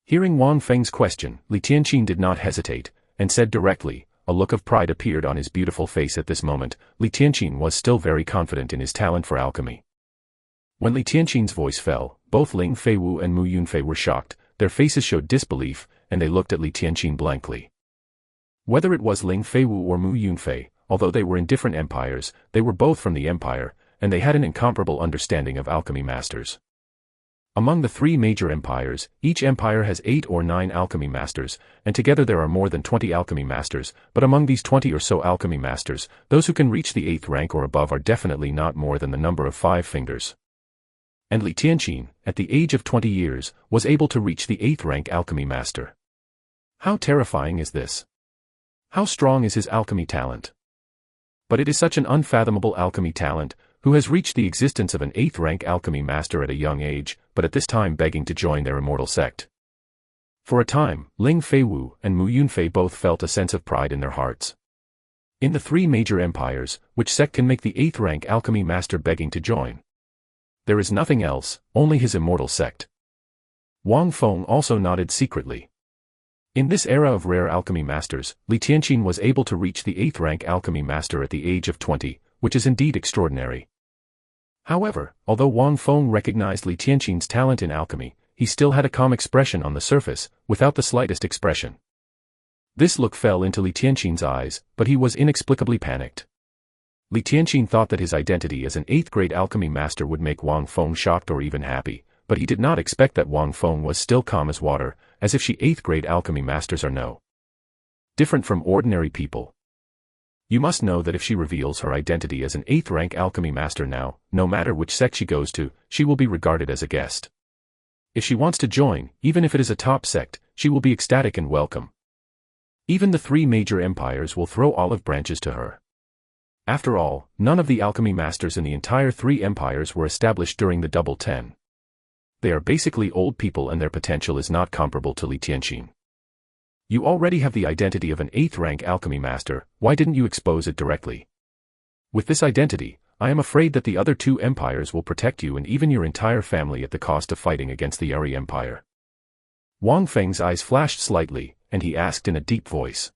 Hearing Wang Feng's question, Li Tianqin did not hesitate, and said directly. A look of pride appeared on his beautiful face at this moment. Li Tianqin was still very confident in his talent for alchemy. When Li Tianqin's voice fell, both Ling Feiwu and Mu Yunfei were shocked, their faces showed disbelief, and they looked at Li Tianqin blankly. Whether it was Ling Feiwu or Mu Yunfei, although they were in different empires, they were both from the empire, and they had an incomparable understanding of alchemy masters. Among the 3 major empires, each empire has 8 or 9 alchemy masters, and together there are more than 20 alchemy masters, but among these 20 or so alchemy masters, those who can reach the 8th rank or above are definitely not more than the number of 5 fingers. And Li Tianqin, at the age of 20 years, was able to reach the 8th rank alchemy master. How terrifying is this? How strong is his alchemy talent? But it is such an unfathomable alchemy talent, who has reached the existence of an 8th rank alchemy master at a young age, but at this time begging to join their immortal sect. For a time, Ling Feiwu and Mu Yunfei both felt a sense of pride in their hearts. In the 3 major empires, which sect can make the 8th rank alchemy master begging to join? There is nothing else, only his immortal sect. Wang Feng also nodded secretly. In this era of rare alchemy masters, Li Tianqin was able to reach the 8th rank alchemy master at the age of 20, which is indeed extraordinary. However, although Wang Feng recognized Li Tianqin's talent in alchemy, he still had a calm expression on the surface, without the slightest expression. This look fell into Li Tianqin's eyes, but he was inexplicably panicked. Li Tianqin thought that his identity as an 8th grade alchemy master would make Wang Feng shocked or even happy, but he did not expect that Wang Feng was still calm as water, as if she 8th grade alchemy masters are no different from ordinary people. You must know that if she reveals her identity as an 8th rank alchemy master now, no matter which sect she goes to, she will be regarded as a guest. If she wants to join, even if it is a top sect, she will be ecstatic and welcome. Even the 3 major empires will throw olive branches to her. After all, none of the alchemy masters in the entire 3 empires were established during the Double 10. They are basically old people and their potential is not comparable to Li Tianqin. You already have the identity of an 8th rank alchemy master, why didn't you expose it directly? With this identity, I am afraid that the other 2 empires will protect you and even your entire family at the cost of fighting against the Yari Empire. Wang Feng's eyes flashed slightly, and he asked in a deep voice.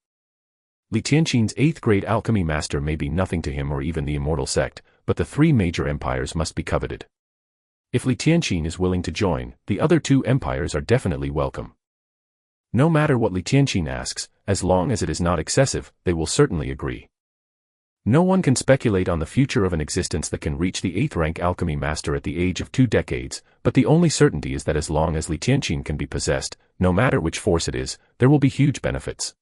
Li Tianqin's 8th grade alchemy master may be nothing to him or even the Immortal Sect, but the 3 major empires must be coveted. If Li Tianqin is willing to join, the other 2 empires are definitely welcome. No matter what Li Tianqin asks, as long as it is not excessive, they will certainly agree. No one can speculate on the future of an existence that can reach the 8th rank alchemy master at the age of 2 decades, but the only certainty is that as long as Li Tianqin can be possessed, no matter which force it is, there will be huge benefits.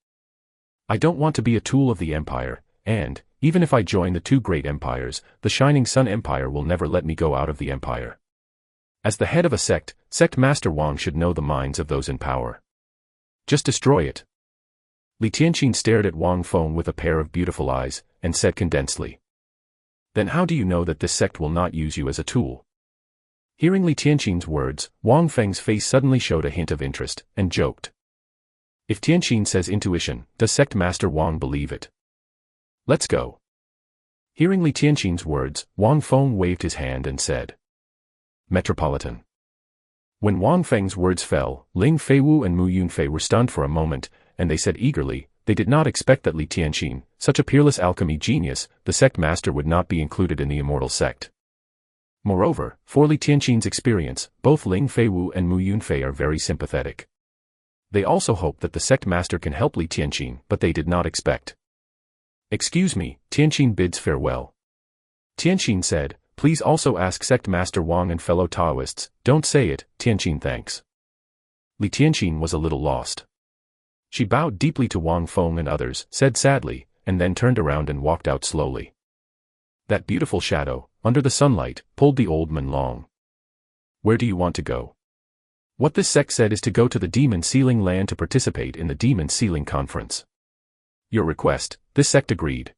I don't want to be a tool of the empire, and, even if I join the 2 great empires, the Shining Sun Empire will never let me go out of the empire. As the head of a sect, Sect Master Wang should know the minds of those in power. Just destroy it. Li Tianqin stared at Wang Feng with a pair of beautiful eyes, and said condensedly. Then how do you know that this sect will not use you as a tool? Hearing Li Tianqin's words, Wang Feng's face suddenly showed a hint of interest, and joked. If Tianqin says intuition, does Sect Master Wang believe it? Let's go. Hearing Li Tianqin's words, Wang Feng waved his hand and said. Metropolitan. When Wang Feng's words fell, Ling Feiwu and Mu Yunfei were stunned for a moment, and they said eagerly, they did not expect that Li Tianqin, such a peerless alchemy genius, the sect master would not be included in the Immortal Sect. Moreover, for Li Tianqin's experience, both Ling Feiwu and Mu Yunfei are very sympathetic. They also hope that the sect master can help Li Tianqin, but they did not expect. Excuse me, Tianqin bids farewell. Tianqin said, please also ask Sect Master Wang and fellow Taoists, don't say it, Tianqin thanks. Li Tianqin was a little lost. She bowed deeply to Wang Feng and others, said sadly, and then turned around and walked out slowly. That beautiful shadow, under the sunlight, pulled the old man along. Where do you want to go? What this sect said is to go to the Demon Sealing Land to participate in the Demon Sealing Conference. Your request, this sect agreed.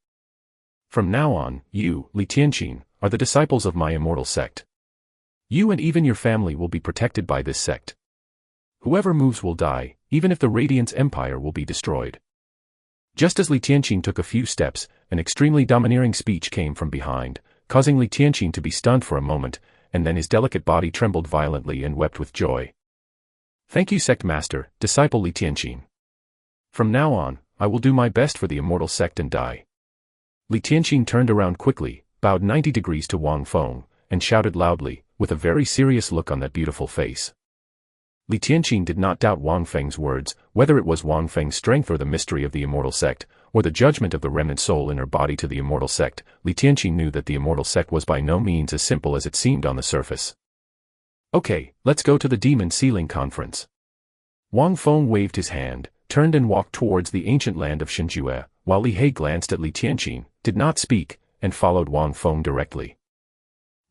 From now on, you, Li Tianqin, are the disciples of my Immortal Sect. You and even your family will be protected by this sect. Whoever moves will die, even if the Radiance Empire will be destroyed. Just as Li Tianqin took a few steps, an extremely domineering speech came from behind, causing Li Tianqin to be stunned for a moment, and then his delicate body trembled violently and wept with joy. "Thank you, Sect Master, disciple Li Tianqin. From now on, I will do my best for the Immortal Sect and die." Li Tianqin turned around quickly, bowed 90 degrees to Wang Feng, and shouted loudly, with a very serious look on that beautiful face. Li Tianqin did not doubt Wang Feng's words, whether it was Wang Feng's strength or the mystery of the Immortal Sect, or the judgment of the remnant soul in her body to the Immortal Sect. Li Tianqin knew that the Immortal Sect was by no means as simple as it seemed on the surface. "Okay, let's go to the Demon Sealing Conference." Wang Feng waved his hand, turned and walked towards the ancient land of Shenjue, while Li He glanced at Li Tianqin, did not speak, and followed Wang Feng directly.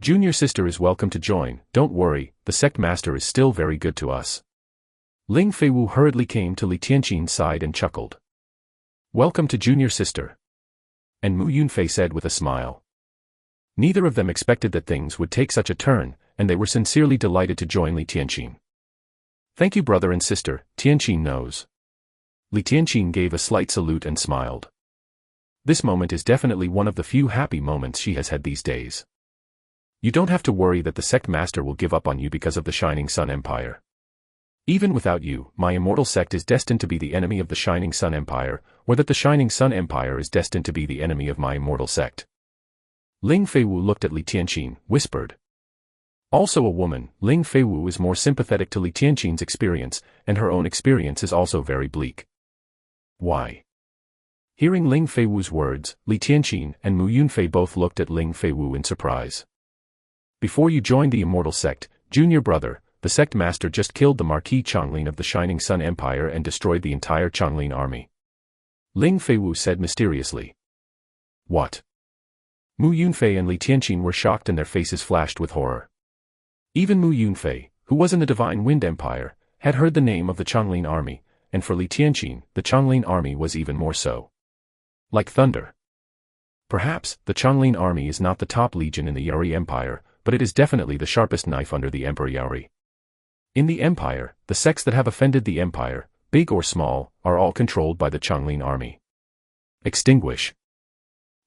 "Junior sister is welcome to join, don't worry, the sect master is still very good to us." Ling Feiwu hurriedly came to Li Tianqin's side and chuckled. "Welcome to junior sister." And Mu Yunfei said with a smile. Neither of them expected that things would take such a turn, and they were sincerely delighted to join Li Tianqin. "Thank you brother and sister, Tianqin knows." Li Tianqin gave a slight salute and smiled. This moment is definitely one of the few happy moments she has had these days. You don't have to worry that the sect master will give up on you because of the Shining Sun Empire. Even without you, my Immortal Sect is destined to be the enemy of the Shining Sun Empire, or that the Shining Sun Empire is destined to be the enemy of my Immortal Sect. Ling Feiwu looked at Li Tianqin, whispered. Also a woman, Ling Feiwu is more sympathetic to Li Tianqin's experience, and her own experience is also very bleak. Why? Hearing Ling Feiwu's words, Li Tianqin and Mu Yunfei both looked at Ling Feiwu in surprise. "Before you joined the Immortal Sect, junior brother, the sect master just killed the Marquis Changlin of the Shining Sun Empire and destroyed the entire Changlin army," Ling Feiwu said mysteriously. "What?" Mu Yunfei and Li Tianqin were shocked and their faces flashed with horror. Even Mu Yunfei, who was in the Divine Wind Empire, had heard the name of the Changlin army, and for Li Tianqin, the Changlin army was even more so. Like thunder. Perhaps, the Changlin army is not the top legion in the Yari Empire, but it is definitely the sharpest knife under the Emperor Yari. In the Empire, the sects that have offended the Empire, big or small, are all controlled by the Changlin army. Extinguish.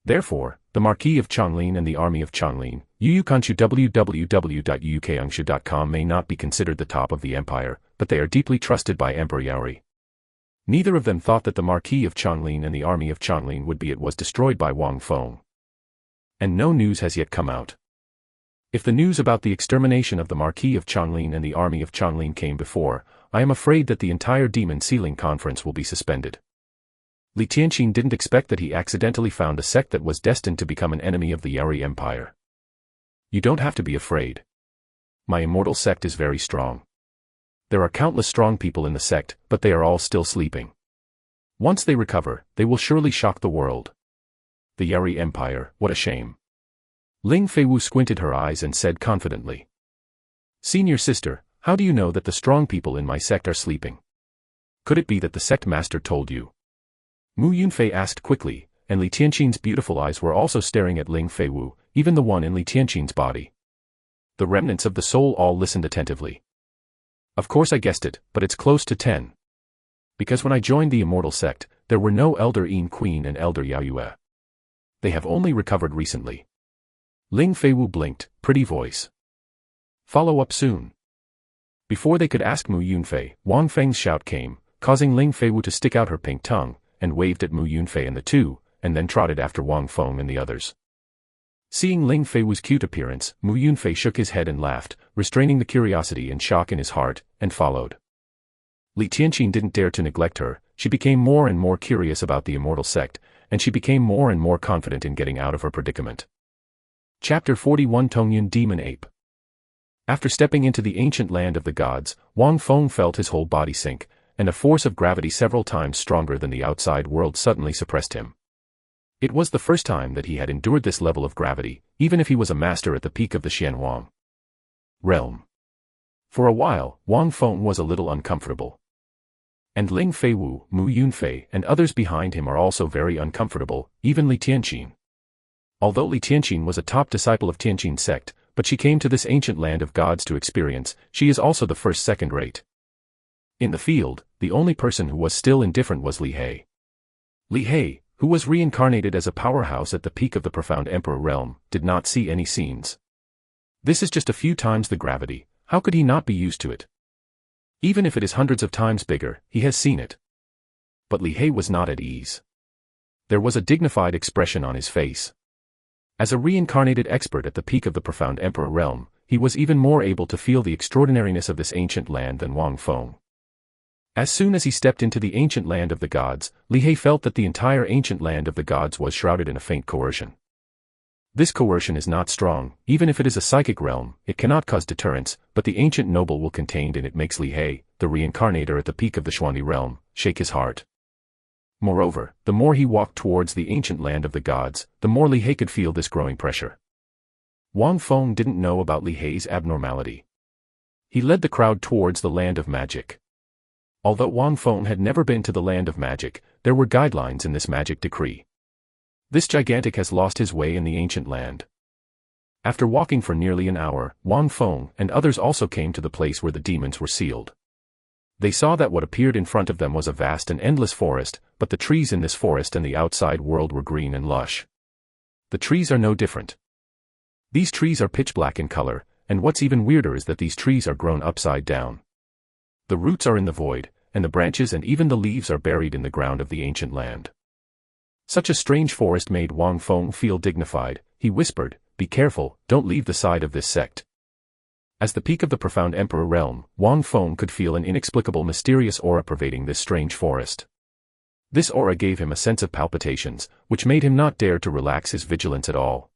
Therefore, the Marquis of Changlin and the army of Changlin, Yukanshu www.yukanshu.com may not be considered the top of the Empire, but they are deeply trusted by Emperor Yari. Neither of them thought that the Marquis of Changlin and the army of Changlin would be it was destroyed by Wang Feng. And no news has yet come out. If the news about the extermination of the Marquis of Changlin and the army of Changlin came before, I am afraid that the entire Demon Sealing Conference will be suspended. Li Tianqin didn't expect that he accidentally found a sect that was destined to become an enemy of the Yari Empire. You don't have to be afraid. My Immortal Sect is very strong. There are countless strong people in the sect, but they are all still sleeping. Once they recover, they will surely shock the world. The Yari Empire, what a shame. Ling Feiwu squinted her eyes and said confidently. Senior sister, how do you know that the strong people in my sect are sleeping? Could it be that the sect master told you? Mu Yunfei asked quickly, and Li Tianqin's beautiful eyes were also staring at Ling Feiwu, even the one in Li Tianqin's body. The remnants of the soul all listened attentively. Of course I guessed it, but it's close to 10. Because when I joined the Immortal Sect, there were no Elder Yin Queen and Elder Yao Yue. They have only recovered recently. Ling Feiwu blinked, pretty voice. Follow up soon. Before they could ask Mu Yunfei, Wang Feng's shout came, causing Ling Feiwu to stick out her pink tongue, and waved at Mu Yunfei and the two, and then trotted after Wang Feng and the others. Seeing Ling Feiwu's cute appearance, Mu Yunfei shook his head and laughed, restraining the curiosity and shock in his heart, and followed. Li Tianqin didn't dare to neglect her. She became more and more curious about the Immortal Sect, and she became more and more confident in getting out of her predicament. Chapter 41 Tongyun Demon Ape. After stepping into the ancient land of the gods, Wang Feng felt his whole body sink, and a force of gravity several times stronger than the outside world suddenly suppressed him. It was the first time that he had endured this level of gravity, even if he was a master at the peak of the Xianhuang realm. For a while, Wang Feng was a little uncomfortable. And Ling Feiwu, Mu Yunfei, and others behind him are also very uncomfortable, even Li Tianqin. Although Li Tianqin was a top disciple of Tianqin sect, but she came to this ancient land of gods to experience, she is also the first second-rate. In the field, the only person who was still indifferent was Li He. Li He, who was reincarnated as a powerhouse at the peak of the profound emperor realm, did not see any scenes. This is just a few times the gravity, how could he not be used to it? Even if it is hundreds of times bigger, he has seen it. But Li He was not at ease. There was a dignified expression on his face. As a reincarnated expert at the peak of the profound emperor realm, he was even more able to feel the extraordinariness of this ancient land than Wang Feng. As soon as he stepped into the ancient land of the gods, Li He felt that the entire ancient land of the gods was shrouded in a faint coercion. This coercion is not strong, even if it is a psychic realm, it cannot cause deterrence, but the ancient noble will contained in it makes Li He, the reincarnator at the peak of the Xuanli realm, shake his heart. Moreover, the more he walked towards the ancient land of the gods, the more Li He could feel this growing pressure. Wang Feng didn't know about Li He's abnormality. He led the crowd towards the land of magic. Although Wang Feng had never been to the land of magic, there were guidelines in this magic decree. This gigantic has lost his way in the ancient land. After walking for nearly an hour, Wang Feng and others also came to the place where the demons were sealed. They saw that what appeared in front of them was a vast and endless forest, but the trees in this forest and the outside world were green and lush. The trees are no different. These trees are pitch black in color, and what's even weirder is that these trees are grown upside down. The roots are in the void, and the branches and even the leaves are buried in the ground of the ancient land. Such a strange forest made Wang Feng feel dignified. He whispered, "Be careful, don't leave the side of this sect." As the peak of the profound emperor realm, Wang Feng could feel an inexplicable mysterious aura pervading this strange forest. This aura gave him a sense of palpitations, which made him not dare to relax his vigilance at all.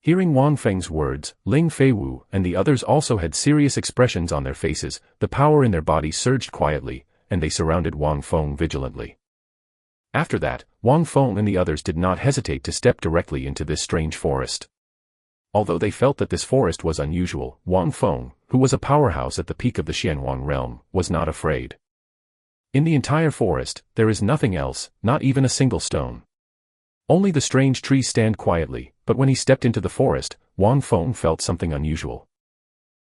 Hearing Wang Feng's words, Ling Feiwu and the others also had serious expressions on their faces, the power in their bodies surged quietly, and they surrounded Wang Feng vigilantly. After that, Wang Feng and the others did not hesitate to step directly into this strange forest. Although they felt that this forest was unusual, Wang Feng, who was a powerhouse at the peak of the Xianwang realm, was not afraid. In the entire forest, there is nothing else, not even a single stone. Only the strange trees stand quietly, but when he stepped into the forest, Wang Feng felt something unusual.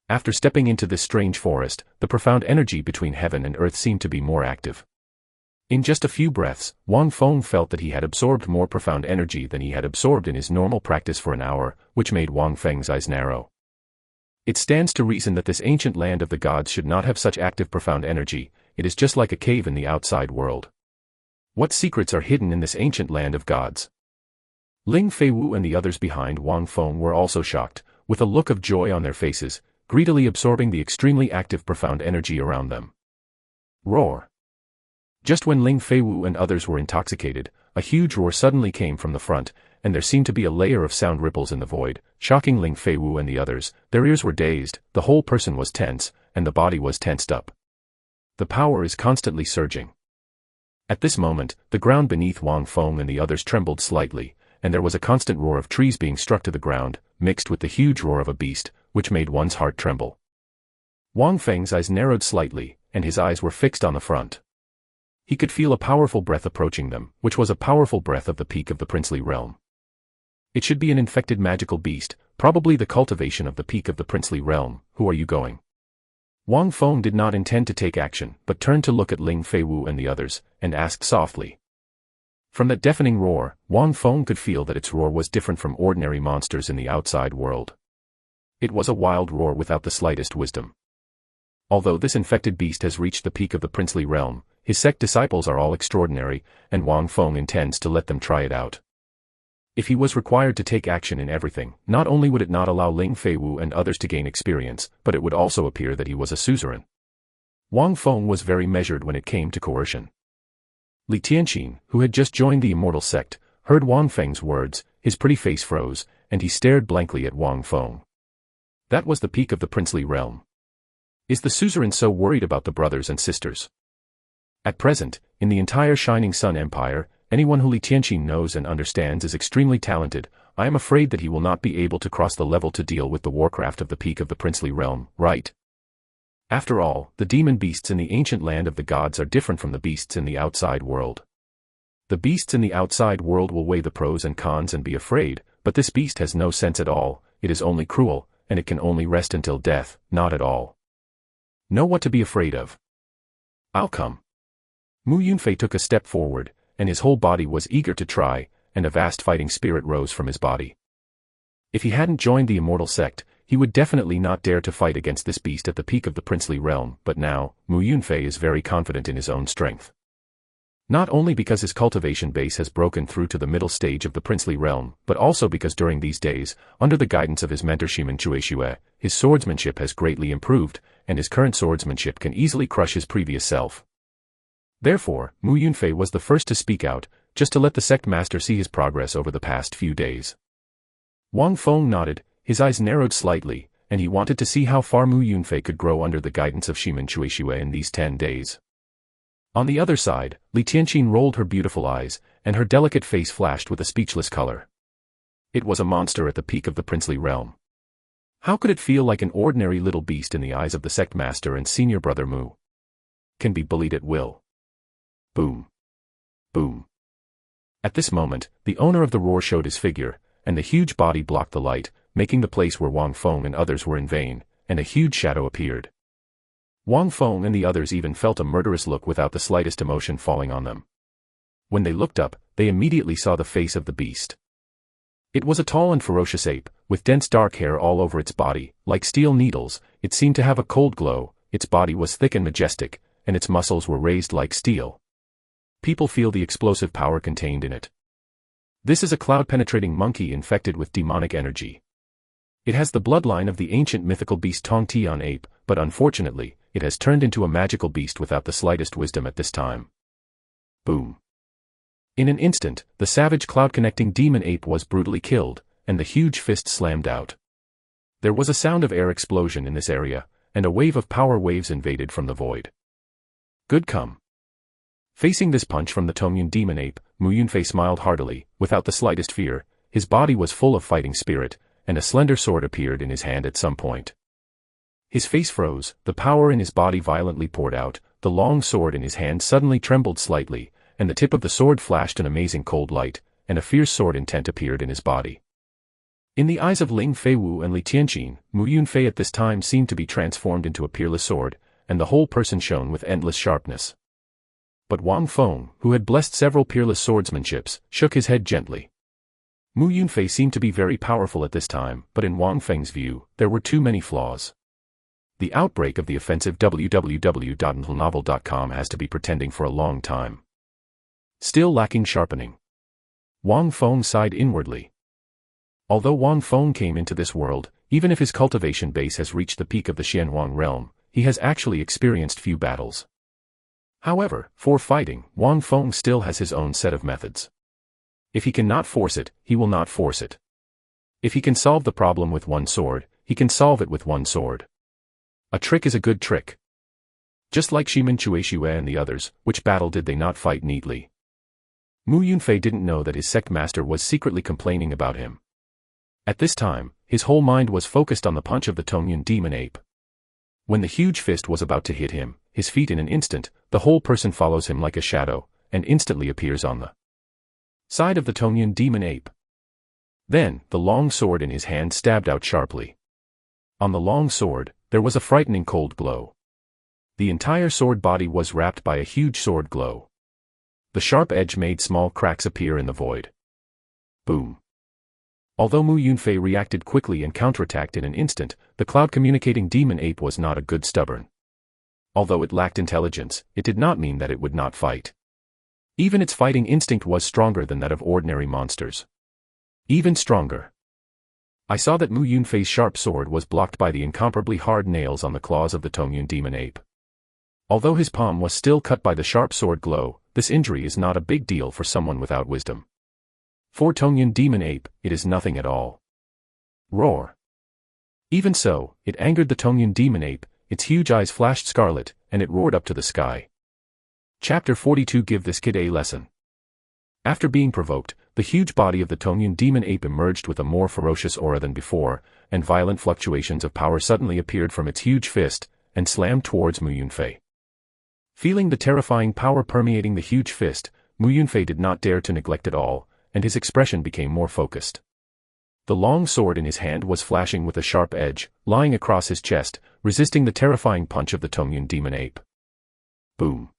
After stepping into this strange forest, the profound energy between heaven and earth seemed to be more active. In just a few breaths, Wang Feng felt that he had absorbed more profound energy than he had absorbed in his normal practice for an hour, which made Wang Feng's eyes narrow. It stands to reason that this ancient land of the gods should not have such active profound energy. It is just like a cave in the outside world. What secrets are hidden in this ancient land of gods? Ling Feiwu and the others behind Wang Feng were also shocked, with a look of joy on their faces, greedily absorbing the extremely active profound energy around them. Roar! Just when Ling Feiwu and others were intoxicated, a huge roar suddenly came from the front, and there seemed to be a layer of sound ripples in the void, shocking Ling Feiwu and the others. Their ears were dazed, the whole person was tense, and the body was tensed up. The power is constantly surging. At this moment, the ground beneath Wang Feng and the others trembled slightly, and there was a constant roar of trees being struck to the ground, mixed with the huge roar of a beast, which made one's heart tremble. Wang Feng's eyes narrowed slightly, and his eyes were fixed on the front. He could feel a powerful breath approaching them, which was a powerful breath of the peak of the princely realm. It should be an infected magical beast, probably the cultivation of the peak of the princely realm. Who are you going? Wang Feng did not intend to take action, but turned to look at Ling Feiwu and the others, and asked softly. From that deafening roar, Wang Feng could feel that its roar was different from ordinary monsters in the outside world. It was a wild roar without the slightest wisdom. Although this infected beast has reached the peak of the princely realm, his sect disciples are all extraordinary, and Wang Feng intends to let them try it out. If he was required to take action in everything, not only would it not allow Ling Feiwu and others to gain experience, but it would also appear that he was a suzerain. Wang Feng was very measured when it came to coercion. Li Tianqin, who had just joined the Immortal Sect, heard Wang Feng's words, his pretty face froze, and he stared blankly at Wang Feng. That was the peak of the princely realm. Is the suzerain so worried about the brothers and sisters? At present, in the entire Shining Sun Empire, anyone who Li Tianqin knows and understands is extremely talented. I am afraid that he will not be able to cross the level to deal with the warcraft of the peak of the princely realm, right? After all, the demon beasts in the ancient land of the gods are different from the beasts in the outside world. The beasts in the outside world will weigh the pros and cons and be afraid, but this beast has no sense at all. It is only cruel, and it can only rest until death, not at all. Know what to be afraid of. I'll come. Mu Yunfei took a step forward, and his whole body was eager to try, and a vast fighting spirit rose from his body. If he hadn't joined the Immortal Sect, he would definitely not dare to fight against this beast at the peak of the princely realm, but now, Mu Yunfei is very confident in his own strength. Not only because his cultivation base has broken through to the middle stage of the princely realm, but also because during these days, under the guidance of his mentor Shimen Chuexue, his swordsmanship has greatly improved, and his current swordsmanship can easily crush his previous self. Therefore, Mu Yunfei was the first to speak out, just to let the sect master see his progress over the past few days. Wang Feng nodded, his eyes narrowed slightly, and he wanted to see how far Mu Yunfei could grow under the guidance of Shimen Chuexue in these 10 days. On the other side, Li Tianqin rolled her beautiful eyes, and her delicate face flashed with a speechless color. It was a monster at the peak of the princely realm. How could it feel like an ordinary little beast in the eyes of the sect master and senior brother Mu? Can be bullied at will. Boom. Boom. At this moment, the owner of the roar showed his figure, and the huge body blocked the light, making the place where Wang Feng and others were in vain, and a huge shadow appeared. Wang Feng and the others even felt a murderous look without the slightest emotion falling on them. When they looked up, they immediately saw the face of the beast. It was a tall and ferocious ape, with dense dark hair all over its body, like steel needles. It seemed to have a cold glow, its body was thick and majestic, and its muscles were raised like steel. People feel the explosive power contained in it. This is a cloud-penetrating monkey infected with demonic energy. It has the bloodline of the ancient mythical beast Tong Tian ape, but unfortunately, it has turned into a magical beast without the slightest wisdom at this time. Boom. In an instant, the savage cloud-connecting demon ape was brutally killed, and the huge fist slammed out. There was a sound of air explosion in this area, and a wave of power waves invaded from the void. Good come. Facing this punch from the Tongyun demon ape, Mu Yunfei smiled heartily, without the slightest fear. His body was full of fighting spirit, and a slender sword appeared in his hand at some point. His face froze, the power in his body violently poured out, the long sword in his hand suddenly trembled slightly, and the tip of the sword flashed an amazing cold light, and a fierce sword intent appeared in his body. In the eyes of Ling Feiwu and Li Tianqin, Mu Yunfei at this time seemed to be transformed into a peerless sword, and the whole person shone with endless sharpness. But Wang Feng, who had blessed several peerless swordsmanships, shook his head gently. Mu Yunfei seemed to be very powerful at this time, but in Wang Feng's view, there were too many flaws. The outbreak of the offensive www.novel.com has to be pretending for a long time. Still lacking sharpening. Wang Feng sighed inwardly. Although Wang Feng came into this world, even if his cultivation base has reached the peak of the Xianhuang realm, he has actually experienced few battles. However, for fighting, Wang Feng still has his own set of methods. If he cannot force it, he will not force it. If he can solve the problem with one sword, he can solve it with one sword. A trick is a good trick. Just like Shimen Chuexue and the others, which battle did they not fight neatly? Mu Yunfei didn't know that his sect master was secretly complaining about him. At this time, his whole mind was focused on the punch of the Tongyun demon ape. When the huge fist was about to hit him, his feet in an instant, the whole person follows him like a shadow, and instantly appears on the side of the Tongyun demon ape. Then, the long sword in his hand stabbed out sharply. On the long sword, there was a frightening cold glow. The entire sword body was wrapped by a huge sword glow. The sharp edge made small cracks appear in the void. Boom. Although Mu Yunfei reacted quickly and counterattacked in an instant, the cloud-communicating demon ape was not a good stubborn. Although it lacked intelligence, it did not mean that it would not fight. Even its fighting instinct was stronger than that of ordinary monsters. Even stronger. I saw that Mu Yunfei's sharp sword was blocked by the incomparably hard nails on the claws of the Tongyun demon ape. Although his palm was still cut by the sharp sword glow, this injury is not a big deal for someone without wisdom. For Tongyun demon ape, it is nothing at all. Roar. Even so, it angered the Tongyun demon ape, its huge eyes flashed scarlet, and it roared up to the sky. Chapter 42 Give this kid a lesson. After being provoked, the huge body of the Tongyun demon ape emerged with a more ferocious aura than before, and violent fluctuations of power suddenly appeared from its huge fist, and slammed towards Mu Yunfei. Feeling the terrifying power permeating the huge fist, Mu Yunfei did not dare to neglect it all, and his expression became more focused. The long sword in his hand was flashing with a sharp edge, lying across his chest, resisting the terrifying punch of the Tongyun demon ape. Boom.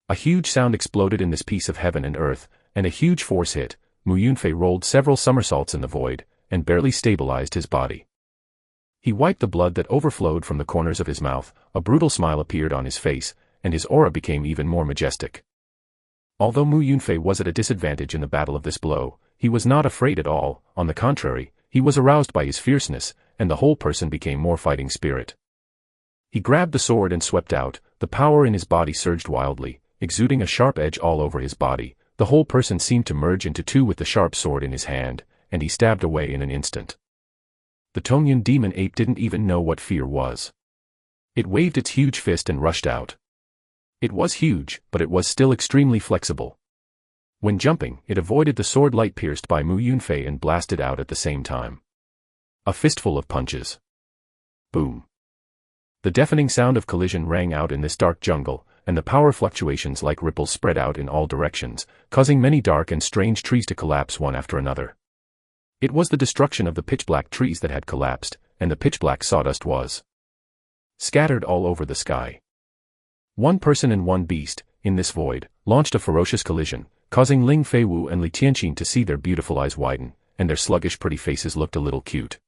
A huge sound exploded in this piece of heaven and earth, and a huge force hit. Mu Yunfei rolled several somersaults in the void, and barely stabilized his body. He wiped the blood that overflowed from the corners of his mouth, a brutal smile appeared on his face, and his aura became even more majestic. Although Mu Yunfei was at a disadvantage in the battle of this blow, he was not afraid at all. On the contrary, he was aroused by his fierceness, and the whole person became more fighting spirit. He grabbed the sword and swept out. The power in his body surged wildly, exuding a sharp edge all over his body. The whole person seemed to merge into two with the sharp sword in his hand, and he stabbed away in an instant. The Tongyun demon ape didn't even know what fear was. It waved its huge fist and rushed out. It was huge, but it was still extremely flexible. When jumping, it avoided the sword light pierced by Mu Yunfei and blasted out at the same time. A fistful of punches. Boom. The deafening sound of collision rang out in this dark jungle, and the power fluctuations like ripples spread out in all directions, causing many dark and strange trees to collapse one after another. It was the destruction of the pitch-black trees that had collapsed, and the pitch-black sawdust was scattered all over the sky. One person and one beast, in this void, launched a ferocious collision, causing Ling Feiwu and Li Tianqin to see their beautiful eyes widen, and their sluggish pretty faces looked a little cute.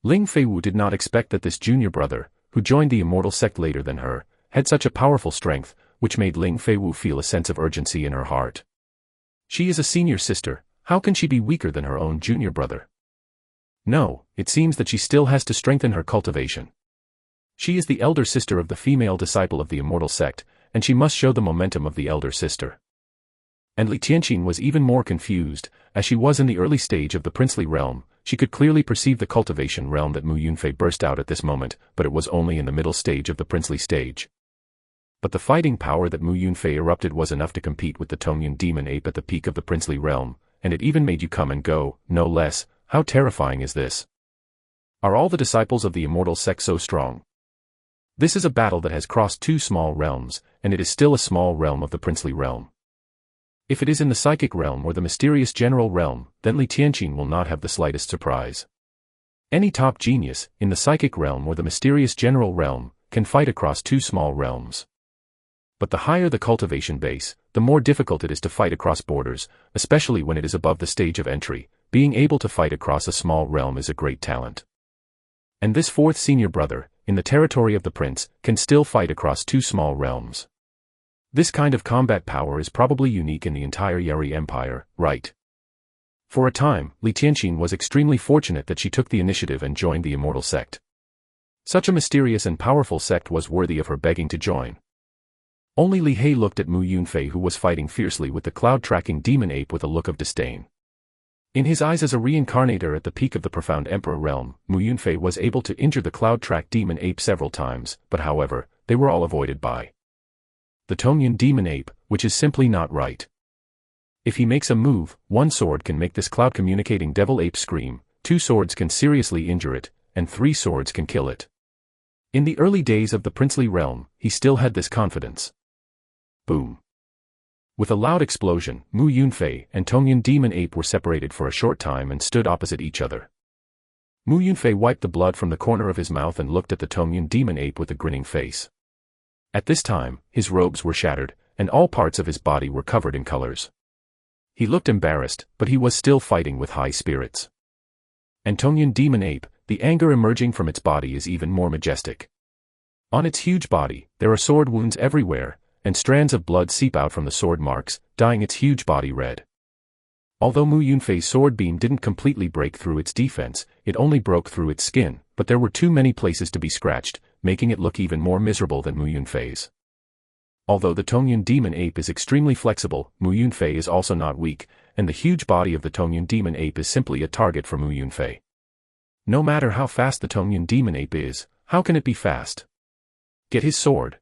Ling Feiwu did not expect that this junior brother, who joined the Immortal Sect later than her, had such a powerful strength, which made Ling Feiwu feel a sense of urgency in her heart. She is a senior sister, how can she be weaker than her own junior brother? No, it seems that she still has to strengthen her cultivation. She is the elder sister of the female disciple of the Immortal Sect, and she must show the momentum of the elder sister. And Li Tianqin was even more confused, as she was in the early stage of the princely realm. She could clearly perceive the cultivation realm that Mu Yunfei burst out at this moment, but it was only in the middle stage of the princely stage. But the fighting power that Mu Yunfei erupted was enough to compete with the Tongyun demon ape at the peak of the princely realm, and it even made you come and go, no less. How terrifying is this? Are all the disciples of the Immortal Sect so strong? This is a battle that has crossed two small realms, and it is still a small realm of the princely realm. If it is in the psychic realm or the mysterious general realm, then Li Tianqin will not have the slightest surprise. Any top genius, in the psychic realm or the mysterious general realm, can fight across two small realms. But the higher the cultivation base, the more difficult it is to fight across borders, especially when it is above the stage of entry. Being able to fight across a small realm is a great talent. And this fourth senior brother, in the territory of the prince, can still fight across two small realms. This kind of combat power is probably unique in the entire Yeri Empire, right? For a time, Li Tianqin was extremely fortunate that she took the initiative and joined the Immortal Sect. Such a mysterious and powerful sect was worthy of her begging to join. Only Li He looked at Mu Yunfei, who was fighting fiercely with the cloud-tracking demon ape, with a look of disdain. In his eyes as a reincarnator at the peak of the profound emperor realm, Mu Yunfei was able to injure the cloud-track demon ape several times, but however, they were all avoided by the Tongyun demon ape, which is simply not right. If he makes a move, one sword can make this cloud-communicating devil ape scream, two swords can seriously injure it, and three swords can kill it. In the early days of the princely realm, he still had this confidence. Boom. With a loud explosion, Mu Yunfei and Tongyun demon ape were separated for a short time and stood opposite each other. Mu Yunfei wiped the blood from the corner of his mouth and looked at the Tongyun demon ape with a grinning face. At this time, his robes were shattered, and all parts of his body were covered in colors. He looked embarrassed, but he was still fighting with high spirits. And Tongyun demon ape, the anger emerging from its body is even more majestic. On its huge body, there are sword wounds everywhere, and strands of blood seep out from the sword marks, dyeing its huge body red. Although Mu Yunfei's sword beam didn't completely break through its defense, it only broke through its skin, but there were too many places to be scratched, making it look even more miserable than Mu Yunfei's. Although the Tongyun demon ape is extremely flexible, Mu Yunfei is also not weak, and the huge body of the Tongyun demon ape is simply a target for Mu Yunfei. No matter how fast the Tongyun demon ape is, how can it be fast? Get his sword.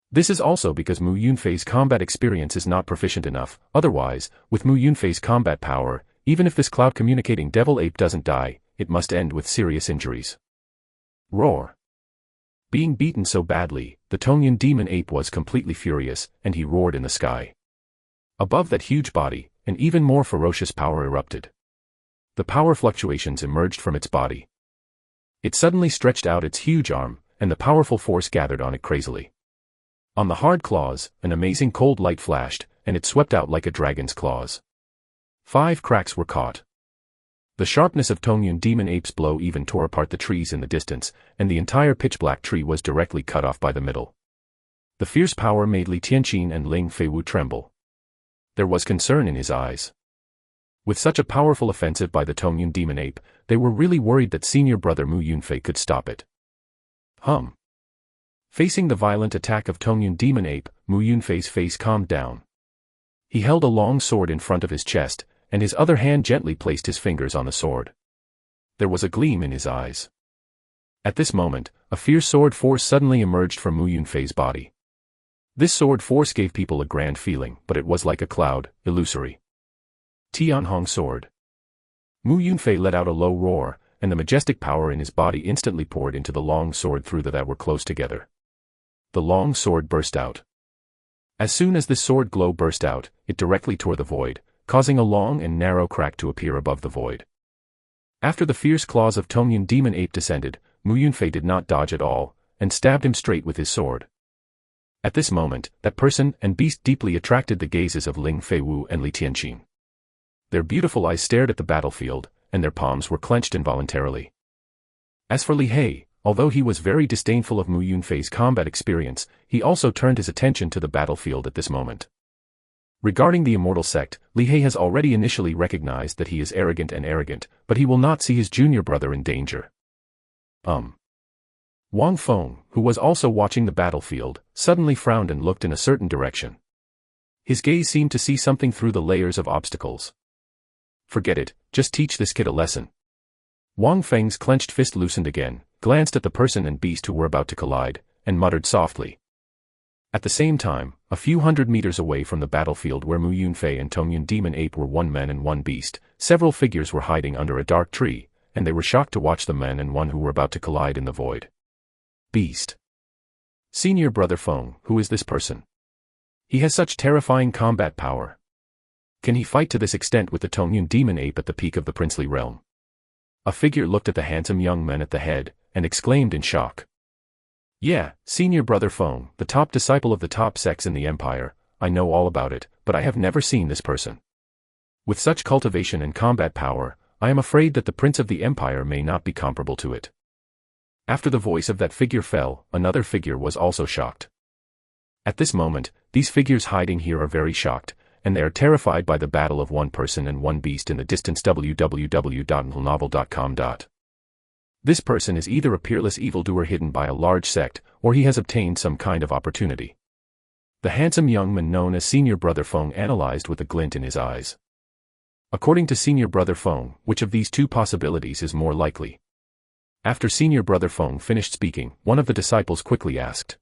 This is also because Mu Yunfei's combat experience is not proficient enough. Otherwise, with Mu Yunfei's combat power, even if this cloud-communicating devil ape doesn't die, it must end with serious injuries. Roar. Being beaten so badly, the Tongyun demon ape was completely furious, and he roared in the sky. Above that huge body, an even more ferocious power erupted. The power fluctuations emerged from its body. It suddenly stretched out its huge arm, and the powerful force gathered on it crazily. On the hard claws, an amazing cold light flashed, and it swept out like a dragon's claws. 5 cracks were caught. The sharpness of Tongyun demon ape's blow even tore apart the trees in the distance, and the entire pitch-black tree was directly cut off by the middle. The fierce power made Li Tianqin and Ling Feiwu tremble. There was concern in his eyes. With such a powerful offensive by the Tongyun demon ape, they were really worried that senior brother Mu Yunfei could stop it. Facing the violent attack of Tongyun demon ape, Mu Yunfei's face calmed down. He held a long sword in front of his chest, and his other hand gently placed his fingers on the sword. There was a gleam in his eyes. At this moment, a fierce sword force suddenly emerged from Mu Yunfei's body. This sword force gave people a grand feeling, but it was like a cloud, illusory. Tianhong sword. Mu Yunfei let out a low roar, and the majestic power in his body instantly poured into the long sword through that were close together. The long sword burst out. As soon as this sword glow burst out, it directly tore the void, causing a long and narrow crack to appear above the void. After the fierce claws of Tongyun demon ape descended, Mu Yunfei did not dodge at all, and stabbed him straight with his sword. At this moment, that person and beast deeply attracted the gazes of Ling Feiwu and Li Tianqin. Their beautiful eyes stared at the battlefield, and their palms were clenched involuntarily. As for Li He, although he was very disdainful of Mu Yunfei's combat experience, he also turned his attention to the battlefield at this moment. Regarding the Immortal Sect, Li He has already initially recognized that he is arrogant, but he will not see his junior brother in danger. Wang Feng, who was also watching the battlefield, suddenly frowned and looked in a certain direction. His gaze seemed to see something through the layers of obstacles. Forget it, just teach this kid a lesson. Wang Feng's clenched fist loosened again, glanced at the person and beast who were about to collide, and muttered softly. At the same time, a few hundred meters away from the battlefield where Mu Yunfei and Tongyun demon ape were one man and one beast, several figures were hiding under a dark tree, and they were shocked to watch the man and one who were about to collide in the void. Beast. Senior brother Feng, who is this person? He has such terrifying combat power. Can he fight to this extent with the Tongyun demon ape at the peak of the princely realm? A figure looked at the handsome young man at the head, and exclaimed in shock. Yeah, senior brother Feng, the top disciple of the top sects in the empire, I know all about it, but I have never seen this person. With such cultivation and combat power, I am afraid that the prince of the empire may not be comparable to it. After the voice of that figure fell, another figure was also shocked. At this moment, these figures hiding here are very shocked, and they are terrified by the battle of one person and one beast in the distance. www.novel.com. This person is either a peerless evildoer hidden by a large sect, or he has obtained some kind of opportunity. The handsome young man known as Senior Brother Feng analyzed with a glint in his eyes. According to Senior Brother Feng, which of these two possibilities is more likely? After Senior Brother Feng finished speaking, one of the disciples quickly asked.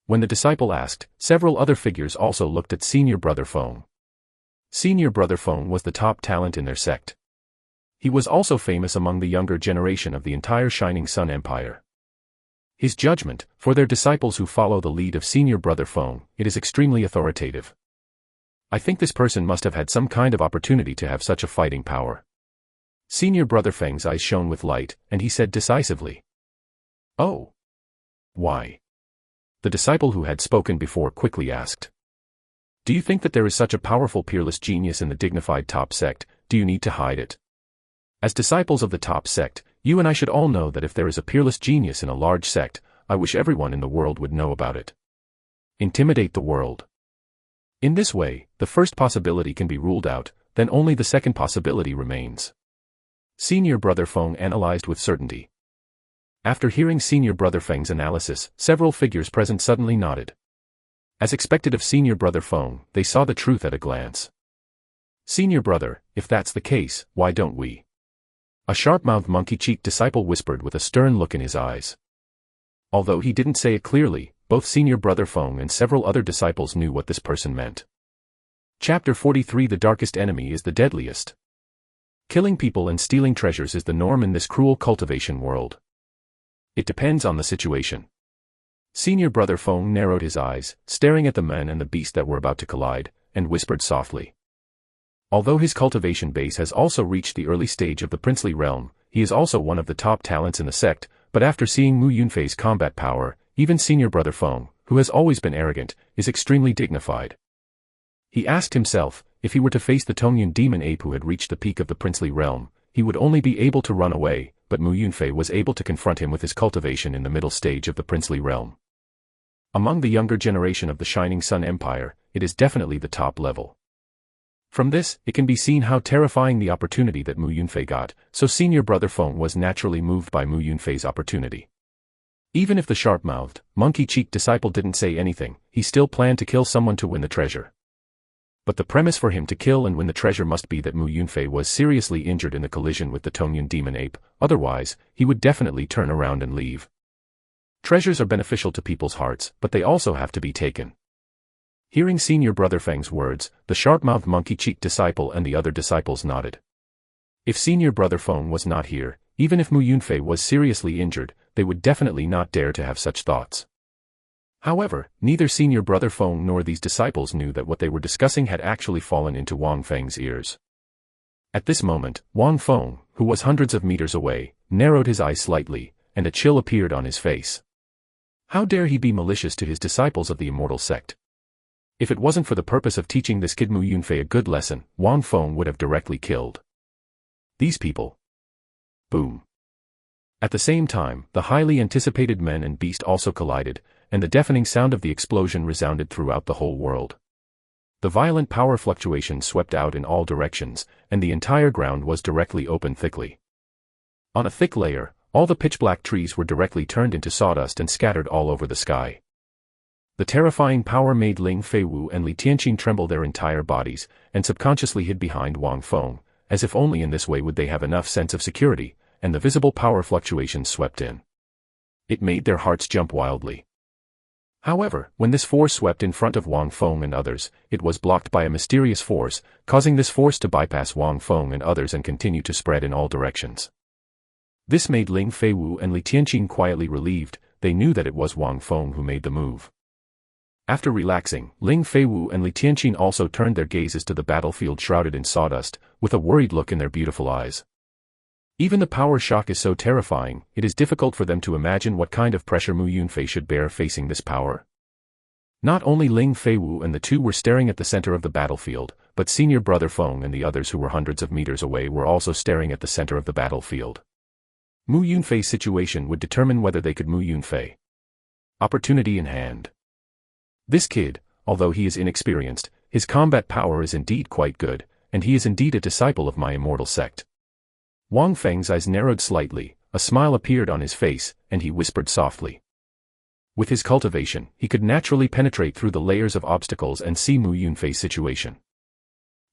When the disciple asked, several other figures also looked at Senior Brother Feng. Senior Brother Feng was the top talent in their sect. He was also famous among the younger generation of the entire Shining Sun Empire. His judgment, for their disciples who follow the lead of Senior Brother Feng, it is extremely authoritative. I think this person must have had some kind of opportunity to have such a fighting power. Senior Brother Feng's eyes shone with light, and he said decisively. Oh. Why? The disciple who had spoken before quickly asked. Do you think that there is such a powerful peerless genius in the dignified top sect? Do you need to hide it? As disciples of the top sect, you and I should all know that if there is a peerless genius in a large sect, I wish everyone in the world would know about it. Intimidate the world. In this way, the first possibility can be ruled out, then only the second possibility remains. Senior Brother Feng analyzed with certainty. After hearing Senior Brother Feng's analysis, several figures present suddenly nodded. As expected of Senior Brother Feng, they saw the truth at a glance. Senior Brother, if that's the case, why don't we? A sharp-mouthed monkey-cheeked disciple whispered with a stern look in his eyes. Although he didn't say it clearly, both Senior Brother Feng and several other disciples knew what this person meant. Chapter 43 The darkest enemy is the deadliest. Killing people and stealing treasures is the norm in this cruel cultivation world. It depends on the situation. Senior Brother Feng narrowed his eyes, staring at the man and the beast that were about to collide, and whispered softly. Although his cultivation base has also reached the early stage of the princely realm, he is also one of the top talents in the sect, but after seeing Mu Yunfei's combat power, even Senior Brother Feng, who has always been arrogant, is extremely dignified. He asked himself, if he were to face the Tongyun demon ape who had reached the peak of the princely realm, he would only be able to run away, but Mu Yunfei was able to confront him with his cultivation in the middle stage of the princely realm. Among the younger generation of the Shining Sun Empire, it is definitely the top level. From this, it can be seen how terrifying the opportunity that Mu Yunfei got, so senior brother Feng was naturally moved by Mu Yunfei's opportunity. Even if the sharp-mouthed, monkey-cheeked disciple didn't say anything, he still planned to kill someone to win the treasure. But the premise for him to kill and win the treasure must be that Mu Yunfei was seriously injured in the collision with the Tongyun demon ape, otherwise, he would definitely turn around and leave. Treasures are beneficial to people's hearts, but they also have to be taken. Hearing senior brother Feng's words, the sharp-mouthed monkey-cheeked disciple and the other disciples nodded. If senior brother Feng was not here, even if Mu Yunfei was seriously injured, they would definitely not dare to have such thoughts. However, neither senior brother Feng nor these disciples knew that what they were discussing had actually fallen into Wang Feng's ears. At this moment, Wang Feng, who was hundreds of meters away, narrowed his eyes slightly, and a chill appeared on his face. How dare he be malicious to his disciples of the Immortal Sect? If it wasn't for the purpose of teaching this kid Mu Yunfei a good lesson, Wang Feng would have directly killed these people. Boom. At the same time, the highly anticipated men and beast also collided, and the deafening sound of the explosion resounded throughout the whole world. The violent power fluctuations swept out in all directions, and the entire ground was directly open thickly. On a thick layer, all the pitch-black trees were directly turned into sawdust and scattered all over the sky. The terrifying power made Ling Feiwu and Li Tianqin tremble their entire bodies, and subconsciously hid behind Wang Feng, as if only in this way would they have enough sense of security, and the visible power fluctuations swept in. It made their hearts jump wildly. However, when this force swept in front of Wang Feng and others, it was blocked by a mysterious force, causing this force to bypass Wang Feng and others and continue to spread in all directions. This made Ling Feiwu and Li Tianqin quietly relieved. They knew that it was Wang Feng who made the move. After relaxing, Ling Feiwu and Li Tianqin also turned their gazes to the battlefield shrouded in sawdust, with a worried look in their beautiful eyes. Even the power shock is so terrifying, it is difficult for them to imagine what kind of pressure Mu Yunfei should bear facing this power. Not only Ling Feiwu and the two were staring at the center of the battlefield, but senior brother Feng and the others who were hundreds of meters away were also staring at the center of the battlefield. Mu Yunfei's situation would determine whether they could Mu Yunfei. Opportunity in hand. This kid, although he is inexperienced, his combat power is indeed quite good, and he is indeed a disciple of my Immortal Sect. Wang Feng's eyes narrowed slightly, a smile appeared on his face, and he whispered softly. With his cultivation, he could naturally penetrate through the layers of obstacles and see Mu Yunfei's situation.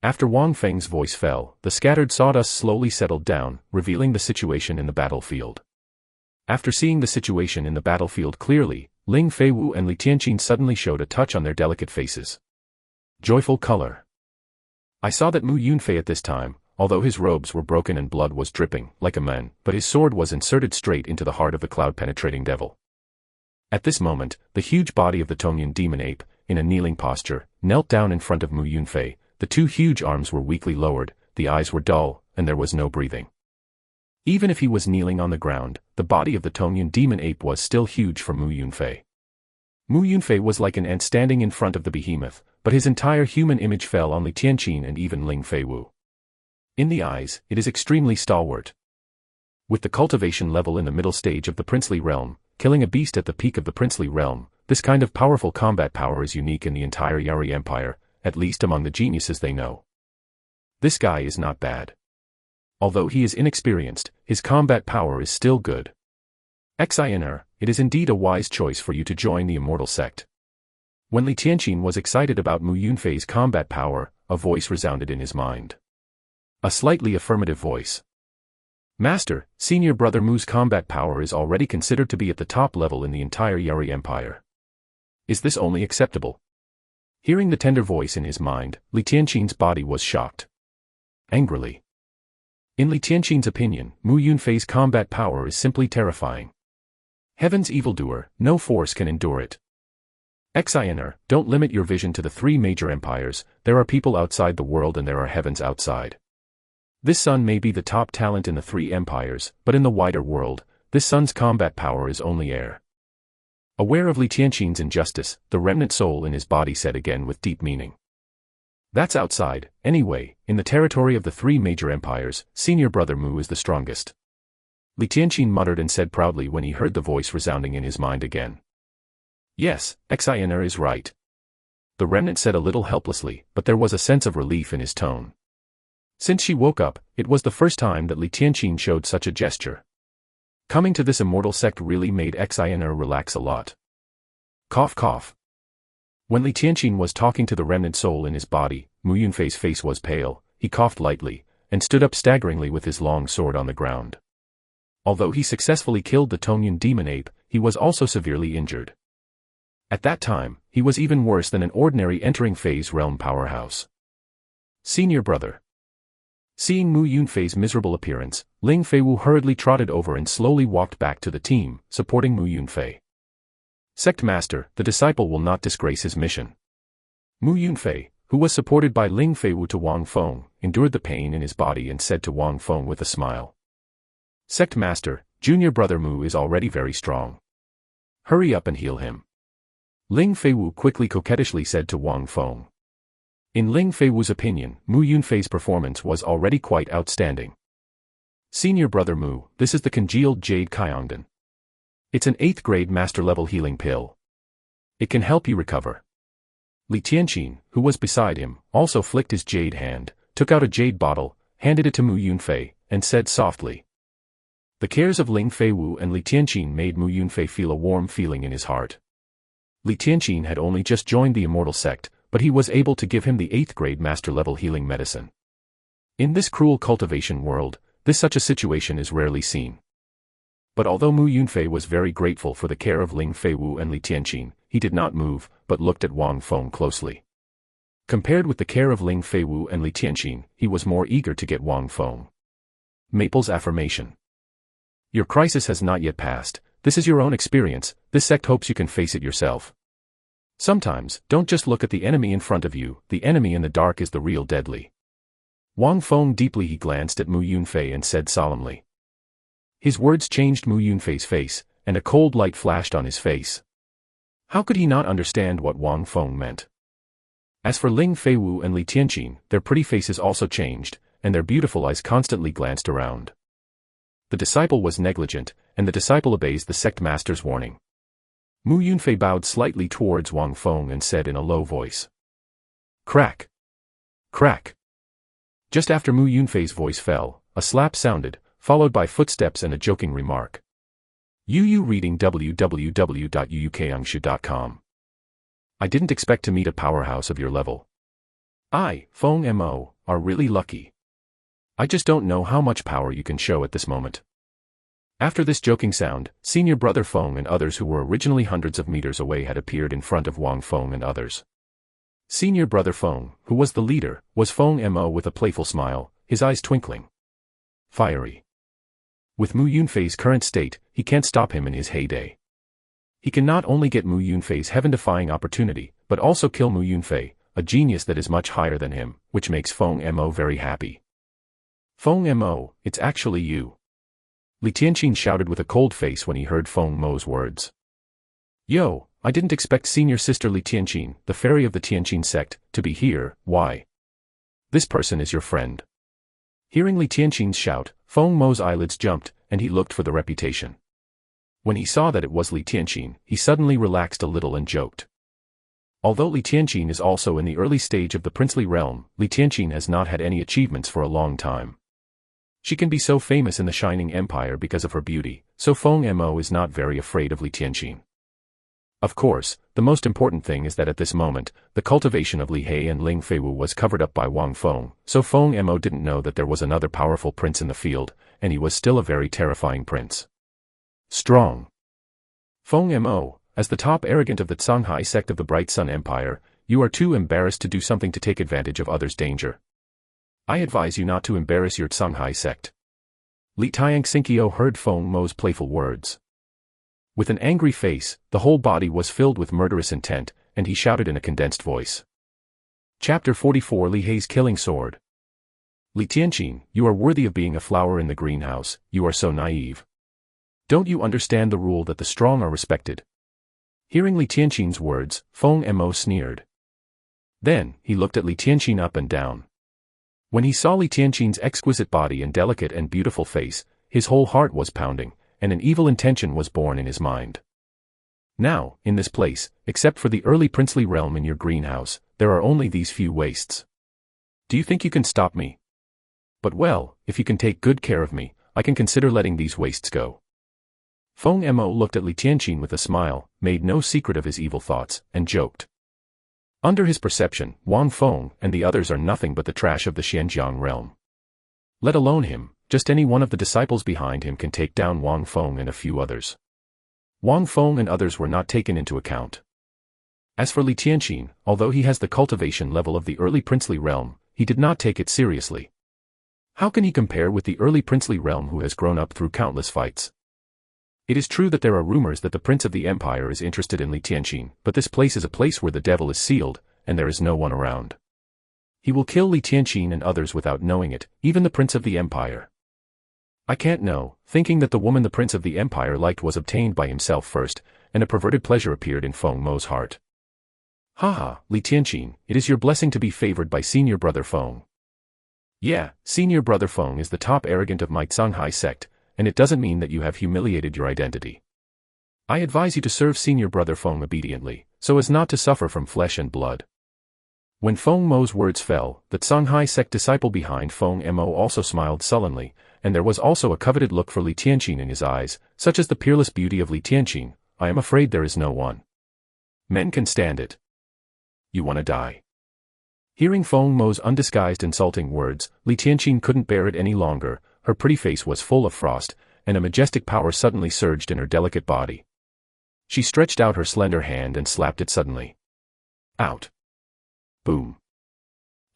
After Wang Feng's voice fell, the scattered sawdust slowly settled down, revealing the situation in the battlefield. After seeing the situation in the battlefield clearly, Ling Feiwu and Li Tianqin suddenly showed a touch on their delicate faces. Joyful color. I saw that Mu Yunfei at this time, although his robes were broken and blood was dripping, like a man, but his sword was inserted straight into the heart of the cloud-penetrating devil. At this moment, the huge body of the Tongyun demon ape, in a kneeling posture, knelt down in front of Mu Yunfei. The two huge arms were weakly lowered, the eyes were dull, and there was no breathing. Even if he was kneeling on the ground, the body of the Tongyun demon ape was still huge for Mu Yunfei. Mu Yunfei was like an ant standing in front of the behemoth, but his entire human image fell on Li Tianqin and even Ling Feiwu. In the eyes, it is extremely stalwart. With the cultivation level in the middle stage of the princely realm, killing a beast at the peak of the princely realm, this kind of powerful combat power is unique in the entire Yari Empire, at least among the geniuses they know. This guy is not bad. Although he is inexperienced, his combat power is still good. Xinr, it is indeed a wise choice for you to join the Immortal Sect. When Li Tianqin was excited about Mu Yunfei's combat power, a voice resounded in his mind. A slightly affirmative voice. Master, senior brother Mu's combat power is already considered to be at the top level in the entire Yari Empire. Is this only acceptable? Hearing the tender voice in his mind, Li Tianqin's body was shocked. Angrily. In Li Tianqin's opinion, Mu Yunfei's combat power is simply terrifying. Heaven's evildoer, no force can endure it. Xinr, don't limit your vision to the three major empires, there are people outside the world and there are heavens outside. This son may be the top talent in the three empires, but in the wider world, this son's combat power is only air. Aware of Li Tianqin's injustice, the remnant soul in his body said again with deep meaning. That's outside, anyway, in the territory of the three major empires, senior brother Mu is the strongest. Li Tianqin muttered and said proudly when he heard the voice resounding in his mind again. Yes, Xiner is right. The remnant said a little helplessly, but there was a sense of relief in his tone. Since she woke up, it was the first time that Li Tianqin showed such a gesture. Coming to this immortal sect really made Xiner relax a lot. Cough cough. When Li Tianqin was talking to the remnant soul in his body, Mu Yunfei's face was pale, he coughed lightly, and stood up staggeringly with his long sword on the ground. Although he successfully killed the Tonyan demon ape, he was also severely injured. At that time, he was even worse than an ordinary entering phase realm powerhouse. Senior brother. Seeing Mu Yunfei's miserable appearance, Ling Feiwu hurriedly trotted over and slowly walked back to the team, supporting Mu Yunfei. Sect Master, the disciple will not disgrace his mission. Mu Yunfei, who was supported by Ling Feiwu to Wang Feng, endured the pain in his body and said to Wang Feng with a smile. Sect Master, junior brother Mu is already very strong. Hurry up and heal him. Ling Feiwu quickly coquettishly said to Wang Feng. In Ling Feiwu's opinion, Mu Yunfei's performance was already quite outstanding. Senior brother Mu, this is the congealed jade Kyongdan. It's an 8th grade master level healing pill. It can help you recover. Li Tianqin, who was beside him, also flicked his jade hand, took out a jade bottle, handed it to Mu Yunfei, and said softly. The cares of Ling Feiwu and Li Tianqin made Mu Yunfei feel a warm feeling in his heart. Li Tianqin had only just joined the Immortal Sect, but he was able to give him the 8th grade master level healing medicine. In this cruel cultivation world, such a situation is rarely seen. But although Mu Yunfei was very grateful for the care of Ling Feiwu and Li Tianqin, he did not move, but looked at Wang Feng closely. Compared with the care of Ling Feiwu and Li Tianqin, he was more eager to get Wang Feng. Maple's affirmation. Your crisis has not yet passed, this is your own experience, this sect hopes you can face it yourself. Sometimes, don't just look at the enemy in front of you, the enemy in the dark is the real deadly. Wang Feng deeply he glanced at Mu Yunfei and said solemnly. His words changed Mu Yunfei's face, and a cold light flashed on his face. How could he not understand what Wang Feng meant? As for Ling Feiwu and Li Tianqin, their pretty faces also changed, and their beautiful eyes constantly glanced around. The disciple was negligent, and the disciple obeys the sect master's warning. Mu Yunfei bowed slightly towards Wang Feng and said in a low voice. Crack! Crack! Just after Mu Yunfei's voice fell, a slap sounded, followed by footsteps and a joking remark. Yu reading www.uukangshu.com. I didn't expect to meet a powerhouse of your level. Feng Mo, are really lucky. I just don't know how much power you can show at this moment. After this joking sound, senior brother Feng and others who were originally hundreds of meters away had appeared in front of Wang Feng and others. Senior brother Feng, who was the leader, was Feng Mo with a playful smile, his eyes twinkling. Fiery. With Mu Yunfei's current state, he can't stop him in his heyday. He can not only get Mu Yunfei's heaven-defying opportunity, but also kill Mu Yunfei, a genius that is much higher than him, which makes Feng Mo very happy. Feng Mo, it's actually you. Li Tianqin shouted with a cold face when he heard Feng Mo's words. Yo, I didn't expect senior sister Li Tianqin, the fairy of the Tianqin sect, to be here, why? This person is your friend. Hearing Li Tianqin's shout, Feng Mo's eyelids jumped, and he looked for the reputation. When he saw that it was Li Tianqin, he suddenly relaxed a little and joked. Although Li Tianqin is also in the early stage of the princely realm, Li Tianqin has not had any achievements for a long time. She can be so famous in the Shining Empire because of her beauty, so Feng Mo is not very afraid of Li Tianqin. Of course, the most important thing is that at this moment, the cultivation of Li He and Ling Feiwu was covered up by Wang Feng, so Feng Mo didn't know that there was another powerful prince in the field, and he was still a very terrifying prince. Strong. Feng Mo, as the top arrogant of the Songhai sect of the Bright Sun Empire, you are too embarrassed to do something to take advantage of others' danger. I advise you not to embarrass your Songhai sect. Li Tiang Xinkyo heard Feng Mo's playful words. With an angry face, the whole body was filled with murderous intent, and he shouted in a condensed voice. Chapter 44 Li Hei's Killing Sword. Li Tianqin, you are worthy of being a flower in the greenhouse, you are so naive. Don't you understand the rule that the strong are respected? Hearing Li Tianqin's words, Feng Mo sneered. Then, he looked at Li Tianqin up and down. When he saw Li Tianqin's exquisite body and delicate and beautiful face, his whole heart was pounding, and an evil intention was born in his mind. Now, in this place, except for the early princely realm in your greenhouse, there are only these few wastes. Do you think you can stop me? But well, if you can take good care of me, I can consider letting these wastes go. Feng Mo looked at Li Tianqin with a smile, made no secret of his evil thoughts, and joked. Under his perception, Wang Feng and the others are nothing but the trash of the Xianjiang realm. Let alone him, just any one of the disciples behind him can take down Wang Feng and a few others. Wang Feng and others were not taken into account. As for Li Tianqin, although he has the cultivation level of the early princely realm, he did not take it seriously. How can he compare with the early princely realm who has grown up through countless fights? It is true that there are rumors that the prince of the empire is interested in Li Tianqin, but this place is a place where the devil is sealed, and there is no one around. He will kill Li Tianqin and others without knowing it, even the prince of the empire. I can't know, thinking that the woman the prince of the empire liked was obtained by himself first, and a perverted pleasure appeared in Feng Mo's heart. Haha, Li Tianqin, it is your blessing to be favored by senior brother Feng. Yeah, senior brother Feng is the top arrogant of Mythical sect, and it doesn't mean that you have humiliated your identity. I advise you to serve senior brother Feng obediently, so as not to suffer from flesh and blood. When Feng Mo's words fell, the Shanghai sect disciple behind Feng Mo also smiled sullenly, and there was also a coveted look for Li Tianqin in his eyes, such as the peerless beauty of Li Tianqin. I am afraid there is no one. Men can stand it. You wanna die? Hearing Feng Mo's undisguised insulting words, Li Tianqin couldn't bear it any longer. Her pretty face was full of frost, and a majestic power suddenly surged in her delicate body. She stretched out her slender hand and slapped it suddenly. Out. Boom.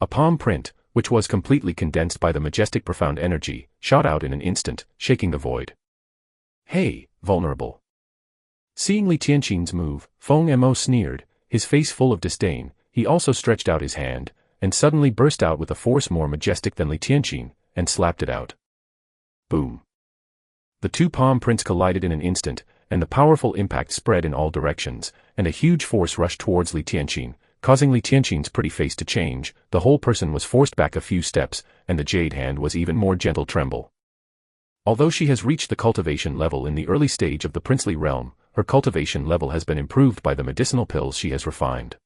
A palm print, which was completely condensed by the majestic profound energy, shot out in an instant, shaking the void. Hey, vulnerable. Seeing Li Tianqin's move, Feng Mo sneered, his face full of disdain. He also stretched out his hand, and suddenly burst out with a force more majestic than Li Tianqin, and slapped it out. Boom. The two palm prints collided in an instant, and the powerful impact spread in all directions, and a huge force rushed towards Li Tianqin, causing Li Tianqin's pretty face to change. The whole person was forced back a few steps, and the jade hand was even more gentle tremble. Although she has reached the cultivation level in the early stage of the princely realm, her cultivation level has been improved by the medicinal pills she has refined.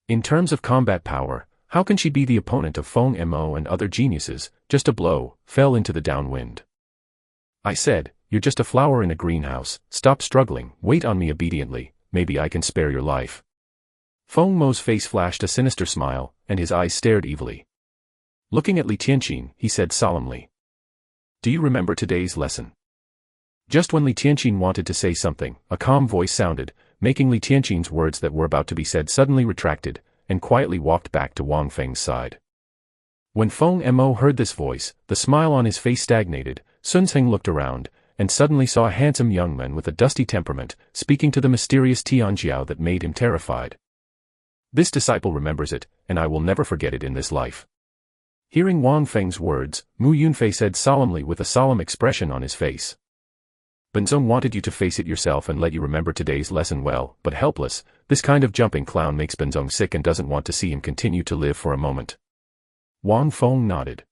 In terms of combat power, how can she be the opponent of Feng Mo and other geniuses? Just a blow, fell into the downwind. I said, you're just a flower in a greenhouse, stop struggling, wait on me obediently, maybe I can spare your life. Feng Mo's face flashed a sinister smile, and his eyes stared evilly. Looking at Li Tianqin, he said solemnly. Do you remember today's lesson? Just when Li Tianqin wanted to say something, a calm voice sounded, making Li Tianqin's words that were about to be said suddenly retracted, and quietly walked back to Wang Feng's side. When Feng Mo heard this voice, the smile on his face stagnated. Sun Tseng looked around, and suddenly saw a handsome young man with a dusty temperament, speaking to the mysterious Tianjiao that made him terrified. This disciple remembers it, and I will never forget it in this life. Hearing Wang Feng's words, Mu Yunfei said solemnly with a solemn expression on his face. Benzong wanted you to face it yourself and let you remember today's lesson well, but helpless. This kind of jumping clown makes Benzong sick and doesn't want to see him continue to live for a moment. Wang Feng nodded.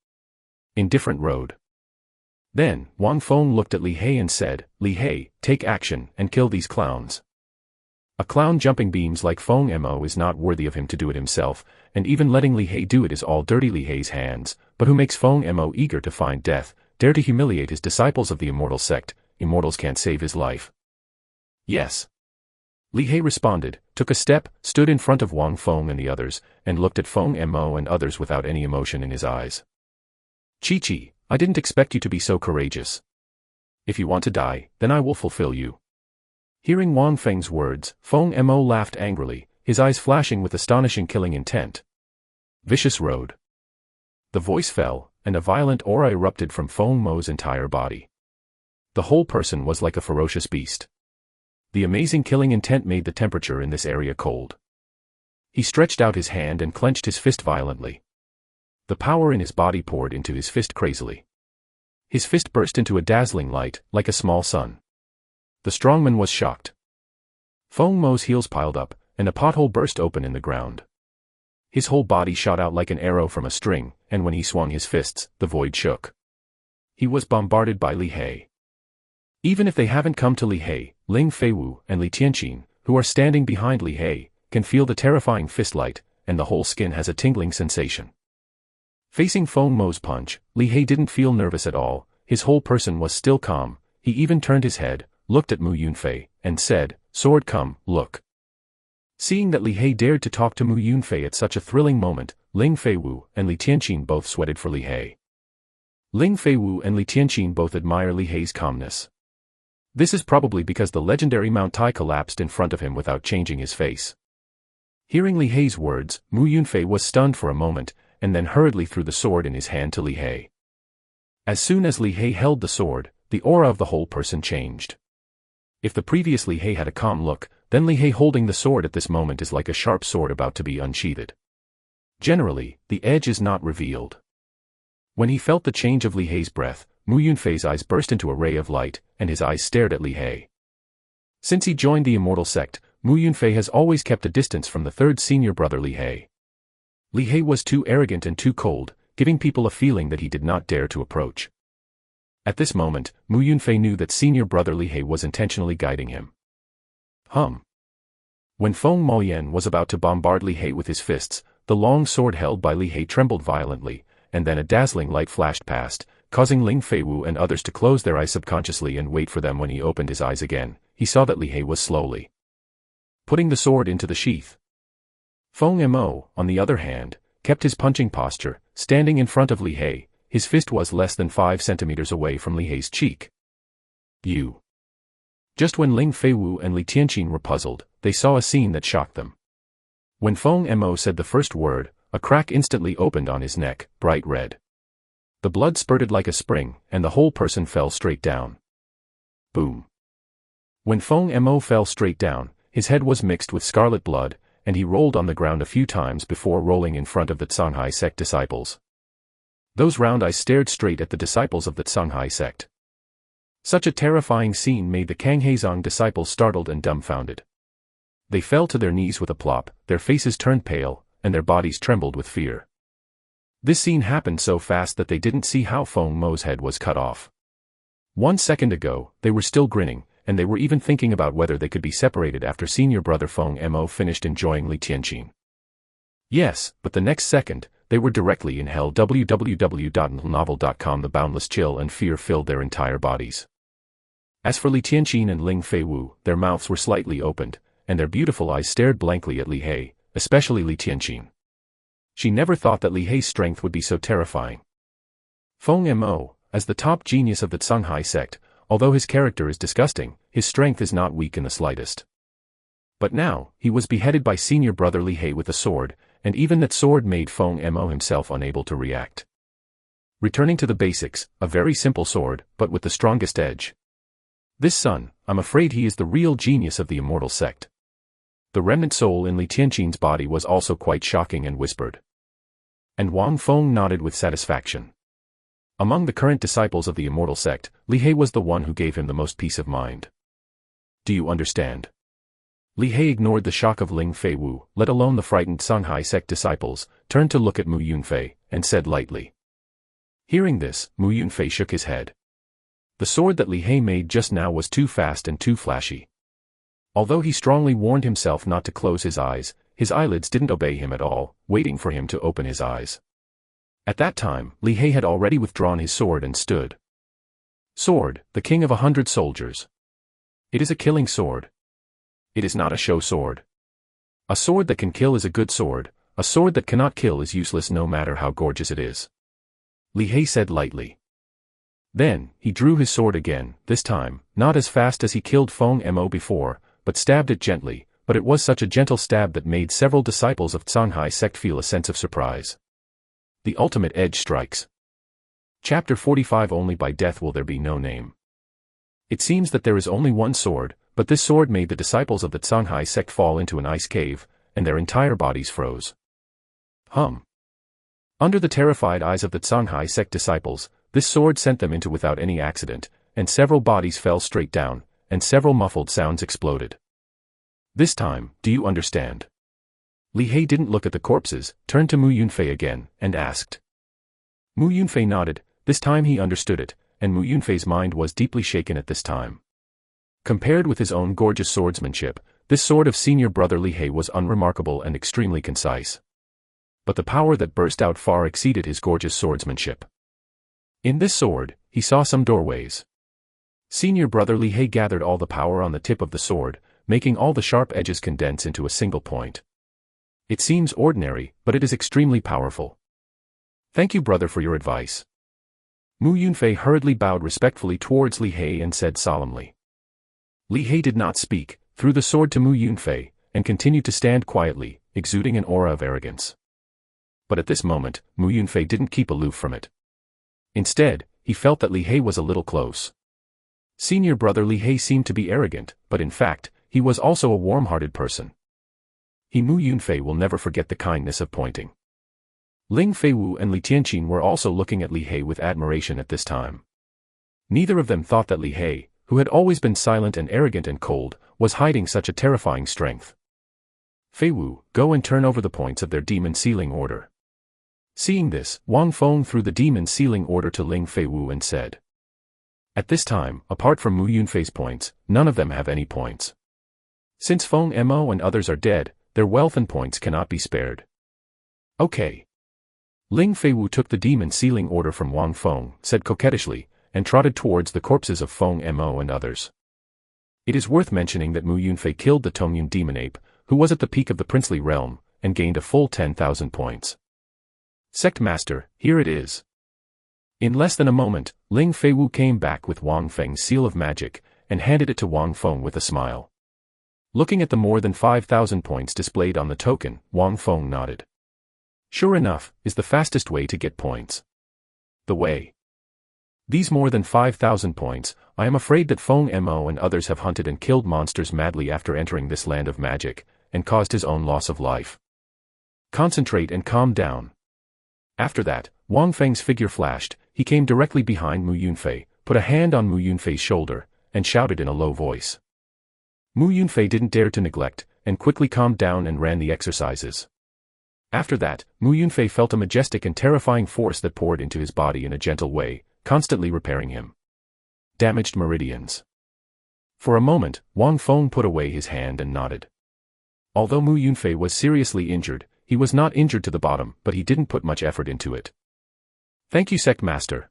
Indifferent road. Then, Wang Feng looked at Li He and said, Li He, take action and kill these clowns. A clown jumping beams like Feng Mo is not worthy of him to do it himself, and even letting Li He do it is all dirty Li He's hands, but who makes Feng Mo eager to find death, dare to humiliate his disciples of the Immortal Sect? Immortals can't save his life. Yes. Li He responded, took a step, stood in front of Wang Feng and the others, and looked at Feng Mo and others without any emotion in his eyes. Chi-Chi, I didn't expect you to be so courageous. If you want to die, then I will fulfill you. Hearing Wang Feng's words, Feng Mo laughed angrily, his eyes flashing with astonishing killing intent. Vicious road. The voice fell, and a violent aura erupted from Feng Mo's entire body. The whole person was like a ferocious beast. The amazing killing intent made the temperature in this area cold. He stretched out his hand and clenched his fist violently. The power in his body poured into his fist crazily. His fist burst into a dazzling light, like a small sun. The strongman was shocked. Feng Mo's heels piled up, and a pothole burst open in the ground. His whole body shot out like an arrow from a string, and when he swung his fists, the void shook. He was bombarded by Li He. Even if they haven't come to Li He, Ling Feiwu and Li Tianqin, who are standing behind Li He, can feel the terrifying fist light, and the whole skin has a tingling sensation. Facing Feng Mo's punch, Li He didn't feel nervous at all, his whole person was still calm. He even turned his head, looked at Mu Yunfei, and said, "Sword, come, look." Seeing that Li He dared to talk to Mu Yunfei at such a thrilling moment, Ling Feiwu and Li Tianqin both sweated for Li He. Ling Feiwu and Li Tianqin both admire Li He's calmness. This is probably because the legendary Mount Tai collapsed in front of him without changing his face. Hearing Li He's words, Mu Yunfei was stunned for a moment, and then hurriedly threw the sword in his hand to Li He. As soon as Li He held the sword, the aura of the whole person changed. If the previous Li He had a calm look, then Li He holding the sword at this moment is like a sharp sword about to be unsheathed. Generally, the edge is not revealed. When he felt the change of Li He's breath, Mu Yunfei's eyes burst into a ray of light, and his eyes stared at Li He. Since he joined the Immortal Sect, Mu Yunfei has always kept a distance from the third senior brother Li He. Li He was too arrogant and too cold, giving people a feeling that he did not dare to approach. At this moment, Mu Yunfei knew that senior brother Li He was intentionally guiding him. When Feng Moyan was about to bombard Li He with his fists, the long sword held by Li He trembled violently, and then a dazzling light flashed past, causing Ling Feiwu and others to close their eyes subconsciously and wait for them. When he opened his eyes again, he saw that Li He was slowly putting the sword into the sheath. Feng Mo, on the other hand, kept his punching posture, standing in front of Li He. His fist was less than 5 centimeters away from Li He's cheek. Just when Ling Feiwu and Li Tianqin were puzzled, they saw a scene that shocked them. When Feng Mo said the first word, a crack instantly opened on his neck, bright red. The blood spurted like a spring, and the whole person fell straight down. Boom. When Feng Mo fell straight down, his head was mixed with scarlet blood, and he rolled on the ground a few times before rolling in front of the Shanghai sect disciples. Those round eyes stared straight at the disciples of the Shanghai sect. Such a terrifying scene made the Kanghaizong disciples startled and dumbfounded. They fell to their knees with a plop, their faces turned pale, and their bodies trembled with fear. This scene happened so fast that they didn't see how Feng Mo's head was cut off. 1 second ago, they were still grinning, and they were even thinking about whether they could be separated after senior brother Feng Mo finished enjoying Li Tianqin. Yes, but the next second, they were directly in hell. www.novel.com. The boundless chill and fear filled their entire bodies. As for Li Tianqin and Ling Feiwu, their mouths were slightly opened, and their beautiful eyes stared blankly at Li He, especially Li Tianqin. She never thought that Li He's strength would be so terrifying. Feng Mo, as the top genius of the Shanghai sect, although his character is disgusting, his strength is not weak in the slightest. But now, he was beheaded by senior brother Li He with a sword, and even that sword made Feng Mo himself unable to react. Returning to the basics, a very simple sword, but with the strongest edge. This son, I'm afraid he is the real genius of the Immortal Sect. The remnant soul in Li Tianqin's body was also quite shocking and whispered. And Wang Feng nodded with satisfaction. Among the current disciples of the Immortal Sect, Li He was the one who gave him the most peace of mind. Do you understand? Li He ignored the shock of Ling Feiwu, let alone the frightened Shanghai sect disciples, turned to look at Mu Yunfei, and said lightly. Hearing this, Mu Yunfei shook his head. The sword that Li He made just now was too fast and too flashy. Although he strongly warned himself not to close his eyelids didn't obey him at all, waiting for him to open his eyes. At that time, Li He had already withdrawn his sword and stood. Sword, the king of 100 soldiers. It is a killing sword. It is not a show sword. A sword that can kill is a good sword, a sword that cannot kill is useless no matter how gorgeous it is. Li He said lightly. Then, he drew his sword again, this time, not as fast as he killed Feng Mo before, but stabbed it gently, but it was such a gentle stab that made several disciples of Shanghai sect feel a sense of surprise. The ultimate edge strikes. Chapter 45. Only by death will there be no name. It seems that there is only one sword, but this sword made the disciples of the Shanghai sect fall into an ice cave, and their entire bodies froze. Under the terrified eyes of the Shanghai sect disciples, this sword sent them into without any accident, and several bodies fell straight down, and several muffled sounds exploded. This time, do you understand? Li He didn't look at the corpses, turned to Mu Yunfei again, and asked. Mu Yunfei nodded. This time he understood it, and Mu Yunfei's mind was deeply shaken at this time. Compared with his own gorgeous swordsmanship, this sword of senior brother Li He was unremarkable and extremely concise. But the power that burst out far exceeded his gorgeous swordsmanship. In this sword, he saw some doorways. Senior brother Li He gathered all the power on the tip of the sword, making all the sharp edges condense into a single point. It seems ordinary, but it is extremely powerful. Thank you, brother, for your advice. Mu Yunfei hurriedly bowed respectfully towards Li He and said solemnly. Li He did not speak, threw the sword to Mu Yunfei, and continued to stand quietly, exuding an aura of arrogance. But at this moment, Mu Yunfei didn't keep aloof from it. Instead, he felt that Li He was a little close. Senior brother Li He seemed to be arrogant, but in fact, he was also a warm-hearted person. Mu Yunfei will never forget the kindness of pointing. Ling Feiwu and Li Tianqin were also looking at Li He with admiration at this time. Neither of them thought that Li He, who had always been silent and arrogant and cold, was hiding such a terrifying strength. Feiwu, go and turn over the points of their demon sealing order. Seeing this, Wang Feng threw the demon sealing order to Ling Feiwu and said. At this time, apart from Mu Yunfei's points, none of them have any points. Since Feng Mo and others are dead, their wealth and points cannot be spared. Okay. Ling Feiwu took the demon sealing order from Wang Feng, said coquettishly, and trotted towards the corpses of Feng Mo and others. It is worth mentioning that Mu Yunfei killed the Tongyun demon ape, who was at the peak of the princely realm, and gained a full 10,000 points. Sect Master, here it is. In less than a moment, Ling Feiwu came back with Wang Feng's seal of magic, and handed it to Wang Feng with a smile. Looking at the more than 5,000 points displayed on the token, Wang Feng nodded. Sure enough, is the fastest way to get points. The way. These more than 5,000 points, I am afraid that Feng Mo and others have hunted and killed monsters madly after entering this land of magic, and caused his own loss of life. Concentrate and calm down. After that, Wang Feng's figure flashed, he came directly behind Mu Yunfei, put a hand on Mu Yunfei's shoulder, and shouted in a low voice. Mu Yunfei didn't dare to neglect, and quickly calmed down and ran the exercises. After that, Mu Yunfei felt a majestic and terrifying force that poured into his body in a gentle way, constantly repairing him. Damaged meridians. For a moment, Wang Feng put away his hand and nodded. Although Mu Yunfei was seriously injured, he was not injured to the bottom, but he didn't put much effort into it. Thank you, Sect Master.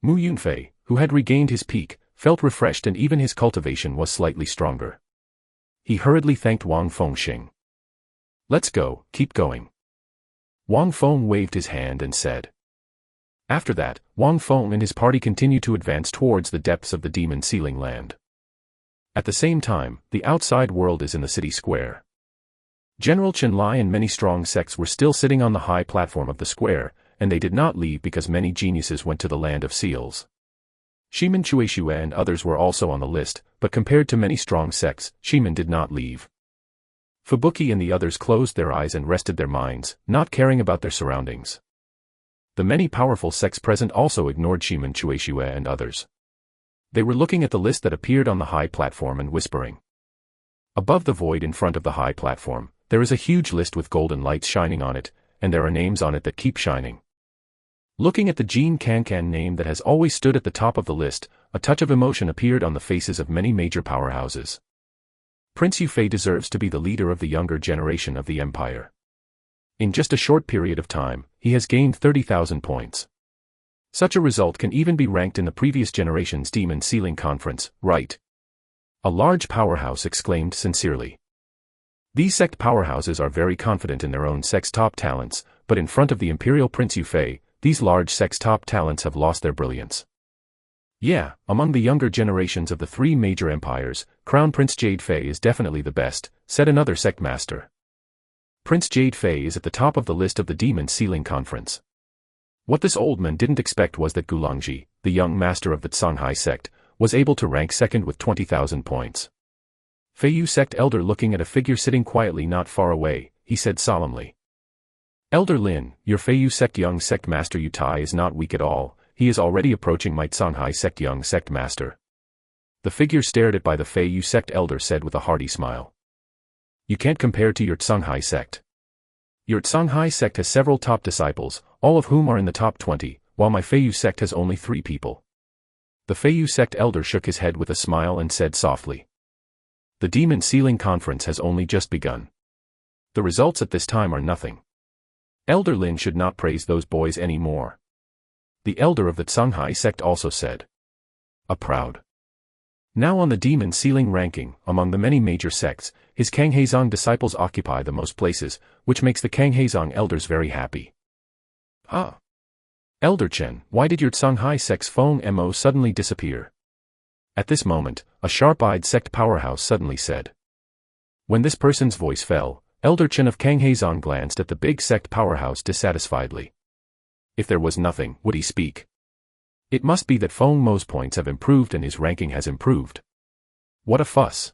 Mu Yunfei, who had regained his peak, felt refreshed and even his cultivation was slightly stronger. He hurriedly thanked Wang Feng. Let's go, keep going. Wang Feng waved his hand and said. After that, Wang Feng and his party continued to advance towards the depths of the demon sealing land. At the same time, the outside world is in the city square. General Chen Lai and many strong sects were still sitting on the high platform of the square, and they did not leave because many geniuses went to the land of seals. Shimen Chueshue and others were also on the list, but compared to many strong sects, Shimen did not leave. Fubuki and the others closed their eyes and rested their minds, not caring about their surroundings. The many powerful sects present also ignored Shimen Chueshue and others. They were looking at the list that appeared on the high platform and whispering. Above the void in front of the high platform, there is a huge list with golden lights shining on it, and there are names on it that keep shining. Looking at the Jin Kankan name that has always stood at the top of the list, a touch of emotion appeared on the faces of many major powerhouses. Prince Yufei deserves to be the leader of the younger generation of the empire. In just a short period of time, he has gained 30,000 points. Such a result can even be ranked in the previous generation's Demon Sealing Conference, right? A large powerhouse exclaimed sincerely. These sect powerhouses are very confident in their own sect's top talents, but in front of the Imperial Prince Yufei, these large sect's top talents have lost their brilliance. Yeah, among the younger generations of the three major empires, Crown Prince Jade Fei is definitely the best, said another sect master. Prince Jade Fei is at the top of the list of the Demon Sealing Conference. What this old man didn't expect was that Gulangji, the young master of the Shanghai sect, was able to rank second with 20,000 points. Feiyu sect elder looking at a figure sitting quietly not far away, he said solemnly. Elder Lin, your Feiyu sect young sect master Yutai is not weak at all, he is already approaching my Shanghai sect young sect master. The figure stared at by the Feiyu sect elder said with a hearty smile. You can't compare to your Songhai sect. Your Songhai sect has several top disciples, all of whom are in the top 20, while my Feiyu sect has only 3 people. The Feiyu sect elder shook his head with a smile and said softly. The Demon Sealing Conference has only just begun. The results at this time are nothing. Elder Lin should not praise those boys any more. The elder of the Songhai sect also said. A proud. Now on the Demon Sealing ranking, among the many major sects, his Kanghaizong disciples occupy the most places, which makes the Kanghaizong elders very happy. Ah! Elder Chen, why did your Songhai sect's Feng Mo suddenly disappear? At this moment, a sharp-eyed sect powerhouse suddenly said. When this person's voice fell, Elder Chen of Kanghaizong glanced at the big sect powerhouse dissatisfiedly. If there was nothing, would he speak? It must be that Feng Mo's points have improved and his ranking has improved. What a fuss.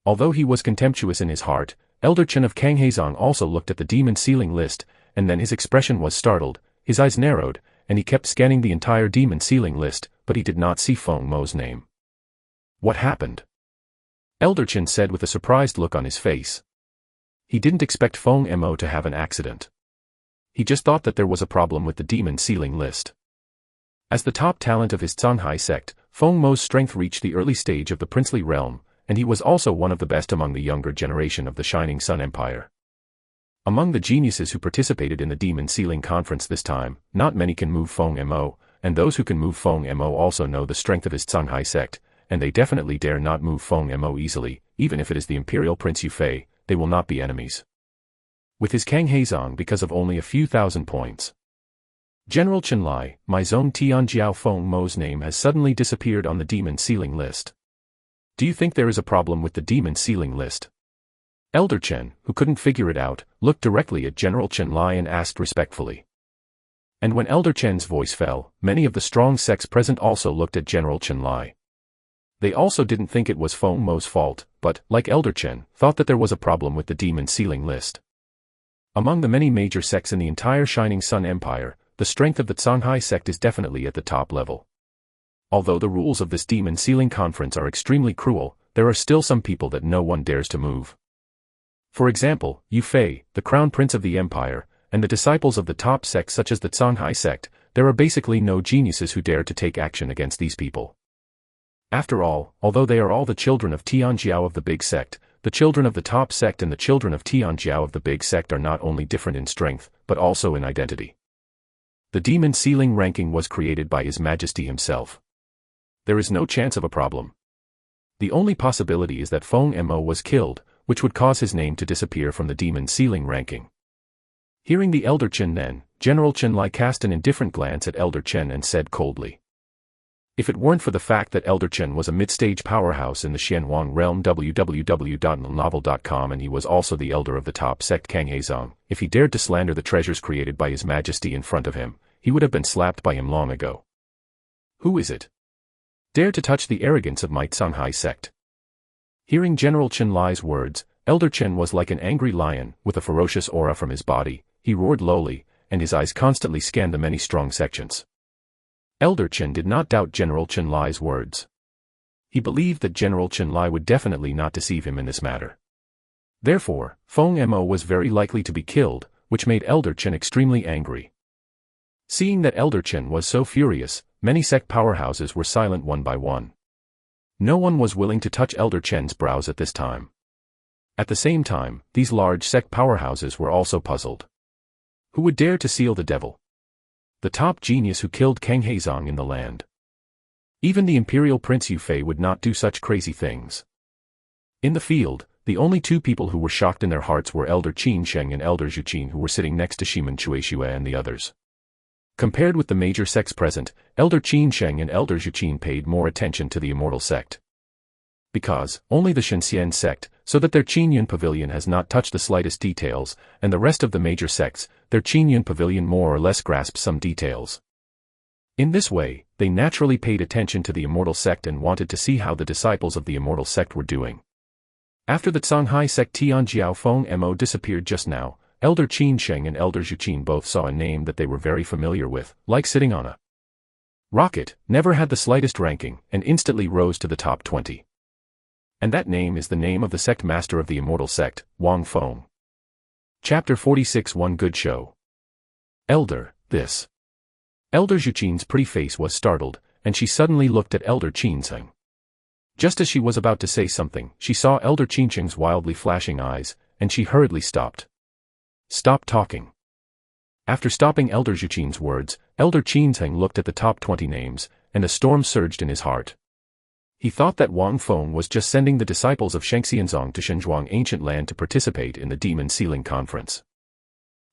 Although he was contemptuous in his heart, Elder Chen of Kanghaizong also looked at the demon sealing list, and then his expression was startled, his eyes narrowed, and he kept scanning the entire demon sealing list, but he did not see Feng Mo's name. What happened? Elder Chen said with a surprised look on his face. He didn't expect Feng Mo to have an accident. He just thought that there was a problem with the demon sealing list. As the top talent of his Songhai sect, Feng Mo's strength reached the early stage of the princely realm, and he was also one of the best among the younger generation of the Shining Sun Empire. Among the geniuses who participated in the Demon Sealing Conference this time, not many can move Feng Mo, and those who can move Feng Mo also know the strength of his Songhai sect, and they definitely dare not move Feng Mo easily, even if it is the Imperial Prince Yufei, they will not be enemies. With his Kanghaizong because of only a few thousand points. General Chenlai, my Zong Tianjiao Feng Mo's name has suddenly disappeared on the demon sealing list. Do you think there is a problem with the demon sealing list? Elder Chen, who couldn't figure it out, looked directly at General Chenlai and asked respectfully. And when Elder Chen's voice fell, many of the strong sects present also looked at General Chenlai. They also didn't think it was Feng Mo's fault, but, like Elder Chen, thought that there was a problem with the demon sealing list. Among the many major sects in the entire Shining Sun Empire, the strength of the Songhai sect is definitely at the top level. Although the rules of this demon sealing conference are extremely cruel, there are still some people that no one dares to move. For example, Yufei, the crown prince of the empire, and the disciples of the top sects such as the Songhai sect, there are basically no geniuses who dare to take action against these people. After all, although they are all the children of Tianjiao of the big sect, the children of the top sect and the children of Tianjiao of the big sect are not only different in strength, but also in identity. The demon sealing ranking was created by His Majesty himself. There is no chance of a problem. The only possibility is that Feng Mo was killed, which would cause his name to disappear from the demon sealing ranking. Hearing the Elder Chen then, General Chenlai cast an indifferent glance at Elder Chen and said coldly. If it weren't for the fact that Elder Chen was a mid-stage powerhouse in the Xianhuang realm www.novel.com and he was also the elder of the top sect Kanghaizong, if he dared to slander the treasures created by His Majesty in front of him, he would have been slapped by him long ago. Who is it? Dare to touch the arrogance of my Songhai sect. Hearing General Chenlai's words, Elder Chen was like an angry lion, with a ferocious aura from his body, he roared lowly, and his eyes constantly scanned the many strong sections. Elder Chen did not doubt General Chenlai's words. He believed that General Chenlai would definitely not deceive him in this matter. Therefore, Feng Mo was very likely to be killed, which made Elder Chen extremely angry. Seeing that Elder Chen was so furious, many sect powerhouses were silent one by one. No one was willing to touch Elder Chen's brows at this time. At the same time, these large sect powerhouses were also puzzled. Who would dare to seal the devil? The top genius who killed Kanghaizong in the land. Even the Imperial Prince Yufei would not do such crazy things. In the field, the only two people who were shocked in their hearts were Elder Qin Sheng and Elder Zhu Qin, who were sitting next to Shiman Chueshue and the others. Compared with the major sects present, Elder Qin Sheng and Elder Zhu Qin paid more attention to the Immortal Sect. Because, only the Shenxian sect, so that their Qingyun pavilion has not touched the slightest details, and the rest of the major sects, their Qingyun pavilion more or less grasped some details. In this way, they naturally paid attention to the Immortal Sect and wanted to see how the disciples of the Immortal Sect were doing. After the Songhai sect Tianjiao Feng Mo disappeared just now, Elder Qin Sheng and Elder Zhu Qin both saw a name that they were very familiar with, like sitting on a rocket, never had the slightest ranking, and instantly rose to the top 20. And that name is the name of the sect master of the Immortal Sect, Wang Feng. Chapter 46. One good show. Elder, this. Elder Zhuqin's pretty face was startled, and she suddenly looked at Elder Qinsheng. Just as she was about to say something, she saw Elder Qinsheng's wildly flashing eyes, and she hurriedly stopped. Stop talking. After stopping Elder Zhuqin's words, Elder Qinsheng looked at the top 20 names, and a storm surged in his heart. He thought that Wang Feng was just sending the disciples of Shengxianzong to Shenzhuang ancient land to participate in the Demon Sealing Conference.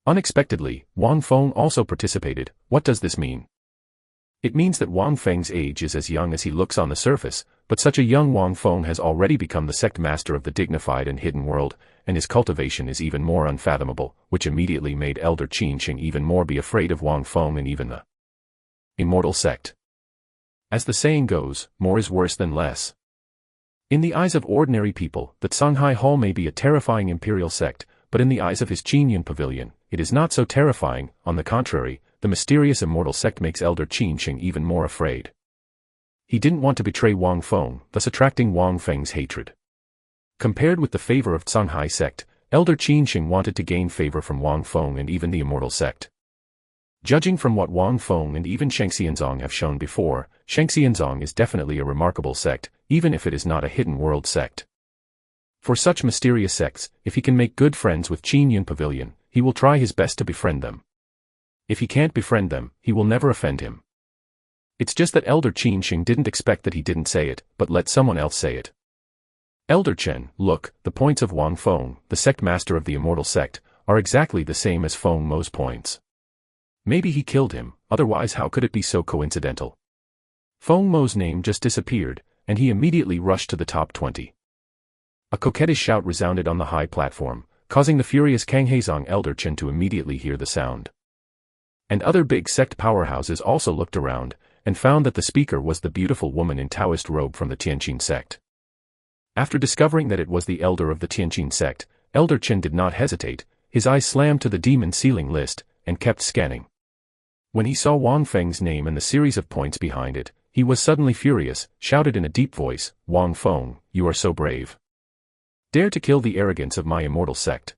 Unexpectedly, Wang Feng also participated. What does this mean? It means that Wang Feng's age is as young as he looks on the surface, but such a young Wang Feng has already become the sect master of the dignified and hidden world, and his cultivation is even more unfathomable, which immediately made Elder Qinsheng even more be afraid of Wang Feng and even the Immortal Sect. As the saying goes, more is worse than less. In the eyes of ordinary people, the Songhai Hall may be a terrifying imperial sect, but in the eyes of his Qinyan Pavilion, it is not so terrifying. On the contrary, the mysterious Immortal Sect makes Elder Qinsheng even more afraid. He didn't want to betray Wang Feng, thus attracting Wang Feng's hatred. Compared with the favor of Songhai Sect, Elder Qinsheng wanted to gain favor from Wang Feng and even the Immortal Sect. Judging from what Wang Feng and even Shengxianzong have shown before, Shengxianzong is definitely a remarkable sect, even if it is not a hidden world sect. For such mysterious sects, if he can make good friends with Qinyan Pavilion, he will try his best to befriend them. If he can't befriend them, he will never offend him. It's just that Elder Qinsheng didn't expect that he didn't say it, but let someone else say it. Elder Chen, look, the points of Wang Feng, the sect master of the Immortal Sect, are exactly the same as Feng Mo's points. Maybe he killed him, otherwise how could it be so coincidental? Feng Mo's name just disappeared, and he immediately rushed to the top 20. A coquettish shout resounded on the high platform, causing the furious Kanghaizong Elder Chen to immediately hear the sound. And other big sect powerhouses also looked around, and found that the speaker was the beautiful woman in Taoist robe from the Tianqin sect. After discovering that it was the elder of the Tianqin sect, Elder Chen did not hesitate, his eyes slammed to the demon sealing list, and kept scanning. When he saw Wang Feng's name and the series of points behind it, he was suddenly furious, shouted in a deep voice, Wang Feng, you are so brave. Dare to kill the arrogance of my Immortal Sect.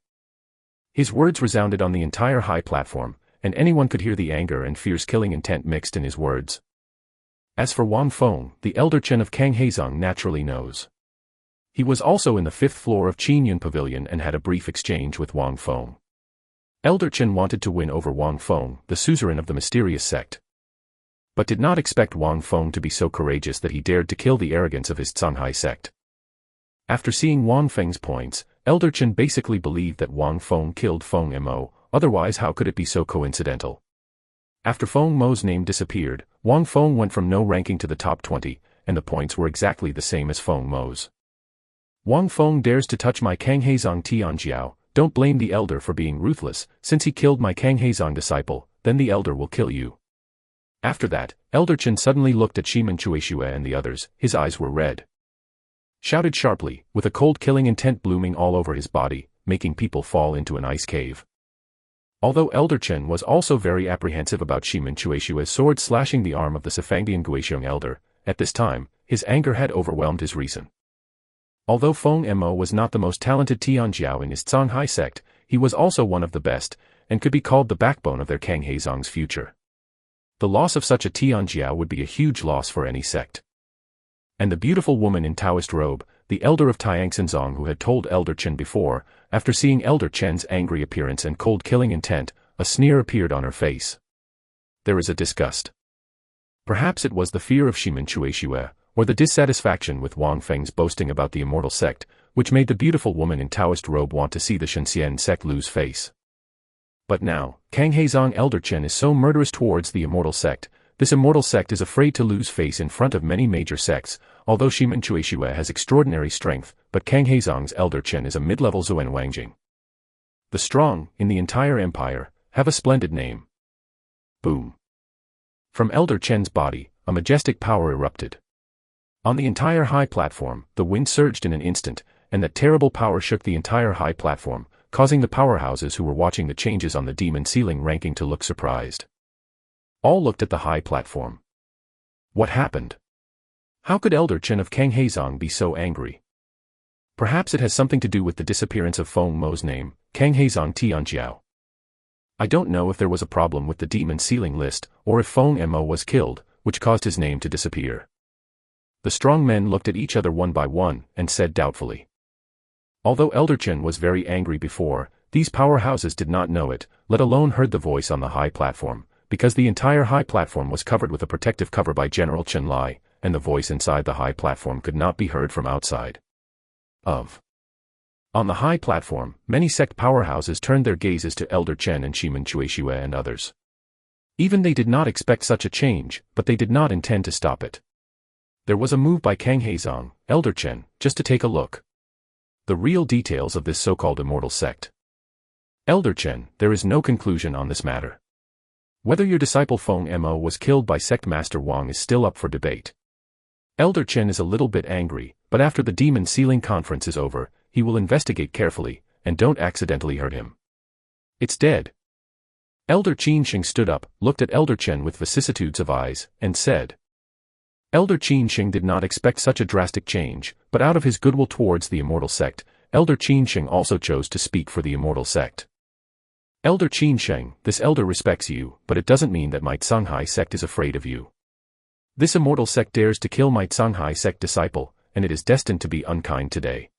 His words resounded on the entire high platform, and anyone could hear the anger and fierce killing intent mixed in his words. As for Wang Feng, the Elder Chen of Kanghaizong naturally knows. He was also in the 5th floor of Qinyan Pavilion and had a brief exchange with Wang Feng. Elder Chen wanted to win over Wang Feng, the suzerain of the mysterious sect, but did not expect Wang Feng to be so courageous that he dared to kill the arrogance of his Songhai sect. After seeing Wang Feng's points, Elder Chen basically believed that Wang Feng killed Feng Mo, otherwise how could it be so coincidental? After Feng Mo's name disappeared, Wang Feng went from no ranking to the top 20, and the points were exactly the same as Feng Mo's. Wang Feng dares to touch my Kanghaizong Tianjiao. Don't blame the elder for being ruthless, since he killed my Kanghaizong disciple, then the elder will kill you. After that, Elder Chen suddenly looked at Shimen Chueshue and the others, his eyes were red. Shouted sharply, with a cold killing intent blooming all over his body, making people fall into an ice cave. Although Elder Chen was also very apprehensive about Shimen Chueshue's sword slashing the arm of the Sifangdian Guixiong elder, at this time, his anger had overwhelmed his reason. Although Feng Mo was not the most talented Tianjiao in his Songhai sect, he was also one of the best, and could be called the backbone of their Kanghaizong's future. The loss of such a Tianjiao would be a huge loss for any sect. And the beautiful woman in Taoist robe, the elder of Tianxinzong who had told Elder Chen before, after seeing Elder Chen's angry appearance and cold killing intent, a sneer appeared on her face. There is a disgust. Perhaps it was the fear of Shimen Chueshue, or the dissatisfaction with Wang Feng's boasting about the Immortal Sect, which made the beautiful woman in Taoist robe want to see the Shenxian sect lose face. But now, Kanghaizong Elder Chen is so murderous towards the Immortal Sect, this Immortal Sect is afraid to lose face in front of many major sects, although Shimen Chueshue has extraordinary strength, but Kanghaizong's Elder Chen is a mid-level Zhuan Wangjing. The strong, in the entire empire, have a splendid name. Boom. From Elder Chen's body, a majestic power erupted. On the entire high platform, the wind surged in an instant, and that terrible power shook the entire high platform, causing the powerhouses who were watching the changes on the demon sealing ranking to look surprised. All looked at the high platform. What happened? How could Elder Chen of Kanghaizong be so angry? Perhaps it has something to do with the disappearance of Feng Mo's name, Kang Heizong Tianjiao. I don't know if there was a problem with the demon sealing list, or if Feng Mo was killed, which caused his name to disappear. The strong men looked at each other one by one, and said doubtfully. Although Elder Chen was very angry before, these powerhouses did not know it, let alone heard the voice on the high platform, because the entire high platform was covered with a protective cover by General Chen Lai, and the voice inside the high platform could not be heard from outside. On the high platform, many sect powerhouses turned their gazes to Elder Chen and Shimen Chueshue and others. Even they did not expect such a change, but they did not intend to stop it. There was a move by Kang Heizong, Elder Chen, just to take a look. The real details of this so-called Immortal Sect. Elder Chen, there is no conclusion on this matter. Whether your disciple Feng Mo was killed by Sect Master Wang is still up for debate. Elder Chen is a little bit angry, but after the demon sealing conference is over, he will investigate carefully, and don't accidentally hurt him. It's dead. Elder Qin Shing stood up, looked at Elder Chen with vicissitudes of eyes, and said. Elder Qin Shing did not expect such a drastic change, but out of his goodwill towards the Immortal Sect, Elder Qin Shing also chose to speak for the Immortal Sect. Elder Qin Shing, this elder respects you, but it doesn't mean that my Songhai sect is afraid of you. This Immortal Sect dares to kill my Songhai sect disciple, and it is destined to be unkind today.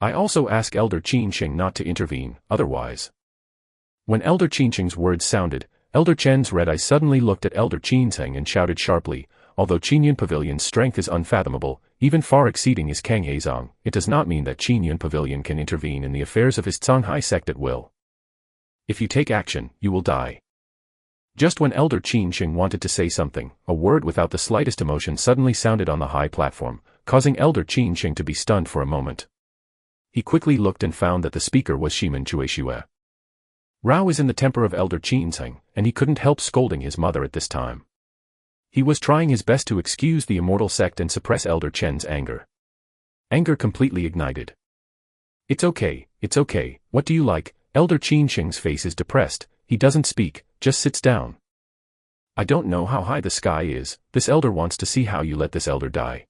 I also ask Elder Qin Shing not to intervene, otherwise. When Elder Qin Shing's words sounded, Elder Chen's red eyes suddenly looked at Elder Qin Shing and shouted sharply, although Qingyun Pavilion's strength is unfathomable, even far exceeding his Kang Heizong, it does not mean that Qingyun Pavilion can intervene in the affairs of his Songhai sect at will. If you take action, you will die. Just when Elder Qin Shing wanted to say something, a word without the slightest emotion suddenly sounded on the high platform, causing Elder Qin Shing to be stunned for a moment. He quickly looked and found that the speaker was Shimen Chueshue. Rao is in the temper of Elder Qin Shing, and he couldn't help scolding his mother at this time. He was trying his best to excuse the Immortal Sect and suppress Elder Chen's anger. Anger completely ignited. It's okay, what do you like? Elder Qin Shing's face is depressed, he doesn't speak, just sits down. I don't know how high the sky is, this elder wants to see how you let this elder die.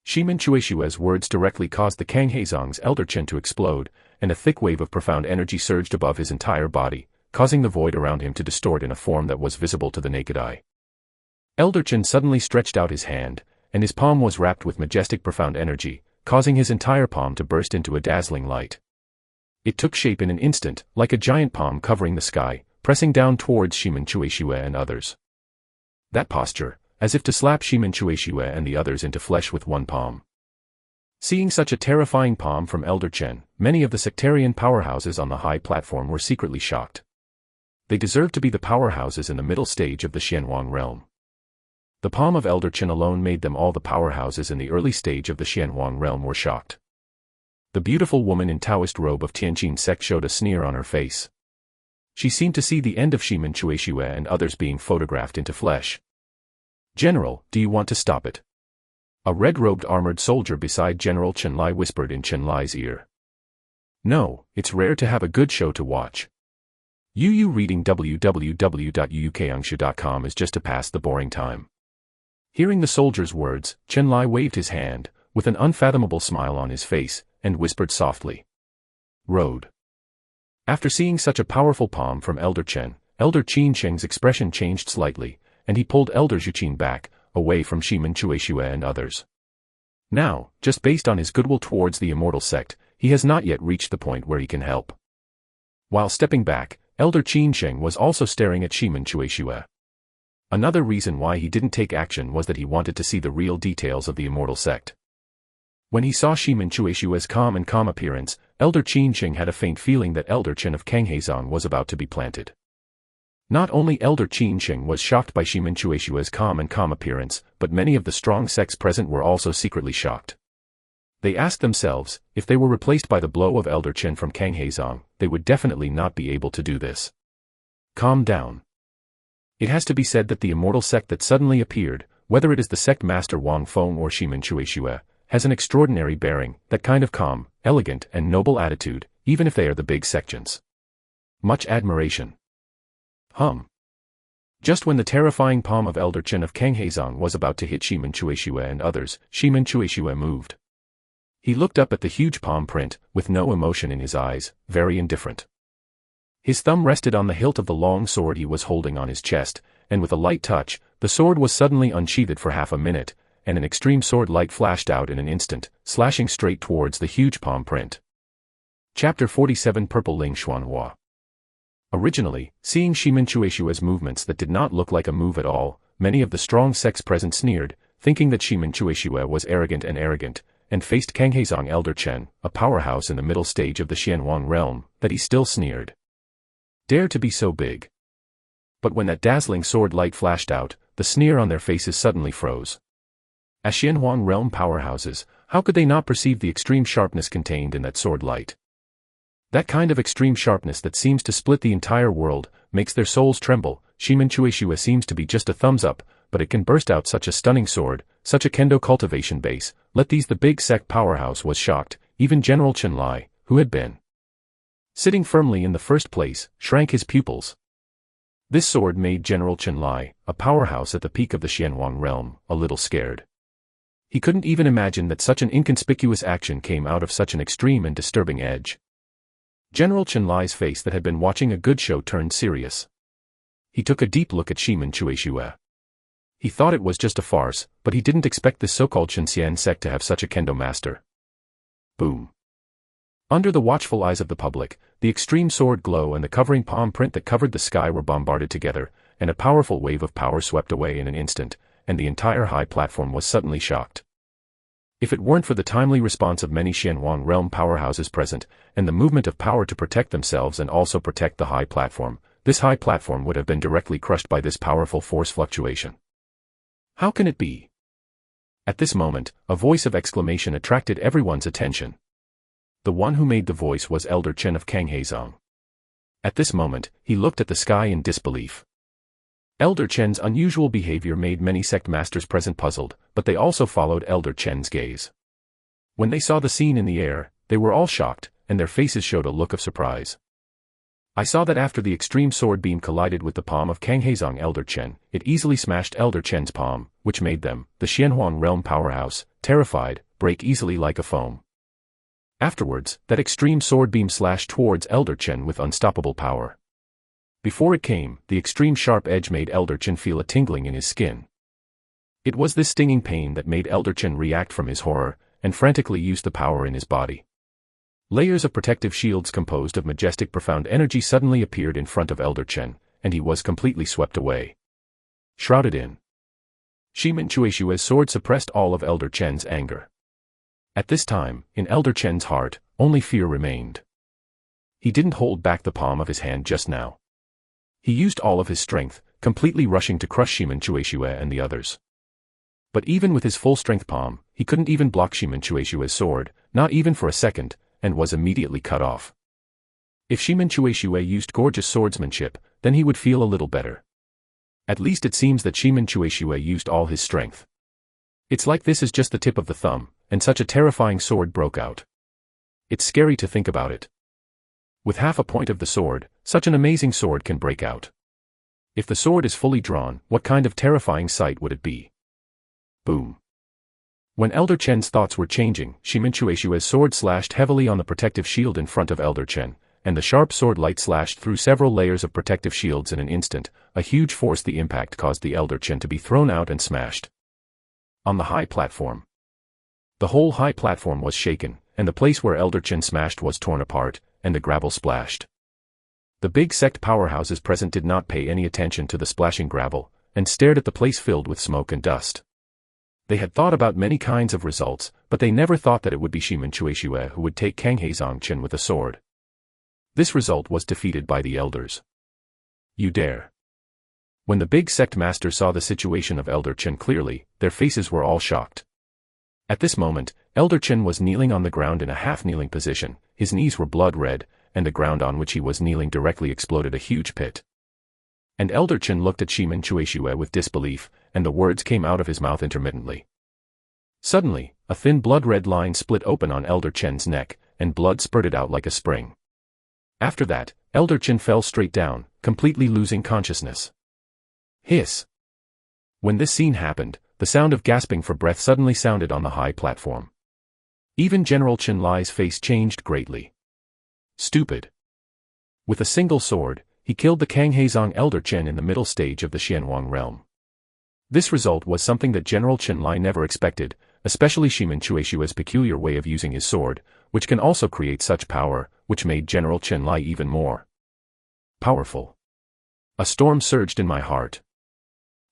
Shimen Chueshue's words directly caused the Kang Heizong's Elder Chen to explode, and a thick wave of profound energy surged above his entire body, causing the void around him to distort in a form that was visible to the naked eye. Elder Chen suddenly stretched out his hand, and his palm was wrapped with majestic profound energy, causing his entire palm to burst into a dazzling light. It took shape in an instant, like a giant palm covering the sky, pressing down towards Shimen Chueshue and others. That posture, as if to slap Shimen Chueshue and the others into flesh with one palm. Seeing such a terrifying palm from Elder Chen, many of the sectarian powerhouses on the high platform were secretly shocked. They deserved to be the powerhouses in the middle stage of the Xianwang realm. The palm of Elder Chen alone made them all the powerhouses in the early stage of the Xianwang realm were shocked. The beautiful woman in Taoist robe of Tianjin sect showed a sneer on her face. She seemed to see the end of Shimen Chueshue and others being photographed into flesh. General, do you want to stop it? A red-robed armored soldier beside General Chen Lai whispered in Chen Lai's ear. No, it's rare to have a good show to watch. You reading www.uukangshu.com is just to pass the boring time. Hearing the soldier's words, Chen Lai waved his hand, with an unfathomable smile on his face, and whispered softly. Road. After seeing such a powerful palm from Elder Chen, Elder Qin Sheng's expression changed slightly, and he pulled Elder Zhuqin back, away from Shimen Chueshue and others. Now, just based on his goodwill towards the Immortal Sect, he has not yet reached the point where he can help. While stepping back, Elder Qin Sheng was also staring at Shimen Chueshue. Another reason why he didn't take action was that he wanted to see the real details of the Immortal Sect. When he saw Shimen Chueshue's calm appearance, Elder Qin Sheng had a faint feeling that Elder Chen of Kang Heizong was about to be planted. Not only Elder Qin Sheng was shocked by Shimen Chueshue's calm appearance, but many of the strong sects present were also secretly shocked. They asked themselves, if they were replaced by the blow of Elder Chen from Kang Heizong, they would definitely not be able to do this. Calm down. It has to be said that the Immortal Sect that suddenly appeared, whether it is the sect master Wang Feng or Shimen Chueshue, has an extraordinary bearing, that kind of calm, elegant and noble attitude, even if they are the big sections. Much admiration. Just when the terrifying palm of Elder Chen of Kang Heizong was about to hit Shimen Chueshue and others, Shimen Chueshue moved. He looked up at the huge palm print, with no emotion in his eyes, very indifferent. His thumb rested on the hilt of the long sword he was holding on his chest, and with a light touch, the sword was suddenly unsheathed for half a minute, and an extreme sword light flashed out in an instant, slashing straight towards the huge palm print. Chapter 47 Purple Ling Xuanhua. Originally, seeing Shimin Chueshua's movements that did not look like a move at all, many of the strong sects present sneered, thinking that Shimin Chueshua was arrogant, and faced Kanghaizong Elder Chen, a powerhouse in the middle stage of the Xianhuang realm, that he still sneered. Dare to be so big. But when that dazzling sword light flashed out, the sneer on their faces suddenly froze. As Xianhuang realm powerhouses, how could they not perceive the extreme sharpness contained in that sword light? That kind of extreme sharpness that seems to split the entire world, makes their souls tremble. Shimin Chueshua seems to be just a thumbs up, but it can burst out such a stunning sword, such a kendo cultivation base. Let these the big sect powerhouse was shocked. Even General Chen Lai, who had been sitting firmly in the first place, shrank his pupils. This sword made General Chen Lai, a powerhouse at the peak of the Xianhuang realm, a little scared. He couldn't even imagine that such an inconspicuous action came out of such an extreme and disturbing edge. General Chen Lai's face that had been watching a good show turned serious. He took a deep look at Shimin Chueshua. He thought it was just a farce, but he didn't expect this so-called Shenxian sect to have such a kendo master. Boom. Under the watchful eyes of the public, the extreme sword glow and the covering palm print that covered the sky were bombarded together, and a powerful wave of power swept away in an instant, and the entire high platform was suddenly shocked. If it weren't for the timely response of many Xianhuang realm powerhouses present, and the movement of power to protect themselves and also protect the high platform, this high platform would have been directly crushed by this powerful force fluctuation. How can it be? At this moment, a voice of exclamation attracted everyone's attention. The one who made the voice was Elder Chen of Kanghaizong. At this moment, he looked at the sky in disbelief. Elder Chen's unusual behavior made many sect masters present puzzled, but they also followed Elder Chen's gaze. When they saw the scene in the air, they were all shocked, and their faces showed a look of surprise. I saw that after the extreme sword beam collided with the palm of Kanghaizong Elder Chen, it easily smashed Elder Chen's palm, which made them, the Xianhuang realm powerhouse, terrified, break easily like a foam. Afterwards, that extreme sword beam slashed towards Elder Chen with unstoppable power. Before it came, the extreme sharp edge made Elder Chen feel a tingling in his skin. It was this stinging pain that made Elder Chen react from his horror, and frantically use the power in his body. Layers of protective shields composed of majestic profound energy suddenly appeared in front of Elder Chen, and he was completely swept away. Shrouded in Shimin Chueshua's sword suppressed all of Elder Chen's anger. At this time, in Elder Chen's heart, only fear remained. He didn't hold back the palm of his hand just now. He used all of his strength, completely rushing to crush Shimin Chueshua and the others. But even with his full-strength palm, he couldn't even block Shimin Chueshua's sword, not even for a second, and was immediately cut off. If Shimin Chueshua used gorgeous swordsmanship, then he would feel a little better. At least it seems that Shimin Chueshua used all his strength. It's like this is just the tip of the thumb, and such a terrifying sword broke out. It's scary to think about it. With half a point of the sword, such an amazing sword can break out. If the sword is fully drawn, what kind of terrifying sight would it be? Boom. When Elder Chen's thoughts were changing, Shimin Chueshua's sword slashed heavily on the protective shield in front of Elder Chen, and the sharp sword light slashed through several layers of protective shields in an instant. A huge force the impact caused the Elder Chen to be thrown out and smashed. On the high platform. The whole high platform was shaken, and the place where Elder Chen smashed was torn apart, and the gravel splashed. The big sect powerhouses present did not pay any attention to the splashing gravel, and stared at the place filled with smoke and dust. They had thought about many kinds of results, but they never thought that it would be Shimin Chueshua who would take Kanghaizong Chen with a sword. This result was defeated by the elders. You dare. When the big sect masters saw the situation of Elder Chen clearly, their faces were all shocked. At this moment, Elder Chen was kneeling on the ground in a half-kneeling position, his knees were blood red, and the ground on which he was kneeling directly exploded a huge pit. And Elder Chen looked at Shimin Chueshua with disbelief, and the words came out of his mouth intermittently. Suddenly, a thin blood-red line split open on Elder Chen's neck, and blood spurted out like a spring. After that, Elder Chen fell straight down, completely losing consciousness. Hiss. When this scene happened, the sound of gasping for breath suddenly sounded on the high platform. Even General Chen Lai's face changed greatly. Stupid. With a single sword, he killed the Kanghaizong Elder Chen in the middle stage of the Xianhuang realm. This result was something that General Chen Lai never expected, especially Shimin Chueshua's peculiar way of using his sword, which can also create such power, which made General Chen Lai even more powerful. A storm surged in my heart.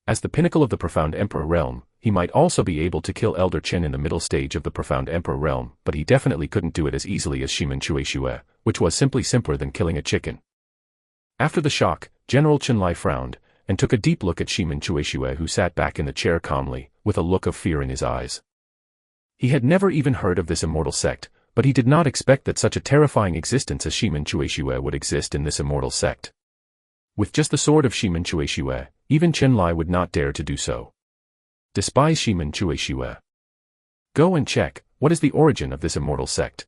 As the pinnacle of the Profound Emperor realm, he might also be able to kill Elder Chen in the middle stage of the Profound Emperor realm, but he definitely couldn't do it as easily as Shimin Chueshua, which was simply simpler than killing a chicken. After the shock, General Chen Lai frowned, and took a deep look at Shimin Chueshua, who sat back in the chair calmly, with a look of fear in his eyes. He had never even heard of this Immortal Sect, but he did not expect that such a terrifying existence as Shimin Chueshua would exist in this Immortal Sect. With just the sword of Shimin Chueshua, even Chen Lai would not dare to do so. Despise Shimin Chueshua. Go and check, what is the origin of this Immortal Sect?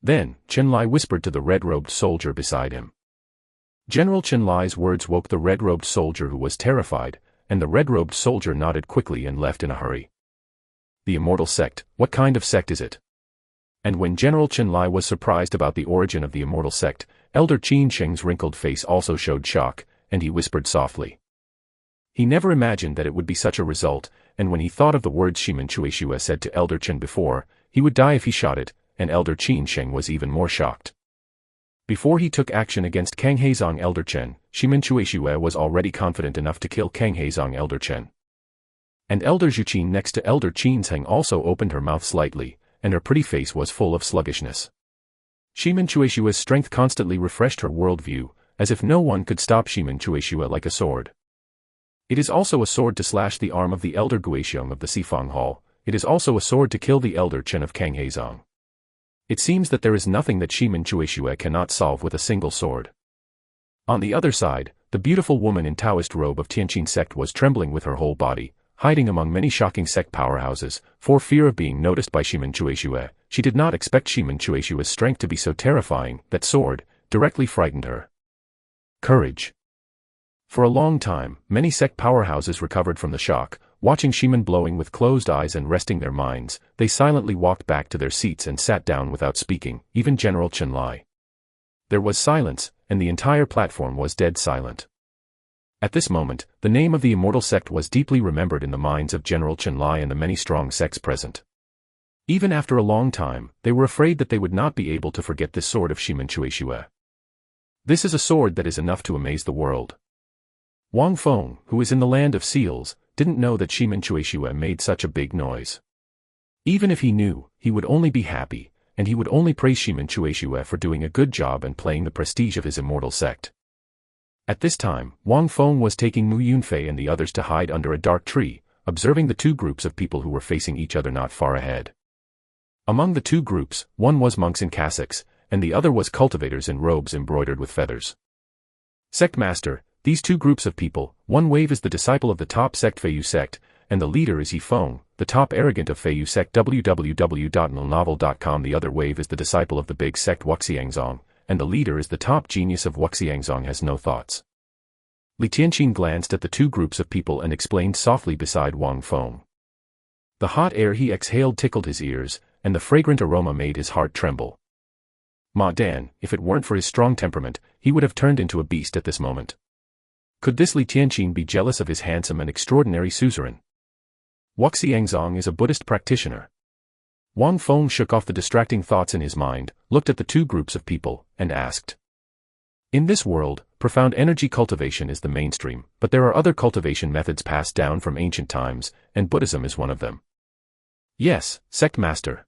Then, Chen Lai whispered to the red-robed soldier beside him. General Chen Lai's words woke the red-robed soldier, who was terrified, and the red-robed soldier nodded quickly and left in a hurry. The Immortal Sect, what kind of sect is it? And when General Chen Lai was surprised about the origin of the Immortal Sect, Elder Qin Sheng's wrinkled face also showed shock, and he whispered softly. He never imagined that it would be such a result, and when he thought of the words Shimin Chueshua said to Elder Chen before, he would die if he shot it, and Elder Qin Sheng was even more shocked. Before he took action against Kanghaizong Elder Chen, Shimin Chueshua was already confident enough to kill Kanghaizong Elder Chen. And Elder Zhuqin next to Elder Qin Sheng also opened her mouth slightly, and her pretty face was full of sluggishness. Shimin Chueshua's strength constantly refreshed her worldview, as if no one could stop Shimin Chueshua like a sword. It is also a sword to slash the arm of the Elder Guixiong of the Sifang Hall. It is also a sword to kill the Elder Chen of Kanghaizong. It seems that there is nothing that Shimin Chueshua cannot solve with a single sword. On the other side, the beautiful woman in Taoist robe of Tianqin sect was trembling with her whole body, hiding among many shocking sect powerhouses, for fear of being noticed by Shimin Chueshua. She did not expect Shimin Chueshua's strength to be so terrifying. That sword directly frightened her. Courage. For a long time, many sect powerhouses recovered from the shock. Watching Shimin blowing with closed eyes and resting their minds, they silently walked back to their seats and sat down without speaking, even General Chen Lai. There was silence, and the entire platform was dead silent. At this moment, the name of the Immortal Sect was deeply remembered in the minds of General Chen Lai and the many strong sects present. Even after a long time, they were afraid that they would not be able to forget this sword of Shimin Chueshua. This is a sword that is enough to amaze the world. Wang Feng, who is in the land of seals, didn't know that Shimin Chueshua made such a big noise. Even if he knew, he would only be happy, and he would only praise Shimin Chueshua for doing a good job and playing the prestige of his Immortal Sect. At this time, Wang Feng was taking Mu Yunfei and the others to hide under a dark tree, observing the two groups of people who were facing each other not far ahead. Among the two groups, one was monks in cassocks, and the other was cultivators in robes embroidered with feathers. Sect Master, these two groups of people, one wave is the disciple of the top sect Feiyu sect, and the leader is Yi Feng, the top arrogant of Feiyu sect www.novel.com. The other wave is the disciple of the big sect Wuxiangzong, and the leader is the top genius of Wuxiangzong has no thoughts. Li Tianqin glanced at the two groups of people and explained softly beside Wang Feng. The hot air he exhaled tickled his ears, and the fragrant aroma made his heart tremble. Ma Dan, if it weren't for his strong temperament, he would have turned into a beast at this moment. Could this Li Tianqin be jealous of his handsome and extraordinary suzerain? Wuxiangzong is a Buddhist practitioner. Wang Feng shook off the distracting thoughts in his mind, looked at the two groups of people, and asked. In this world, profound energy cultivation is the mainstream, but there are other cultivation methods passed down from ancient times, and Buddhism is one of them. Yes, Sect Master.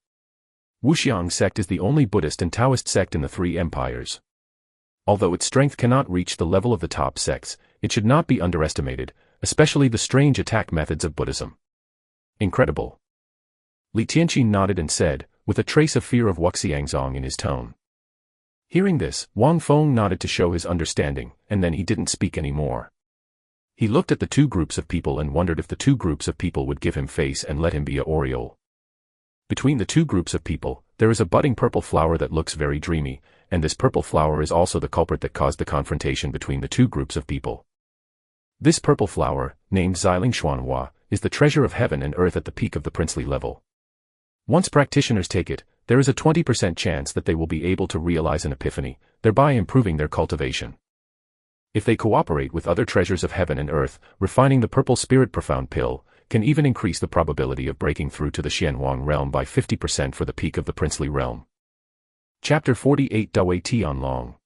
Wuxiang sect is the only Buddhist and Taoist sect in the three empires. Although its strength cannot reach the level of the top sects, it should not be underestimated, especially the strange attack methods of Buddhism. Incredible. Li Tianqin nodded and said, with a trace of fear of Wuxiangzong in his tone. Hearing this, Wang Feng nodded to show his understanding, and then he didn't speak anymore. He looked at the two groups of people and wondered if the two groups of people would give him face and let him be a aureole. Between the two groups of people, there is a budding purple flower that looks very dreamy, and this purple flower is also the culprit that caused the confrontation between the two groups of people. This purple flower, named Xiling Xuanhua, is the treasure of heaven and earth at the peak of the princely level. Once practitioners take it, there is a 20% chance that they will be able to realize an epiphany, thereby improving their cultivation. If they cooperate with other treasures of heaven and earth, refining the purple spirit profound pill can even increase the probability of breaking through to the Xianwang realm by 50% for the peak of the princely realm. Chapter 48 Dawei Tianlong.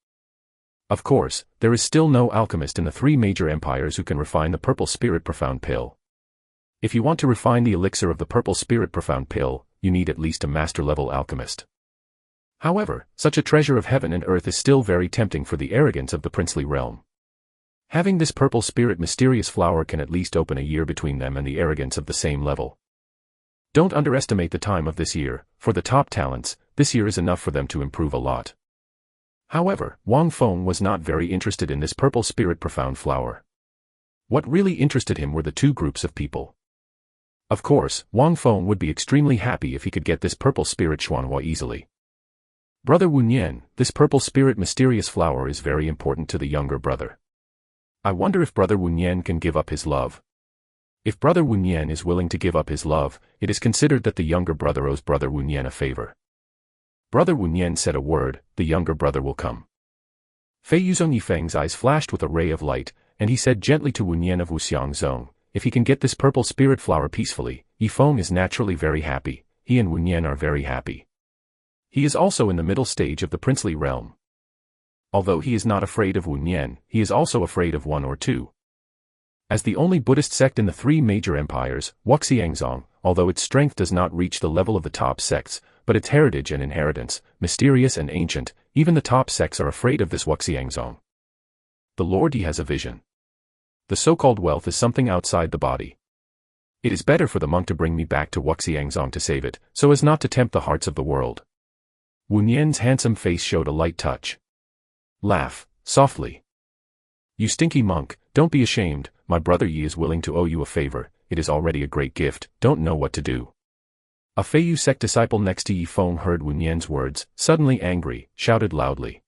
Of course, there is still no alchemist in the three major empires who can refine the purple spirit profound pill. If you want to refine the elixir of the purple spirit profound pill, you need at least a master-level alchemist. However, such a treasure of heaven and earth is still very tempting for the arrogance of the princely realm. Having this purple spirit mysterious flower can at least open a year between them and the arrogance of the same level. Don't underestimate the time of this year. For the top talents, this year is enough for them to improve a lot. However, Wang Feng was not very interested in this purple spirit profound flower. What really interested him were the two groups of people. Of course, Wang Feng would be extremely happy if he could get this purple spirit Xuanhua easily. Brother Wunyan, this purple spirit mysterious flower is very important to the younger brother. I wonder if Brother Wunyan can give up his love. If Brother Wunyan is willing to give up his love, it is considered that the younger brother owes Brother Wunyan a favor. Brother Wunyan said a word, the younger brother will come. Fei Yuzong Yifeng's eyes flashed with a ray of light, and he said gently to Wunyan of Wuxiangzong, if he can get this purple spirit flower peacefully, Yifeng is naturally very happy, he and Wunyan are very happy. He is also in the middle stage of the princely realm. Although he is not afraid of Wunyan, he is also afraid of one or two. As the only Buddhist sect in the three major empires, Wuxiangzong, although its strength does not reach the level of the top sects, but its heritage and inheritance, mysterious and ancient, even the top sects are afraid of this Wuxiangzong. The Lord Yi has a vision. The so-called wealth is something outside the body. It is better for the monk to bring me back to Wuxiangzong to save it, so as not to tempt the hearts of the world. Wunyan's handsome face showed a light touch. Laugh, softly. You stinky monk, don't be ashamed, my brother Yi is willing to owe you a favor, it is already a great gift, don't know what to do. A Feiyu sect disciple next to Yifeng heard Wunyan's words, suddenly angry, shouted loudly.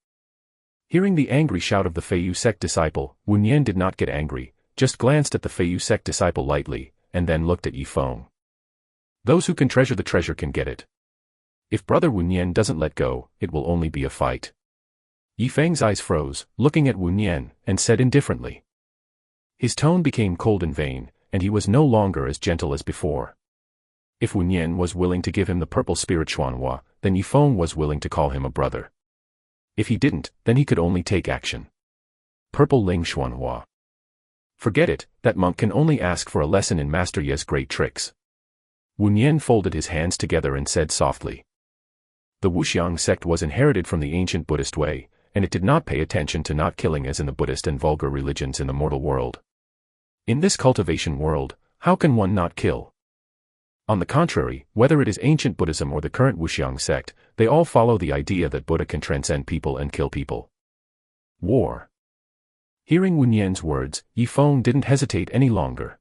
Hearing the angry shout of the Feiyu sect disciple, Wunyan did not get angry, just glanced at the Feiyu sect disciple lightly, and then looked at Yifeng. Those who can treasure the treasure can get it. If Brother Wunyan doesn't let go, it will only be a fight. Yifeng's eyes froze, looking at Wunyan, and said indifferently. His tone became cold and vain, and he was no longer as gentle as before. If Wunyan was willing to give him the purple spirit Xuanhua, then Yifeng was willing to call him a brother. If he didn't, then he could only take action. Purple Ling Xuanhua. Forget it, that monk can only ask for a lesson in Master Ye's great tricks. Wunyan folded his hands together and said softly. The Wuxiang sect was inherited from the ancient Buddhist way, and it did not pay attention to not killing as in the Buddhist and vulgar religions in the mortal world. In this cultivation world, how can one not kill? On the contrary, whether it is ancient Buddhism or the current Wuxiang sect, they all follow the idea that Buddha can transcend people and kill people. War. Hearing Wunyan's words, Yifeng didn't hesitate any longer.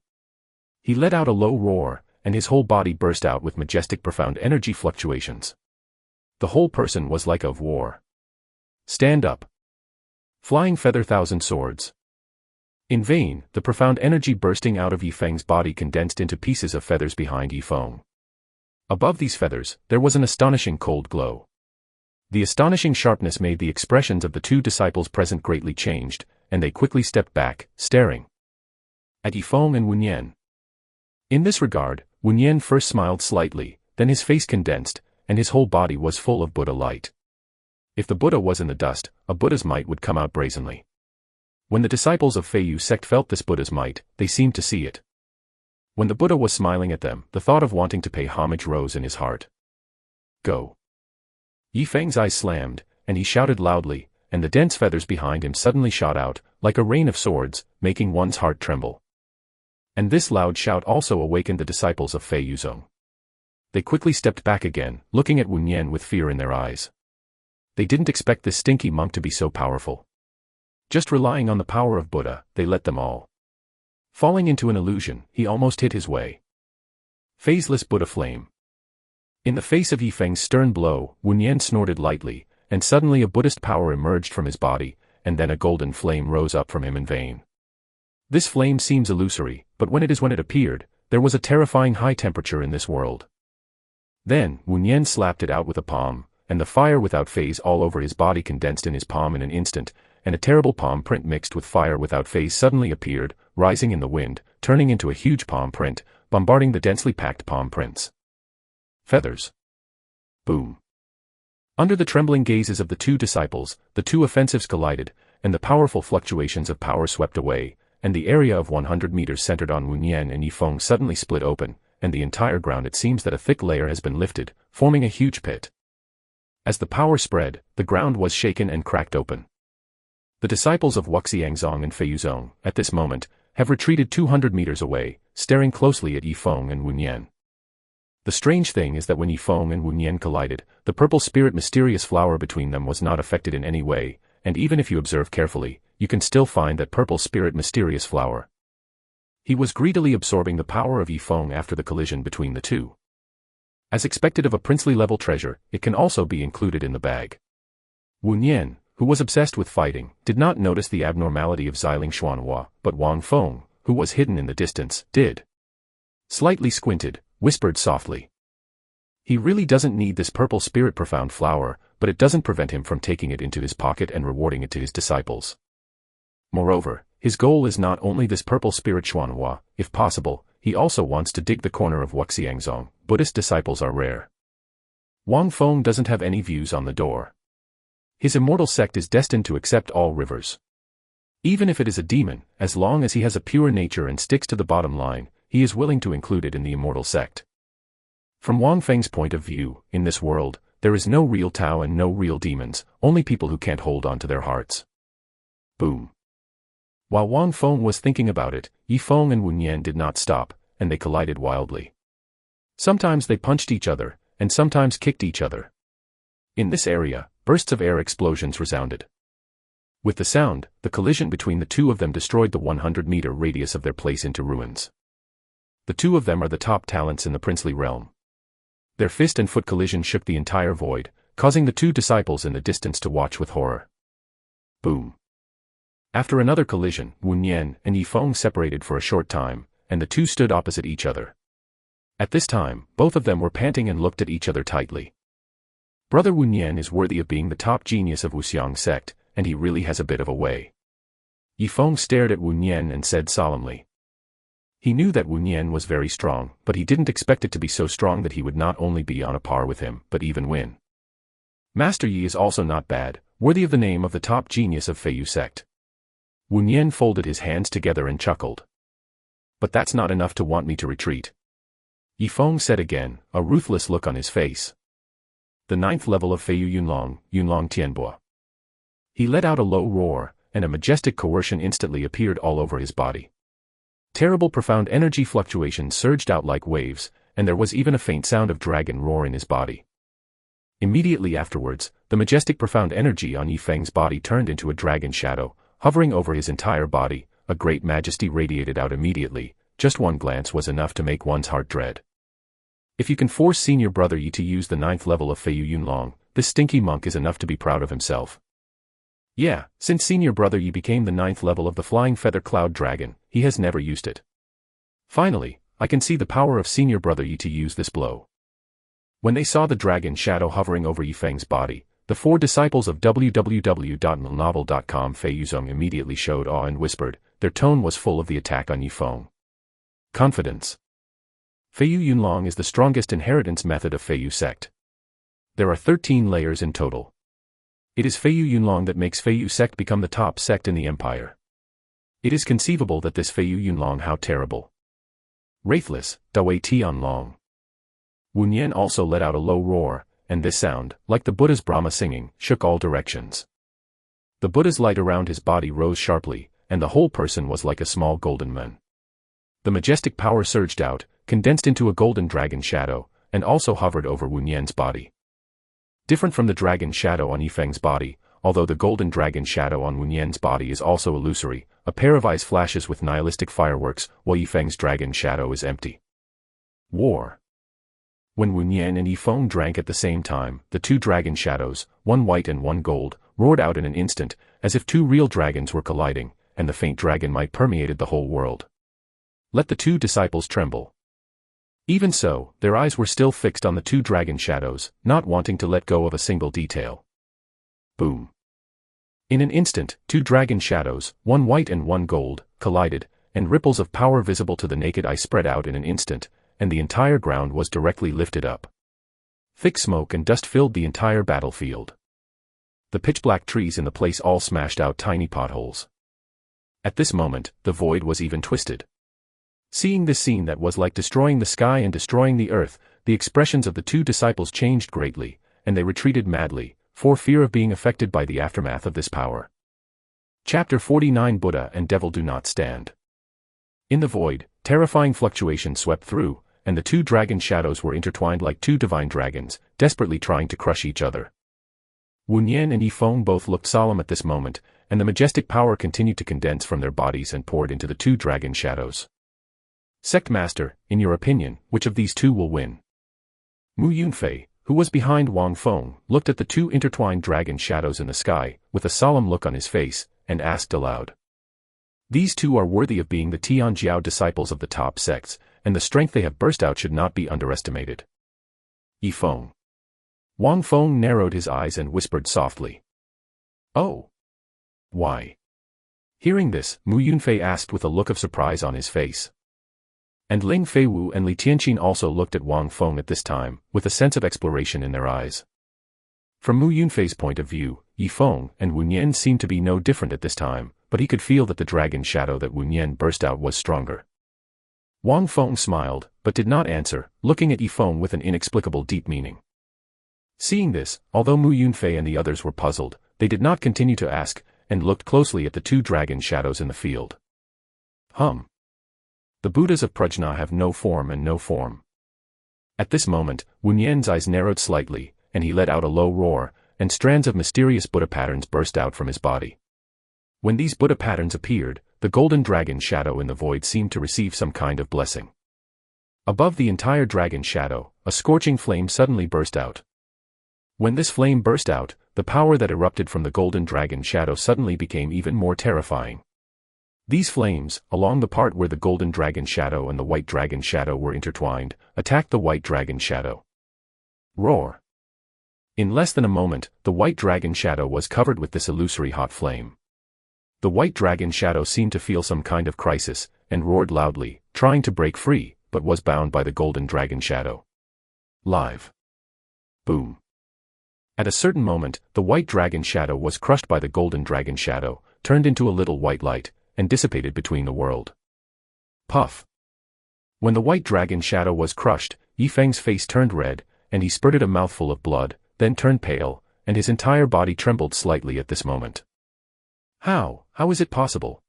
He let out a low roar, and his whole body burst out with majestic profound energy fluctuations. The whole person was like of war. Stand up. Flying feather thousand swords. In vain, the profound energy bursting out of Yifeng's body condensed into pieces of feathers behind Yifeng. Above these feathers, there was an astonishing cold glow. The astonishing sharpness made the expressions of the two disciples present greatly changed, and they quickly stepped back, staring at Yifeng and Wunyan. In this regard, Wunyan first smiled slightly, then his face condensed, and his whole body was full of Buddha light. If the Buddha was in the dust, a Buddha's might would come out brazenly. When the disciples of Feiyu sect felt this Buddha's might, they seemed to see it. When the Buddha was smiling at them, the thought of wanting to pay homage rose in his heart. Go. Yifeng's eyes slammed, and he shouted loudly, and the dense feathers behind him suddenly shot out, like a rain of swords, making one's heart tremble. And this loud shout also awakened the disciples of Fei Yuzong. They quickly stepped back again, looking at Wunyan with fear in their eyes. They didn't expect this stinky monk to be so powerful. Just relying on the power of Buddha, they let them all. Falling into an illusion, he almost hit his way. Phaseless Buddha flame. In the face of Yifeng's stern blow, Wunyan snorted lightly, and suddenly a Buddhist power emerged from his body, and then a golden flame rose up from him in vain. This flame seems illusory, but when it appeared, there was a terrifying high temperature in this world. Then, Wu Nian slapped it out with a palm, and the fire without phase all over his body condensed in his palm in an instant, and a terrible palm print mixed with fire without phase suddenly appeared, rising in the wind, turning into a huge palm print, bombarding the densely packed palm prints. Feathers. Boom. Under the trembling gazes of the two disciples, the two offensives collided, and the powerful fluctuations of power swept away, and the area of 100 meters centered on Wu Nian and Yifeng suddenly split open, and the entire ground it seems that a thick layer has been lifted, forming a huge pit. As the power spread, the ground was shaken and cracked open. The disciples of Wuxiangzong and Feiyuzong, at this moment, have retreated 200 meters away, staring closely at Yifeng and Wu Nian. The strange thing is that when Yifeng and Wu Nian collided, the purple spirit mysterious flower between them was not affected in any way, and even if you observe carefully, you can still find that purple spirit mysterious flower. He was greedily absorbing the power of Yifeng after the collision between the two. As expected of a princely-level treasure, it can also be included in the bag. Wu Nian, who was obsessed with fighting, did not notice the abnormality of Xiling Xuanhua, but Wang Feng, who was hidden in the distance, did. Slightly squinted, whispered softly. He really doesn't need this purple spirit profound flower, but it doesn't prevent him from taking it into his pocket and rewarding it to his disciples. Moreover, his goal is not only this purple spirit Xuanhua, if possible, he also wants to dig the corner of Wuxiangzong. Buddhist disciples are rare. Wang Feng doesn't have any views on the door. His immortal sect is destined to accept all rivers. Even if it is a demon, as long as he has a pure nature and sticks to the bottom line, he is willing to include it in the immortal sect. From Wang Feng's point of view, in this world, there is no real Tao and no real demons, only people who can't hold on to their hearts. Boom. While Wang Feng was thinking about it, Yifeng and Wu Nian did not stop, and they collided wildly. Sometimes they punched each other, and sometimes kicked each other. In this area, bursts of air explosions resounded. With the sound, the collision between the two of them destroyed the 100-meter radius of their place into ruins. The two of them are the top talents in the princely realm. Their fist and foot collision shook the entire void, causing the two disciples in the distance to watch with horror. Boom. After another collision, Wu Nian and Yifeng separated for a short time, and the two stood opposite each other. At this time, both of them were panting and looked at each other tightly. Brother Wu Nian is worthy of being the top genius of Wuxiang sect, and he really has a bit of a way. Yifeng stared at Wu Nian and said solemnly. He knew that Wu Nian was very strong, but he didn't expect it to be so strong that he would not only be on a par with him, but even win. Master Yi is also not bad, worthy of the name of the top genius of Feiyu sect. Wu Nian folded his hands together and chuckled. But that's not enough to want me to retreat. Yifeng said again, a ruthless look on his face. The 9th level of Feiyu Yunlong, Yunlong Tianbo. He let out a low roar, and a majestic coercion instantly appeared all over his body. Terrible profound energy fluctuations surged out like waves, and there was even a faint sound of dragon roar in his body. Immediately afterwards, the majestic profound energy on Yifeng's body turned into a dragon shadow, hovering over his entire body. A great majesty radiated out immediately. Just one glance was enough to make one's heart dread. If you can force senior brother Yi to use the 9th level of Feiyu Yunlong, this stinky monk is enough to be proud of himself. Yeah, since senior brother Yi became the 9th level of the flying feather cloud dragon, he has never used it. Finally, I can see the power of senior brother Yi to use this blow. When they saw the dragon shadow hovering over Yifeng's body, the 4 disciples of www.novel.com Feiyuzong immediately showed awe and whispered. Their tone was full of the attack on Yifeng. Confidence. Feiyu Yunlong is the strongest inheritance method of Feiyu sect. There are 13 layers in total. It is Feiyu Yunlong that makes Feiyu sect become the top sect in the empire. It is conceivable that this Feiyu Yunlong how terrible. Wraithless, Dawei Tian Long. Wu Nian also let out a low roar, and this sound, like the Buddha's Brahma singing, shook all directions. The Buddha's light around his body rose sharply, and the whole person was like a small golden man. The majestic power surged out, condensed into a golden dragon shadow, and also hovered over Wu Nian's body. Different from the dragon shadow on Yifeng's body, although the golden dragon shadow on Wu Nian's body is also illusory, a pair of eyes flashes with nihilistic fireworks, while Yifeng's dragon shadow is empty. War. When Wu Nian and Yifeng drank at the same time, the 2 dragon shadows, one white and one gold, roared out in an instant, as if 2 real dragons were colliding, and the faint dragon might permeated the whole world. Let the 2 disciples tremble. Even so, their eyes were still fixed on the two dragon shadows, not wanting to let go of a single detail. Boom. In an instant, two dragon shadows, one white and one gold, collided, and ripples of power visible to the naked eye spread out in an instant, and the entire ground was directly lifted up. Thick smoke and dust filled the entire battlefield. The pitch-black trees in the place all smashed out tiny potholes. At this moment, the void was even twisted. Seeing this scene that was like destroying the sky and destroying the earth, the expressions of the two disciples changed greatly, and they retreated madly, for fear of being affected by the aftermath of this power. Chapter 49 Buddha and Devil Do Not Stand. In the void, terrifying fluctuations swept through, and the two dragon shadows were intertwined like two divine dragons, desperately trying to crush each other. Wu Nian and Yi Feng both looked solemn at this moment, and the majestic power continued to condense from their bodies and poured into the two dragon shadows. Sect Master, in your opinion, which of these two will win? Mu Yunfei, who was behind Wang Feng, looked at the two intertwined dragon shadows in the sky, with a solemn look on his face, and asked aloud. These two are worthy of being the Tianjiao disciples of the top sects, and the strength they have burst out should not be underestimated. Yi Feng. Wang Feng narrowed his eyes and whispered softly. Oh. Why? Hearing this, Mu Yunfei asked with a look of surprise on his face. And Ling Feiwu and Li Tianqin also looked at Wang Feng at this time, with a sense of exploration in their eyes. From Mu Yunfei's point of view, Yi Feng and Wu Nian seemed to be no different at this time, but he could feel that the dragon shadow that Wu Nian burst out was stronger. Wang Feng smiled, but did not answer, looking at Yi Feng with an inexplicable deep meaning. Seeing this, although Mu Yunfei and the others were puzzled, they did not continue to ask, and looked closely at the two dragon shadows in the field. The Buddhas of Prajna have no form and no form. At this moment, Wu Nian's eyes narrowed slightly, and he let out a low roar, and strands of mysterious Buddha patterns burst out from his body. When these Buddha patterns appeared, the golden dragon shadow in the void seemed to receive some kind of blessing. Above the entire dragon shadow, a scorching flame suddenly burst out. When this flame burst out, the power that erupted from the golden dragon shadow suddenly became even more terrifying. These flames, along the part where the golden dragon shadow and the white dragon shadow were intertwined, attacked the white dragon shadow. Roar! In less than a moment, the white dragon shadow was covered with this illusory hot flame. The white dragon shadow seemed to feel some kind of crisis, and roared loudly, trying to break free, but was bound by the golden dragon shadow. Live. Boom. At a certain moment, the white dragon shadow was crushed by the golden dragon shadow, turned into a little white light, and dissipated between the world. Puff. When the white dragon shadow was crushed, Yi Feng's face turned red, and he spurted a mouthful of blood, then turned pale, and his entire body trembled slightly at this moment. How is it possible?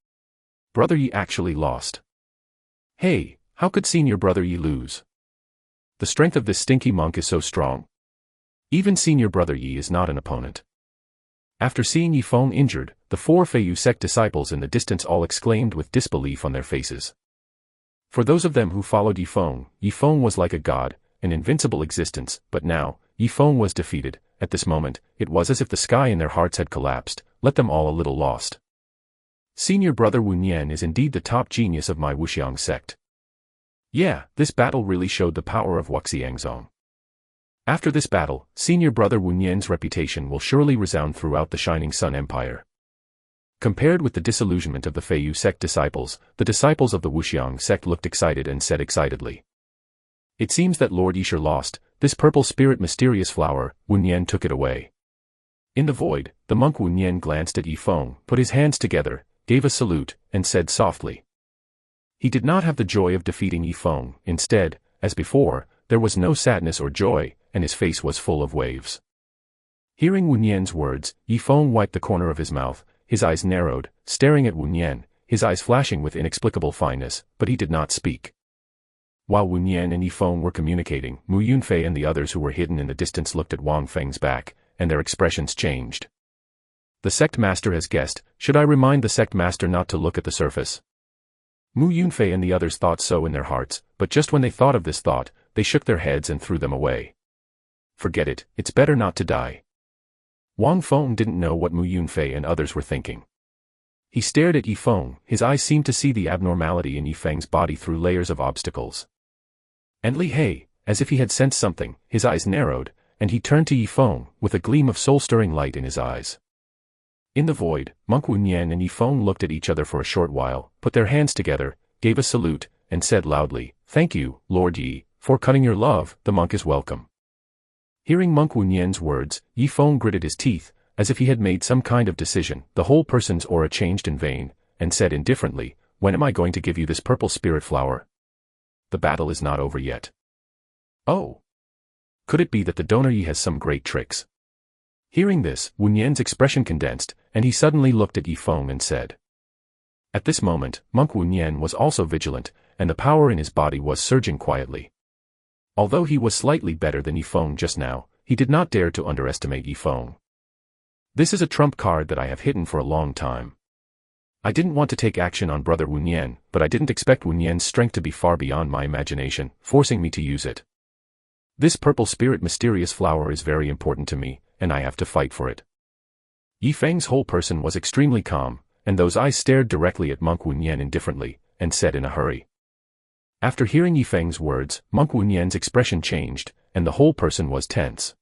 Brother Yi actually lost. Hey, how could senior brother Yi lose? The strength of this stinky monk is so strong. Even senior brother Yi is not an opponent. After seeing Yi Feng injured, the four Feiyu sect disciples in the distance all exclaimed with disbelief on their faces. For those of them who followed Yi Feng was like a god, an invincible existence, but now, Yi Feng was defeated. At this moment, it was as if the sky in their hearts had collapsed, let them all a little lost. Senior brother Wu Nian is indeed the top genius of my Wuxiang sect. Yeah, this battle really showed the power of Wuxiangzong. After this battle, senior brother Wu Nian's reputation will surely resound throughout the Shining Sun Empire. Compared with the disillusionment of the Feiyu sect disciples, the disciples of the Wuxiang sect looked excited and said excitedly. It seems that Lord Yisher lost, this purple spirit mysterious flower, Wu Nian took it away. In the void, the monk Wu Nian glanced at Yi Feng, put his hands together, gave a salute, and said softly. He did not have the joy of defeating Yi Feng, instead, as before, there was no sadness or joy, and his face was full of waves. Hearing Wu Nian's words, Yi Feng wiped the corner of his mouth, his eyes narrowed, staring at Wu Nian, his eyes flashing with inexplicable fineness, but he did not speak. While Wu Nian and Yi Feng were communicating, Mu Yunfei and the others who were hidden in the distance looked at Wang Feng's back, and their expressions changed. The sect master has guessed, should I remind the sect master not to look at the surface? Mu Yunfei and the others thought so in their hearts, but just when they thought of this thought, they shook their heads and threw them away. Forget it, it's better not to die. Wang Feng didn't know what Mu Yunfei and others were thinking. He stared at Yi Feng, his eyes seemed to see the abnormality in Yi Feng's body through layers of obstacles. And Li He, as if he had sensed something, his eyes narrowed, and he turned to Yi Feng, with a gleam of soul-stirring light in his eyes. In the void, Monk Wu Nian and Yi Feng looked at each other for a short while, put their hands together, gave a salute, and said loudly, "Thank you, Lord Yi, for cutting your love, the monk is welcome." Hearing Monk Wu Nian's words, Yi Feng gritted his teeth, as if he had made some kind of decision. The whole person's aura changed in vain, and said indifferently, "When am I going to give you this purple spirit flower? The battle is not over yet." Oh! Could it be that the donor Yi has some great tricks? Hearing this, Wu Nian's expression condensed, and he suddenly looked at Yi Feng and said. At this moment, Monk Wu Nian was also vigilant, and the power in his body was surging quietly. Although he was slightly better than Yi Feng just now, he did not dare to underestimate Yi Feng. "This is a trump card that I have hidden for a long time. I didn't want to take action on brother Wu Nian, but I didn't expect Wu Nian's strength to be far beyond my imagination, forcing me to use it. This purple spirit mysterious flower is very important to me, and I have to fight for it." Yi Feng's whole person was extremely calm, and those eyes stared directly at Monk Wu Nian indifferently, and said in a hurry. After hearing Yi Feng's words, Monk Wu Nian's expression changed, and the whole person was tense.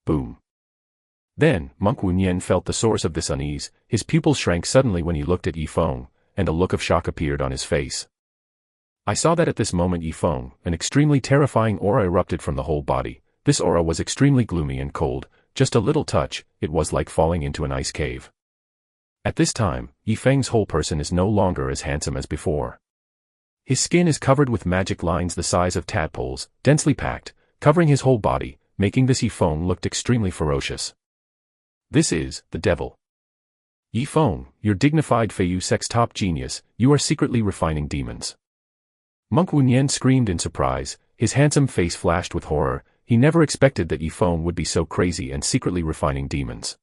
Boom. Then, Monk Wu Nian felt the source of this unease, his pupils shrank suddenly when he looked at Yi Feng, and a look of shock appeared on his face. I saw that at this moment Yi Feng, an extremely terrifying aura erupted from the whole body. This aura was extremely gloomy and cold, just a little touch, it was like falling into an ice cave. At this time, Yi Feng's whole person is no longer as handsome as before. His skin is covered with magic lines the size of tadpoles, densely packed, covering his whole body, making this Yi Feng look extremely ferocious. This is the devil. Yi Feng, your dignified Feiyu sect's top genius, you are secretly refining demons. Monk Wu Nian screamed in surprise, his handsome face flashed with horror. He never expected that Yi Feng would be so crazy and secretly refining demons.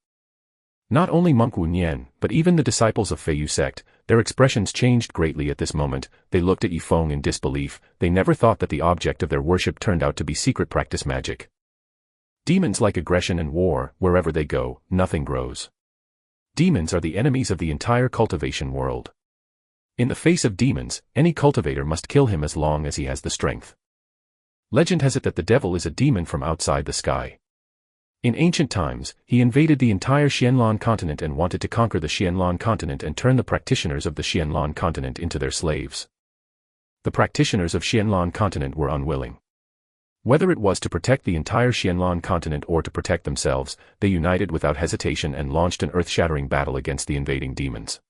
Not only Monk Wu Nian, but even the disciples of Feiyu sect, their expressions changed greatly at this moment. They looked at Yi Feng in disbelief. They never thought that the object of their worship turned out to be secret practice magic. Demons like aggression and war, wherever they go, nothing grows. Demons are the enemies of the entire cultivation world. In the face of demons, any cultivator must kill him as long as he has the strength. Legend has it that the devil is a demon from outside the sky. In ancient times, he invaded the entire Xianlan continent and wanted to conquer the Xianlan continent and turn the practitioners of the Xianlan continent into their slaves. The practitioners of Xianlan continent were unwilling. Whether it was to protect the entire Xianlan continent or to protect themselves, they united without hesitation and launched an earth-shattering battle against the invading demons.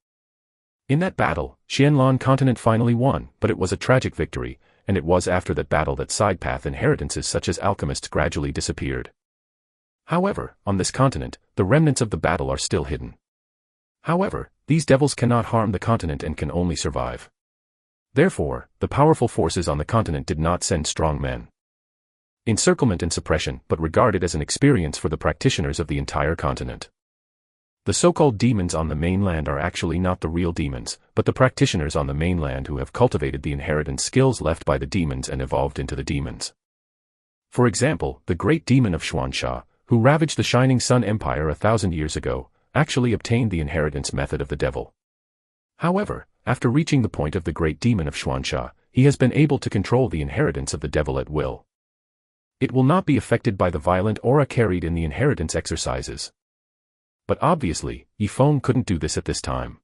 In that battle, Xianlan continent finally won, but it was a tragic victory, and it was after that battle that side-path inheritances such as alchemists gradually disappeared. However, on this continent, the remnants of the battle are still hidden. However, these devils cannot harm the continent and can only survive. Therefore, the powerful forces on the continent did not send strong men. Encirclement and suppression, but regarded as an experience for the practitioners of the entire continent. The so-called demons on the mainland are actually not the real demons, but the practitioners on the mainland who have cultivated the inheritance skills left by the demons and evolved into the demons. For example, the great demon of Xuansha, who ravaged the Shining Sun Empire 1,000 years ago, actually obtained the inheritance method of the devil. However, after reaching the point of the great demon of Xuansha, he has been able to control the inheritance of the devil at will. It will not be affected by the violent aura carried in the inheritance exercises. But obviously, Yi Feng couldn't do this at this time.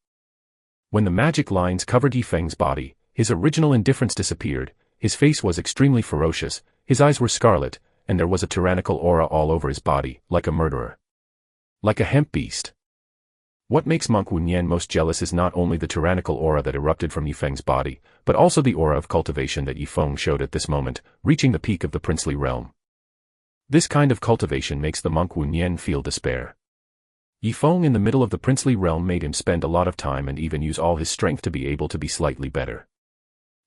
When the magic lines covered Yi Feng's body, his original indifference disappeared, his face was extremely ferocious, his eyes were scarlet, and there was a tyrannical aura all over his body, like a murderer. Like a hemp beast. What makes Monk Wu Nian most jealous is not only the tyrannical aura that erupted from Yi Feng's body, but also the aura of cultivation that Yi Feng showed at this moment, reaching the peak of the princely realm. This kind of cultivation makes the Monk Wu Nian feel despair. Yi Feng in the middle of the princely realm made him spend a lot of time and even use all his strength to be able to be slightly better.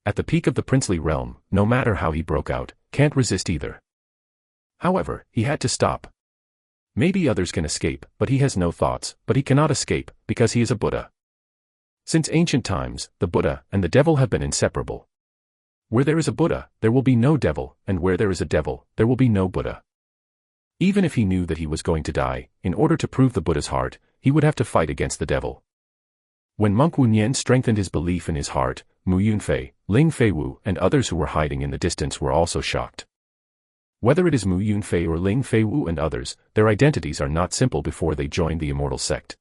At the peak of the princely realm, no matter how he broke out, can't resist either. However, he had to stop. Maybe others can escape, but he has no thoughts, but he cannot escape, because he is a Buddha. Since ancient times, the Buddha and the devil have been inseparable. Where there is a Buddha, there will be no devil, and where there is a devil, there will be no Buddha. Even if he knew that he was going to die, in order to prove the Buddha's heart, he would have to fight against the devil. When Monk Wu Nian strengthened his belief in his heart, Mu Yunfei, Ling Feiwu, and others who were hiding in the distance were also shocked. Whether it is Mu Yunfei or Ling Feiwu and others, their identities are not simple before they joined the Immortal Sect.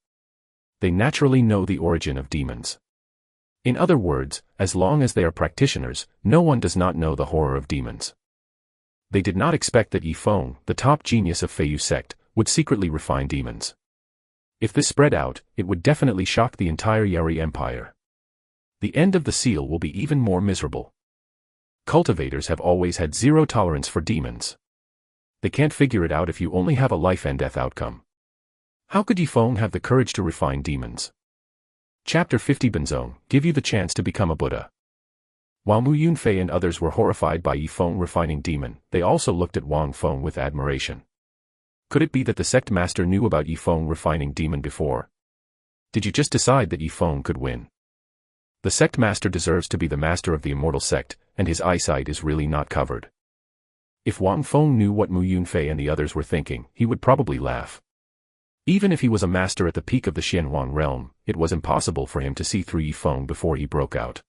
They naturally know the origin of demons. In other words, as long as they are practitioners, no one does not know the horror of demons. They did not expect that Yi Feng, the top genius of Feiyu sect, would secretly refine demons. If this spread out, it would definitely shock the entire Yeri Empire. The end of the seal will be even more miserable. Cultivators have always had zero tolerance for demons. They can't figure it out if you only have a life and death outcome. How could Yi Feng have the courage to refine demons? Chapter 50 Benzong, give you the chance to become a Buddha. While Mu Yunfei and others were horrified by Yi Feng refining demon, they also looked at Wang Feng with admiration. Could it be that the sect master knew about Yi Feng refining demon before? Did you just decide that Yi Feng could win? The sect master deserves to be the master of the Immortal Sect, and his eyesight is really not covered. If Wang Feng knew what Mu Yunfei and the others were thinking, he would probably laugh. Even if he was a master at the peak of the Xianhuang realm, it was impossible for him to see through Yi Feng before he broke out.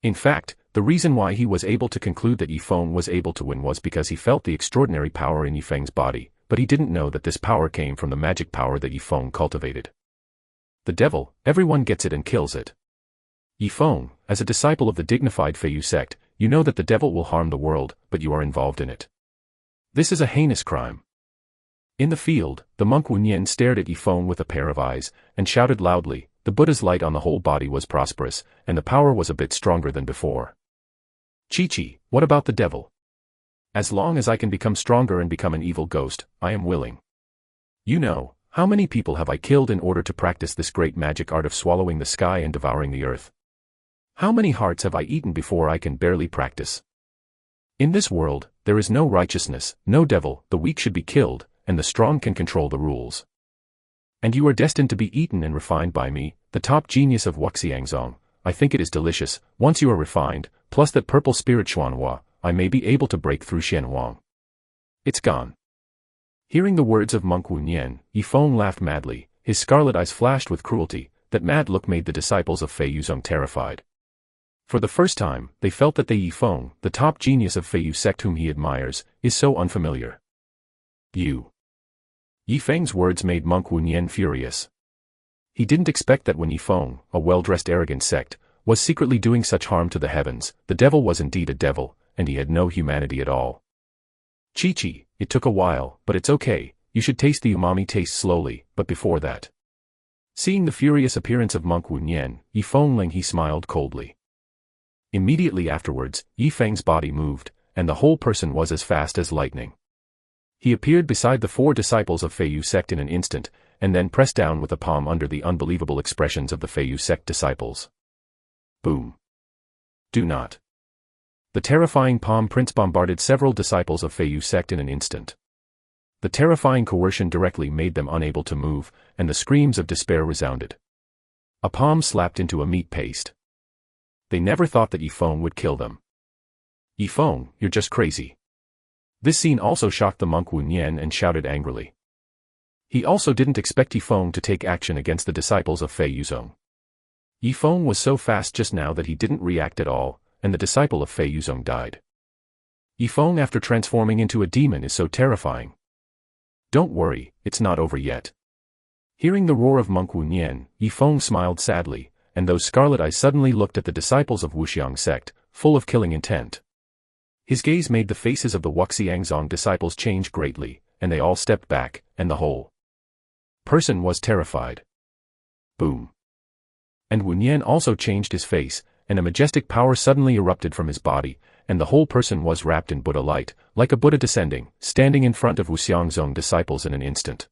In fact, the reason why he was able to conclude that Yi Feng was able to win was because he felt the extraordinary power in Yi Feng's body, but he didn't know that this power came from the magic power that Yi Feng cultivated. The devil, everyone gets it and kills it. Yi Feng, as a disciple of the dignified Feiyu sect, you know that the devil will harm the world, but you are involved in it. This is a heinous crime. In the field, the monk Wunyan stared at Yi Feng with a pair of eyes, and shouted loudly, the Buddha's light on the whole body was prosperous, and the power was a bit stronger than before. Chi-Chi, what about the devil? As long as I can become stronger and become an evil ghost, I am willing. You know, how many people have I killed in order to practice this great magic art of swallowing the sky and devouring the earth? How many hearts have I eaten before I can barely practice? In this world, there is no righteousness, no devil, the weak should be killed, and the strong can control the rules. And you are destined to be eaten and refined by me, the top genius of Wuxiangzong. I think it is delicious, once you are refined, plus that purple spirit Xuanhua, I may be able to break through Xianhuang. It's gone. Hearing the words of Monk Wunyan, Yi Feng laughed madly, his scarlet eyes flashed with cruelty. That mad look made the disciples of Feiyu Zong terrified. For the first time, they felt that Yi Feng, the top genius of Feiyu sect whom he admires, is so unfamiliar. Yi Feng's words made Monk Wunyan furious. He didn't expect that when Yi Feng, a well-dressed arrogant sect, was secretly doing such harm to the heavens, the devil was indeed a devil, and he had no humanity at all. Chi-Chi, it took a while, but it's okay, you should taste the umami taste slowly, but before that. Seeing the furious appearance of Monk Wunyan, Yi Feng Ling he smiled coldly. Immediately afterwards, Yi Feng's body moved, and the whole person was as fast as lightning. He appeared beside the 4 disciples of Feiyu sect in an instant, and then pressed down with a palm under the unbelievable expressions of the Feiyu sect disciples. Boom. Do not. The terrifying palm prints bombarded several disciples of Feiyu sect in an instant. The terrifying coercion directly made them unable to move, and the screams of despair resounded. A palm slapped into a meat paste. They never thought that Yi Feng would kill them. Yi Feng, you're just crazy. This scene also shocked the monk Wunyan and shouted angrily. He also didn't expect Yi Feng to take action against the disciples of Feiyu Zong. Yi Feng was so fast just now that he didn't react at all, and the disciple of Feiyu Zong died. Yi Feng after transforming into a demon is so terrifying. Don't worry, it's not over yet. Hearing the roar of monk Wunyan, Yi Feng smiled sadly, and those scarlet eyes suddenly looked at the disciples of Wuxiang sect, full of killing intent. His gaze made the faces of the Wuxiangzong disciples change greatly, and they all stepped back, and the whole person was terrified. Boom. And Wunyan also changed his face, and a majestic power suddenly erupted from his body, and the whole person was wrapped in Buddha light, like a Buddha descending, standing in front of Wuxiangzong disciples in an instant.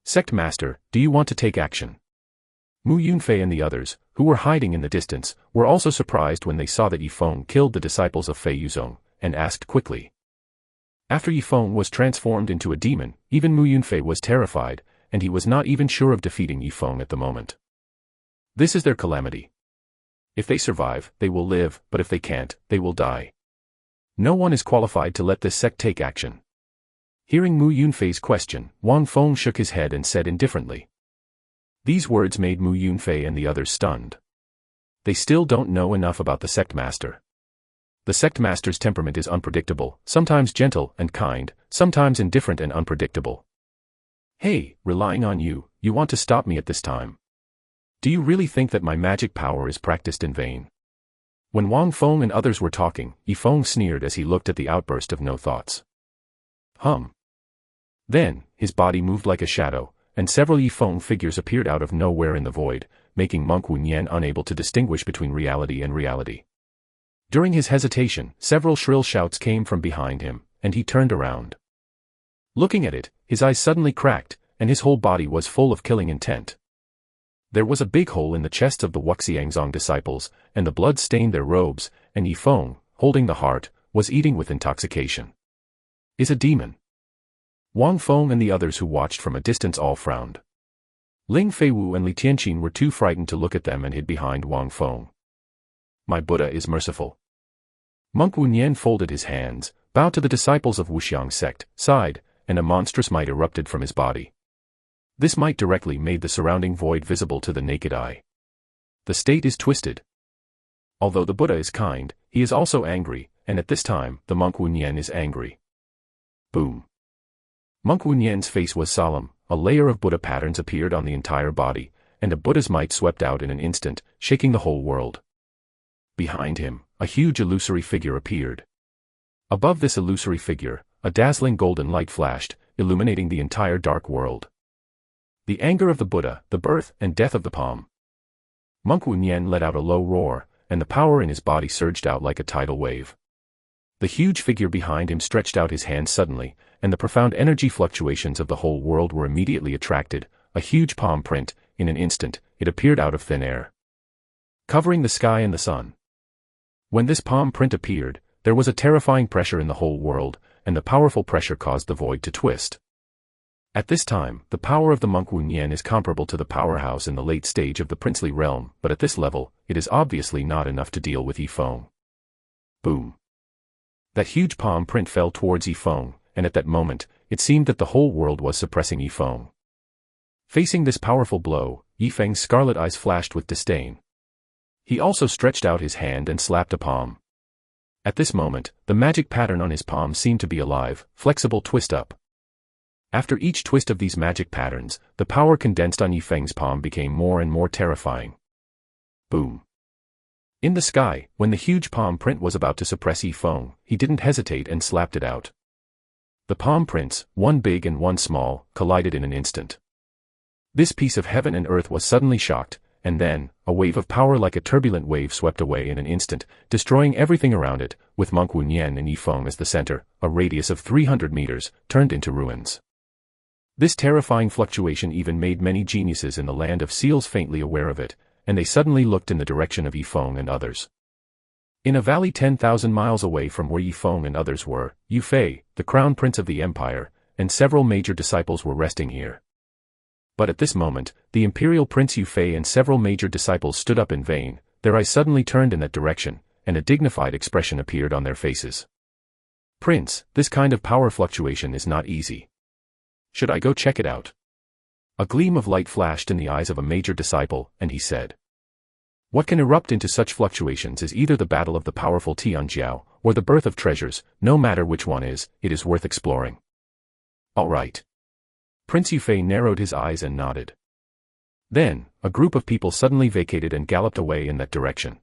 Sect Master, do you want to take action? Mu Yunfei and the others, who were hiding in the distance, were also surprised when they saw that Yi Feng killed the disciples of Feiyu Zong, and asked quickly. After Yi Feng was transformed into a demon, even Mu Yunfei was terrified, and he was not even sure of defeating Yi Feng at the moment. This is their calamity. If they survive, they will live, but if they can't, they will die. No one is qualified to let this sect take action. Hearing Mu Yunfei's question, Wang Feng shook his head and said indifferently. These words made Mu Yunfei and the others stunned. They still don't know enough about the sect master. The sect master's temperament is unpredictable, sometimes gentle and kind, sometimes indifferent and unpredictable. Hey, relying on you, you want to stop me at this time. Do you really think that my magic power is practiced in vain? When Wang Feng and others were talking, Yifeng sneered as he looked at the outburst of no thoughts. Then, his body moved like a shadow, and several Yifeng figures appeared out of nowhere in the void, making Monk Wunyan unable to distinguish between reality and reality. During his hesitation, several shrill shouts came from behind him, and he turned around. Looking at it, his eyes suddenly cracked, and his whole body was full of killing intent. There was a big hole in the chests of the Wuxiangzong disciples, and the blood stained their robes, and Yifeng, holding the heart, was eating with intoxication. Is a demon. Wang Feng and the others who watched from a distance all frowned. Ling Feiwu and Li Tianqin were too frightened to look at them and hid behind Wang Feng. My Buddha is merciful. Monk Wunyan folded his hands, bowed to the disciples of Wuxiang sect, sighed, and a monstrous might erupted from his body. This might directly made the surrounding void visible to the naked eye. The state is twisted. Although the Buddha is kind, he is also angry, and at this time, the Monk Wunyan is angry. Boom. Monk Wunyan's face was solemn, a layer of Buddha patterns appeared on the entire body, and a Buddha's might swept out in an instant, shaking the whole world. Behind him, a huge illusory figure appeared. Above this illusory figure, a dazzling golden light flashed, illuminating the entire dark world. The anger of the Buddha, the birth and death of the palm. Monk Wunyan let out a low roar, and the power in his body surged out like a tidal wave. The huge figure behind him stretched out his hand suddenly, and the profound energy fluctuations of the whole world were immediately attracted. A huge palm print, in an instant, it appeared out of thin air, covering the sky and the sun. When this palm print appeared, there was a terrifying pressure in the whole world, and the powerful pressure caused the void to twist. At this time, the power of the Monk Wunyan is comparable to the powerhouse in the late stage of the princely realm, but at this level, it is obviously not enough to deal with Yifeng. Boom. That huge palm print fell towards Yifeng, and at that moment, it seemed that the whole world was suppressing Yifeng. Facing this powerful blow, Yifeng's scarlet eyes flashed with disdain. He also stretched out his hand and slapped a palm. At this moment, the magic pattern on his palm seemed to be alive, flexible twist up. After each twist of these magic patterns, the power condensed on Yifeng's palm became more and more terrifying. Boom. In the sky, when the huge palm print was about to suppress Yifeng, he didn't hesitate and slapped it out. The palm prints, one big and one small, collided in an instant. This piece of heaven and earth was suddenly shocked, and then, a wave of power like a turbulent wave swept away in an instant, destroying everything around it, with Monk Wunyan and Yifeng as the center. A radius of 300 meters, turned into ruins. This terrifying fluctuation even made many geniuses in the land of seals faintly aware of it, and they suddenly looked in the direction of Yifeng and others. In a valley 10,000 miles away from where Yifeng and others were, Yu Fei, the crown prince of the empire, and several major disciples were resting here. But at this moment, the imperial prince Yu Fei and several major disciples stood up in vain. Their eyes suddenly turned in that direction, and a dignified expression appeared on their faces. Prince, this kind of power fluctuation is not easy. Should I go check it out? A gleam of light flashed in the eyes of a major disciple, and he said, what can erupt into such fluctuations is either the battle of the powerful Tianjiao, or the birth of treasures. No matter which one is, it is worth exploring. All right. Prince Yufei narrowed his eyes and nodded. Then, a group of people suddenly vacated and galloped away in that direction.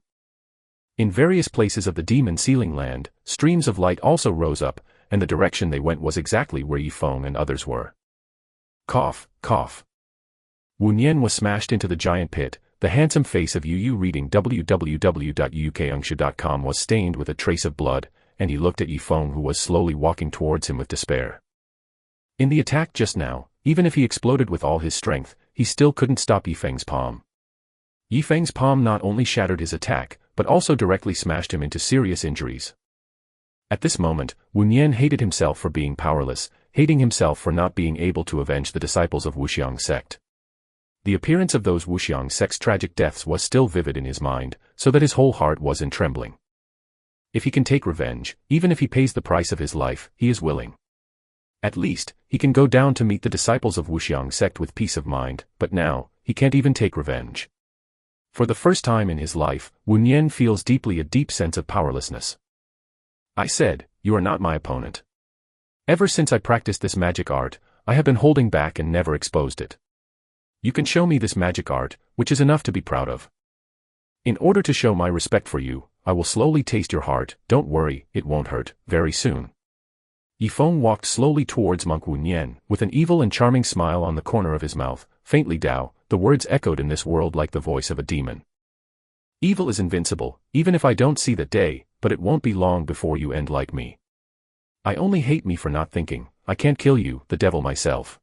In various places of the demon ceiling land, streams of light also rose up, and the direction they went was exactly where Yifeng and others were. Cough, cough. Wunyan was smashed into the giant pit. The handsome face of Yu reading www.ukungsha.com was stained with a trace of blood, and he looked at Yifeng who was slowly walking towards him with despair. In the attack just now, even if he exploded with all his strength, he still couldn't stop Yifeng's palm. Yifeng's palm not only shattered his attack, but also directly smashed him into serious injuries. At this moment, Wunyan hated himself for being powerless, hating himself for not being able to avenge the disciples of Wuxiang sect. The appearance of those Wuxiang sect's tragic deaths was still vivid in his mind, so that his whole heart was in trembling. If he can take revenge, even if he pays the price of his life, he is willing. At least, he can go down to meet the disciples of Wuxiang sect with peace of mind, but now, he can't even take revenge. For the first time in his life, Wu Nian feels deeply a deep sense of powerlessness. I said, "You are not my opponent. Ever since I practiced this magic art, I have been holding back and never exposed it. You can show me this magic art, which is enough to be proud of. In order to show my respect for you, I will slowly taste your heart. Don't worry, it won't hurt, very soon." Yifeng walked slowly towards monk Wu Nian, with an evil and charming smile on the corner of his mouth. Faintly Dao, the words echoed in this world like the voice of a demon. "Evil is invincible, even if I don't see that day, but it won't be long before you end like me. I only hate me for not thinking. I can't kill you, the devil myself."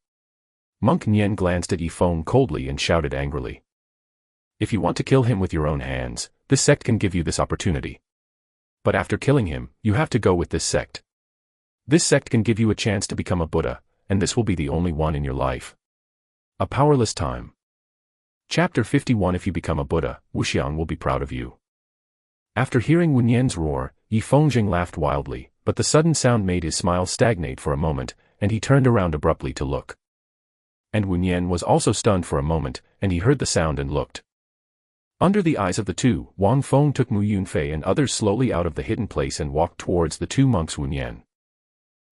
Monk Nian glanced at Yifeng coldly and shouted angrily. "If you want to kill him with your own hands, this sect can give you this opportunity. But after killing him, you have to go with this sect. This sect can give you a chance to become a Buddha, and this will be the only one in your life. A powerless time." Chapter 51. If you become a Buddha, Wuxiang will be proud of you. After hearing Wu Nian's roar, Yifeng laughed wildly, but the sudden sound made his smile stagnate for a moment, and he turned around abruptly to look. And Wu Nian was also stunned for a moment, and he heard the sound and looked. Under the eyes of the two, Wang Feng took Mu Yunfei and others slowly out of the hidden place and walked towards the two monks Wu Nian.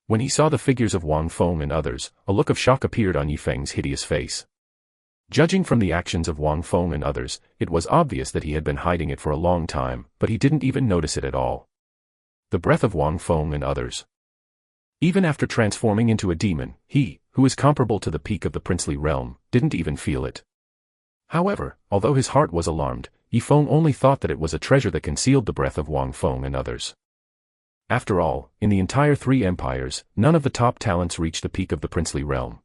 When he saw the figures of Wang Feng and others, a look of shock appeared on Yifeng's hideous face. Judging from the actions of Wang Feng and others, it was obvious that he had been hiding it for a long time, but he didn't even notice it at all. The breath of Wang Feng and others. Even after transforming into a demon, he, who is comparable to the peak of the princely realm, didn't even feel it. However, although his heart was alarmed, Yifeng only thought that it was a treasure that concealed the breath of Wang Feng and others. After all, in the entire three empires, none of the top talents reached the peak of the princely realm.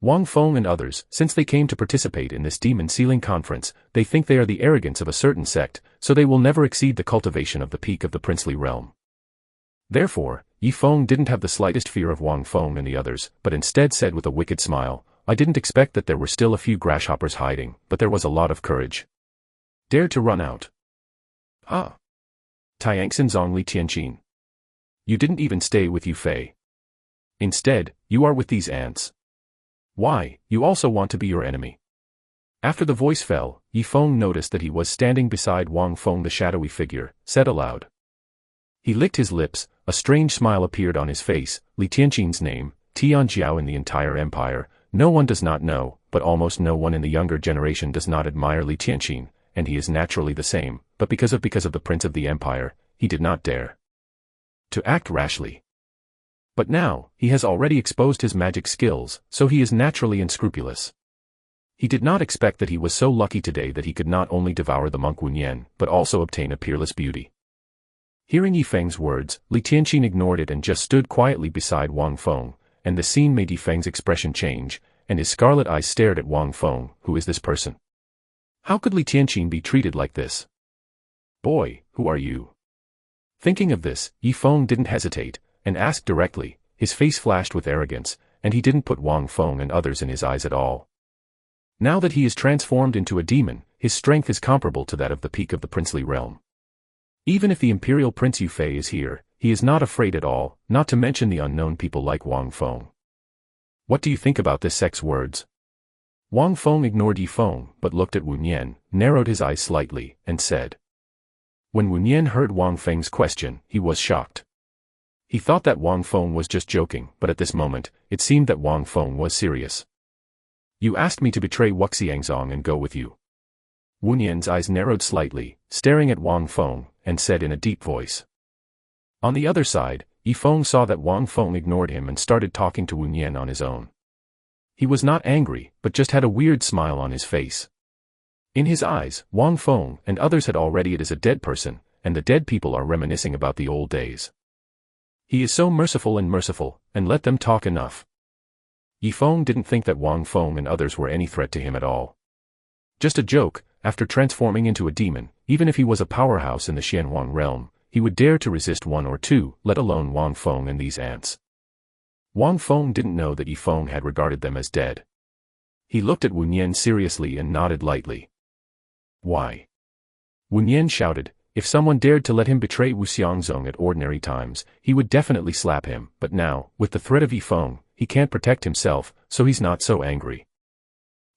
Wang Feng and others, since they came to participate in this demon sealing conference, they think they are the arrogance of a certain sect, so they will never exceed the cultivation of the peak of the princely realm. Therefore, Yifeng didn't have the slightest fear of Wang Feng and the others, but instead said with a wicked smile, "I didn't expect that there were still a few grasshoppers hiding, but there was a lot of courage. Dared to run out. Ah. Tianxin Zongli Tianqin. You didn't even stay with Yu Fei. Instead, you are with these ants. Why, you also want to be your enemy." After the voice fell, Yifeng noticed that he was standing beside Wang Feng. The shadowy figure said aloud. He licked his lips, a strange smile appeared on his face. Li Tianqin's name, Tianjiao in the entire empire, no one does not know, but almost no one in the younger generation does not admire Li Tianqin, and he is naturally the same, but because of the prince of the empire, he did not dare to act rashly. But now, he has already exposed his magic skills, so he is naturally unscrupulous. He did not expect that he was so lucky today that he could not only devour the monk Wu Nian, but also obtain a peerless beauty. Hearing Yifeng's words, Li Tianqin ignored it and just stood quietly beside Wang Feng, and the scene made Yifeng's expression change, and his scarlet eyes stared at Wang Feng. Who is this person? How could Li Tianqin be treated like this? Boy, who are you? Thinking of this, Yifeng didn't hesitate, and asked directly. His face flashed with arrogance, and he didn't put Wang Feng and others in his eyes at all. Now that he is transformed into a demon, his strength is comparable to that of the peak of the princely realm. Even if the imperial prince Yu Fei is here, he is not afraid at all, not to mention the unknown people like Wang Feng. What do you think about this sect's words? Wang Feng ignored Yifeng, but looked at Wu Nian, narrowed his eyes slightly, and said. When Wu Nian heard Wang Feng's question, he was shocked. He thought that Wang Feng was just joking, but at this moment, it seemed that Wang Feng was serious. You asked me to betray Wuxiangzong and go with you. Wu Nian's eyes narrowed slightly, staring at Wang Feng, and said in a deep voice. On the other side, Yifeng saw that Wang Feng ignored him and started talking to Wu Nian on his own. He was not angry, but just had a weird smile on his face. In his eyes, Wang Feng and others had already it as a dead person, and the dead people are reminiscing about the old days. He is so merciful, and let them talk enough. Yifeng didn't think that Wang Feng and others were any threat to him at all. Just a joke. After transforming into a demon, even if he was a powerhouse in the Xianhuang realm, he would dare to resist one or two, let alone Wang Feng and these ants. Wang Feng didn't know that Yifeng had regarded them as dead. He looked at Wu Nian seriously and nodded lightly. Why? Wu Nian shouted. If someone dared to let him betray Wuxiangzong at ordinary times, he would definitely slap him, but now, with the threat of Yifeng, he can't protect himself, so he's not so angry.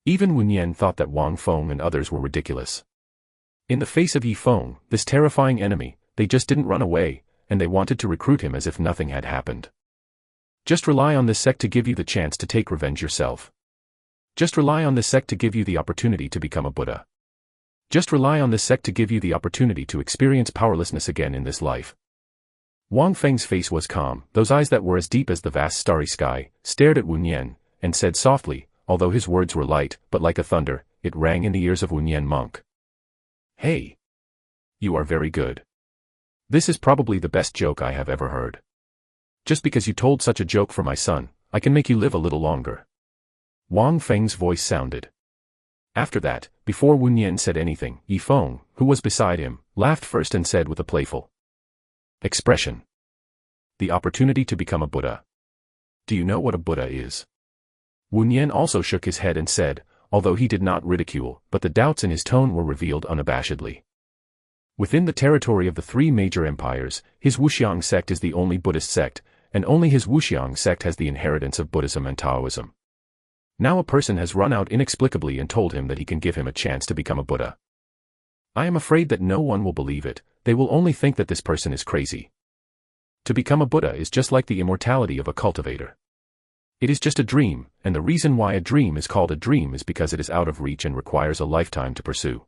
Even Wu Nian thought that Wang Feng and others were ridiculous. In the face of Yi Feng, this terrifying enemy, they just didn't run away, and they wanted to recruit him as if nothing had happened. Just rely on this sect to give you the chance to take revenge yourself. Just rely on this sect to give you the opportunity to become a Buddha. Just rely on this sect to give you the opportunity to experience powerlessness again in this life. Wang Feng's face was calm, those eyes that were as deep as the vast starry sky, stared at Wu Nian, and said softly, although his words were light, but like a thunder, it rang in the ears of Wu Nian monk. Hey! You are very good. This is probably the best joke I have ever heard. Just because you told such a joke for my son, I can make you live a little longer. Wang Feng's voice sounded. After that, before Wu Nian said anything, Yi Feng, who was beside him, laughed first and said with a playful expression, "The opportunity to become a Buddha. Do you know what a Buddha is?" Wu Nian also shook his head and said, although he did not ridicule, but the doubts in his tone were revealed unabashedly. Within the territory of the three major empires, his Wuxiang sect is the only Buddhist sect, and only his Wuxiang sect has the inheritance of Buddhism and Taoism. Now a person has run out inexplicably and told him that he can give him a chance to become a Buddha. I am afraid that no one will believe it, they will only think that this person is crazy. To become a Buddha is just like the immortality of a cultivator. It is just a dream, and the reason why a dream is called a dream is because it is out of reach and requires a lifetime to pursue.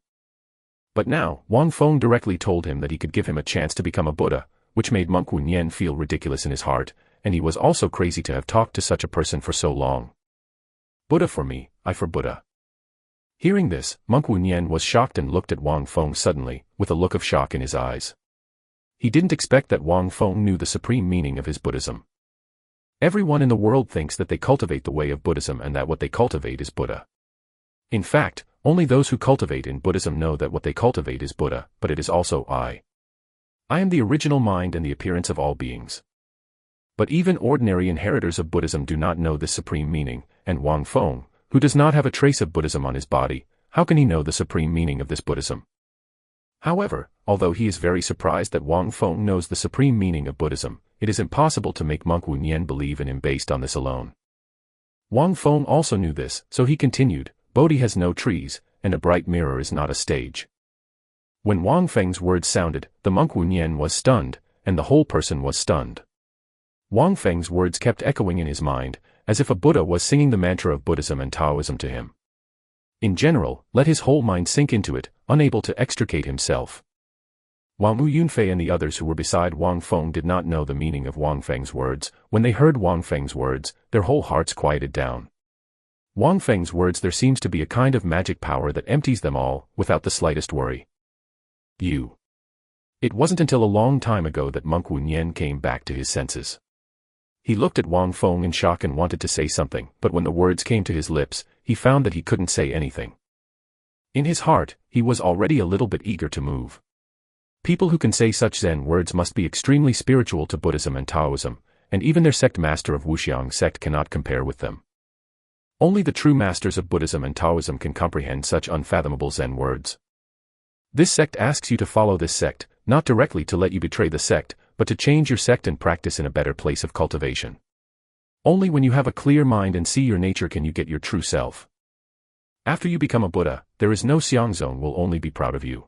But now, Wang Feng directly told him that he could give him a chance to become a Buddha, which made Monk Wu Nian feel ridiculous in his heart, and he was also crazy to have talked to such a person for so long. Buddha for me, I for Buddha. Hearing this, Monk Wu Nian was shocked and looked at Wang Feng suddenly, with a look of shock in his eyes. He didn't expect that Wang Feng knew the supreme meaning of his Buddhism. Everyone in the world thinks that they cultivate the way of Buddhism and that what they cultivate is Buddha. In fact, only those who cultivate in Buddhism know that what they cultivate is Buddha, but it is also I. I am the original mind and the appearance of all beings. But even ordinary inheritors of Buddhism do not know this supreme meaning, and Wang Feng, who does not have a trace of Buddhism on his body, how can he know the supreme meaning of this Buddhism? However, although he is very surprised that Wang Feng knows the supreme meaning of Buddhism, it is impossible to make Monk Wu Nian believe in him based on this alone. Wang Feng also knew this, so he continued, Bodhi has no trees, and a bright mirror is not a stage. When Wang Feng's words sounded, the Monk Wu Nian was stunned, and the whole person was stunned. Wang Feng's words kept echoing in his mind, as if a Buddha was singing the mantra of Buddhism and Taoism to him. In general, let his whole mind sink into it, unable to extricate himself. While Mu Yunfei and the others who were beside Wang Feng did not know the meaning of Wang Feng's words, when they heard Wang Feng's words, their whole hearts quieted down. Wang Feng's words, there seems to be a kind of magic power that empties them all, without the slightest worry. It wasn't until a long time ago that Monk Wu Nian came back to his senses. He looked at Wang Feng in shock and wanted to say something, but when the words came to his lips, he found that he couldn't say anything. In his heart, he was already a little bit eager to move. People who can say such Zen words must be extremely spiritual to Buddhism and Taoism, and even their sect master of Wuxiang sect cannot compare with them. Only the true masters of Buddhism and Taoism can comprehend such unfathomable Zen words. This sect asks you to follow this sect, not directly to let you betray the sect, but to change your sect and practice in a better place of cultivation. Only when you have a clear mind and see your nature can you get your true self. After you become a Buddha, there is no Xiangzong will only be proud of you.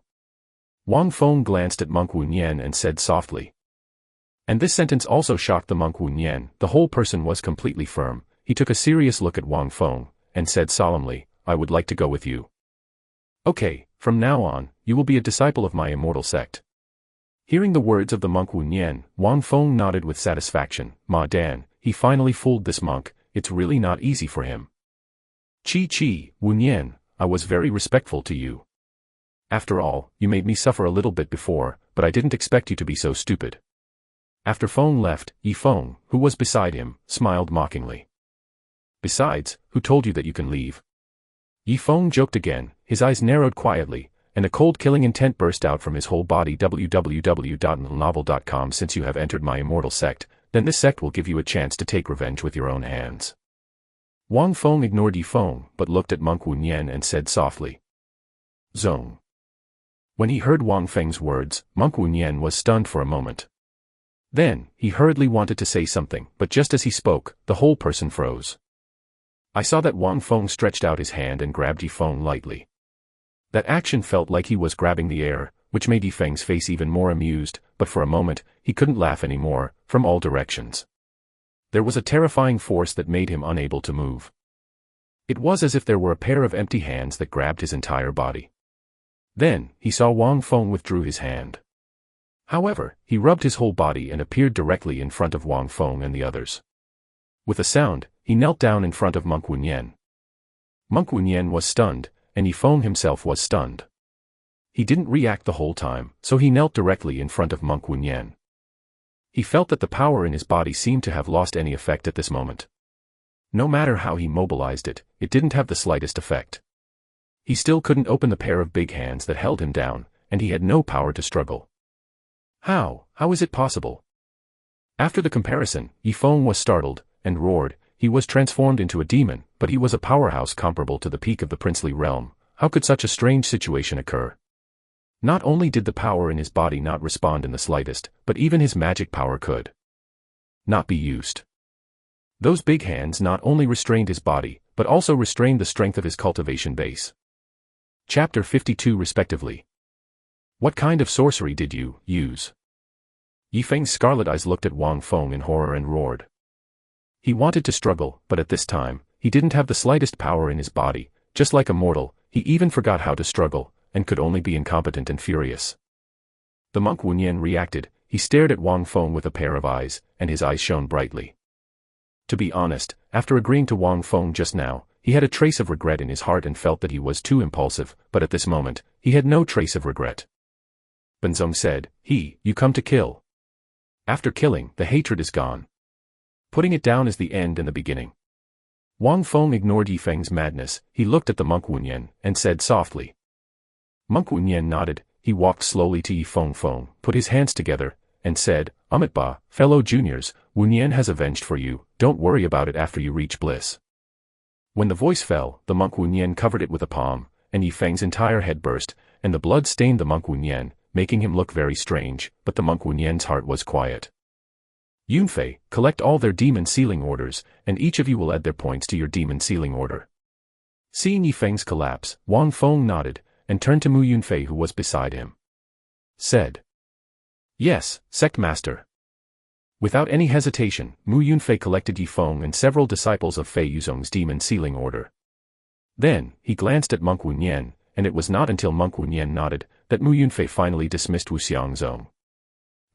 Wang Feng glanced at Monk Wu Nian and said softly. And this sentence also shocked the Monk Wu Nian, the whole person was completely firm. He took a serious look at Wang Feng, and said solemnly, I would like to go with you. Okay, from now on, you will be a disciple of my Immortal Sect. Hearing the words of the Monk Wu Nian, Wang Feng nodded with satisfaction. Ma Dan, he finally fooled this monk, it's really not easy for him. Chi, Wu Nian, I was very respectful to you. After all, you made me suffer a little bit before, but I didn't expect you to be so stupid. After Feng left, Yi Feng, who was beside him, smiled mockingly. Besides, who told you that you can leave? Yi Feng joked again, his eyes narrowed quietly, and a cold killing intent burst out from his whole body. www.novel.com. Since you have entered my Immortal Sect, then this sect will give you a chance to take revenge with your own hands. Wang Feng ignored Yi Feng, but looked at Monk Wu Nian and said softly. Zong. When he heard Wang Feng's words, Monk Wu Nian was stunned for a moment. Then, he hurriedly wanted to say something, but just as he spoke, the whole person froze. I saw that Wang Feng stretched out his hand and grabbed Yi Feng lightly. That action felt like he was grabbing the air, which made Yi Feng's face even more amused, but for a moment, he couldn't laugh anymore, from all directions. There was a terrifying force that made him unable to move. It was as if there were a pair of empty hands that grabbed his entire body. Then, he saw Wang Feng withdrew his hand. However, he rubbed his whole body and appeared directly in front of Wang Feng and the others. With a sound, he knelt down in front of Monk Wunyan. Monk Wunyan was stunned, and Yi Feng himself was stunned. He didn't react the whole time, so he knelt directly in front of Monk Wunyan. He felt that the power in his body seemed to have lost any effect at this moment. No matter how he mobilized it, it didn't have the slightest effect. He still couldn't open the pair of big hands that held him down, and he had no power to struggle. How is it possible? After the comparison, Yi Feng was startled, and roared. He was transformed into a demon, but he was a powerhouse comparable to the peak of the princely realm. How could such a strange situation occur? Not only did the power in his body not respond in the slightest, but even his magic power could not be used. Those big hands not only restrained his body, but also restrained the strength of his cultivation base. Chapter 52 respectively. What kind of sorcery did you use? Yi Feng's scarlet eyes looked at Wang Feng in horror and roared. He wanted to struggle, but at this time, he didn't have the slightest power in his body. Just like a mortal, he even forgot how to struggle, and could only be incompetent and furious. The monk Wunyan reacted. He stared at Wang Feng with a pair of eyes, and his eyes shone brightly. To be honest, after agreeing to Wang Feng just now, he had a trace of regret in his heart and felt that he was too impulsive, but at this moment, he had no trace of regret. Benzong said, You come to kill. After killing, the hatred is gone. Putting it down is the end and the beginning. Wang Feng ignored Yi Feng's madness. He looked at the monk Wunyan, and said softly. Monk Wunyan nodded. He walked slowly to Yi Feng, put his hands together, and said, Amitba, fellow juniors, Wunyan has avenged for you. Don't worry about it after you reach bliss. When the voice fell, the monk Wunyan covered it with a palm, and Yi Feng's entire head burst, and the blood stained the monk Wunyan, making him look very strange, but the monk Wunyan's heart was quiet. Yunfei, collect all their demon sealing orders, and each of you will add their points to your demon sealing order. Seeing Yi Feng's collapse, Wang Feng nodded, and turned to Mu Yunfei who was beside him. Said. Yes, Sect Master. Without any hesitation, Mu Yunfei collected Yi Feng and several disciples of Fei Yuzong's demon sealing order. Then, he glanced at Monk Wunyan, and it was not until Monk Wunyan nodded, that Mu Yunfei finally dismissed Wu Xiangzong.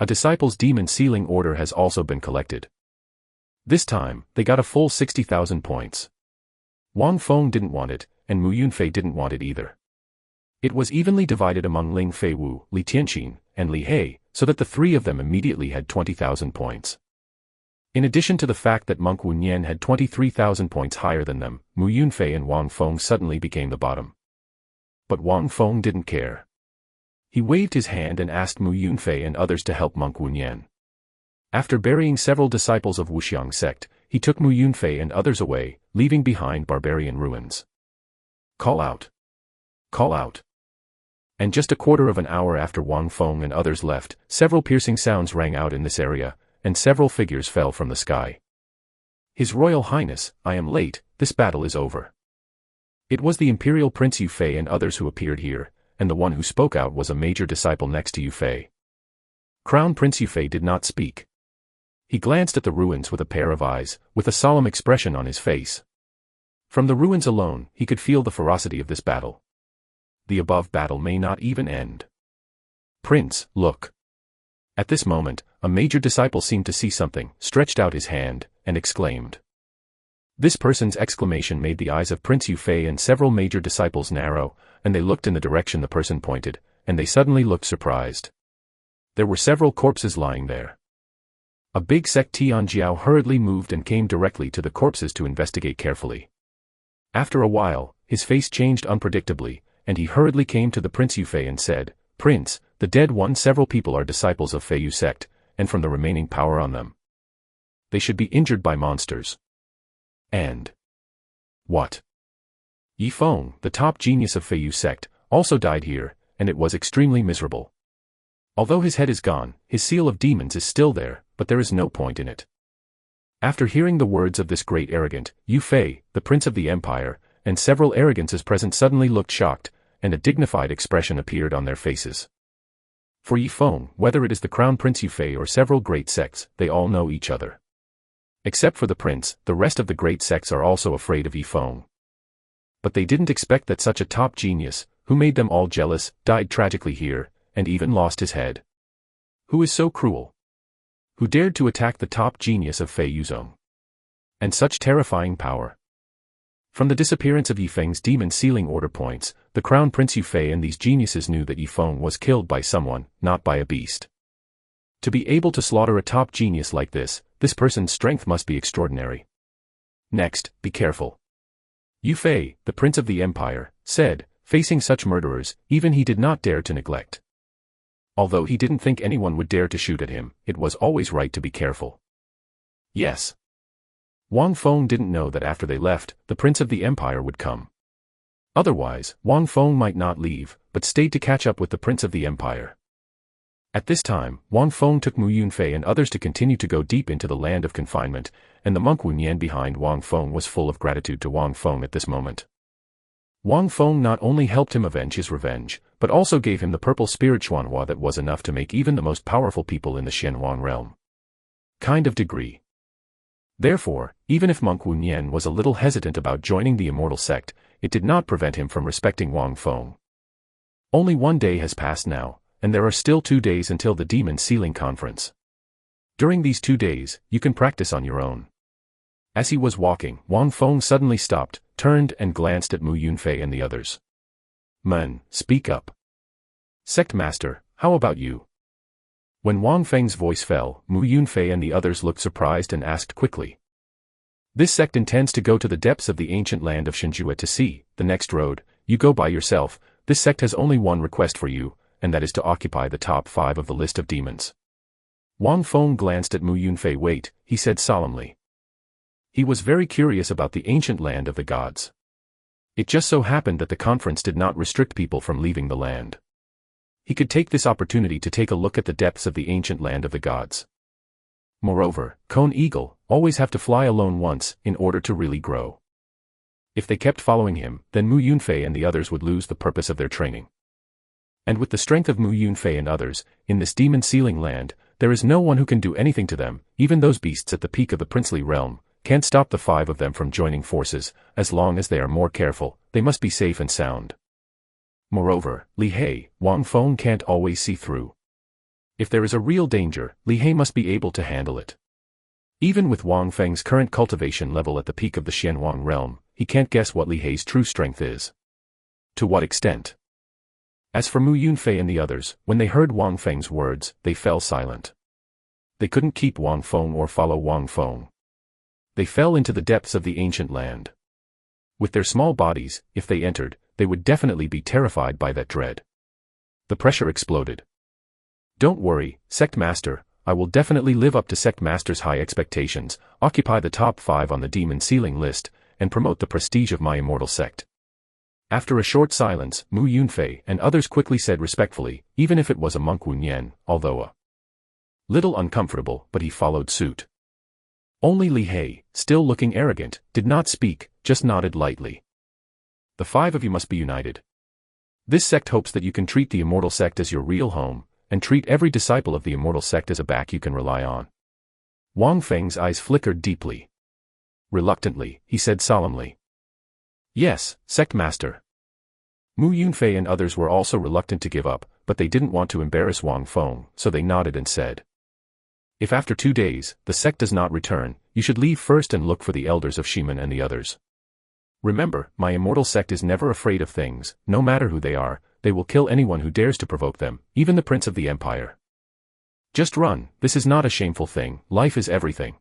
A disciple's demon sealing order has also been collected. This time, they got a full 60,000 points. Wang Feng didn't want it, and Mu Yunfei didn't want it either. It was evenly divided among Ling Feiwu, Li Tianqin, and Li He, so that the three of them immediately had 20,000 points. In addition to the fact that Monk Wunyan had 23,000 points higher than them, Mu Yunfei and Wang Feng suddenly became the bottom. But Wang Feng didn't care. He waved his hand and asked Mu Yunfei and others to help Monk Wunyan. After burying several disciples of Wuxiang sect, he took Mu Yunfei and others away, leaving behind barbarian ruins. Call out. Call out. And just a quarter of an hour after Wang Feng and others left, several piercing sounds rang out in this area, and several figures fell from the sky. His Royal Highness, I am late, this battle is over. It was the Imperial Prince Yufei and others who appeared here, and the one who spoke out was a major disciple next to Yufei. Crown Prince Yufei did not speak. He glanced at the ruins with a pair of eyes, with a solemn expression on his face. From the ruins alone, he could feel the ferocity of this battle. The above battle may not even end. Prince, look. At this moment, a major disciple seemed to see something, stretched out his hand, and exclaimed. This person's exclamation made the eyes of Prince Yufei and several major disciples narrow, and they looked in the direction the person pointed, and they suddenly looked surprised. There were several corpses lying there. A big sect Tianjiao hurriedly moved and came directly to the corpses to investigate carefully. After a while, his face changed unpredictably, and he hurriedly came to the Prince Yufei and said, Prince, the dead one several people are disciples of Feiyu sect, and from the remaining power on them. They should be injured by monsters. And what? Yi Feng, the top genius of Feiyu sect, also died here, and it was extremely miserable. Although his head is gone, his seal of demons is still there, but there is no point in it. After hearing the words of this great arrogant, Yu Fei, the prince of the empire, and several arrogances present suddenly looked shocked, and a dignified expression appeared on their faces. For Yi Feng, whether it is the crown prince Yu Fei or several great sects, they all know each other. Except for the prince, the rest of the great sects are also afraid of Yi Feng. But they didn't expect that such a top genius, who made them all jealous, died tragically here, and even lost his head. Who is so cruel? Who dared to attack the top genius of Fei Yuzong? And such terrifying power. From the disappearance of Yi Feng's demon sealing order points, the crown prince Yu Fei and these geniuses knew that Yi Feng was killed by someone, not by a beast. To be able to slaughter a top genius like this person's strength must be extraordinary. Next, be careful. Yu Fei, the prince of the empire, said, facing such murderers, even he did not dare to neglect. Although he didn't think anyone would dare to shoot at him, it was always right to be careful. Yes. Wang Feng didn't know that after they left, the prince of the empire would come. Otherwise, Wang Feng might not leave, but stayed to catch up with the prince of the empire. At this time, Wang Feng took Mu Yunfei and others to continue to go deep into the land of confinement, and the monk Wu Nian behind Wang Feng was full of gratitude to Wang Feng at this moment. Wang Feng not only helped him avenge his revenge, but also gave him the purple spirit Xuanhua that was enough to make even the most powerful people in the Xianhuang realm kind of degree. Therefore, even if monk Wu Nian was a little hesitant about joining the Immortal Sect, it did not prevent him from respecting Wang Feng. Only 1 day has passed now, and there are still 2 days until the Demon Sealing Conference. During these 2 days, you can practice on your own. As he was walking, Wang Feng suddenly stopped, turned and glanced at Mu Yunfei and the others. "Men, speak up. Sect Master, how about you?" When Wang Feng's voice fell, Mu Yunfei and the others looked surprised and asked quickly. "This sect intends to go to the depths of the ancient land of Shenjue to see the next road. You go by yourself. This sect has only one request for you, and that is to occupy the top 5 of the list of demons." Wang Feng glanced at Mu Yunfei. "Wait," he said solemnly. He was very curious about the ancient land of the gods. It just so happened that the conference did not restrict people from leaving the land. He could take this opportunity to take a look at the depths of the ancient land of the gods. Moreover, Cone Eagle always have to fly alone once in order to really grow. If they kept following him, then Mu Yunfei and the others would lose the purpose of their training. And with the strength of Mu Yunfei and others, in this demon sealing land, there is no one who can do anything to them. Even those beasts at the peak of the princely realm can't stop the 5 of them from joining forces. As long as they are more careful, they must be safe and sound. Moreover, Li He, Wang Feng can't always see through. If there is a real danger, Li He must be able to handle it. Even with Wang Feng's current cultivation level at the peak of the Xianhuang realm, he can't guess what Li He's true strength is. To what extent? As for Mu Yunfei and the others, when they heard Wang Feng's words, they fell silent. They couldn't keep Wang Feng or follow Wang Feng. They fell into the depths of the ancient land. With their small bodies, if they entered, they would definitely be terrified by that dread. The pressure exploded. "Don't worry, Sect Master, I will definitely live up to Sect Master's high expectations, occupy the top 5 on the demon sealing list, and promote the prestige of my Immortal Sect." After a short silence, Mu Yunfei and others quickly said respectfully, even if it was a monk Wu Nian, although a little uncomfortable, but he followed suit. Only Li He, still looking arrogant, did not speak, just nodded lightly. "The 5 of you must be united. This sect hopes that you can treat the Immortal Sect as your real home, and treat every disciple of the Immortal Sect as a back you can rely on." Wang Feng's eyes flickered deeply. Reluctantly, he said solemnly, "Yes, Sect Master." Mu Yunfei and others were also reluctant to give up, but they didn't want to embarrass Wang Feng, so they nodded and said, "If after 2 days, the sect does not return, you should leave first and look for the elders of Shiman and the others. Remember, my Immortal Sect is never afraid of things. No matter who they are, they will kill anyone who dares to provoke them, even the Prince of the Empire. Just run, this is not a shameful thing, life is everything."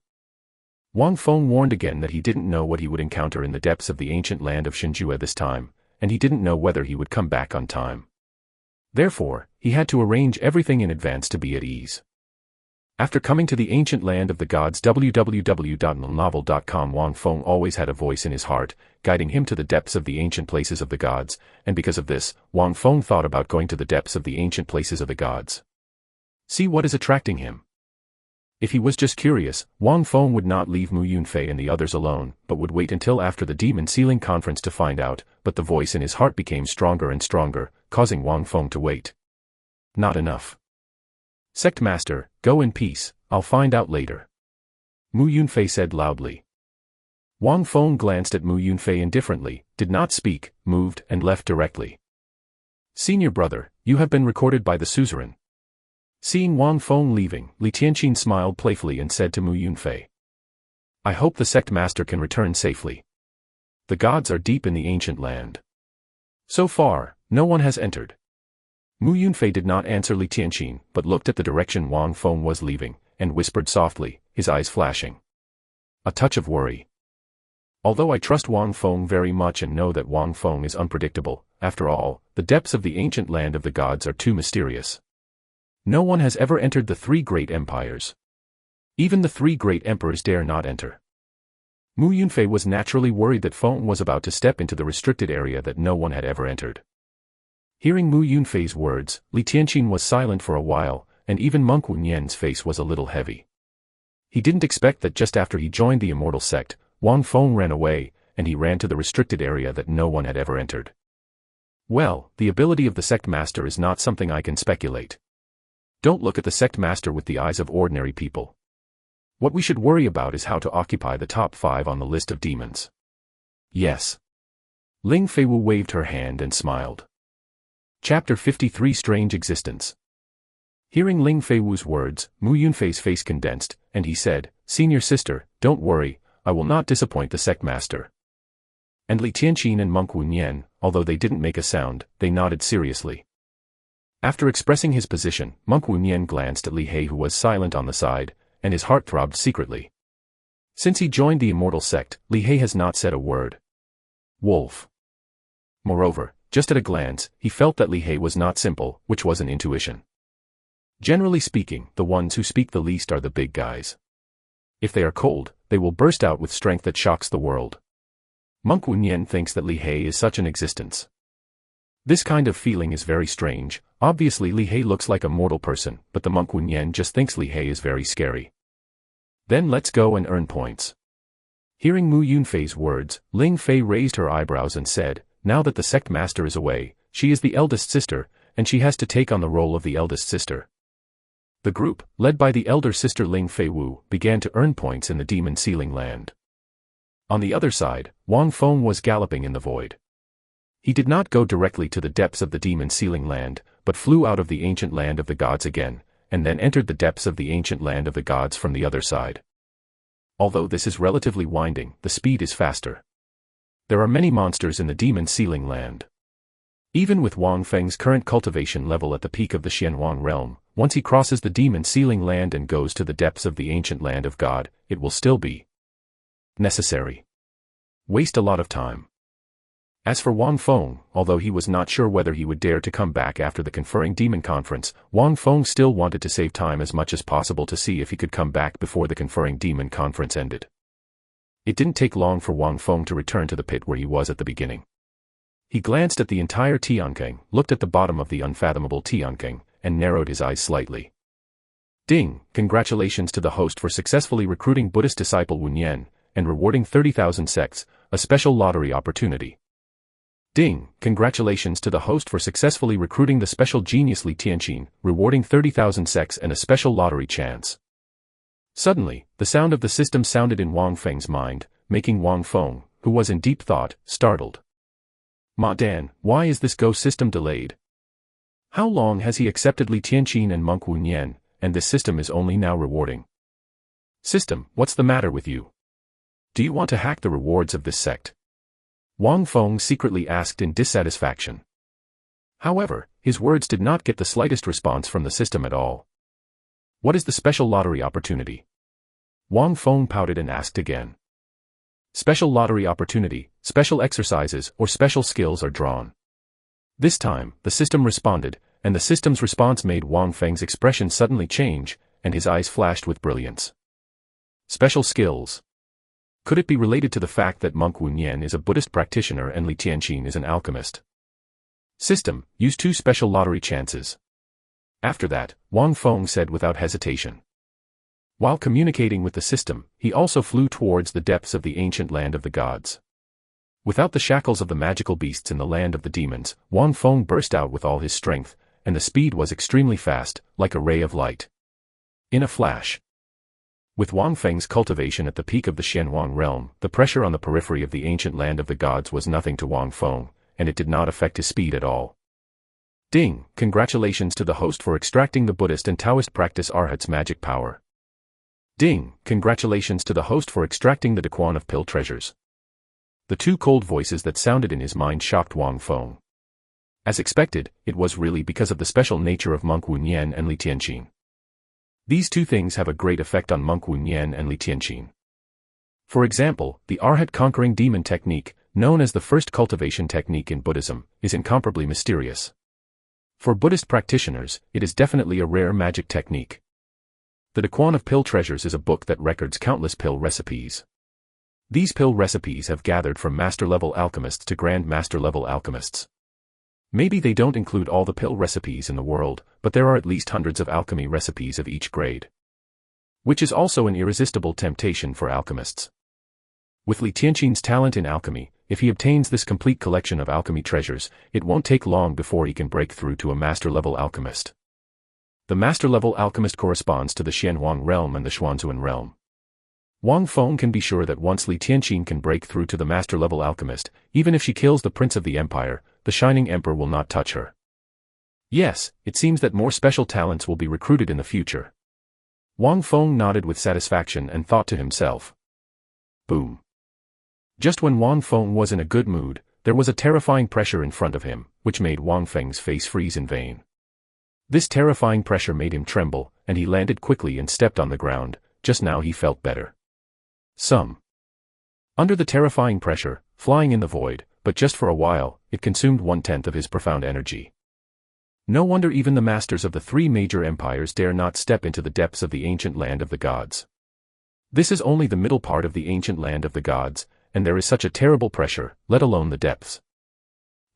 Wang Feng warned again that he didn't know what he would encounter in the depths of the ancient land of Shenjue this time, and he didn't know whether he would come back on time. Therefore, he had to arrange everything in advance to be at ease. After coming to the ancient land of the gods www.novel.com, Wang Feng always had a voice in his heart, guiding him to the depths of the ancient places of the gods, and because of this, Wang Feng thought about going to the depths of the ancient places of the gods. See what is attracting him. If he was just curious, Wang Feng would not leave Mu Yunfei and the others alone, but would wait until after the Demon Sealing Conference to find out, but the voice in his heart became stronger and stronger, causing Wang Feng to wait. Not enough. Sect Master, go in peace, I'll find out later. Mu Yunfei said loudly. Wang Feng glanced at Mu Yunfei indifferently, did not speak, moved, and left directly. Senior brother, you have been recorded by the suzerain. Seeing Wang Feng leaving, Li Tianqin smiled playfully and said to Mu Yunfei. I hope the sect master can return safely. The gods are deep in the ancient land. So far, no one has entered. Mu Yunfei did not answer Li Tianqin, but looked at the direction Wang Feng was leaving, and whispered softly, his eyes flashing. A touch of worry. Although I trust Wang Feng very much and know that Wang Feng is unpredictable, after all, the depths of the ancient land of the gods are too mysterious. No one has ever entered the three great empires. Even the three great emperors dare not enter. Mu Yunfei was naturally worried that Feng was about to step into the restricted area that no one had ever entered. Hearing Mu Yunfei's words, Li Tianqin was silent for a while, and even Monk Wunyan's face was a little heavy. He didn't expect that just after he joined the Immortal Sect, Wang Feng ran away, and he ran to the restricted area that no one had ever entered. Well, the ability of the sect master is not something I can speculate. Don't look at the sect master with the eyes of ordinary people. What we should worry about is how to occupy the top 5 on the list of demons. Yes. Ling Feiwu waved her hand and smiled. Chapter 53 Strange Existence. Hearing Ling Feiwu's words, Mu Yunfei's face condensed, and he said, Senior sister, don't worry, I will not disappoint the sect master. And Li Tianqin and Monk Wunyan, although they didn't make a sound, they nodded seriously. After expressing his position, Monk Wunyan glanced at Li He, who was silent on the side, and his heart throbbed secretly. Since he joined the Immortal Sect, Li He has not said a word. Wolf. Moreover, just at a glance, he felt that Li He was not simple, which was an intuition. Generally speaking, the ones who speak the least are the big guys. If they are cold, they will burst out with strength that shocks the world. Monk Wunyan thinks that Li He is such an existence. This kind of feeling is very strange. Obviously Li He looks like a mortal person, but the Monk Wunyan just thinks Li He is very scary. Then let's go and earn points. Hearing Mu Yunfei's words, Ling Fei raised her eyebrows and said, now that the sect master is away, she is the eldest sister, and she has to take on the role of the eldest sister. The group, led by the elder sister Ling Feiwu, began to earn points in the demon sealing land. On the other side, Wang Feng was galloping in the void. He did not go directly to the depths of the demon sealing land, but flew out of the ancient land of the gods again, and then entered the depths of the ancient land of the gods from the other side. Although this is relatively winding, the speed is faster. There are many monsters in the demon sealing land. Even with Wang Feng's current cultivation level at the peak of the Xianhuang realm, once he crosses the demon sealing land and goes to the depths of the ancient land of God, it will still be necessary. Waste a lot of time. As for Wang Feng, although he was not sure whether he would dare to come back after the conferring demon conference, Wang Feng still wanted to save time as much as possible to see if he could come back before the conferring demon conference ended. It didn't take long for Wang Feng to return to the pit where he was at the beginning. He glanced at the entire Tiankang, looked at the bottom of the unfathomable Tiankang, and narrowed his eyes slightly. Ding, congratulations to the host for successfully recruiting Buddhist disciple Wunyan, and rewarding 30,000 sects, a special lottery opportunity. Ding, congratulations to the host for successfully recruiting the special genius Li Tianqin, rewarding 30,000 sects and a special lottery chance. Suddenly, the sound of the system sounded in Wang Feng's mind, making Wang Feng, who was in deep thought, startled. Ma Dan, why is this Go system delayed? How long has he accepted Li Tianqin and Monk Wunyan, and this system is only now rewarding? System, what's the matter with you? Do you want to hack the rewards of this sect? Wang Feng secretly asked in dissatisfaction. However, his words did not get the slightest response from the system at all. What is the special lottery opportunity? Wang Feng pouted and asked again. Special lottery opportunity, special exercises or special skills are drawn. This time, the system responded, and the system's response made Wang Feng's expression suddenly change, and his eyes flashed with brilliance. Special skills. Could it be related to the fact that Monk Wunyan is a Buddhist practitioner and Li Tianqin is an alchemist? System, use 2 special lottery chances. After that, Wang Feng said without hesitation. While communicating with the system, he also flew towards the depths of the ancient land of the gods. Without the shackles of the magical beasts in the land of the demons, Wang Feng burst out with all his strength, and the speed was extremely fast, like a ray of light. In a flash. With Wang Feng's cultivation at the peak of the Xianhuang realm, the pressure on the periphery of the ancient land of the gods was nothing to Wang Feng, and it did not affect his speed at all. Ding! Congratulations to the host for extracting the Buddhist and Taoist practice Arhat's magic power. Ding! Congratulations to the host for extracting the Daquan of pill treasures. The two cold voices that sounded in his mind shocked Wang Feng. As expected, it was really because of the special nature of Monk Wu Nian and Li Tianqin. These two things have a great effect on Monk Wu Nian and Li Tianqin. For example, the Arhat conquering demon technique, known as the first cultivation technique in Buddhism, is incomparably mysterious. For Buddhist practitioners, it is definitely a rare magic technique. The Daquan of Pill Treasures is a book that records countless pill recipes. These pill recipes have gathered from master-level alchemists to grand master-level alchemists. Maybe they don't include all the pill recipes in the world, but there are at least hundreds of alchemy recipes of each grade. Which is also an irresistible temptation for alchemists. With Li Tianqin's talent in alchemy, if he obtains this complete collection of alchemy treasures, it won't take long before he can break through to a master-level alchemist. The master-level alchemist corresponds to the Xianhuang realm and the Xuanzuan realm. Wang Feng can be sure that once Li Tianqin can break through to the master-level alchemist, even if she kills the Prince of the Empire, the Shining Emperor will not touch her. Yes, it seems that more special talents will be recruited in the future. Wang Feng nodded with satisfaction and thought to himself. Boom. Just when Wang Feng was in a good mood, there was a terrifying pressure in front of him, which made Wang Feng's face freeze in vain. This terrifying pressure made him tremble, and he landed quickly and stepped on the ground. Just now he felt better. Under the terrifying pressure, flying in the void, but just for a while, it consumed 1/10 of his profound energy. No wonder even the masters of the three major empires dare not step into the depths of the ancient land of the gods. This is only the middle part of the ancient land of the gods, and there is such a terrible pressure, let alone the depths.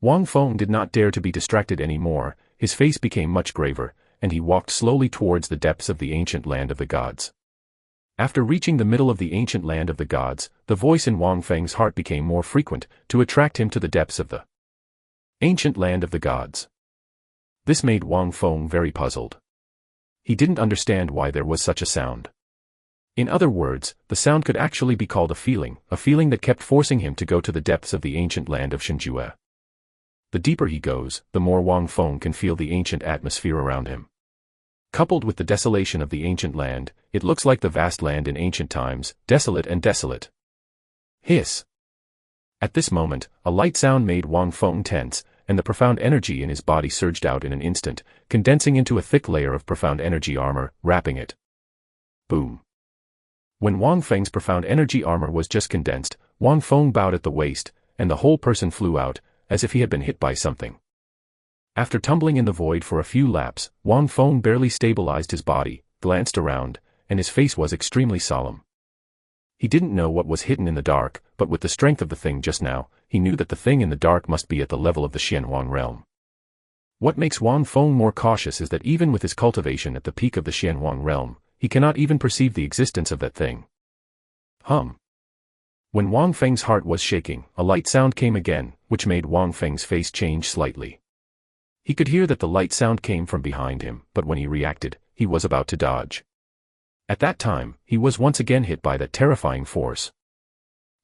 Wang Feng did not dare to be distracted any more, his face became much graver, and he walked slowly towards the depths of the ancient land of the gods. After reaching the middle of the ancient land of the gods, the voice in Wang Feng's heart became more frequent, to attract him to the depths of the ancient land of the gods. This made Wang Feng very puzzled. He didn't understand why there was such a sound. In other words, the sound could actually be called a feeling that kept forcing him to go to the depths of the ancient land of Shenjue. The deeper he goes, the more Wang Feng can feel the ancient atmosphere around him. Coupled with the desolation of the ancient land, it looks like the vast land in ancient times, desolate and desolate. Hiss! At this moment, a light sound made Wang Feng tense, and the profound energy in his body surged out in an instant, condensing into a thick layer of profound energy armor, wrapping it. Boom! When Wang Feng's profound energy armor was just condensed, Wang Feng bowed at the waist, and the whole person flew out, as if he had been hit by something. After tumbling in the void for a few laps, Wang Feng barely stabilized his body, glanced around, and his face was extremely solemn. He didn't know what was hidden in the dark, but with the strength of the thing just now, he knew that the thing in the dark must be at the level of the Xianhuang realm. What makes Wang Feng more cautious is that even with his cultivation at the peak of the Xianhuang realm, he cannot even perceive the existence of that thing. When Wang Feng's heart was shaking, a light sound came again, which made Wang Feng's face change slightly. He could hear that the light sound came from behind him, but when he reacted, he was about to dodge. At that time, he was once again hit by that terrifying force.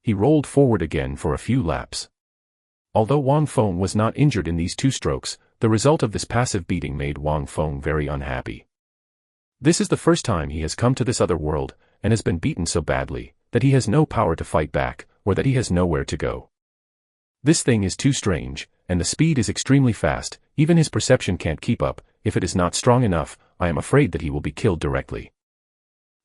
He rolled forward again for a few laps. Although Wang Feng was not injured in these two strokes, the result of this passive beating made Wang Feng very unhappy. This is the first time he has come to this other world, and has been beaten so badly, that he has no power to fight back, or that he has nowhere to go. This thing is too strange, and the speed is extremely fast, even his perception can't keep up. If it is not strong enough, I am afraid that he will be killed directly.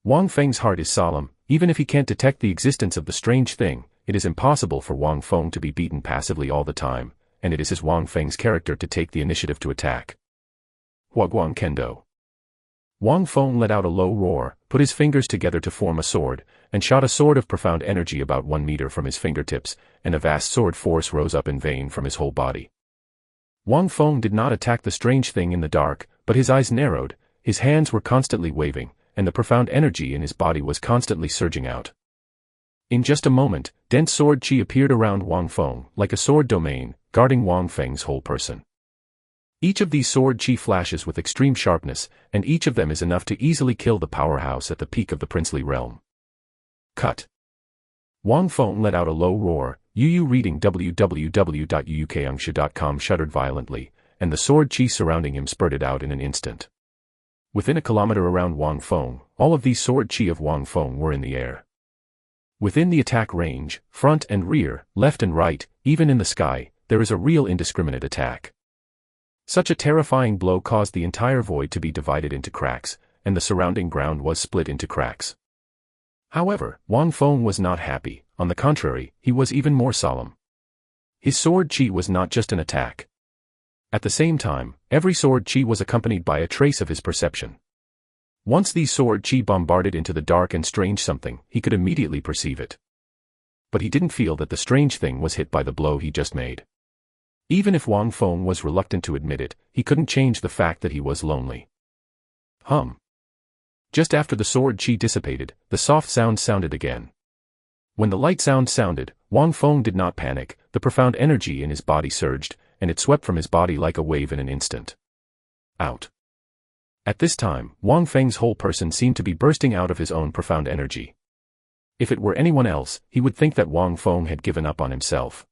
Wang Feng's heart is solemn. Even if he can't detect the existence of the strange thing, it is impossible for Wang Feng to be beaten passively all the time, and it is his Wang Feng's character to take the initiative to attack. Huaguang Kendo. Wang Feng let out a low roar, put his fingers together to form a sword, and shot a sword of profound energy about 1 meter from his fingertips, and a vast sword force rose up in vain from his whole body. Wang Feng did not attack the strange thing in the dark, but his eyes narrowed, his hands were constantly waving, and the profound energy in his body was constantly surging out. In just a moment, dense sword chi appeared around Wang Feng, like a sword domain, guarding Wang Feng's whole person. Each of these sword chi flashes with extreme sharpness, and each of them is enough to easily kill the powerhouse at the peak of the princely realm. Cut. Wang Feng let out a low roar. Yu reading www.uukangsha.com shuddered violently, and the sword chi surrounding him spurted out in an instant. Within a kilometer around Wang Feng, all of these sword chi of Wang Feng were in the air. Within the attack range, front and rear, left and right, even in the sky, there is a real indiscriminate attack. Such a terrifying blow caused the entire void to be divided into cracks, and the surrounding ground was split into cracks. However, Wang Feng was not happy. On the contrary, he was even more solemn. His sword chi was not just an attack. At the same time, every sword chi was accompanied by a trace of his perception. Once these sword chi bombarded into the dark and strange something, he could immediately perceive it. But he didn't feel that the strange thing was hit by the blow he just made. Even if Wang Feng was reluctant to admit it, he couldn't change the fact that he was lonely. Just after the sword chi dissipated, the soft sound sounded again. When the light sound sounded, Wang Feng did not panic. The profound energy in his body surged, and it swept from his body like a wave in an instant. Out. At this time, Wang Feng's whole person seemed to be bursting out of his own profound energy. If it were anyone else, he would think that Wang Feng had given up on himself.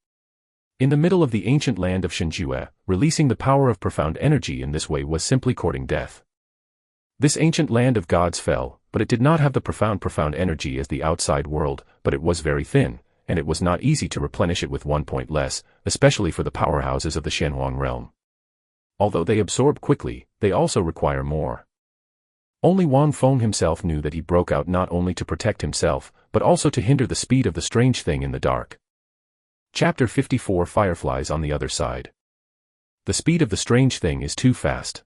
In the middle of the ancient land of Shenjue, releasing the power of profound energy in this way was simply courting death. This ancient land of gods fell, but it did not have the profound energy as the outside world, but it was very thin, and it was not easy to replenish it with 1 point less, especially for the powerhouses of the Shenhuang realm. Although they absorb quickly, they also require more. Only Wang Feng himself knew that he broke out not only to protect himself, but also to hinder the speed of the strange thing in the dark. Chapter 54 Fireflies on the Other Side. The speed of the strange thing is too fast.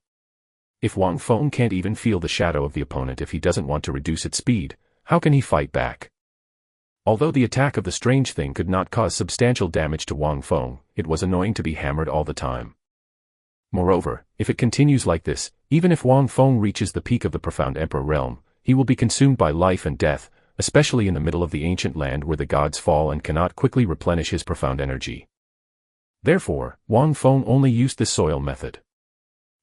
If Wang Feng can't even feel the shadow of the opponent if he doesn't want to reduce its speed, how can he fight back? Although the attack of the strange thing could not cause substantial damage to Wang Feng, it was annoying to be hammered all the time. Moreover, if it continues like this, even if Wang Feng reaches the peak of the profound emperor realm, he will be consumed by life and death, especially in the middle of the ancient land where the gods fall and cannot quickly replenish his profound energy. Therefore, Wang Feng only used this soil method.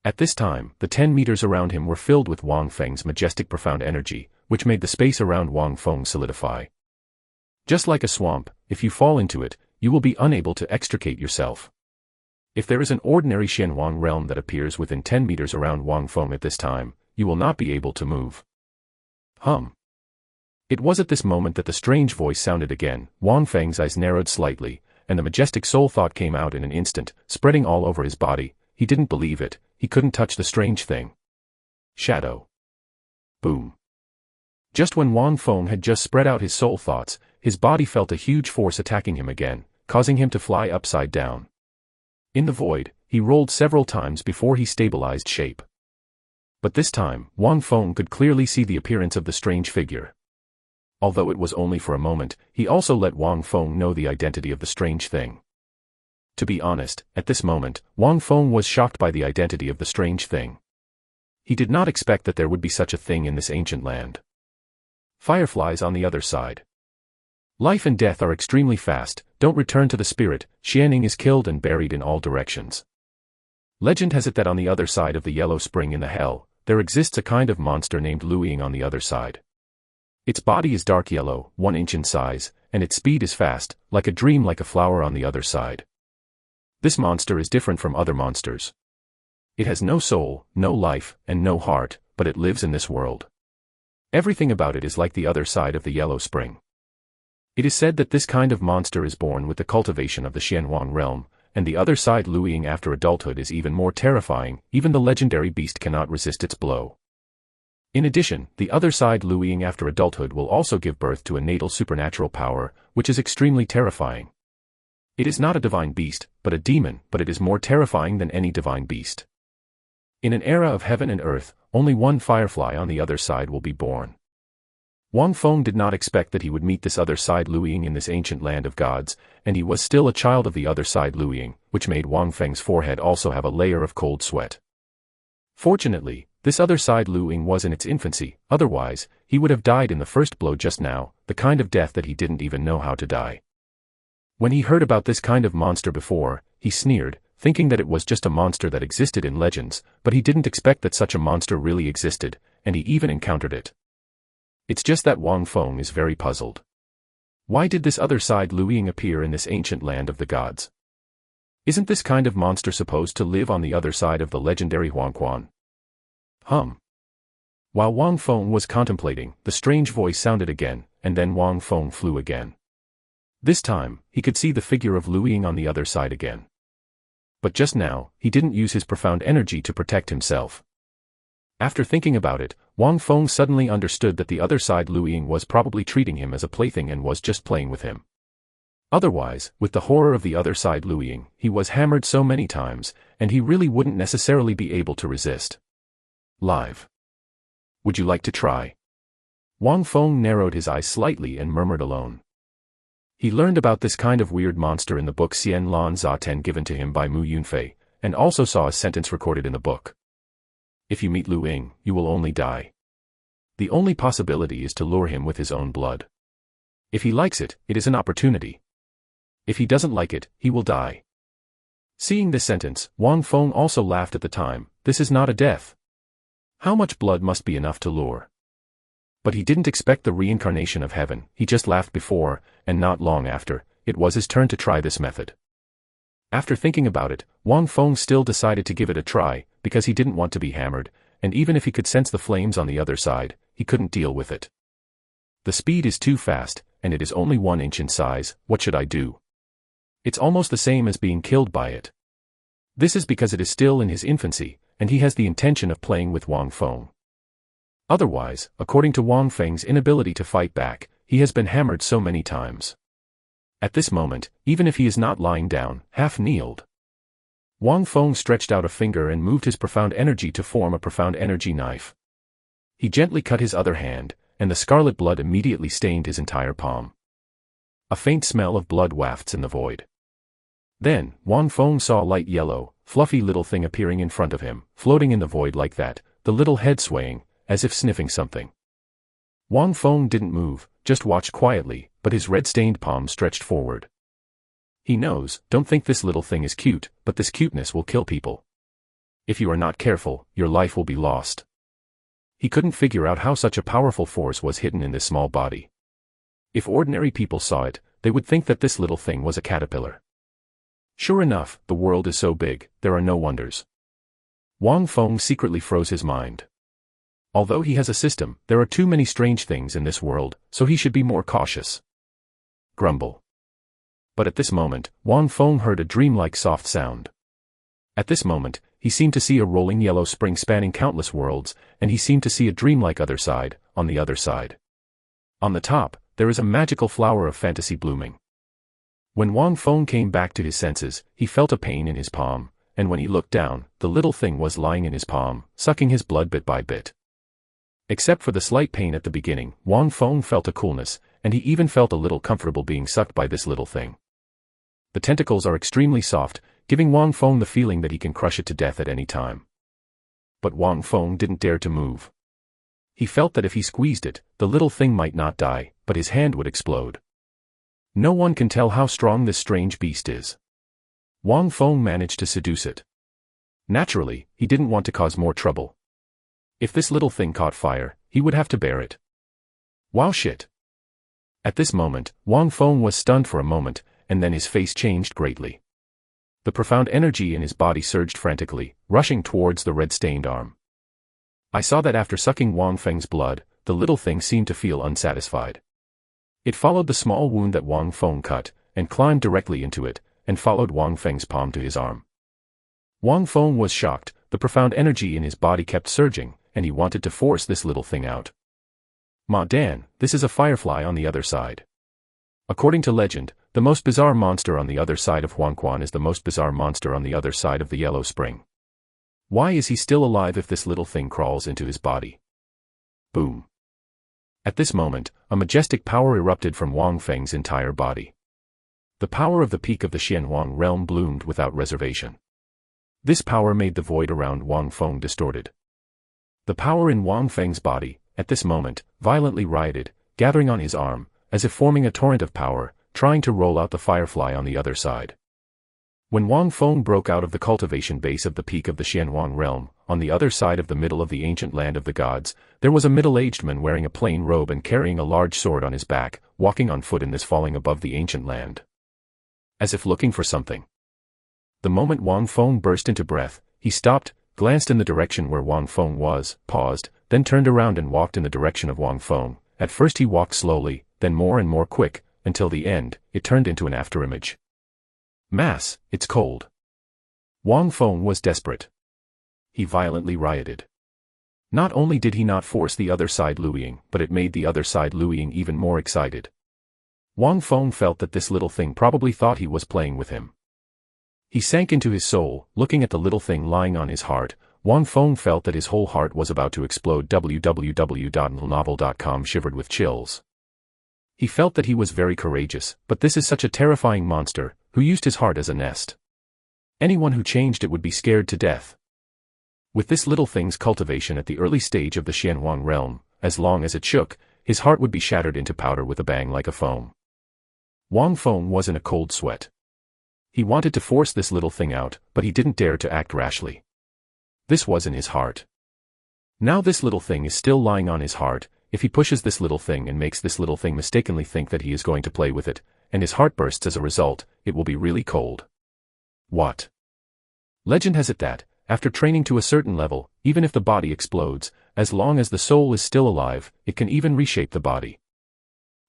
At this time, the 10 meters around him were filled with Wang Feng's majestic profound energy, which made the space around Wang Feng solidify. Just like a swamp, if you fall into it, you will be unable to extricate yourself. If there is an ordinary Shenhuang realm that appears within 10 meters around Wang Feng at this time, you will not be able to move. It was at this moment that the strange voice sounded again. Wang Feng's eyes narrowed slightly, and the majestic soul thought came out in an instant, spreading all over his body. He didn't believe it, he couldn't touch the strange thing. Shadow. Boom. Just when Wang Feng had just spread out his soul thoughts, his body felt a huge force attacking him again, causing him to fly upside down. In the void, he rolled several times before he stabilized shape. But this time, Wang Feng could clearly see the appearance of the strange figure. Although it was only for a moment, he also let Wang Feng know the identity of the strange thing. To be honest, at this moment, Wang Feng was shocked by the identity of the strange thing. He did not expect that there would be such a thing in this ancient land. Fireflies on the other side. Life and death are extremely fast. Don't return to the spirit. Xianing is killed and buried in all directions. Legend has it that on the other side of the yellow spring in the hell, there exists a kind of monster named Luiying on the other side. Its body is dark yellow, 1 inch in size, and its speed is fast, like a dream, like a flower on the other side. This monster is different from other monsters. It has no soul, no life, and no heart, but it lives in this world. Everything about it is like the other side of the yellow spring. It is said that this kind of monster is born with the cultivation of the Shenhuang realm, and the other side Luiying after adulthood is even more terrifying. Even the legendary beast cannot resist its blow. In addition, the other side Luiying after adulthood will also give birth to a natal supernatural power, which is extremely terrifying. It is not a divine beast, but a demon, but it is more terrifying than any divine beast. In an era of heaven and earth, only one firefly on the other side will be born. Wang Feng did not expect that he would meet this other side Luiying in this ancient land of gods, and he was still a child of the other side Luiying, which made Wang Feng's forehead also have a layer of cold sweat. Fortunately, This other side Lu Ying was in its infancy, otherwise, he would have died in the first blow just now, the kind of death that he didn't even know how to die. When he heard about this kind of monster before, he sneered, thinking that it was just a monster that existed in legends, but he didn't expect that such a monster really existed, and he even encountered it. It's just that Wang Feng is very puzzled. Why did this other side Lu Ying appear in this ancient land of the gods? Isn't this kind of monster supposed to live on the other side of the legendary Huangquan? While Wang Feng was contemplating, the strange voice sounded again, and then Wang Feng flew again. This time, he could see the figure of Lu Ying on the other side again. But just now, he didn't use his profound energy to protect himself. After thinking about it, Wang Feng suddenly understood that the other side Lu Ying was probably treating him as a plaything and was just playing with him. Otherwise, with the horror of the other side Lu Ying, he was hammered so many times, and he really wouldn't necessarily be able to resist. Live. Would you like to try? Wang Feng narrowed his eyes slightly and murmured alone. He learned about this kind of weird monster in the book Xian Lan Za Ten given to him by Mu Yunfei, and also saw a sentence recorded in the book. If you meet Lu Ying, you will only die. The only possibility is to lure him with his own blood. If he likes it, it is an opportunity. If he doesn't like it, he will die. Seeing this sentence, Wang Feng also laughed at the time. This is not a death. How much blood must be enough to lure? But he didn't expect the reincarnation of heaven. He just laughed before, and not long after, it was his turn to try this method. After thinking about it, Wang Feng still decided to give it a try, because he didn't want to be hammered, and even if he could sense the flames on the other side, he couldn't deal with it. The speed is too fast, and it is only 1 inch in size. What should I do? It's almost the same as being killed by it. This is because it is still in his infancy, and he has the intention of playing with Wang Feng. Otherwise, according to Wang Feng's inability to fight back, he has been hammered so many times. At this moment, even if he is not lying down, half-kneeled, Wang Feng stretched out a finger and moved his profound energy to form a profound energy knife. He gently cut his other hand, and the scarlet blood immediately stained his entire palm. A faint smell of blood wafts in the void. Then, Wang Feng saw a light yellow, fluffy little thing appearing in front of him, floating in the void like that, the little head swaying, as if sniffing something. Wang Feng didn't move, just watched quietly, but his red-stained palm stretched forward. He knows, don't think this little thing is cute, but this cuteness will kill people. If you are not careful, your life will be lost. He couldn't figure out how such a powerful force was hidden in this small body. If ordinary people saw it, they would think that this little thing was a caterpillar. Sure enough, the world is so big, there are no wonders. Wang Feng secretly froze his mind. Although he has a system, there are too many strange things in this world, so he should be more cautious. Grumble. But at this moment, Wang Feng heard a dreamlike soft sound. At this moment, he seemed to see a rolling yellow spring spanning countless worlds, and he seemed to see a dreamlike other side, on the other side. On the top, there is a magical flower of fantasy blooming. When Wang Feng came back to his senses, he felt a pain in his palm, and when he looked down, the little thing was lying in his palm, sucking his blood bit by bit. Except for the slight pain at the beginning, Wang Feng felt a coolness, and he even felt a little comfortable being sucked by this little thing. The tentacles are extremely soft, giving Wang Feng the feeling that he can crush it to death at any time. But Wang Feng didn't dare to move. He felt that if he squeezed it, the little thing might not die, but his hand would explode. No one can tell how strong this strange beast is. Wang Feng managed to seduce it. Naturally, he didn't want to cause more trouble. If this little thing caught fire, he would have to bear it. Wow shit. At this moment, Wang Feng was stunned for a moment, and then his face changed greatly. The profound energy in his body surged frantically, rushing towards the red-stained arm. I saw that after sucking Wang Feng's blood, the little thing seemed to feel unsatisfied. It followed the small wound that Wang Feng cut, and climbed directly into it, and followed Wang Feng's palm to his arm. Wang Feng was shocked, the profound energy in his body kept surging, and he wanted to force this little thing out. Ma Dan, this is a firefly on the other side. According to legend, the most bizarre monster on the other side of Huangquan is the most bizarre monster on the other side of the Yellow Spring. Why is he still alive if this little thing crawls into his body? Boom. At this moment, a majestic power erupted from Wang Feng's entire body. The power of the peak of the Xianhuang realm bloomed without reservation. This power made the void around Wang Feng distorted. The power in Wang Feng's body, at this moment, violently rioted, gathering on his arm, as if forming a torrent of power, trying to roll out the firefly on the other side. When Wang Feng broke out of the cultivation base of the peak of the Xianhuang realm, on the other side of the middle of the ancient land of the gods, there was a middle-aged man wearing a plain robe and carrying a large sword on his back, walking on foot in this falling above the ancient land. As if looking for something. The moment Wang Feng burst into breath, he stopped, glanced in the direction where Wang Feng was, paused, then turned around and walked in the direction of Wang Feng. At first he walked slowly, then more and more quick, until the end, it turned into an afterimage. Mass, it's cold. Wang Feng was desperate. He violently rioted. Not only did he not force the other side Luiying, but it made the other side Luiying even more excited. Wang Feng felt that this little thing probably thought he was playing with him. He sank into his soul, looking at the little thing lying on his heart. Wang Feng felt that his whole heart was about to explode. www.novel.com shivered with chills. He felt that he was very courageous, but this is such a terrifying monster, who used his heart as a nest. Anyone who changed it would be scared to death. With this little thing's cultivation at the early stage of the Xianhuang realm, as long as it shook, his heart would be shattered into powder with a bang like a foam. Wang Feng was in a cold sweat. He wanted to force this little thing out, but he didn't dare to act rashly. This was in his heart. Now this little thing is still lying on his heart. If he pushes this little thing and makes this little thing mistakenly think that he is going to play with it, and his heart bursts as a result, it will be really cold. What? Legend has it that, after training to a certain level, even if the body explodes, as long as the soul is still alive, it can even reshape the body.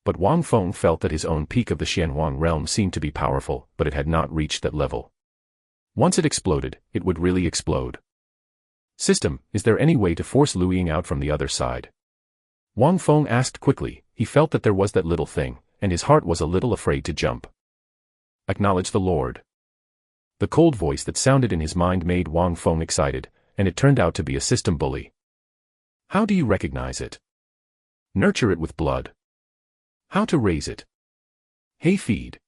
But Wang Feng felt that his own peak of the Xianhuang realm seemed to be powerful, but it had not reached that level. Once it exploded, it would really explode. System, is there any way to force Luiying out from the other side? Wang Feng asked quickly. He felt that there was that little thing, and his heart was a little afraid to jump. Acknowledge the Lord. The cold voice that sounded in his mind made Wang Feng excited, and it turned out to be a system bully. How do you recognize it? Nurture it with blood. How to raise it? Hay feed.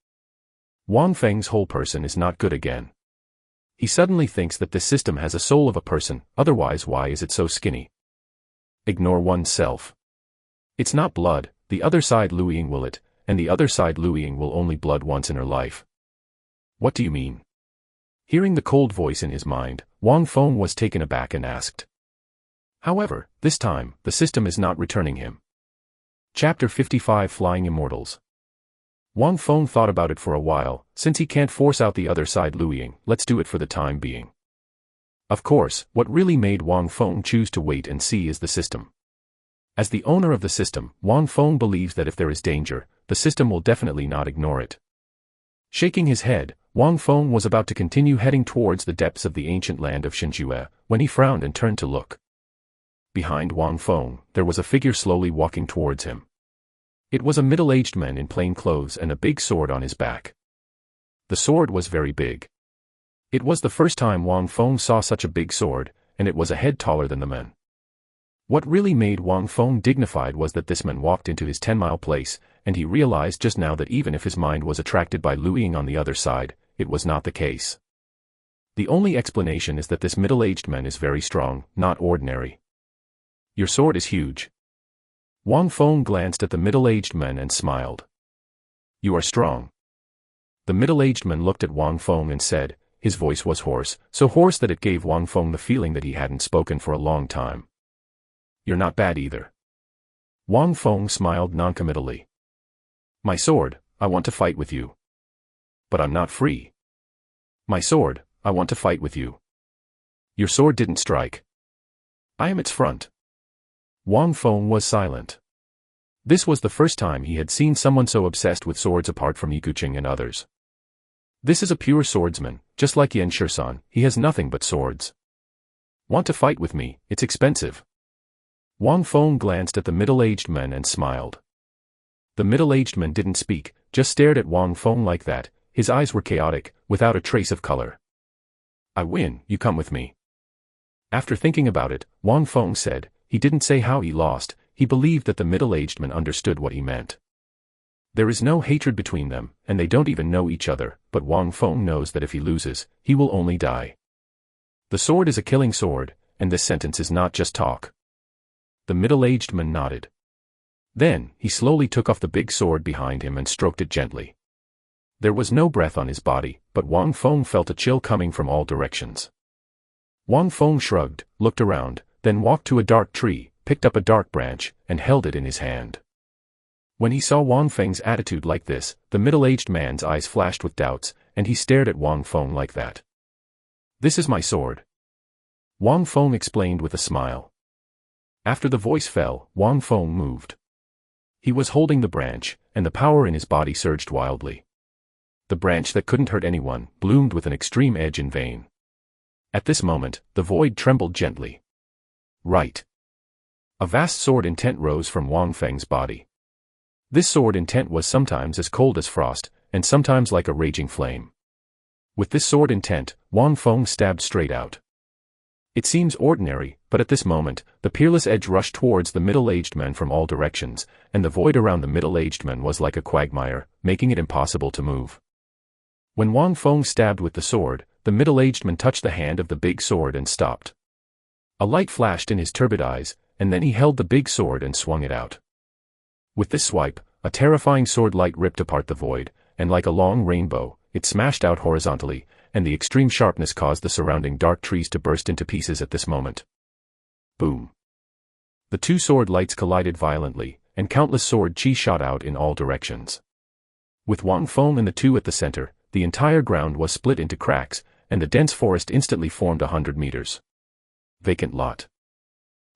Wang Feng's whole person is not good again. He suddenly thinks that this system has a soul of a person, otherwise why is it so skinny? Ignore oneself. It's not blood, the other side Luiying will it, and the other side Luiying will only blood once in her life. What do you mean? Hearing the cold voice in his mind, Wang Feng was taken aback and asked. However, this time, the system is not returning him. Chapter 55 Flying Immortals. Wang Feng thought about it for a while. Since he can't force out the other side Luiying, let's do it for the time being. Of course, what really made Wang Feng choose to wait and see is the system. As the owner of the system, Wang Feng believes that if there is danger, the system will definitely not ignore it. Shaking his head, Wang Feng was about to continue heading towards the depths of the ancient land of Shenjue, when he frowned and turned to look. Behind Wang Feng, there was a figure slowly walking towards him. It was a middle-aged man in plain clothes and a big sword on his back. The sword was very big. It was the first time Wang Feng saw such a big sword, and it was a head taller than the man. What really made Wang Feng dignified was that this man walked into his 10-mile place, and he realized just now that even if his mind was attracted by Luiying on the other side, it was not the case. The only explanation is that this middle-aged man is very strong, not ordinary. Your sword is huge. Wang Feng glanced at the middle-aged man and smiled. You are strong. The middle-aged man looked at Wang Feng and said, his voice was hoarse, so hoarse that it gave Wang Feng the feeling that he hadn't spoken for a long time. You're not bad either. Wang Feng smiled noncommittally. My sword, I want to fight with you. But I'm not free. My sword, I want to fight with you. Your sword didn't strike. I am its front. Wang Feng was silent. This was the first time he had seen someone so obsessed with swords apart from Yikuching and others. This is a pure swordsman, just like Yan Shisan, he has nothing but swords. Want to fight with me? It's expensive. Wang Feng glanced at the middle-aged man and smiled. The middle-aged man didn't speak, just stared at Wang Feng like that. His eyes were chaotic, without a trace of color. I win, you come with me. After thinking about it, Wang Feng said, he didn't say how he lost, he believed that the middle-aged man understood what he meant. There is no hatred between them, and they don't even know each other, but Wang Feng knows that if he loses, he will only die. The sword is a killing sword, and this sentence is not just talk. The middle-aged man nodded. Then, he slowly took off the big sword behind him and stroked it gently. There was no breath on his body, but Wang Feng felt a chill coming from all directions. Wang Feng shrugged, looked around, then walked to a dark tree, picked up a dark branch, and held it in his hand. When he saw Wang Feng's attitude like this, the middle-aged man's eyes flashed with doubts, and he stared at Wang Feng like that. "This is my sword," Wang Feng explained with a smile. After the voice fell, Wang Feng moved. He was holding the branch, and the power in his body surged wildly. The branch that couldn't hurt anyone bloomed with an extreme edge and vein. At this moment, the void trembled gently. Right. A vast sword intent rose from Wang Feng's body. This sword intent was sometimes as cold as frost, and sometimes like a raging flame. With this sword intent, Wang Feng stabbed straight out. It seems ordinary, but at this moment, the peerless edge rushed towards the middle-aged man from all directions, and the void around the middle-aged man was like a quagmire, making it impossible to move. When Wang Feng stabbed with the sword, the middle-aged man touched the hand of the big sword and stopped. A light flashed in his turbid eyes, and then he held the big sword and swung it out. With this swipe, a terrifying sword light ripped apart the void, and like a long rainbow, it smashed out horizontally, and the extreme sharpness caused the surrounding dark trees to burst into pieces at this moment. Boom. The two sword lights collided violently, and countless sword chi shot out in all directions. With Wang Feng and the two at the center, the entire ground was split into cracks, and the dense forest instantly formed 100 meters. Vacant lot.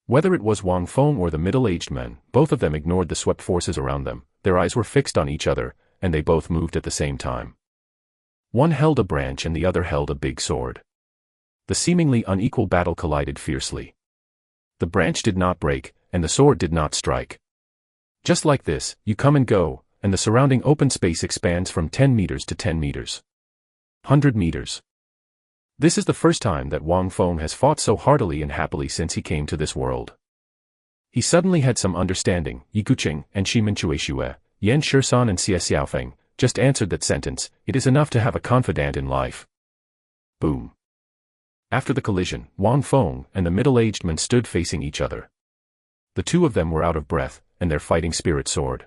Whether it was Wang Feng or the middle-aged man, both of them ignored the swept forces around them, their eyes were fixed on each other, and they both moved at the same time. One held a branch and the other held a big sword. The seemingly unequal battle collided fiercely. The branch did not break, and the sword did not strike. Just like this, you come and go, and the surrounding open space expands from 10 meters to 10 meters. 100 meters. This is the first time that Wang Feng has fought so heartily and happily since he came to this world. He suddenly had some understanding. Yi Guqing and Shi Minchuishue, Yan Shisan and Xie Xiaofeng, just answered that sentence. It is enough to have a confidant in life. Boom. After the collision, Wang Feng and the middle-aged man stood facing each other. The two of them were out of breath, and their fighting spirit soared.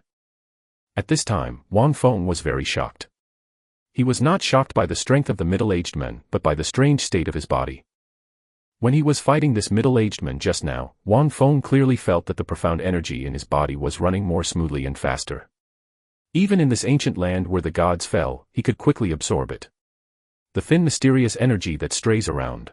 At this time, Wang Feng was very shocked. He was not shocked by the strength of the middle-aged man, but by the strange state of his body. When he was fighting this middle-aged man just now, Wang Feng clearly felt that the profound energy in his body was running more smoothly and faster. Even in this ancient land where the gods fell, he could quickly absorb it. The thin mysterious energy that strays around.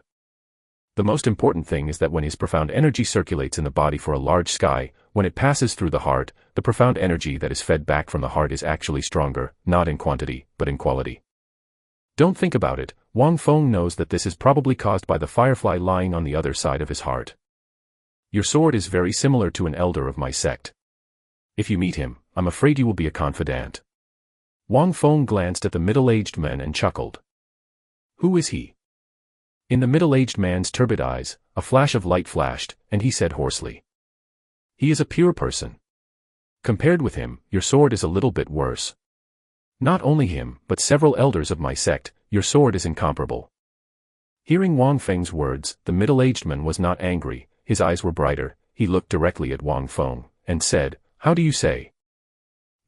The most important thing is that when his profound energy circulates in the body for a large sky, when it passes through the heart, the profound energy that is fed back from the heart is actually stronger, not in quantity, but in quality. Don't think about it, Wang Feng knows that this is probably caused by the firefly lying on the other side of his heart. Your sword is very similar to an elder of my sect. If you meet him, I'm afraid you will be a confidant. Wang Feng glanced at the middle-aged man and chuckled. Who is he? In the middle-aged man's turbid eyes, a flash of light flashed, and he said hoarsely. He is a pure person. Compared with him, your sword is a little bit worse. Not only him, but several elders of my sect, your sword is incomparable. Hearing Wang Feng's words, the middle-aged man was not angry, his eyes were brighter, he looked directly at Wang Feng, and said, How do you say?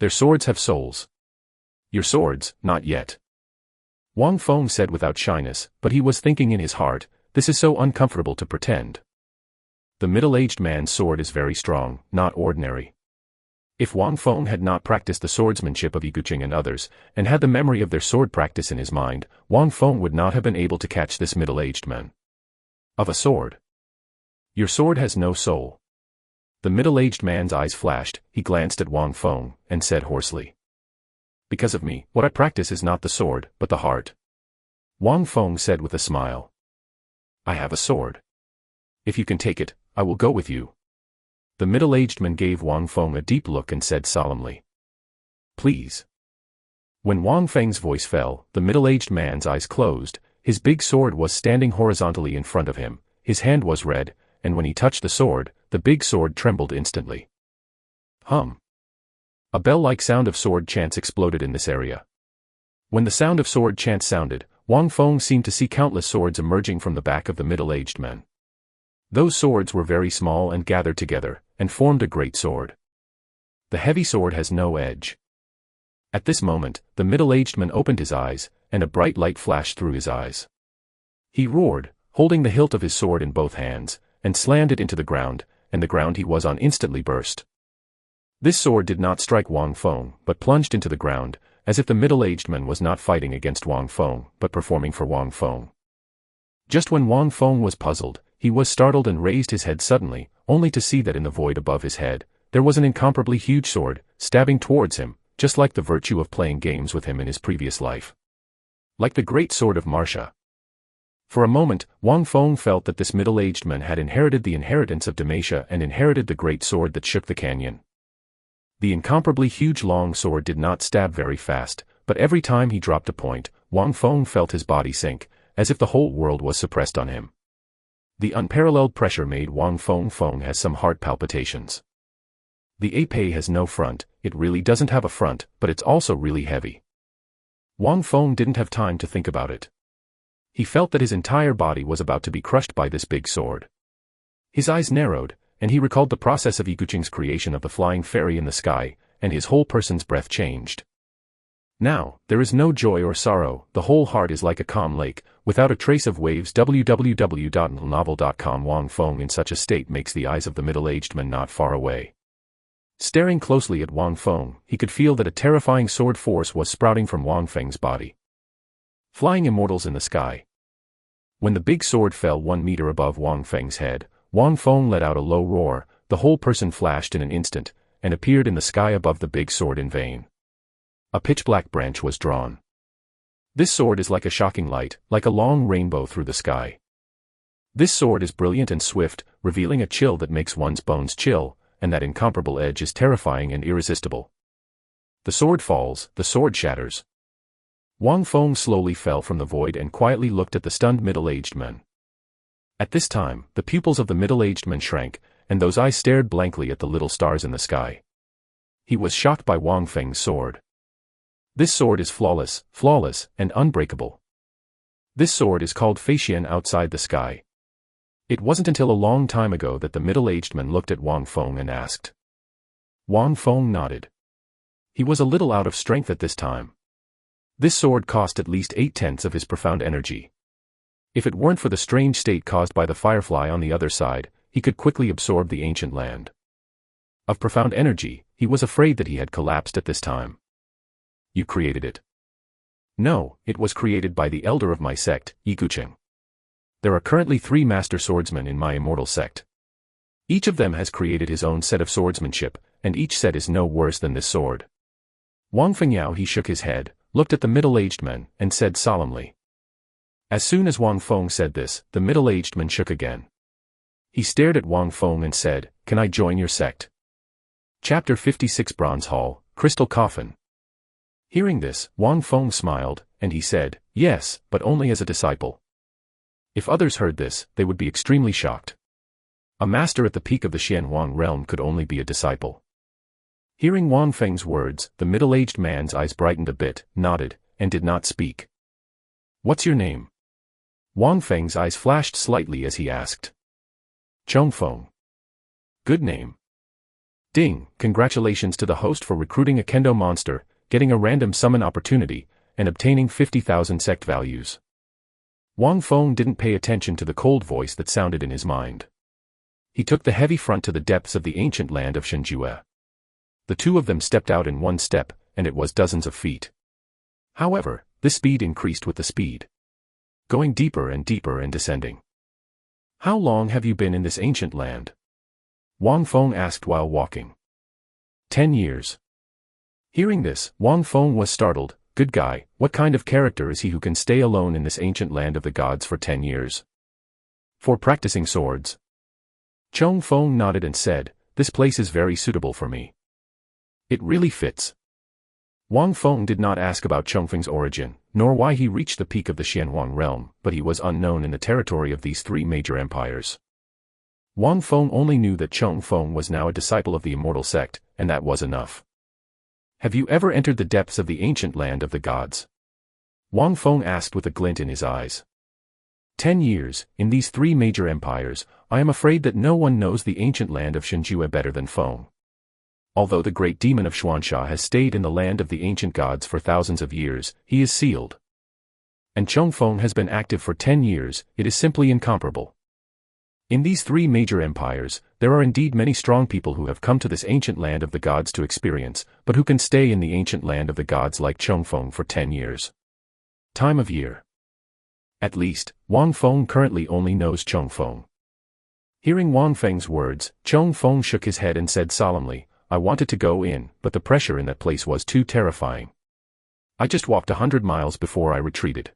Their swords have souls. Your swords, not yet. Wang Feng said without shyness, but he was thinking in his heart, this is so uncomfortable to pretend. The middle-aged man's sword is very strong, not ordinary. If Wang Feng had not practiced the swordsmanship of Yi Guqing and others, and had the memory of their sword practice in his mind, Wang Feng would not have been able to catch this middle-aged man. Of a sword. Your sword has no soul. The middle-aged man's eyes flashed, he glanced at Wang Feng, and said hoarsely. Because of me, what I practice is not the sword, but the heart. Wang Feng said with a smile. I have a sword. If you can take it, I will go with you. The middle-aged man gave Wang Feng a deep look and said solemnly. Please. When Wang Feng's voice fell, the middle-aged man's eyes closed, his big sword was standing horizontally in front of him, his hand was red, and when he touched the sword, the big sword trembled instantly. Hum. A bell-like sound of sword chants exploded in this area. When the sound of sword chants sounded, Wang Feng seemed to see countless swords emerging from the back of the middle-aged man. Those swords were very small and gathered together, and formed a great sword. The heavy sword has no edge. At this moment, the middle-aged man opened his eyes, and a bright light flashed through his eyes. He roared, holding the hilt of his sword in both hands, and slammed it into the ground, and the ground he was on instantly burst. This sword did not strike Wang Feng, but plunged into the ground, as if the middle-aged man was not fighting against Wang Feng, but performing for Wang Feng. Just when Wang Feng was puzzled, he was startled and raised his head suddenly, only to see that in the void above his head, there was an incomparably huge sword, stabbing towards him, just like the virtue of playing games with him in his previous life. Like the great sword of Marcia. For a moment, Wang Feng felt that this middle-aged man had inherited the inheritance of Demacia and inherited the great sword that shook the canyon. The incomparably huge long sword did not stab very fast, but every time he dropped a point, Wang Feng felt his body sink, as if the whole world was suppressed on him. The unparalleled pressure made Wang Feng has some heart palpitations. The épée has no front, it really doesn't have a front, but it's also really heavy. Wang Feng didn't have time to think about it. He felt that his entire body was about to be crushed by this big sword. His eyes narrowed, and he recalled the process of Yikuching's creation of the flying fairy in the sky, and his whole person's breath changed. Now, there is no joy or sorrow, the whole heart is like a calm lake, without a trace of waves. www.novel.com. Wang Feng in such a state makes the eyes of the middle-aged man not far away. Staring closely at Wang Feng, he could feel that a terrifying sword force was sprouting from Wang Feng's body. Flying immortals in the sky. When the big sword fell 1 meter above Wang Feng's head, Wang Feng let out a low roar, the whole person flashed in an instant, and appeared in the sky above the big sword in vain. A pitch-black branch was drawn. This sword is like a shocking light, like a long rainbow through the sky. This sword is brilliant and swift, revealing a chill that makes one's bones chill, and that incomparable edge is terrifying and irresistible. The sword falls, the sword shatters. Wang Feng slowly fell from the void and quietly looked at the stunned middle-aged man. At this time, the pupils of the middle-aged man shrank, and those eyes stared blankly at the little stars in the sky. He was shocked by Wang Feng's sword. This sword is flawless, and unbreakable. This sword is called Feixian outside the sky. It wasn't until a long time ago that the middle-aged man looked at Wang Feng and asked. Wang Feng nodded. He was a little out of strength at this time. This sword cost at least 8/10 of his profound energy. If it weren't for the strange state caused by the firefly on the other side, he could quickly absorb the ancient land. Of profound energy, he was afraid that he had collapsed at this time. You created it. No, it was created by the elder of my sect, Yikuching. There are currently 3 master swordsmen in my Immortal Sect. Each of them has created his own set of swordsmanship, and each set is no worse than this sword. Wang Feng he shook his head, looked at the middle-aged man, and said solemnly. As soon as Wang Feng said this, the middle-aged man shook again. He stared at Wang Feng and said, "Can I join your sect?" Chapter 56 Bronze Hall, Crystal Coffin. Hearing this, Wang Feng smiled, and he said, "Yes, but only as a disciple." If others heard this, they would be extremely shocked. A master at the peak of the Xianhuang realm could only be a disciple. Hearing Wang Feng's words, the middle-aged man's eyes brightened a bit, nodded, and did not speak. "What's your name?" Wang Feng's eyes flashed slightly as he asked. Feng. Good name. Ding, congratulations to the host for recruiting a kendo monster, getting a random summon opportunity, and obtaining 50,000 sect values. Wang Feng didn't pay attention to the cold voice that sounded in his mind. He took the heavy front to the depths of the ancient land of Shenjue. The two of them stepped out in one step, and it was dozens of feet. However, this speed increased with the speed. Going deeper and deeper and descending. How long have you been in this ancient land? Wang Feng asked while walking. 10 years. Hearing this, Wang Feng was startled. Good guy, what kind of character is he who can stay alone in this ancient land of the gods for 10 years? For practicing swords. Feng nodded and said, this place is very suitable for me. It really fits. Wang Feng did not ask about Feng's origin, nor why he reached the peak of the Xianhuang realm, but he was unknown in the territory of these 3 major empires. Wang Feng only knew that Feng was now a disciple of the Immortal Sect, and that was enough. Have you ever entered the depths of the ancient land of the gods? Wang Feng asked with a glint in his eyes. 10 years, in these 3 major empires, I am afraid that no one knows the ancient land of Shenjue better than Feng. Although the great demon of Xuansha has stayed in the land of the ancient gods for thousands of years, he is sealed. And Feng has been active for 10 years, it is simply incomparable. In these 3 major empires, there are indeed many strong people who have come to this ancient land of the gods to experience, but who can stay in the ancient land of the gods like Feng for 10 years. Time of year. At least, Wang Feng currently only knows Feng. Hearing Wang Feng's words, Feng shook his head and said solemnly, I wanted to go in, but the pressure in that place was too terrifying. I just walked 100 miles before I retreated.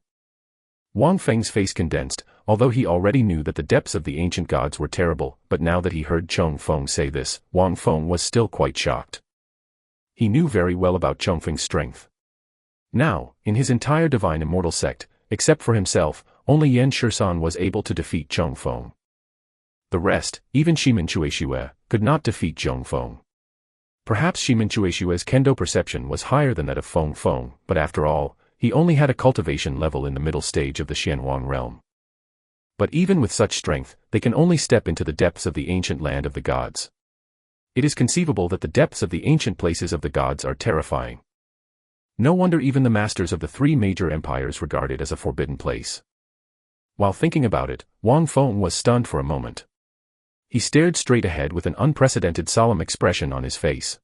Wang Feng's face condensed, although he already knew that the depths of the ancient gods were terrible, but now that he heard Feng say this, Wang Feng was still quite shocked. He knew very well about Feng's strength. Now, in his entire divine Immortal Sect, except for himself, only Yan Shisan was able to defeat Feng. The rest, even Shimin Chueshue, could not defeat Feng. Perhaps Shimin Chueshue's kendo perception was higher than that of Feng, but after all, he only had a cultivation level in the middle stage of the Xianhuang realm. But even with such strength, they can only step into the depths of the ancient land of the gods. It is conceivable that the depths of the ancient places of the gods are terrifying. No wonder even the masters of the 3 major empires regard it as a forbidden place. While thinking about it, Wang Feng was stunned for a moment. He stared straight ahead with an unprecedented solemn expression on his face.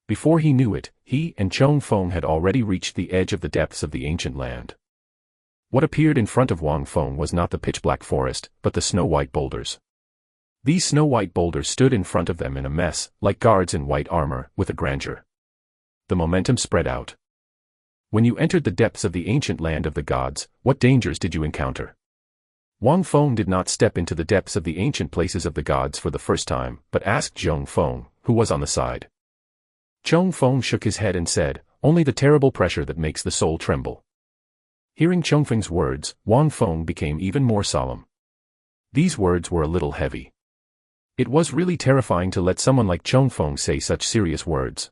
Before he knew it, he and Feng had already reached the edge of the depths of the ancient land. What appeared in front of Wang Feng was not the pitch-black forest, but the snow-white boulders. These snow-white boulders stood in front of them in a mess, like guards in white armor, with a grandeur. The momentum spread out. When you entered the depths of the ancient land of the gods, what dangers did you encounter? Wang Feng did not step into the depths of the ancient places of the gods for the first time, but asked Feng, who was on the side. Feng shook his head and said, only the terrible pressure that makes the soul tremble. Hearing Feng's words, Wang Feng became even more solemn. These words were a little heavy. It was really terrifying to let someone like Feng say such serious words.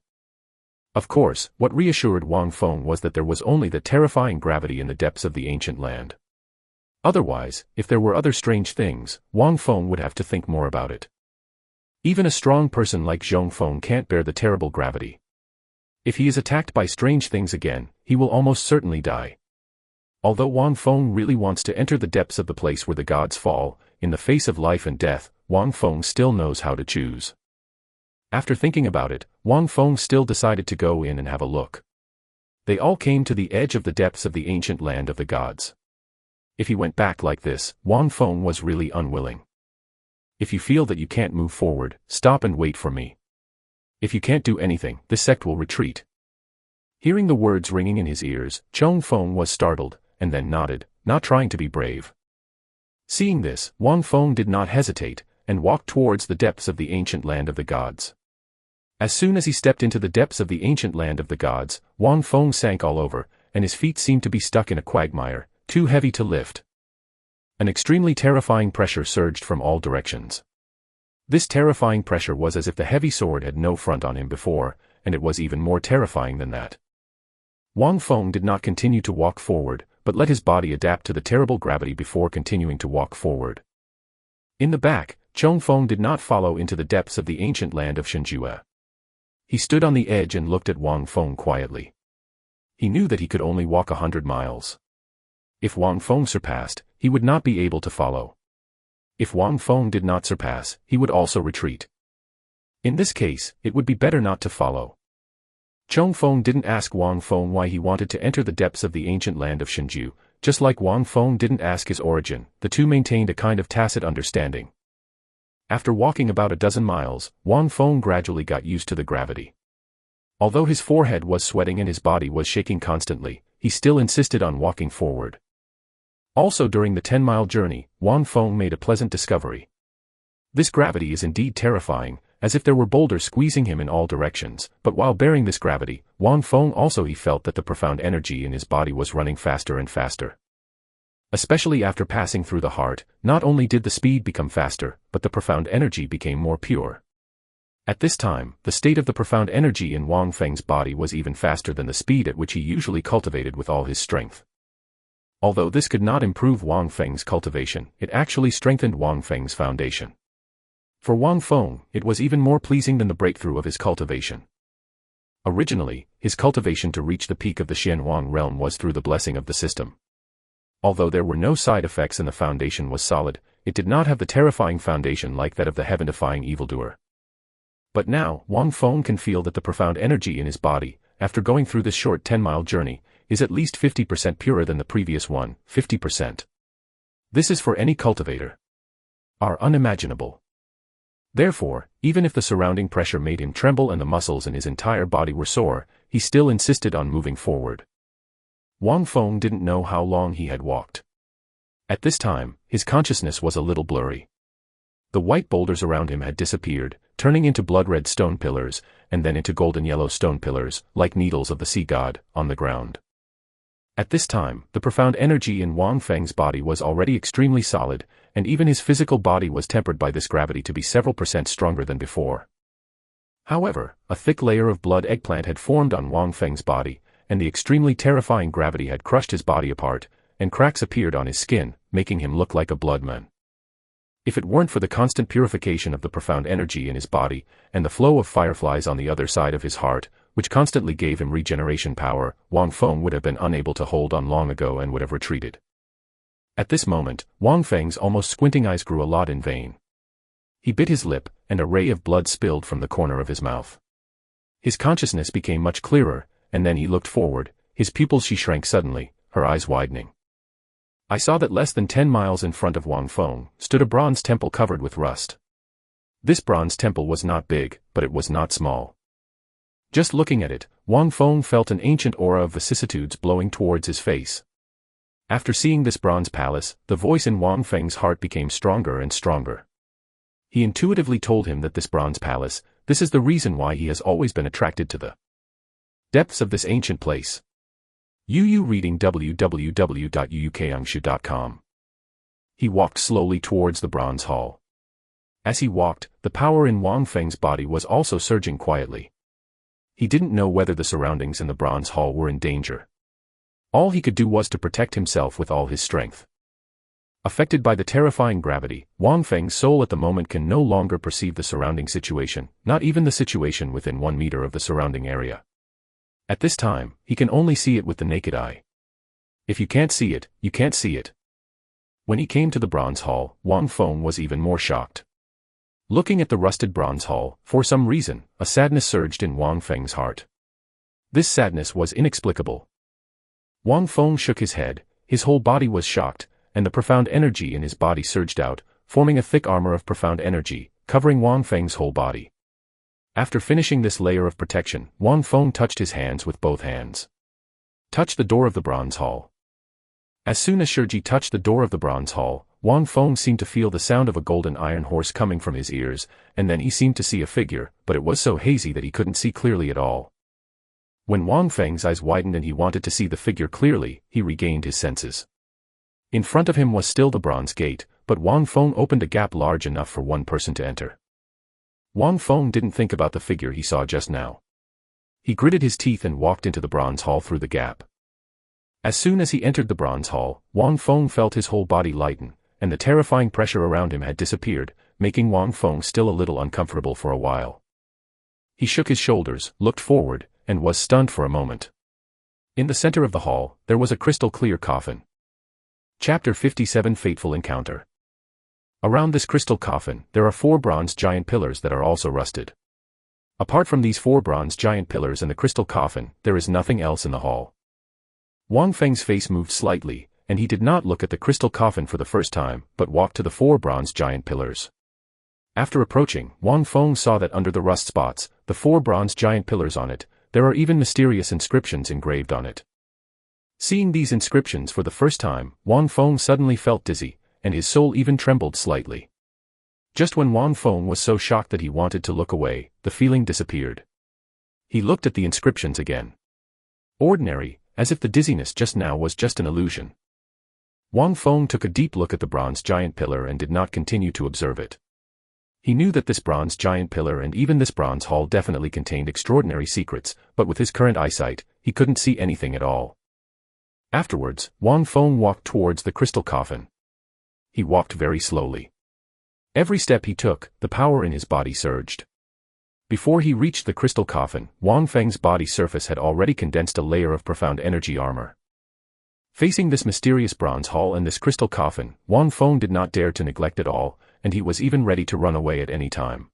Of course, what reassured Wang Feng was that there was only the terrifying gravity in the depths of the ancient land. Otherwise, if there were other strange things, Wang Feng would have to think more about it. Even a strong person like Feng can't bear the terrible gravity. If he is attacked by strange things again, he will almost certainly die. Although Wang Feng really wants to enter the depths of the place where the gods fall, in the face of life and death, Wang Feng still knows how to choose. After thinking about it, Wang Feng still decided to go in and have a look. They all came to the edge of the depths of the ancient land of the gods. If he went back like this, Wang Feng was really unwilling. If you feel that you can't move forward, stop and wait for me. If you can't do anything, this sect will retreat. Hearing the words ringing in his ears, Feng was startled, and then nodded, not trying to be brave. Seeing this, Wang Feng did not hesitate, and walked towards the depths of the ancient land of the gods. As soon as he stepped into the depths of the ancient land of the gods, Wang Feng sank all over, and his feet seemed to be stuck in a quagmire, too heavy to lift. An extremely terrifying pressure surged from all directions. This terrifying pressure was as if the heavy sword had no front on him before, and it was even more terrifying than that. Wang Feng did not continue to walk forward, but let his body adapt to the terrible gravity before continuing to walk forward. In the back, Feng did not follow into the depths of the ancient land of Shenjue. He stood on the edge and looked at Wang Feng quietly. He knew that he could only walk 100 miles. If Wang Feng surpassed, he would not be able to follow. If Wang Feng did not surpass, he would also retreat. In this case, it would be better not to follow. Feng didn't ask Wang Feng why he wanted to enter the depths of the ancient land of Shenjue, just like Wang Feng didn't ask his origin. The two maintained a kind of tacit understanding. After walking about a dozen miles, Wang Feng gradually got used to the gravity. Although his forehead was sweating and his body was shaking constantly, he still insisted on walking forward. Also during the 10-mile journey, Wang Feng made a pleasant discovery. This gravity is indeed terrifying, as if there were boulders squeezing him in all directions, but while bearing this gravity, Wang Feng also he felt that the profound energy in his body was running faster and faster. Especially after passing through the heart, not only did the speed become faster, but the profound energy became more pure. At this time, the state of the profound energy in Wang Feng's body was even faster than the speed at which he usually cultivated with all his strength. Although this could not improve Wang Feng's cultivation, it actually strengthened Wang Feng's foundation. For Wang Feng, it was even more pleasing than the breakthrough of his cultivation. Originally, his cultivation to reach the peak of the Xianwang realm was through the blessing of the system. Although there were no side effects and the foundation was solid, it did not have the terrifying foundation like that of the heaven-defying evildoer. But now, Wang Feng can feel that the profound energy in his body, after going through this short 10-mile journey, is at least 50% purer than the previous one, 50%. This is for any cultivator. Are unimaginable. Therefore, even if the surrounding pressure made him tremble and the muscles in his entire body were sore, he still insisted on moving forward. Wang Feng didn't know how long he had walked. At this time, his consciousness was a little blurry. The white boulders around him had disappeared, turning into blood-red stone pillars, and then into golden-yellow stone pillars, like needles of the sea god, on the ground. At this time, the profound energy in Wang Feng's body was already extremely solid, and even his physical body was tempered by this gravity to be several percent stronger than before. However, a thick layer of blood eggplant had formed on Wang Feng's body, and the extremely terrifying gravity had crushed his body apart, and cracks appeared on his skin, making him look like a bloodman. If it weren't for the constant purification of the profound energy in his body, and the flow of fireflies on the other side of his heart, which constantly gave him regeneration power, Wang Feng would have been unable to hold on long ago and would have retreated. At this moment, Wang Feng's almost squinting eyes grew a lot in vain. He bit his lip, and a ray of blood spilled from the corner of his mouth. His consciousness became much clearer, and then he looked forward, his pupils she shrank suddenly, her eyes widening. I saw that less than 10 miles in front of Wang Feng stood a bronze temple covered with rust. This bronze temple was not big, but it was not small. Just looking at it, Wang Feng felt an ancient aura of vicissitudes blowing towards his face. After seeing this bronze palace, the voice in Wang Feng's heart became stronger and stronger. He intuitively told him that this bronze palace, this is the reason why he has always been attracted to the depths of this ancient place. UU reading www.uukangshu.com. He walked slowly towards the bronze hall. As he walked, the power in Wang Feng's body was also surging quietly. He didn't know whether the surroundings in the bronze hall were in danger. All he could do was to protect himself with all his strength. Affected by the terrifying gravity, Wang Feng's soul at the moment can no longer perceive the surrounding situation, not even the situation within 1 meter of the surrounding area. At this time, he can only see it with the naked eye. If you can't see it, you can't see it. When he came to the bronze hall, Wang Feng was even more shocked. Looking at the rusted bronze hall, for some reason, a sadness surged in Wang Feng's heart. This sadness was inexplicable. Wang Feng shook his head, his whole body was shocked, and the profound energy in his body surged out, forming a thick armor of profound energy, covering Wang Feng's whole body. After finishing this layer of protection, Wang Feng touched his hands with both hands. Touch the door of the bronze hall. As soon as Shiji touched the door of the bronze hall, Wang Feng seemed to feel the sound of a golden iron horse coming from his ears, and then he seemed to see a figure, but it was so hazy that he couldn't see clearly at all. When Wang Feng's eyes widened and he wanted to see the figure clearly, he regained his senses. In front of him was still the bronze gate, but Wang Feng opened a gap large enough for one person to enter. Wang Feng didn't think about the figure he saw just now. He gritted his teeth and walked into the bronze hall through the gap. As soon as he entered the bronze hall, Wang Feng felt his whole body lighten, and the terrifying pressure around him had disappeared, making Wang Feng still a little uncomfortable for a while. He shook his shoulders, looked forward, and was stunned for a moment. In the center of the hall, there was a crystal-clear coffin. Chapter 57 Fateful Encounter. Around this crystal coffin, there are 4 bronze giant pillars that are also rusted. Apart from these 4 bronze giant pillars and the crystal coffin, there is nothing else in the hall. Wang Feng's face moved slightly, and he did not look at the crystal coffin for the first time, but walked to the 4 bronze giant pillars. After approaching, Wang Feng saw that under the rust spots, the 4 bronze giant pillars on it, there are even mysterious inscriptions engraved on it. Seeing these inscriptions for the first time, Wang Feng suddenly felt dizzy, and his soul even trembled slightly. Just when Wang Feng was so shocked that he wanted to look away, the feeling disappeared. He looked at the inscriptions again. Ordinary, as if the dizziness just now was just an illusion. Wang Feng took a deep look at the bronze giant pillar and did not continue to observe it. He knew that this bronze giant pillar and even this bronze hall definitely contained extraordinary secrets, but with his current eyesight, he couldn't see anything at all. Afterwards, Wang Feng walked towards the crystal coffin. He walked very slowly. Every step he took, the power in his body surged. Before he reached the crystal coffin, Wang Feng's body surface had already condensed a layer of profound energy armor. Facing this mysterious bronze hall and this crystal coffin, Wang Feng did not dare to neglect it all, and he was even ready to run away at any time.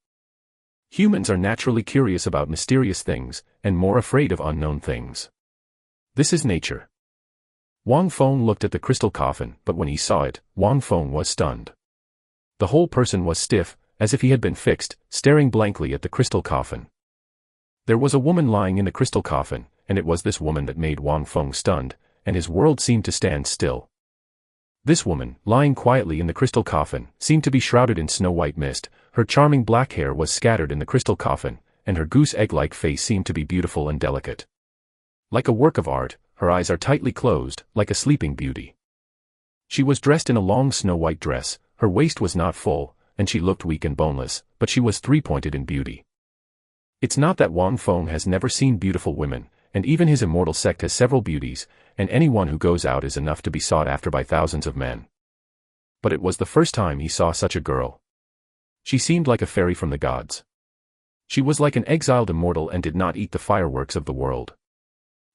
Humans are naturally curious about mysterious things, and more afraid of unknown things. This is nature. Wang Feng looked at the crystal coffin, but when he saw it, Wang Feng was stunned. The whole person was stiff, as if he had been fixed, staring blankly at the crystal coffin. There was a woman lying in the crystal coffin, and it was this woman that made Wang Feng stunned, and his world seemed to stand still. This woman, lying quietly in the crystal coffin, seemed to be shrouded in snow-white mist. Her charming black hair was scattered in the crystal coffin, and her goose-egg-like face seemed to be beautiful and delicate. Like a work of art, her eyes are tightly closed, like a sleeping beauty. She was dressed in a long snow-white dress, her waist was not full, and she looked weak and boneless, but she was three-pointed in beauty. It's not that Wang Feng has never seen beautiful women, and even his Immortal Sect has several beauties, and anyone who goes out is enough to be sought after by thousands of men. But it was the first time he saw such a girl. She seemed like a fairy from the gods. She was like an exiled immortal and did not eat the fireworks of the world.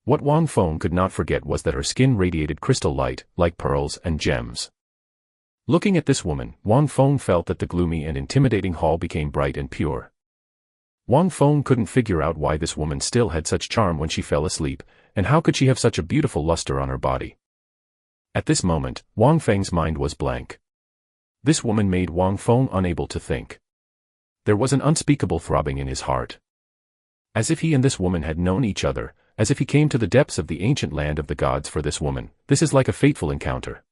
What Wang Feng could not forget was that her skin radiated crystal light, like pearls and gems. Looking at this woman, Wang Feng felt that the gloomy and intimidating hall became bright and pure. Wang Feng couldn't figure out why this woman still had such charm when she fell asleep, and how could she have such a beautiful luster on her body. At this moment, Wang Feng's mind was blank. This woman made Wang Feng unable to think. There was an unspeakable throbbing in his heart. As if he and this woman had known each other, as if he came to the depths of the ancient land of the gods for this woman. This is like a fateful encounter.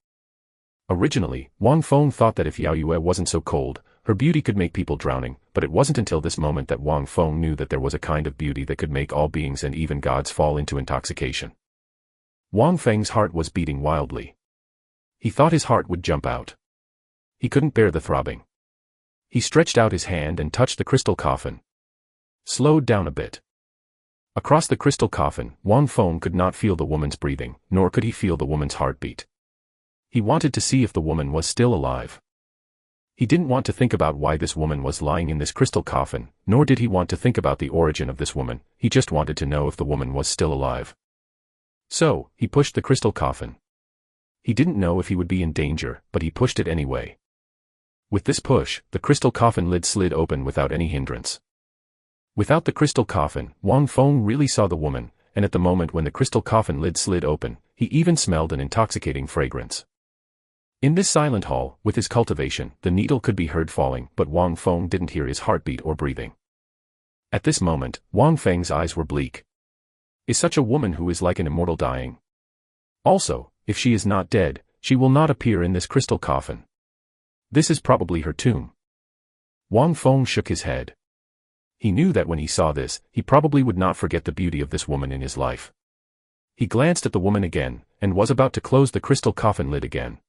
Originally, Wang Feng thought that if Yao Yue wasn't so cold, her beauty could make people drowning, but it wasn't until this moment that Wang Feng knew that there was a kind of beauty that could make all beings and even gods fall into intoxication. Wang Feng's heart was beating wildly. He thought his heart would jump out. He couldn't bear the throbbing. He stretched out his hand and touched the crystal coffin. Slowed down a bit. Across the crystal coffin, Wang Feng could not feel the woman's breathing, nor could he feel the woman's heartbeat. He wanted to see if the woman was still alive. He didn't want to think about why this woman was lying in this crystal coffin, nor did he want to think about the origin of this woman. He just wanted to know if the woman was still alive. So, he pushed the crystal coffin. He didn't know if he would be in danger, but he pushed it anyway. With this push, the crystal coffin lid slid open without any hindrance. Without the crystal coffin, Wang Feng really saw the woman, and at the moment when the crystal coffin lid slid open, he even smelled an intoxicating fragrance. In this silent hall, with his cultivation, the needle could be heard falling, but Wang Feng didn't hear his heartbeat or breathing. At this moment, Wang Feng's eyes were bleak. Is such a woman who is like an immortal dying? Also, if she is not dead, she will not appear in this crystal coffin. This is probably her tomb. Wang Feng shook his head. He knew that when he saw this, he probably would not forget the beauty of this woman in his life. He glanced at the woman again, and was about to close the crystal coffin lid again.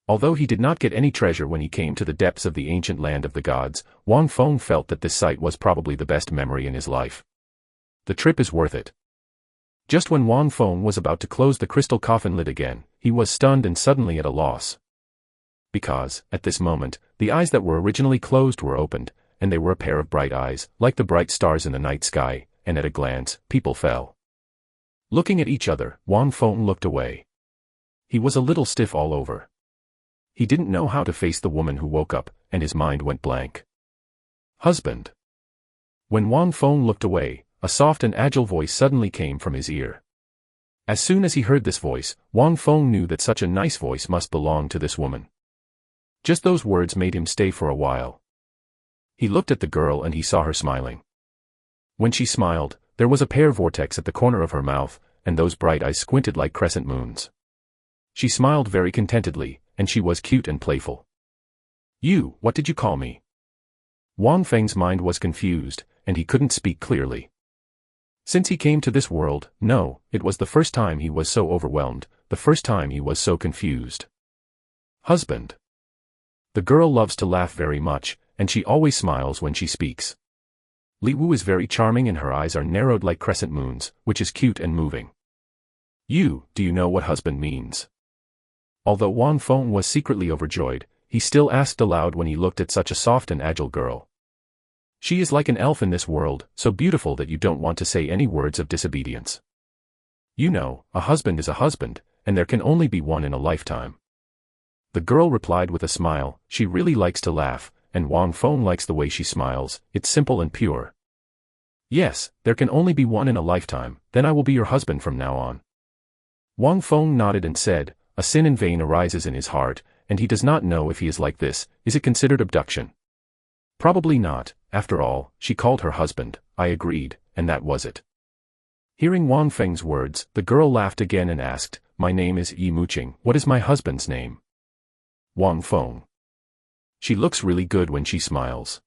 Although he did not get any treasure when he came to the depths of the ancient land of the gods, Wang Feng felt that this sight was probably the best memory in his life. The trip is worth it. Just when Wang Feng was about to close the crystal coffin lid again, he was stunned and suddenly at a loss. Because, at this moment, the eyes that were originally closed were opened, and they were a pair of bright eyes, like the bright stars in the night sky, and at a glance, people fell. Looking at each other, Wang Feng looked away. He was a little stiff all over. He didn't know how to face the woman who woke up, and his mind went blank. Husband. When Wang Feng looked away, a soft and agile voice suddenly came from his ear. As soon as he heard this voice, Wang Feng knew that such a nice voice must belong to this woman. Just those words made him stay for a while. He looked at the girl and he saw her smiling. When she smiled, there was a pear vortex at the corner of her mouth, and those bright eyes squinted like crescent moons. She smiled very contentedly, and she was cute and playful. You, what did you call me? Wang Feng's mind was confused, and he couldn't speak clearly. Since he came to this world, no, it was the first time he was so overwhelmed, the first time he was so confused. Husband. The girl loves to laugh very much, and she always smiles when she speaks. Li Wu is very charming and her eyes are narrowed like crescent moons, which is cute and moving. Do you know what husband means? Although Wang Feng was secretly overjoyed, he still asked aloud when he looked at such a soft and agile girl. She is like an elf in this world, so beautiful that you don't want to say any words of disobedience. You know, a husband is a husband, and there can only be one in a lifetime. The girl replied with a smile. She really likes to laugh, and Wang Feng likes the way she smiles. It's simple and pure. Yes, there can only be one in a lifetime, then I will be your husband from now on. Wang Feng nodded and said, a sin in vain arises in his heart, and he does not know if he is like this. Is it considered abduction? Probably not. After all, she called her husband. I agreed, and that was it. Hearing Wang Feng's words, the girl laughed again and asked, my name is Yi Muqing. What is my husband's name? Wang Feng. She looks really good when she smiles.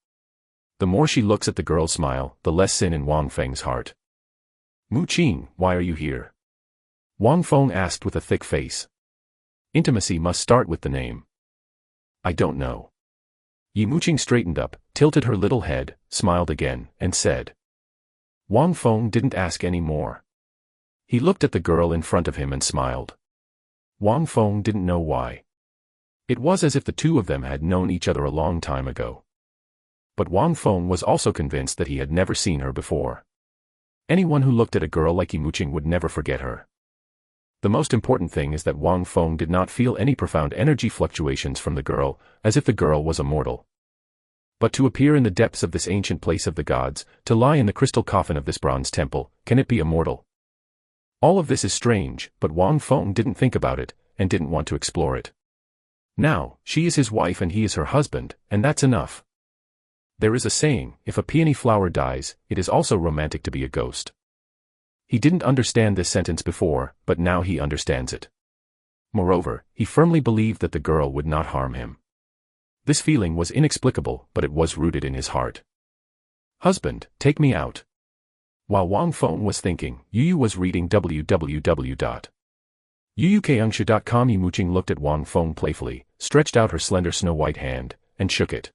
The more she looks at the girl's smile, the less sin in Wang Feng's heart. Muqing, why are you here? Wang Feng asked with a thick face. Intimacy must start with the name. I don't know. Yi Muqing straightened up, tilted her little head, smiled again, and said. Wang Feng didn't ask any more. He looked at the girl in front of him and smiled. Wang Feng didn't know why. It was as if the two of them had known each other a long time ago. But Wang Feng was also convinced that he had never seen her before. Anyone who looked at a girl like Yi Muqing would never forget her. The most important thing is that Wang Feng did not feel any profound energy fluctuations from the girl, as if the girl was immortal. But to appear in the depths of this ancient place of the gods, to lie in the crystal coffin of this bronze temple, can it be immortal? All of this is strange, but Wang Feng didn't think about it, and didn't want to explore it. Now, she is his wife and he is her husband, and that's enough. There is a saying, if a peony flower dies, it is also romantic to be a ghost. He didn't understand this sentence before, but now he understands it. Moreover, he firmly believed that the girl would not harm him. This feeling was inexplicable, but it was rooted in his heart. Husband, take me out. While Wang Feng was thinking, Yu was reading www.yuyukaungshu.com. Yi Muqing looked at Wang Feng playfully, stretched out her slender snow-white hand, and shook it.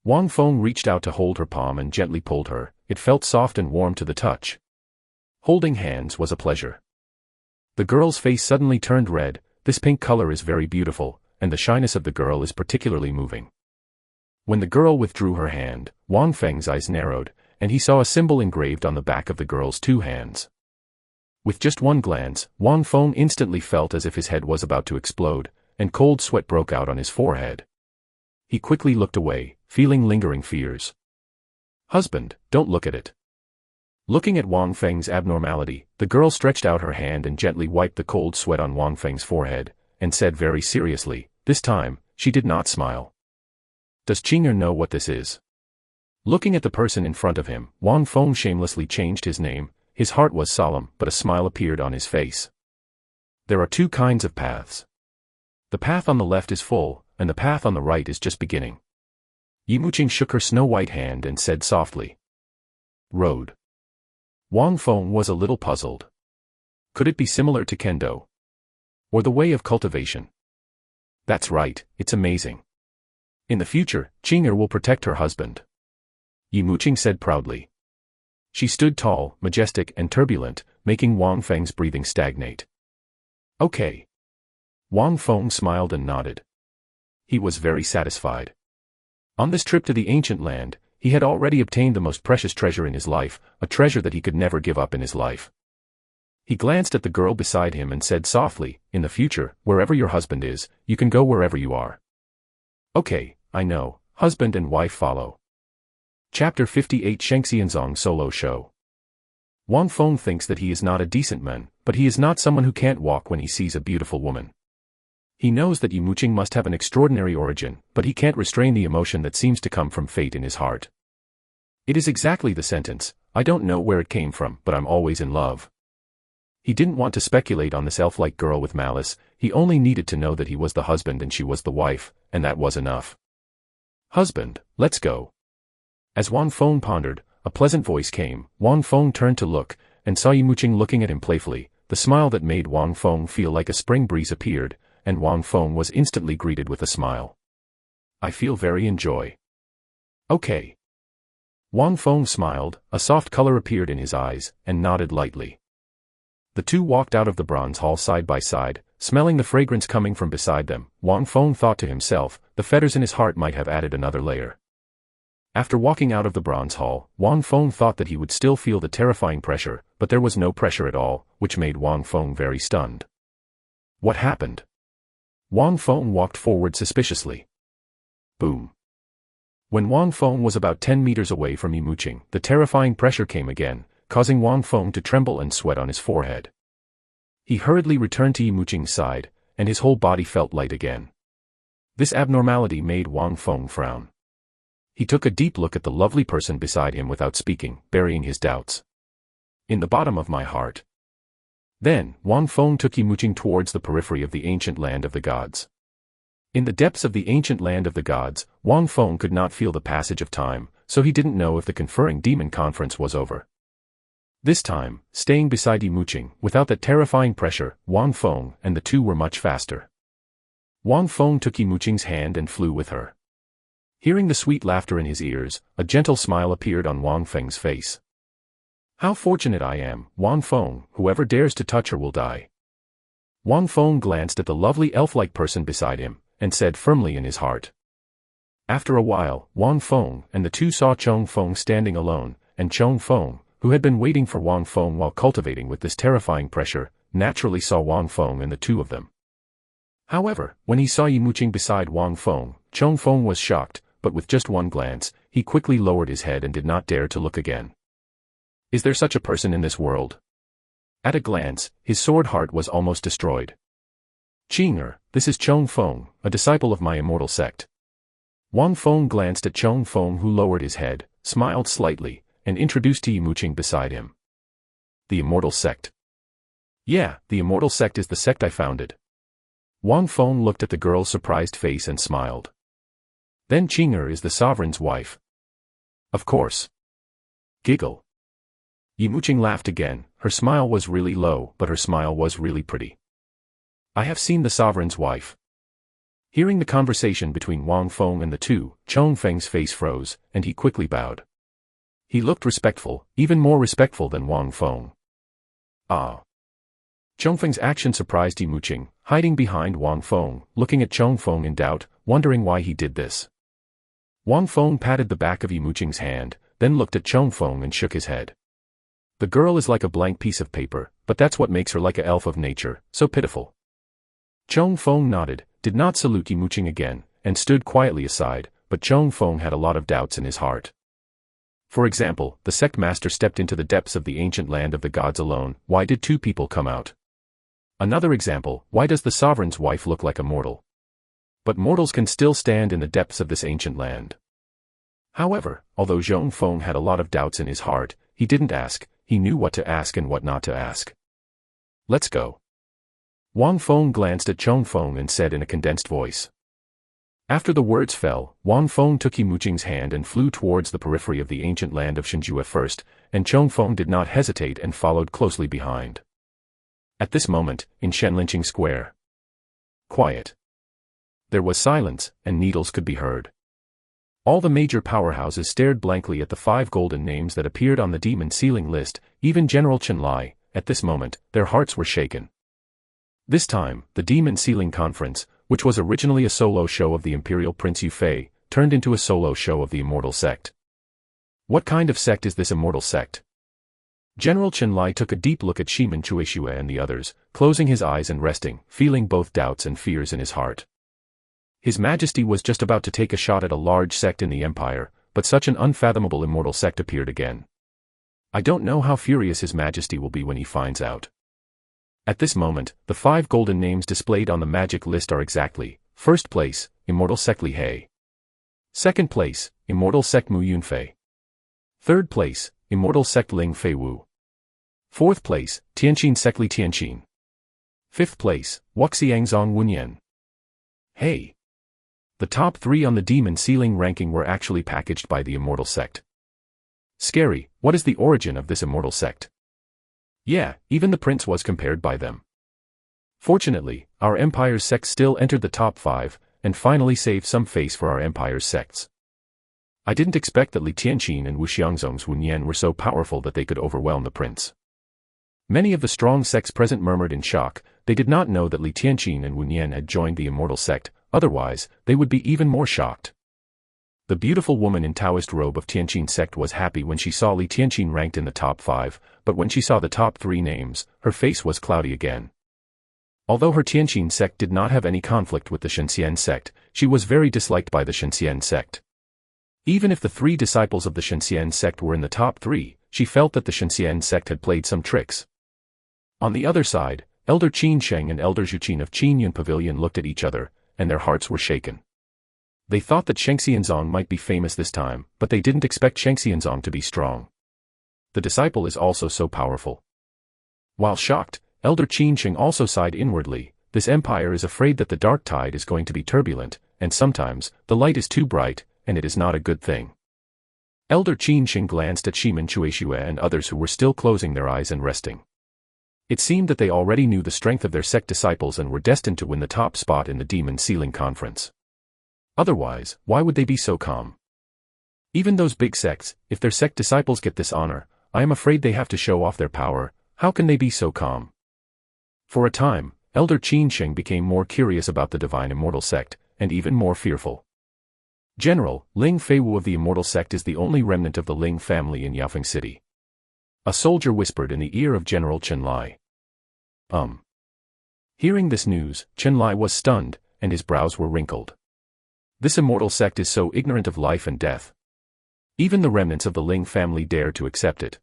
Wang Feng reached out to hold her palm and gently pulled her. It felt soft and warm to the touch. Holding hands was a pleasure. The girl's face suddenly turned red. This pink color is very beautiful, and the shyness of the girl is particularly moving. When the girl withdrew her hand, Wang Feng's eyes narrowed, and he saw a symbol engraved on the back of the girl's two hands. With just one glance, Wang Feng instantly felt as if his head was about to explode, and cold sweat broke out on his forehead. He quickly looked away, feeling lingering fears. Husband, don't look at it. Looking at Wang Feng's abnormality, the girl stretched out her hand and gently wiped the cold sweat on Wang Feng's forehead, and said very seriously, this time, she did not smile. Does Qinger know what this is? Looking at the person in front of him, Wang Feng shamelessly changed his name. His heart was solemn, but a smile appeared on his face. There are two kinds of paths. The path on the left is full, and the path on the right is just beginning. Yi Muqing shook her snow-white hand and said softly. Road. Wang Feng was a little puzzled. Could it be similar to kendo? Or the way of cultivation? That's right, it's amazing. In the future, Qinger will protect her husband. Yi Muqing said proudly. She stood tall, majestic and turbulent, making Wang Feng's breathing stagnate. Okay. Wang Feng smiled and nodded. He was very satisfied. On this trip to the ancient land, he had already obtained the most precious treasure in his life, a treasure that he could never give up in his life. He glanced at the girl beside him and said softly, in the future, wherever your husband is, you can go wherever you are. Okay, I know, husband and wife follow. Chapter 58 Shengxianzong Solo Show. Wang Feng thinks that he is not a decent man, but he is not someone who can't walk when he sees a beautiful woman. He knows that Yi Muqing must have an extraordinary origin, but he can't restrain the emotion that seems to come from fate in his heart. It is exactly the sentence, I don't know where it came from, but I'm always in love. He didn't want to speculate on this elf-like girl with malice, he only needed to know that he was the husband and she was the wife, and that was enough. Husband, let's go. As Wang Feng pondered, a pleasant voice came. Wang Feng turned to look, and saw Yi Muqing looking at him playfully. The smile that made Wang Feng feel like a spring breeze appeared, and Wang Feng was instantly greeted with a smile. I feel very enjoy. Okay. Wang Feng smiled, a soft color appeared in his eyes, and nodded lightly. The two walked out of the bronze hall side by side, smelling the fragrance coming from beside them. Wang Feng thought to himself, the fetters in his heart might have added another layer. After walking out of the bronze hall, Wang Feng thought that he would still feel the terrifying pressure, but there was no pressure at all, which made Wang Feng very stunned. What happened? Wang Feng walked forward suspiciously. Boom. When Wang Feng was about 10 meters away from Yimuching, the terrifying pressure came again, causing Wang Feng to tremble and sweat on his forehead. He hurriedly returned to Yimuching's side, and his whole body felt light again. This abnormality made Wang Feng frown. He took a deep look at the lovely person beside him without speaking, burying his doubts. In the bottom of my heart. Then, Wang Feng took Yimuching towards the periphery of the ancient land of the gods. In the depths of the ancient land of the gods, Wang Feng could not feel the passage of time, so he didn't know if the conferring demon conference was over. This time, staying beside Yimuching, without that terrifying pressure, Wang Feng and the two were much faster. Wang Feng took Yimuching's hand and flew with her. Hearing the sweet laughter in his ears, a gentle smile appeared on Wang Feng's face. How fortunate I am, Wang Feng, whoever dares to touch her will die. Wang Feng glanced at the lovely elf-like person beside him, and said firmly in his heart. After a while, Wang Feng and the two saw Chong Feng standing alone, and Chong Feng, who had been waiting for Wang Feng while cultivating with this terrifying pressure, naturally saw Wang Feng and the two of them. However, when he saw Yimuching beside Wang Feng, Chong Feng was shocked, but with just one glance, he quickly lowered his head and did not dare to look again. Is there such a person in this world? At a glance, his sword heart was almost destroyed. Qing'er, this is Chong Feng, a disciple of my Immortal Sect. Wang Feng glanced at Chong Feng, who lowered his head, smiled slightly, and introduced to Yimuching beside him. The Immortal Sect. Yeah, the Immortal Sect is the sect I founded. Wang Feng looked at the girl's surprised face and smiled. Then Qing'er is the sovereign's wife. Of course. Giggle. Yimuching laughed again. Her smile was really low, but her smile was really pretty. I have seen the sovereign's wife. Hearing the conversation between Wang Feng and the two, Chong Feng's face froze, and he quickly bowed. He looked respectful, even more respectful than Wang Feng. Ah. Chong Feng's action surprised Yimuching, hiding behind Wang Feng, looking at Chong Feng in doubt, wondering why he did this. Wang Feng patted the back of Yimuching's hand, then looked at Chong Feng and shook his head. The girl is like a blank piece of paper, but that's what makes her like an elf of nature, so pitiful. Chong Feng nodded, did not salute Yimuching again, and stood quietly aside, but Chong Feng had a lot of doubts in his heart. For example, the sect master stepped into the depths of the ancient land of the gods alone. Why did two people come out? Another example, why does the sovereign's wife look like a mortal? But mortals can still stand in the depths of this ancient land. However, although Chong Feng had a lot of doubts in his heart, he didn't ask. He knew what to ask and what not to ask. Let's go. Wang Feng glanced at Chong Feng and said in a condensed voice. After the words fell, Wang Feng took Yimuching's hand and flew towards the periphery of the ancient land of Shinju at first, and Chong Feng did not hesitate and followed closely behind. At this moment, in Shenlinqing Square. Quiet. There was silence, and needles could be heard. All the major powerhouses stared blankly at the 5 golden names that appeared on the demon sealing list. Even General Chenlai, at this moment, their hearts were shaken. This time, the demon sealing conference, which was originally a solo show of the Imperial Prince Yu Fei, turned into a solo show of the Immortal Sect. What kind of sect is this Immortal Sect? General Chenlai took a deep look at Shimen Chueshue and the others, closing his eyes and resting, feeling both doubts and fears in his heart. His Majesty was just about to take a shot at a large sect in the Empire, but such an unfathomable Immortal Sect appeared again. I don't know how furious His Majesty will be when he finds out. At this moment, the 5 golden names displayed on the magic list are exactly: first place, Immortal Sect Li Hei. Second place, Immortal Sect Mu Yunfei. Third place, Immortal Sect Ling Fei Wu. Fourth place, Tianqin Sect Li Tianqin. Fifth place, Wuxiangzong Wunyan. Hey! The top 3 on the demon sealing ranking were actually packaged by the Immortal Sect. Scary, what is the origin of this Immortal Sect? Yeah, even the prince was compared by them. Fortunately, our empire's sects still entered the top 5, and finally saved some face for our empire's sects. I didn't expect that Li Tianqin and Wuxiangzong's Wunyan were so powerful that they could overwhelm the prince. Many of the strong sects present murmured in shock. They did not know that Li Tianqin and Wu Nian had joined the Immortal Sect, otherwise, they would be even more shocked. The beautiful woman in Taoist robe of Tianqin sect was happy when she saw Li Tianqin ranked in the top 5, but when she saw the top 3 names, her face was cloudy again. Although her Tianqin sect did not have any conflict with the Shenxian sect, she was very disliked by the Shenxian sect. Even if the 3 disciples of the Shenxian sect were in the top 3, she felt that the Shenxian sect had played some tricks. On the other side, Elder Qin Sheng and Elder Zhu Qin of Qingyun Pavilion looked at each other, and their hearts were shaken. They thought that Sheng Xianzong might be famous this time, but they didn't expect Sheng Xianzong to be strong. The disciple is also so powerful. While shocked, Elder Qin Sheng also sighed inwardly. This empire is afraid that the dark tide is going to be turbulent, and sometimes, the light is too bright, and it is not a good thing. Elder Qin Sheng glanced at Shimen Chueshue and others who were still closing their eyes and resting. It seemed that they already knew the strength of their sect disciples and were destined to win the top spot in the Demon Sealing Conference. Otherwise, why would they be so calm? Even those big sects, if their sect disciples get this honor, I am afraid they have to show off their power. How can they be so calm? For a time, Elder Qin Sheng became more curious about the divine Immortal Sect, and even more fearful. General, Ling Feiwu of the Immortal Sect is the only remnant of the Ling family in Yaofeng City. A soldier whispered in the ear of General Chen Lai. Hearing this news, Chen Lai was stunned, and his brows were wrinkled. This Immortal Sect is so ignorant of life and death. Even the remnants of the Ling family dare to accept it.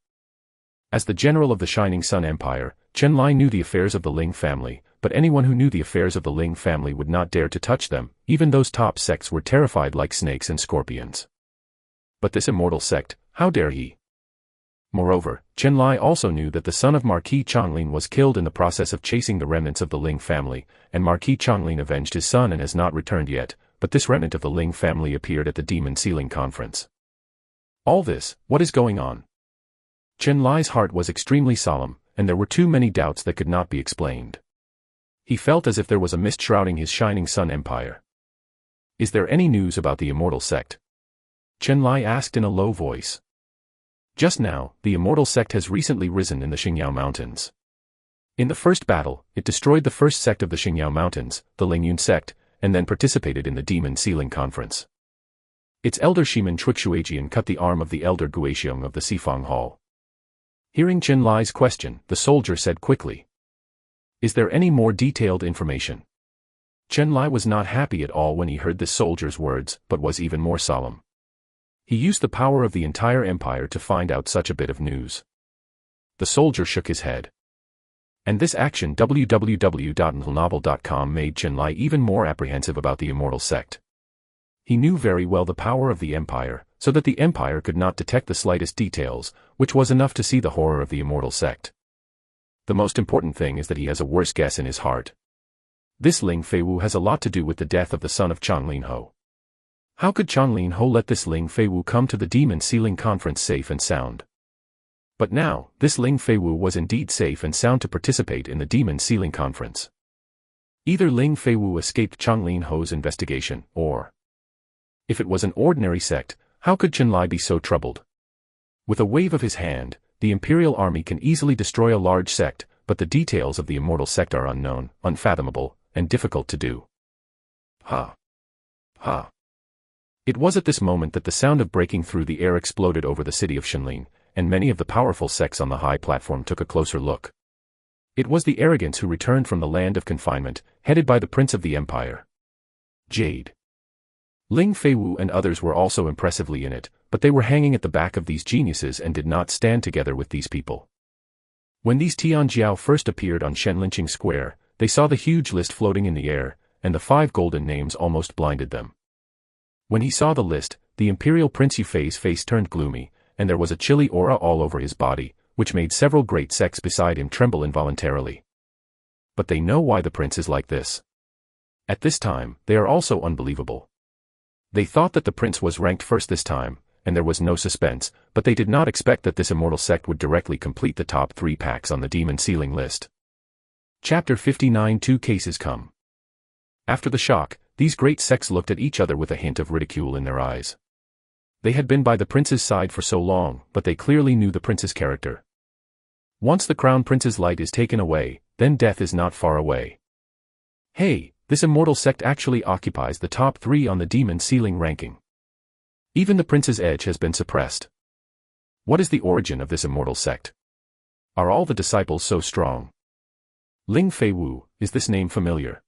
As the general of the Shining Sun Empire, Chen Lai knew the affairs of the Ling family, but anyone who knew the affairs of the Ling family would not dare to touch them. Even those top sects were terrified like snakes and scorpions. But this Immortal Sect, how dare he? Moreover, Chen Lai also knew that the son of Marquis Changlin was killed in the process of chasing the remnants of the Ling family, and Marquis Changlin avenged his son and has not returned yet, but this remnant of the Ling family appeared at the Demon Sealing Conference. All this, what is going on? Chen Lai's heart was extremely solemn, and there were too many doubts that could not be explained. He felt as if there was a mist shrouding his Shining Sun Empire. Is there any news about the Immortal Sect? Chen Lai asked in a low voice. Just now, the Immortal Sect has recently risen in the Xingyao Mountains. In the first battle, it destroyed the first sect of the Xingyao Mountains, the Lingyun sect, and then participated in the Demon Sealing Conference. Its elder Shimen Chuexuejian cut the arm of the elder Guixiong of the Sifang Hall. Hearing Chen Lai's question, the soldier said quickly. Is there any more detailed information? Chen Lai was not happy at all when he heard this soldier's words, but was even more solemn. He used the power of the entire empire to find out such a bit of news. The soldier shook his head. And this action www.novel.com made Chen Lai even more apprehensive about the Immortal Sect. He knew very well the power of the empire, so that the empire could not detect the slightest details, which was enough to see the horror of the Immortal Sect. The most important thing is that he has a worse guess in his heart. This Ling Feiwu has a lot to do with the death of the son of Changlin Ho. How could Changlin Ho let this Ling Feiwu come to the Demon Sealing Conference safe and sound? But now, this Ling Feiwu was indeed safe and sound to participate in the Demon Sealing Conference. Either Ling Feiwu escaped Changlin Ho's investigation, or... If it was an ordinary sect, how could Chen Lai be so troubled? With a wave of his hand, the Imperial Army can easily destroy a large sect, but the details of the Immortal Sect are unknown, unfathomable, and difficult to do. Ha! Ha! It was at this moment that the sound of breaking through the air exploded over the city of Shenlin, and many of the powerful sects on the high platform took a closer look. It was the arrogants who returned from the land of confinement, headed by the Prince of the Empire. Jade. Ling Feiwu and others were also impressively in it, but they were hanging at the back of these geniuses and did not stand together with these people. When these Tianjiao first appeared on Shenlinqing Square, they saw the huge list floating in the air, and the 5 golden names almost blinded them. When he saw the list, the Imperial Prince Yufei's face turned gloomy, and there was a chilly aura all over his body, which made several great sects beside him tremble involuntarily. But they know why the prince is like this. At this time, they are also unbelievable. They thought that the prince was ranked first this time, and there was no suspense, but they did not expect that this Immortal Sect would directly complete the top 3 packs on the Demon Sealing list. Chapter 59. 2 cases come. After the shock, these great sects looked at each other with a hint of ridicule in their eyes. They had been by the prince's side for so long, but they clearly knew the prince's character. Once the crown prince's light is taken away, then death is not far away. Hey, this immortal sect actually occupies the top 3 on the demon ceiling ranking. Even the prince's edge has been suppressed. What is the origin of this immortal sect? Are all the disciples so strong? Ling Fei Wu, is this name familiar?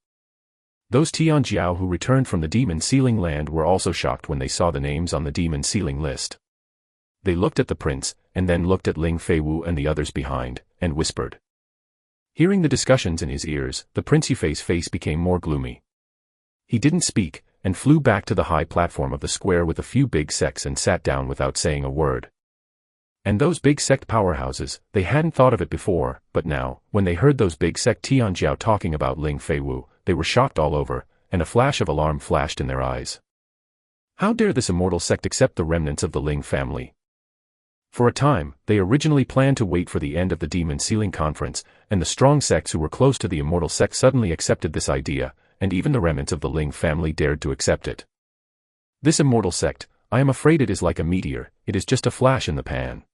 Those Tianjiao who returned from the demon ceiling land were also shocked when they saw the names on the demon ceiling list. They looked at the prince, and then looked at Ling Fei Wu and the others behind, and whispered. Hearing the discussions in his ears, the Prince Yufei's face became more gloomy. He didn't speak, and flew back to the high platform of the square with a few big sects and sat down without saying a word. And those big sect powerhouses, they hadn't thought of it before, but now, when they heard those big sect Tianjiao talking about Ling Fei Wu, they were shocked all over, and a flash of alarm flashed in their eyes. How dare this immortal sect accept the remnants of the Ling family? For a time, they originally planned to wait for the end of the Demon Ceiling Conference, and the strong sects who were close to the Immortal Sect suddenly accepted this idea, and even the remnants of the Ling family dared to accept it. This Immortal Sect, I am afraid it is like a meteor, it is just a flash in the pan.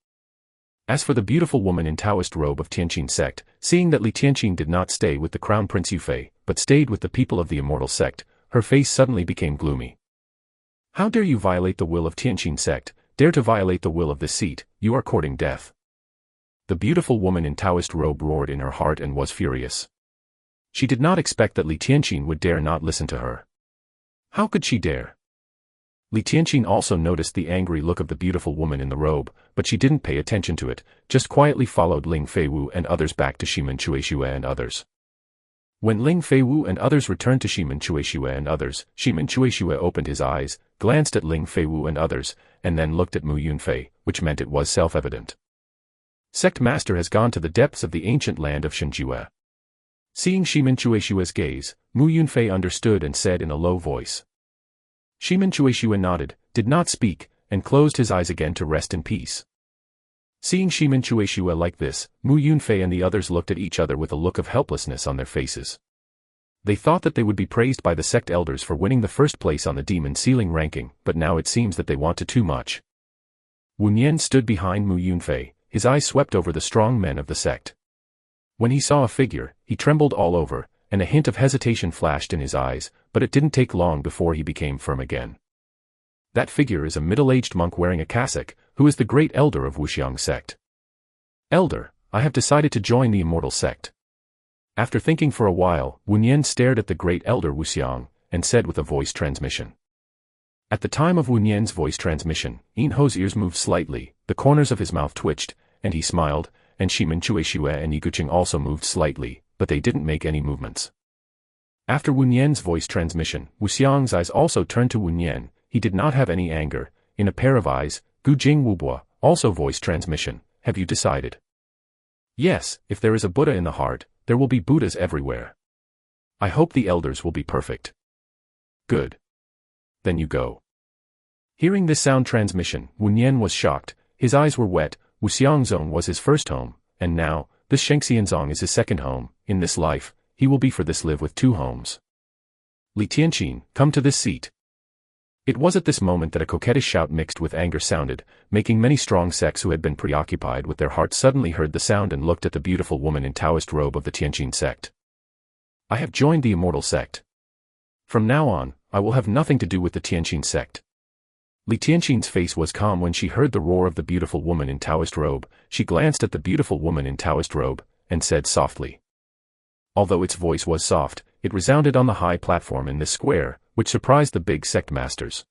As for the beautiful woman in Taoist robe of Tianqin Sect, seeing that Li Tianqin did not stay with the Crown Prince Yufei, but stayed with the people of the Immortal Sect, her face suddenly became gloomy. How dare you violate the will of Tianqin Sect, dare to violate the will of this seat, you are courting death. The beautiful woman in Taoist robe roared in her heart and was furious. She did not expect that Li Tianqin would dare not listen to her. How could she dare? Li Tianqin also noticed the angry look of the beautiful woman in the robe, but she didn't pay attention to it, just quietly followed Ling Fei Wu and others back to Shimen Chueshue and others. When Ling Fei Wu and others returned to Shimen Chueshue and others, Shimen Chueshue opened his eyes, glanced at Ling Fei Wu and others, and then looked at Mu Yunfei, which meant it was self-evident. Sect Master has gone to the depths of the ancient land of Shenjue. Seeing Shimen Chueshue's gaze, Mu Yunfei understood and said in a low voice. Shimen Chueshue nodded, did not speak, and closed his eyes again to rest in peace. Seeing Shimen Chueshue like this, Mu Yunfei and the others looked at each other with a look of helplessness on their faces. They thought that they would be praised by the sect elders for winning the first place on the demon ceiling ranking, but now it seems that they wanted too much. Wu Nian stood behind Mu Yunfei, his eyes swept over the strong men of the sect. When he saw a figure, he trembled all over, and a hint of hesitation flashed in his eyes, but it didn't take long before he became firm again. That figure is a middle-aged monk wearing a cassock, who is the great elder of Wuxiang sect. Elder, I have decided to join the Immortal Sect. After thinking for a while, Wu Nian stared at the great elder Wuxiang, and said with a voice transmission. At the time of Wu Nian's voice transmission, Yin Ho's ears moved slightly, the corners of his mouth twitched, and he smiled, and Shimen Chueshue and Yiguqing also moved slightly, but they didn't make any movements. After Wu Nian's voice transmission, Wuxiang's eyes also turned to Wu Nian. He did not have any anger. In a pair of eyes, Gu Jing Wubua, also voice transmission, have you decided? Yes, if there is a Buddha in the heart, there will be Buddhas everywhere. I hope the elders will be perfect. Good. Then you go. Hearing this sound transmission, Wu Nian was shocked, his eyes were wet. Wuxiangzong was his first home, and now, this Shengxianzong is his second home. In this life, he will be for this live with 2 homes. Li Tianqin, come to this seat. It was at this moment that a coquettish shout mixed with anger sounded, making many strong sects who had been preoccupied with their hearts suddenly heard the sound and looked at the beautiful woman in Taoist robe of the Tianqin sect. I have joined the Immortal Sect. From now on, I will have nothing to do with the Tianqin sect. Li Tianqin's face was calm when she heard the roar of the beautiful woman in Taoist robe. She glanced at the beautiful woman in Taoist robe, and said softly. Although its voice was soft, it resounded on the high platform in this square, which surprised the big sect masters.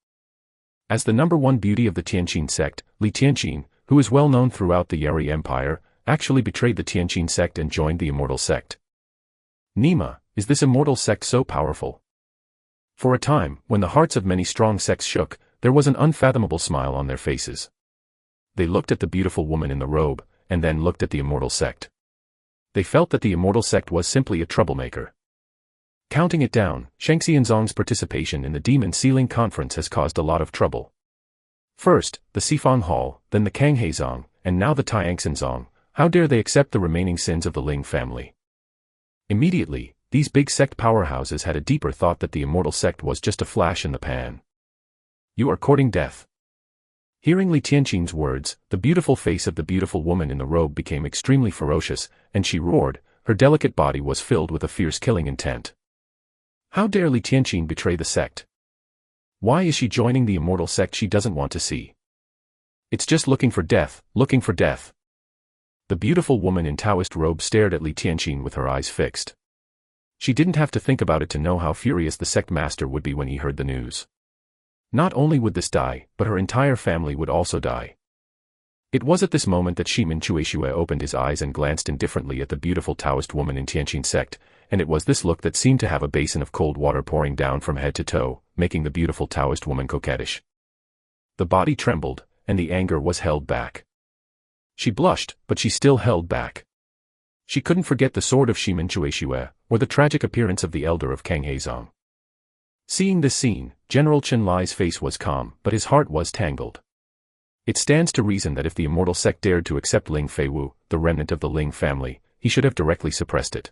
As the #1 beauty of the Tianqin sect, Li Tianqin, who is well known throughout the Yeri Empire, actually betrayed the Tianqin sect and joined the Immortal Sect. Nima, is this Immortal Sect so powerful? For a time, when the hearts of many strong sects shook, there was an unfathomable smile on their faces. They looked at the beautiful woman in the robe, and then looked at the Immortal Sect. They felt that the Immortal Sect was simply a troublemaker. Counting it down, Shengxianzong's participation in the Demon Ceiling Conference has caused a lot of trouble. First, the Sifang Hall, then the Kangheizong, and now the Tianxinzong. How dare they accept the remaining sins of the Ling family? Immediately, these big sect powerhouses had a deeper thought that the Immortal Sect was just a flash in the pan. You are courting death. Hearing Li Tianqin's words, the beautiful face of the beautiful woman in the robe became extremely ferocious, and she roared. Her delicate body was filled with a fierce killing intent. How dare Li Tianqin betray the sect? Why is she joining the Immortal Sect she doesn't want to see? It's just looking for death, looking for death. The beautiful woman in Taoist robe stared at Li Tianqin with her eyes fixed. She didn't have to think about it to know how furious the sect master would be when he heard the news. Not only would this die, but her entire family would also die. It was at this moment that Shimin Chueshue opened his eyes and glanced indifferently at the beautiful Taoist woman in Tianqin sect, and it was this look that seemed to have a basin of cold water pouring down from head to toe, making the beautiful Taoist woman coquettish. The body trembled, and the anger was held back. She blushed, but she still held back. She couldn't forget the sword of Shimin Chueshue, or the tragic appearance of the elder of Kang Heizong. Seeing this scene, General Chen Lai's face was calm, but his heart was tangled. It stands to reason that if the Immortal Sect dared to accept Ling Feiwu, the remnant of the Ling family, he should have directly suppressed it.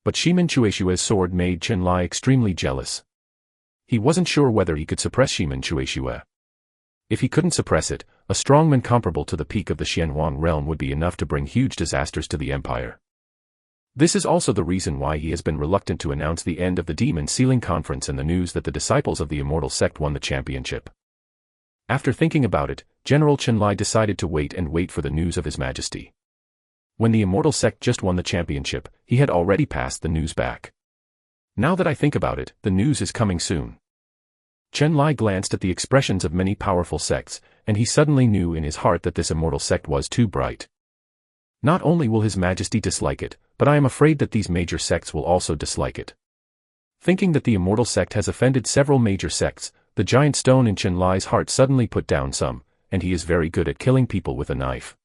But Shimin Chueshue's sword made Chen Lai extremely jealous. He wasn't sure whether he could suppress Shimin Chueshue. If he couldn't suppress it, a strongman comparable to the peak of the Xianhuang realm would be enough to bring huge disasters to the empire. This is also the reason why he has been reluctant to announce the end of the Demon Sealing Conference and the news that the disciples of the Immortal Sect won the championship. After thinking about it, General Chen Lai decided to wait for the news of His Majesty. When the Immortal Sect just won the championship, he had already passed the news back. Now that I think about it, the news is coming soon. Chen Lai glanced at the expressions of many powerful sects, and he suddenly knew in his heart that this Immortal Sect was too bright. Not only will His Majesty dislike it, but I am afraid that these major sects will also dislike it. Thinking that the Immortal Sect has offended several major sects, the giant stone in Chen Lai's heart suddenly put down some, and he is very good at killing people with a knife.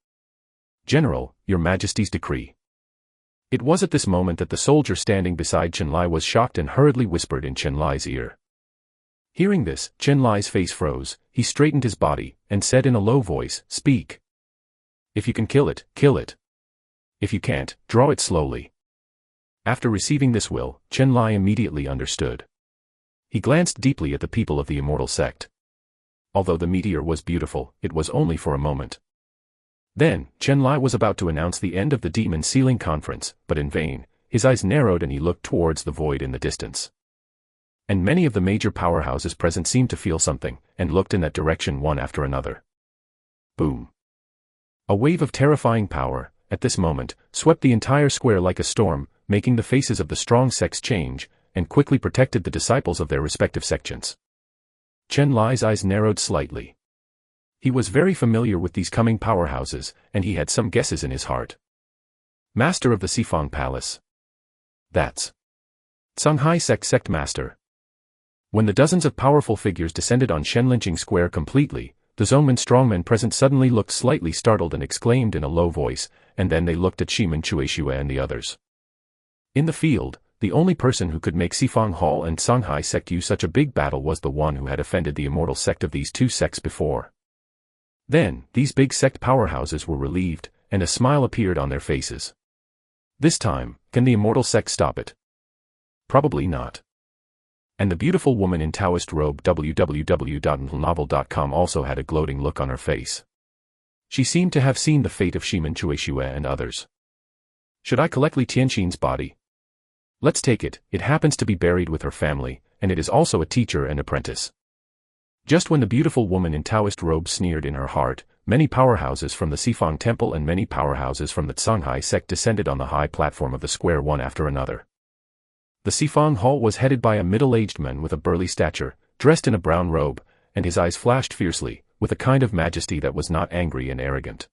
General, Your Majesty's decree. It was at this moment that the soldier standing beside Chen Lai was shocked and hurriedly whispered in Chen Lai's ear. Hearing this, Chen Lai's face froze, he straightened his body, and said in a low voice, "Speak. If you can kill it, kill it. If you can't, draw it slowly." After receiving this will, Chen Lai immediately understood. He glanced deeply at the people of the Immortal Sect. Although the meteor was beautiful, it was only for a moment. Then, Chen Lai was about to announce the end of the Demon Sealing Conference, but in vain. His eyes narrowed and he looked towards the void in the distance. And many of the major powerhouses present seemed to feel something, and looked in that direction one after another. Boom. A wave of terrifying power, at this moment, swept the entire square like a storm, making the faces of the strong sects change, and quickly protected the disciples of their respective sections. Chen Lai's eyes narrowed slightly. He was very familiar with these coming powerhouses, and he had some guesses in his heart. Master of the Sifang Palace. That's Shanghai Sect Master. When the dozens of powerful figures descended on Shenlinqing Square completely, the Zongmen strongmen present suddenly looked slightly startled and exclaimed in a low voice, and then they looked at Shimin Chueshue and the others. In the field, the only person who could make Sifang Hall and Shanghai Sect use such a big battle was the one who had offended the Immortal Sect of these two sects before. Then, these big sect powerhouses were relieved, and a smile appeared on their faces. This time, can the Immortal Sect stop it? Probably not. And the beautiful woman in Taoist robe www.novel.com also had a gloating look on her face. She seemed to have seen the fate of Shimin Chueshue and others. Should I collect Li Tianqin's body? Let's take it, it happens to be buried with her family, and it is also a teacher and apprentice. Just when the beautiful woman in Taoist robe sneered in her heart, many powerhouses from the Sifang Temple and many powerhouses from the Shanghai Sect descended on the high platform of the square one after another. The Sifang Hall was headed by a middle-aged man with a burly stature, dressed in a brown robe, and his eyes flashed fiercely, with a kind of majesty that was not angry and arrogant.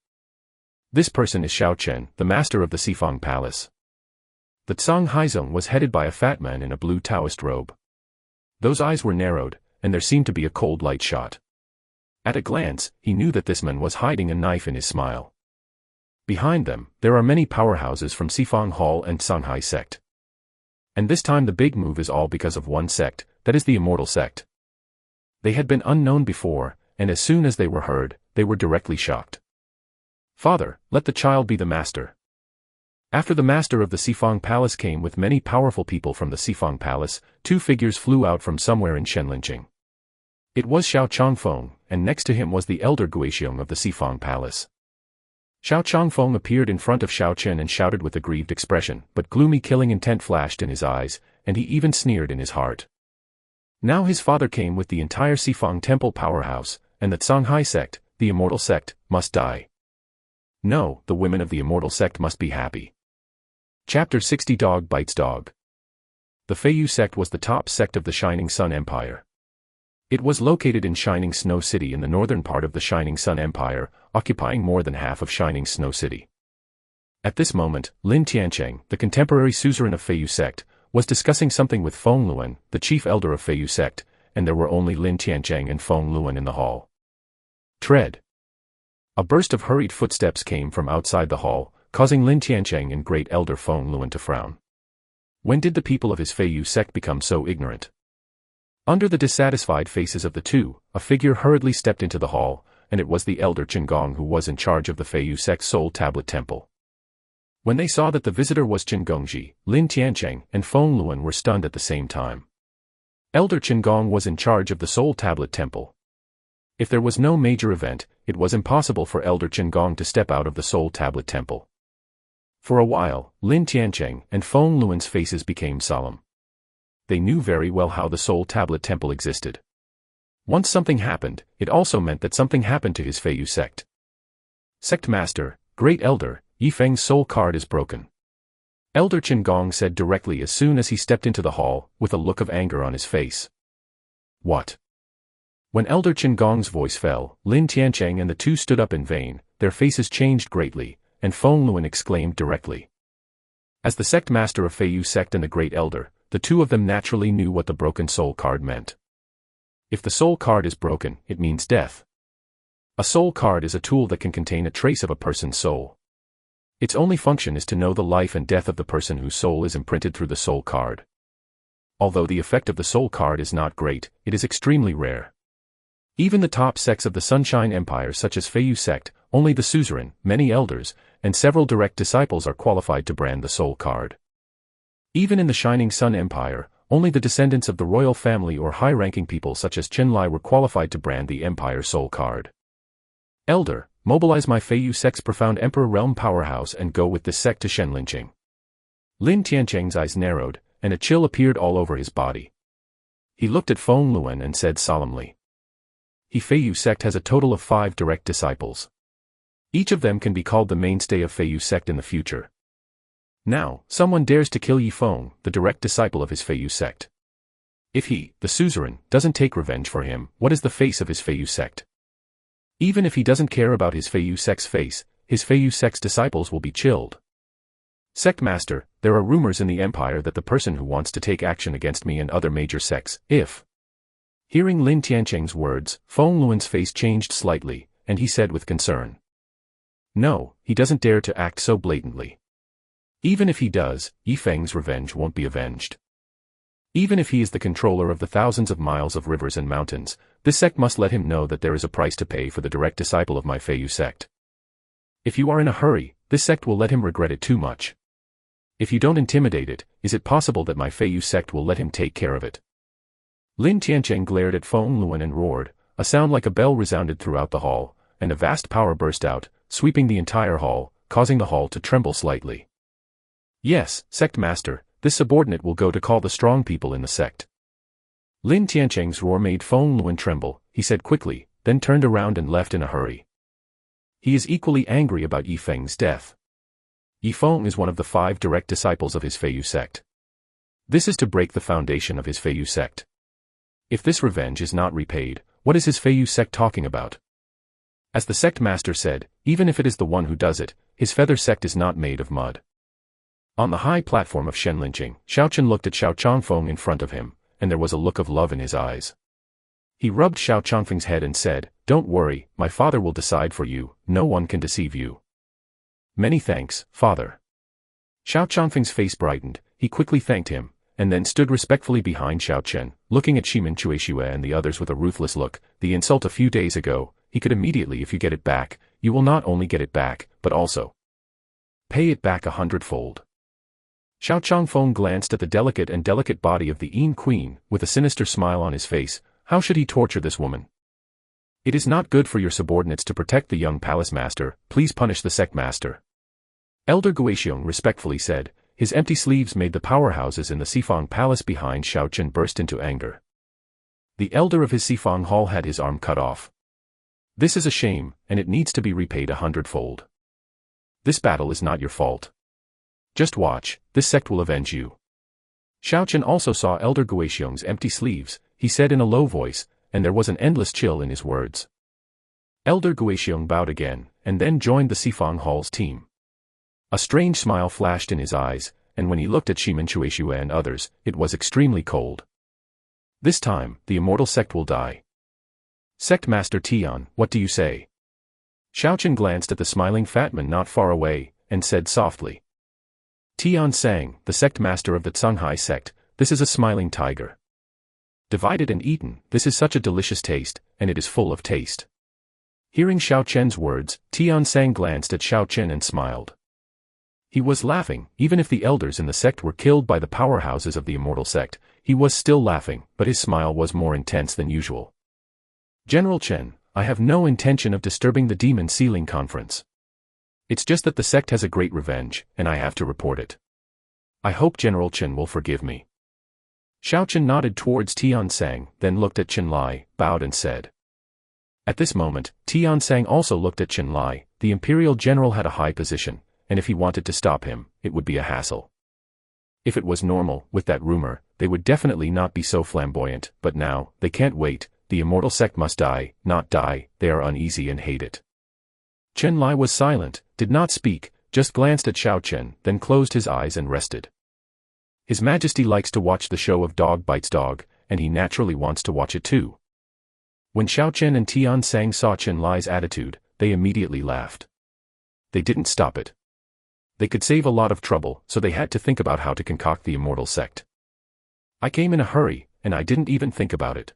This person is Xiao Chen, the master of the Sifang Palace. The Tsang Haizong was headed by a fat man in a blue Taoist robe. Those eyes were narrowed, and there seemed to be a cold light shot. At a glance, he knew that this man was hiding a knife in his smile. Behind them, there are many powerhouses from Sifang Hall and Shanghai Sect. And this time the big move is all because of one sect, that is the Immortal Sect. They had been unknown before, and as soon as they were heard, they were directly shocked. Father, let the child be the master. After the master of the Sifang Palace came with many powerful people from the Sifang Palace, two figures flew out from somewhere in Shenlinqing. It was Xiao Changfeng, and next to him was the elder Guixiong of the Sifang Palace. Xiao Changfeng appeared in front of Xiao Chen and shouted with a grieved expression, but gloomy killing intent flashed in his eyes, and he even sneered in his heart. Now his father came with the entire Sifang Temple powerhouse, and the Songhai sect, the Immortal Sect, must die. No, the women of the Immortal Sect must be happy. Chapter 60 Dog Bites Dog. The Feiyu sect was the top sect of the Shining Sun Empire. It was located in Shining Snow City in the northern part of the Shining Sun Empire, occupying more than half of Shining Snow City. At this moment, Lin Tiancheng, the contemporary suzerain of Feiyu sect, was discussing something with Feng Luan, the chief elder of Feiyu sect, and there were only Lin Tiancheng and Feng Luan in the hall. Tread. A burst of hurried footsteps came from outside the hall, causing Lin Tiancheng and great elder Feng Luan to frown. When did the people of his Feiyu sect become so ignorant? Under the dissatisfied faces of the two, a figure hurriedly stepped into the hall, and it was the elder Qinggong who was in charge of the Feiyu sect's Soul Tablet Temple. When they saw that the visitor was Qinggongji, Lin Tiancheng and Feng Luan were stunned at the same time. Elder Qinggong was in charge of the Soul Tablet Temple. If there was no major event, it was impossible for Elder Qinggong to step out of the Soul Tablet Temple. For a while, Lin Tiancheng and Feng Luan's faces became solemn. They knew very well how the Soul Tablet Temple existed. Once something happened, it also meant that something happened to his Feiyu sect. Sect Master, Great Elder, Yifeng's soul card is broken. Elder Qinggong said directly as soon as he stepped into the hall, with a look of anger on his face. What? When Elder Qinggong's voice fell, Lin Tiancheng and the two stood up in vain, their faces changed greatly, and Feng Luan exclaimed directly. As the sect master of Feiyu sect and the Great Elder, the two of them naturally knew what the broken soul card meant. If the soul card is broken, it means death. A soul card is a tool that can contain a trace of a person's soul. Its only function is to know the life and death of the person whose soul is imprinted through the soul card. Although the effect of the soul card is not great, it is extremely rare. Even the top sects of the Sunshine Empire such as Feiyu sect, only the suzerain, many elders, and several direct disciples are qualified to brand the soul card. Even in the Shining Sun Empire, only the descendants of the royal family or high-ranking people such as Qinlai were qualified to brand the Empire soul card. Elder, mobilize my Feiyu sect's profound Emperor Realm powerhouse and go with this sect to Shenlinqing. Lin Tiancheng's eyes narrowed, and a chill appeared all over his body. He looked at Feng Luan and said solemnly. He Feiyu sect has a total of 5 direct disciples. Each of them can be called the mainstay of Feiyu sect in the future. Now, someone dares to kill Yifeng, the direct disciple of his Feiyu sect. If he, the suzerain, doesn't take revenge for him, what is the face of his Feiyu sect? Even if he doesn't care about his Feiyu sect's face, his Feiyu sect's disciples will be chilled. Sect Master, there are rumors in the Empire that the person who wants to take action against me and other major sects, if... Hearing Lin Tiancheng's words, Feng Luan's face changed slightly, and he said with concern. No, he doesn't dare to act so blatantly. Even if he does, Yifeng's revenge won't be avenged. Even if he is the controller of the thousands of miles of rivers and mountains, this sect must let him know that there is a price to pay for the direct disciple of my Feiyu sect. If you are in a hurry, this sect will let him regret it too much. If you don't intimidate it, is it possible that my Feiyu sect will let him take care of it? Lin Tiancheng glared at Feng Luan and roared, a sound like a bell resounded throughout the hall, and a vast power burst out, sweeping the entire hall, causing the hall to tremble slightly. Yes, Sect Master, this subordinate will go to call the strong people in the sect. Lin Tiancheng's roar made Feng Luan tremble, he said quickly, then turned around and left in a hurry. He is equally angry about Yifeng's death. Yifeng is one of the 5 direct disciples of his Feiyu sect. This is to break the foundation of his Feiyu sect. If this revenge is not repaid, what is his Feiyu sect talking about? As the sect master said, even if it is the one who does it, his feather sect is not made of mud. On the high platform of Shenlinqing, Xiaochen looked at Xiao Changfeng in front of him, and there was a look of love in his eyes. He rubbed Xiao Changfeng's head and said, Don't worry, my father will decide for you, no one can deceive you. Many thanks, father. Xiao Changfeng's face brightened, he quickly thanked him, and then stood respectfully behind Xiaochen, looking at Shimin Chueshue and the others with a ruthless look. The insult a few days ago, he could immediately if you get it back, you will not only get it back, but also pay it back 100-fold. Xiao Changfeng glanced at the delicate body of the Yin Queen, with a sinister smile on his face. How should he torture this woman? It is not good for your subordinates to protect the young palace master, please punish the sect master. Elder Guixiong respectfully said. His empty sleeves made the powerhouses in the Sifang palace behind Xiao Chen burst into anger. The elder of his Sifang hall had his arm cut off. This is a shame, and it needs to be repaid 100-fold. This battle is not your fault. Just watch, this sect will avenge you. Xiao Chen also saw Elder Guixiong's empty sleeves, he said in a low voice, and there was an endless chill in his words. Elder Guixiong bowed again, and then joined the Sifang hall's team. A strange smile flashed in his eyes, and when he looked at Shimin Chueshua and others, it was extremely cold. This time, the Immortal Sect will die. Sect Master Tian, what do you say? Xiao Chen glanced at the smiling fat man not far away, and said softly. Tian sang, the Sect Master of the Tsunghai Sect, this is a smiling tiger. Divided and eaten, this is such a delicious taste, and it is full of taste. Hearing Xiao Chen's words, Tian Sang glanced at Xiao Chen and smiled. He was laughing, even if the elders in the sect were killed by the powerhouses of the Immortal Sect, he was still laughing, but his smile was more intense than usual. General Chen, I have no intention of disturbing the Demon Sealing Conference. It's just that the sect has a great revenge, and I have to report it. I hope General Chen will forgive me. Xiao Chen nodded towards Tian Sang, then looked at Chen Lai, bowed and said. At this moment, Tian Sang also looked at Chen Lai, the Imperial General had a high position, and if he wanted to stop him, it would be a hassle. If it was normal, with that rumor, they would definitely not be so flamboyant, but now, they can't wait, the Immortal Sect must die, not die, they are uneasy and hate it. Chen Lai was silent, did not speak, just glanced at Xiao Chen, then closed his eyes and rested. His Majesty likes to watch the show of dog bites dog, and he naturally wants to watch it too. When Xiao Chen and Tian Sang saw Chen Lai's attitude, they immediately laughed. They didn't stop it. They could save a lot of trouble, so they had to think about how to concoct the Immortal Sect. I came in a hurry, and I didn't even think about it.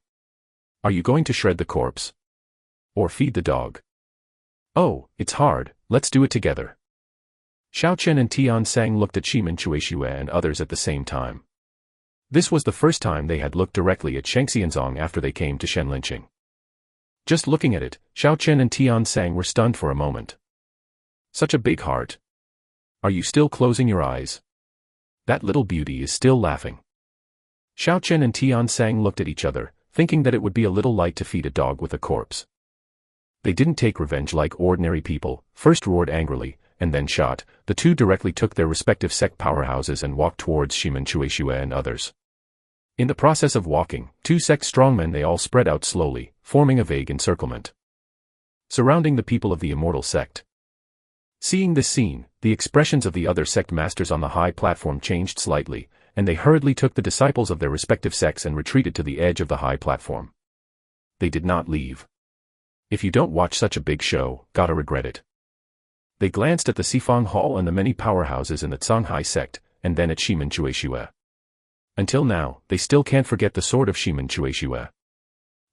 Are you going to shred the corpse? Or feed the dog? Oh, it's hard, let's do it together. Xiao Chen and Tian Sang looked at Shimin Chueshua and others at the same time. This was the first time they had looked directly at Sheng Xianzong after they came to Shenlinqing. Just looking at it, Xiao Chen and Tian Sang were stunned for a moment. Such a big heart. Are you still closing your eyes? That little beauty is still laughing. Xiao Chen and Tian Sang looked at each other, thinking that it would be a little light to feed a dog with a corpse. They didn't take revenge like ordinary people, first roared angrily, and then shot. The two directly took their respective sect powerhouses and walked towards Shimin Chueshua and others. In the process of walking, two sect strongmen they all spread out slowly, forming a vague encirclement, surrounding the people of the Immortal Sect. Seeing this scene, the expressions of the other sect masters on the high platform changed slightly, and they hurriedly took the disciples of their respective sects and retreated to the edge of the high platform. They did not leave. If you don't watch such a big show, gotta regret it. They glanced at the Sifang Hall and the many powerhouses in the Tsunghai Sect, and then at Shimin Chueshua. Until now, they still can't forget the sword of Shimin Chueshua.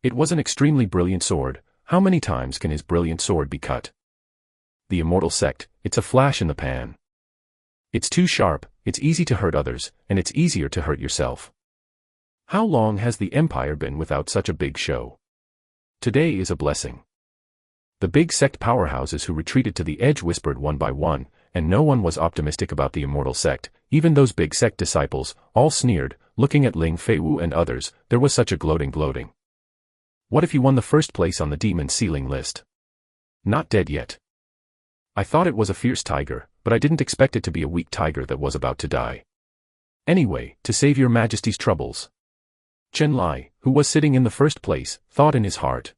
It was an extremely brilliant sword. How many times can his brilliant sword be cut? The Immortal Sect, it's a flash in the pan. It's too sharp, it's easy to hurt others, and it's easier to hurt yourself. How long has the Empire been without such a big show? Today is a blessing. The big sect powerhouses who retreated to the edge whispered one by one, and no one was optimistic about the Immortal Sect, even those big sect disciples, all sneered, looking at Ling Feiwu and others, there was such a gloating. What if he won the first place on the demon sealing list? Not dead yet. I thought it was a fierce tiger, but I didn't expect it to be a weak tiger that was about to die. Anyway, to save your Majesty's troubles. Chen Lai, who was sitting in the first place, thought in his heart.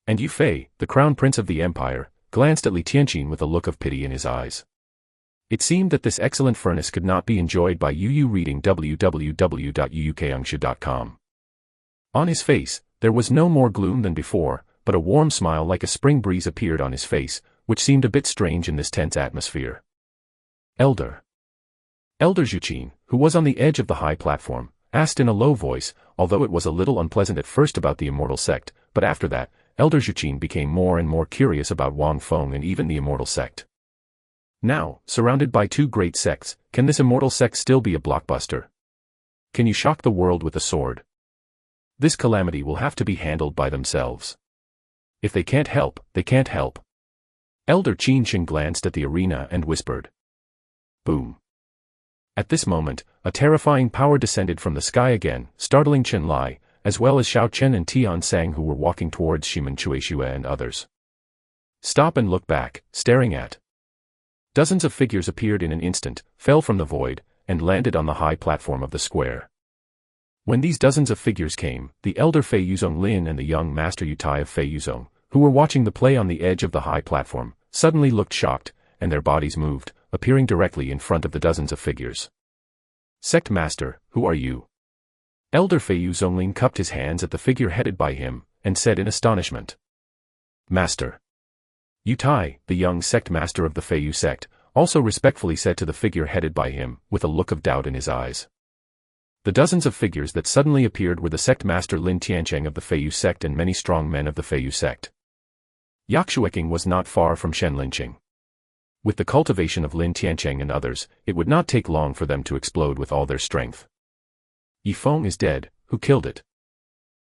And Yu Fei, the crown prince of the empire, glanced at Li Tianqin with a look of pity in his eyes. It seemed that this excellent furnace could not be enjoyed by Yu reading www.uukangsha.com. On his face, there was no more gloom than before, but a warm smile like a spring breeze appeared on his face, which seemed a bit strange in this tense atmosphere. Elder Zhuqin, who was on the edge of the high platform, asked in a low voice, although it was a little unpleasant at first about the Immortal Sect, but after that, Elder Zhuqin became more and more curious about Wang Feng and even the Immortal Sect. Now, surrounded by two great sects, can this Immortal Sect still be a blockbuster? Can you shock the world with a sword? This calamity will have to be handled by themselves. If they can't help, they can't help. Elder Qin Sheng glanced at the arena and whispered. Boom. At this moment, a terrifying power descended from the sky again, startling Chen Lai, as well as Xiao Chen and Tian Sang, who were walking towards Shimen Chueshue and others. Stop and look back, staring at. Dozens of figures appeared in an instant, fell from the void, and landed on the high platform of the square. When these dozens of figures came, the elder Fei Yuzong Lin and the young master Yutai of Fei Yuzong, who were watching the play on the edge of the high platform, suddenly looked shocked, and their bodies moved, appearing directly in front of the dozens of figures. Sect Master, who are you? Elder Fei Yuzong Lin cupped his hands at the figure headed by him, and said in astonishment. Master. Yutai, the young sect master of the Fei Yu sect, also respectfully said to the figure headed by him, with a look of doubt in his eyes. The dozens of figures that suddenly appeared were the sect master Lin Tiancheng of the Fei Yu sect and many strong men of the Fei Yu sect. Yakshueking was not far from Shen Linqing. With the cultivation of Lin Tiancheng and others, it would not take long for them to explode with all their strength. Yifeng is dead, who killed it?